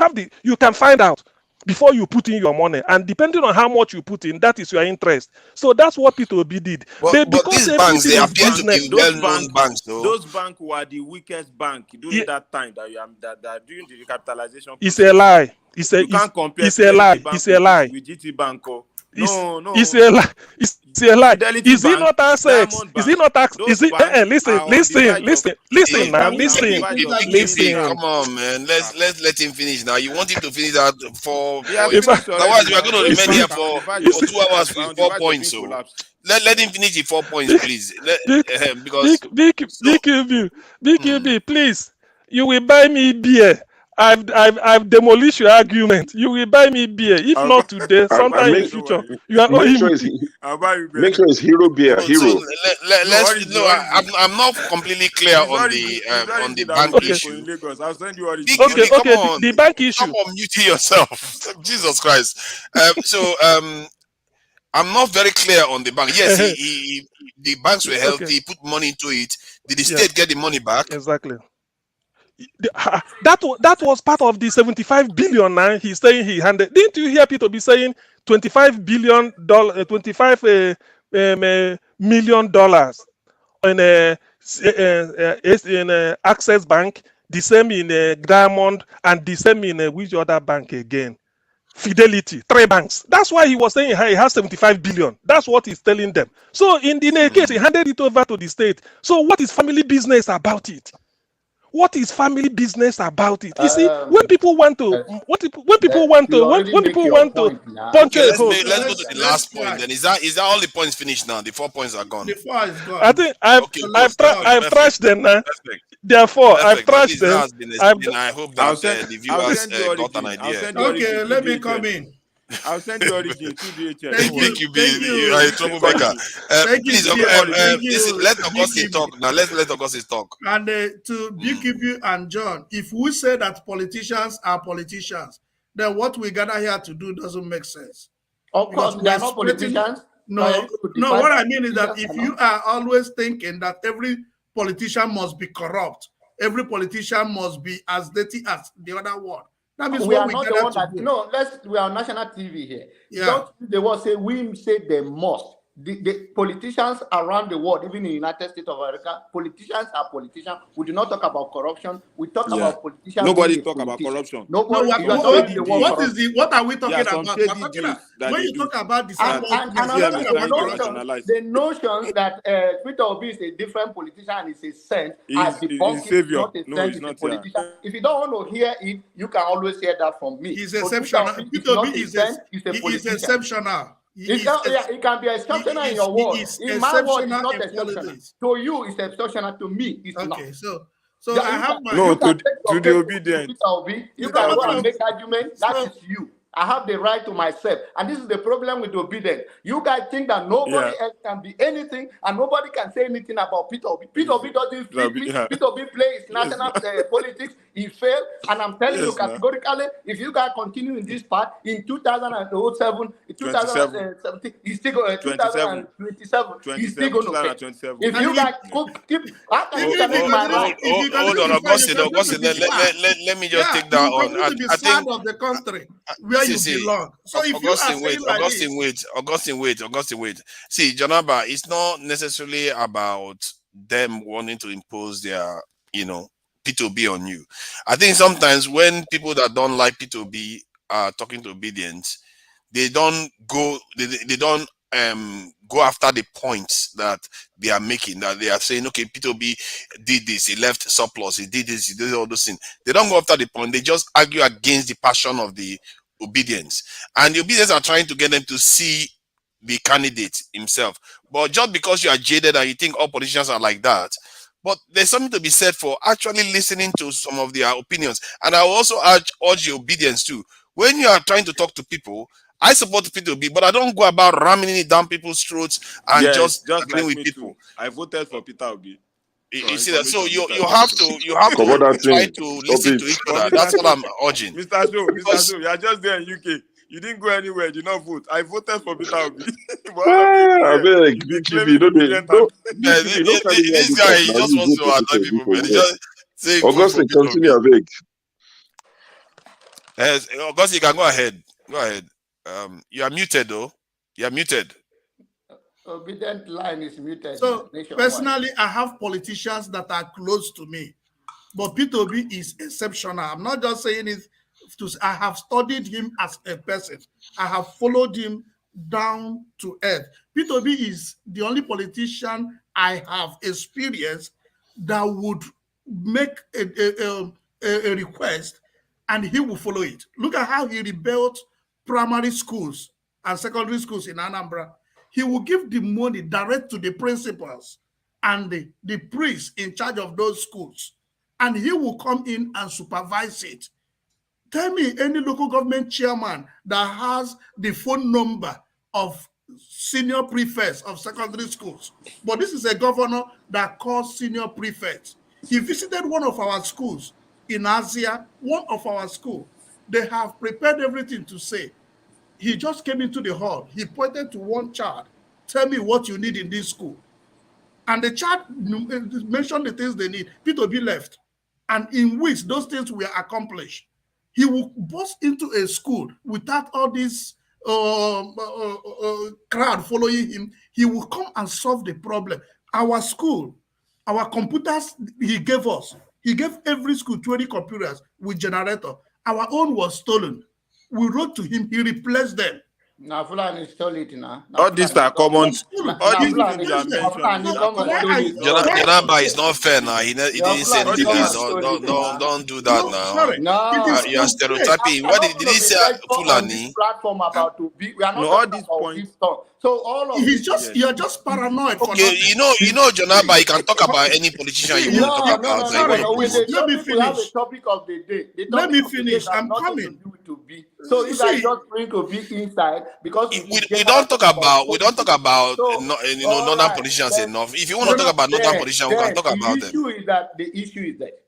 can find out before you put in your money, and depending on how much you put in, that is your interest. So that's what P2B did. But Because these banks, they everything is appear to business. be well-known banks, though. Those banks were the weakest bank during that time that during the recapitalization. It's a lie. You can't compare it's a lie. It's a lie. With GT Bank. No. It's a lie. It's a lie. Fidelity Is it Bank, not access? Is it not access? Is it? Listen. Come on, man. Let's let him finish now. You want him to finish that for? Otherwise, we are going to remain here for 2 hours with 4 points. So let him finish the 4 points, please. Because BQB, please. You will buy me beer. I've demolished your argument. You will buy me beer. If not today, sometime in the future, you are owing me. Make sure it's hero beer. Hero. I'm not completely clear on the bank issue. I'll send you all the okay. The bank issue. Come on, mute yourself. Jesus Christ. I'm not very clear on the bank. Yes, the banks were healthy. He put money into it. Did the state get the money back? Exactly. That was part of the 75 billion. Now he's saying he handed. Didn't you hear Peter be saying $25 billion, $25 million in Access Bank, the same in Diamond, and the same in which other bank again? Fidelity, 3 banks. That's why he was saying he has 75 billion. That's what he's telling them. So in the case, he handed it over to the state. So what is family business about it? What is family business about it? You see, when people want to, punch a hole. Let's go to the last point. Then is that all the points finished now? The 4 points are gone. The 4 is gone. I think I've trashed them now. Therefore, I've trashed them. I hope that the viewers got an idea. Okay, let me come in. I'll send you origin. Thank you, you are a troublemaker. Please, listen, let Augustine talk now. Let Augustine talk. And to BQB and John, if we say that politicians are politicians, then what we gather here to do doesn't make sense. Of course, they are not politicians. No, what I mean is that if you are always thinking that every politician must be corrupt, every politician must be as dirty as the other one, that means we are not the one that, no, we are on national TV here. Yeah. Don't they will say we say they must. The politicians around the world, even in the United States of America, politicians are politicians. We do not talk about corruption. We talk about politicians. Nobody talk about corruption. What are we talking about? When you talk about the notion that Peter Oby is a different politician and is a saint, as the bomb is not a saint, is a politician. If you don't want to hear it, you can always hear that from me. He's exceptional. Peter Oby is exceptional. It can be exceptional in your world. In my world, it's not exceptional. To you, it's exceptional. To me, it's not. So I have my to the obedient. You can go and make argument. That is you. I have the right to myself. And this is the problem with obedience. You guys think that nobody else can be anything and nobody can say anything about Peter Oby. Peter Oby doesn't fit me. Peter Oby plays national politics. He failed. And I'm telling you categorically, if you guys continue in this path, in 2007, 2017, he's still going to 2027. He's still going to fail. If you guys keep... Hold on, Augustine, let me just take that on. I think of the country where you belong. So if Augustine, wait. See, Janaba, it's not necessarily about them wanting to impose their, P2B on you. I think sometimes when people that don't like P2B are talking to obedience, they don't go after the points that they are making, that they are saying, okay, P2B did this, he left surplus, he did this, he did all those things. They don't go after the point, they just argue against the passion of the obedience. And the obedience are trying to get them to see the candidate himself. But just because you are jaded and you think all politicians are like that, but there's something to be said for actually listening to some of their opinions. And I will also urge your obedience too. When you are trying to talk to people, I support P2B, but I don't go about ramming it down people's throats and just agreeing with people. I voted for Peter Obi. You see that? So you have to try to listen to each other. That's what I'm urging. Mr. Joe, you are just there in UK. You didn't go anywhere. You did not vote. I voted for Peter Obi. I beg, BTV, don't brilliant don't Yeah, BTV, don't carry me this this guy, talk he now. just You wants go to annoy 2022 people, for man. He here. just saying vote for Augustine, Peter continue, Obi. I beg. Yes, Augustine, you can go ahead. Go ahead. You are muted, though. You are muted. Obedient line is muted. So nationwide. personally, I have politicians that are close to me, but Peter Obi is exceptional. I'm not just saying it to. I have studied him as a person. I have followed him down to earth. Peter Obi is the only politician I have experienced that would make a request and he will follow it. Look at how he rebuilt primary schools and secondary schools in Anambra. He will give the money direct to the principals and the priests in charge of those schools. And he will come in and supervise it. Tell me any local government chairman that has the phone number of senior prefects of secondary schools. But this is a governor that calls senior prefects. He visited one of our schools in Asia, one of our schools. They have prepared everything to say. He just came into the hall. He pointed to one child. Tell me what you need in this school. And the child mentioned the things they need. Peter B left. And in weeks, those things were accomplished. He will burst into a school without all this crowd following him. He will come and solve the problem. Our school, our computers he gave us. He gave every school 20 computers with generator. Our own was stolen. We wrote to him, he replaced them. Now, Fulani stole it now. All these are common. All these things you are mentioning. Jonaba is not fair now. He didn't say anything. Don't do that now. You are stereotyping. What did he say? Fulani. Platform about to be. We are not all these points. So all of you're just paranoid. Okay, you know, Jonaba, you can talk about any politician you want to talk about. Let me finish. We have a topic of the day. Let me finish. I'm coming. So you guys just bring to be inside because we don't talk about northern politicians enough. If you want to talk about northern politicians, we can talk about them. The issue is that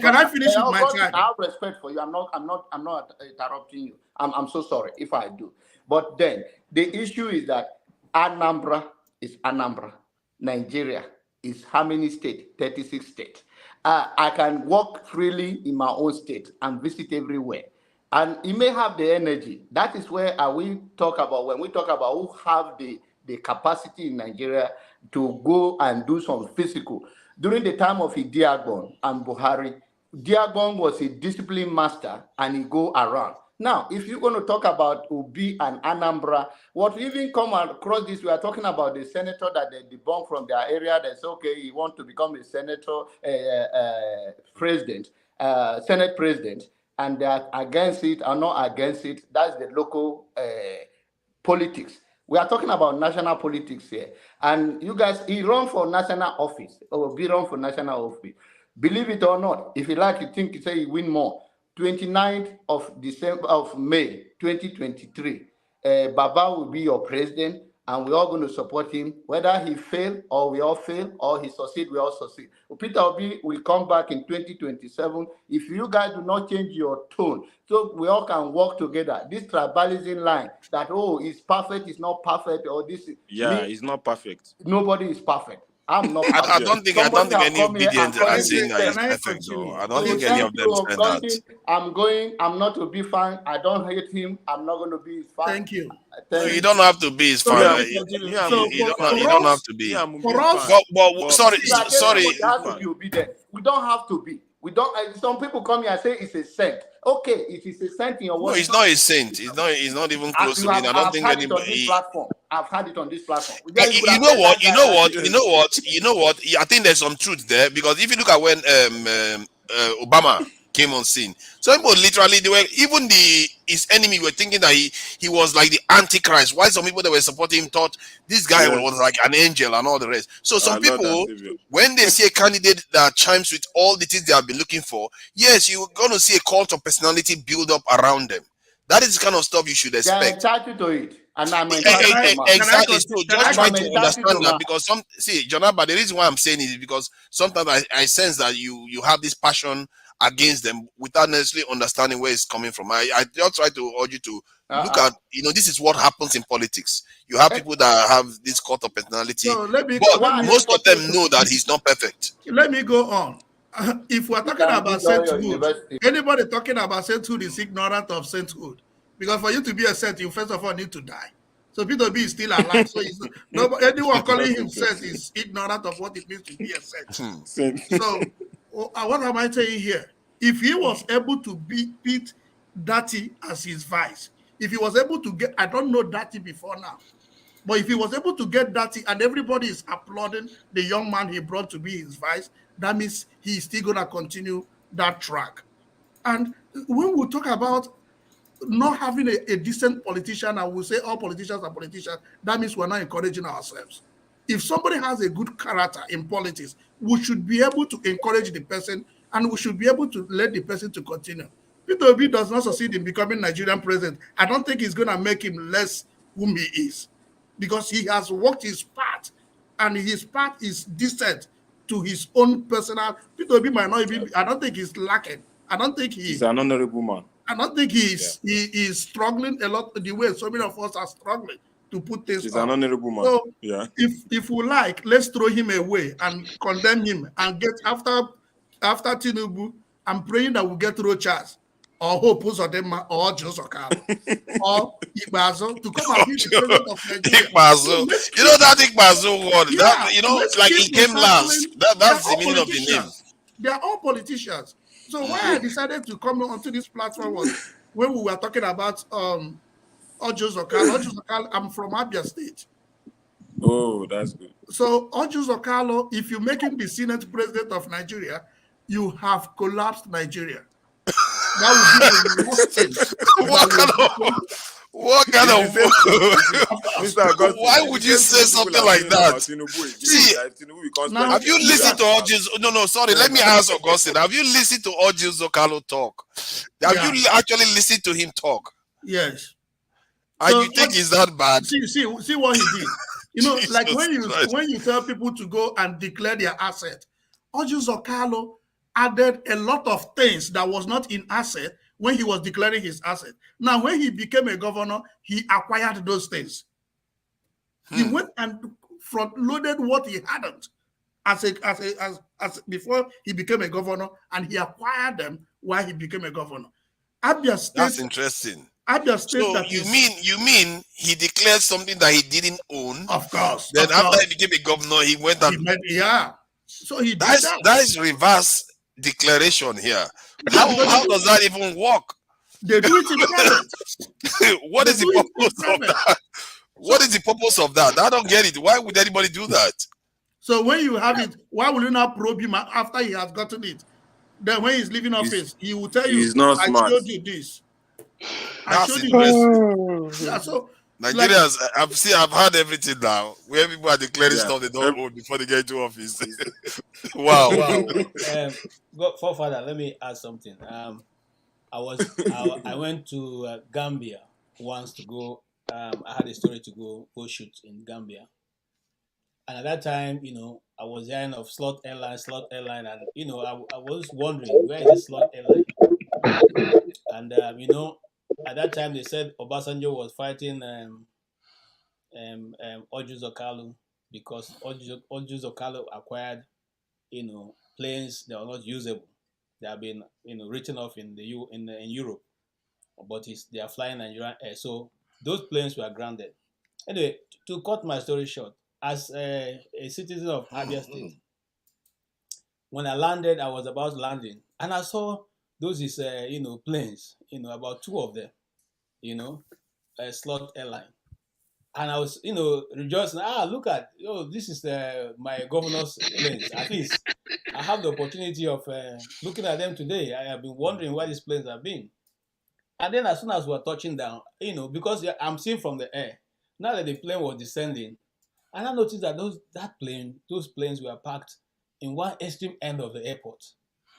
can I finish with my time? I have respect for you. I'm not interrupting you. I'm so sorry if I do. But then the issue is that Anambra is Anambra. Nigeria is how many states? 36 states. I can walk freely in my own state and visit everywhere. And you may have the energy. That is where when we talk about who have the capacity in Nigeria to go and do some physical. During the time of Idiagbon and Buhari, Diagbon was a discipline master and he go around. Now, if you're going to talk about Obi and Anambra, what even come across this, we are talking about the senator that they debunked from their area. That's okay, he wants to become a senator, president, Senate president. And they are against it or not against it. That's the local politics. We are talking about national politics here. And you guys, he run for national office or be run for national office. Believe it or not, if you like, you think you say he win more. 29th of May 2023, Baba will be your president. And we're all going to support him, whether he fail or we all fail, or he succeed, we all succeed. Peter Obi will come back in 2027 if you guys do not change your tone, so we all can work together. This tribalism line that it's perfect, it's not perfect, or this. It's not perfect. Nobody is perfect. I'm not. I don't think any obedient are saying that it's perfect, though. I don't think any of them said that. I'm not to be fan. I don't hate him. I'm not going to be his fan. Thank you. You don't have to be his fan. You don't have to be. For us, sorry. We have to be obedient. We don't have to be. We don't. Some people come here and say it's a saint. Okay, it is a saint in your word. No, it's not a saint. It's not even close to me. I don't think anybody. I've had it on this platform. You know what? I think there's some truth there, because if you look at when Obama came on scene, so people literally his enemy were thinking that he was like the Antichrist. While some people that were supporting him thought this guy was like an angel and all the rest. So some people, when they see a candidate that chimes with all the things they have been looking for, yes, you're going to see a cult of personality build up around them. That is the kind of stuff you should expect. They're entitled to it. And I'm exactly. So just try to understand that, because Jonaba, the reason why I'm saying it is because sometimes I sense that you have this passion against them without necessarily understanding where it's coming from. I just try to urge you to look at, this is what happens in politics. You have people that have this cult of personality, So but most of them know that he's not perfect. Let me go on. If we're talking about sainthood, anybody talking about sainthood is ignorant of sainthood. Because for you to be a saint, you first of all need to die. So P2B is still alive. So anyone calling him saint is ignorant of what it means to be a saint. So what am I saying here? If he was able to beat Dati as his vice, if he was able to get, I don't know Dati before now, but if he was able to get Dati and everybody is applauding the young man he brought to be his vice, that means he's still going to continue that track. And when we talk about not having a decent politician, and we say all politicians are politicians, that means we're not encouraging ourselves. If somebody has a good character in politics, we should be able to encourage the person, and we should be able to let the person to continue. P2B does not succeed in becoming Nigerian president. I don't think it's going to make him less whom he is, because he has worked his part, and his part is decent to his own personal. P2B might not even, I don't think he's lacking. I don't think he's an honorable man. I don't think he is struggling a lot the way so many of us are struggling to put things. He's an honorable man. So if we like, let's throw him away and condemn him and get after Tinubu. I'm praying that we'll get Rochas or Hope Uzodinma or Joseph or Igbazo to come and be the president of Nigeria. Igbazo. You know that Igbazo word? Yeah, like he came last. That's the meaning of the name. They are all politicians. So why I decided to come onto this platform was when we were talking about Ojo Zokalo. Ojo Zokalo, I'm from Abia State. Oh, that's good. So Ojo Zokalo, if you make him the Senate president of Nigeria, you have collapsed Nigeria. That would be the worst thing. What kind of why would you say something like that? See, have you listened to Orji's? No, sorry. Let me ask Augustine. Have you listened to Ojo Zokalo talk? Have you actually listened to him talk? Yes. And you think he's that bad? See what he did. Like when you tell people to go and declare their asset, Ojo Zokalo added a lot of things that was not in asset when he was declaring his asset. Now, when he became a governor, he acquired those things. He went and front-loaded what he hadn't as before he became a governor, and he acquired them while he became a governor. Abia State. That's interesting. Abia State. So you mean he declared something that he didn't own? Of course. Then after he became a governor, he went and So he did that is reverse declaration here. How does that even work? They do it in private. What is the purpose of that? What is the purpose of that? I don't get it. Why would anybody do that? So when you have it, why will you not probe him after he has gotten it? Then when he's leaving office, he will tell you, I showed you this. I showed you this. Yeah, so Nigerians, I've heard everything now. Where people are declaring stuff they don't own before they get into office. Wow. Forefather, let me add something. I went to Gambia once to go. I had a story to go shoot in Gambia, and at that time, I was hearing of slot airline, and I was wondering where is this slot airline, and at that time they said Obasanjo was fighting Ojo Zokalo because Ojo Zokalo acquired planes that were not usable. They have been written off in Europe, but they are flying Nigerian air. So those planes were grounded. Anyway, to cut my story short, as a citizen of Abia State, when I landed, I was about landing, and I saw those planes, about two of them, a slot airline. And I was, rejoicing. Look at, this is my governor's planes. At least I have the opportunity of looking at them today. I have been wondering where these planes have been. And then as soon as we're touching down, because I'm seeing from the air, now that the plane was descending, and I noticed that those planes were parked in one extreme end of the airport,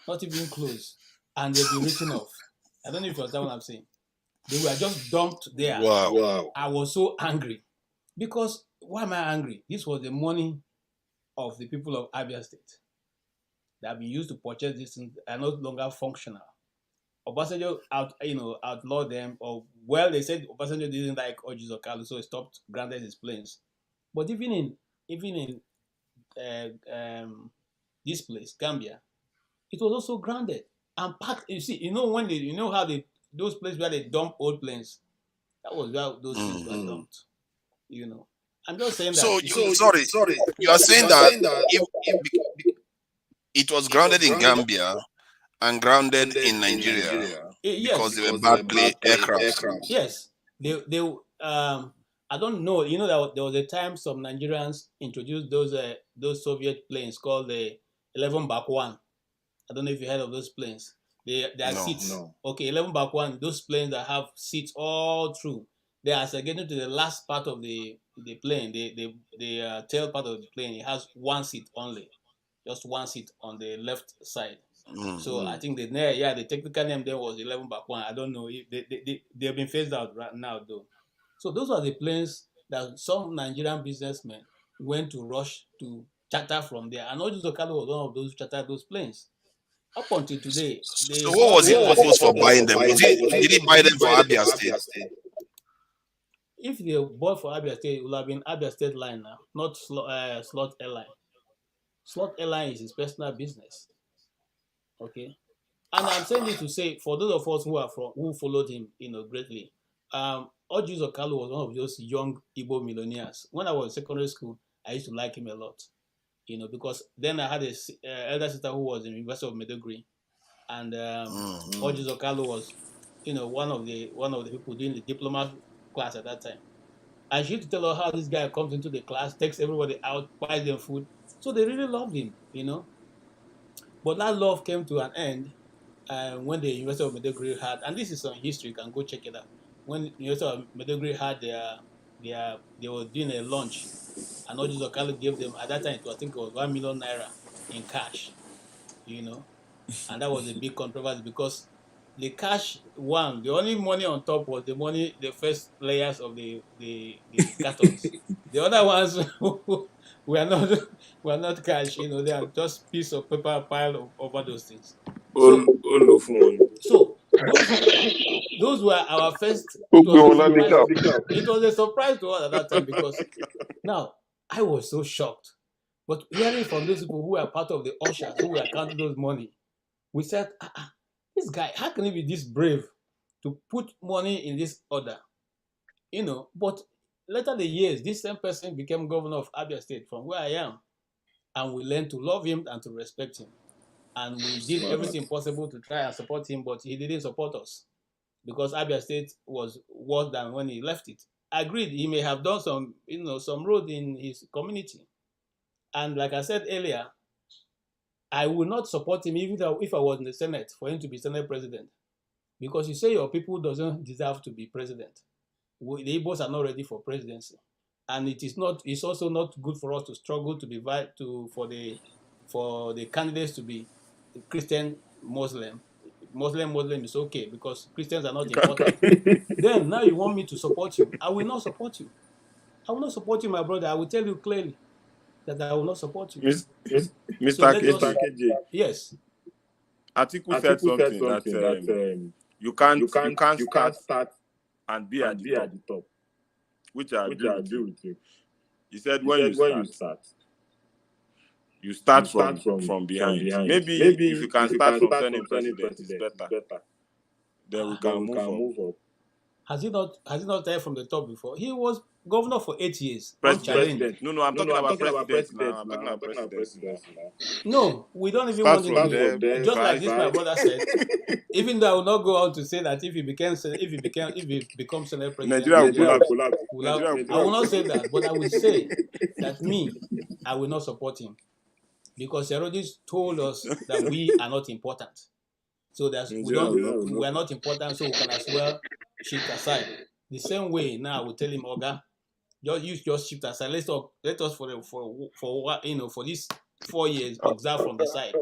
not even close, and they've been written off. I don't know if you understand what I'm saying. They were just dumped there. Wow. I was so angry. Because, why am I angry? This was the money of the people of Abia State. that have been used to purchase these things are no longer functional. Obasanjo outlawed them, or well, they said Obasanjo didn't like Oby Ezekwesili, so he stopped granted his planes. But even in this place, Gambia, it was also granted and packed. You see, how those places where they dump old planes, that was where those things were dumped. I'm just saying that. Sorry. You are saying that it was grounded in Gambia and grounded in Nigeria because they were badly aircraft. Yes, they I don't know. There was a time some Nigerians introduced those Soviet planes called the 11-1. I don't know if you heard of those planes. They are seats. No. Okay, 11-1. Those planes that have seats all through. They are getting to the last part of the plane, the tail part of the plane. It has one seat only, just one seat on the left side. So I think the technical name there was 11-1. I don't know if they've been phased out right now though. So those are the planes that some Nigerian businessmen went to rush to charter from there. And Oby Ezekwesili was one of those who chartered those planes. Up until today. So what was his purpose for buying them? Did he buy them for Abia State? If they bought for Abia State, it would have been Abia State line now, not Slot Airline. Slot Airline is his personal business. Okay, and I'm saying this to say for those of us who followed him, greatly. Oby Ezekwesili was one of those young Igbo millionaires. When I was in secondary school, I used to like him a lot, because then I had a elder sister who was in University of Maiduguri, and Oby Ezekwesili was, one of the people doing the diploma class at that time. And she used to tell her how this guy comes into the class, takes everybody out, buys them food. So they really loved him, But that love came to an end when the University of Maiduguri had, and this is some history, you can go check it out. When the University of Maiduguri had they were doing a launch, and Oby Ezekwesili gave them, at that time, I think it was 1 million naira in cash, and that was a big controversy because the cash one, the only money on top was the first layers of the cartons. The other ones were not cash, they are just piece of paper piled over those things. So those were our first. It was a surprise to us at that time because now I was so shocked. But hearing from those people who were part of the ushers who were counting those money, we said, this guy, how can he be this brave to put money in this order? But later the years, this same person became governor of Abia State from where I am. And we learned to love him and to respect him. And we did everything possible to try and support him, but he didn't support us because Abia State was worse than when he left it. Agreed, he may have done some road in his community. And like I said earlier, I would not support him even if I was in the Senate for him to be Senate president. Because you say your people doesn't deserve to be president. The Igbos are not ready for presidency. And it's also not good for us to struggle to be for the candidates to be Christian, Muslim. Muslim is okay because Christians are not important. Then now you want me to support you. I will not support you. I will not support you, my brother. I will tell you clearly that I will not support you. Mr. KJ. Yes. Atiku said something that you can't start and be at the top. Which I agree with you. He said when you start from behind. Maybe if you can start from turning president, it's better. Then we can move up. Has he not started from the top before? He was governor for 8 years. President. No, I'm talking about president. I'm talking about president. No, we don't even want him to be. Just like this, my brother said. Even though I will not go on to say that if he becomes Senate president, Nigeria will collapse. I will not say that, but I will say that I will not support him because he already told us that we are not important. So we are not important, so we can as well shift aside. The same way now I will tell him, Oga, just shift aside. Let us for these 4 years observe from the side.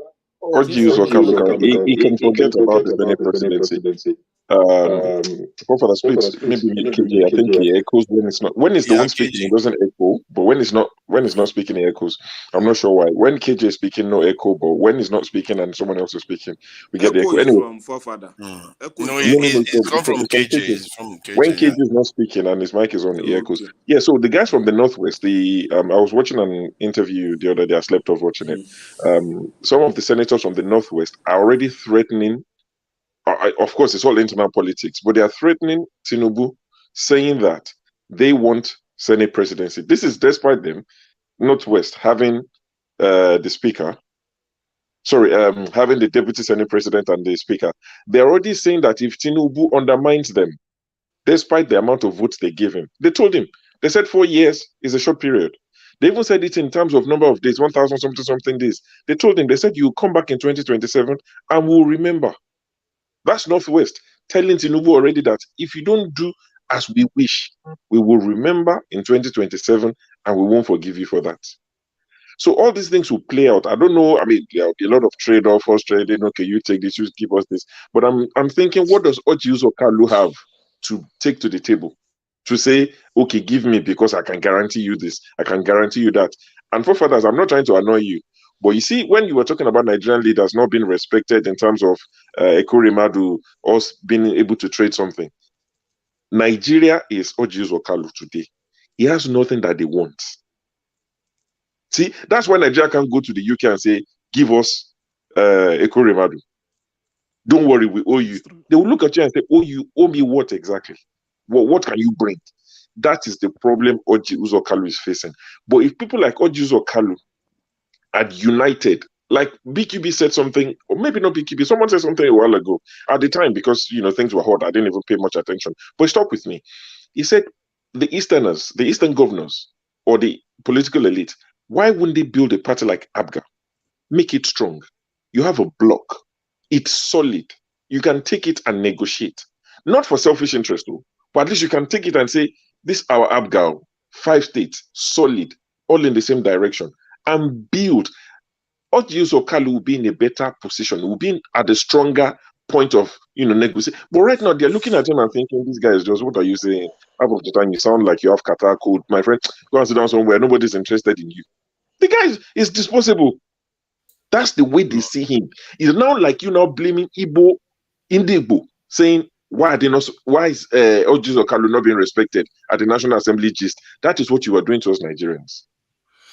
He can forget about the Benin presidency. Forefathers, please, maybe KJ, I think he echoes when it's not. When it's the one speaking, it doesn't echo. But when it's not speaking, he echoes. I'm not sure why. When KJ is speaking, no echo. But when he's not speaking and someone else is speaking, we get the echo. Is Anyway, from Forefather. Echo No, it's come from KJ. It's from KJ. when KJ is not speaking and his mic is on, he echoes. Okay. Yeah. So the guys from the Northwest, I was watching an interview the other day. I slept off watching it. Some of the senators from the Northwest are already threatening. Of course, it's all internal politics, but they are threatening Tinubu, saying that they want Senate presidency. This is despite them, Northwest, having the speaker. Sorry, having the deputy Senate president and the speaker. They're already saying that if Tinubu undermines them, despite the amount of votes they give him, they told him, they said 4 years is a short period. They even said it in terms of number of days, 1,000 something days. They told him, they said, you come back in 2027 and we'll remember. That's Northwest telling Tinubu already that if you don't do as we wish, we will remember in 2027 and we won't forgive you for that. So all these things will play out. I don't know. I mean, there will be a lot of trade-off, horse trading. Okay, you take this, you give us this. But I'm thinking, what does Oby Ezekwesili have to take to the table to say, okay, give me because I can guarantee you this, I can guarantee you that. And forefathers, I'm not trying to annoy you. But you see, when you were talking about Nigerian leaders not being respected in terms of Ekorimadu, us being able to trade something, Nigeria is Oby Ezekwesili today. He has nothing that they want. See, that's why Nigeria can go to the UK and say, give us Ekorimadu. Don't worry, we owe you. They will look at you and say, oh, you owe me what exactly? What can you bring? That is the problem Oby Ezekwesili is facing. But if people like Oby Ezekwesili had united, like BQB said something, or maybe not BQB, someone said something a while ago at the time, because things were hot. I didn't even pay much attention. But stop with me. He said the Easterners, the Eastern governors, or the political elite, why wouldn't they build a party like ABGA? Make it strong. You have a block. It's solid. You can take it and negotiate. Not for selfish interest, though, but at least you can take it and say, this our ABGA, 5 states, solid, all in the same direction, and build. Oby Ezekwesili will be in a better position, will be at a stronger point of negotiation. But right now they're looking at him and thinking, this guy is just, what are you saying? Half of the time you sound like you have Qatar code. My friend, go and sit down somewhere, nobody's interested in you. The guy is disposable. That's the way they see him. It's now like you now blaming Igbo, Indigbo, saying why is Oby Ezekwesili not being respected at the National Assembly gist? That is what you are doing to us Nigerians.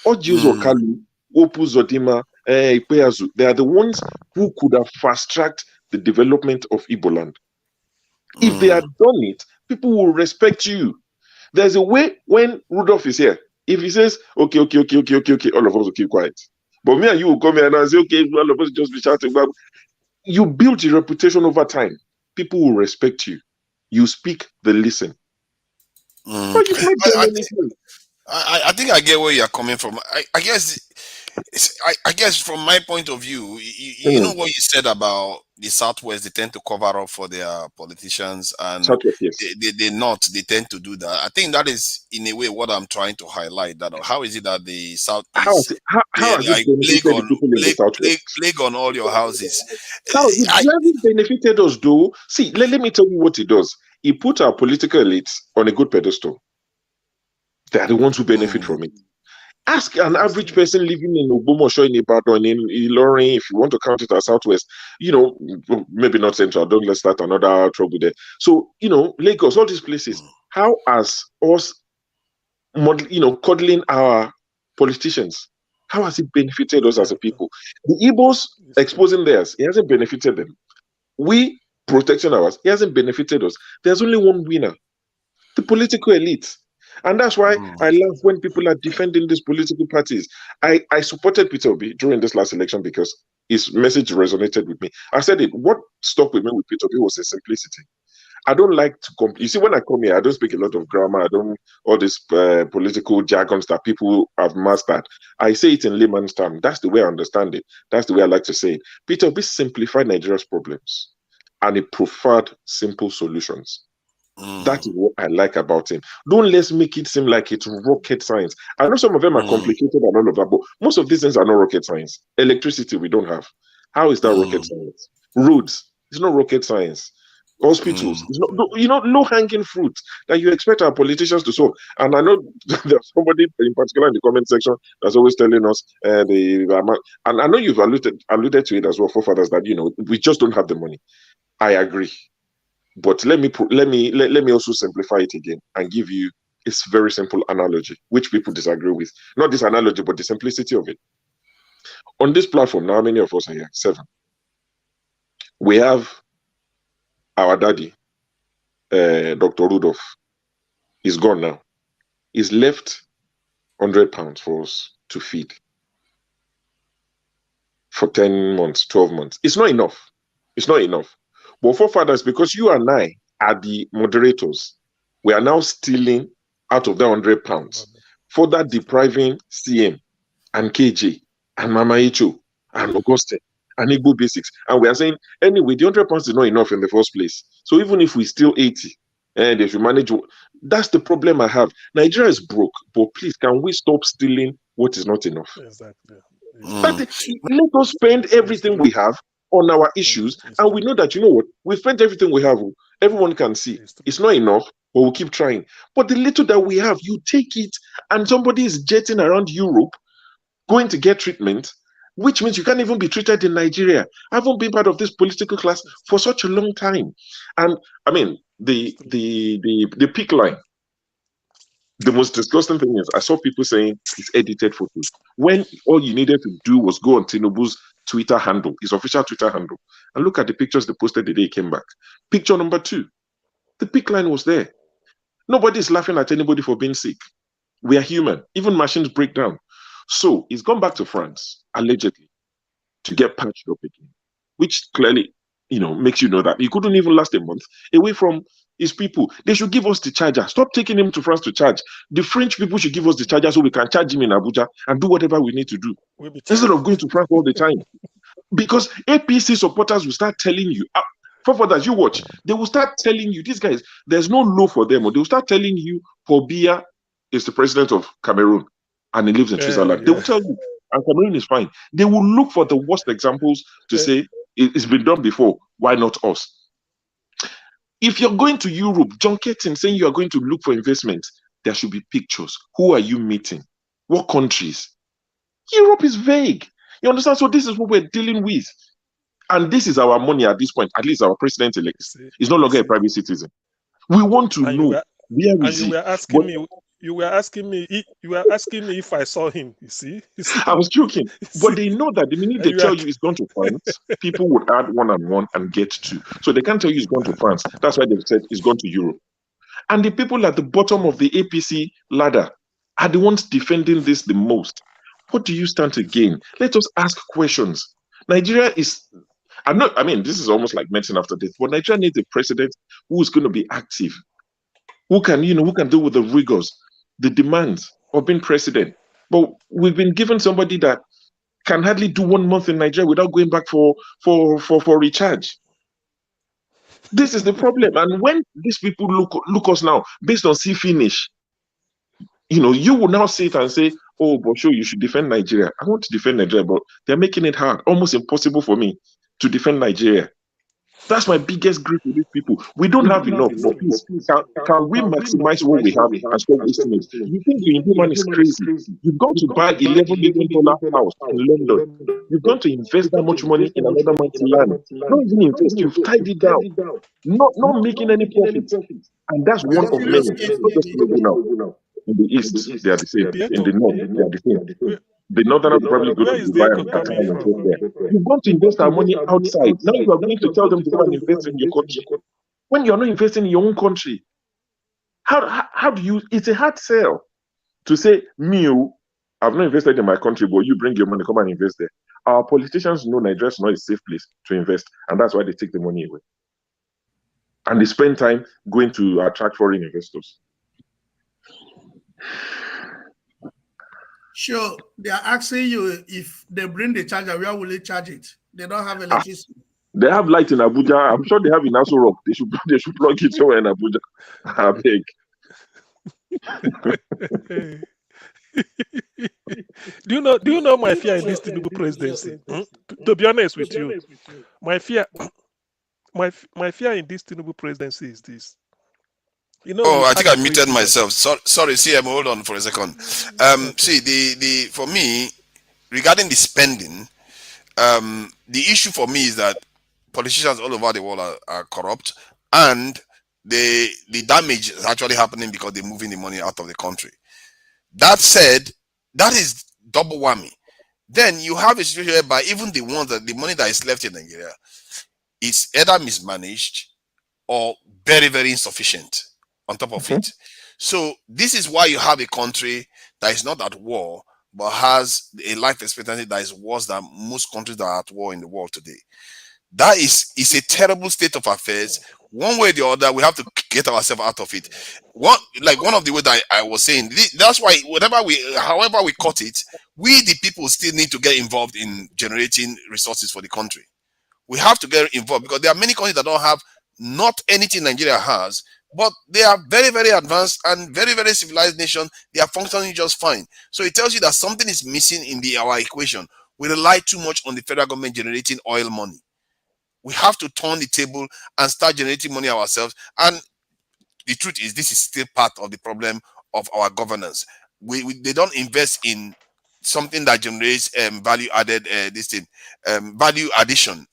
Oby Ezekwesili, Opu Zodima, Ikpeazu, they are the ones who could have fast-tracked the development of Igbo land. If they had done it, people will respect you. There's a way when Rudolph is here, if he says, okay, all of us will keep quiet. But me and you will come here and I say, okay, all of us just be shouting. But you build a reputation over time. People will respect you. You speak, they listen. But you've not done anything. I think I get where you're coming from. I guess from my point of view, you know what you said about the Southwest, they tend to cover up for their politicians, and Southwest, yes. they tend to do that. I think that is in a way what I'm trying to highlight, that how is it that the Southeast how has it benefited the people in the Southwest? Plague on all your houses. How it hasn't benefited us though. See, let me tell you what it does. It put our political elites on a good pedestal. They are the ones who benefit from it. Ask an average person living in Ogbomoso, in Ibadan, in Ilorin, if you want to count it as Southwest, maybe not Central, don't let's start another trouble there. So, Lagos, all these places, how has us, coddling our politicians, how has it benefited us as a people? The Igbos exposing theirs, it hasn't benefited them. We protecting ours, it hasn't benefited us. There's only one winner, the political elite. And that's why I love when people are defending these political parties. I supported Peter Obi during this last election because his message resonated with me. I said it. What stuck with me with Peter Obi was his simplicity. I don't like to you see, when I come here, I don't speak a lot of grammar. I don't all these political jargons that people have mastered. I say it in layman's terms. That's the way I understand it. That's the way I like to say it. Peter Obi simplified Nigeria's problems, and he preferred simple solutions. That is what I like about him. Don't let's make it seem like it's rocket science. I know some of them are complicated and all of that, but most of these things are not rocket science. Electricity we don't have. How is that rocket science? Roads, it's not rocket science. hospitals. It's not, low hanging fruit that you expect our politicians to solve. And I know there's somebody in particular in the comment section that's always telling us and I know you've alluded to it as well, forefathers, that we just don't have the money. I agree, but let me also simplify it again and give you a very simple analogy, which people disagree with. Not this analogy, but the simplicity of it. On this platform, now how many of us are here? 7. We have our daddy, Dr. Rudolph. He's gone now. He's left £100 for us to feed for 10 months, 12 months. It's not enough. It's not enough. But forefathers, because you and I are the moderators, we are now stealing out of that £100, further depriving CM and KJ and Mama Icho and Auguste and Igbo Basics. And we are saying, anyway, the £100 is not enough in the first place. So even if we steal 80, and they should manage. That's the problem I have. Nigeria is broke, but please, can we stop stealing what is not enough? Exactly. Let us spend everything we have on our issues, and we know that, we spent everything we have. Everyone can see it's not enough, but we'll keep trying. But the little that we have, you take it, and somebody is jetting around Europe, going to get treatment, which means you can't even be treated in Nigeria. I haven't been part of this political class for such a long time. And I mean, the peak line, the most disgusting thing is I saw people saying it's edited photos, when all you needed to do was go on Tinubu's Twitter handle, his official Twitter handle, and look at the pictures they posted the day he came back. Picture number 2, the peak line was there. Nobody's laughing at anybody for being sick. We are human. Even machines break down. So he's gone back to France, allegedly, to get patched up again, which clearly, makes you know that he couldn't even last a month away from his people. They should give us the charger. Stop taking him to France to charge. The French people should give us the charger so we can charge him in Abuja and do whatever we need to do, instead of going to France all the time. Because APC supporters will start telling you, forefathers, you watch, they will start telling you, these guys, there's no law for them, or they will start telling you, Paul Biya is the president of Cameroon and he lives in Switzerland. They will tell you, and Cameroon is fine. They will look for the worst examples to say it's been done before. Why not us? If you're going to Europe, junketing, saying you are going to look for investment, there should be pictures. Who are you meeting? What countries? Europe is vague. You understand? So this is what we're dealing with. And this is our money at this point. At least our president-elect is no longer a private citizen. We want to know where is he. You were asking me if I saw him. You see? I was joking, but they know that the minute they tell you he's gone to France, people would add 1 and 1 and get 2. So they can't tell you he's gone to France. That's why they've said he's gone to Europe. And the people at the bottom of the APC ladder are the ones defending this the most. What do you stand to gain? Let us ask questions. Nigeria is. This is almost like medicine after death, but Nigeria needs a president who is going to be active, who can deal with the rigors, the demands of being president. But we've been given somebody that can hardly do 1 month in Nigeria without going back for recharge. This is the problem. And when these people look us now based on see finish, you will now sit and say, oh, but sure, you should defend Nigeria. I want to defend Nigeria, but they're making it hard, almost impossible for me to defend Nigeria. That's my biggest grief with these people. We don't have enough, but please, can we maximize what we have and stop wasting it? You think the Indian is crazy? You've got to buy $11 million house in London. You've got to invest that much money in another man's land. Not even invest, you've tied it down. Not making any profit. And that's one of many. It's not just now. In the east, they are the same. In the north, they are the same. The Northerners probably go to Dubai and Qatar and go there. You want to invest our money outside. Now you are going to tell them to go and invest in your country. When you are not investing in your own country, how do you? It's a hard sell to say, I've not invested in my country, but you bring your money, come and invest there. Our politicians know Nigeria is not a safe place to invest, and that's why they take the money away. And they spend time going to attract foreign investors. Sure, they are asking you if they bring the charger, where will they charge it? They don't have electricity. They have light in Abuja. I'm sure they have in Aso Rock. They should plug it somewhere in Abuja. I beg. Do you know my fear in this Tinubu presidency? To be honest with you, my fear my fear in this Tinubu presidency is this. You know, Oh, I think I muted myself. Sorry, CM, hold on for a second. See, the for me, regarding the spending, the issue for me is that politicians all over the world are corrupt, and the damage is actually happening because they're moving the money out of the country. That said, that is double whammy. Then you have a situation whereby even the money that is left in Nigeria is either mismanaged or very, very insufficient on top of it. So this is why you have a country that is not at war, but has a life expectancy that is worse than most countries that are at war in the world today. That is a terrible state of affairs. One way or the other, we have to get ourselves out of it. One of the ways that I was saying, that's why however we cut it, we the people still need to get involved in generating resources for the country. We have to get involved because there are many countries that don't have not anything Nigeria has, but they are very, very advanced and very, very civilized nation. They are functioning just fine. So it tells you that something is missing in our equation. We rely too much on the federal government generating oil money. We have to turn the table and start generating money ourselves. And the truth is, this is still part of the problem of our governance. They don't invest in something that generates value added, value addition,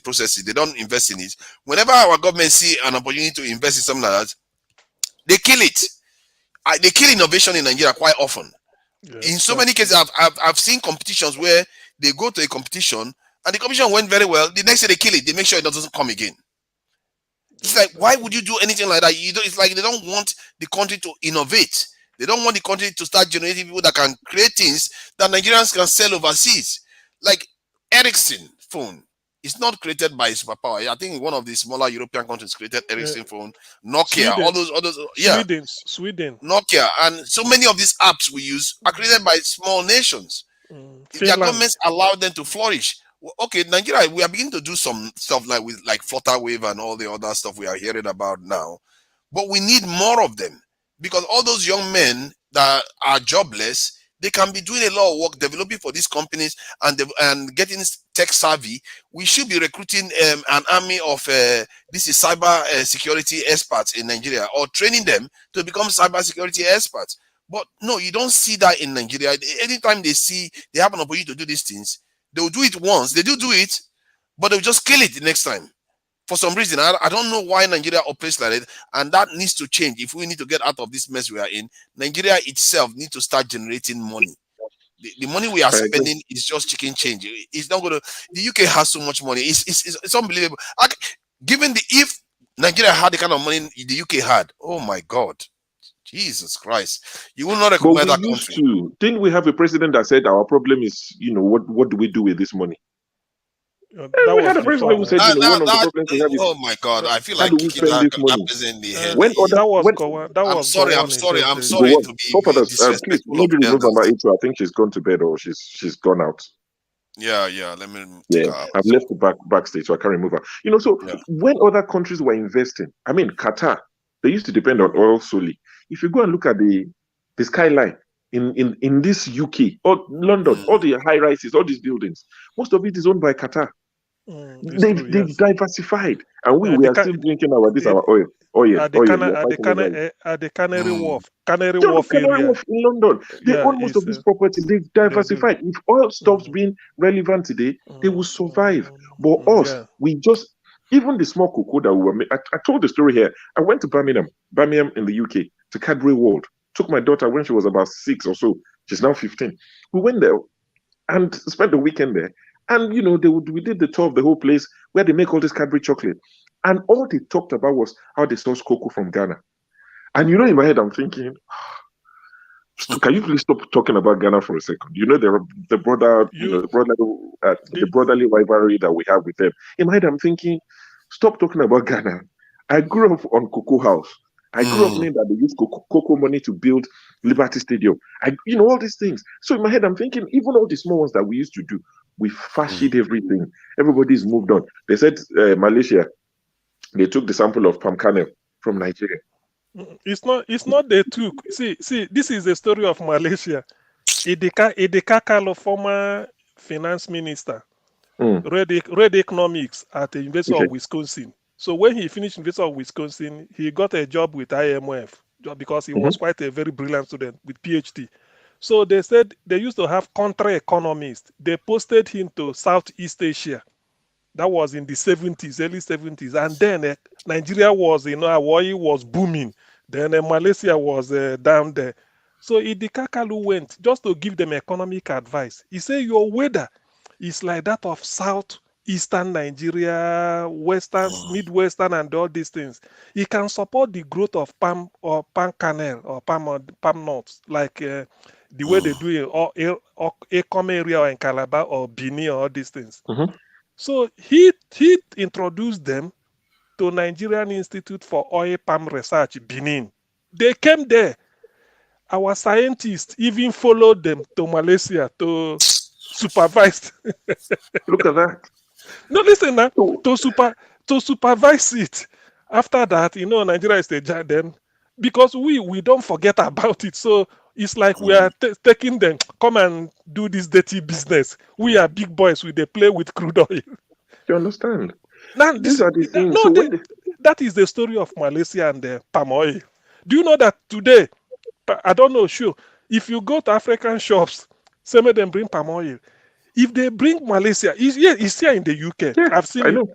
processes. They don't invest in it. Whenever our government see an opportunity to invest in something like that, they kill it. They kill innovation in Nigeria quite often. Yes, in so many cases, I've seen competitions where they go to a competition and the competition went very well. The next day they kill it. They make sure it doesn't come again. It's like, why would you do anything like that? It's like they don't want the country to innovate. They don't want the country to start generating people that can create things that Nigerians can sell overseas. Like Ericsson phone. It's not created by a superpower. I think one of the smaller European countries created Ericsson phone, Nokia, Sweden, all those others. Yeah, Sweden, Nokia, and so many of these apps we use are created by small nations. If their governments allow them to flourish. Okay, Nigeria, we are beginning to do some stuff like Flutterwave and all the other stuff we are hearing about now, but we need more of them because all those young men that are jobless, they can be doing a lot of work developing for these companies and getting tech savvy. We should be recruiting an army of cyber security experts in Nigeria, or training them to become cyber security experts. But no, you don't see that in Nigeria. Anytime they have an opportunity to do these things, they will do it once. They do it, but they'll just kill it the next time. For some reason, I don't know why Nigeria operates like that, and that needs to change. If we need to get out of this mess we are in, Nigeria itself needs to start generating money. The money we are spending is just chicken change. It's not going to. The UK has so much money. It's unbelievable. Given if Nigeria had the kind of money the UK had, oh my God. Jesus Christ. You will not recognize that country. Didn't we have a president that said our problem is, what do we do with this money? We had a president who said, one of the problems we have is, oh my God, I feel like kicking that in the head. I'm sorry to be disrespectful. Please, maybe remove number 8. I think she's gone to bed or she's gone out. Yeah, let me take her out. I've left her backstage, so I can't remove her. When other countries were investing, Qatar, they used to depend on oil solely. If you go and look at the skyline in this UK or London, all the high rises, all these buildings, most of it is owned by Qatar. They've diversified, and we are still drinking our oil. At the Canary Wharf area in London, they own most of these properties. They've diversified. If oil stops being relevant today, they will survive. But we just. Even the small cocoa that we were making, I told the story here. I went to Birmingham in the UK, to Cadbury World. Took my daughter when she was about 6 or so. She's now 15. We went there and spent the weekend there. And, we did the tour of the whole place where they make all this Cadbury chocolate. And all they talked about was how they source cocoa from Ghana. And, in my head, I'm thinking, can you please stop talking about Ghana for a second? The brotherly rivalry that we have with them. In my head, I'm thinking, stop talking about Ghana. I grew up on Cocoa House. I grew up knowing that they use cocoa money to build Liberty Stadium. All these things. So in my head, I'm thinking, even all the small ones that we used to do, we fashied everything. Everybody's moved on. They said Malaysia, they took the sample of palm kernel from Nigeria. It's not they took. See, this is the story of Malaysia. Idika Kalo, former finance minister, read economics at the University Okay. of Wisconsin. So when he finished University of Wisconsin, he got a job with IMF because he was quite a very brilliant student with PhD. So they said they used to have country economists. They posted him to Southeast Asia. That was in the 70s, early 70s. And then Nigeria was, Hawaii was booming. Then Malaysia was down there. So Idikakalu went just to give them economic advice. He said, your weather is like that of southeastern Nigeria, western, midwestern, and all these things. It can support the growth of palm or palm kernel or palm nuts, like the way they do it, or Ekom area or in Calabar or Benin or all these things. So he introduced them to Nigerian Institute for Oil Palm Research, Benin. They came there. Our scientists even followed them to Malaysia to supervise. Look at that. No, listen now. To supervise it. After that, Nigeria is the giant then, because we don't forget about it. So it's like we are taking them, come and do this dirty business. We are big boys. They play with crude oil. You understand? Now, These are the things. That is the story of Malaysia and the palm oil. Do you know that today, I don't know, sure, if you go to African shops, some of them bring palm oil. If they bring Malaysia, it's here in the UK. Yeah, I've seen I it. know.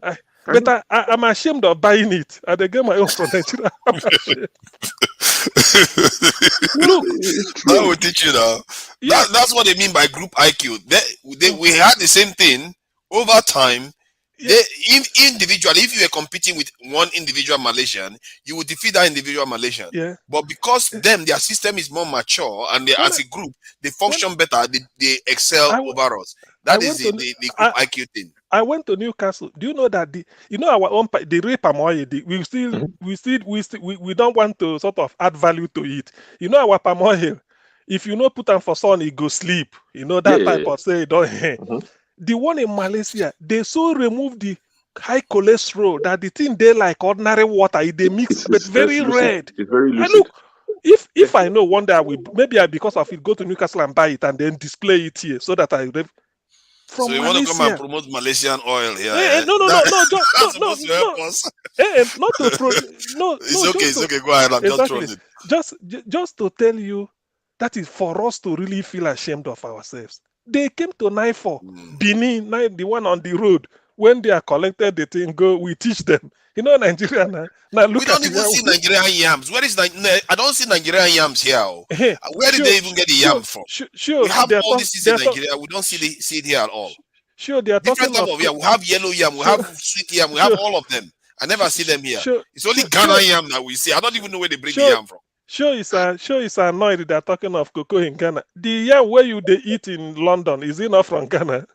But I'm ashamed of buying it. I get my own from Nigeria. I'm ashamed. Look, that will teach you now. Yeah. That's what they mean by group IQ. We had the same thing over time. Individually, if you were competing with one individual Malaysian, you would defeat that individual Malaysian. Yeah. But because their system is more mature and as a group, they function better, they excel over us. That is the group IQ thing. I went to Newcastle. Do you know that our own the real palm oil? We don't want to sort of add value to it. Our palm oil. If you put them for sun, it go sleep. That type of say don't. The one in Malaysia, they so remove the high cholesterol that the thing they like ordinary water. They mix, but very red. It's very lucid. And look, if I know one day maybe because of it go to Newcastle and buy it and then display it here so that I. So you want to come and promote Malaysian oil here? No, That's supposed to help us. Not to it's okay. Go ahead. I'm just throwing it. Just to tell you, that is for us to really feel ashamed of ourselves. They came to Naifor, Benin, the one on the road. When they are collected, the thing we teach them. Nigeria now look we don't even see Nigerian yams. Where is I don't see Nigerian yams here. Where did they even get the yam from? Sure, we have all this in Nigeria. We don't see it here at all. Sure, they are different type of yam. We have yellow yam. We have sweet yam. We have all of them. I never see them here. It's only Ghana yam that we see. I don't even know where they bring the yam from. Sure, it's annoyed they're talking of cocoa in Ghana. The yam where they eat in London, is it not from Ghana?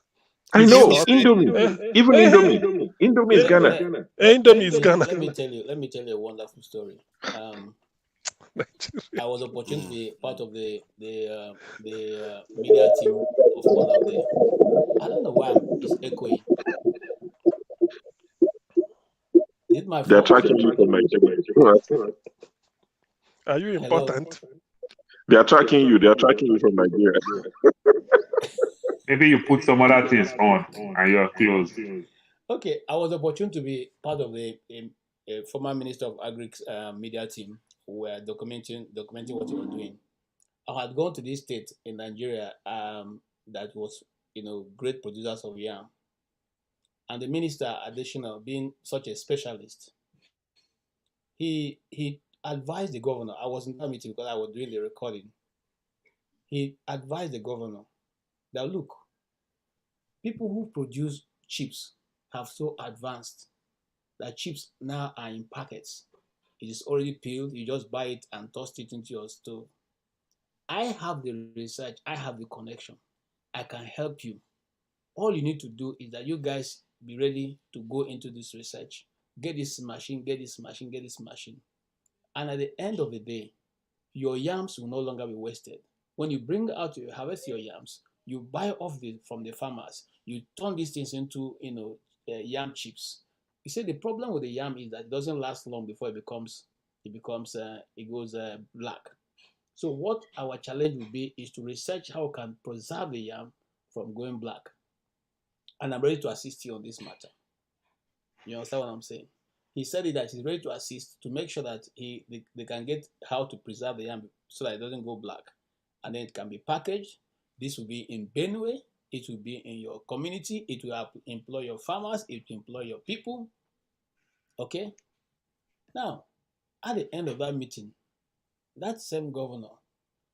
I know, Indomie. Even Indomie. Indomie is Ghana. Indomie is Ghana. Let me tell you a wonderful story. I was opportunity to be part of the media team of one of the. I don't know why it's echoing. They're tracking you from Nigeria. Are you important? Hello? They are tracking you. They are tracking you from Nigeria. Maybe you put some other things on and you're close. Okay, I was opportunity to be part of the former Minister of Agri's media team who were documenting what he was doing. I had gone to this state in Nigeria that was, great producers of yam. And the minister, additional, being such a specialist, he advised the governor. I was in that meeting because I was doing the recording. He advised the governor that, look, people who produce chips have so advanced that chips now are in packets. It is already peeled. You just buy it and toss it into your stove. I have the research. I have the connection. I can help you. All you need to do is that you guys be ready to go into this research. Get this machine, get this machine, get this machine. And at the end of the day, your yams will no longer be wasted. When you harvest your yams, you buy off from the farmers. You turn these things into, yam chips. You see, the problem with the yam is that it doesn't last long before it goes black. So what our challenge will be is to research how we can preserve the yam from going black. and I'm ready to assist you on this matter. You understand what I'm saying? He said it that he's ready to assist to make sure that they can get how to preserve the yam so that it doesn't go black. And then it can be packaged. This will be in Benue. It will be in your community. It will employ your farmers. It will employ your people. Okay? Now, at the end of that meeting, that same governor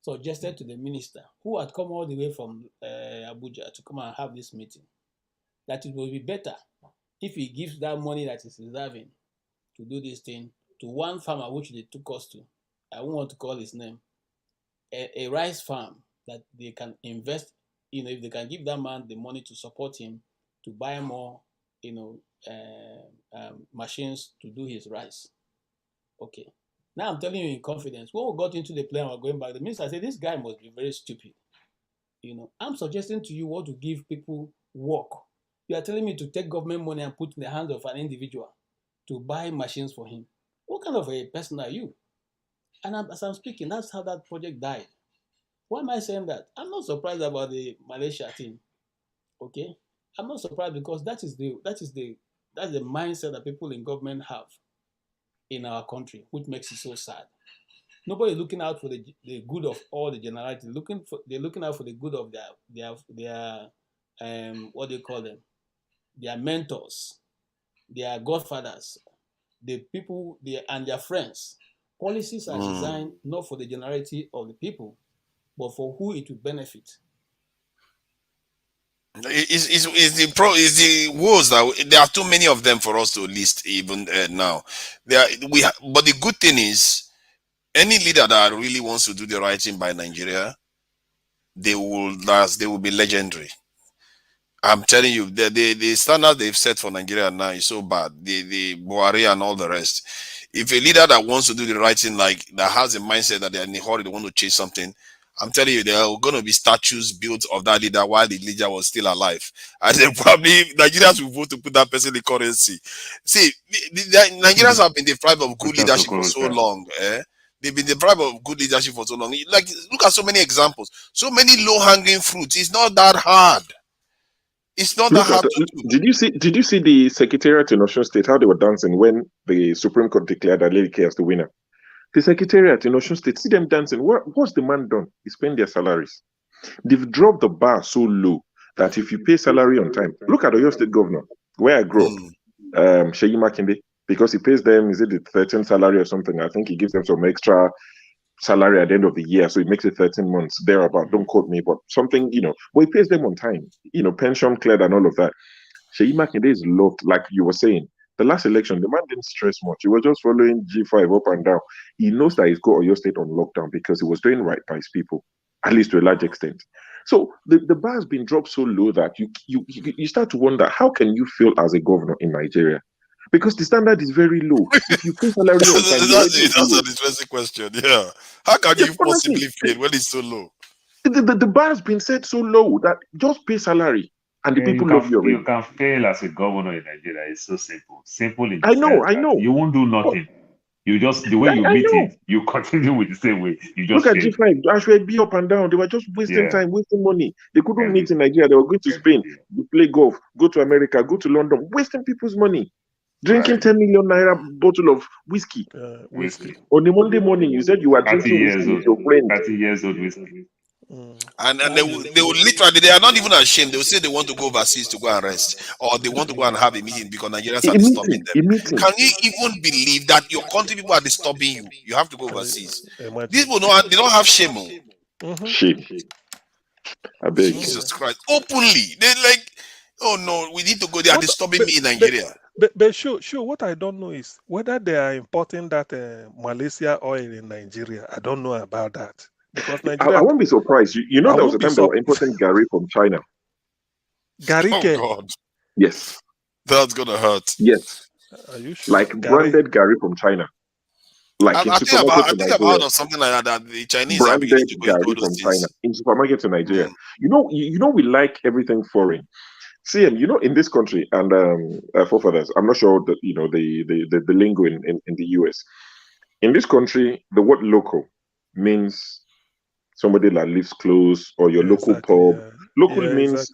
suggested to the minister, who had come all the way from Abuja to come and have this meeting, that it will be better if he gives that money that he's reserving to do this thing to one farmer, which they took us to. I won't want to call his name. A rice farm that they can invest, if they can give that man the money to support him to buy more, machines to do his rice. Okay. Now I'm telling you in confidence, when we got into the plan, we're going back, the minister said, this guy must be very stupid. I'm suggesting to you what to give people work. You are telling me to take government money and put in the hands of an individual to buy machines for him. What kind of a person are you? And as I'm speaking, that's how that project died. Why am I saying that? I'm not surprised about the Malaysia thing. Okay? I'm not surprised because that's the mindset that people in government have in our country, which makes it so sad. Nobody looking out for the good of all the generality. They're looking out for the good of their what do you call them? Their mentors, their godfathers, the people, and their friends. Policies are designed not for the generality of the people, but for who it will benefit. Is the woes that there are too many of them for us to list even now. But the good thing is, any leader that really wants to do the right thing by Nigeria, they will be legendary. I'm telling you, the standard they've set for Nigeria now is so bad. The Buhari and all the rest. If a leader that wants to do the right thing, like that has a mindset that they're in a hurry, they want to chase something, I'm telling you, there are going to be statues built of that leader while the leader was still alive. And then probably Nigerians will vote to put that person in currency. See, the Nigerians have been deprived of good leadership for so long. They've been deprived of good leadership for so long. Like, look at so many examples. So many low-hanging fruits. It's not that hard. It's not that hard to do. Did you see the Secretariat in Osun State, how they were dancing when the Supreme Court declared Adeleke as the winner? The Secretariat in Osun State, see them dancing. What's the man done? He spent their salaries. They've dropped the bar so low that if you pay salary on time, look at Oyo State Governor, where I grew up, Seyi Makinde, because he pays them, is it the 13th salary or something? I think he gives them some extra salary at the end of the year, so it makes it 13 months thereabout. Don't quote me, but something, but he pays them on time, pension cleared and all of that. Seyi Makinde is loved, like you were saying. The last election, the man didn't stress much. He was just following G5 up and down. He knows that he's got Oyo State on lockdown because he was doing right by his people, at least to a large extent. So the bar has been dropped so low that you start to wonder, how can you feel as a governor in Nigeria? Because the standard is very low. If you pay salary on time, that's an interesting question. Yeah, how can you possibly feel when it's so low? The bar has been set so low that just pay salary and the people love you. You can fail as a governor in Nigeria. It's so simple. Simple in I know. You won't do nothing. You just, the way you meet it, you continue with the same way. You just look at G5. I should be up and down. They were just wasting time, wasting money. They couldn't meet in Nigeria. They were going to Spain, play golf, go to America, go to London, wasting people's money. Drinking 10 million naira bottle of whiskey. On a Monday morning, you said you were drinking whiskey with your friend. 30 years old whiskey. And they will literally, they are not even ashamed. They will say they want to go overseas to go and rest, or they want to go and have a meeting because Nigerians are disturbing them. Can you even believe that your country people are disturbing you? You have to go overseas. These people they don't have shame. Shame. I beg. Jesus Christ. Openly. They're like, oh no, we need to go. They are disturbing me in Nigeria. But sure, what I don't know is whether they are importing that Malaysia oil in Nigeria. I don't know about that. Because Nigeria, I won't be surprised. You know, there was a time they were importing Gary from China. Gary? Oh God. Yes. That's gonna hurt. Yes. Are you sure? Like branded Gary from China. Like I think I've heard of something like that. The Chinese branded Gary from China in supermarkets in Nigeria. You know, we like everything foreign. See, in this country and forefathers, I'm not sure that the lingo in the US. In this country, the word local means somebody that lives close or your local pub. Local means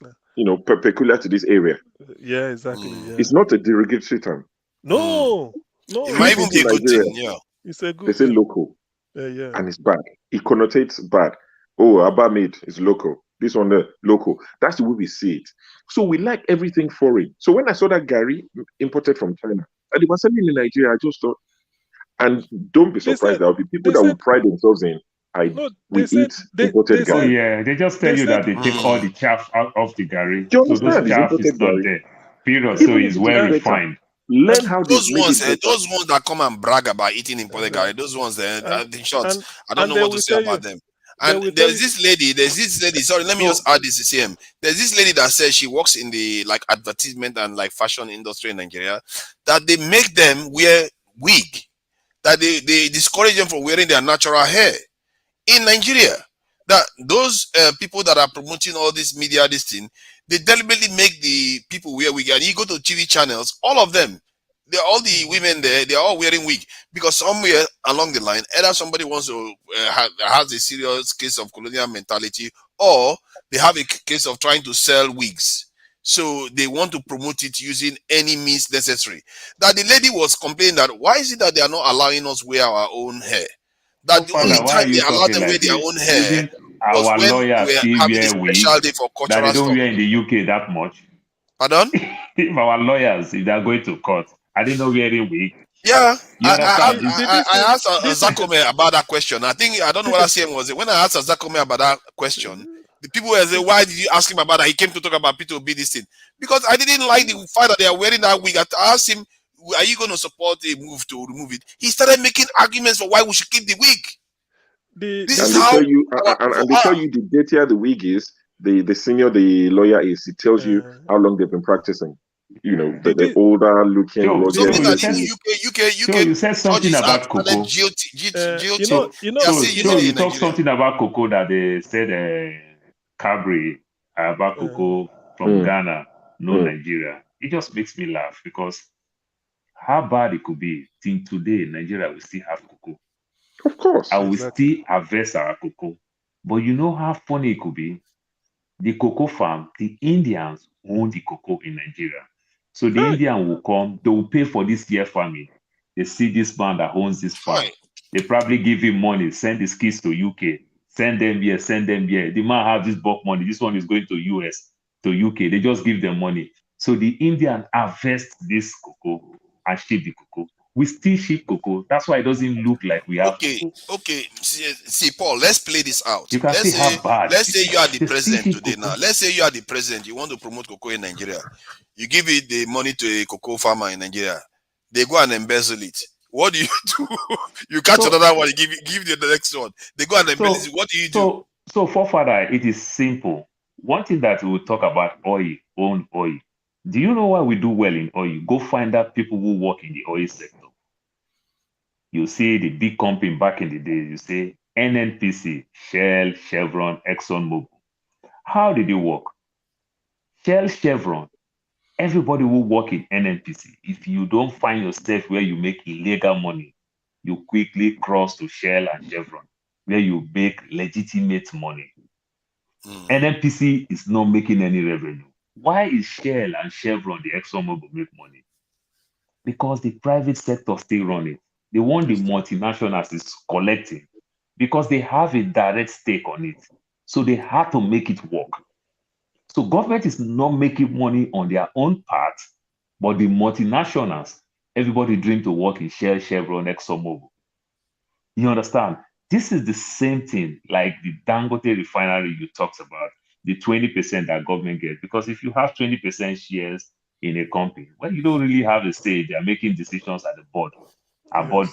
peculiar to this area. Yeah, exactly. Yeah. It's not a derogatory term. No, no. It might even be a good thing. Yeah. It's a They good. say Yeah. local, Yeah. and it's bad. It connotates bad. Oh, Abba made is local. This one, the local. That's the way we see it. So we like everything foreign. So when I saw that Gary imported from China, and they were selling in Nigeria, I just thought, and don't be surprised, there will be people that will pride themselves in, we eat imported Oh Gary. yeah, they just tell you that they take all the chaff out of the Gary. Do you So those understand? It's chaff is imported not Gary. there. Period. Even So if it's it well is better, refined. learn how they Those make ones, it better. those ones that come and brag about eating imported Gary, those ones, in short, I don't know what to say about them. And there's this lady, sorry, let me just add this to CM. There's this lady that says she works in the advertisement and fashion industry in Nigeria, that they make them wear wig, that they discourage them from wearing their natural hair in Nigeria. That those people that are promoting all this media, this thing, they deliberately make the people wear wig. And you go to TV channels, all of them, all the women there, they're all wearing wig, because somewhere along the line, either somebody wants to has a serious case of colonial mentality, or they have a case of trying to sell wigs. So they want to promote it using any means necessary. That the lady was complaining that why is it that they are not allowing us wear our own hair? That the only Why are time you they allowed talking them wear like their this? own hair Isn't was our when lawyers we were still having a wear special wig day for that they cultural don't stuff. wear in the UK that much? Pardon? If our lawyers, if they're going to court, are they not wearing wig? Yeah, You understand? I asked Zakome about that question. I don't know what CM was it. When I asked Zakome about that question, the people were saying, why did you ask him about that? He came to talk about P2B this thing. Because I didn't like the fact that they are wearing that wig. I asked him, are you going to support a move to remove it? He started making arguments for why we should keep the wig. This is how tell you, our people and they tell you the dirtier the wig is, the senior the lawyer is. It tells you how long they've been practicing. The older looking, rugged. Something that even UK you said something judges about have cocoa. GOT. You talked something about cocoa that they said Cabri about cocoa from Ghana, Nigeria. It just makes me laugh, because how bad it could be. Till today, Nigeria will still have cocoa. Of course. I will still harvest our cocoa. But you know how funny it could be? The cocoa farm, the Indians own the cocoa in Nigeria. So the Indian will come, they will pay for this year farming. They see this man that owns this farm. They probably give him money, send his kids to UK, send them here. The man has this bulk money. This one is going to US, to UK. They just give them money. So the Indian harvest this cocoa and ship the cocoa. We still ship cocoa. That's why it doesn't look like we have cocoa. Okay. See, Paul, let's play this out. You can see how bad. Let's say you are the president today now. Let's say you are the president. You want to promote cocoa in Nigeria. You give it the money to a cocoa farmer in Nigeria. They go and embezzle it. What do? You catch another one, you give the next one. They go and embezzle it. What do you do? So forefather, it is simple. One thing that we will talk about own oil. Do you know why we do well in oil? Go find out people who work in the oil sector. You see the big company back in the day, you say NNPC, Shell, Chevron, ExxonMobil. How did it work? Shell, Chevron, everybody who work in NNPC, if you don't find yourself where you make illegal money, you quickly cross to Shell and Chevron, where you make legitimate money. NNPC is not making any revenue. Why is Shell and Chevron, the ExxonMobil, make money? Because the private sector still run it. They want the multinationals is collecting, because they have a direct stake on it. So they have to make it work. So government is not making money on their own part, but the multinationals, everybody dream to work in Shell, Chevron, ExxonMobil. You understand? This is the same thing like the Dangote refinery you talked about, the 20% that government gets. Because if you have 20% shares in a company, well, you don't really have a say. They are making decisions at the board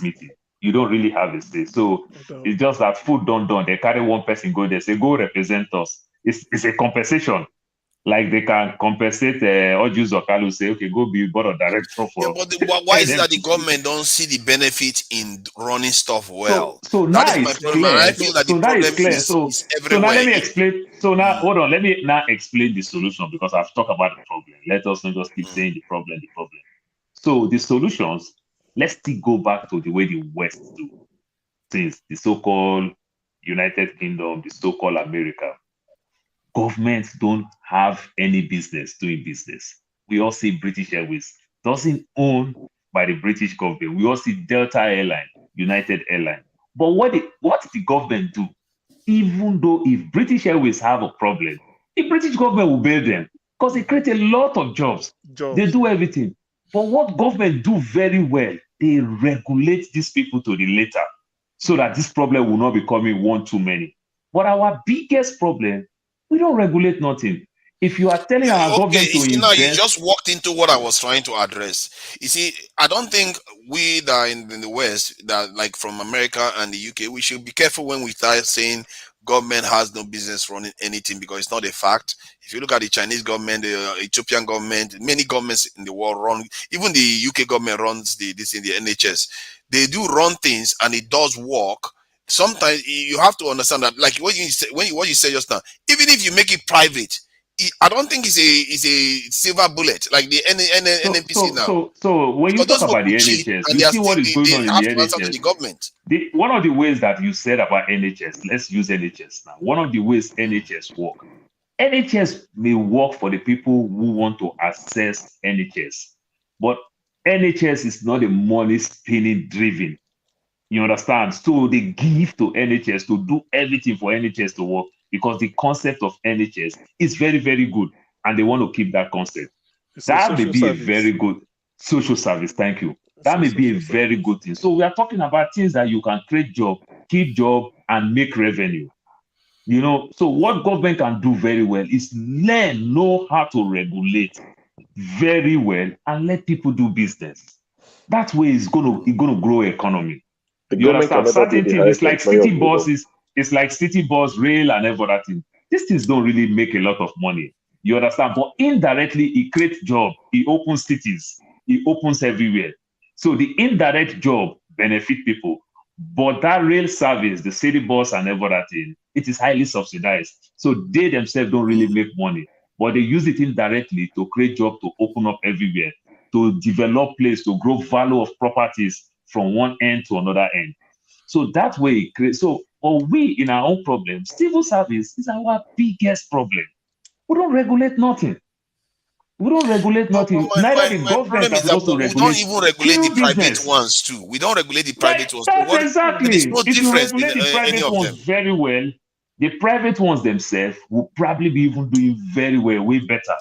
meeting. You don't really have a say. So it's just that food done. They carry one person, go there, say, go represent us. It's a compensation. Like they can compensate Ojus or Kalu, say, okay, go be board of director for. But why is it that the government don't see the benefit in running stuff well? So that now is my it's problem. clear. And I feel that the problem is everywhere. So now let me explain. So now hold on. Let me now explain the solution, because I've talked about the problem. Let us not just keep saying the problem. So the solutions, let's still go back to the way the West do things, the so-called United Kingdom, the so-called America. governments don't have any business doing business. We all see British Airways doesn't own by the British government. We all see Delta Airline, United Airline. But what the government do? Even though if British Airways have a problem, the British government will bail them because they create a lot of jobs. They do everything. But what government do very well, they regulate these people to the letter so that this problem will not be coming one too many. But our biggest problem, we don't regulate nothing. If you are telling our government to you know, you invest, just walked into what I was trying to address. You see, I don't think we that are in the West, that like from America and the UK, we should be careful when we start saying government has no business running anything, because it's not a fact. If you look at the Chinese government, the Ethiopian government, many governments in the world run, even the UK government runs the NHS. They do run things and it does work. Sometimes you have to understand that, like what you said just now, even if you make it private, I don't think it's a silver bullet like the NNPC now. So when you Because talk those about the people cheat NHS, and you see what is going they on in have the to answer to the NHS. government. One of the ways that you said about NHS, let's use NHS now. One of the ways NHS work. NHS may work for the people who want to access NHS, but NHS is not a money spinning driven. You understand? So they give to NHS to do everything for NHS to work because the concept of NHS is very, very good and they want to keep that concept. That may be a very good social service. Thank you. That may be a very good thing. So we are talking about things that you can create job, keep job, and make revenue. You know, so what government can do very well is know how to regulate very well and let people do business. That way it's gonna grow economy. You understand? Certain things, it's like city buses, it's like city bus, rail, and everything. These things don't really make a lot of money. You understand? But indirectly, it creates job, it opens cities, it opens everywhere. So the indirect job benefit people. But that rail service, the city bus and everything, it is highly subsidized. So they themselves don't really make money. But they use it indirectly to create job, to open up everywhere, to develop place, to grow value of properties from one end to another end. So that way, so or we in our own problem, civil service is our biggest problem. We don't regulate nothing. We don't regulate nothing. Neither the government is supposed to regulate. We don't even regulate the private ones too. We don't regulate the private ones. That's exactly. There's no If you difference regulate in the any private of ones them. very well, the private ones themselves will probably be even doing very well, way better.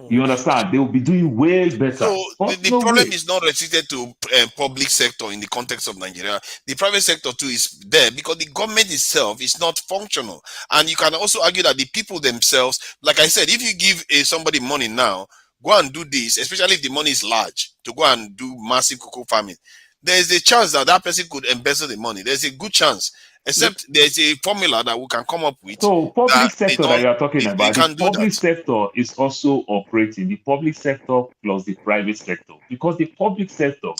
You understand? They will be doing way better. So the problem is not restricted to public sector in the context of Nigeria. The private sector too is there because the government itself is not functional. And you can also argue that the people themselves, like I said, if you give somebody money now, go and do this, especially if the money is large, to go and do massive cocoa farming, there's a chance that that person could embezzle the money. There's a good chance. Except there's a formula that we can come up with. So public sector that you are talking they about, can the do public that. sector is also operating, the public sector plus the private sector, because the public sector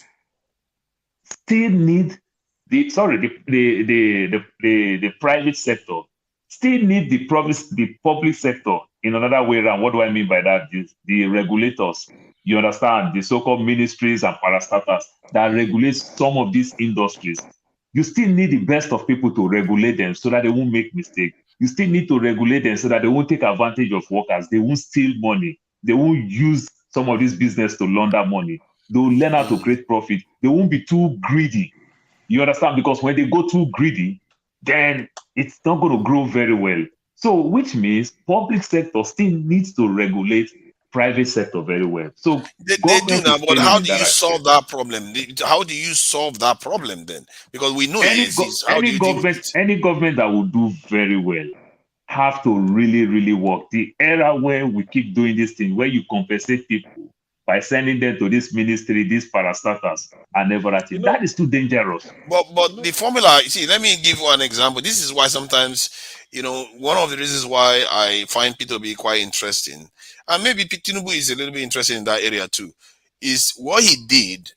still need the private sector still need the public sector in another way around. What do I mean by that? The regulators, you understand, the so-called ministries and parastatals that regulate some of these industries. You still need the best of people to regulate them so that they won't make mistakes. You still need to regulate them so that they won't take advantage of workers. They won't steal money. They won't use some of this business to launder money. They'll learn how to create profit. They won't be too greedy. You understand? Because when they go too greedy, then it's not going to grow very well. So, which means public sector still needs to regulate private sector very well. So they do now, but how do you solve that problem? How do you solve that problem then? Because we know it exists. Any government that will do very well have to really work. The era where we keep doing this thing, where you compensate people by sending them to this ministry, these parastatals, and everything, that is too dangerous. But the formula, you see, let me give you an example. This is why sometimes, one of the reasons why I find Peter to be quite interesting, and maybe Tinubu is a little bit interested in that area too, is what he did.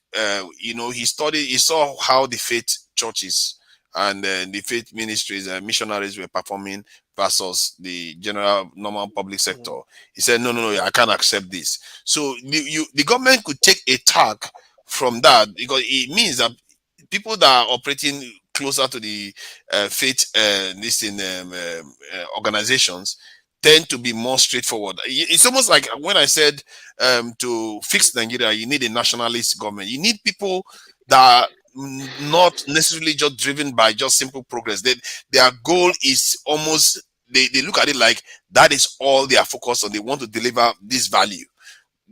He saw how the faith churches and the faith ministries and missionaries were performing versus the general normal public sector. He said, no, I can't accept this. So the government could take a tag from that, because it means that people that are operating closer to the faith organizations, tend to be more straightforward. It's almost like when I said to fix Nigeria, you need a nationalist government. You need people that are not necessarily just driven by just simple progress. Their goal is almost, they look at it like that is all they are focused on. They want to deliver this value.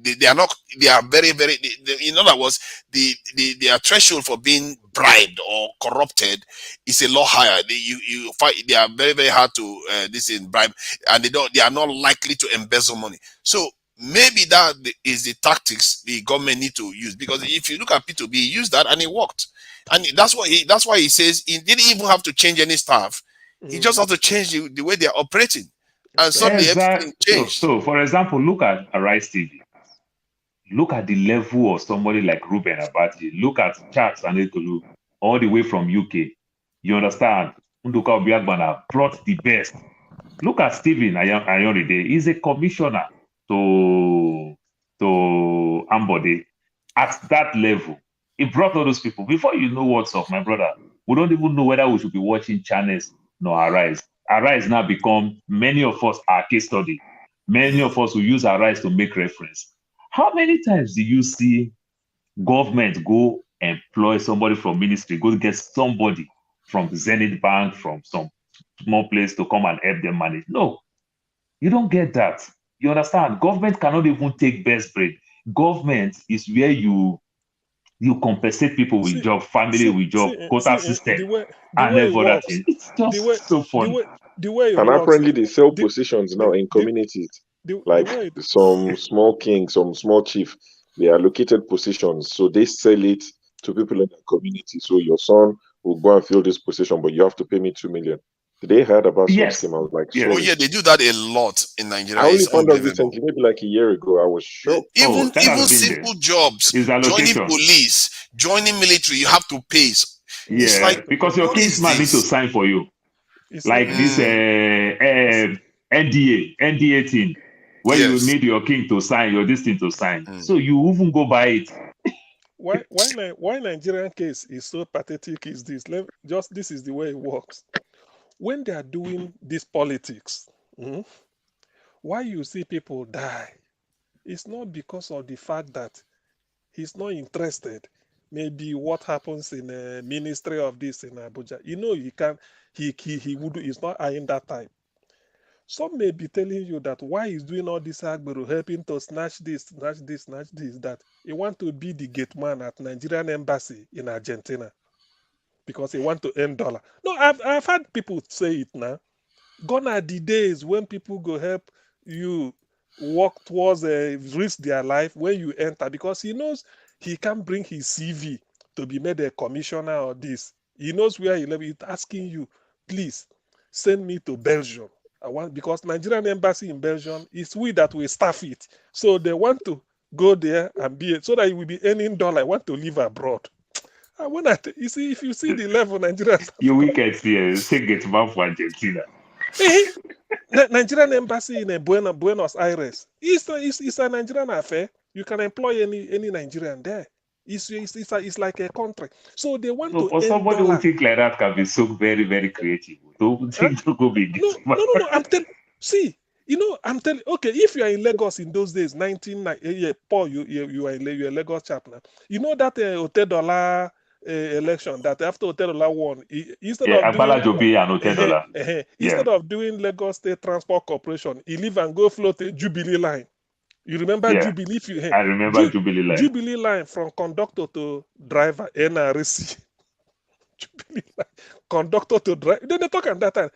They are not, they are very, very, in other words, their threshold for being bribed or corrupted is a lot higher. You find they are very, very hard to this in bribe, and they are not likely to embezzle money. So maybe that is the tactics the government need to use, because if you look at P2B, he used that and it worked. And that's why he says he didn't even have to change any staff. He just had to change the way they are operating. And suddenly everything changed. So for example, look at Arise TV. Look at the level of somebody like Ruben Abati. Look at Charles Anetolu, all the way from UK. You understand? Nduka Obiagbana brought the best. Look at Stephen Ayoride. He's a commissioner to Ambode. At that level, he brought all those people. Before you know what's up, my brother, we don't even know whether we should be watching channels nor Arise. Arise now become, many of us are case study. Many of us will use Arise to make reference. How many times do you see government go employ somebody from ministry, go get somebody from Zenith Bank, from some small place to come and help them manage? No, you don't get that. You understand? Government cannot even take best bread. Government is where you compensate people with job, family with job, quota system, and every thing. It's just so funny. And apparently they sell positions now in communities. Like some small king, some small chief, they are located positions, so they sell it to people in the community. So your son will go and fill this position, but you have to pay me 2 million. Did they heard about some scheme? I was like, oh yeah, they do that a lot in Nigeria. I only found out recently, maybe like a year ago. I was shocked. Even simple jobs, joining police, joining military, you have to pay. Yeah, like, because your kinsman needs to sign for you. It's like this NDA thing, where you need your king to sign, your this thing to sign. So you even go by it. Why Nigerian case is so pathetic is this. This is the way it works. When they are doing this politics, why you see people die, it's not because of the fact that he's not interested. Maybe what happens in a ministry of this in Abuja, he's not eyeing that type. Some may be telling you that why he's doing all this Agbero, helping to snatch this, that he want to be the gate man at Nigerian embassy in Argentina because he want to earn dollar. No, I've had people say it now. Gone are the days when people go help you walk towards risk their life when you enter, because he knows he can bring his CV to be made a commissioner or this. He knows where he lives. He's asking you, please send me to Belgium. Because Nigerian embassy in Belgium is we that will staff it. So they want to go there and be so that he will be earning dollar. I want to live abroad. You see, if you see the level Nigeria, you wicked here, say get man for Argentina. Nigerian embassy in Buenos Aires. It's a Nigerian affair. You can employ any Nigerian there. It's like a country. So they want to. For somebody who think like that can be so very, very creative. Don't think to go big. No. I'm telling. See, I'm telling. Okay, if you are in Lagos in those days, 1990, Paul, you are you're a Lagos chap now. You know that Oyetola election that after Oyetola won, instead of doing Lagos State Transport Corporation, he leave and go float a Jubilee line. You remember Jubilee? I remember Jubilee line. Jubilee line from conductor to driver, NRC. Jubilee line, conductor to driver. Then they talk at that time.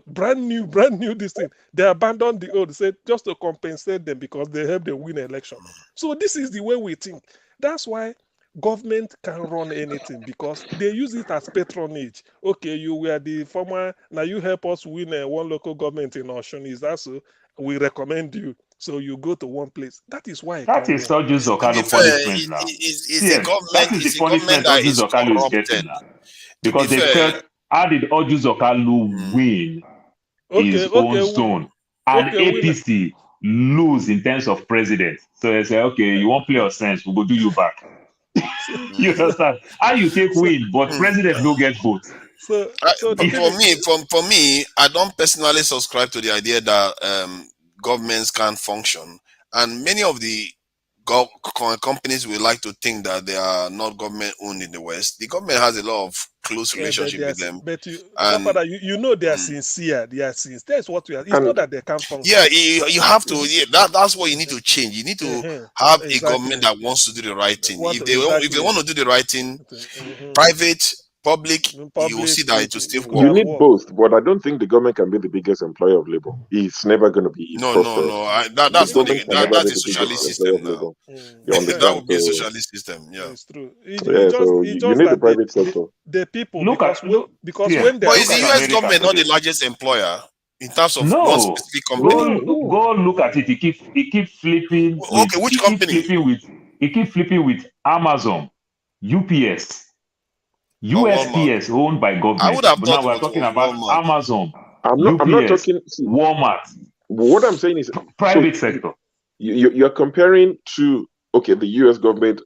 Brand new this thing. They abandoned the old, said just to compensate them because they helped them win election. So this is the way we think. That's why government can run anything, because they use it as patronage. Okay, you were the former, now you help us win one local government in Osun. Is that so? We recommend you. So you go to one place. That is why. That is not just Okado punishment now. That is the punishment that is Okado is getting now. Because they felt, how did Oju Zokalu win his own zone? And APC lose in terms of president. So they say, okay, you won't play your sense, we'll go do you back. You understand? How you take win, but president no get votes. So for me, I don't personally subscribe to the idea that governments can't function, and many of the companies will like to think that they are not government owned in the West. The government has a lot of close relationship with them. But And Godfather, you know they are sincere. They are sincere. That's what we are. It's not that they can't function. yeah, you have to. Yeah, that's what you need to change. You need to have a government that wants to do the right thing. If they want to do the right thing, private, public, you will see that it will still work. You need both, but I don't think the government can be the biggest employer of labor. It's never going to be. No. That's a socialist system now. You understand? That would be a socialist system. Yeah, it's true. So you need the private sector. The people when but is the U.S. government not the largest employer in terms of one specific company? Go look at it. He keep flipping. Okay, which company? He keep flipping with Amazon, UPS. USPS owned by government. I would have but thought now we're talking about Walmart. Amazon. I'm not talking. Walmart. What I'm saying is private sector. You're comparing to the U.S. government.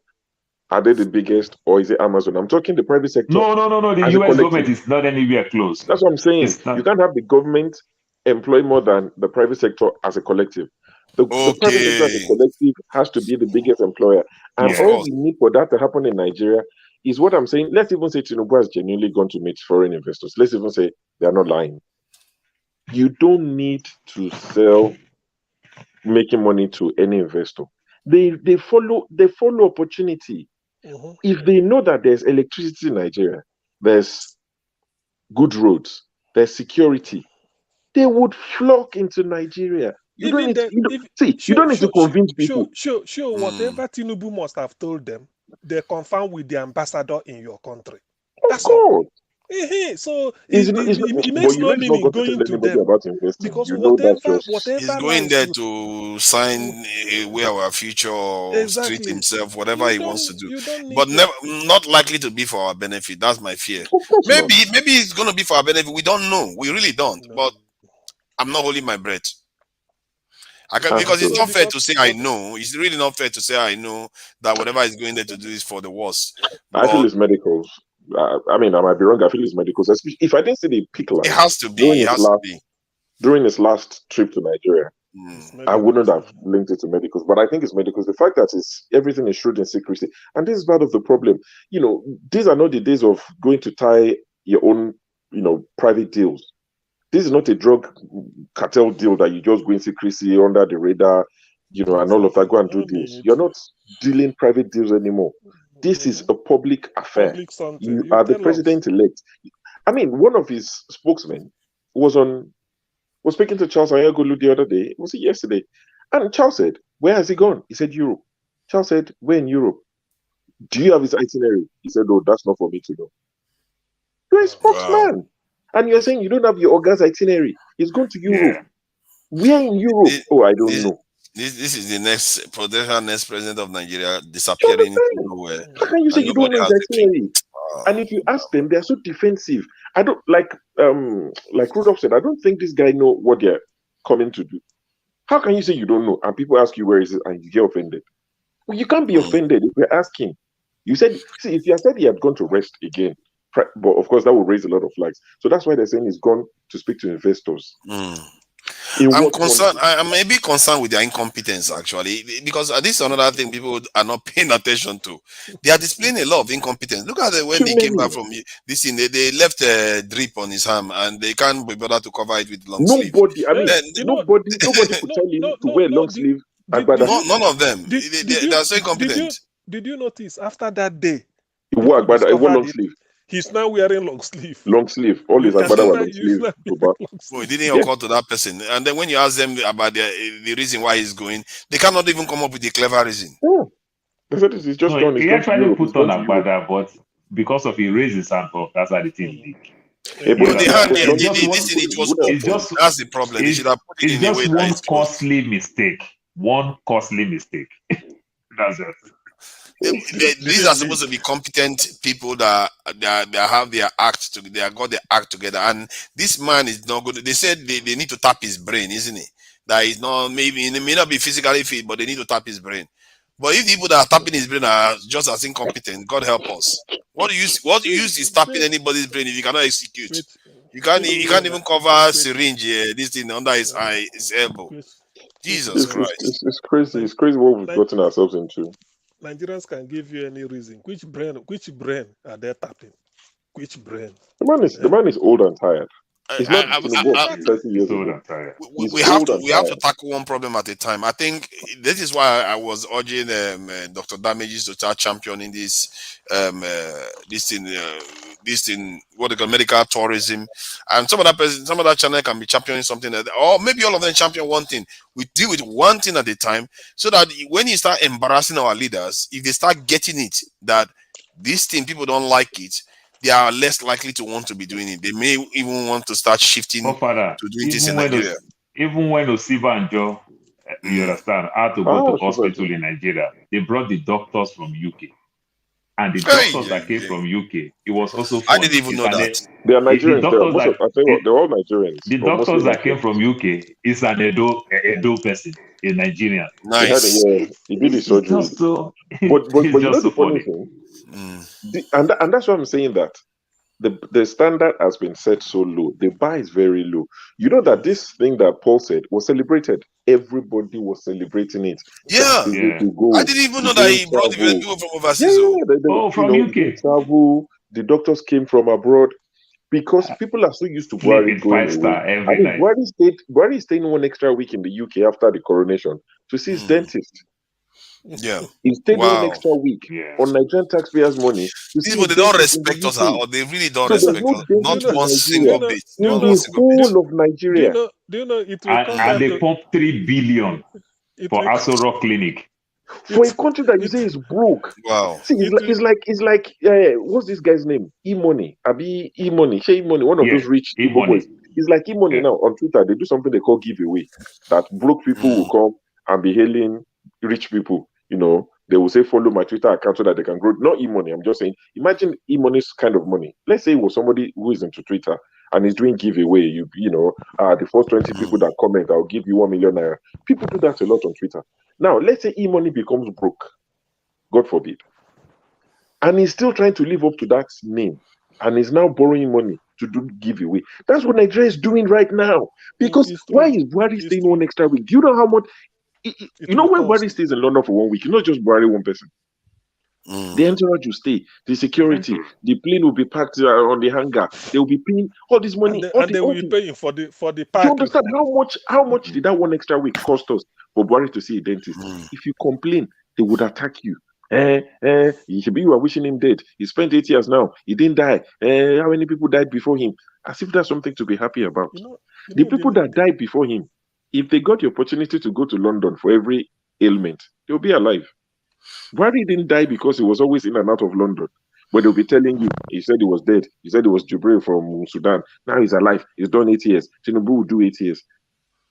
Are they the biggest, or is it Amazon? I'm talking the private sector. No. The U.S. government is not anywhere close. That's what I'm saying. You can't have the government employ more than the private sector as a collective. The private sector as a collective has to be the biggest employer, and all we need for that to happen in Nigeria is what I'm saying. Let's even say Tinubu has genuinely gone to meet foreign investors. Let's even say they are not lying. You don't need to sell making money to any investor. They follow opportunity. If they know that there's electricity in Nigeria, there's good roads, there's security, they would flock into Nigeria. You don't need to convince people. Sure. Whatever Tinubu must have told them, they confirm with the ambassador in your country. That's all. So it makes no meaning going to them because whatever he's going there to sign away our future, street himself, whatever he wants to do, but not likely to be for our benefit. That's my fear. Maybe it's going to be for our benefit. We don't know. We really don't. But I'm not holding my breath. Because it's not fair to say I know. It's really not fair to say I know that whatever he's going there to do is for the worst. I feel it's medicals. I mean, I might be wrong. I feel it's medicals. If I didn't see the peak line, it has to be. During his last trip to Nigeria, I wouldn't have linked it to medicals. But I think it's medicals. The fact that everything is shrouded in secrecy, and this is part of the problem. These are not the days of going to tie your own, private deals. This is not a drug cartel deal that you just go in secrecy under the radar, and all of that. Go and do this. You're not dealing private deals anymore. This is a public affair. You are the president-elect. I mean, one of his spokesmen was speaking to Charles Ayagolu the other day. Was it yesterday? And Charles said, "Where has he gone?" He said, "Europe." Charles said, "Where in Europe? Do you have his itinerary?" He said, "Oh, that's not for me to know." You're a spokesman. And you're saying you don't have your organ's itinerary. He's going to Europe. Where in Europe? I don't know. This is the next president of Nigeria disappearing into nowhere. How can you say you don't know his itinerary? And if you ask them, they're so defensive. I don't like Rudolph said, I don't think this guy know what they're coming to do. How can you say you don't know? And people ask you where is it and you get offended? Well, you can't be offended if we're asking. You said, if you had said he had gone to rest again, but of course that would raise a lot of flags. So that's why they're saying he's gone to speak to investors. I'm concerned. I may be concerned with their incompetence actually, because this is another thing people are not paying attention to. They are displaying a lot of incompetence. Look at when they came back from this thing. They left a drip on his arm and they can't be bothered to cover it with long sleeve. Nobody could tell you to wear long sleeve. None of them. They are so incompetent. Did you notice after that day? He wore long sleeve. He's now wearing long sleeve. Long sleeve. All his agbada were long sleeve. It didn't occur to that person. And then when you ask them about the reason why he's going, they cannot even come up with a clever reason. They said he's just gone. He actually put on agbada, but because of he raised his hand up, that's why the thing leaked. That's the problem. They should have put it in a way that one costly mistake. One costly mistake. That's it. These are supposed to be competent people that have their act together. They have got their act together, and this man is not good. They said they need to tap his brain, isn't it? That is not maybe it may not be physically fit, but they need to tap his brain. But if the people that are tapping his brain are just as incompetent, God help us. What use is tapping anybody's brain if you cannot execute? You can't even cover syringe this thing under his eye, his elbow. Jesus Christ. It's crazy. It's crazy what we've gotten ourselves into. Nigerians can give you any reason. Which brain are they tapping? Which brain? The man is old and tired. He's not 30 years old ago. We have to tackle one problem at a time. I think this is why I was urging Dr. Damages to start championing this thing, what they call medical tourism, and some of that channel can be championing something, or maybe all of them champion one thing. We deal with one thing at a time, so that when you start embarrassing our leaders, if they start getting it that this thing people don't like it, they are less likely to want to be doing it. They may even want to start shifting to doing this in Nigeria. Even when Osiba and Joe, you understand, had to go to hospital in Nigeria, they brought the doctors from UK. And the doctors that came from UK, it was also funny. I didn't even know that. They are Nigerians. They're all Nigerians. The doctors that came from UK is an Edo person, a Nigerian. Nice. He did his surgery. But you know the funny thing? And that's why I'm saying that the standard has been set so low. The bar is very low. You know that this thing that Paul said was celebrated. Everybody was celebrating it. Yeah. I didn't even know that he brought people from overseas. From UK. Travel. The doctors came from abroad. Because people are so used to Buhari going away. I mean, Buhari staying 1 extra week in the UK after the coronation to see his dentist. Yeah, he stayed 1 extra week on Nigerian taxpayers' money. People, they don't respect us, or they really don't respect us. Not one single bit. In the whole of Nigeria. Do you know it will and they pump 3 billion for Aso Rock Clinic. For a country that you say is broke. Wow. See, it's like what's this guy's name? E-Money. Abi E-Money. Shey E-Money, one of those rich people boys. It's like E-Money now on Twitter. They do something they call giveaway. That broke people will come and be hailing rich people. You know, they will say follow my Twitter account so that they can grow. Not E-Money. I'm just saying, imagine E-Money's kind of money. Let's say it was somebody who is into Twitter and is doing giveaway. You know, the first 20 people that comment, I'll give you 1 million naira. People do that a lot on Twitter. Now, let's say E-Money becomes broke, God forbid, and he's still trying to live up to that name, and is now borrowing money to do giveaway. That's what Nigeria is doing right now. Because why is Buhari staying 1 extra week? Do you know how much? You know when Buhari stays in London for 1 week, it's not just Buhari one person. The entourage will stay, the security, the plane will be packed on the hangar. They will be paying all this money, and they will be paying for the park. Do you understand how much did that 1 extra week cost us for Buhari to see a dentist? If you complain, they would attack you. You are wishing him dead. He spent 8 years now. He didn't die. How many people died before him? As if that's something to be happy about. The people that died before him, if they got the opportunity to go to London for every ailment, they'll be alive. Buhari didn't die because he was always in and out of London. But they'll be telling you, he said he was dead. He said it was Jubril from Sudan. Now he's alive. He's done 8 years. Tinubu will do 8 years.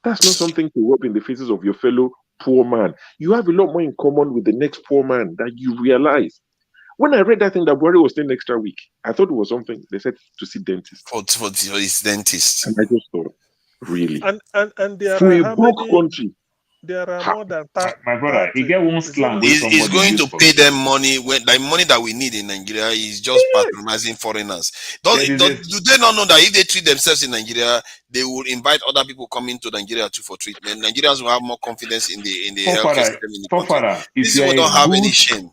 That's not something to rub in the faces of your fellow poor man. You have a lot more in common with the next poor man that you realize. When I read that thing that Buhari was staying extra week, I thought it was something they said to see dentist. For his dentist. And I just thought, really? And there for are a broke country. There are more than my brother, he get one slang. He's going to pay them money when the money that we need in Nigeria is just patronizing foreigners. Do they not know that if they treat themselves in Nigeria, they will invite other people coming to Nigeria too for treatment? Nigerians will have more confidence in the healthcare system in the country. These people don't have any shame.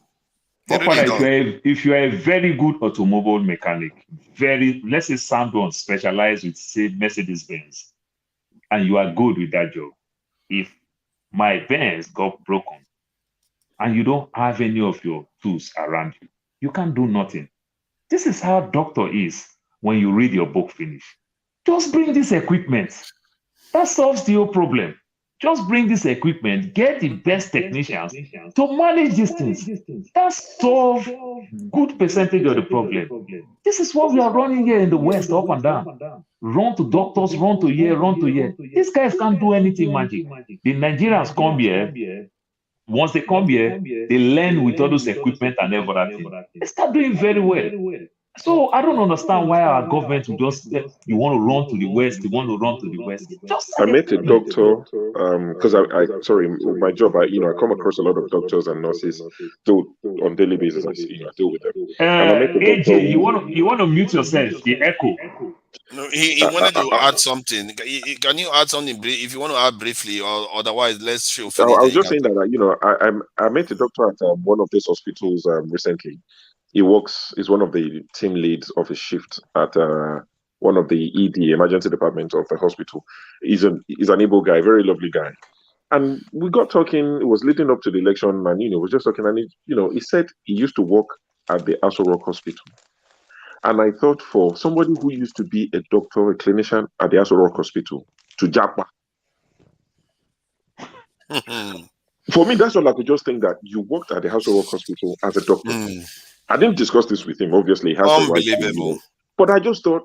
If you are a very good automobile mechanic, let's say sound one specialized with say Mercedes-Benz, and you are good with that job. If my Benz got broken and you don't have any of your tools around you, you can't do nothing. This is how doctor is when you read your book finish. Just bring this equipment. That solves the whole problem. Just bring this equipment, get the best technicians to manage these things. That solves good percentage of the problem. This is what we are running here in the West, up and down. Run to doctors, run to here, run to here. These guys can't do anything magic. The Nigerians come here. Once they come here, they learn with all those equipment and everything. They start doing very well. So I don't understand why our government will just you want to run to the west, you want to run to the west. Just I say, met a doctor because I sorry, my job, I come across a lot of doctors and nurses still on daily basis. I deal with them, and I met a doctor AJ, who you want to mute yourself, the echo. No, he wanted to add something. Can you add something if you want to add briefly, or otherwise let's show I finish. was just saying that I met a doctor at one of these hospitals recently. He's one of the team leads of a shift at one of the ED emergency departments of the hospital. He's an able guy, very lovely guy. And we got talking. It was leading up to the election, and we was just talking. And he said he used to work at the Aso Rock Hospital. And I thought, for somebody who used to be a doctor, a clinician at the Aso Rock Hospital, to Japa. For me, that's all I could just think, that you worked at the Aso Rock Hospital as a doctor. I didn't discuss this with him. Obviously, he has the right to, Unbelievable. but I just thought,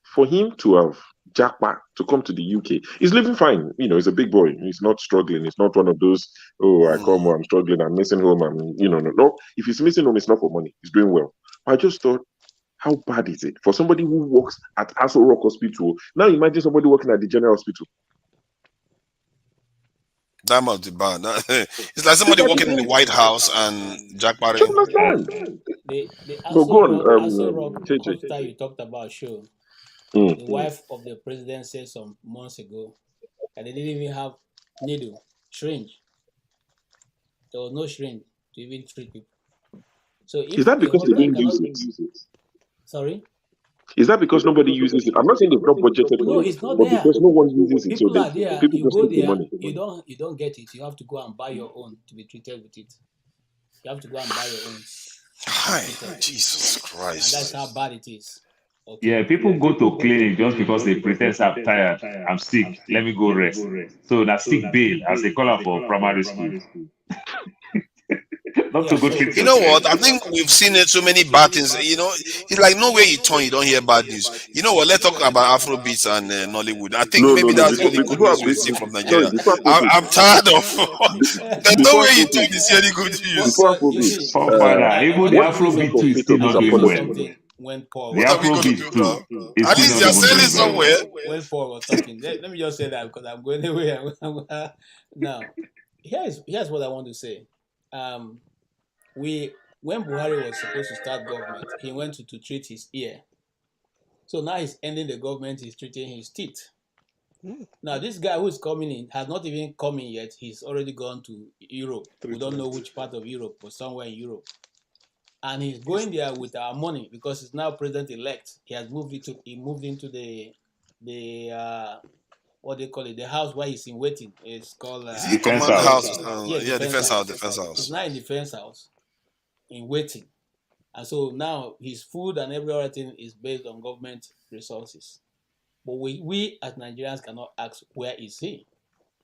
for him to have Japa to come to the UK, he's living fine. He's a big boy. He's not struggling. He's not one of those, I come home, I'm struggling, I'm missing home. No. If he's missing home, it's not for money. He's doing well. I just thought, how bad is it for somebody who works at Aso Rock Hospital? Now imagine somebody working at the General Hospital. That must be bad. It's like somebody working in the White House and Jack Barry. The So go Aso on, Rock JJ. hospital you talked about, show. The wife of the president said some months ago that they didn't even have needle, syringe. There was no syringe to even treat people. So if Is that because they hospital didn't use it? Sorry? Is that because nobody uses it? I'm not saying they've not budgeted No, for it, it's not but there. because no one uses it, so People are there. people You just go take the there, money. you don't get it. You have to go and buy your own to be treated with it. You have to go and buy your own. Hi, Jesus And Christ. that's how bad it is. Okay. Yeah, people go to clinic just because they pretend I'm tired, I'm sick, let me go rest. So that's sick bail, as they call it for primary school. Not to go treat You know yourself. what? I think we've seen it so many bad things. It's like nowhere you turn, you don't hear bad news. You know what? Let's talk about Afrobeats and Nollywood. I think maybe that's the only good news we see from Nigeria. I'm tired of. There's no way you turn, you see any good news. Before Afrobeats, Father, even the what do you think Afrobeat of too is Fate still of not doing well. Disappointment? When Paul The What are we going to Afrobeat do now? too is At still least not they're even selling doing well. somewhere. when Paul was talking, let me just say that because I'm going away. Now, here's what I want to say. When Buhari was supposed to start government, he went to treat his ear. So now he's ending the government, he's treating his teeth. Now this guy who's coming in has not even come in yet. He's already gone to Europe. We don't know which part of Europe, but somewhere in Europe. And he's going there with our money because he's now president-elect. He has moved into the what they call it, the house where he's in waiting. It's called Is it Defense Command House. House? yeah, Defense House. Defense He's House. now in defense house in waiting. And so now his food and every other thing is based on government resources. But we as Nigerians cannot ask where is he,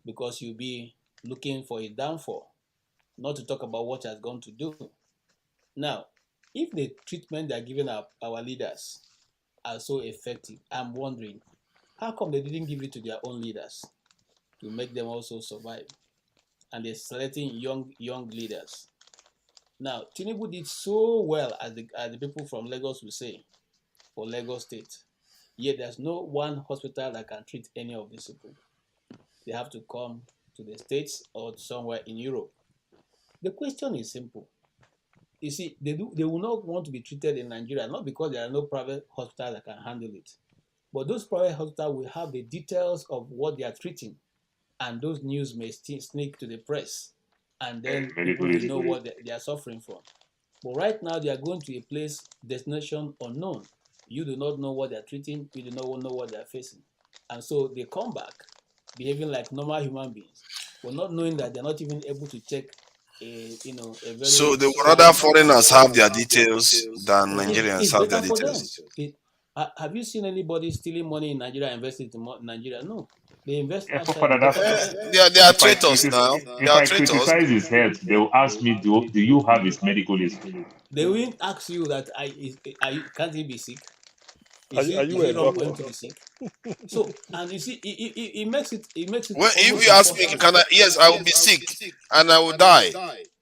because you'll be looking for his downfall, not to talk about what he has gone to do. Now, if the treatment they're giving our leaders are so effective, I'm wondering, how come they didn't give it to their own leaders to make them also survive? And they're selecting young leaders. Now, Tinubu did so well, as the people from Lagos will say, for Lagos State. Yet there's no one hospital that can treat any of these people. They have to come to the States or somewhere in Europe. The question is simple. You see, they will not want to be treated in Nigeria, not because there are no private hospitals that can handle it, but those private hospitals will have the details of what they are treating, and those news may sneak to the press, and then people will know what they are suffering from. But right now, they are going to a place, destination unknown. You do not know what they are treating. You do not know what they are facing. And so they come back behaving like normal human beings, but not knowing that they're not even able to check a very... So the other foreigners have their details than Nigerians have their better for them. details. Have you seen anybody stealing money in Nigeria and investing in Nigeria? No. They invest outside. Father, They are traitors now. If I criticize his health, they will ask me, do you have his medical history? They will ask you that can't he be sick? Are you a wrong for him doctor? to be sick? So, and you see, it makes it. Well, if you ask me, yes, I will be sick and I will die.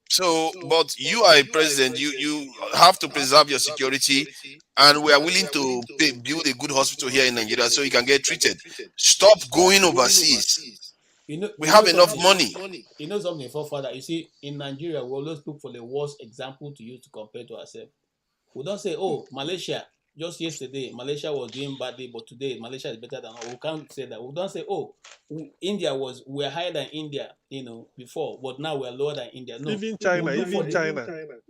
So, but you are a president. You have to preserve your security, and we are willing to build a good hospital here in Nigeria so you can get treated. Stop going overseas. We have enough money. You know something, forefather. You see, in Nigeria, we always look for the worst example to use to compare to ourselves. We don't say, oh, Malaysia, just yesterday, Malaysia was doing badly, but today Malaysia is better than us. We can't say that. We don't say, oh, we're higher than India, before, but now we're lower than India. No. Even China,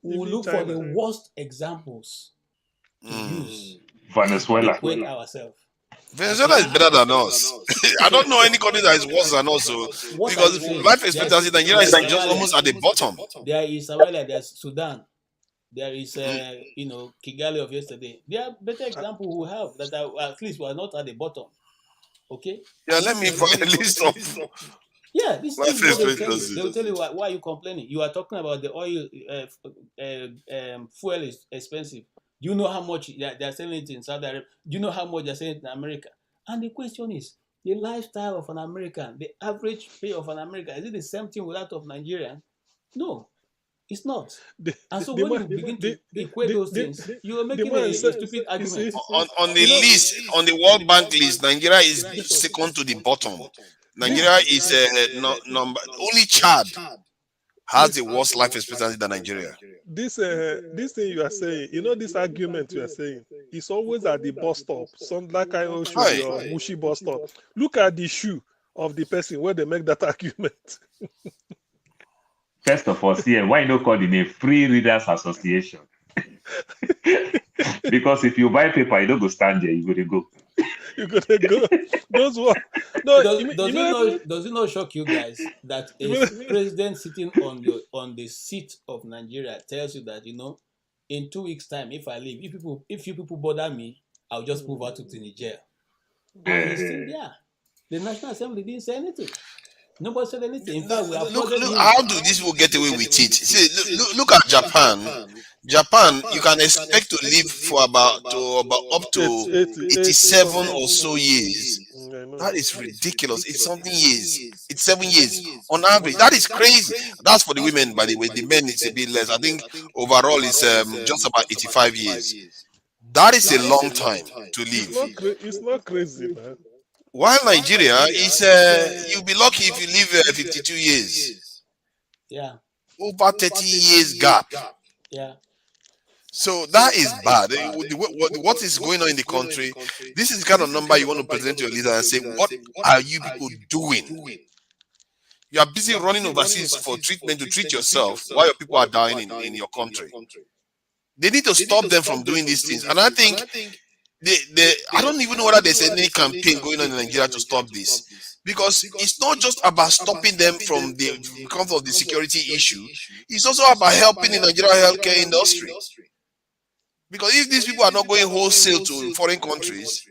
We look for the worst examples to use Venezuela. to equate ourselves. Venezuela is better than us. I don't know any country that is worse than us. So, because life expectancy in Nigeria is just almost at the bottom. There is Somalia, there's Sudan, there is Kigali of yesterday. There are better examples we have that are, at least we are not at the bottom. Okay. Yeah, let me find a list of. Yeah, this is what they will tell you why are you complaining. You are talking about the oil, fuel is expensive. Do you know how much they are selling it in Saudi Arabia? Do you know how much they are selling it in America? And the question is, the lifestyle of an American, the average pay of an American, is it the same thing with that of Nigerian? No, it's not. And so when you begin to equate those things, you are making a stupid argument. On the list, on the World Bank list, Nigeria is second to the bottom. Nigeria is number. Only Chad has the worst life expectancy than Nigeria. This thing you are saying, this argument you are saying, it's always at the bus stop. Some like I know show your Mushi bus stop. Look at the shoe of the person where they make that argument. First of all, see, why not call the name Free Readers Association? Because if you buy paper, you don't go stand there, you gotta go. You gotta go. Those one. No, does it not shock you guys that a president sitting on the seat of Nigeria tells you that in 2 weeks' time, if I leave, if you people bother me, I'll just move out to Niger. And he's still there. The National Assembly didn't say anything. Nobody said anything. In fact, look, how do these people get away with it? See, look at Japan. Japan, you can expect to live for about up to 87 or so years. That is ridiculous. It's something years. It's 7 years on average. That is crazy. That's for the women, by the way. The men it's a bit less. I think overall it's just about 85 years. That is a long time to live. It's not crazy, man. While Nigeria is, you'll be lucky if you live 52 years. Yeah. Over 30 years gap. Yeah. So that is bad. What is going on in the country? This is the kind of number you want to present to your leader and say, what are you people doing? You are busy running overseas for treatment to treat yourself while your people are dying in your country. They need to stop them from doing these things. And I think I don't even know whether there's any campaign going on in Nigeria to stop this, because it's not just about stopping them from because of the security issue. It's also about helping the Nigerian healthcare industry. Because if these people are not going wholesale to foreign countries,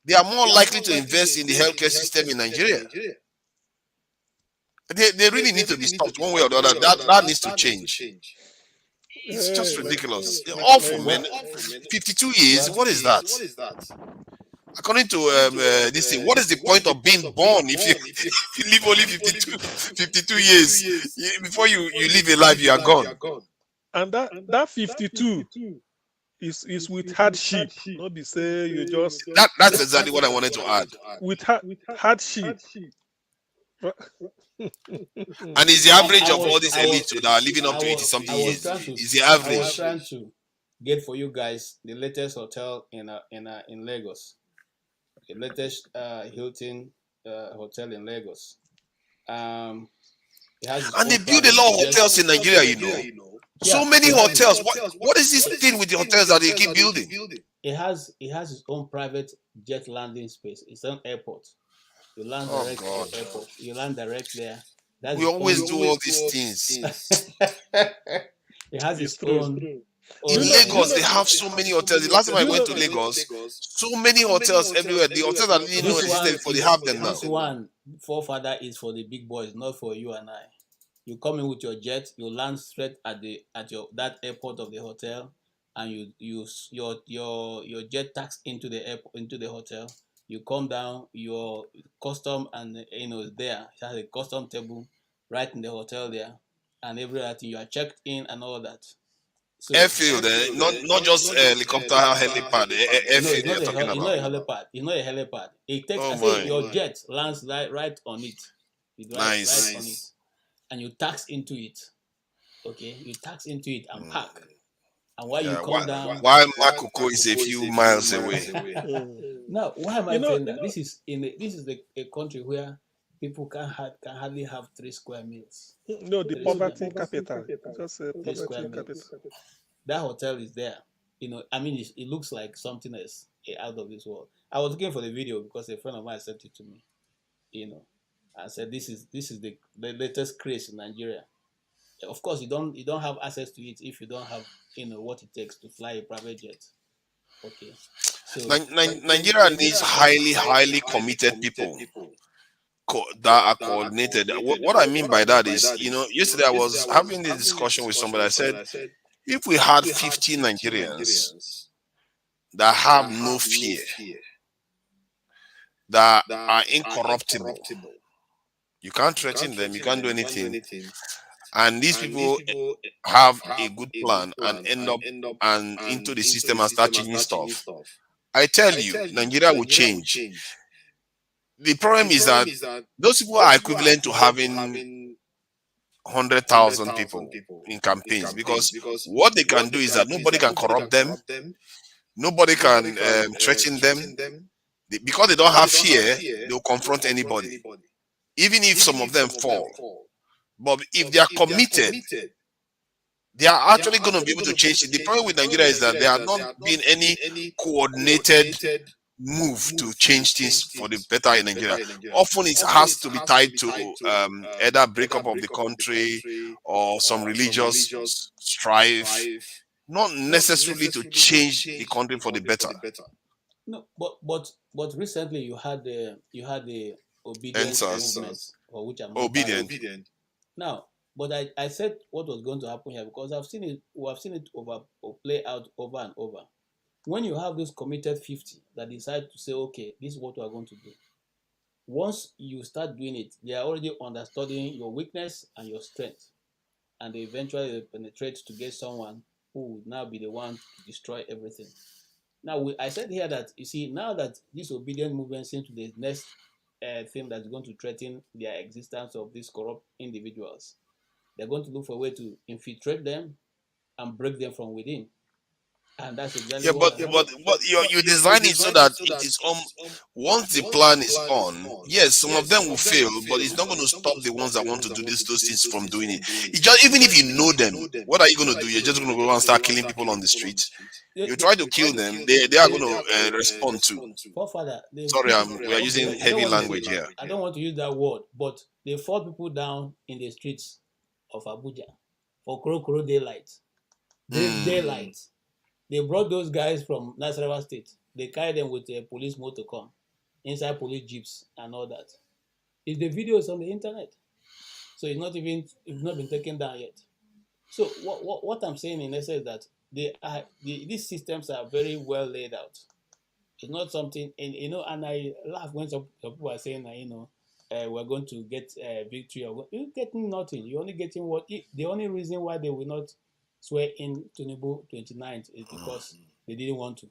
they are more likely to invest in the healthcare system in Nigeria. They really need to be stopped one way or the other. That needs to change. It's just ridiculous. Awful, man. 52 years, what is that? According to this thing, what is the point of being born if you live only 52 years? Before you live a life, you are gone. And that 52 is with hardship. Not be say you just... That's exactly what I wanted to add. With hardship. And it's the average of all these elites that are living up to 80-something years. It's the average. I was trying to get for you guys the latest hotel in Lagos. The latest Hilton hotel in Lagos. And they build a lot of hotels in Nigeria, So many hotels. What is this thing with the hotels that they keep building? It has its own private jet landing space. Its own airport. You land direct at the airport. You land direct there. We always do all these things. It has its own. In Lagos, they have so many hotels. The last time I went to Lagos, so many hotels everywhere. The hotels that didn't know existed before, they have them now. This one, forefather, is for the big boys, not for you and I. You come in with your jet, you land straight at that airport of the hotel, and you use your jet tax into the hotel. You come down, your custom and is there. It has a custom table right in the hotel there. and every other thing. You are checked in and all that. So Airfield, not just helicopter helipad, no, airfield it's you're not talking it's about. not a helipad. It's not a helipad. It takes. Oh I say my, your jet lands right on it. It right on it, nice. and you tax into it. Okay, you tax into it and park. And while you Yeah, come down, while Makoko is a few miles away. now why am I You know, saying that? This is a country where people can hardly have 3 square meals. no, the 3 square poverty meals. capital. Just 3 square poverty capital. meals. That hotel is there. I mean, it looks like something else out of this world. I was looking for the video because a friend of mine sent it to me. I said this is the latest craze in Nigeria. Of course, you don't have access to it if you don't have what it takes to fly a private jet. Okay, so Nigeria needs highly committed people that are coordinated. What I mean by that is, yesterday I was having this discussion with somebody. I said, if we had 50 Nigerians that have no fear, that are incorruptible, you can't threaten them, you can't do anything, and these people have a good plan and end up and into the system and start changing stuff, I tell you, Nigeria will change. The problem is that those people are equivalent to having 100,000 people in campaigns, because what they can do is that nobody can corrupt them, nobody can threaten them. Because they don't have fear, they'll confront anybody, even if some of them fall. But if they are committed, they are actually going to be able to change it. The problem with Nigeria is that there have not been any coordinated move to change things for the better in Nigeria. Often it has to be tied to either breakup of the country or some religious strife, not necessarily to change the country for the better. no, but recently you had the obedience movement, for which I'm not obedient. Now, but I said what was going to happen here because we have seen it play out over and over. When you have those committed 50 that decide to say, okay, this is what we are going to do. Once you start doing it, they are already understanding your weakness and your strength. And they eventually penetrate to get someone who will now be the one to destroy everything. Now, I said here that, you see, now that this obedient movement seems to be the next thing that's going to threaten the existence of these corrupt individuals, they're going to look for a way to infiltrate them and break them from within. And that's exactly what you design it so that it is once the plan is on, yes, some of them will fail, but it's not going to stop the ones that want to do those things from doing it. It's just, even if you know them, what are you going to do? You're just going to go and start killing people on the street. You try to kill them, they are going to respond to. Sorry, we are using heavy language here. I don't want to use that word, but they fought people down in the streets of Abuja for Kuro daylight. Daylight. They brought those guys from Nasarawa State. They carried them with a police motor come, inside police jeeps and all that. The video is on the internet, so it's not been taken down yet. So what I'm saying in essence is that these systems are very well laid out. It's not something, and I laugh when some people are saying that we're going to get victory. You're getting nothing. You're only getting what the only reason why they will not swear in Tinubu 29th is because they didn't want to.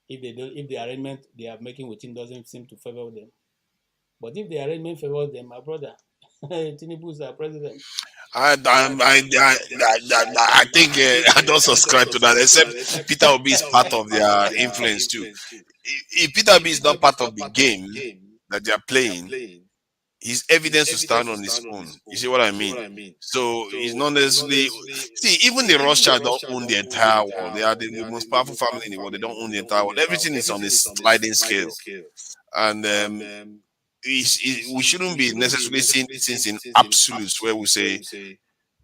If the arrangement they are making with him doesn't seem to favor them, but if the arrangement favors them, my brother, Tinubu is our president. I think I don't subscribe to that, except Peter Obi is part of their influence too. If Peter Obi is not part of the game that they are playing, his evidence will stand on his own. You see what I mean? So it's not necessarily. See, even the Rothschild don't own the entire world. They are the most powerful family in the world. They don't own the entire world. Everything is on a sliding scale, and we shouldn't be necessarily seeing things in absolutes where we say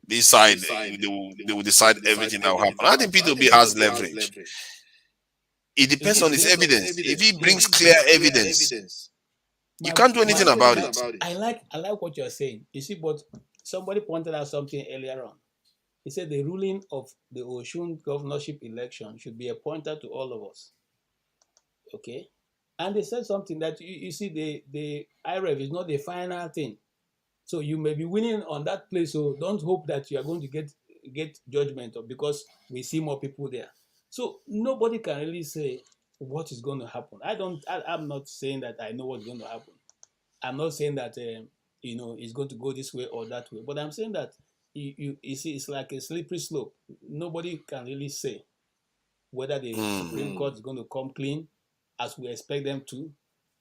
this side they will decide everything that will happen. I think P2B has leverage. It depends on his evidence. If he brings clear evidence, you can't do anything about it. I like what you're saying. You see, but somebody pointed out something earlier on. He said the ruling of the Osun governorship election should be a pointer to all of us. Okay? And they said something that you see the IREV is not the final thing. So you may be winning on that place. So don't hope that you are going to get judgment, or because we see more people there. So nobody can really say what is going to happen. I'm not saying that I know what's going to happen. I'm not saying that it's going to go this way or that way. But I'm saying that you see, it's like a slippery slope. Nobody can really say whether the Supreme Court is going to come clean as we expect them to,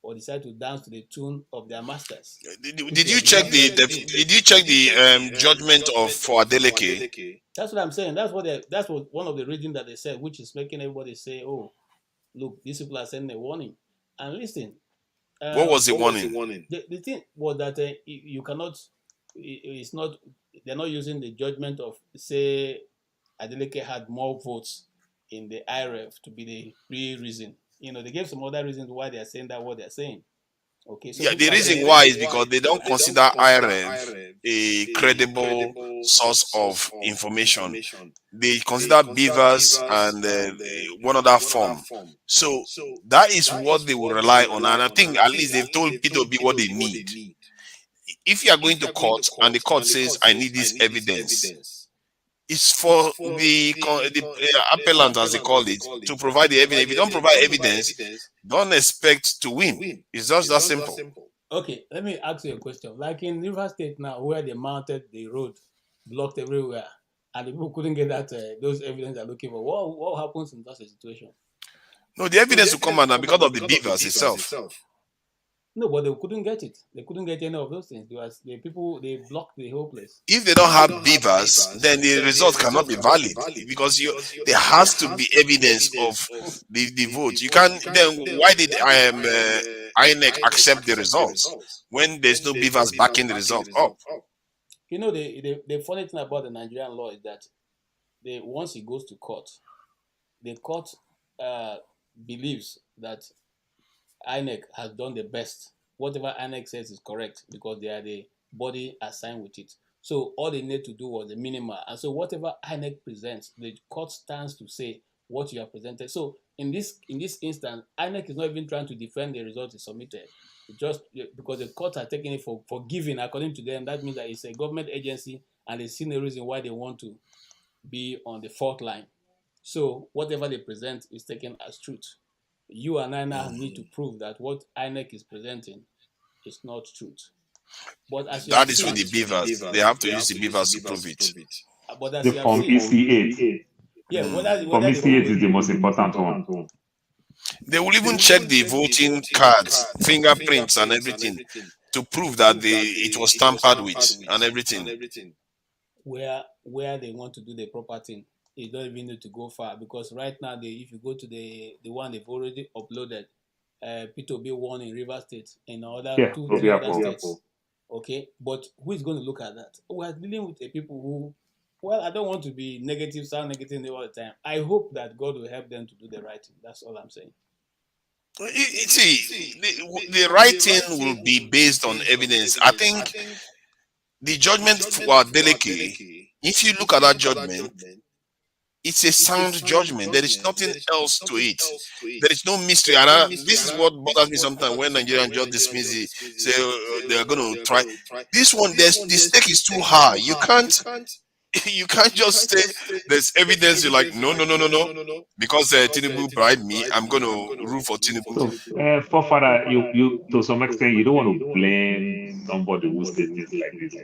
or decide to dance to the tune of their masters. Did you check the judgment of for Adeleke? That's what I'm saying. That's what one of the reasons that they said, which is making everybody say, "Oh, look, these people are sending a warning." And listen, What was the warning? The thing was that you cannot. It's not. They're not using the judgment of, say, Adeleke had more votes in the IRF to be the real reason. They gave some other reasons why they are saying that what they're saying. Okay. So yeah, the reason why is because they don't consider IRF a credible source of information. They consider beavers and one other form. So that is what they will rely on. And I think at least they've told P2B what they need. If you are going to court and the court says, I need this evidence, it's for the appellant, as they call it, to provide the evidence. If you don't provide evidence, don't expect to win. It's just that simple. Okay, let me ask you a question. Like in River State now, where they mounted the road, blocked everywhere, and the people couldn't get those evidence they're looking for. What happens in such a situation? No, the evidence will come out now because of the beavers itself. No, but they couldn't get it. They couldn't get any of those things. They blocked the whole place. If they don't have beavers, then the result cannot be valid because there has to be evidence of the vote. You can't. Then why did INEC accept the results when there's no beavers backing the result up? The funny thing about the Nigerian law is that once it goes to court, the court believes that INEC has done the best. Whatever INEC says is correct because they are the body assigned with it. So all they need to do was the minimum. And so whatever INEC presents, the court stands to say what you have presented. So in this instance, INEC is not even trying to defend the result is submitted. Just because the courts are taking it for giving, according to them, that means that it's a government agency and they see no reason why they want to be on the fourth line. So whatever they present is taken as truth. You and I now need to prove that what INEC is presenting is not truth. But as that is with the beavers. They have to use the beavers to prove it. But as the Form EC8. Yeah, Form EC8 is the most important one. They will even check the voting cards, fingerprints, and everything to prove that it was tampered with and everything. Where they want to do the proper thing. You don't even need to go far because right now, if you go to the one they've already uploaded, P2B won in River State in two other states. Okay, but who is going to look at that? We are dealing with people who, well, I don't want to be negative, sound negative all the time. I hope that God will help them to do the right thing. That's all I'm saying. See, the right thing will be based on evidence. I think the judgment for Adeleke, if you look at that judgment, it's a sound judgment. There is nothing else to it. There is no mystery. And this is what bothers me sometimes when Nigerian judge dismiss it. Say they are going to try. This one, the stake is too high. You can't just say there's evidence. You're like, no. Because Tinubu bribed me, I'm going to rule for Tinubu. So, forefather, you to some extent, you don't want to blame somebody who says things like this.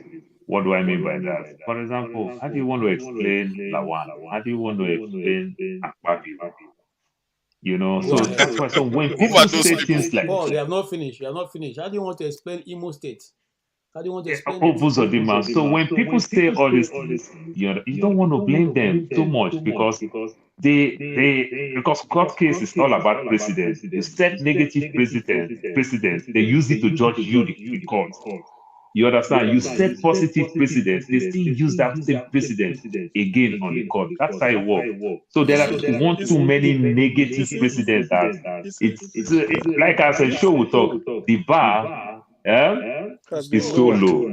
What do I mean by that? For example, how do you want to explain Lawan? How do you want to explain Akpabio? So that's why. So when people say things like, "Oh, they have not finished. You have not finished." How do you want to explain Imo State? How do you want to explain? So when people say all this, you don't want to blame them too much because because court case is all about precedent. You set negative precedent. They use it to judge you the court. You understand? You set positive precedents. They still use that same precedent again on the court. That's how it works. So there are too many negative precedents that it's like as a show we talk. The bar is so low.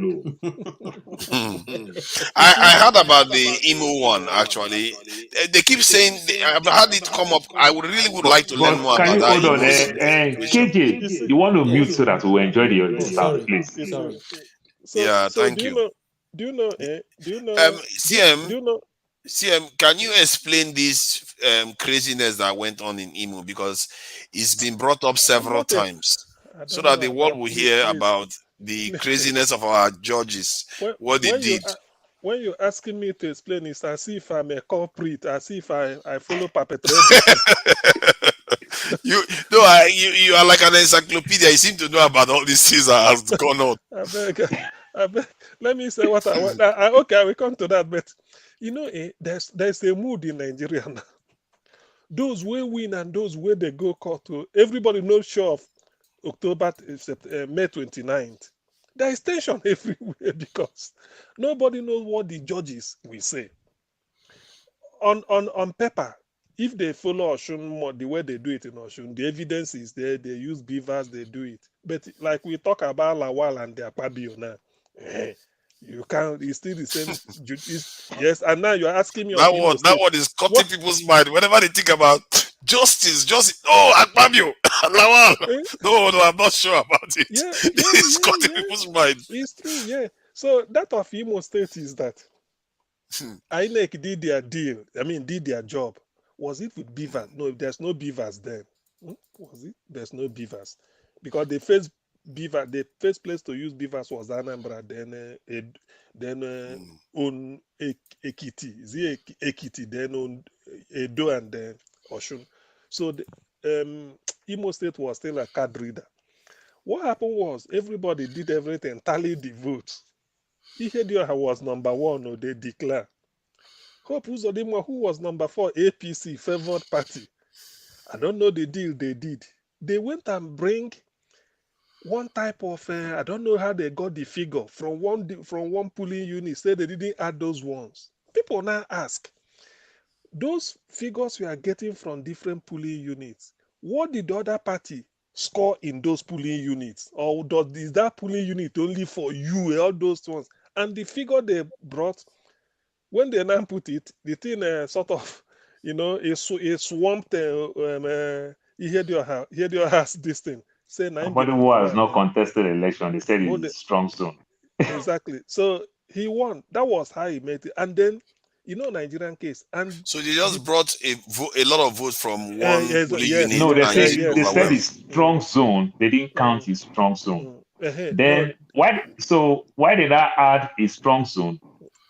I heard about the Imo one actually. They keep saying I've had it come up. I would like to learn more about that. Hold on, KJ, you want to mute so that we enjoy the sound, please. Sorry. Yeah, So thank you. do you know CM, can you explain this craziness that went on in Imo, because it's been brought up I'm several not a, times, I so don't that know the world about, will please, hear please. about the craziness of our judges, when what they when you did. when you're asking me to explain, it's as if I'm a culprit, as if I follow perpetrators. You are like an encyclopedia. You seem to know about all these things that has gone on. I beg, I beg. Let me say what I want. Okay, I will come to that, but there's a mood in Nigeria now. Those will win and those where they go court to. Everybody knows sure of May 29th. There is tension everywhere because nobody knows what the judges will say. On paper, if they follow Oshun more the way they do it in Oshun, the evidence is there. They use beavers, they do it. But like we talk about Lawal and the Akpabio now, you can't. It's still the same. Yes, and now you're asking me of Imo That State. one is cutting people's mind whenever they think about justice. Oh, Akpabio, Lawal. No, I'm not sure about it. It's cutting people's mind. It's true, yeah. So that of Imo State is that INEC did their deal. I mean, did their job. Was it with beavers? No, there's no beavers then. Was it? There's no beavers because the first place to use beavers was Anambra. Then on Ekiti, Ekiti, then on Edo, and then Oshun. So Imo State was still a card reader. What happened was everybody did everything, tallied the votes. Ihedioha was number 1, or they declare. Hope Uzodimwa, who was number 4, APC, favored party. I don't know the deal they did. They went and bring one type of, I don't know how they got the figure from one polling unit, say they didn't add those ones. People now ask, those figures we are getting from different polling units, what did the other party score in those polling units? Or is that polling unit only for you, all those ones? And the figure they brought, when they now put it, the thing sort of, it swamped. You heard your house this thing. Say Somebody who has not contested election, they said it's a strong zone. Exactly. So he won. That was how he made it. And then, Nigerian case. And so they just brought a lot of votes from one polling unit. No, they said it's strong zone. They didn't count his strong zone. Then why did I add a strong zone?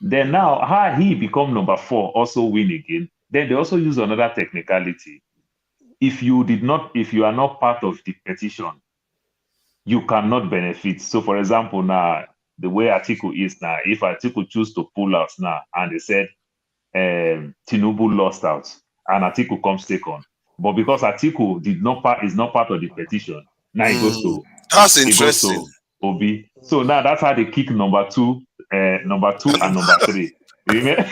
Then now how he become number 4 also win again. Then they also use another technicality. If you are not part of the petition, you cannot benefit. So for example, now the way Atiku is now, if Atiku choose to pull out now and they said Tinubu lost out and Atiku comes second, but because Atiku is not part of the petition, now it goes to that's interesting. Obi. So now that's how they kick number 2 and number 3. Remember?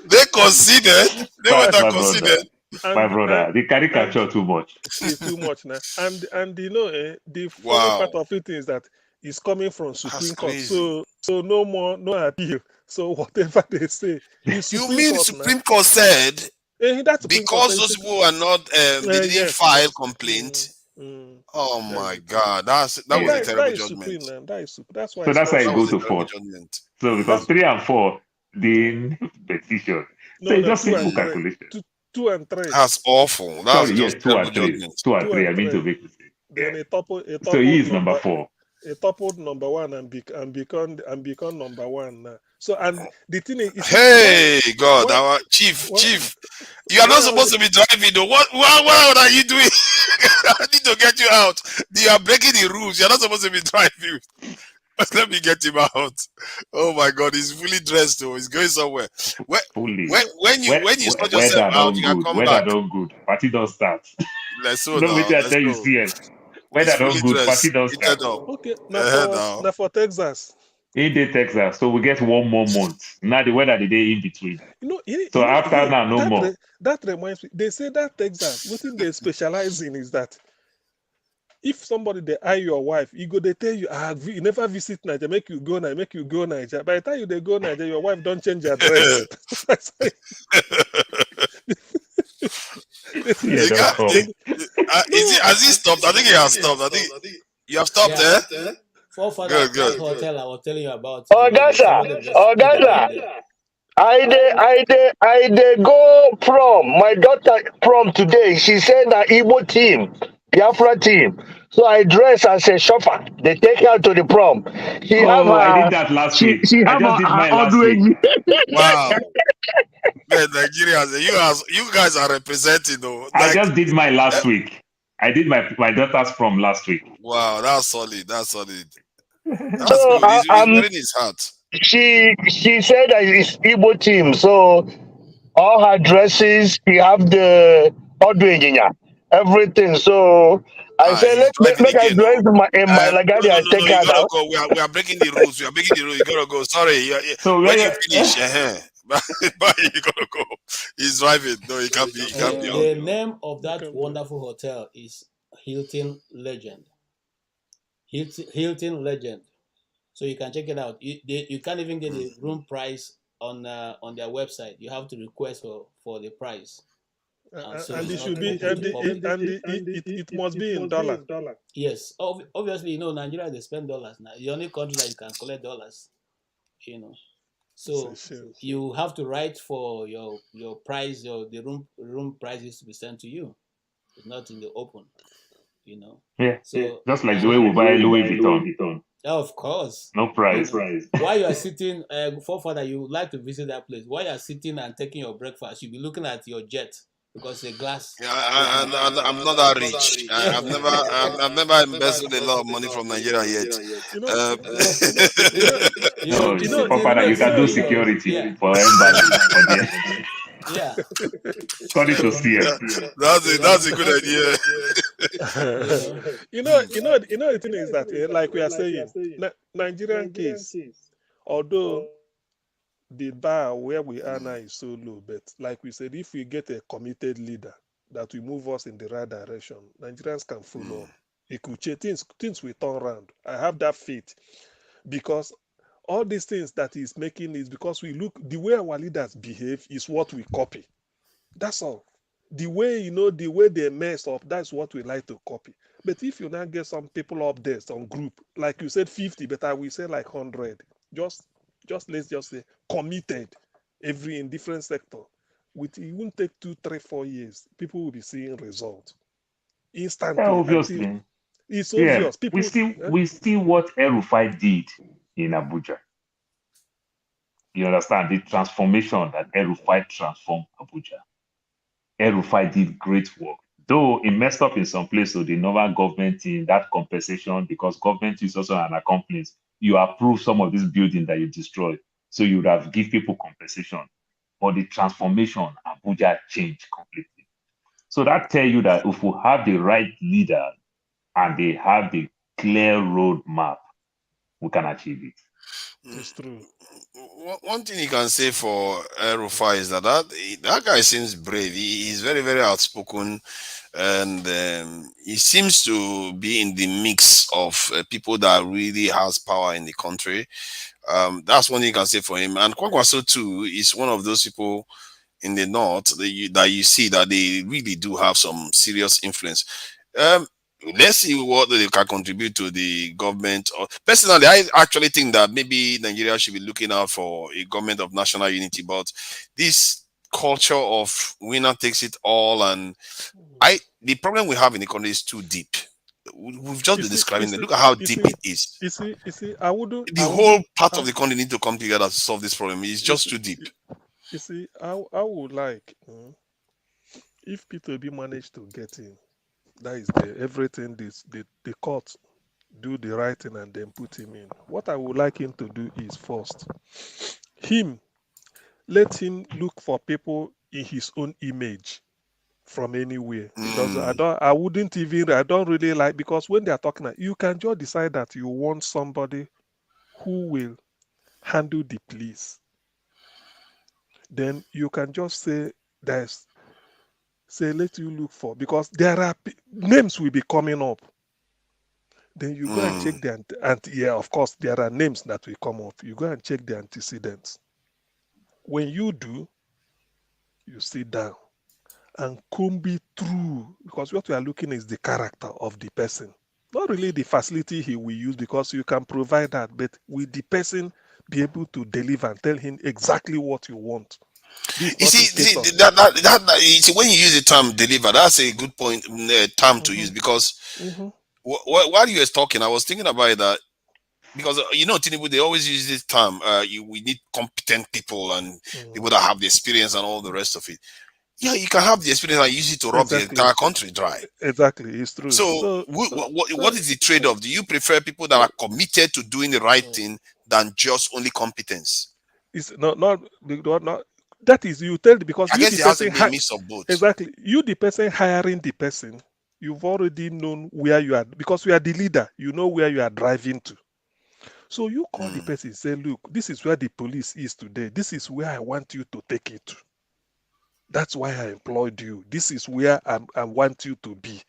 They conceded. They were not conceded. My brother, the caricature too much. It's too much now. And the funny part of it is that it's coming from Supreme Court. So no appeal. So whatever they say, you mean Supreme Court said because those people are not they didn't file complaint. Oh my God, that was a terrible judgment. That's why. So that's why you go to 4. So because 3 and 4, the petition. So it's just simple calculation. 2 and 3. That's awful. That's just 2 and 3. 2 and 3. I mean to make mistake. Then so he is number 4. He toppled number 1 and become number 1 now. So and the thing is, hey God, our chief, you are not supposed to be driving. Though. What are you doing? I need to get you out. You are breaking the rules. You are not supposed to be driving. Let me get him out. Oh my God, he's fully dressed though. He's going somewhere. When you sort yourself out, you can come back. Weather don't good. Party don't start. Let's go now. Let's tell you CM. Weather don't good. Party don't start. Okay, now for Texas. In Texas, so we get 1 more month. Now the weather the day in between. So after now, no more. That reminds me. They say that Texas, what thing they specialize in is that if somebody they eye your wife, they tell you, you never visit Nigeria, make you go Nigeria. By the time they go Nigeria, your wife don't change her dress. Has he stopped? I think he has stopped. I think you have stopped there. Forefather, Good, that good. hotel I was telling you about in Lagos, Ogasa, somebody just put the bomb there. I dey go prom. My daughter prom today. She said na Igbo team, Biafra team. So I dress as a shopper. They take her to the prom. She have Oh, I did her that last she week. she I have just her, did her mine last week. Odweji. Wow. Man, Nigerians, you guys are representing though. I Like, just did mine last week. I did my daughter's prom last week. wow, that's solid. That's solid. That's So good. He's wearing his hat. she said that it's Igbo team. So all her dresses, she have the Odweji, everything. So I Ah, said he's driving make I again, dress though. in my No, lagadi. no, I no, no. take You her gotta now. go. We are breaking the rules. We are breaking the rules. You gotta go. Sorry. So When where you finish, but you gotta go. He's driving. No, he can't be. He can't be on. The name of that wonderful hotel is Hilton Legend. Hilton Legend. So you can check it out. You can't even get the room price on their website. You have to request for the price. So And it's it not should be open to the public. it must be in dollar. Yes, obviously, Nigeria, they spend dollars now. The only country that you can collect dollars, you know. So you have to write for your price, the room prices to be sent to you. It's not in the open, Yeah, So just like the way we buy Louis Vuitton. of course, No price. While you are sitting, forefather, you would like to visit that place. While you are sitting and taking your breakfast, you'll be looking at your jet because the glass. Yeah, I'm not that rich. I've never embezzled a lot of money from Nigeria yet. No, Papa, you can do security for embassy for there. Yeah. Sorry to steer. That's a good idea. The thing is that, like we are saying, Nigerian case, although the bar where we are now is so low, but like we said, if we get a committed leader that will move us in the right direction, Nigerians can follow up. It could change, things will turn around. I have that faith because all these things that he's making is because we look, the way our leaders behave is what we copy. That's all. The way, the way they mess up, that's what we like to copy. But if you now get some people up there, some group, like you said 50, but I will say like 100, just let's just say committed, in different sector. It won't take 2, 3, 4 years. People will be seeing results instantly. Yeah, obviously. It's obvious. People, we see what El-Rufai did in Abuja. You understand the transformation that El-Rufai transformed Abuja. El-Rufai did great work. Though it messed up in some places, so the normal government in that compensation, because government is also an accomplice, you approve some of this building that you destroyed. So you would have give people compensation. But the transformation, Abuja changed completely. So that tells you that if we have the right leader and they have the clear roadmap, we can achieve it. It's true. One thing you can say for Rufai is that guy seems brave. He's very, very outspoken, and he seems to be in the mix of people that really has power in the country. That's one thing you can say for him. And Kwakwaso too is one of those people in the north that you see that they really do have some serious influence. Let's see what they can contribute to the government. Personally, I actually think that maybe Nigeria should be looking out for a government of national unity. But this culture of winner takes it all, and the problem we have in the country is too deep. We've just been describing it. Look at how deep it is. You see, I wouldn't. The whole part of the country need to come together to solve this problem. It's just too deep. You see, I would like if P2B managed to get in. That is everything the court do the right thing and then put him in. What I would like him to do is first, let him look for people in his own image from anywhere. Because I don't really like, because when they are talking, you can just decide that you want somebody who will handle the police. Then you can just say let you look for, because there are names will be coming up. Then you go and check the of course there are names that will come up. You go and check the antecedents. When you do, you sit down and comb it through, because what we are looking is the character of the person. not really the facility he will use, because you can provide that, but will the person be able to deliver and tell him exactly what you want? This is You not a see, case of you see, when you use the term deliver, that's a good point, term to use, because while you were talking, I was thinking about that, because Tinubu, they always use this term. We need competent people and people that have the experience and all the rest of it. Yeah, you can have the experience and use it to rob the entire country dry. Exactly, it's true. So, what is the trade-off? Do you prefer people that are committed to doing the right thing than just only competence? It's not that is, you tell, because I you guess the it has to person be a mix of both. exactly, you the person hiring the person, you've already known where you are, because you are the leader, you know where you are driving to. So you call the person, say, look, this is where the police is today, this is where I want you to take it to. That's why I employed you. This is where I want you to be,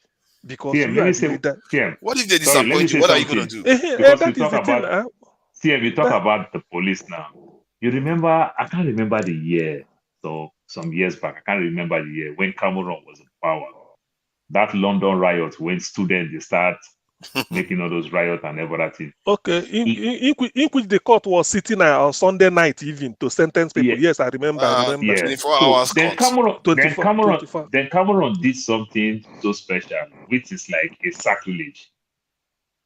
because PM, you let are me the say, leader. PM. What if they Sorry, let me disappoint you? say What are you going something. to do? Because That we is talk the thing. about, CM, we talk about the police now. You remember, I can't remember the year, so some years back, I can't remember the year, when Cameron was in power. That London riot, when students, they start making all those riots and everything. Okay, in which the court was sitting on Sunday night even to sentence people. Yeah. Yes, I remember. Yeah. 24 So hours then court. Cameron did something so special, which is like a sacrilege.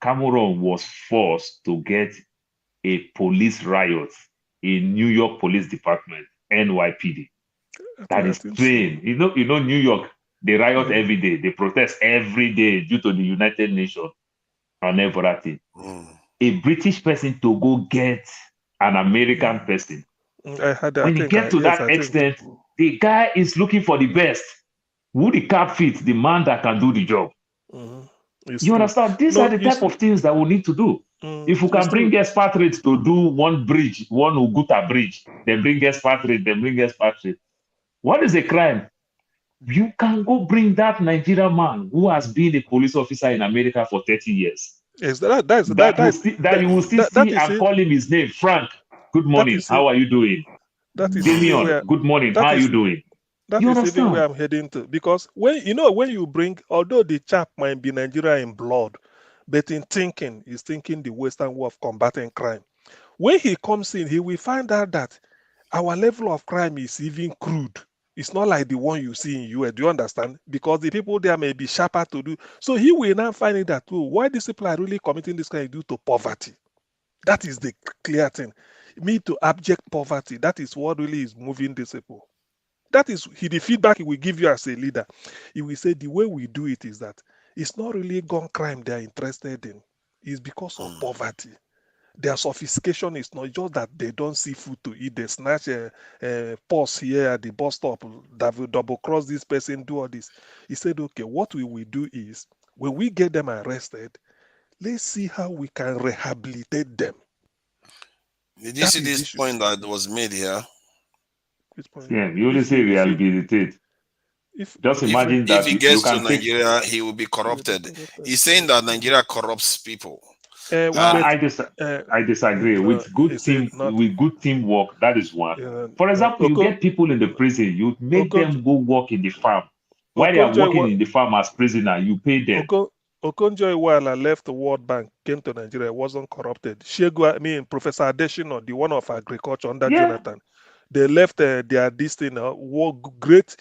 Cameron was forced to get a police riot in New York Police Department, NYPD. That is trained. You know, New York, they riot every day. They protest every day due to the United Nations and everything. A British person to go get an American person. When you get to that extent, the guy is looking for the best. Who the cap fits, the man that can do the job. You understand? These are the type of things that we need to do. If we can bring expatriates to do one bridge, one Uguta bridge, then bring expatriates. What is a crime? You can go bring that Nigerian man who has been a police officer in America for 30 years. Yes, You will still see and call him his name. Frank, good morning. How are you doing? Damian, good morning. How are you doing? That is even where I'm heading to. Because when you bring, although the chap might be Nigerian in blood, but in thinking, he's thinking the Western way of combating crime. When he comes in, he will find out that our level of crime is even crude. It's not like the one you see in US. Do you understand? Because the people there may be sharper to do. So he will now find it that, why these people are really committing this crime due to poverty. That is the clear thing. Me to abject poverty. That is what really is moving these people. That is the feedback he will give you as a leader. He will say the way we do it is that it's not really gun crime they are interested in. It's because of poverty. Their sophistication is not just that they don't see food to eat. They snatch a purse here at the bus stop, double cross this person, do all this. He said, okay, what we will do is when we get them arrested, let's see how we can rehabilitate them. Did you see this point that was made here? Yeah, you only say rehabilitate. Just imagine that if he gets to Nigeria, he will be corrupted. He's saying that Nigeria corrupts people. I disagree. With good teamwork, that is one. For example, you get people in the prison, you make them go work in the farm. While they are working in the farm as prisoner, you pay them. Okonjo-Iweala left the World Bank, came to Nigeria, wasn't corrupted. Professor Adesina, the one of agriculture under Jonathan, they left their this thing, great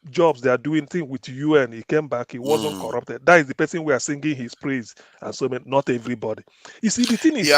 jobs they are doing thing with UN. He came back, he wasn't corrupted. That is the person we are singing his praise, and so not everybody. You see, the thing is,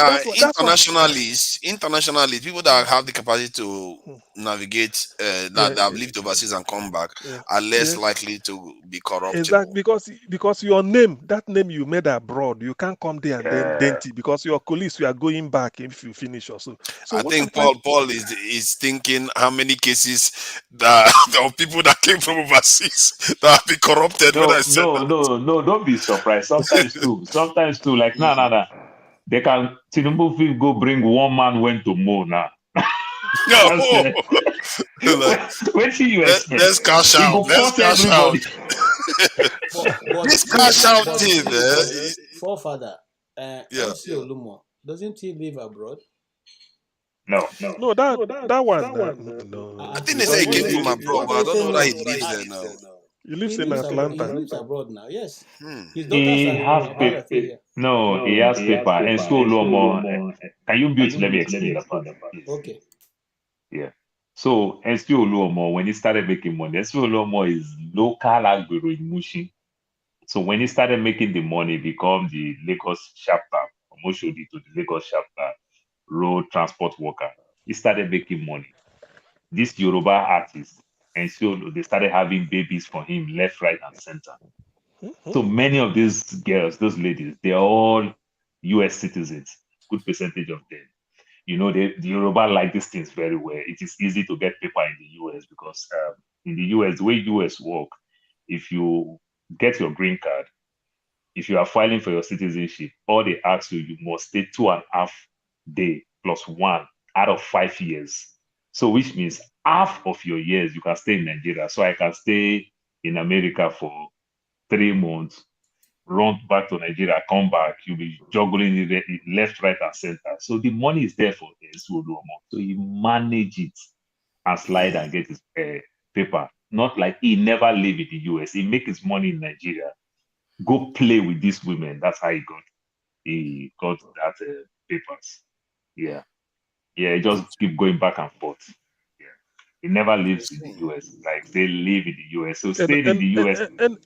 internationally, people that have the capacity to navigate, that have lived overseas and come back, are less likely to be corrupt. Exactly, because your name, that name you made abroad, you can't come there and then dent it, because your colleagues, you are going back if you finish also. So I think Paul is thinking how many cases that of people that came from overseas that have been corrupted. No, don't be surprised. Sometimes too, like nah. They can Tinubu will go bring one man went to Mo now. When see you expect? Let's cash out. This cash out team, forefather, MC Olumo, doesn't he live abroad? No, that one. No. I think they say he came from abroad, but I don't know that he lives there now. He lives in Atlanta. He lives abroad now. Yes, his daughters He are have all paper. are here. No, he has paper. And so Oluomo, can you mute? Let me explain that part. Please. Okay. Yeah. So SQ Oluomo, when he started making money, SQ Oluomo is local agbero in Mushin. So when he started making the money, become the Lagos chapter, Omoshodi to the Lagos chapter, road transport worker. He started making money. This Yoruba artist, and so they started having babies for him left, right, and center. So many of these girls, those ladies, they're all US citizens, good percentage of them. You know, the Yoruba like these things very well. It is easy to get paper in the US because in the US, the way US work, if you get your green card, if you are filing for your citizenship, all they ask you, you must stay 2.5 days plus 1 out of 5 years. So which means half of your years you can stay in Nigeria. So I can stay in America for 3 months, run back to Nigeria, come back, you'll be juggling it left, right, and center. So the money is there for Oluomo. So he manage it and slide and get his paper. Not like he never live in the US. He make his money in Nigeria. Go play with these women. That's how he got that papers. Yeah. Yeah, he just keep going back and forth. Yeah. He never lives in the US. Like they live in the US. So staying in the US,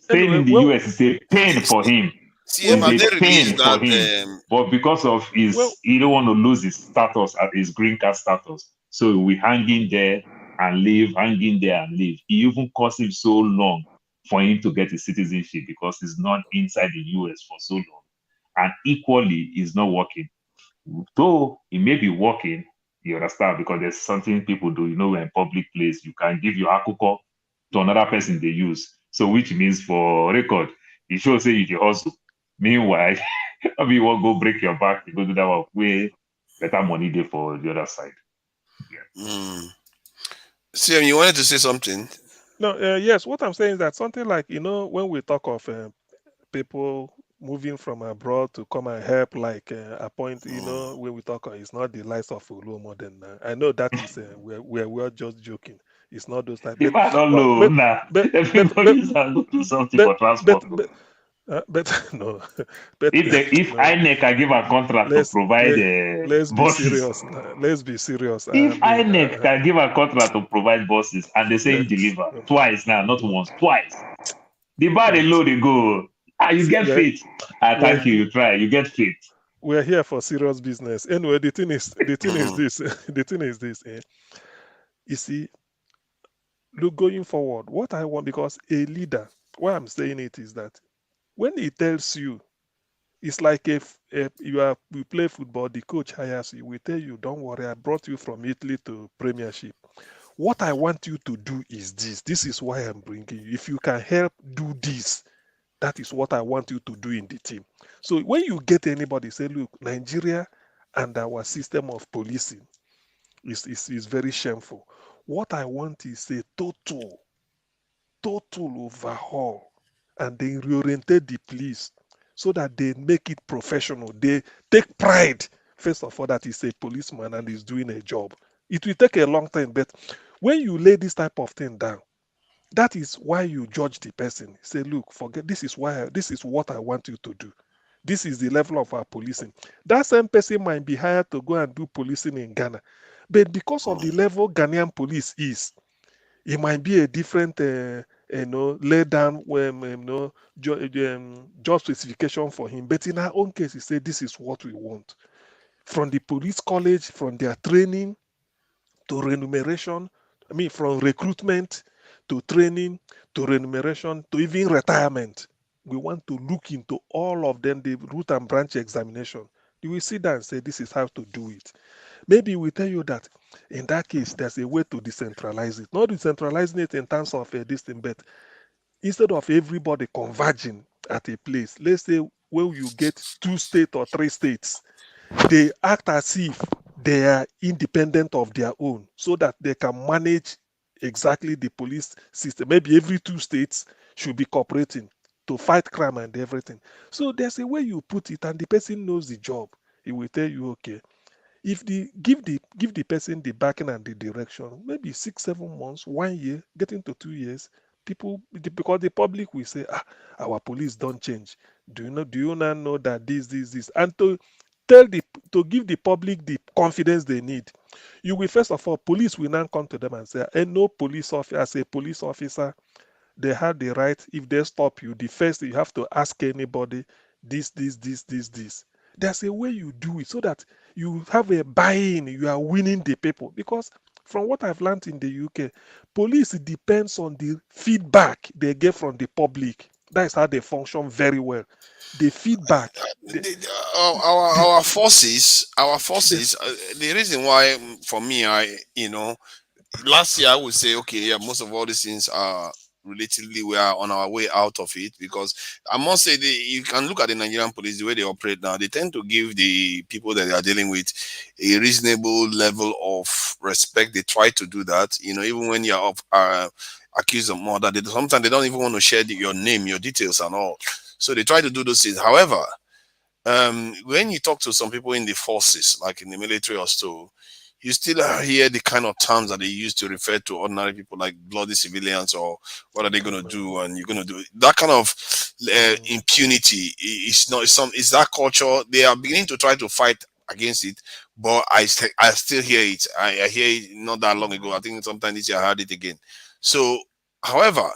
staying in the US is a pain for him. CM, have It's they a pain released for that? him. But because of he don't want to lose his status, his green card status. So we hanging there and leave, hanging there and leave. He even cost him so long for him to get his citizenship because he's not inside the US for so long. And equally, he's not working. Though he may be working, you understand, because there's something people do, you know, in public place, you can give your akuko to another person they use. So which means for record, it shows say you the hustle. Meanwhile, maybe you want to go break your back, you go do that one way better money there for the other side. Yeah. CM, you wanted to say something? No, yes, what I'm saying is that something like, you know, when we talk of people moving from abroad to come and help, like appoint, you know, when we talk, it's not the likes of Oluomo. Then I know that is we're just joking. It's not those type. If I don't know, everybody is going to do something for transport. But no. But if INEC can give a contract to provide let's be buses, serious. Let's be serious. if INEC can give a contract to provide buses and they say deliver twice now, not once, twice, the bar they load they go. You get faith. Thank you. You try. You get faith. We're here for serious business. Anyway, the thing is this. The thing is this. You see, look, going forward, what I want, because a leader, why I'm saying it is that when he tells you, it's like if you play football, the coach hires you, we tell you, don't worry, I brought you from Italy to Premiership. What I want you to do is this. This is why I'm bringing you. If you can help do this, that is what I want you to do in the team. So when you get anybody, say, look, Nigeria and our system of policing is very shameful. What I want is a total overhaul, and they reorientate the police so that they make it professional. They take pride, first of all, that he's a policeman and he's doing a job. It will take a long time, but when you lay this type of thing down, that is why you judge the person. Say, look, forget this is what I want you to do. This is the level of our policing. That same person might be hired to go and do policing in Ghana. But because of the level Ghanaian police is, it might be a different lay down job specification for him. But in our own case, he said this is what we want. From the police college, from their training to remuneration, from recruitment to training, to remuneration, to even retirement. We want to look into all of them, the root and branch examination. You will sit down and say, this is how to do it. Maybe we tell you that in that case, there's a way to decentralize it. Not decentralizing it in terms of this thing, but instead of everybody converging at a place, let's say when you get 2 states or 3 states, they act as if they are independent of their own so that they can manage exactly the police system. Maybe every 2 states should be cooperating to fight crime and everything. So there's a way you put it, and the person knows the job. He will tell you, okay, if give the person the backing and the direction, maybe 6-7 months, 1 year, getting to 2 years, people, because the public will say, our police don't change. Do you not know that this, and to give the public the confidence they need, you will first of all, police will now come to them and say, no police officer, as a police officer, they have the right, if they stop you, the first you have to ask anybody this. There's a way you do it so that you have a buy-in, you are winning the people. Because from what I've learned in the UK, police depends on the feedback they get from the public. That is how they function very well. The feedback. Our forces. The reason why, for me, last year I would say, okay, yeah, most of all these things are relatively, we are on our way out of it, because I must say, you can look at the Nigerian police, the way they operate now. They tend to give the people that they are dealing with a reasonable level of respect. They try to do that, even when you are accused of murder. Sometimes they don't even want to share your name, your details and all. So they try to do those things. However, when you talk to some people in the forces, like in the military or so, you still hear the kind of terms that they use to refer to ordinary people, like bloody civilians, or what are they going to do, and you're going to do that kind of impunity. It's that culture. They are beginning to try to fight against it, but I still hear it. I hear it not that long ago. I think sometime this year I heard it again. So, however,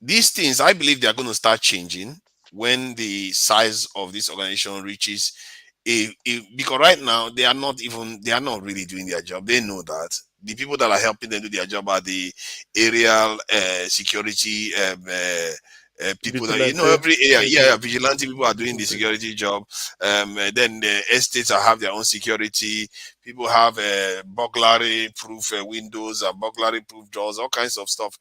these things, I believe they are going to start changing when the size of this organization reaches because right now they are not really doing their job. They know that. The people that are helping them do their job are the aerial security people that, every area, vigilante people are doing the security job. Then the estates have their own security. People have burglary proof windows and burglary proof doors, all kinds of stuff.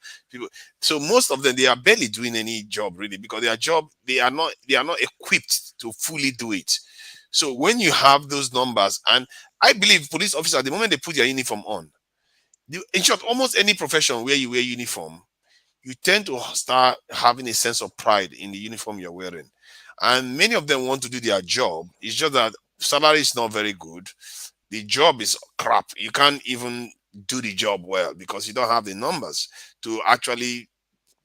So most of them, they are barely doing any job really, because their job, they are not equipped to fully do it. So when you have those numbers, and I believe police officers, the moment they put their uniform on, in short, almost any profession where you wear uniform, you tend to start having a sense of pride in the uniform you're wearing. And many of them want to do their job. It's just that salary is not very good. The job is crap. You can't even do the job well because you don't have the numbers to actually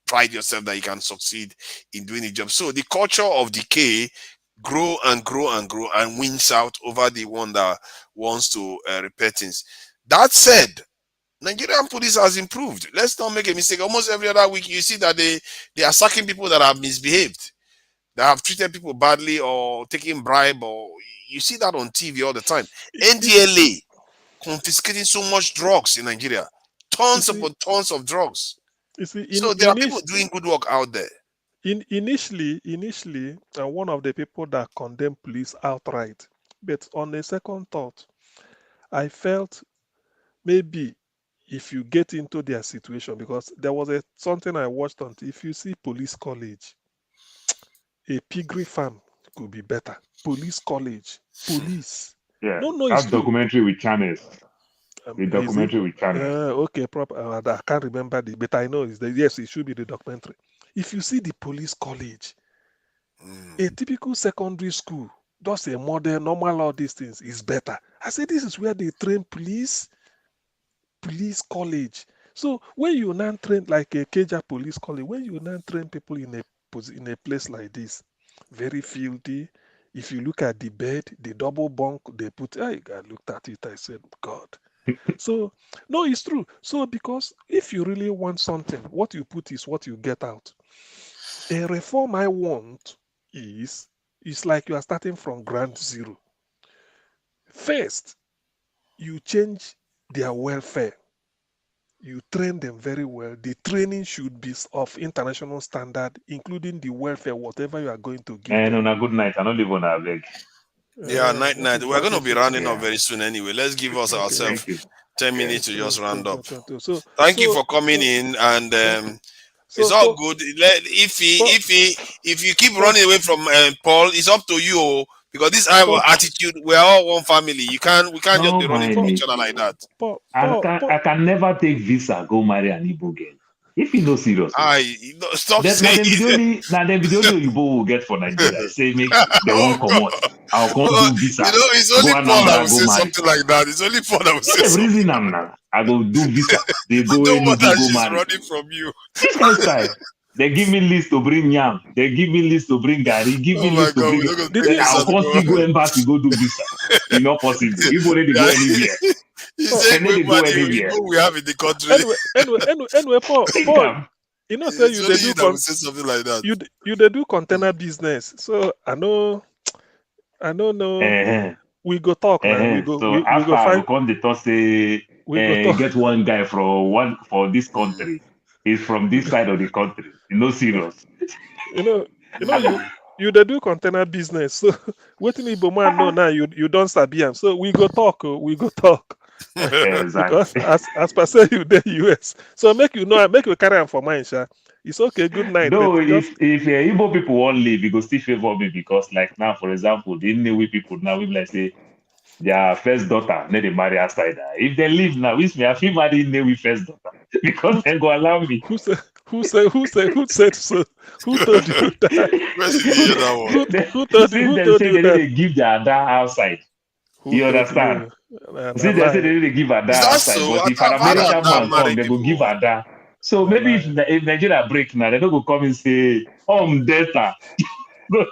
pride yourself that you can succeed in doing the job. So the culture of decay grow and wins out over the one that wants to repair things. That said, Nigerian police has improved. Let's not make a mistake. Almost every other week, you see that they are sacking people that have misbehaved, that have treated people badly or taken bribe, or you see that on TV all the time. NDLA confiscating so much drugs in Nigeria, tons of drugs. So there are people doing good work out there. Initially, one of the people that condemned police outright, but on a second thought, I felt maybe if you get into their situation, because there was something I watched on, if you see police college, a piggery farm could be better. Police college, police. Yeah, no, that documentary with Channels. The documentary with Channels. Okay, proper. I can't remember but I know yes, it should be the documentary. If you see the police college, a typical secondary school, just a modern, normal, all these things is better. I say this is where they train police college. So when you now train like a Keja police college, when you now train people in a place like this, very filthy. If you look at the bed, the double bunk they put, I looked at it, I said, God. So no, it's true. So because if you really want something, what you put is what you get out. A reform I want is like you are starting from ground zero. First, you change their welfare. You train them very well. The training should be of international standard, including the welfare, whatever you are going to give them. On a good night, I don't live on a beg. Yeah, night. We're going to be rounding up very soon anyway. Let's give us ourselves 10 minutes to just round up. Thank you for coming in, and it's all good. If you keep running away from Paul, it's up to you, because this attitude, we're all one family. We can't just be running from each other like that. I can never take visa, go marry an Igbo girl. If you no serious, stop then saying. now then video you will get for Nigeria. Say make they Oh won't come God. out. I'll come do visa. You know, it's Go only Paul that will Anambra, go say marry. something like that. It's only Paul that will say Not every something. reason I'm now. I go do visa. They go No Enugu, wonder go she's marry. running from you. This kind of style. They give me list to bring yam. They give me list to bring Gary. Give me Oh my list to God, bring. we're not going to Did take you? this I'll as go. constantly go embassy, go do visa. It's not possible. If only they go anywhere. He Oh, said, And then they go anywhere. we have in the country. anyway, Paul, Think am. you know, say It's you only they you do that will say something like that. you they do container business. So I know Uh-huh. we go talk now. We Uh-huh. go So we after go I go find come the talk say we go talk. get one guy for this country. He's from this side of the country. You know, serious. You know you they do container business. So waiting Igbo man know now you don't sabi am. So we go talk. We go talk. Because Exactly. as per say you the US. So make you carry am for mind, sha. It's okay, good night. But Though just if Igbo people won't leave, it go still favor me because like now, for example, the Nnewi people now we like say their first daughter, then they marry outside. If they leave now, which me I feel marry Nnewi first daughter because they go allow me. who said so? Who told you that? Where did you hear that one? Who told Since they you say they that? need to give their dad outside, Who you told understand? you? Nah, Since they say lie. they need to give a Is dad that outside, so? but if an I've had American that man come, married they go give before. a dad. So Nah, maybe lie. if Nigeria break now, they don't go come and say, Delta.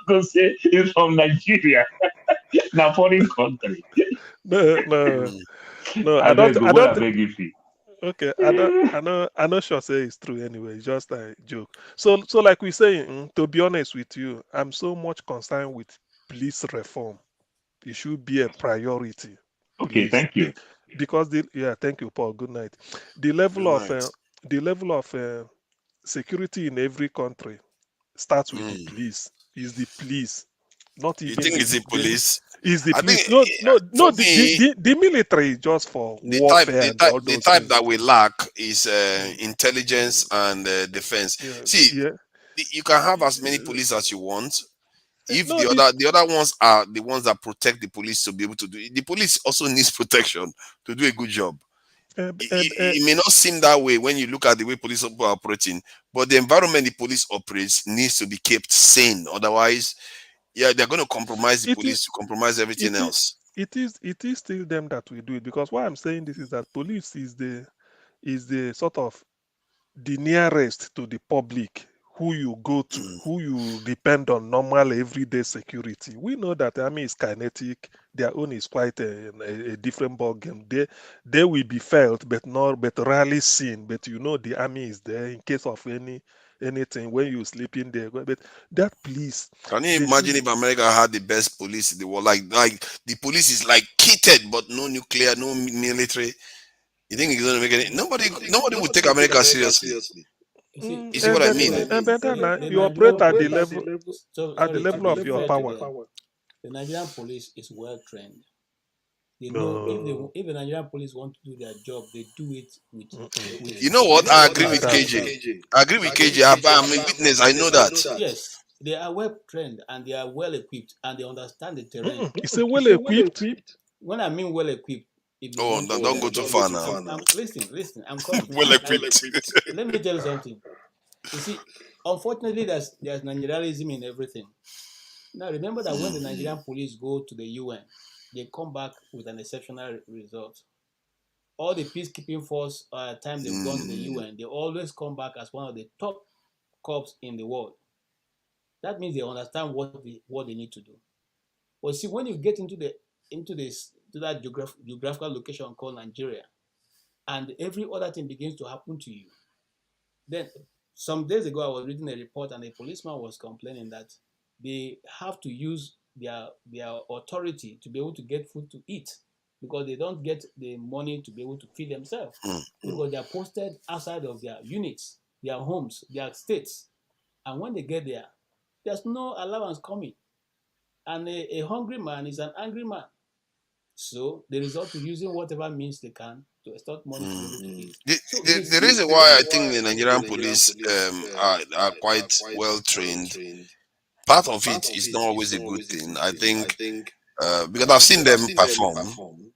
go say it's from Nigeria, now foreign country. No. I beg, I what don't. I beg if you. Okay, I know. Sure, say it's true anyway. It's just a joke. So, like we say, to be honest with you, I'm so much concerned with police reform. It should be a priority, Okay, please. thank you. Because thank you, Paul. Good night. The Good level of night. security in every country starts with the Mm. police. Is the police, not You even think it's the police? is the I think police. No, for me, the military is just for warfare and all the those type things. that we lack is intelligence and defense. See, Yeah. you can have as many police as you want. If No, the other ones are the ones that protect the police to be able to do it, the police also needs protection to do a good job. It may not seem that way when you look at the way police are operating, but the environment the police operates needs to be kept sane. Otherwise, they're going to compromise the police to compromise everything else. It is still them that will do it, because why I'm saying this is that police is the sort of the nearest to the public, who you go to, who you depend on normal everyday security. We know that the army is kinetic. Their own is quite a different ball game. They will be felt, but rarely seen. But the army is there in case of anything when you sleep in there. But that police, Can you imagine if America had the best police in the world? Like the police is like kitted, but no nuclear, no military. You think it's gonna make any? Nobody would take America seriously. You see what I mean? You operate at the level of to your fair to power. them, the Nigerian police is well trained. They know No. if the Nigerian police want to do their job, they do it with You know what? I agree with KJ. I agree with KJ. I'm a witness. I know that. Yes, they are well trained and they are well equipped and they understand the terrain. It's a well equipped. When I mean well equipped, Oh, don't go too far now. Listen, I'm coming. Well equipped. Let me tell you something. You see, unfortunately, there's Nigerianism in everything. Now, remember that when the Nigerian police go to the UN, they come back with an exceptional result. All the peacekeeping force, time they've gone to the UN, they always come back as one of the top corps in the world. That means they understand what they need to do. But see, when you get into that geographical location called Nigeria, and every other thing begins to happen to you, then some days ago I was reading a report and a policeman was complaining that they have to use their authority to be able to get food to eat, because they don't get the money to be able to feed themselves, because they are posted outside of their units, their homes, their states, and when they get there, there's no allowance coming, and a hungry man is an angry man. So they resort to using whatever means they can to extort money to be able to eat. The reason why I think the Nigerian police are quite well trained, part of it is not always a good thing. I think because I've seen them perform.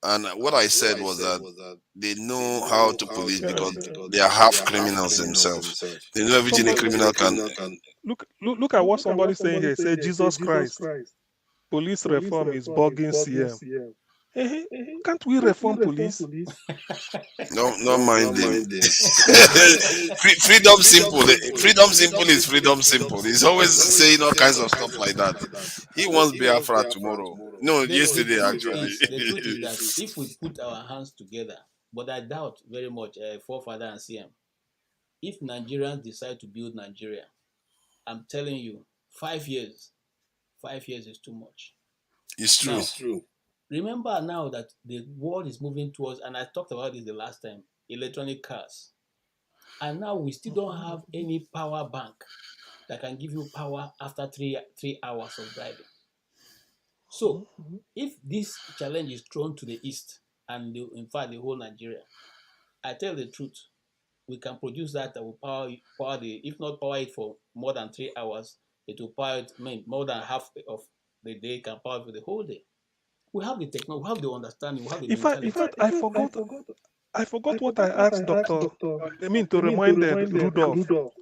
And what I said was that they know how to police because they are half criminals themselves. They know everything a criminal can. Look at what somebody saying here. Say Jesus Christ, police reform is bugging CM. Can't we reform police? No, not mind him. Freedom simple. Freedom simple is freedom simple. He's always saying all kinds of stuff like that. He wants Biafra tomorrow. No, yesterday actually. The truth is that if we put our hands together, but I doubt very much, forefather and CM, if Nigerians decide to build Nigeria, I'm telling you, 5 years is too much. It's true. It's true. Remember now that the world is moving towards, and I talked about this the last time, electronic cars. And now we still don't have any power bank that can give you power after three hours of driving. So if this challenge is thrown to the east, and in fact the whole Nigeria, I tell the truth, we can produce that will power if not power it for more than 3 hours, it will power it more than half of the day, can power it for the whole day. We have the technology, we have the understanding, we have the mentality. In fact, I forgot what I asked Dr. I mean, to remind Rudolph.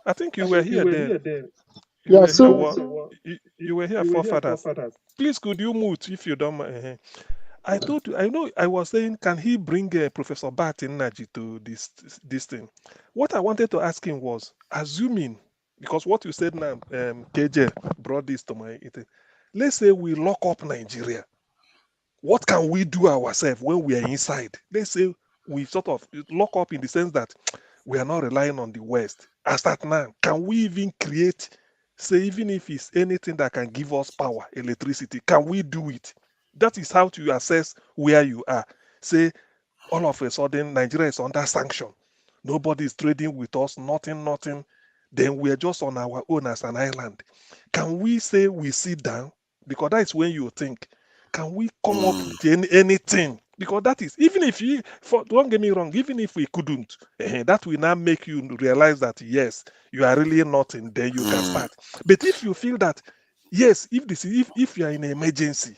I think you were here then. You were here, forefathers. Please, could you mute if you don't mind? I told you, I know I was saying, can he bring Professor Nnadi to this thing? What I wanted to ask him was, assuming, because what you said now, KJ brought this to my attention. Let's say we lock up Nigeria. What can we do ourselves when we are inside? Let's say we sort of lock up in the sense that we are not relying on the West. As that now, can we even create, say, even if it's anything that can give us power, electricity, can we do it? That is how to assess where you are. Say, all of a sudden, Nigeria is under sanction. Nobody is trading with us, nothing. Then we are just on our own as an island. Can we say we sit down? Because that is when you think, can we come up with anything? Because that is, even if you, don't get me wrong, even if we couldn't, that will now make you realize that, yes, you are really nothing, then you can start. But if you feel that, yes, if you are in an emergency,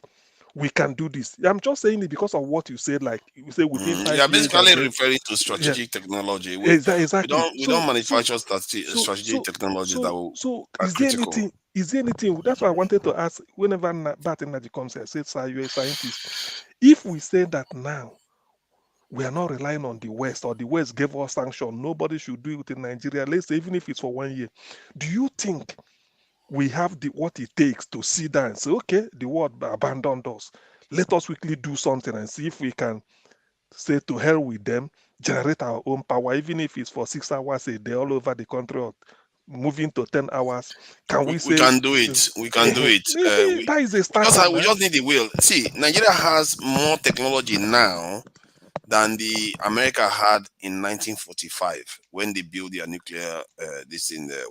we can do this. I'm just saying it because of what you said, like you say within 5 years. You're basically referring to strategic technology. Exactly. We don't manufacture strategic technologies that will. So is there anything? That's why I wanted to ask. Whenever Nnadi comes here, I said, "Sir, you're a scientist. If we say that now, we are not relying on the West, or the West gave us sanction, nobody should do it in Nigeria. Let's say even if it's for 1 year, do you think we have what it takes to sit down and say, okay, the world abandoned us. Let us quickly do something and see if we can say to hell with them, generate our own power, even if it's for 6 hours a day all over the country, or moving to 10 hours. Can we say we can do it? We can do it. That is a start. Because we just need the will. See, Nigeria has more technology now than the America had in 1945 when they built their nuclear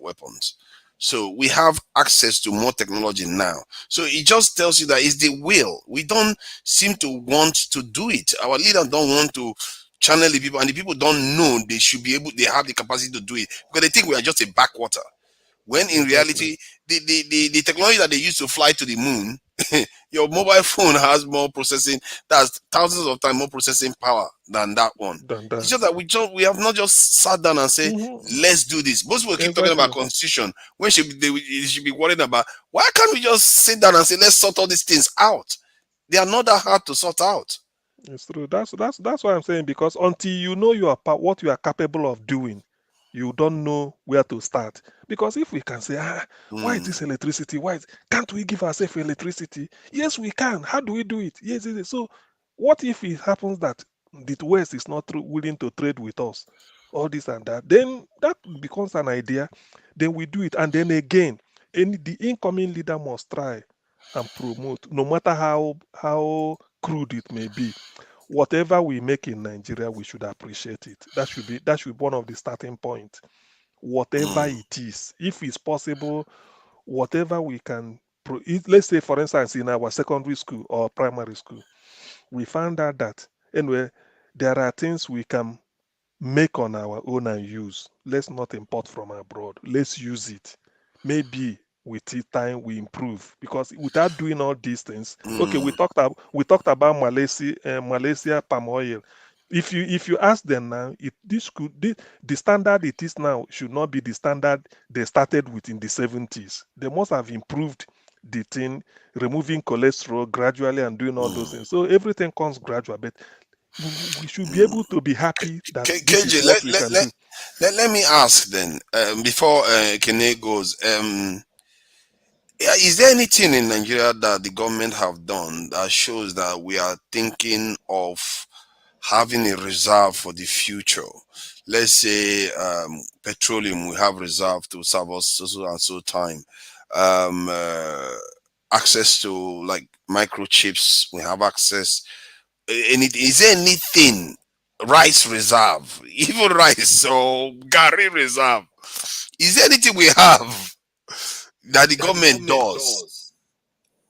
weapons. So we have access to more technology now. So it just tells you that it's the will. We don't seem to want to do it. Our leaders don't want to channel the people, and the people don't know they should be able, they have the capacity to do it because they think we are just a backwater. When in reality, the technology that they use to fly to the moon, your mobile phone has more processing, that's thousands of times more processing power than that one. It's just that we have not just sat down and said, let's do this. Most people keep talking about constitution. When they should be worried about, why can't we just sit down and say, let's sort all these things out? They are not that hard to sort out. It's true. That's what I'm saying, because until you know what you are capable of doing, you don't know where to start. Because if we can say, why is this electricity? Can't we give ourselves electricity? Yes, we can. How do we do it? Yes, it is. So what if it happens that the West is not willing to trade with us? All this and that. Then that becomes an idea. Then we do it. And then again, the incoming leader must try and promote, no matter how crude it may be. Whatever we make in Nigeria, we should appreciate it. That should be one of the starting points. Whatever it is, if it's possible, whatever we can. Let's say, for instance, in our secondary school or primary school, we found out that anyway, there are things we can make on our own and use. Let's not import from abroad. Let's use it. Maybe with time we improve, because without doing all these things, okay, we talked about Malaysia palm oil. If you ask them now, the standard it is now should not be the standard they started with in the 70s. They must have improved the thing, removing cholesterol gradually and doing all those things. So everything comes gradual, but we should be able to be happy that this is KJ, what we can do. let me ask then, before Kene goes, is there anything in Nigeria that the government have done that shows that we are thinking of having a reserve for the future? Let's say petroleum, we have reserve to serve us so and so time. Access to like microchips, we have access. Is there anything, rice reserve, even rice or Gary reserve? Is there anything we have that the government does?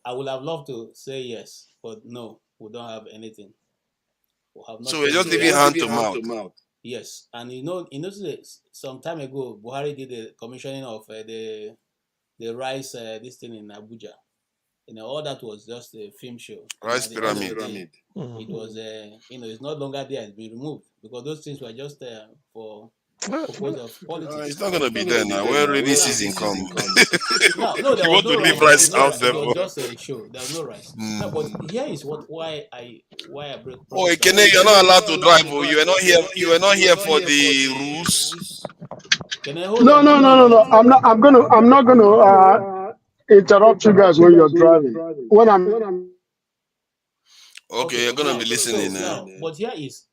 I would have loved to say yes, but no, we don't have anything. We have not. So we're just living hand to mouth. Yes, and some time ago, Buhari did the commissioning of the rice this thing in Abuja. All that was just a film show. Rice pyramid. It was it's no longer there. It's been removed because those things were just for purpose of politics. It's not going to be there now. Where rainy season come? No, there you was want to no leave rice. rice out there? It was just a show. There was no rice. No, but here is why I break. Oh, Ekene, you're not allowed to drive. Oh, you were not here. You were not here for the rules. No. I'm not gonna interrupt you guys when you're driving. When I'm okay, you're gonna be listening now. But here is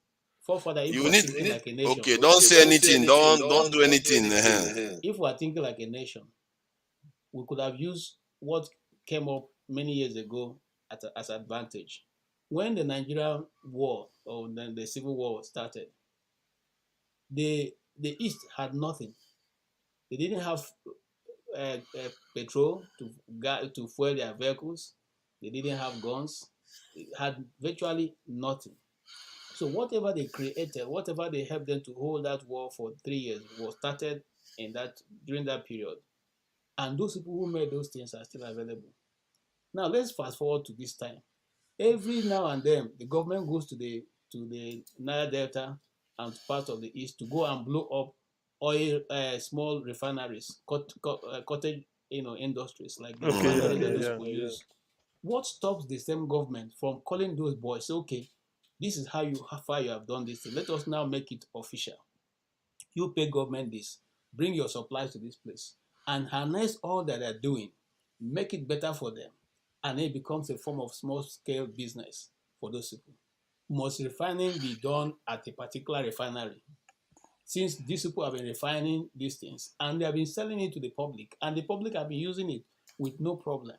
forefather. You need like a nation. Okay, don't say anything. Don't do anything. If we are thinking like a nation, we could have used what came up many years ago as advantage. When the Nigerian war or then the civil war started, the East had nothing. They didn't have petrol to fuel their vehicles. They didn't have guns. They had virtually nothing. So whatever they created, whatever they helped them to hold that war for 3 years was started during that period. And those people who made those things are still available. Now let's fast forward to this time. Every now and then, the government goes to the Niger Delta and part of the East to go and blow up oil, small refineries, cottage, industries like the refineries that those people use. What stops the same government from calling those boys? Say, okay, this is how far you have done this thing. Let us now make it official. You pay government this, bring your supplies to this place, and harness all that they're doing, make it better for them, and it becomes a form of small-scale business for those people. Must refining be done at a particular refinery? Since these people have been refining these things, and they have been selling it to the public, and the public have been using it with no problem.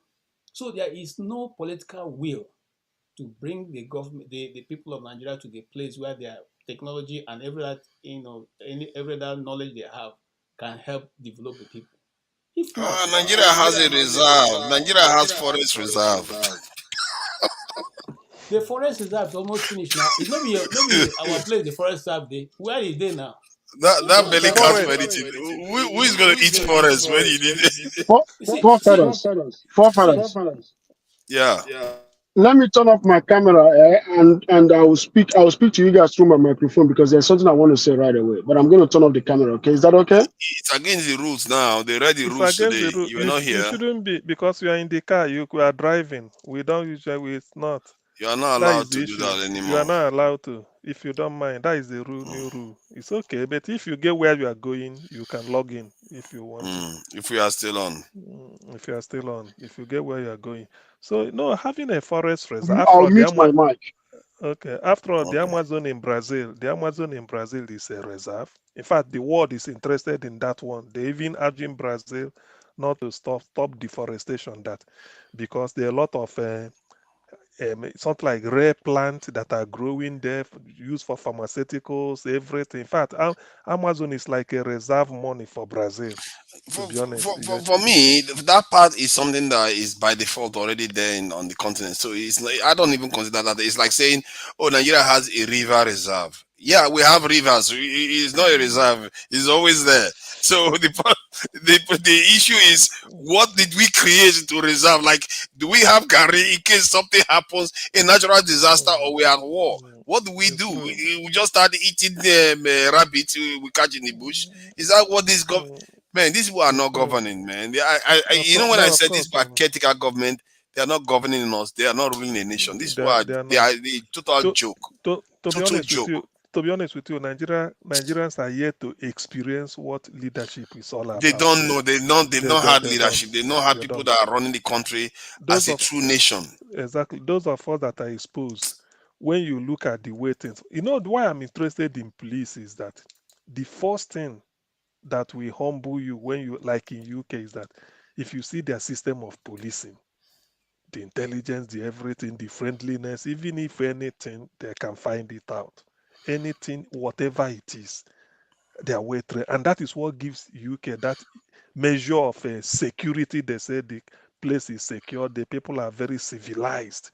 So there is no political will to bring the government, the people of Nigeria to the place where their technology and every other knowledge they have can help develop the people. If not, Nigeria has a reserve. Nigeria has forest reserve. The forest reserve is almost finished now. It's not our place, the forest reserve day. Where is they now? That belly can't for anything. Who is going to eat forest when you need it? Forefathers. Yeah. Let me turn off my camera and I will speak to you guys through my microphone because there's something I want to say right away. But I'm going to turn off the camera. Okay, is that okay? It's against the rules now. They read the rules today. You are not here. You shouldn't be, because you are in the car. You are driving. We don't usually. It's not. You are not allowed to do that anymore. You are not allowed to. If you don't mind, that is the new rule. It's okay, but if you get where you are going, you can log in if you want. If we are still on. If you are still on. If you get where you are going. So, no, having a forest reserve. I'll mute my mic. Okay. After all, the Amazon in Brazil is a reserve. In fact, the world is interested in that one. They even urging Brazil not to stop deforestation, because there are a lot of something like rare plants that are growing there, used for pharmaceuticals, everything. In fact, Amazon is like a reserve money for Brazil. To be honest, for me, that part is something that is by default already there on the continent. So it's like, I don't even consider that. It's like saying, oh, Nigeria has a river reserve. Yeah, we have rivers. It's not a reserve. It's always there. So the issue is, what did we create to reserve? Like, do we have Gary in case something happens, a natural disaster, or we are at war? What do we do? We just start eating rabbit we catch in the bush? Is that what this government? Man, these people are not governing, man. You know, when I said this caretaker government, they are not governing us. They are not ruling a nation. This one, they are the total joke. To be Total honest joke. with you, to be honest with you, Nigerians are yet to experience what leadership is all about. They don't know. They've not had leadership. They've not had They people don't. that are running the country as a true nation. Exactly. Those of us that are exposed, when you look at the way things, you know why I'm interested in police is that the first thing that will humble you when you, like in UK, is that if you see their system of policing, the intelligence, the everything, the friendliness, even if anything, they can find it out. Anything, whatever it is, they are way trained. And that is what gives UK that measure of security. They say the place is secure, the people are very civilized.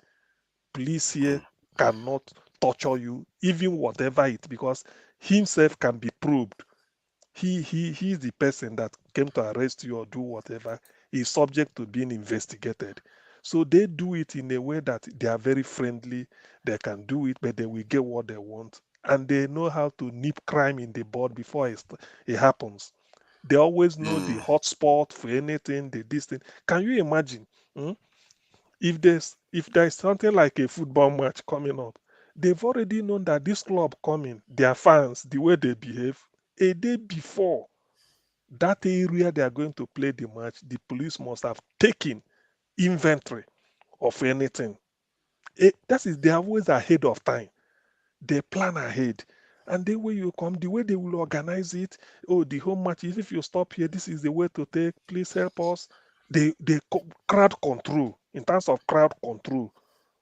Police here cannot torture you, even whatever it, because himself can be probed. He's the person that came to arrest you or do whatever is subject to being investigated. So they do it in a way that they are very friendly. They can do it, but they will get what they want, and they know how to nip crime in the bud before it happens. They always know the hot spot for anything. This thing. Can you imagine? If there's something like a football match coming up, they've already known that this club coming, their fans, the way they behave, a day before that area they are going to play the match, the police must have taken inventory of anything. That is, they are always ahead of time. They plan ahead. And the way you come, the way they will organize it, oh, the home match, if you stop here, this is the way to take, please help us. Crowd control, in terms of crowd control,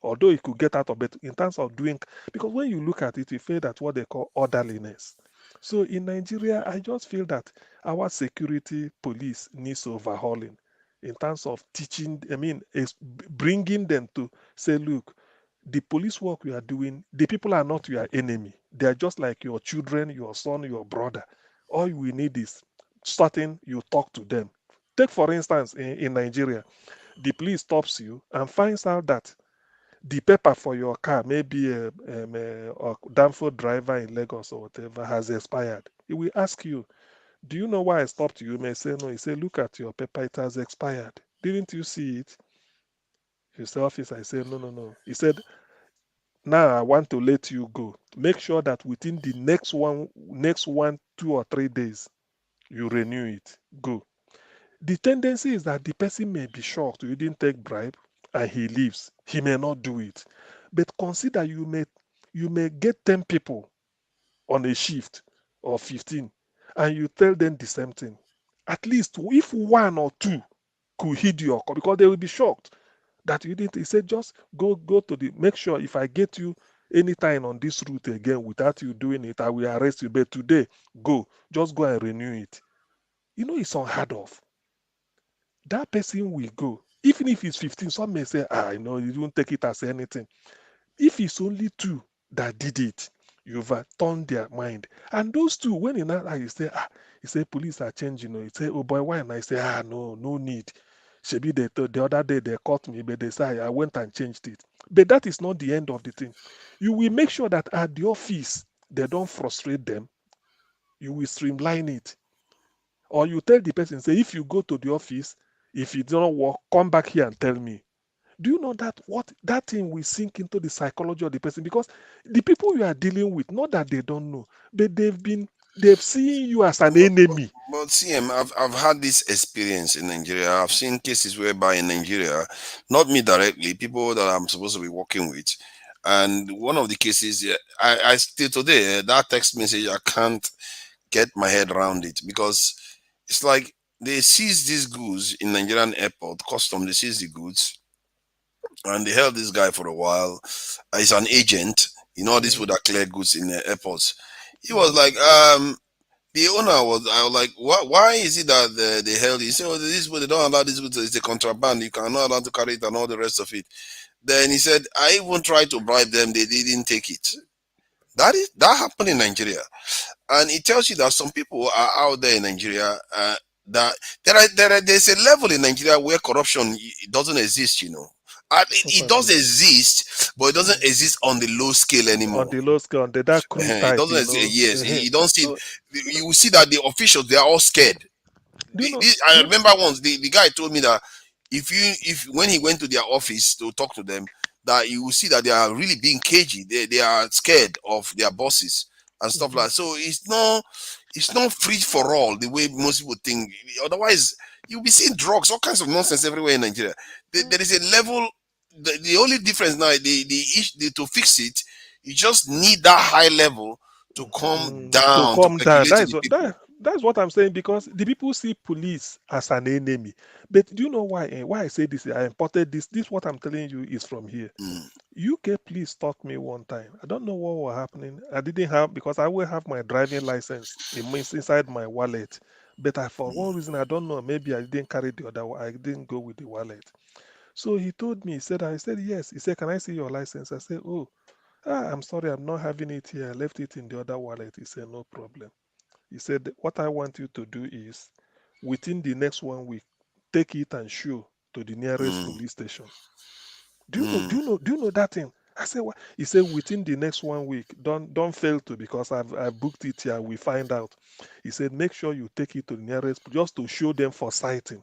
although it could get out of it, in terms of doing, because when you look at it, you feel that what they call orderliness. So in Nigeria, I just feel that our security police needs overhauling in terms of teaching, bringing them to say, look, the police work we are doing, the people are not your enemy. They are just like your children, your son, your brother. All we need is starting, you talk to them. Take, for instance, in Nigeria, the police stops you and finds out that the paper for your car, maybe a Danford driver in Lagos or whatever, has expired. He will ask you, do you know why I stopped you? You may say no. He say, look at your paper, it has expired. Didn't you see it? You say, officer. I say, no. He said, now I want to let you go. Make sure that within the next 2 or 3 days, you renew it. Go. The tendency is that the person may be shocked you didn't take bribe and he leaves. He may not do it. But consider you may get 10 people on a shift or 15 and you tell them the same thing. At least if 1 or 2 could heed your call, because they will be shocked that you didn't. He said, just go to make sure if I get you anytime on this route again without you doing it, I will arrest you. But today, just go and renew it. You know, it's unheard of. That person will go. Even if it's 15, some may say, you don't take it as anything. If it's only 2 that did it, you've turned their mind. And those 2, when you say, police are changing. You say, oh boy, why? And I say, no need. Shebi, the other day they caught me, but they say I went and changed it. But that is not the end of the thing. You will make sure that at the office, they don't frustrate them. You will streamline it. Or you tell the person, say, if you go to the office, if it don't work, come back here and tell me. Do you know that that thing will sink into the psychology of the person? Because the people you are dealing with, not that they don't know, but they've seen you as an enemy. But CM, I've had this experience in Nigeria. I've seen cases whereby in Nigeria, not me directly, people that I'm supposed to be working with. And one of the cases, I still today, that text message, I can't get my head around it, because it's like they seize these goods in Nigerian airport, custom, they seize the goods, and they held this guy for a while. He's an agent, these people that clear goods in the airports. He was like, the owner I was like, why is it that they held it? He said, this they don't allow this goods, it's a contraband, you cannot allow to carry it and all the rest of it. Then he said, I even tried to bribe them, they didn't take it. That happened in Nigeria. And it tells you that some people are out there in Nigeria, that there's a level in Nigeria where corruption doesn't exist, you know. And it does exist, but it doesn't exist on the low scale anymore. On the low scale, on the that cruise It type, doesn't you exist. know. Yes, you don't see. You will see that the officials, they are all scared. Do you know? I remember once the guy told me that if when he went to their office to talk to them, that you will see that they are really being cagey. They are scared of their bosses and stuff like that. So it's not free for all the way most people think. Otherwise, you'll be seeing drugs, all kinds of nonsense everywhere in Nigeria. There is a level. The only difference now, to fix it, you just need that high level to come down, to down. regulate the people. That's what I'm saying, because the people see police as an enemy. But do you know why? Why I say this? I imported this. This what I'm telling you is from here. UK police stopped me one time. I don't know what was happening. I didn't have, because I will have my driving license inside my wallet. But for one reason, I don't know. Maybe I didn't carry the other. I didn't go with the wallet. So he told me. I said yes. He said, "Can I see your license?" I said, "Oh, I'm sorry, I'm not having it here. I left it in the other wallet." He said, "No problem." He said, "What I want you to do is, within the next 1 week, take it and show to the nearest police station." Do you know that thing? I said, "What?" He said, "Within the next 1 week, don't fail to, because I booked it here. We find out." He said, "Make sure you take it to the nearest, just to show them for sighting."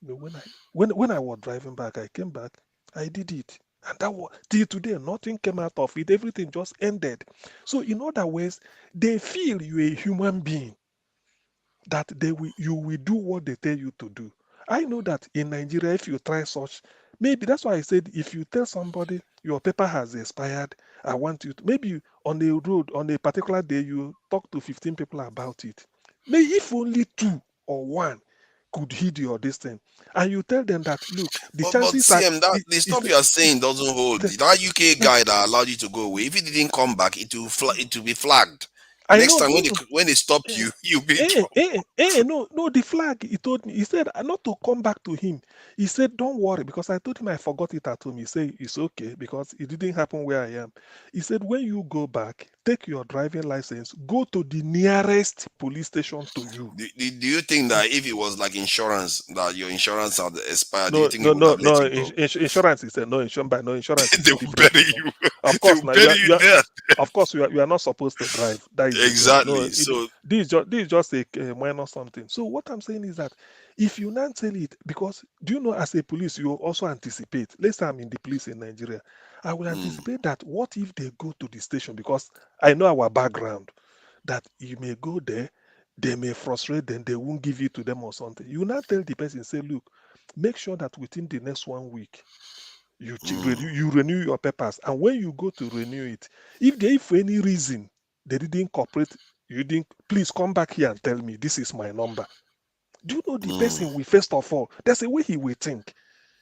You know, when I was driving back, I came back, I did it. And that was till today, nothing came out of it. Everything just ended. So in other words, they feel you're a human being, that you will do what they tell you to do. I know that in Nigeria, if you try such, maybe that's why I said, if you tell somebody your paper has expired, I want you to, maybe on the road, on a particular day, you talk to 15 people about it. Maybe if only 2 or 1 could heed your distance, and you tell them that, look, the But chances are, CM, that the stuff you are saying doesn't hold. That UK guy that allowed you to go away, if he didn't come back, it will be flagged. I Next know, time when they stop you, you'll be in trouble. no, the flag, he told me, he said not to come back to him. He said, "Don't worry," because I told him I forgot it at home. He said, "It's okay, because it didn't happen where I am." He said, "When you go back, take your driving license, go to the nearest police station to you." Do you think that if it was like insurance, that your insurance had expired, do No, you think he would have let you go? Insurance. He said no insurance. By no insurance, They will bury you. Of They course, will now bury you there. of course, you are not supposed to drive. That is Exactly. So this is just a minor something. So what I'm saying is that if you not tell it, because do you know, as a police, you also anticipate. Let's say I'm in the police in Nigeria, I will anticipate that what if they go to the station, because I know our background, that you may go there, they may frustrate them, they won't give it to them or something. You now tell the person, say, look, make sure that within the next 1 week, you renew your papers, and when you go to renew it, if for any reason they didn't cooperate, you didn't, please come back here and tell me, this is my number. Do you know the person will, first of all, there's a way he will think.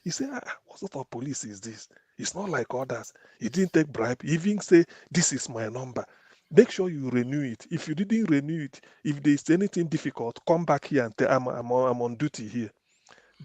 He say, what sort of police is this? It's not like others. He didn't take bribe. He even say, this is my number. Make sure you renew it. If you didn't renew it, if there's anything difficult, come back here and tell, I'm on duty here.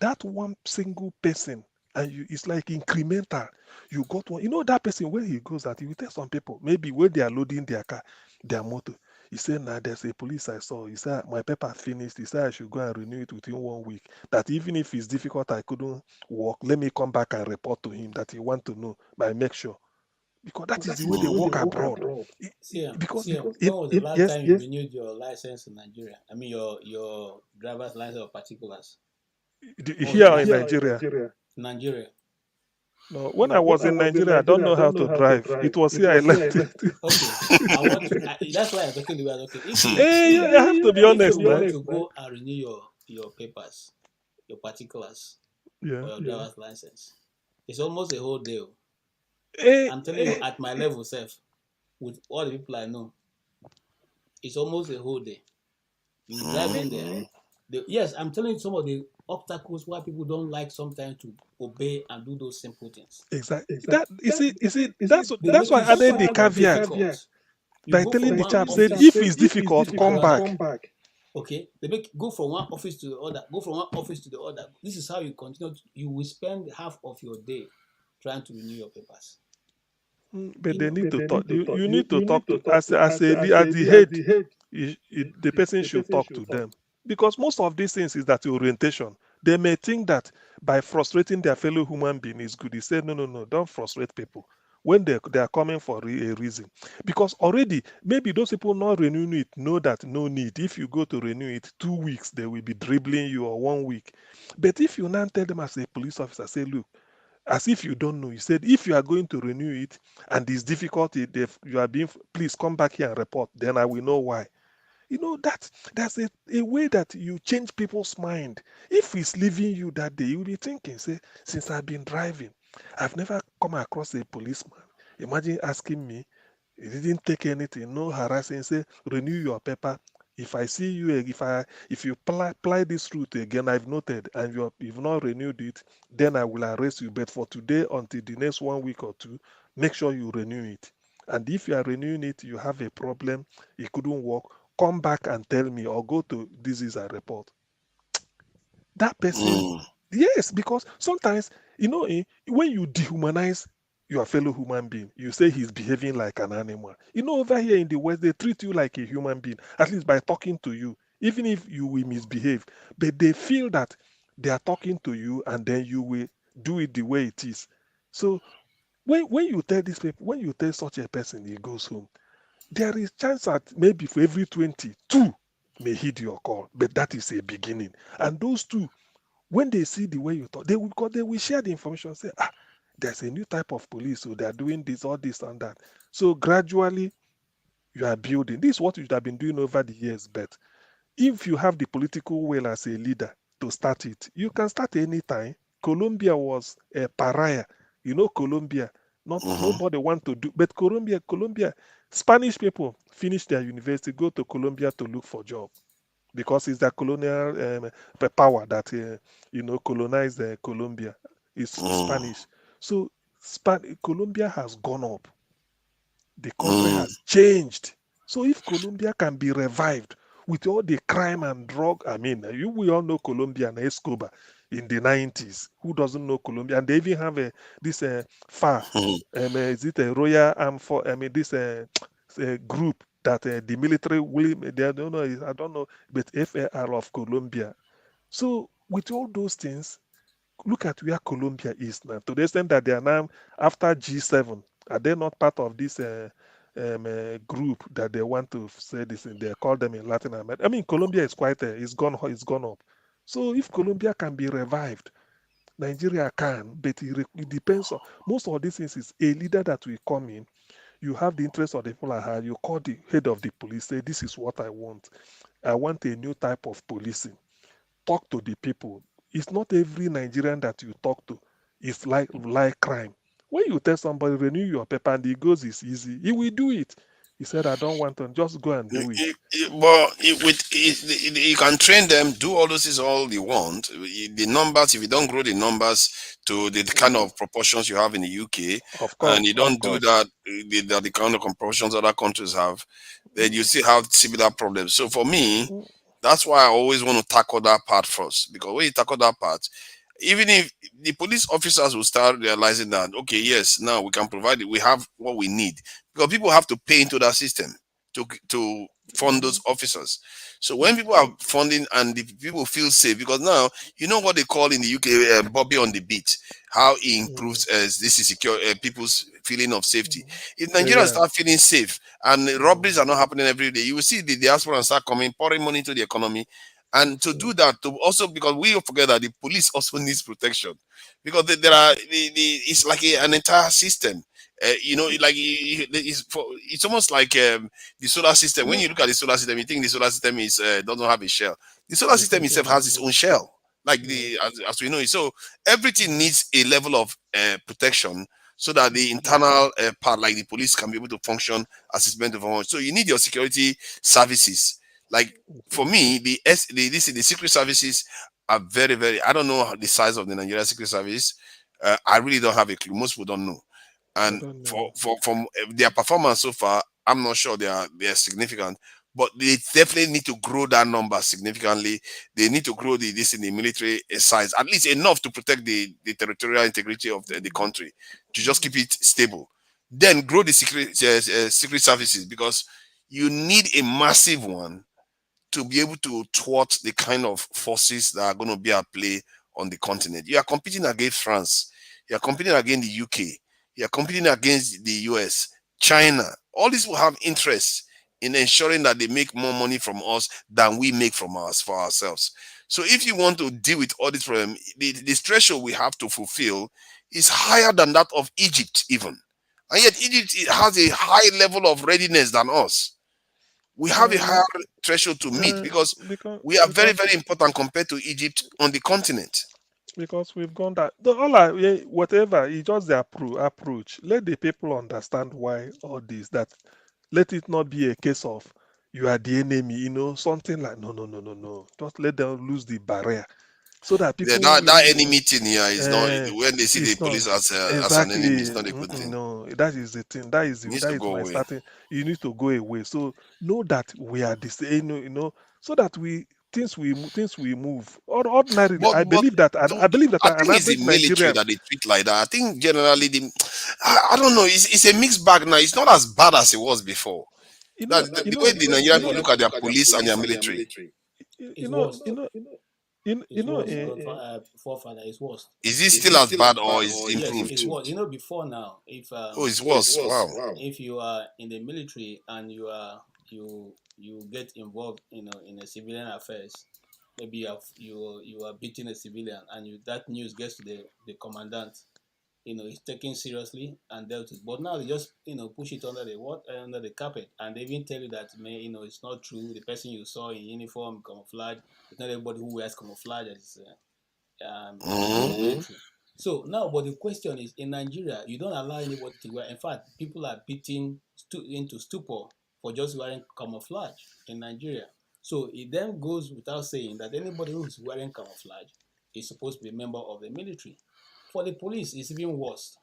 That one single person, and it's like incremental. You got one. You know that person, when he goes out, he will tell some people, maybe when they are loading their car, their motor, he said, "Nah, there's a police I saw." He said, "My paper finished." He said, "I should go and renew it within 1 week. That even if it's difficult, I couldn't work, let me come back and report to him that he want to know, but I make sure." Because that is the way they work abroad. Because when was the last yes, time you renewed your license in Nigeria? I mean, your driver's license or particulars? Here in Nigeria. Nigeria. No, when I was in Nigeria, I don't know how to drive. It was here I learned it. Okay, that's why I'm talking the way I'm talking. Hey, I have to be honest, if you want man. to go and renew your papers, your particulars, or your driver's license, it's almost a whole day. I'm telling you, at my level, self, with all the people I know, it's almost a whole day. You drive in there. Yes, I'm telling you some of the obstacles why people don't like sometimes to obey and do those simple things. Exactly. That's why I added the caveat by telling the chap, said, if it's difficult, come back. Okay, they go from one office to the other, go from one office to the other. This is how you continue. You will spend half of your day trying to renew your papers. But they need to talk. You need to talk to, as the head, the person should talk to them. Because most of these things is that orientation. They may think that by frustrating their fellow human being is good. He said, no, no, no, don't frustrate people when they are coming for a reason. Because already, maybe those people not renewing it know that no need. If you go to renew it 2 weeks, they will be dribbling you, or 1 week. But if you now tell them as a police officer, say, look, as if you don't know, you said, if you are going to renew it and it's difficult, you are being, please come back here and report, then I will know why. You know, that's a way that you change people's mind. If he's leaving you that day, you'll be thinking, say, since I've been driving, I've never come across a policeman. Imagine asking me, he didn't take anything, no harassing, say, renew your paper. If I see you, if you apply this route again, I've noted, and you've not renewed it, then I will arrest you. But for today, until the next 1 week or two, make sure you renew it. And if you are renewing it, you have a problem, it couldn't work, come back and tell me, or go to this is a report. That person, yes, because sometimes, when you dehumanize your fellow human being, you say he's behaving like an animal. Over here in the West, they treat you like a human being, at least by talking to you, even if you will misbehave. But they feel that they are talking to you and then you will do it the way it is. So when you tell these people, when you tell such a person he goes home, there is chance that maybe for every 20, 2 may heed your call, but that is a beginning. And those 2, when they see the way you talk, they will share the information, say, there's a new type of police, so they're doing this, all this and that. So gradually, you are building. This is what you have been doing over the years, but if you have the political will as a leader to start it, you can start anytime. Colombia was a pariah. Colombia, nobody want to do, but Colombia, Spanish people finish their university, go to Colombia to look for job, because it's the colonial power that colonized Colombia. It's Spanish. So Colombia has gone up. The country has changed. So if Colombia can be revived with all the crime and drug, we all know Colombia and Escobar in the 90s. Who doesn't know Colombia? And they even have this FAR. Is it a Royal Armed Force? This group that the military will, I don't know, but FAR of Colombia. So with all those things, look at where Colombia is now. To the extent that they are now after G7, are they not part of this group that they want to say this? They call them in Latin America. Colombia is quite it's gone up. So if Colombia can be revived, Nigeria can, but it depends on most of these things. Is a leader that will come in. You have the interest of the people at heart. You call the head of the police, say, this is what I want. I want a new type of policing. Talk to the people. It's not every Nigerian that you talk to is like crime. When you tell somebody, renew your paper, and he goes, it's easy, he will do it. He said, I don't want to, just go and do it. You can train them, do all those things all you want. The numbers, if you don't grow the numbers to the kind of proportions you have in the UK, of course, and you don't do that, the kind of proportions other countries have, then you still have similar problems. So for me, that's why I always want to tackle that part first. Because when you tackle that part, even if the police officers will start realizing that, okay, yes, now we can provide it, we have what we need, because people have to pay into that system to fund those officers. So when people are funding and the people feel safe, because now you know what they call in the UK Bobby on the beat, how it improves this is secure people's feeling of safety. If Nigerians start feeling safe and robberies are not happening every day, you will see the diaspora start coming, pouring money into the economy. And to do that, to also, because we forget that the police also needs protection, because it's like an entire system. It's almost like the solar system. When you look at the solar system, you think the solar system is doesn't have a shell. The solar system itself has its own shell, like as we know it. So everything needs a level of protection, so that the internal part, like the police, can be able to function as it's meant to function. So you need your security services. Like for me, the secret services are very, very. I don't know the size of the Nigerian secret service. I really don't have a clue. Most people don't know. And from their performance so far, I'm not sure they are significant. But they definitely need to grow that number significantly. They need to grow this in the military size, at least enough to protect the territorial integrity of the country, to just keep it stable. Then grow the secret services, because you need a massive one to be able to thwart the kind of forces that are going to be at play on the continent. You are competing against France. You are competing against the UK. You are competing against the US, China. All these will have interest in ensuring that they make more money from us than we make from us for ourselves. So if you want to deal with all this problem, the threshold we have to fulfill is higher than that of Egypt even. And yet Egypt has a high level of readiness than us. We have a higher threshold to meet because we are very, very important compared to Egypt on the continent. Because we've gone that whatever, it's just the approach. Let the people understand why all this. That let it not be a case of you are the enemy, something like no. Just let them lose the barrier, so that people. That enemy thing here is not when they see the police as an enemy. It's not a good thing. No, that is the thing. That is my starting. You need to go away. So know that we are this. So that things we move. Ordinarily, I believe that an average it's the military Nigerian that they treat like that. I think generally, I don't know. It's a mixed bag now. It's not as bad as it was before. The way the Nigerian people look at their police and their military. Forefather is worse. Is it still as bad or is improved? Yes, it's worse. Before now, if it's worse. Wow. If you are in the military and you get involved, in a civilian affairs, maybe you are beating a civilian and that news gets to the commandant, it's taken seriously and dealt with. But now they just push it under the carpet, and they even tell you that it's not true. The person you saw in uniform, camouflage, it's not everybody who wears camouflage that is military. So now, but the question is, in Nigeria, you don't allow anybody to wear. In fact, people are beaten into stupor for just wearing camouflage in Nigeria. So it then goes without saying that anybody who is wearing camouflage is supposed to be a member of the military. For the police, it's even worse.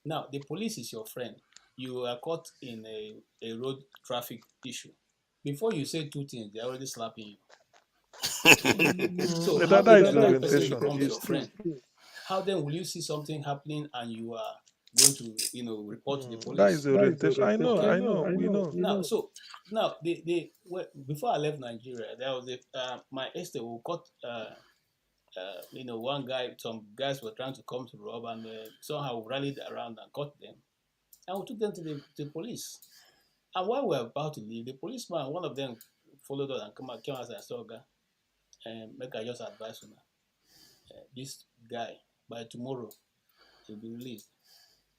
Now, the police is your friend. You are caught in a road traffic issue. Before you say two things, they're already slapping you. So how then that person becomes your friend? How then will you see something happening and you are going to report to the police? That is the orientation. I know. We know. Now, before I left Nigeria, there was my estate who caught one guy. Some guys were trying to come to rob, and somehow rallied around and caught them, and we took them to the police. And while we were about to leave, the policeman, one of them, followed us and came out and said, make I just advise you now. This guy, by tomorrow, he'll be released.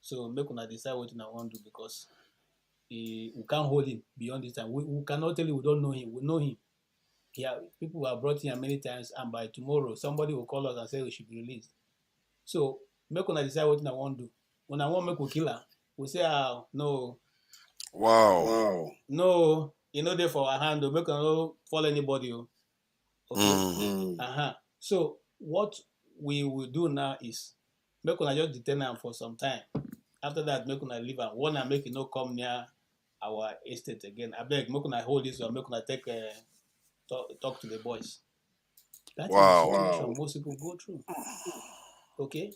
So make una decide what I want to do, because we can't hold him beyond this time. We cannot tell you we don't know him. We know him. Yeah, people have brought him many times, and by tomorrow, somebody will call us and say we should be released. So make una decide what I want to do. When I want make we kill her, we say, no. Wow. No, there for our hand, make una no follow anybody. Okay. So what we will do now is make una just detain them for some time. After that, make una leave and one and make it not come near our estate again. I beg, make una hold this one, make una take talk to the boys. That's the situation most people go through. Okay?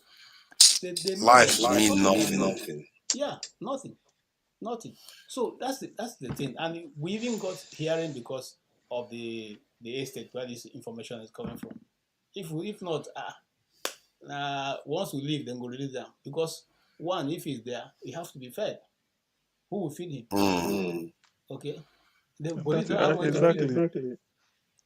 Life means nothing. Yeah, nothing. So that's the thing. And we even got hearing because of the estate where this information is coming from. If not, once we leave, then go release them. Because one, if he's there, he has to be fed. Who will feed him? Okay? The police don't have to feed him.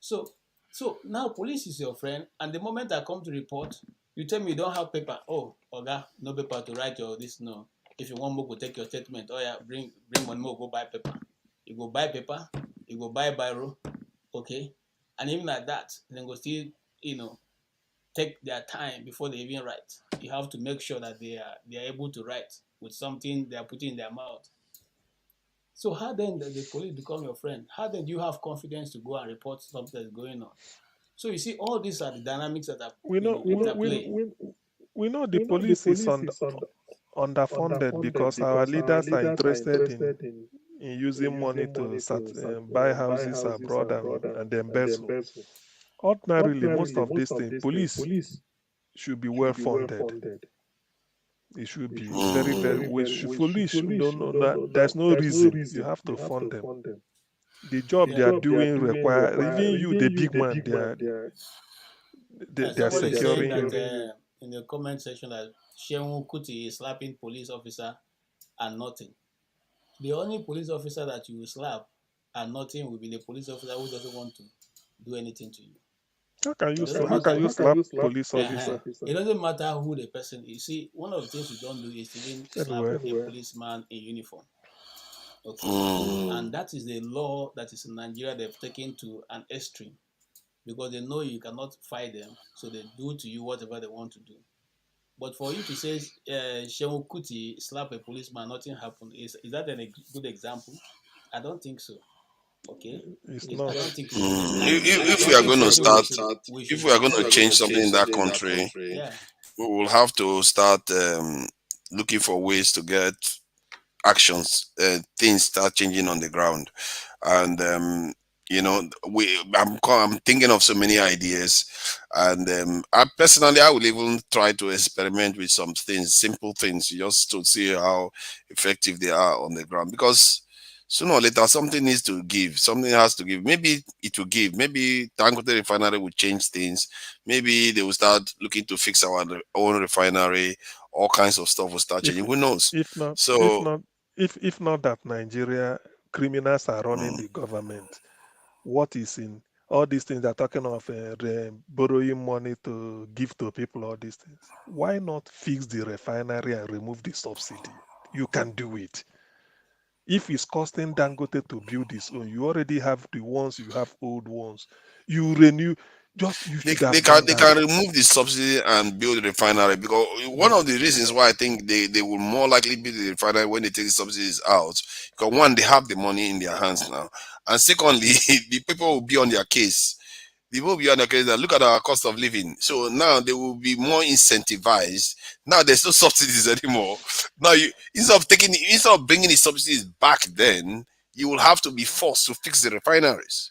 So now police is your friend, and the moment I come to report, you tell me you don't have paper. Oh, Oga, no paper to write your this, no. If you want more, go take your statement. Oh yeah, bring money more, go buy paper. You go buy paper, you go buy biro, okay? And even like that, then go still, take their time before they even write. You have to make sure that they are able to write with something they are putting in their mouth. So how then does the police become your friend? How then do you have confidence to go and report something that's going on? So you see, all these are the dynamics that are we know the police is underfunded because our leaders are interested in using money to buy houses abroad and embezzle. Ordinarily, most of these things, police should be well funded. It should be very, very. Police don't know that there's no reason. You have to fund them. The job they are doing require even you, the big man, they are Somebody is saying securing that you. in the comment section that Shehu Kuti is slapping police officer and nothing. The only police officer that you will slap and nothing will be the police officer who doesn't want to do anything to you. How can you It how can you slap police uh-huh. officer? It doesn't matter who the person is. See, one of the things you don't do is even slap Anyway. a policeman in uniform. Okay. Mm. And that is the law that is in Nigeria they've taken to an extreme because they know you cannot fight them, so they do to you whatever they want to do. But for you to say Shehu Kuti slap a policeman, nothing happened, is that a good example? I don't think so. Okay, It's I not. don't think it's If we are going to start, if we are going to change something in that country, yeah. we will have to start looking for ways to get actions, things start changing on the ground, and I'm thinking of so many ideas, and I personally I will even try to experiment with some things, simple things, just to see how effective they are on the ground, because sooner or later something needs to give, something has to give. Maybe it will give, maybe Dangote refinery will change things, maybe they will start looking to fix our own refinery, all kinds of stuff will start changing. Who knows? If not, So if not that Nigeria criminals are running the government, what is in all these things they're talking of borrowing money to give to people, all these things? Why not fix the refinery and remove the subsidy? You can do it. If it's costing Dangote to build his own, you already have the ones, you have old ones. You renew, just you they, should have they done can they that. can remove the subsidy and build the refinery, because one of the reasons why I think they will more likely build the refinery when they take the subsidies out, because one, they have the money in their hands now, and secondly the people will be on their case. They will be on their case that look at our cost of living, so now they will be more incentivized. Now there's no subsidies anymore. Now you, instead of bringing the subsidies back, then you will have to be forced to fix the refineries.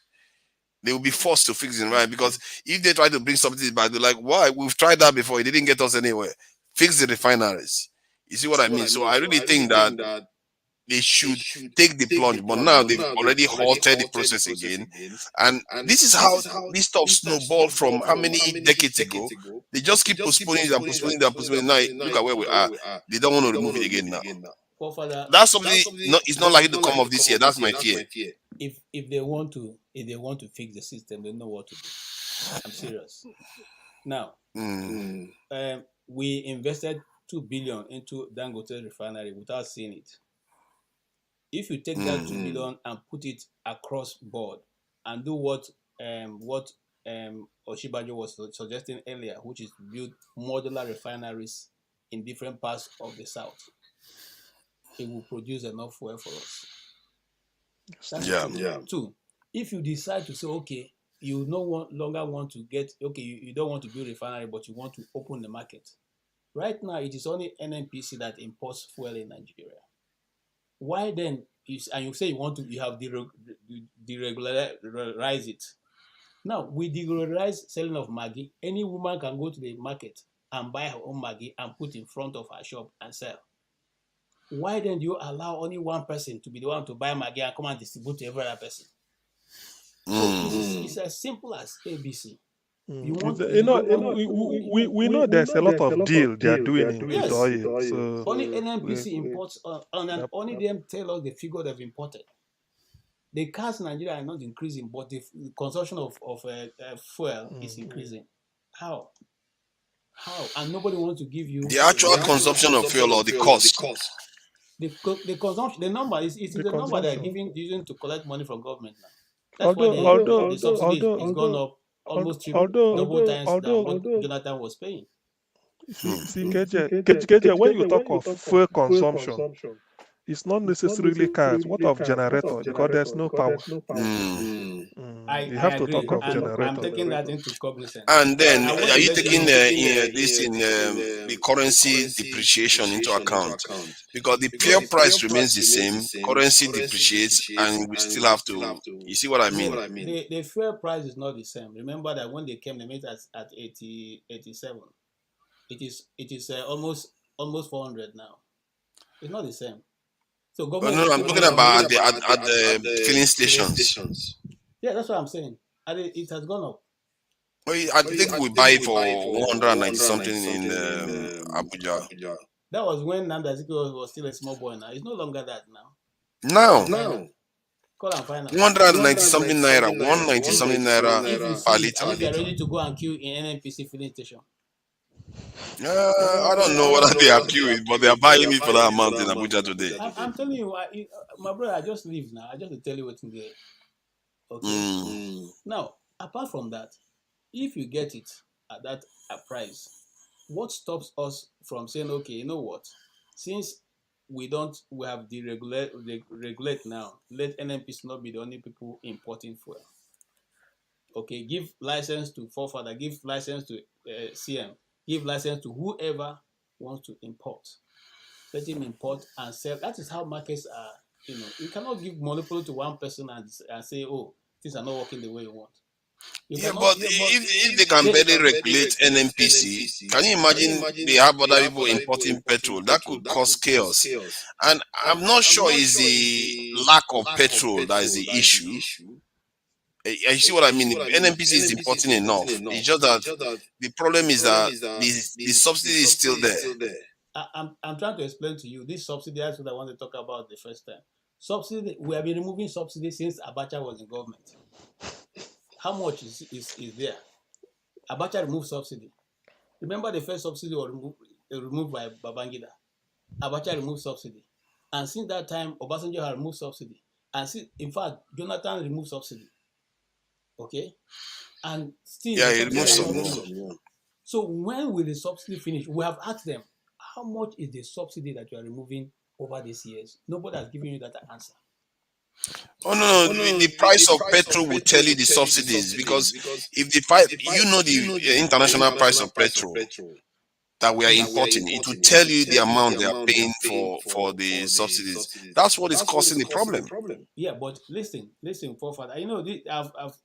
They will be forced to fix it, right? Because if they try to bring something back, they're like, why? We've tried that before. It didn't get us anywhere. Fix the refineries. You see what I mean? So I really think that they should take the plunge. But now they've already halted the process again. And this is how this stuff snowballed from how many decades ago. They just keep postponing it and postponing it and postponing it. Now look at where we are. They don't want to remove it again now. That's something it's not likely to come off this year. That's my fear. If they want to fix the system, they know what to do. I'm serious. Now, we invested 2 billion into Dangote refinery without seeing it. If you take that 2 billion and put it across board and do what Oshibajo was suggesting earlier, which is to build modular refineries in different parts of the south, it will produce enough fuel for us. That's two. If you decide to say, okay, you no longer want to you don't want to build a refinery, but you want to open the market. Right now, it is only NNPC that imports fuel in Nigeria. Why then? And you say you have deregularize it. Now, we deregularize selling of Maggi. Any woman can go to the market and buy her own Maggi and put in front of her shop and sell. Why then do you allow only one person to be the one to buy Maggi and come and distribute to every other person? So it's as simple as ABC. We know there's a lot of deal they are doing with oil. So only NNPC imports, and only them tell us the figure they've imported. The cars in Nigeria are not increasing, but the consumption of fuel is increasing. How? And nobody wants to give you the actual consumption of fuel or the cost. The consumption, the number is the number they're using to collect money from government now. That's although, why the subsidy is gone up almost double times than what Jonathan was paying. See, KJ, when you talk of fuel consumption, it's not necessarily cars. What of generator? Because there's no power. You have to talk of generator. I'm taking that into cognizance. And then, are you taking the currency depreciation into account? Because the pure price remains the same, currency depreciates, and we still have to. You see what I mean? The fuel price is not the same. Remember that when they came, they made at 87. It is almost 400 now. It's not the same. So Oh, government. no, I'm talking about at the filling stations. Yeah, that's what I'm saying. And it has gone up. Well, I think we buy it for 190 something in Abuja. That was when Nnadi was still a small boy. Now it's no longer that now. Now, Call and find out. 190 something naira, 190 something naira If you per see it, and if you're liter. ready to go and queue in NNPC filling station. I don't know whether they are queuing, but they are buying it for that amount in Abuja today. I'm telling you, my brother, I just leave now. I just tell you what's in there. Okay. Now, apart from that, if you get it at that price, what stops us from saying, okay, you know what? Since we have regulate now, let NNPC not be the only people importing fuel. Okay, give license to forefather, give license to CM, give license to whoever wants to import. Let him import and sell. That is how markets are. You cannot give monopoly to one person and say, oh, things are not working the way you want. But if they can barely regulate NNPC, can you imagine they have other people importing petrol? That could cause chaos. And I'm not sure it's the lack of petrol that is the issue. You see what I mean? If NNPC is importing enough. It's just that the problem is that the subsidy is still there. I'm trying to explain to you this subsidy. That's what I want to talk about the first time. Subsidy. We have been removing subsidy since Abacha was in government. How much is there? Abacha removed subsidy. Remember the first subsidy was removed by Babangida. Abacha removed subsidy. And since that time, Obasanjo has removed subsidy. And in fact, Jonathan removed subsidy. Okay? And still... Yeah, he removed subsidy. So when will the subsidy finish? We have asked them, how much is the subsidy that you are removing over these years? Nobody has given you that answer. Oh no, the price of petrol will tell you the subsidies, because if the international price of petrol that we are importing, it will tell you the amount they are paying for the subsidies. That's what is causing the problem. Yeah, but listen, forefather. I've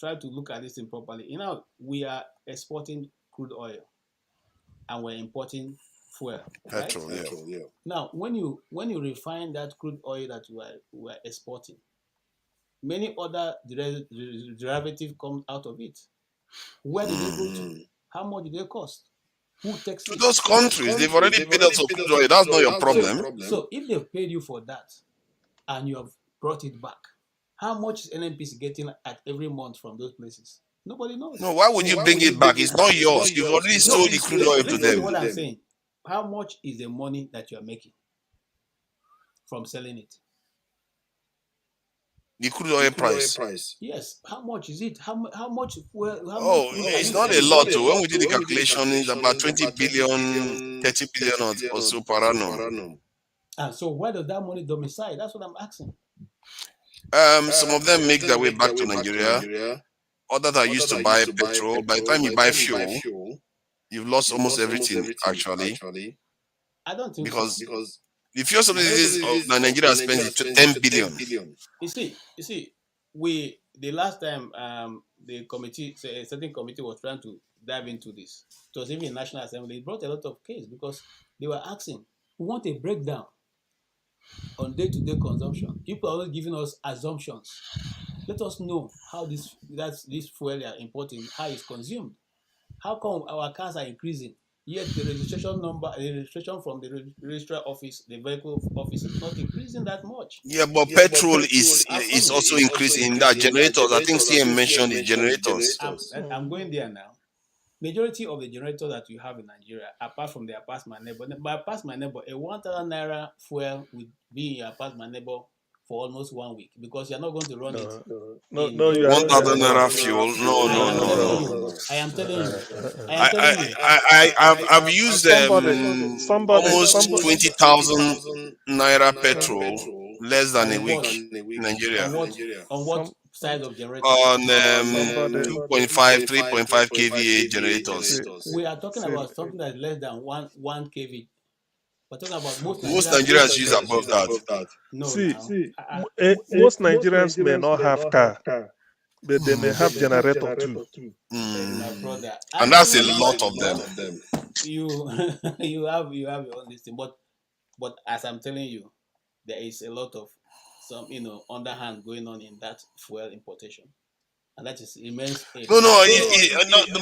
tried to look at this thing properly. We are exporting crude oil and we're importing fuel. Petrol, right? Yeah. Now, when you refine that crude oil that we are exporting, many other derivatives come out of it. Where do they go to? How much do they cost? Who takes to those countries? They've already paid us for crude oil. That's not your problem. So if they've paid you for that and you have brought it back, how much is NNPC getting at every month from those places? Nobody knows. No, why would you bring it back? It's not yours. You've already sold the crude oil to them. What I'm saying, how much is the money that you are making from selling it? The crude oil price. Yes. How much is it? How much? It's not a lot. When we did the calculation, it's about 20 billion, 30 billion or so per annum. And so where does that money domicile? That's what I'm asking. Some of them make their way back to Nigeria. Others are used to buy petrol. By the time you buy fuel, you've lost almost everything, actually. I don't think because the fuel subsidies of Nigeria spends 10 billion. You see, the last time the committee, a certain committee was trying to dive into this. It was even in National Assembly. It brought a lot of case because they were asking, we want a breakdown on day-to-day consumption. People are always giving us assumptions. Let us know how this fuel they are importing, how it's consumed. How come our cars are increasing, yet the registration from the registrar office, the vehicle office is not increasing that much? Yeah, but petrol is also increasing in that generators. I think CM mentioned the generators. I'm going there now. Majority of the generators that you have in Nigeria, apart from the Pass My Neighbor, by Pass My Neighbor, a 1,000 naira fuel would be in your Pass My Neighbor for almost 1 week because you're not going to run it. No, 1,000 naira fuel. No. I am telling you. I've used almost 20,000 naira petrol less than a week in Nigeria. On what size of generator? On 2.5, 3.5 kVA generators. We are talking about something that's less than 1 kV. We're talking about most Nigerians use above that. No, most Nigerians may not have car, but they may have generator too. My brother. And that's a lot of them. You have your own listing, but as I'm telling you, there is a lot of some, underhand going on in that fuel importation. And that is immense. No,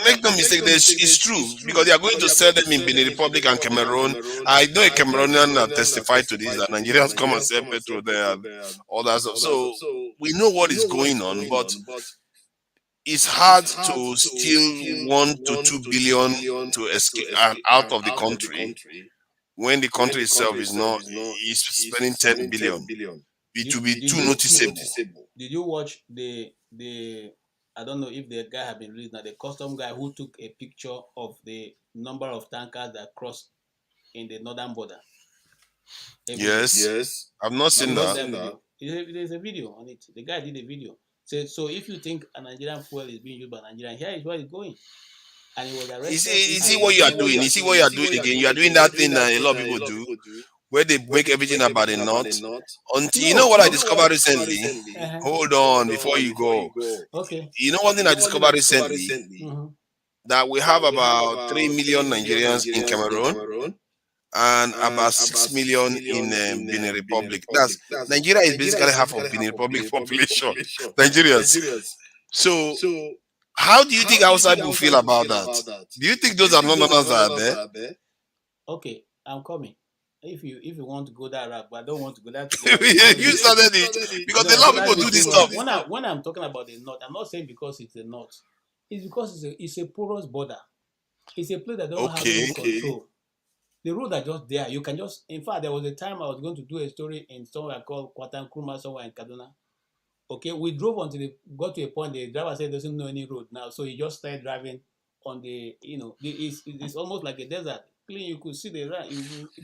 make no mistake. It's true because they are going to sell them in Benin Republic and Cameroon. I know a Cameroonian that testified to this that Nigerians come and sell petrol there and all that stuff. So we know what is going on, but it's hard to steal 1 to 2 billion to escape out of the country when the country itself is spending 10 billion. It will be too noticeable. Did you watch the I don't know if the guy have been released now, the custom guy who took a picture of the number of tankers that crossed in the northern border? Yes. I've not seen that. There's a video on it. The guy did a video. So if you think a Nigerian fuel is being used by Nigerian, here is where it's going. And he was arrested. You see what you are doing. You see what you are doing again. You are doing that thing that a lot of people do, where they make everything about a knot. Until you know what I discovered recently. Hold on before you go. Okay. You know one thing I discovered recently, that we have about 3 million Nigerians in Cameroon and about 6 million in Benin Republic. That's Nigeria is basically half of Benin Republic population. Nigerians. So how do you think outside people feel about that? Do you think those are non-owners that are there? Okay, I'm coming. If you want to go that route, but I don't want to go that. You started it because a lot of people do this stuff. When I'm talking about the north, I'm not saying because it's the north. It's because it's a porous border. It's a place that don't have any control. The roads are just there. You can just. In fact, there was a time I was going to do a story in somewhere called Kwatankruma, somewhere in Kaduna. Okay, we drove until they got to a point. The driver said he doesn't know any road now, so he just started driving on the. It's almost like a desert. Clean, you could see the road.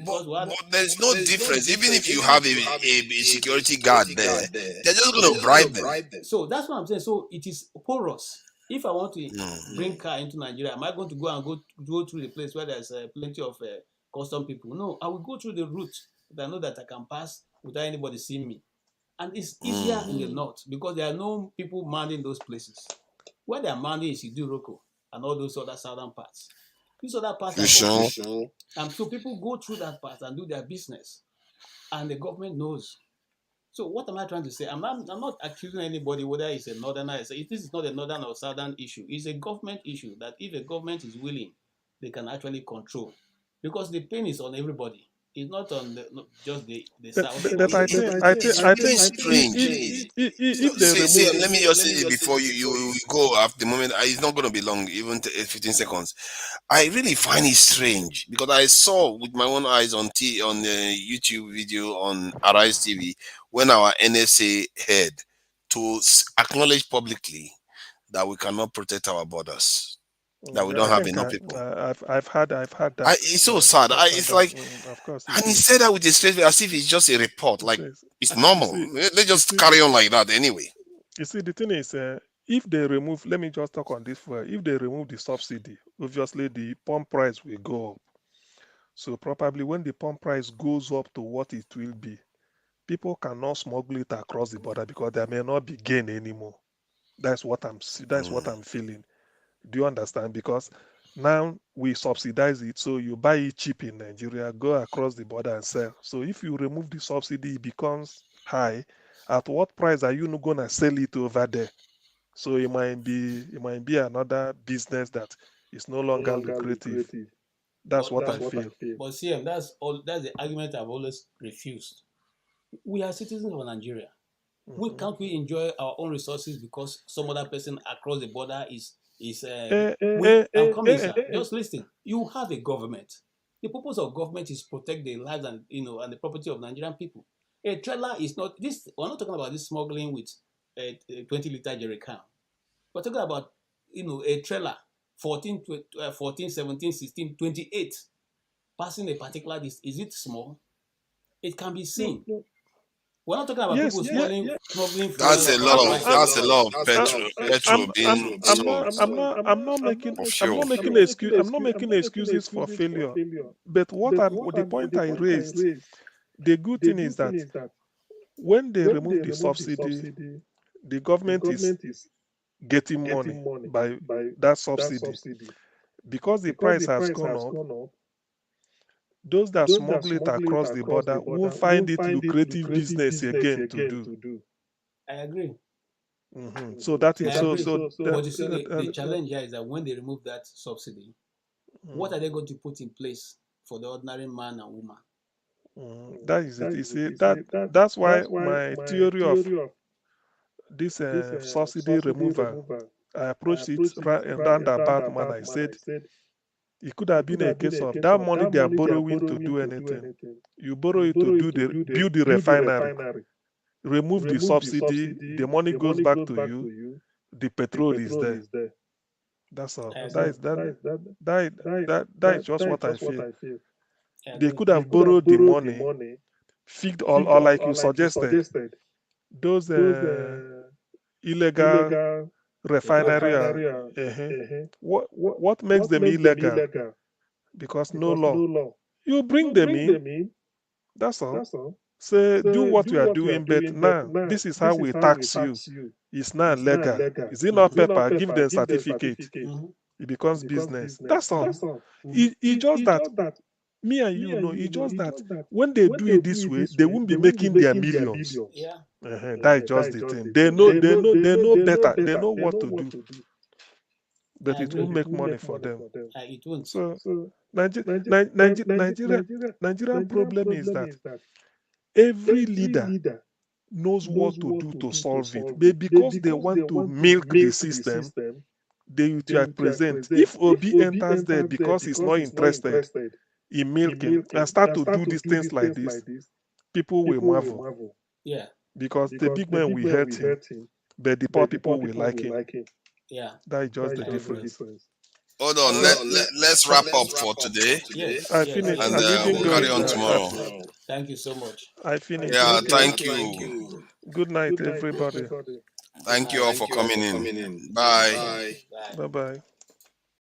But there's no difference. Even if you have a security guard there, they're just going to bribe them. So that's what I'm saying. So it is porous. If I want to bring car into Nigeria, am I going to go through the place where there's plenty of custom people? No, I will go through the route that I know that I can pass without anybody seeing me. And it's easier in the north because there are no people manning those places. Where they are manning is Iduroko and all those other southern parts. These other parts are and so people go through that part and do their business. And the government knows. So what am I trying to say? I'm not accusing anybody whether it's a northerner. This is not a northern or southern issue. It's a government issue that if a government is willing, they can actually control. Because the pain is on everybody. It's not on just the south. But I think strange. Let me just say it before you go. After the moment, it's not going to be long, even 15 seconds. I really find it strange because I saw with my own eyes on the YouTube video on Arise TV when our NSA head to acknowledge publicly that we cannot protect our borders. That we don't have enough people. I've had that. It's so sad. It's like, of course, and he said that with a straight face, as if it's just a report. Like it's normal. Let's just carry on like that anyway. You see, the thing is, if they remove, let me just talk on this for. If they remove the subsidy, obviously the pump price will go up. So probably when the pump price goes up to what it will be, people cannot smuggle it across the border because there may not be gain anymore. That's what I'm feeling. Do you understand? Because now we subsidize it, so you buy it cheap in Nigeria, go across the border and sell. So if you remove the subsidy, it becomes high. At what price are you not gonna sell it over there? So it might be another business that is no longer lucrative. That's what I feel. But CM, that's the argument I've always refused. We are citizens of Nigeria. Can't we enjoy our own resources because some other person across the border is I'm coming, sir. Just listen. You have a government. The purpose of government is protect the lives and and the property of Nigerian people. A trailer is not this. We're not talking about this smuggling with a 20-liter jerry can. We're talking about a trailer 14, 17, 16, 28 passing a particular distance. Is it small? It can be seen. We're not talking about people smuggling. That's a lot of petrol being sold. I'm not making excuses for failure. But the point I raised, the good thing is that when they remove the subsidy, the government is getting money by that subsidy. Because the price has gone up, those that smuggle it across the border will find it lucrative business again to do. I agree. So that I is agree. so. But you see, the challenge here is that when they remove that subsidy, what are they going to put in place for the ordinary man and woman? That is it. You see, that's why my theory of this subsidy removal, I approached it roundabout man. I said it could have been a case of that money they are borrowing to do anything. You borrow it to build the refinery, remove the subsidy, the money goes back to you, the petrol is there. That's all. That is just what I feel. They could have borrowed the money, fixed or like you suggested, those illegal refinery. What makes them illegal? Because no law. You bring them in. That's all. Say do what you are doing, but now this is how we tax you. It's not legal. Is it not paper? Give them certificate. It becomes business. That's all. It's just that me and you know. It's just that when they do it this way, they won't be making their millions. Yeah. That is just the thing. They know better. They know what to do. But it will make money for them. It won't. So Nigerian problem is that every leader knows what to do to solve it. But because they want to milk the system, they will present. If Obi enters there because he's not interested in milking and start to do these things like this, people will marvel. Yeah. Because the big man will hurt him, but the poor people will like him. Yeah. That is just the difference. Hold on, let's wrap up for today. Yes. I finished. And we'll carry on tomorrow. Thank you so much. I finished. Yeah, Okay. thank you. Good night, everybody. Thank you all for coming in. Bye. Bye-bye.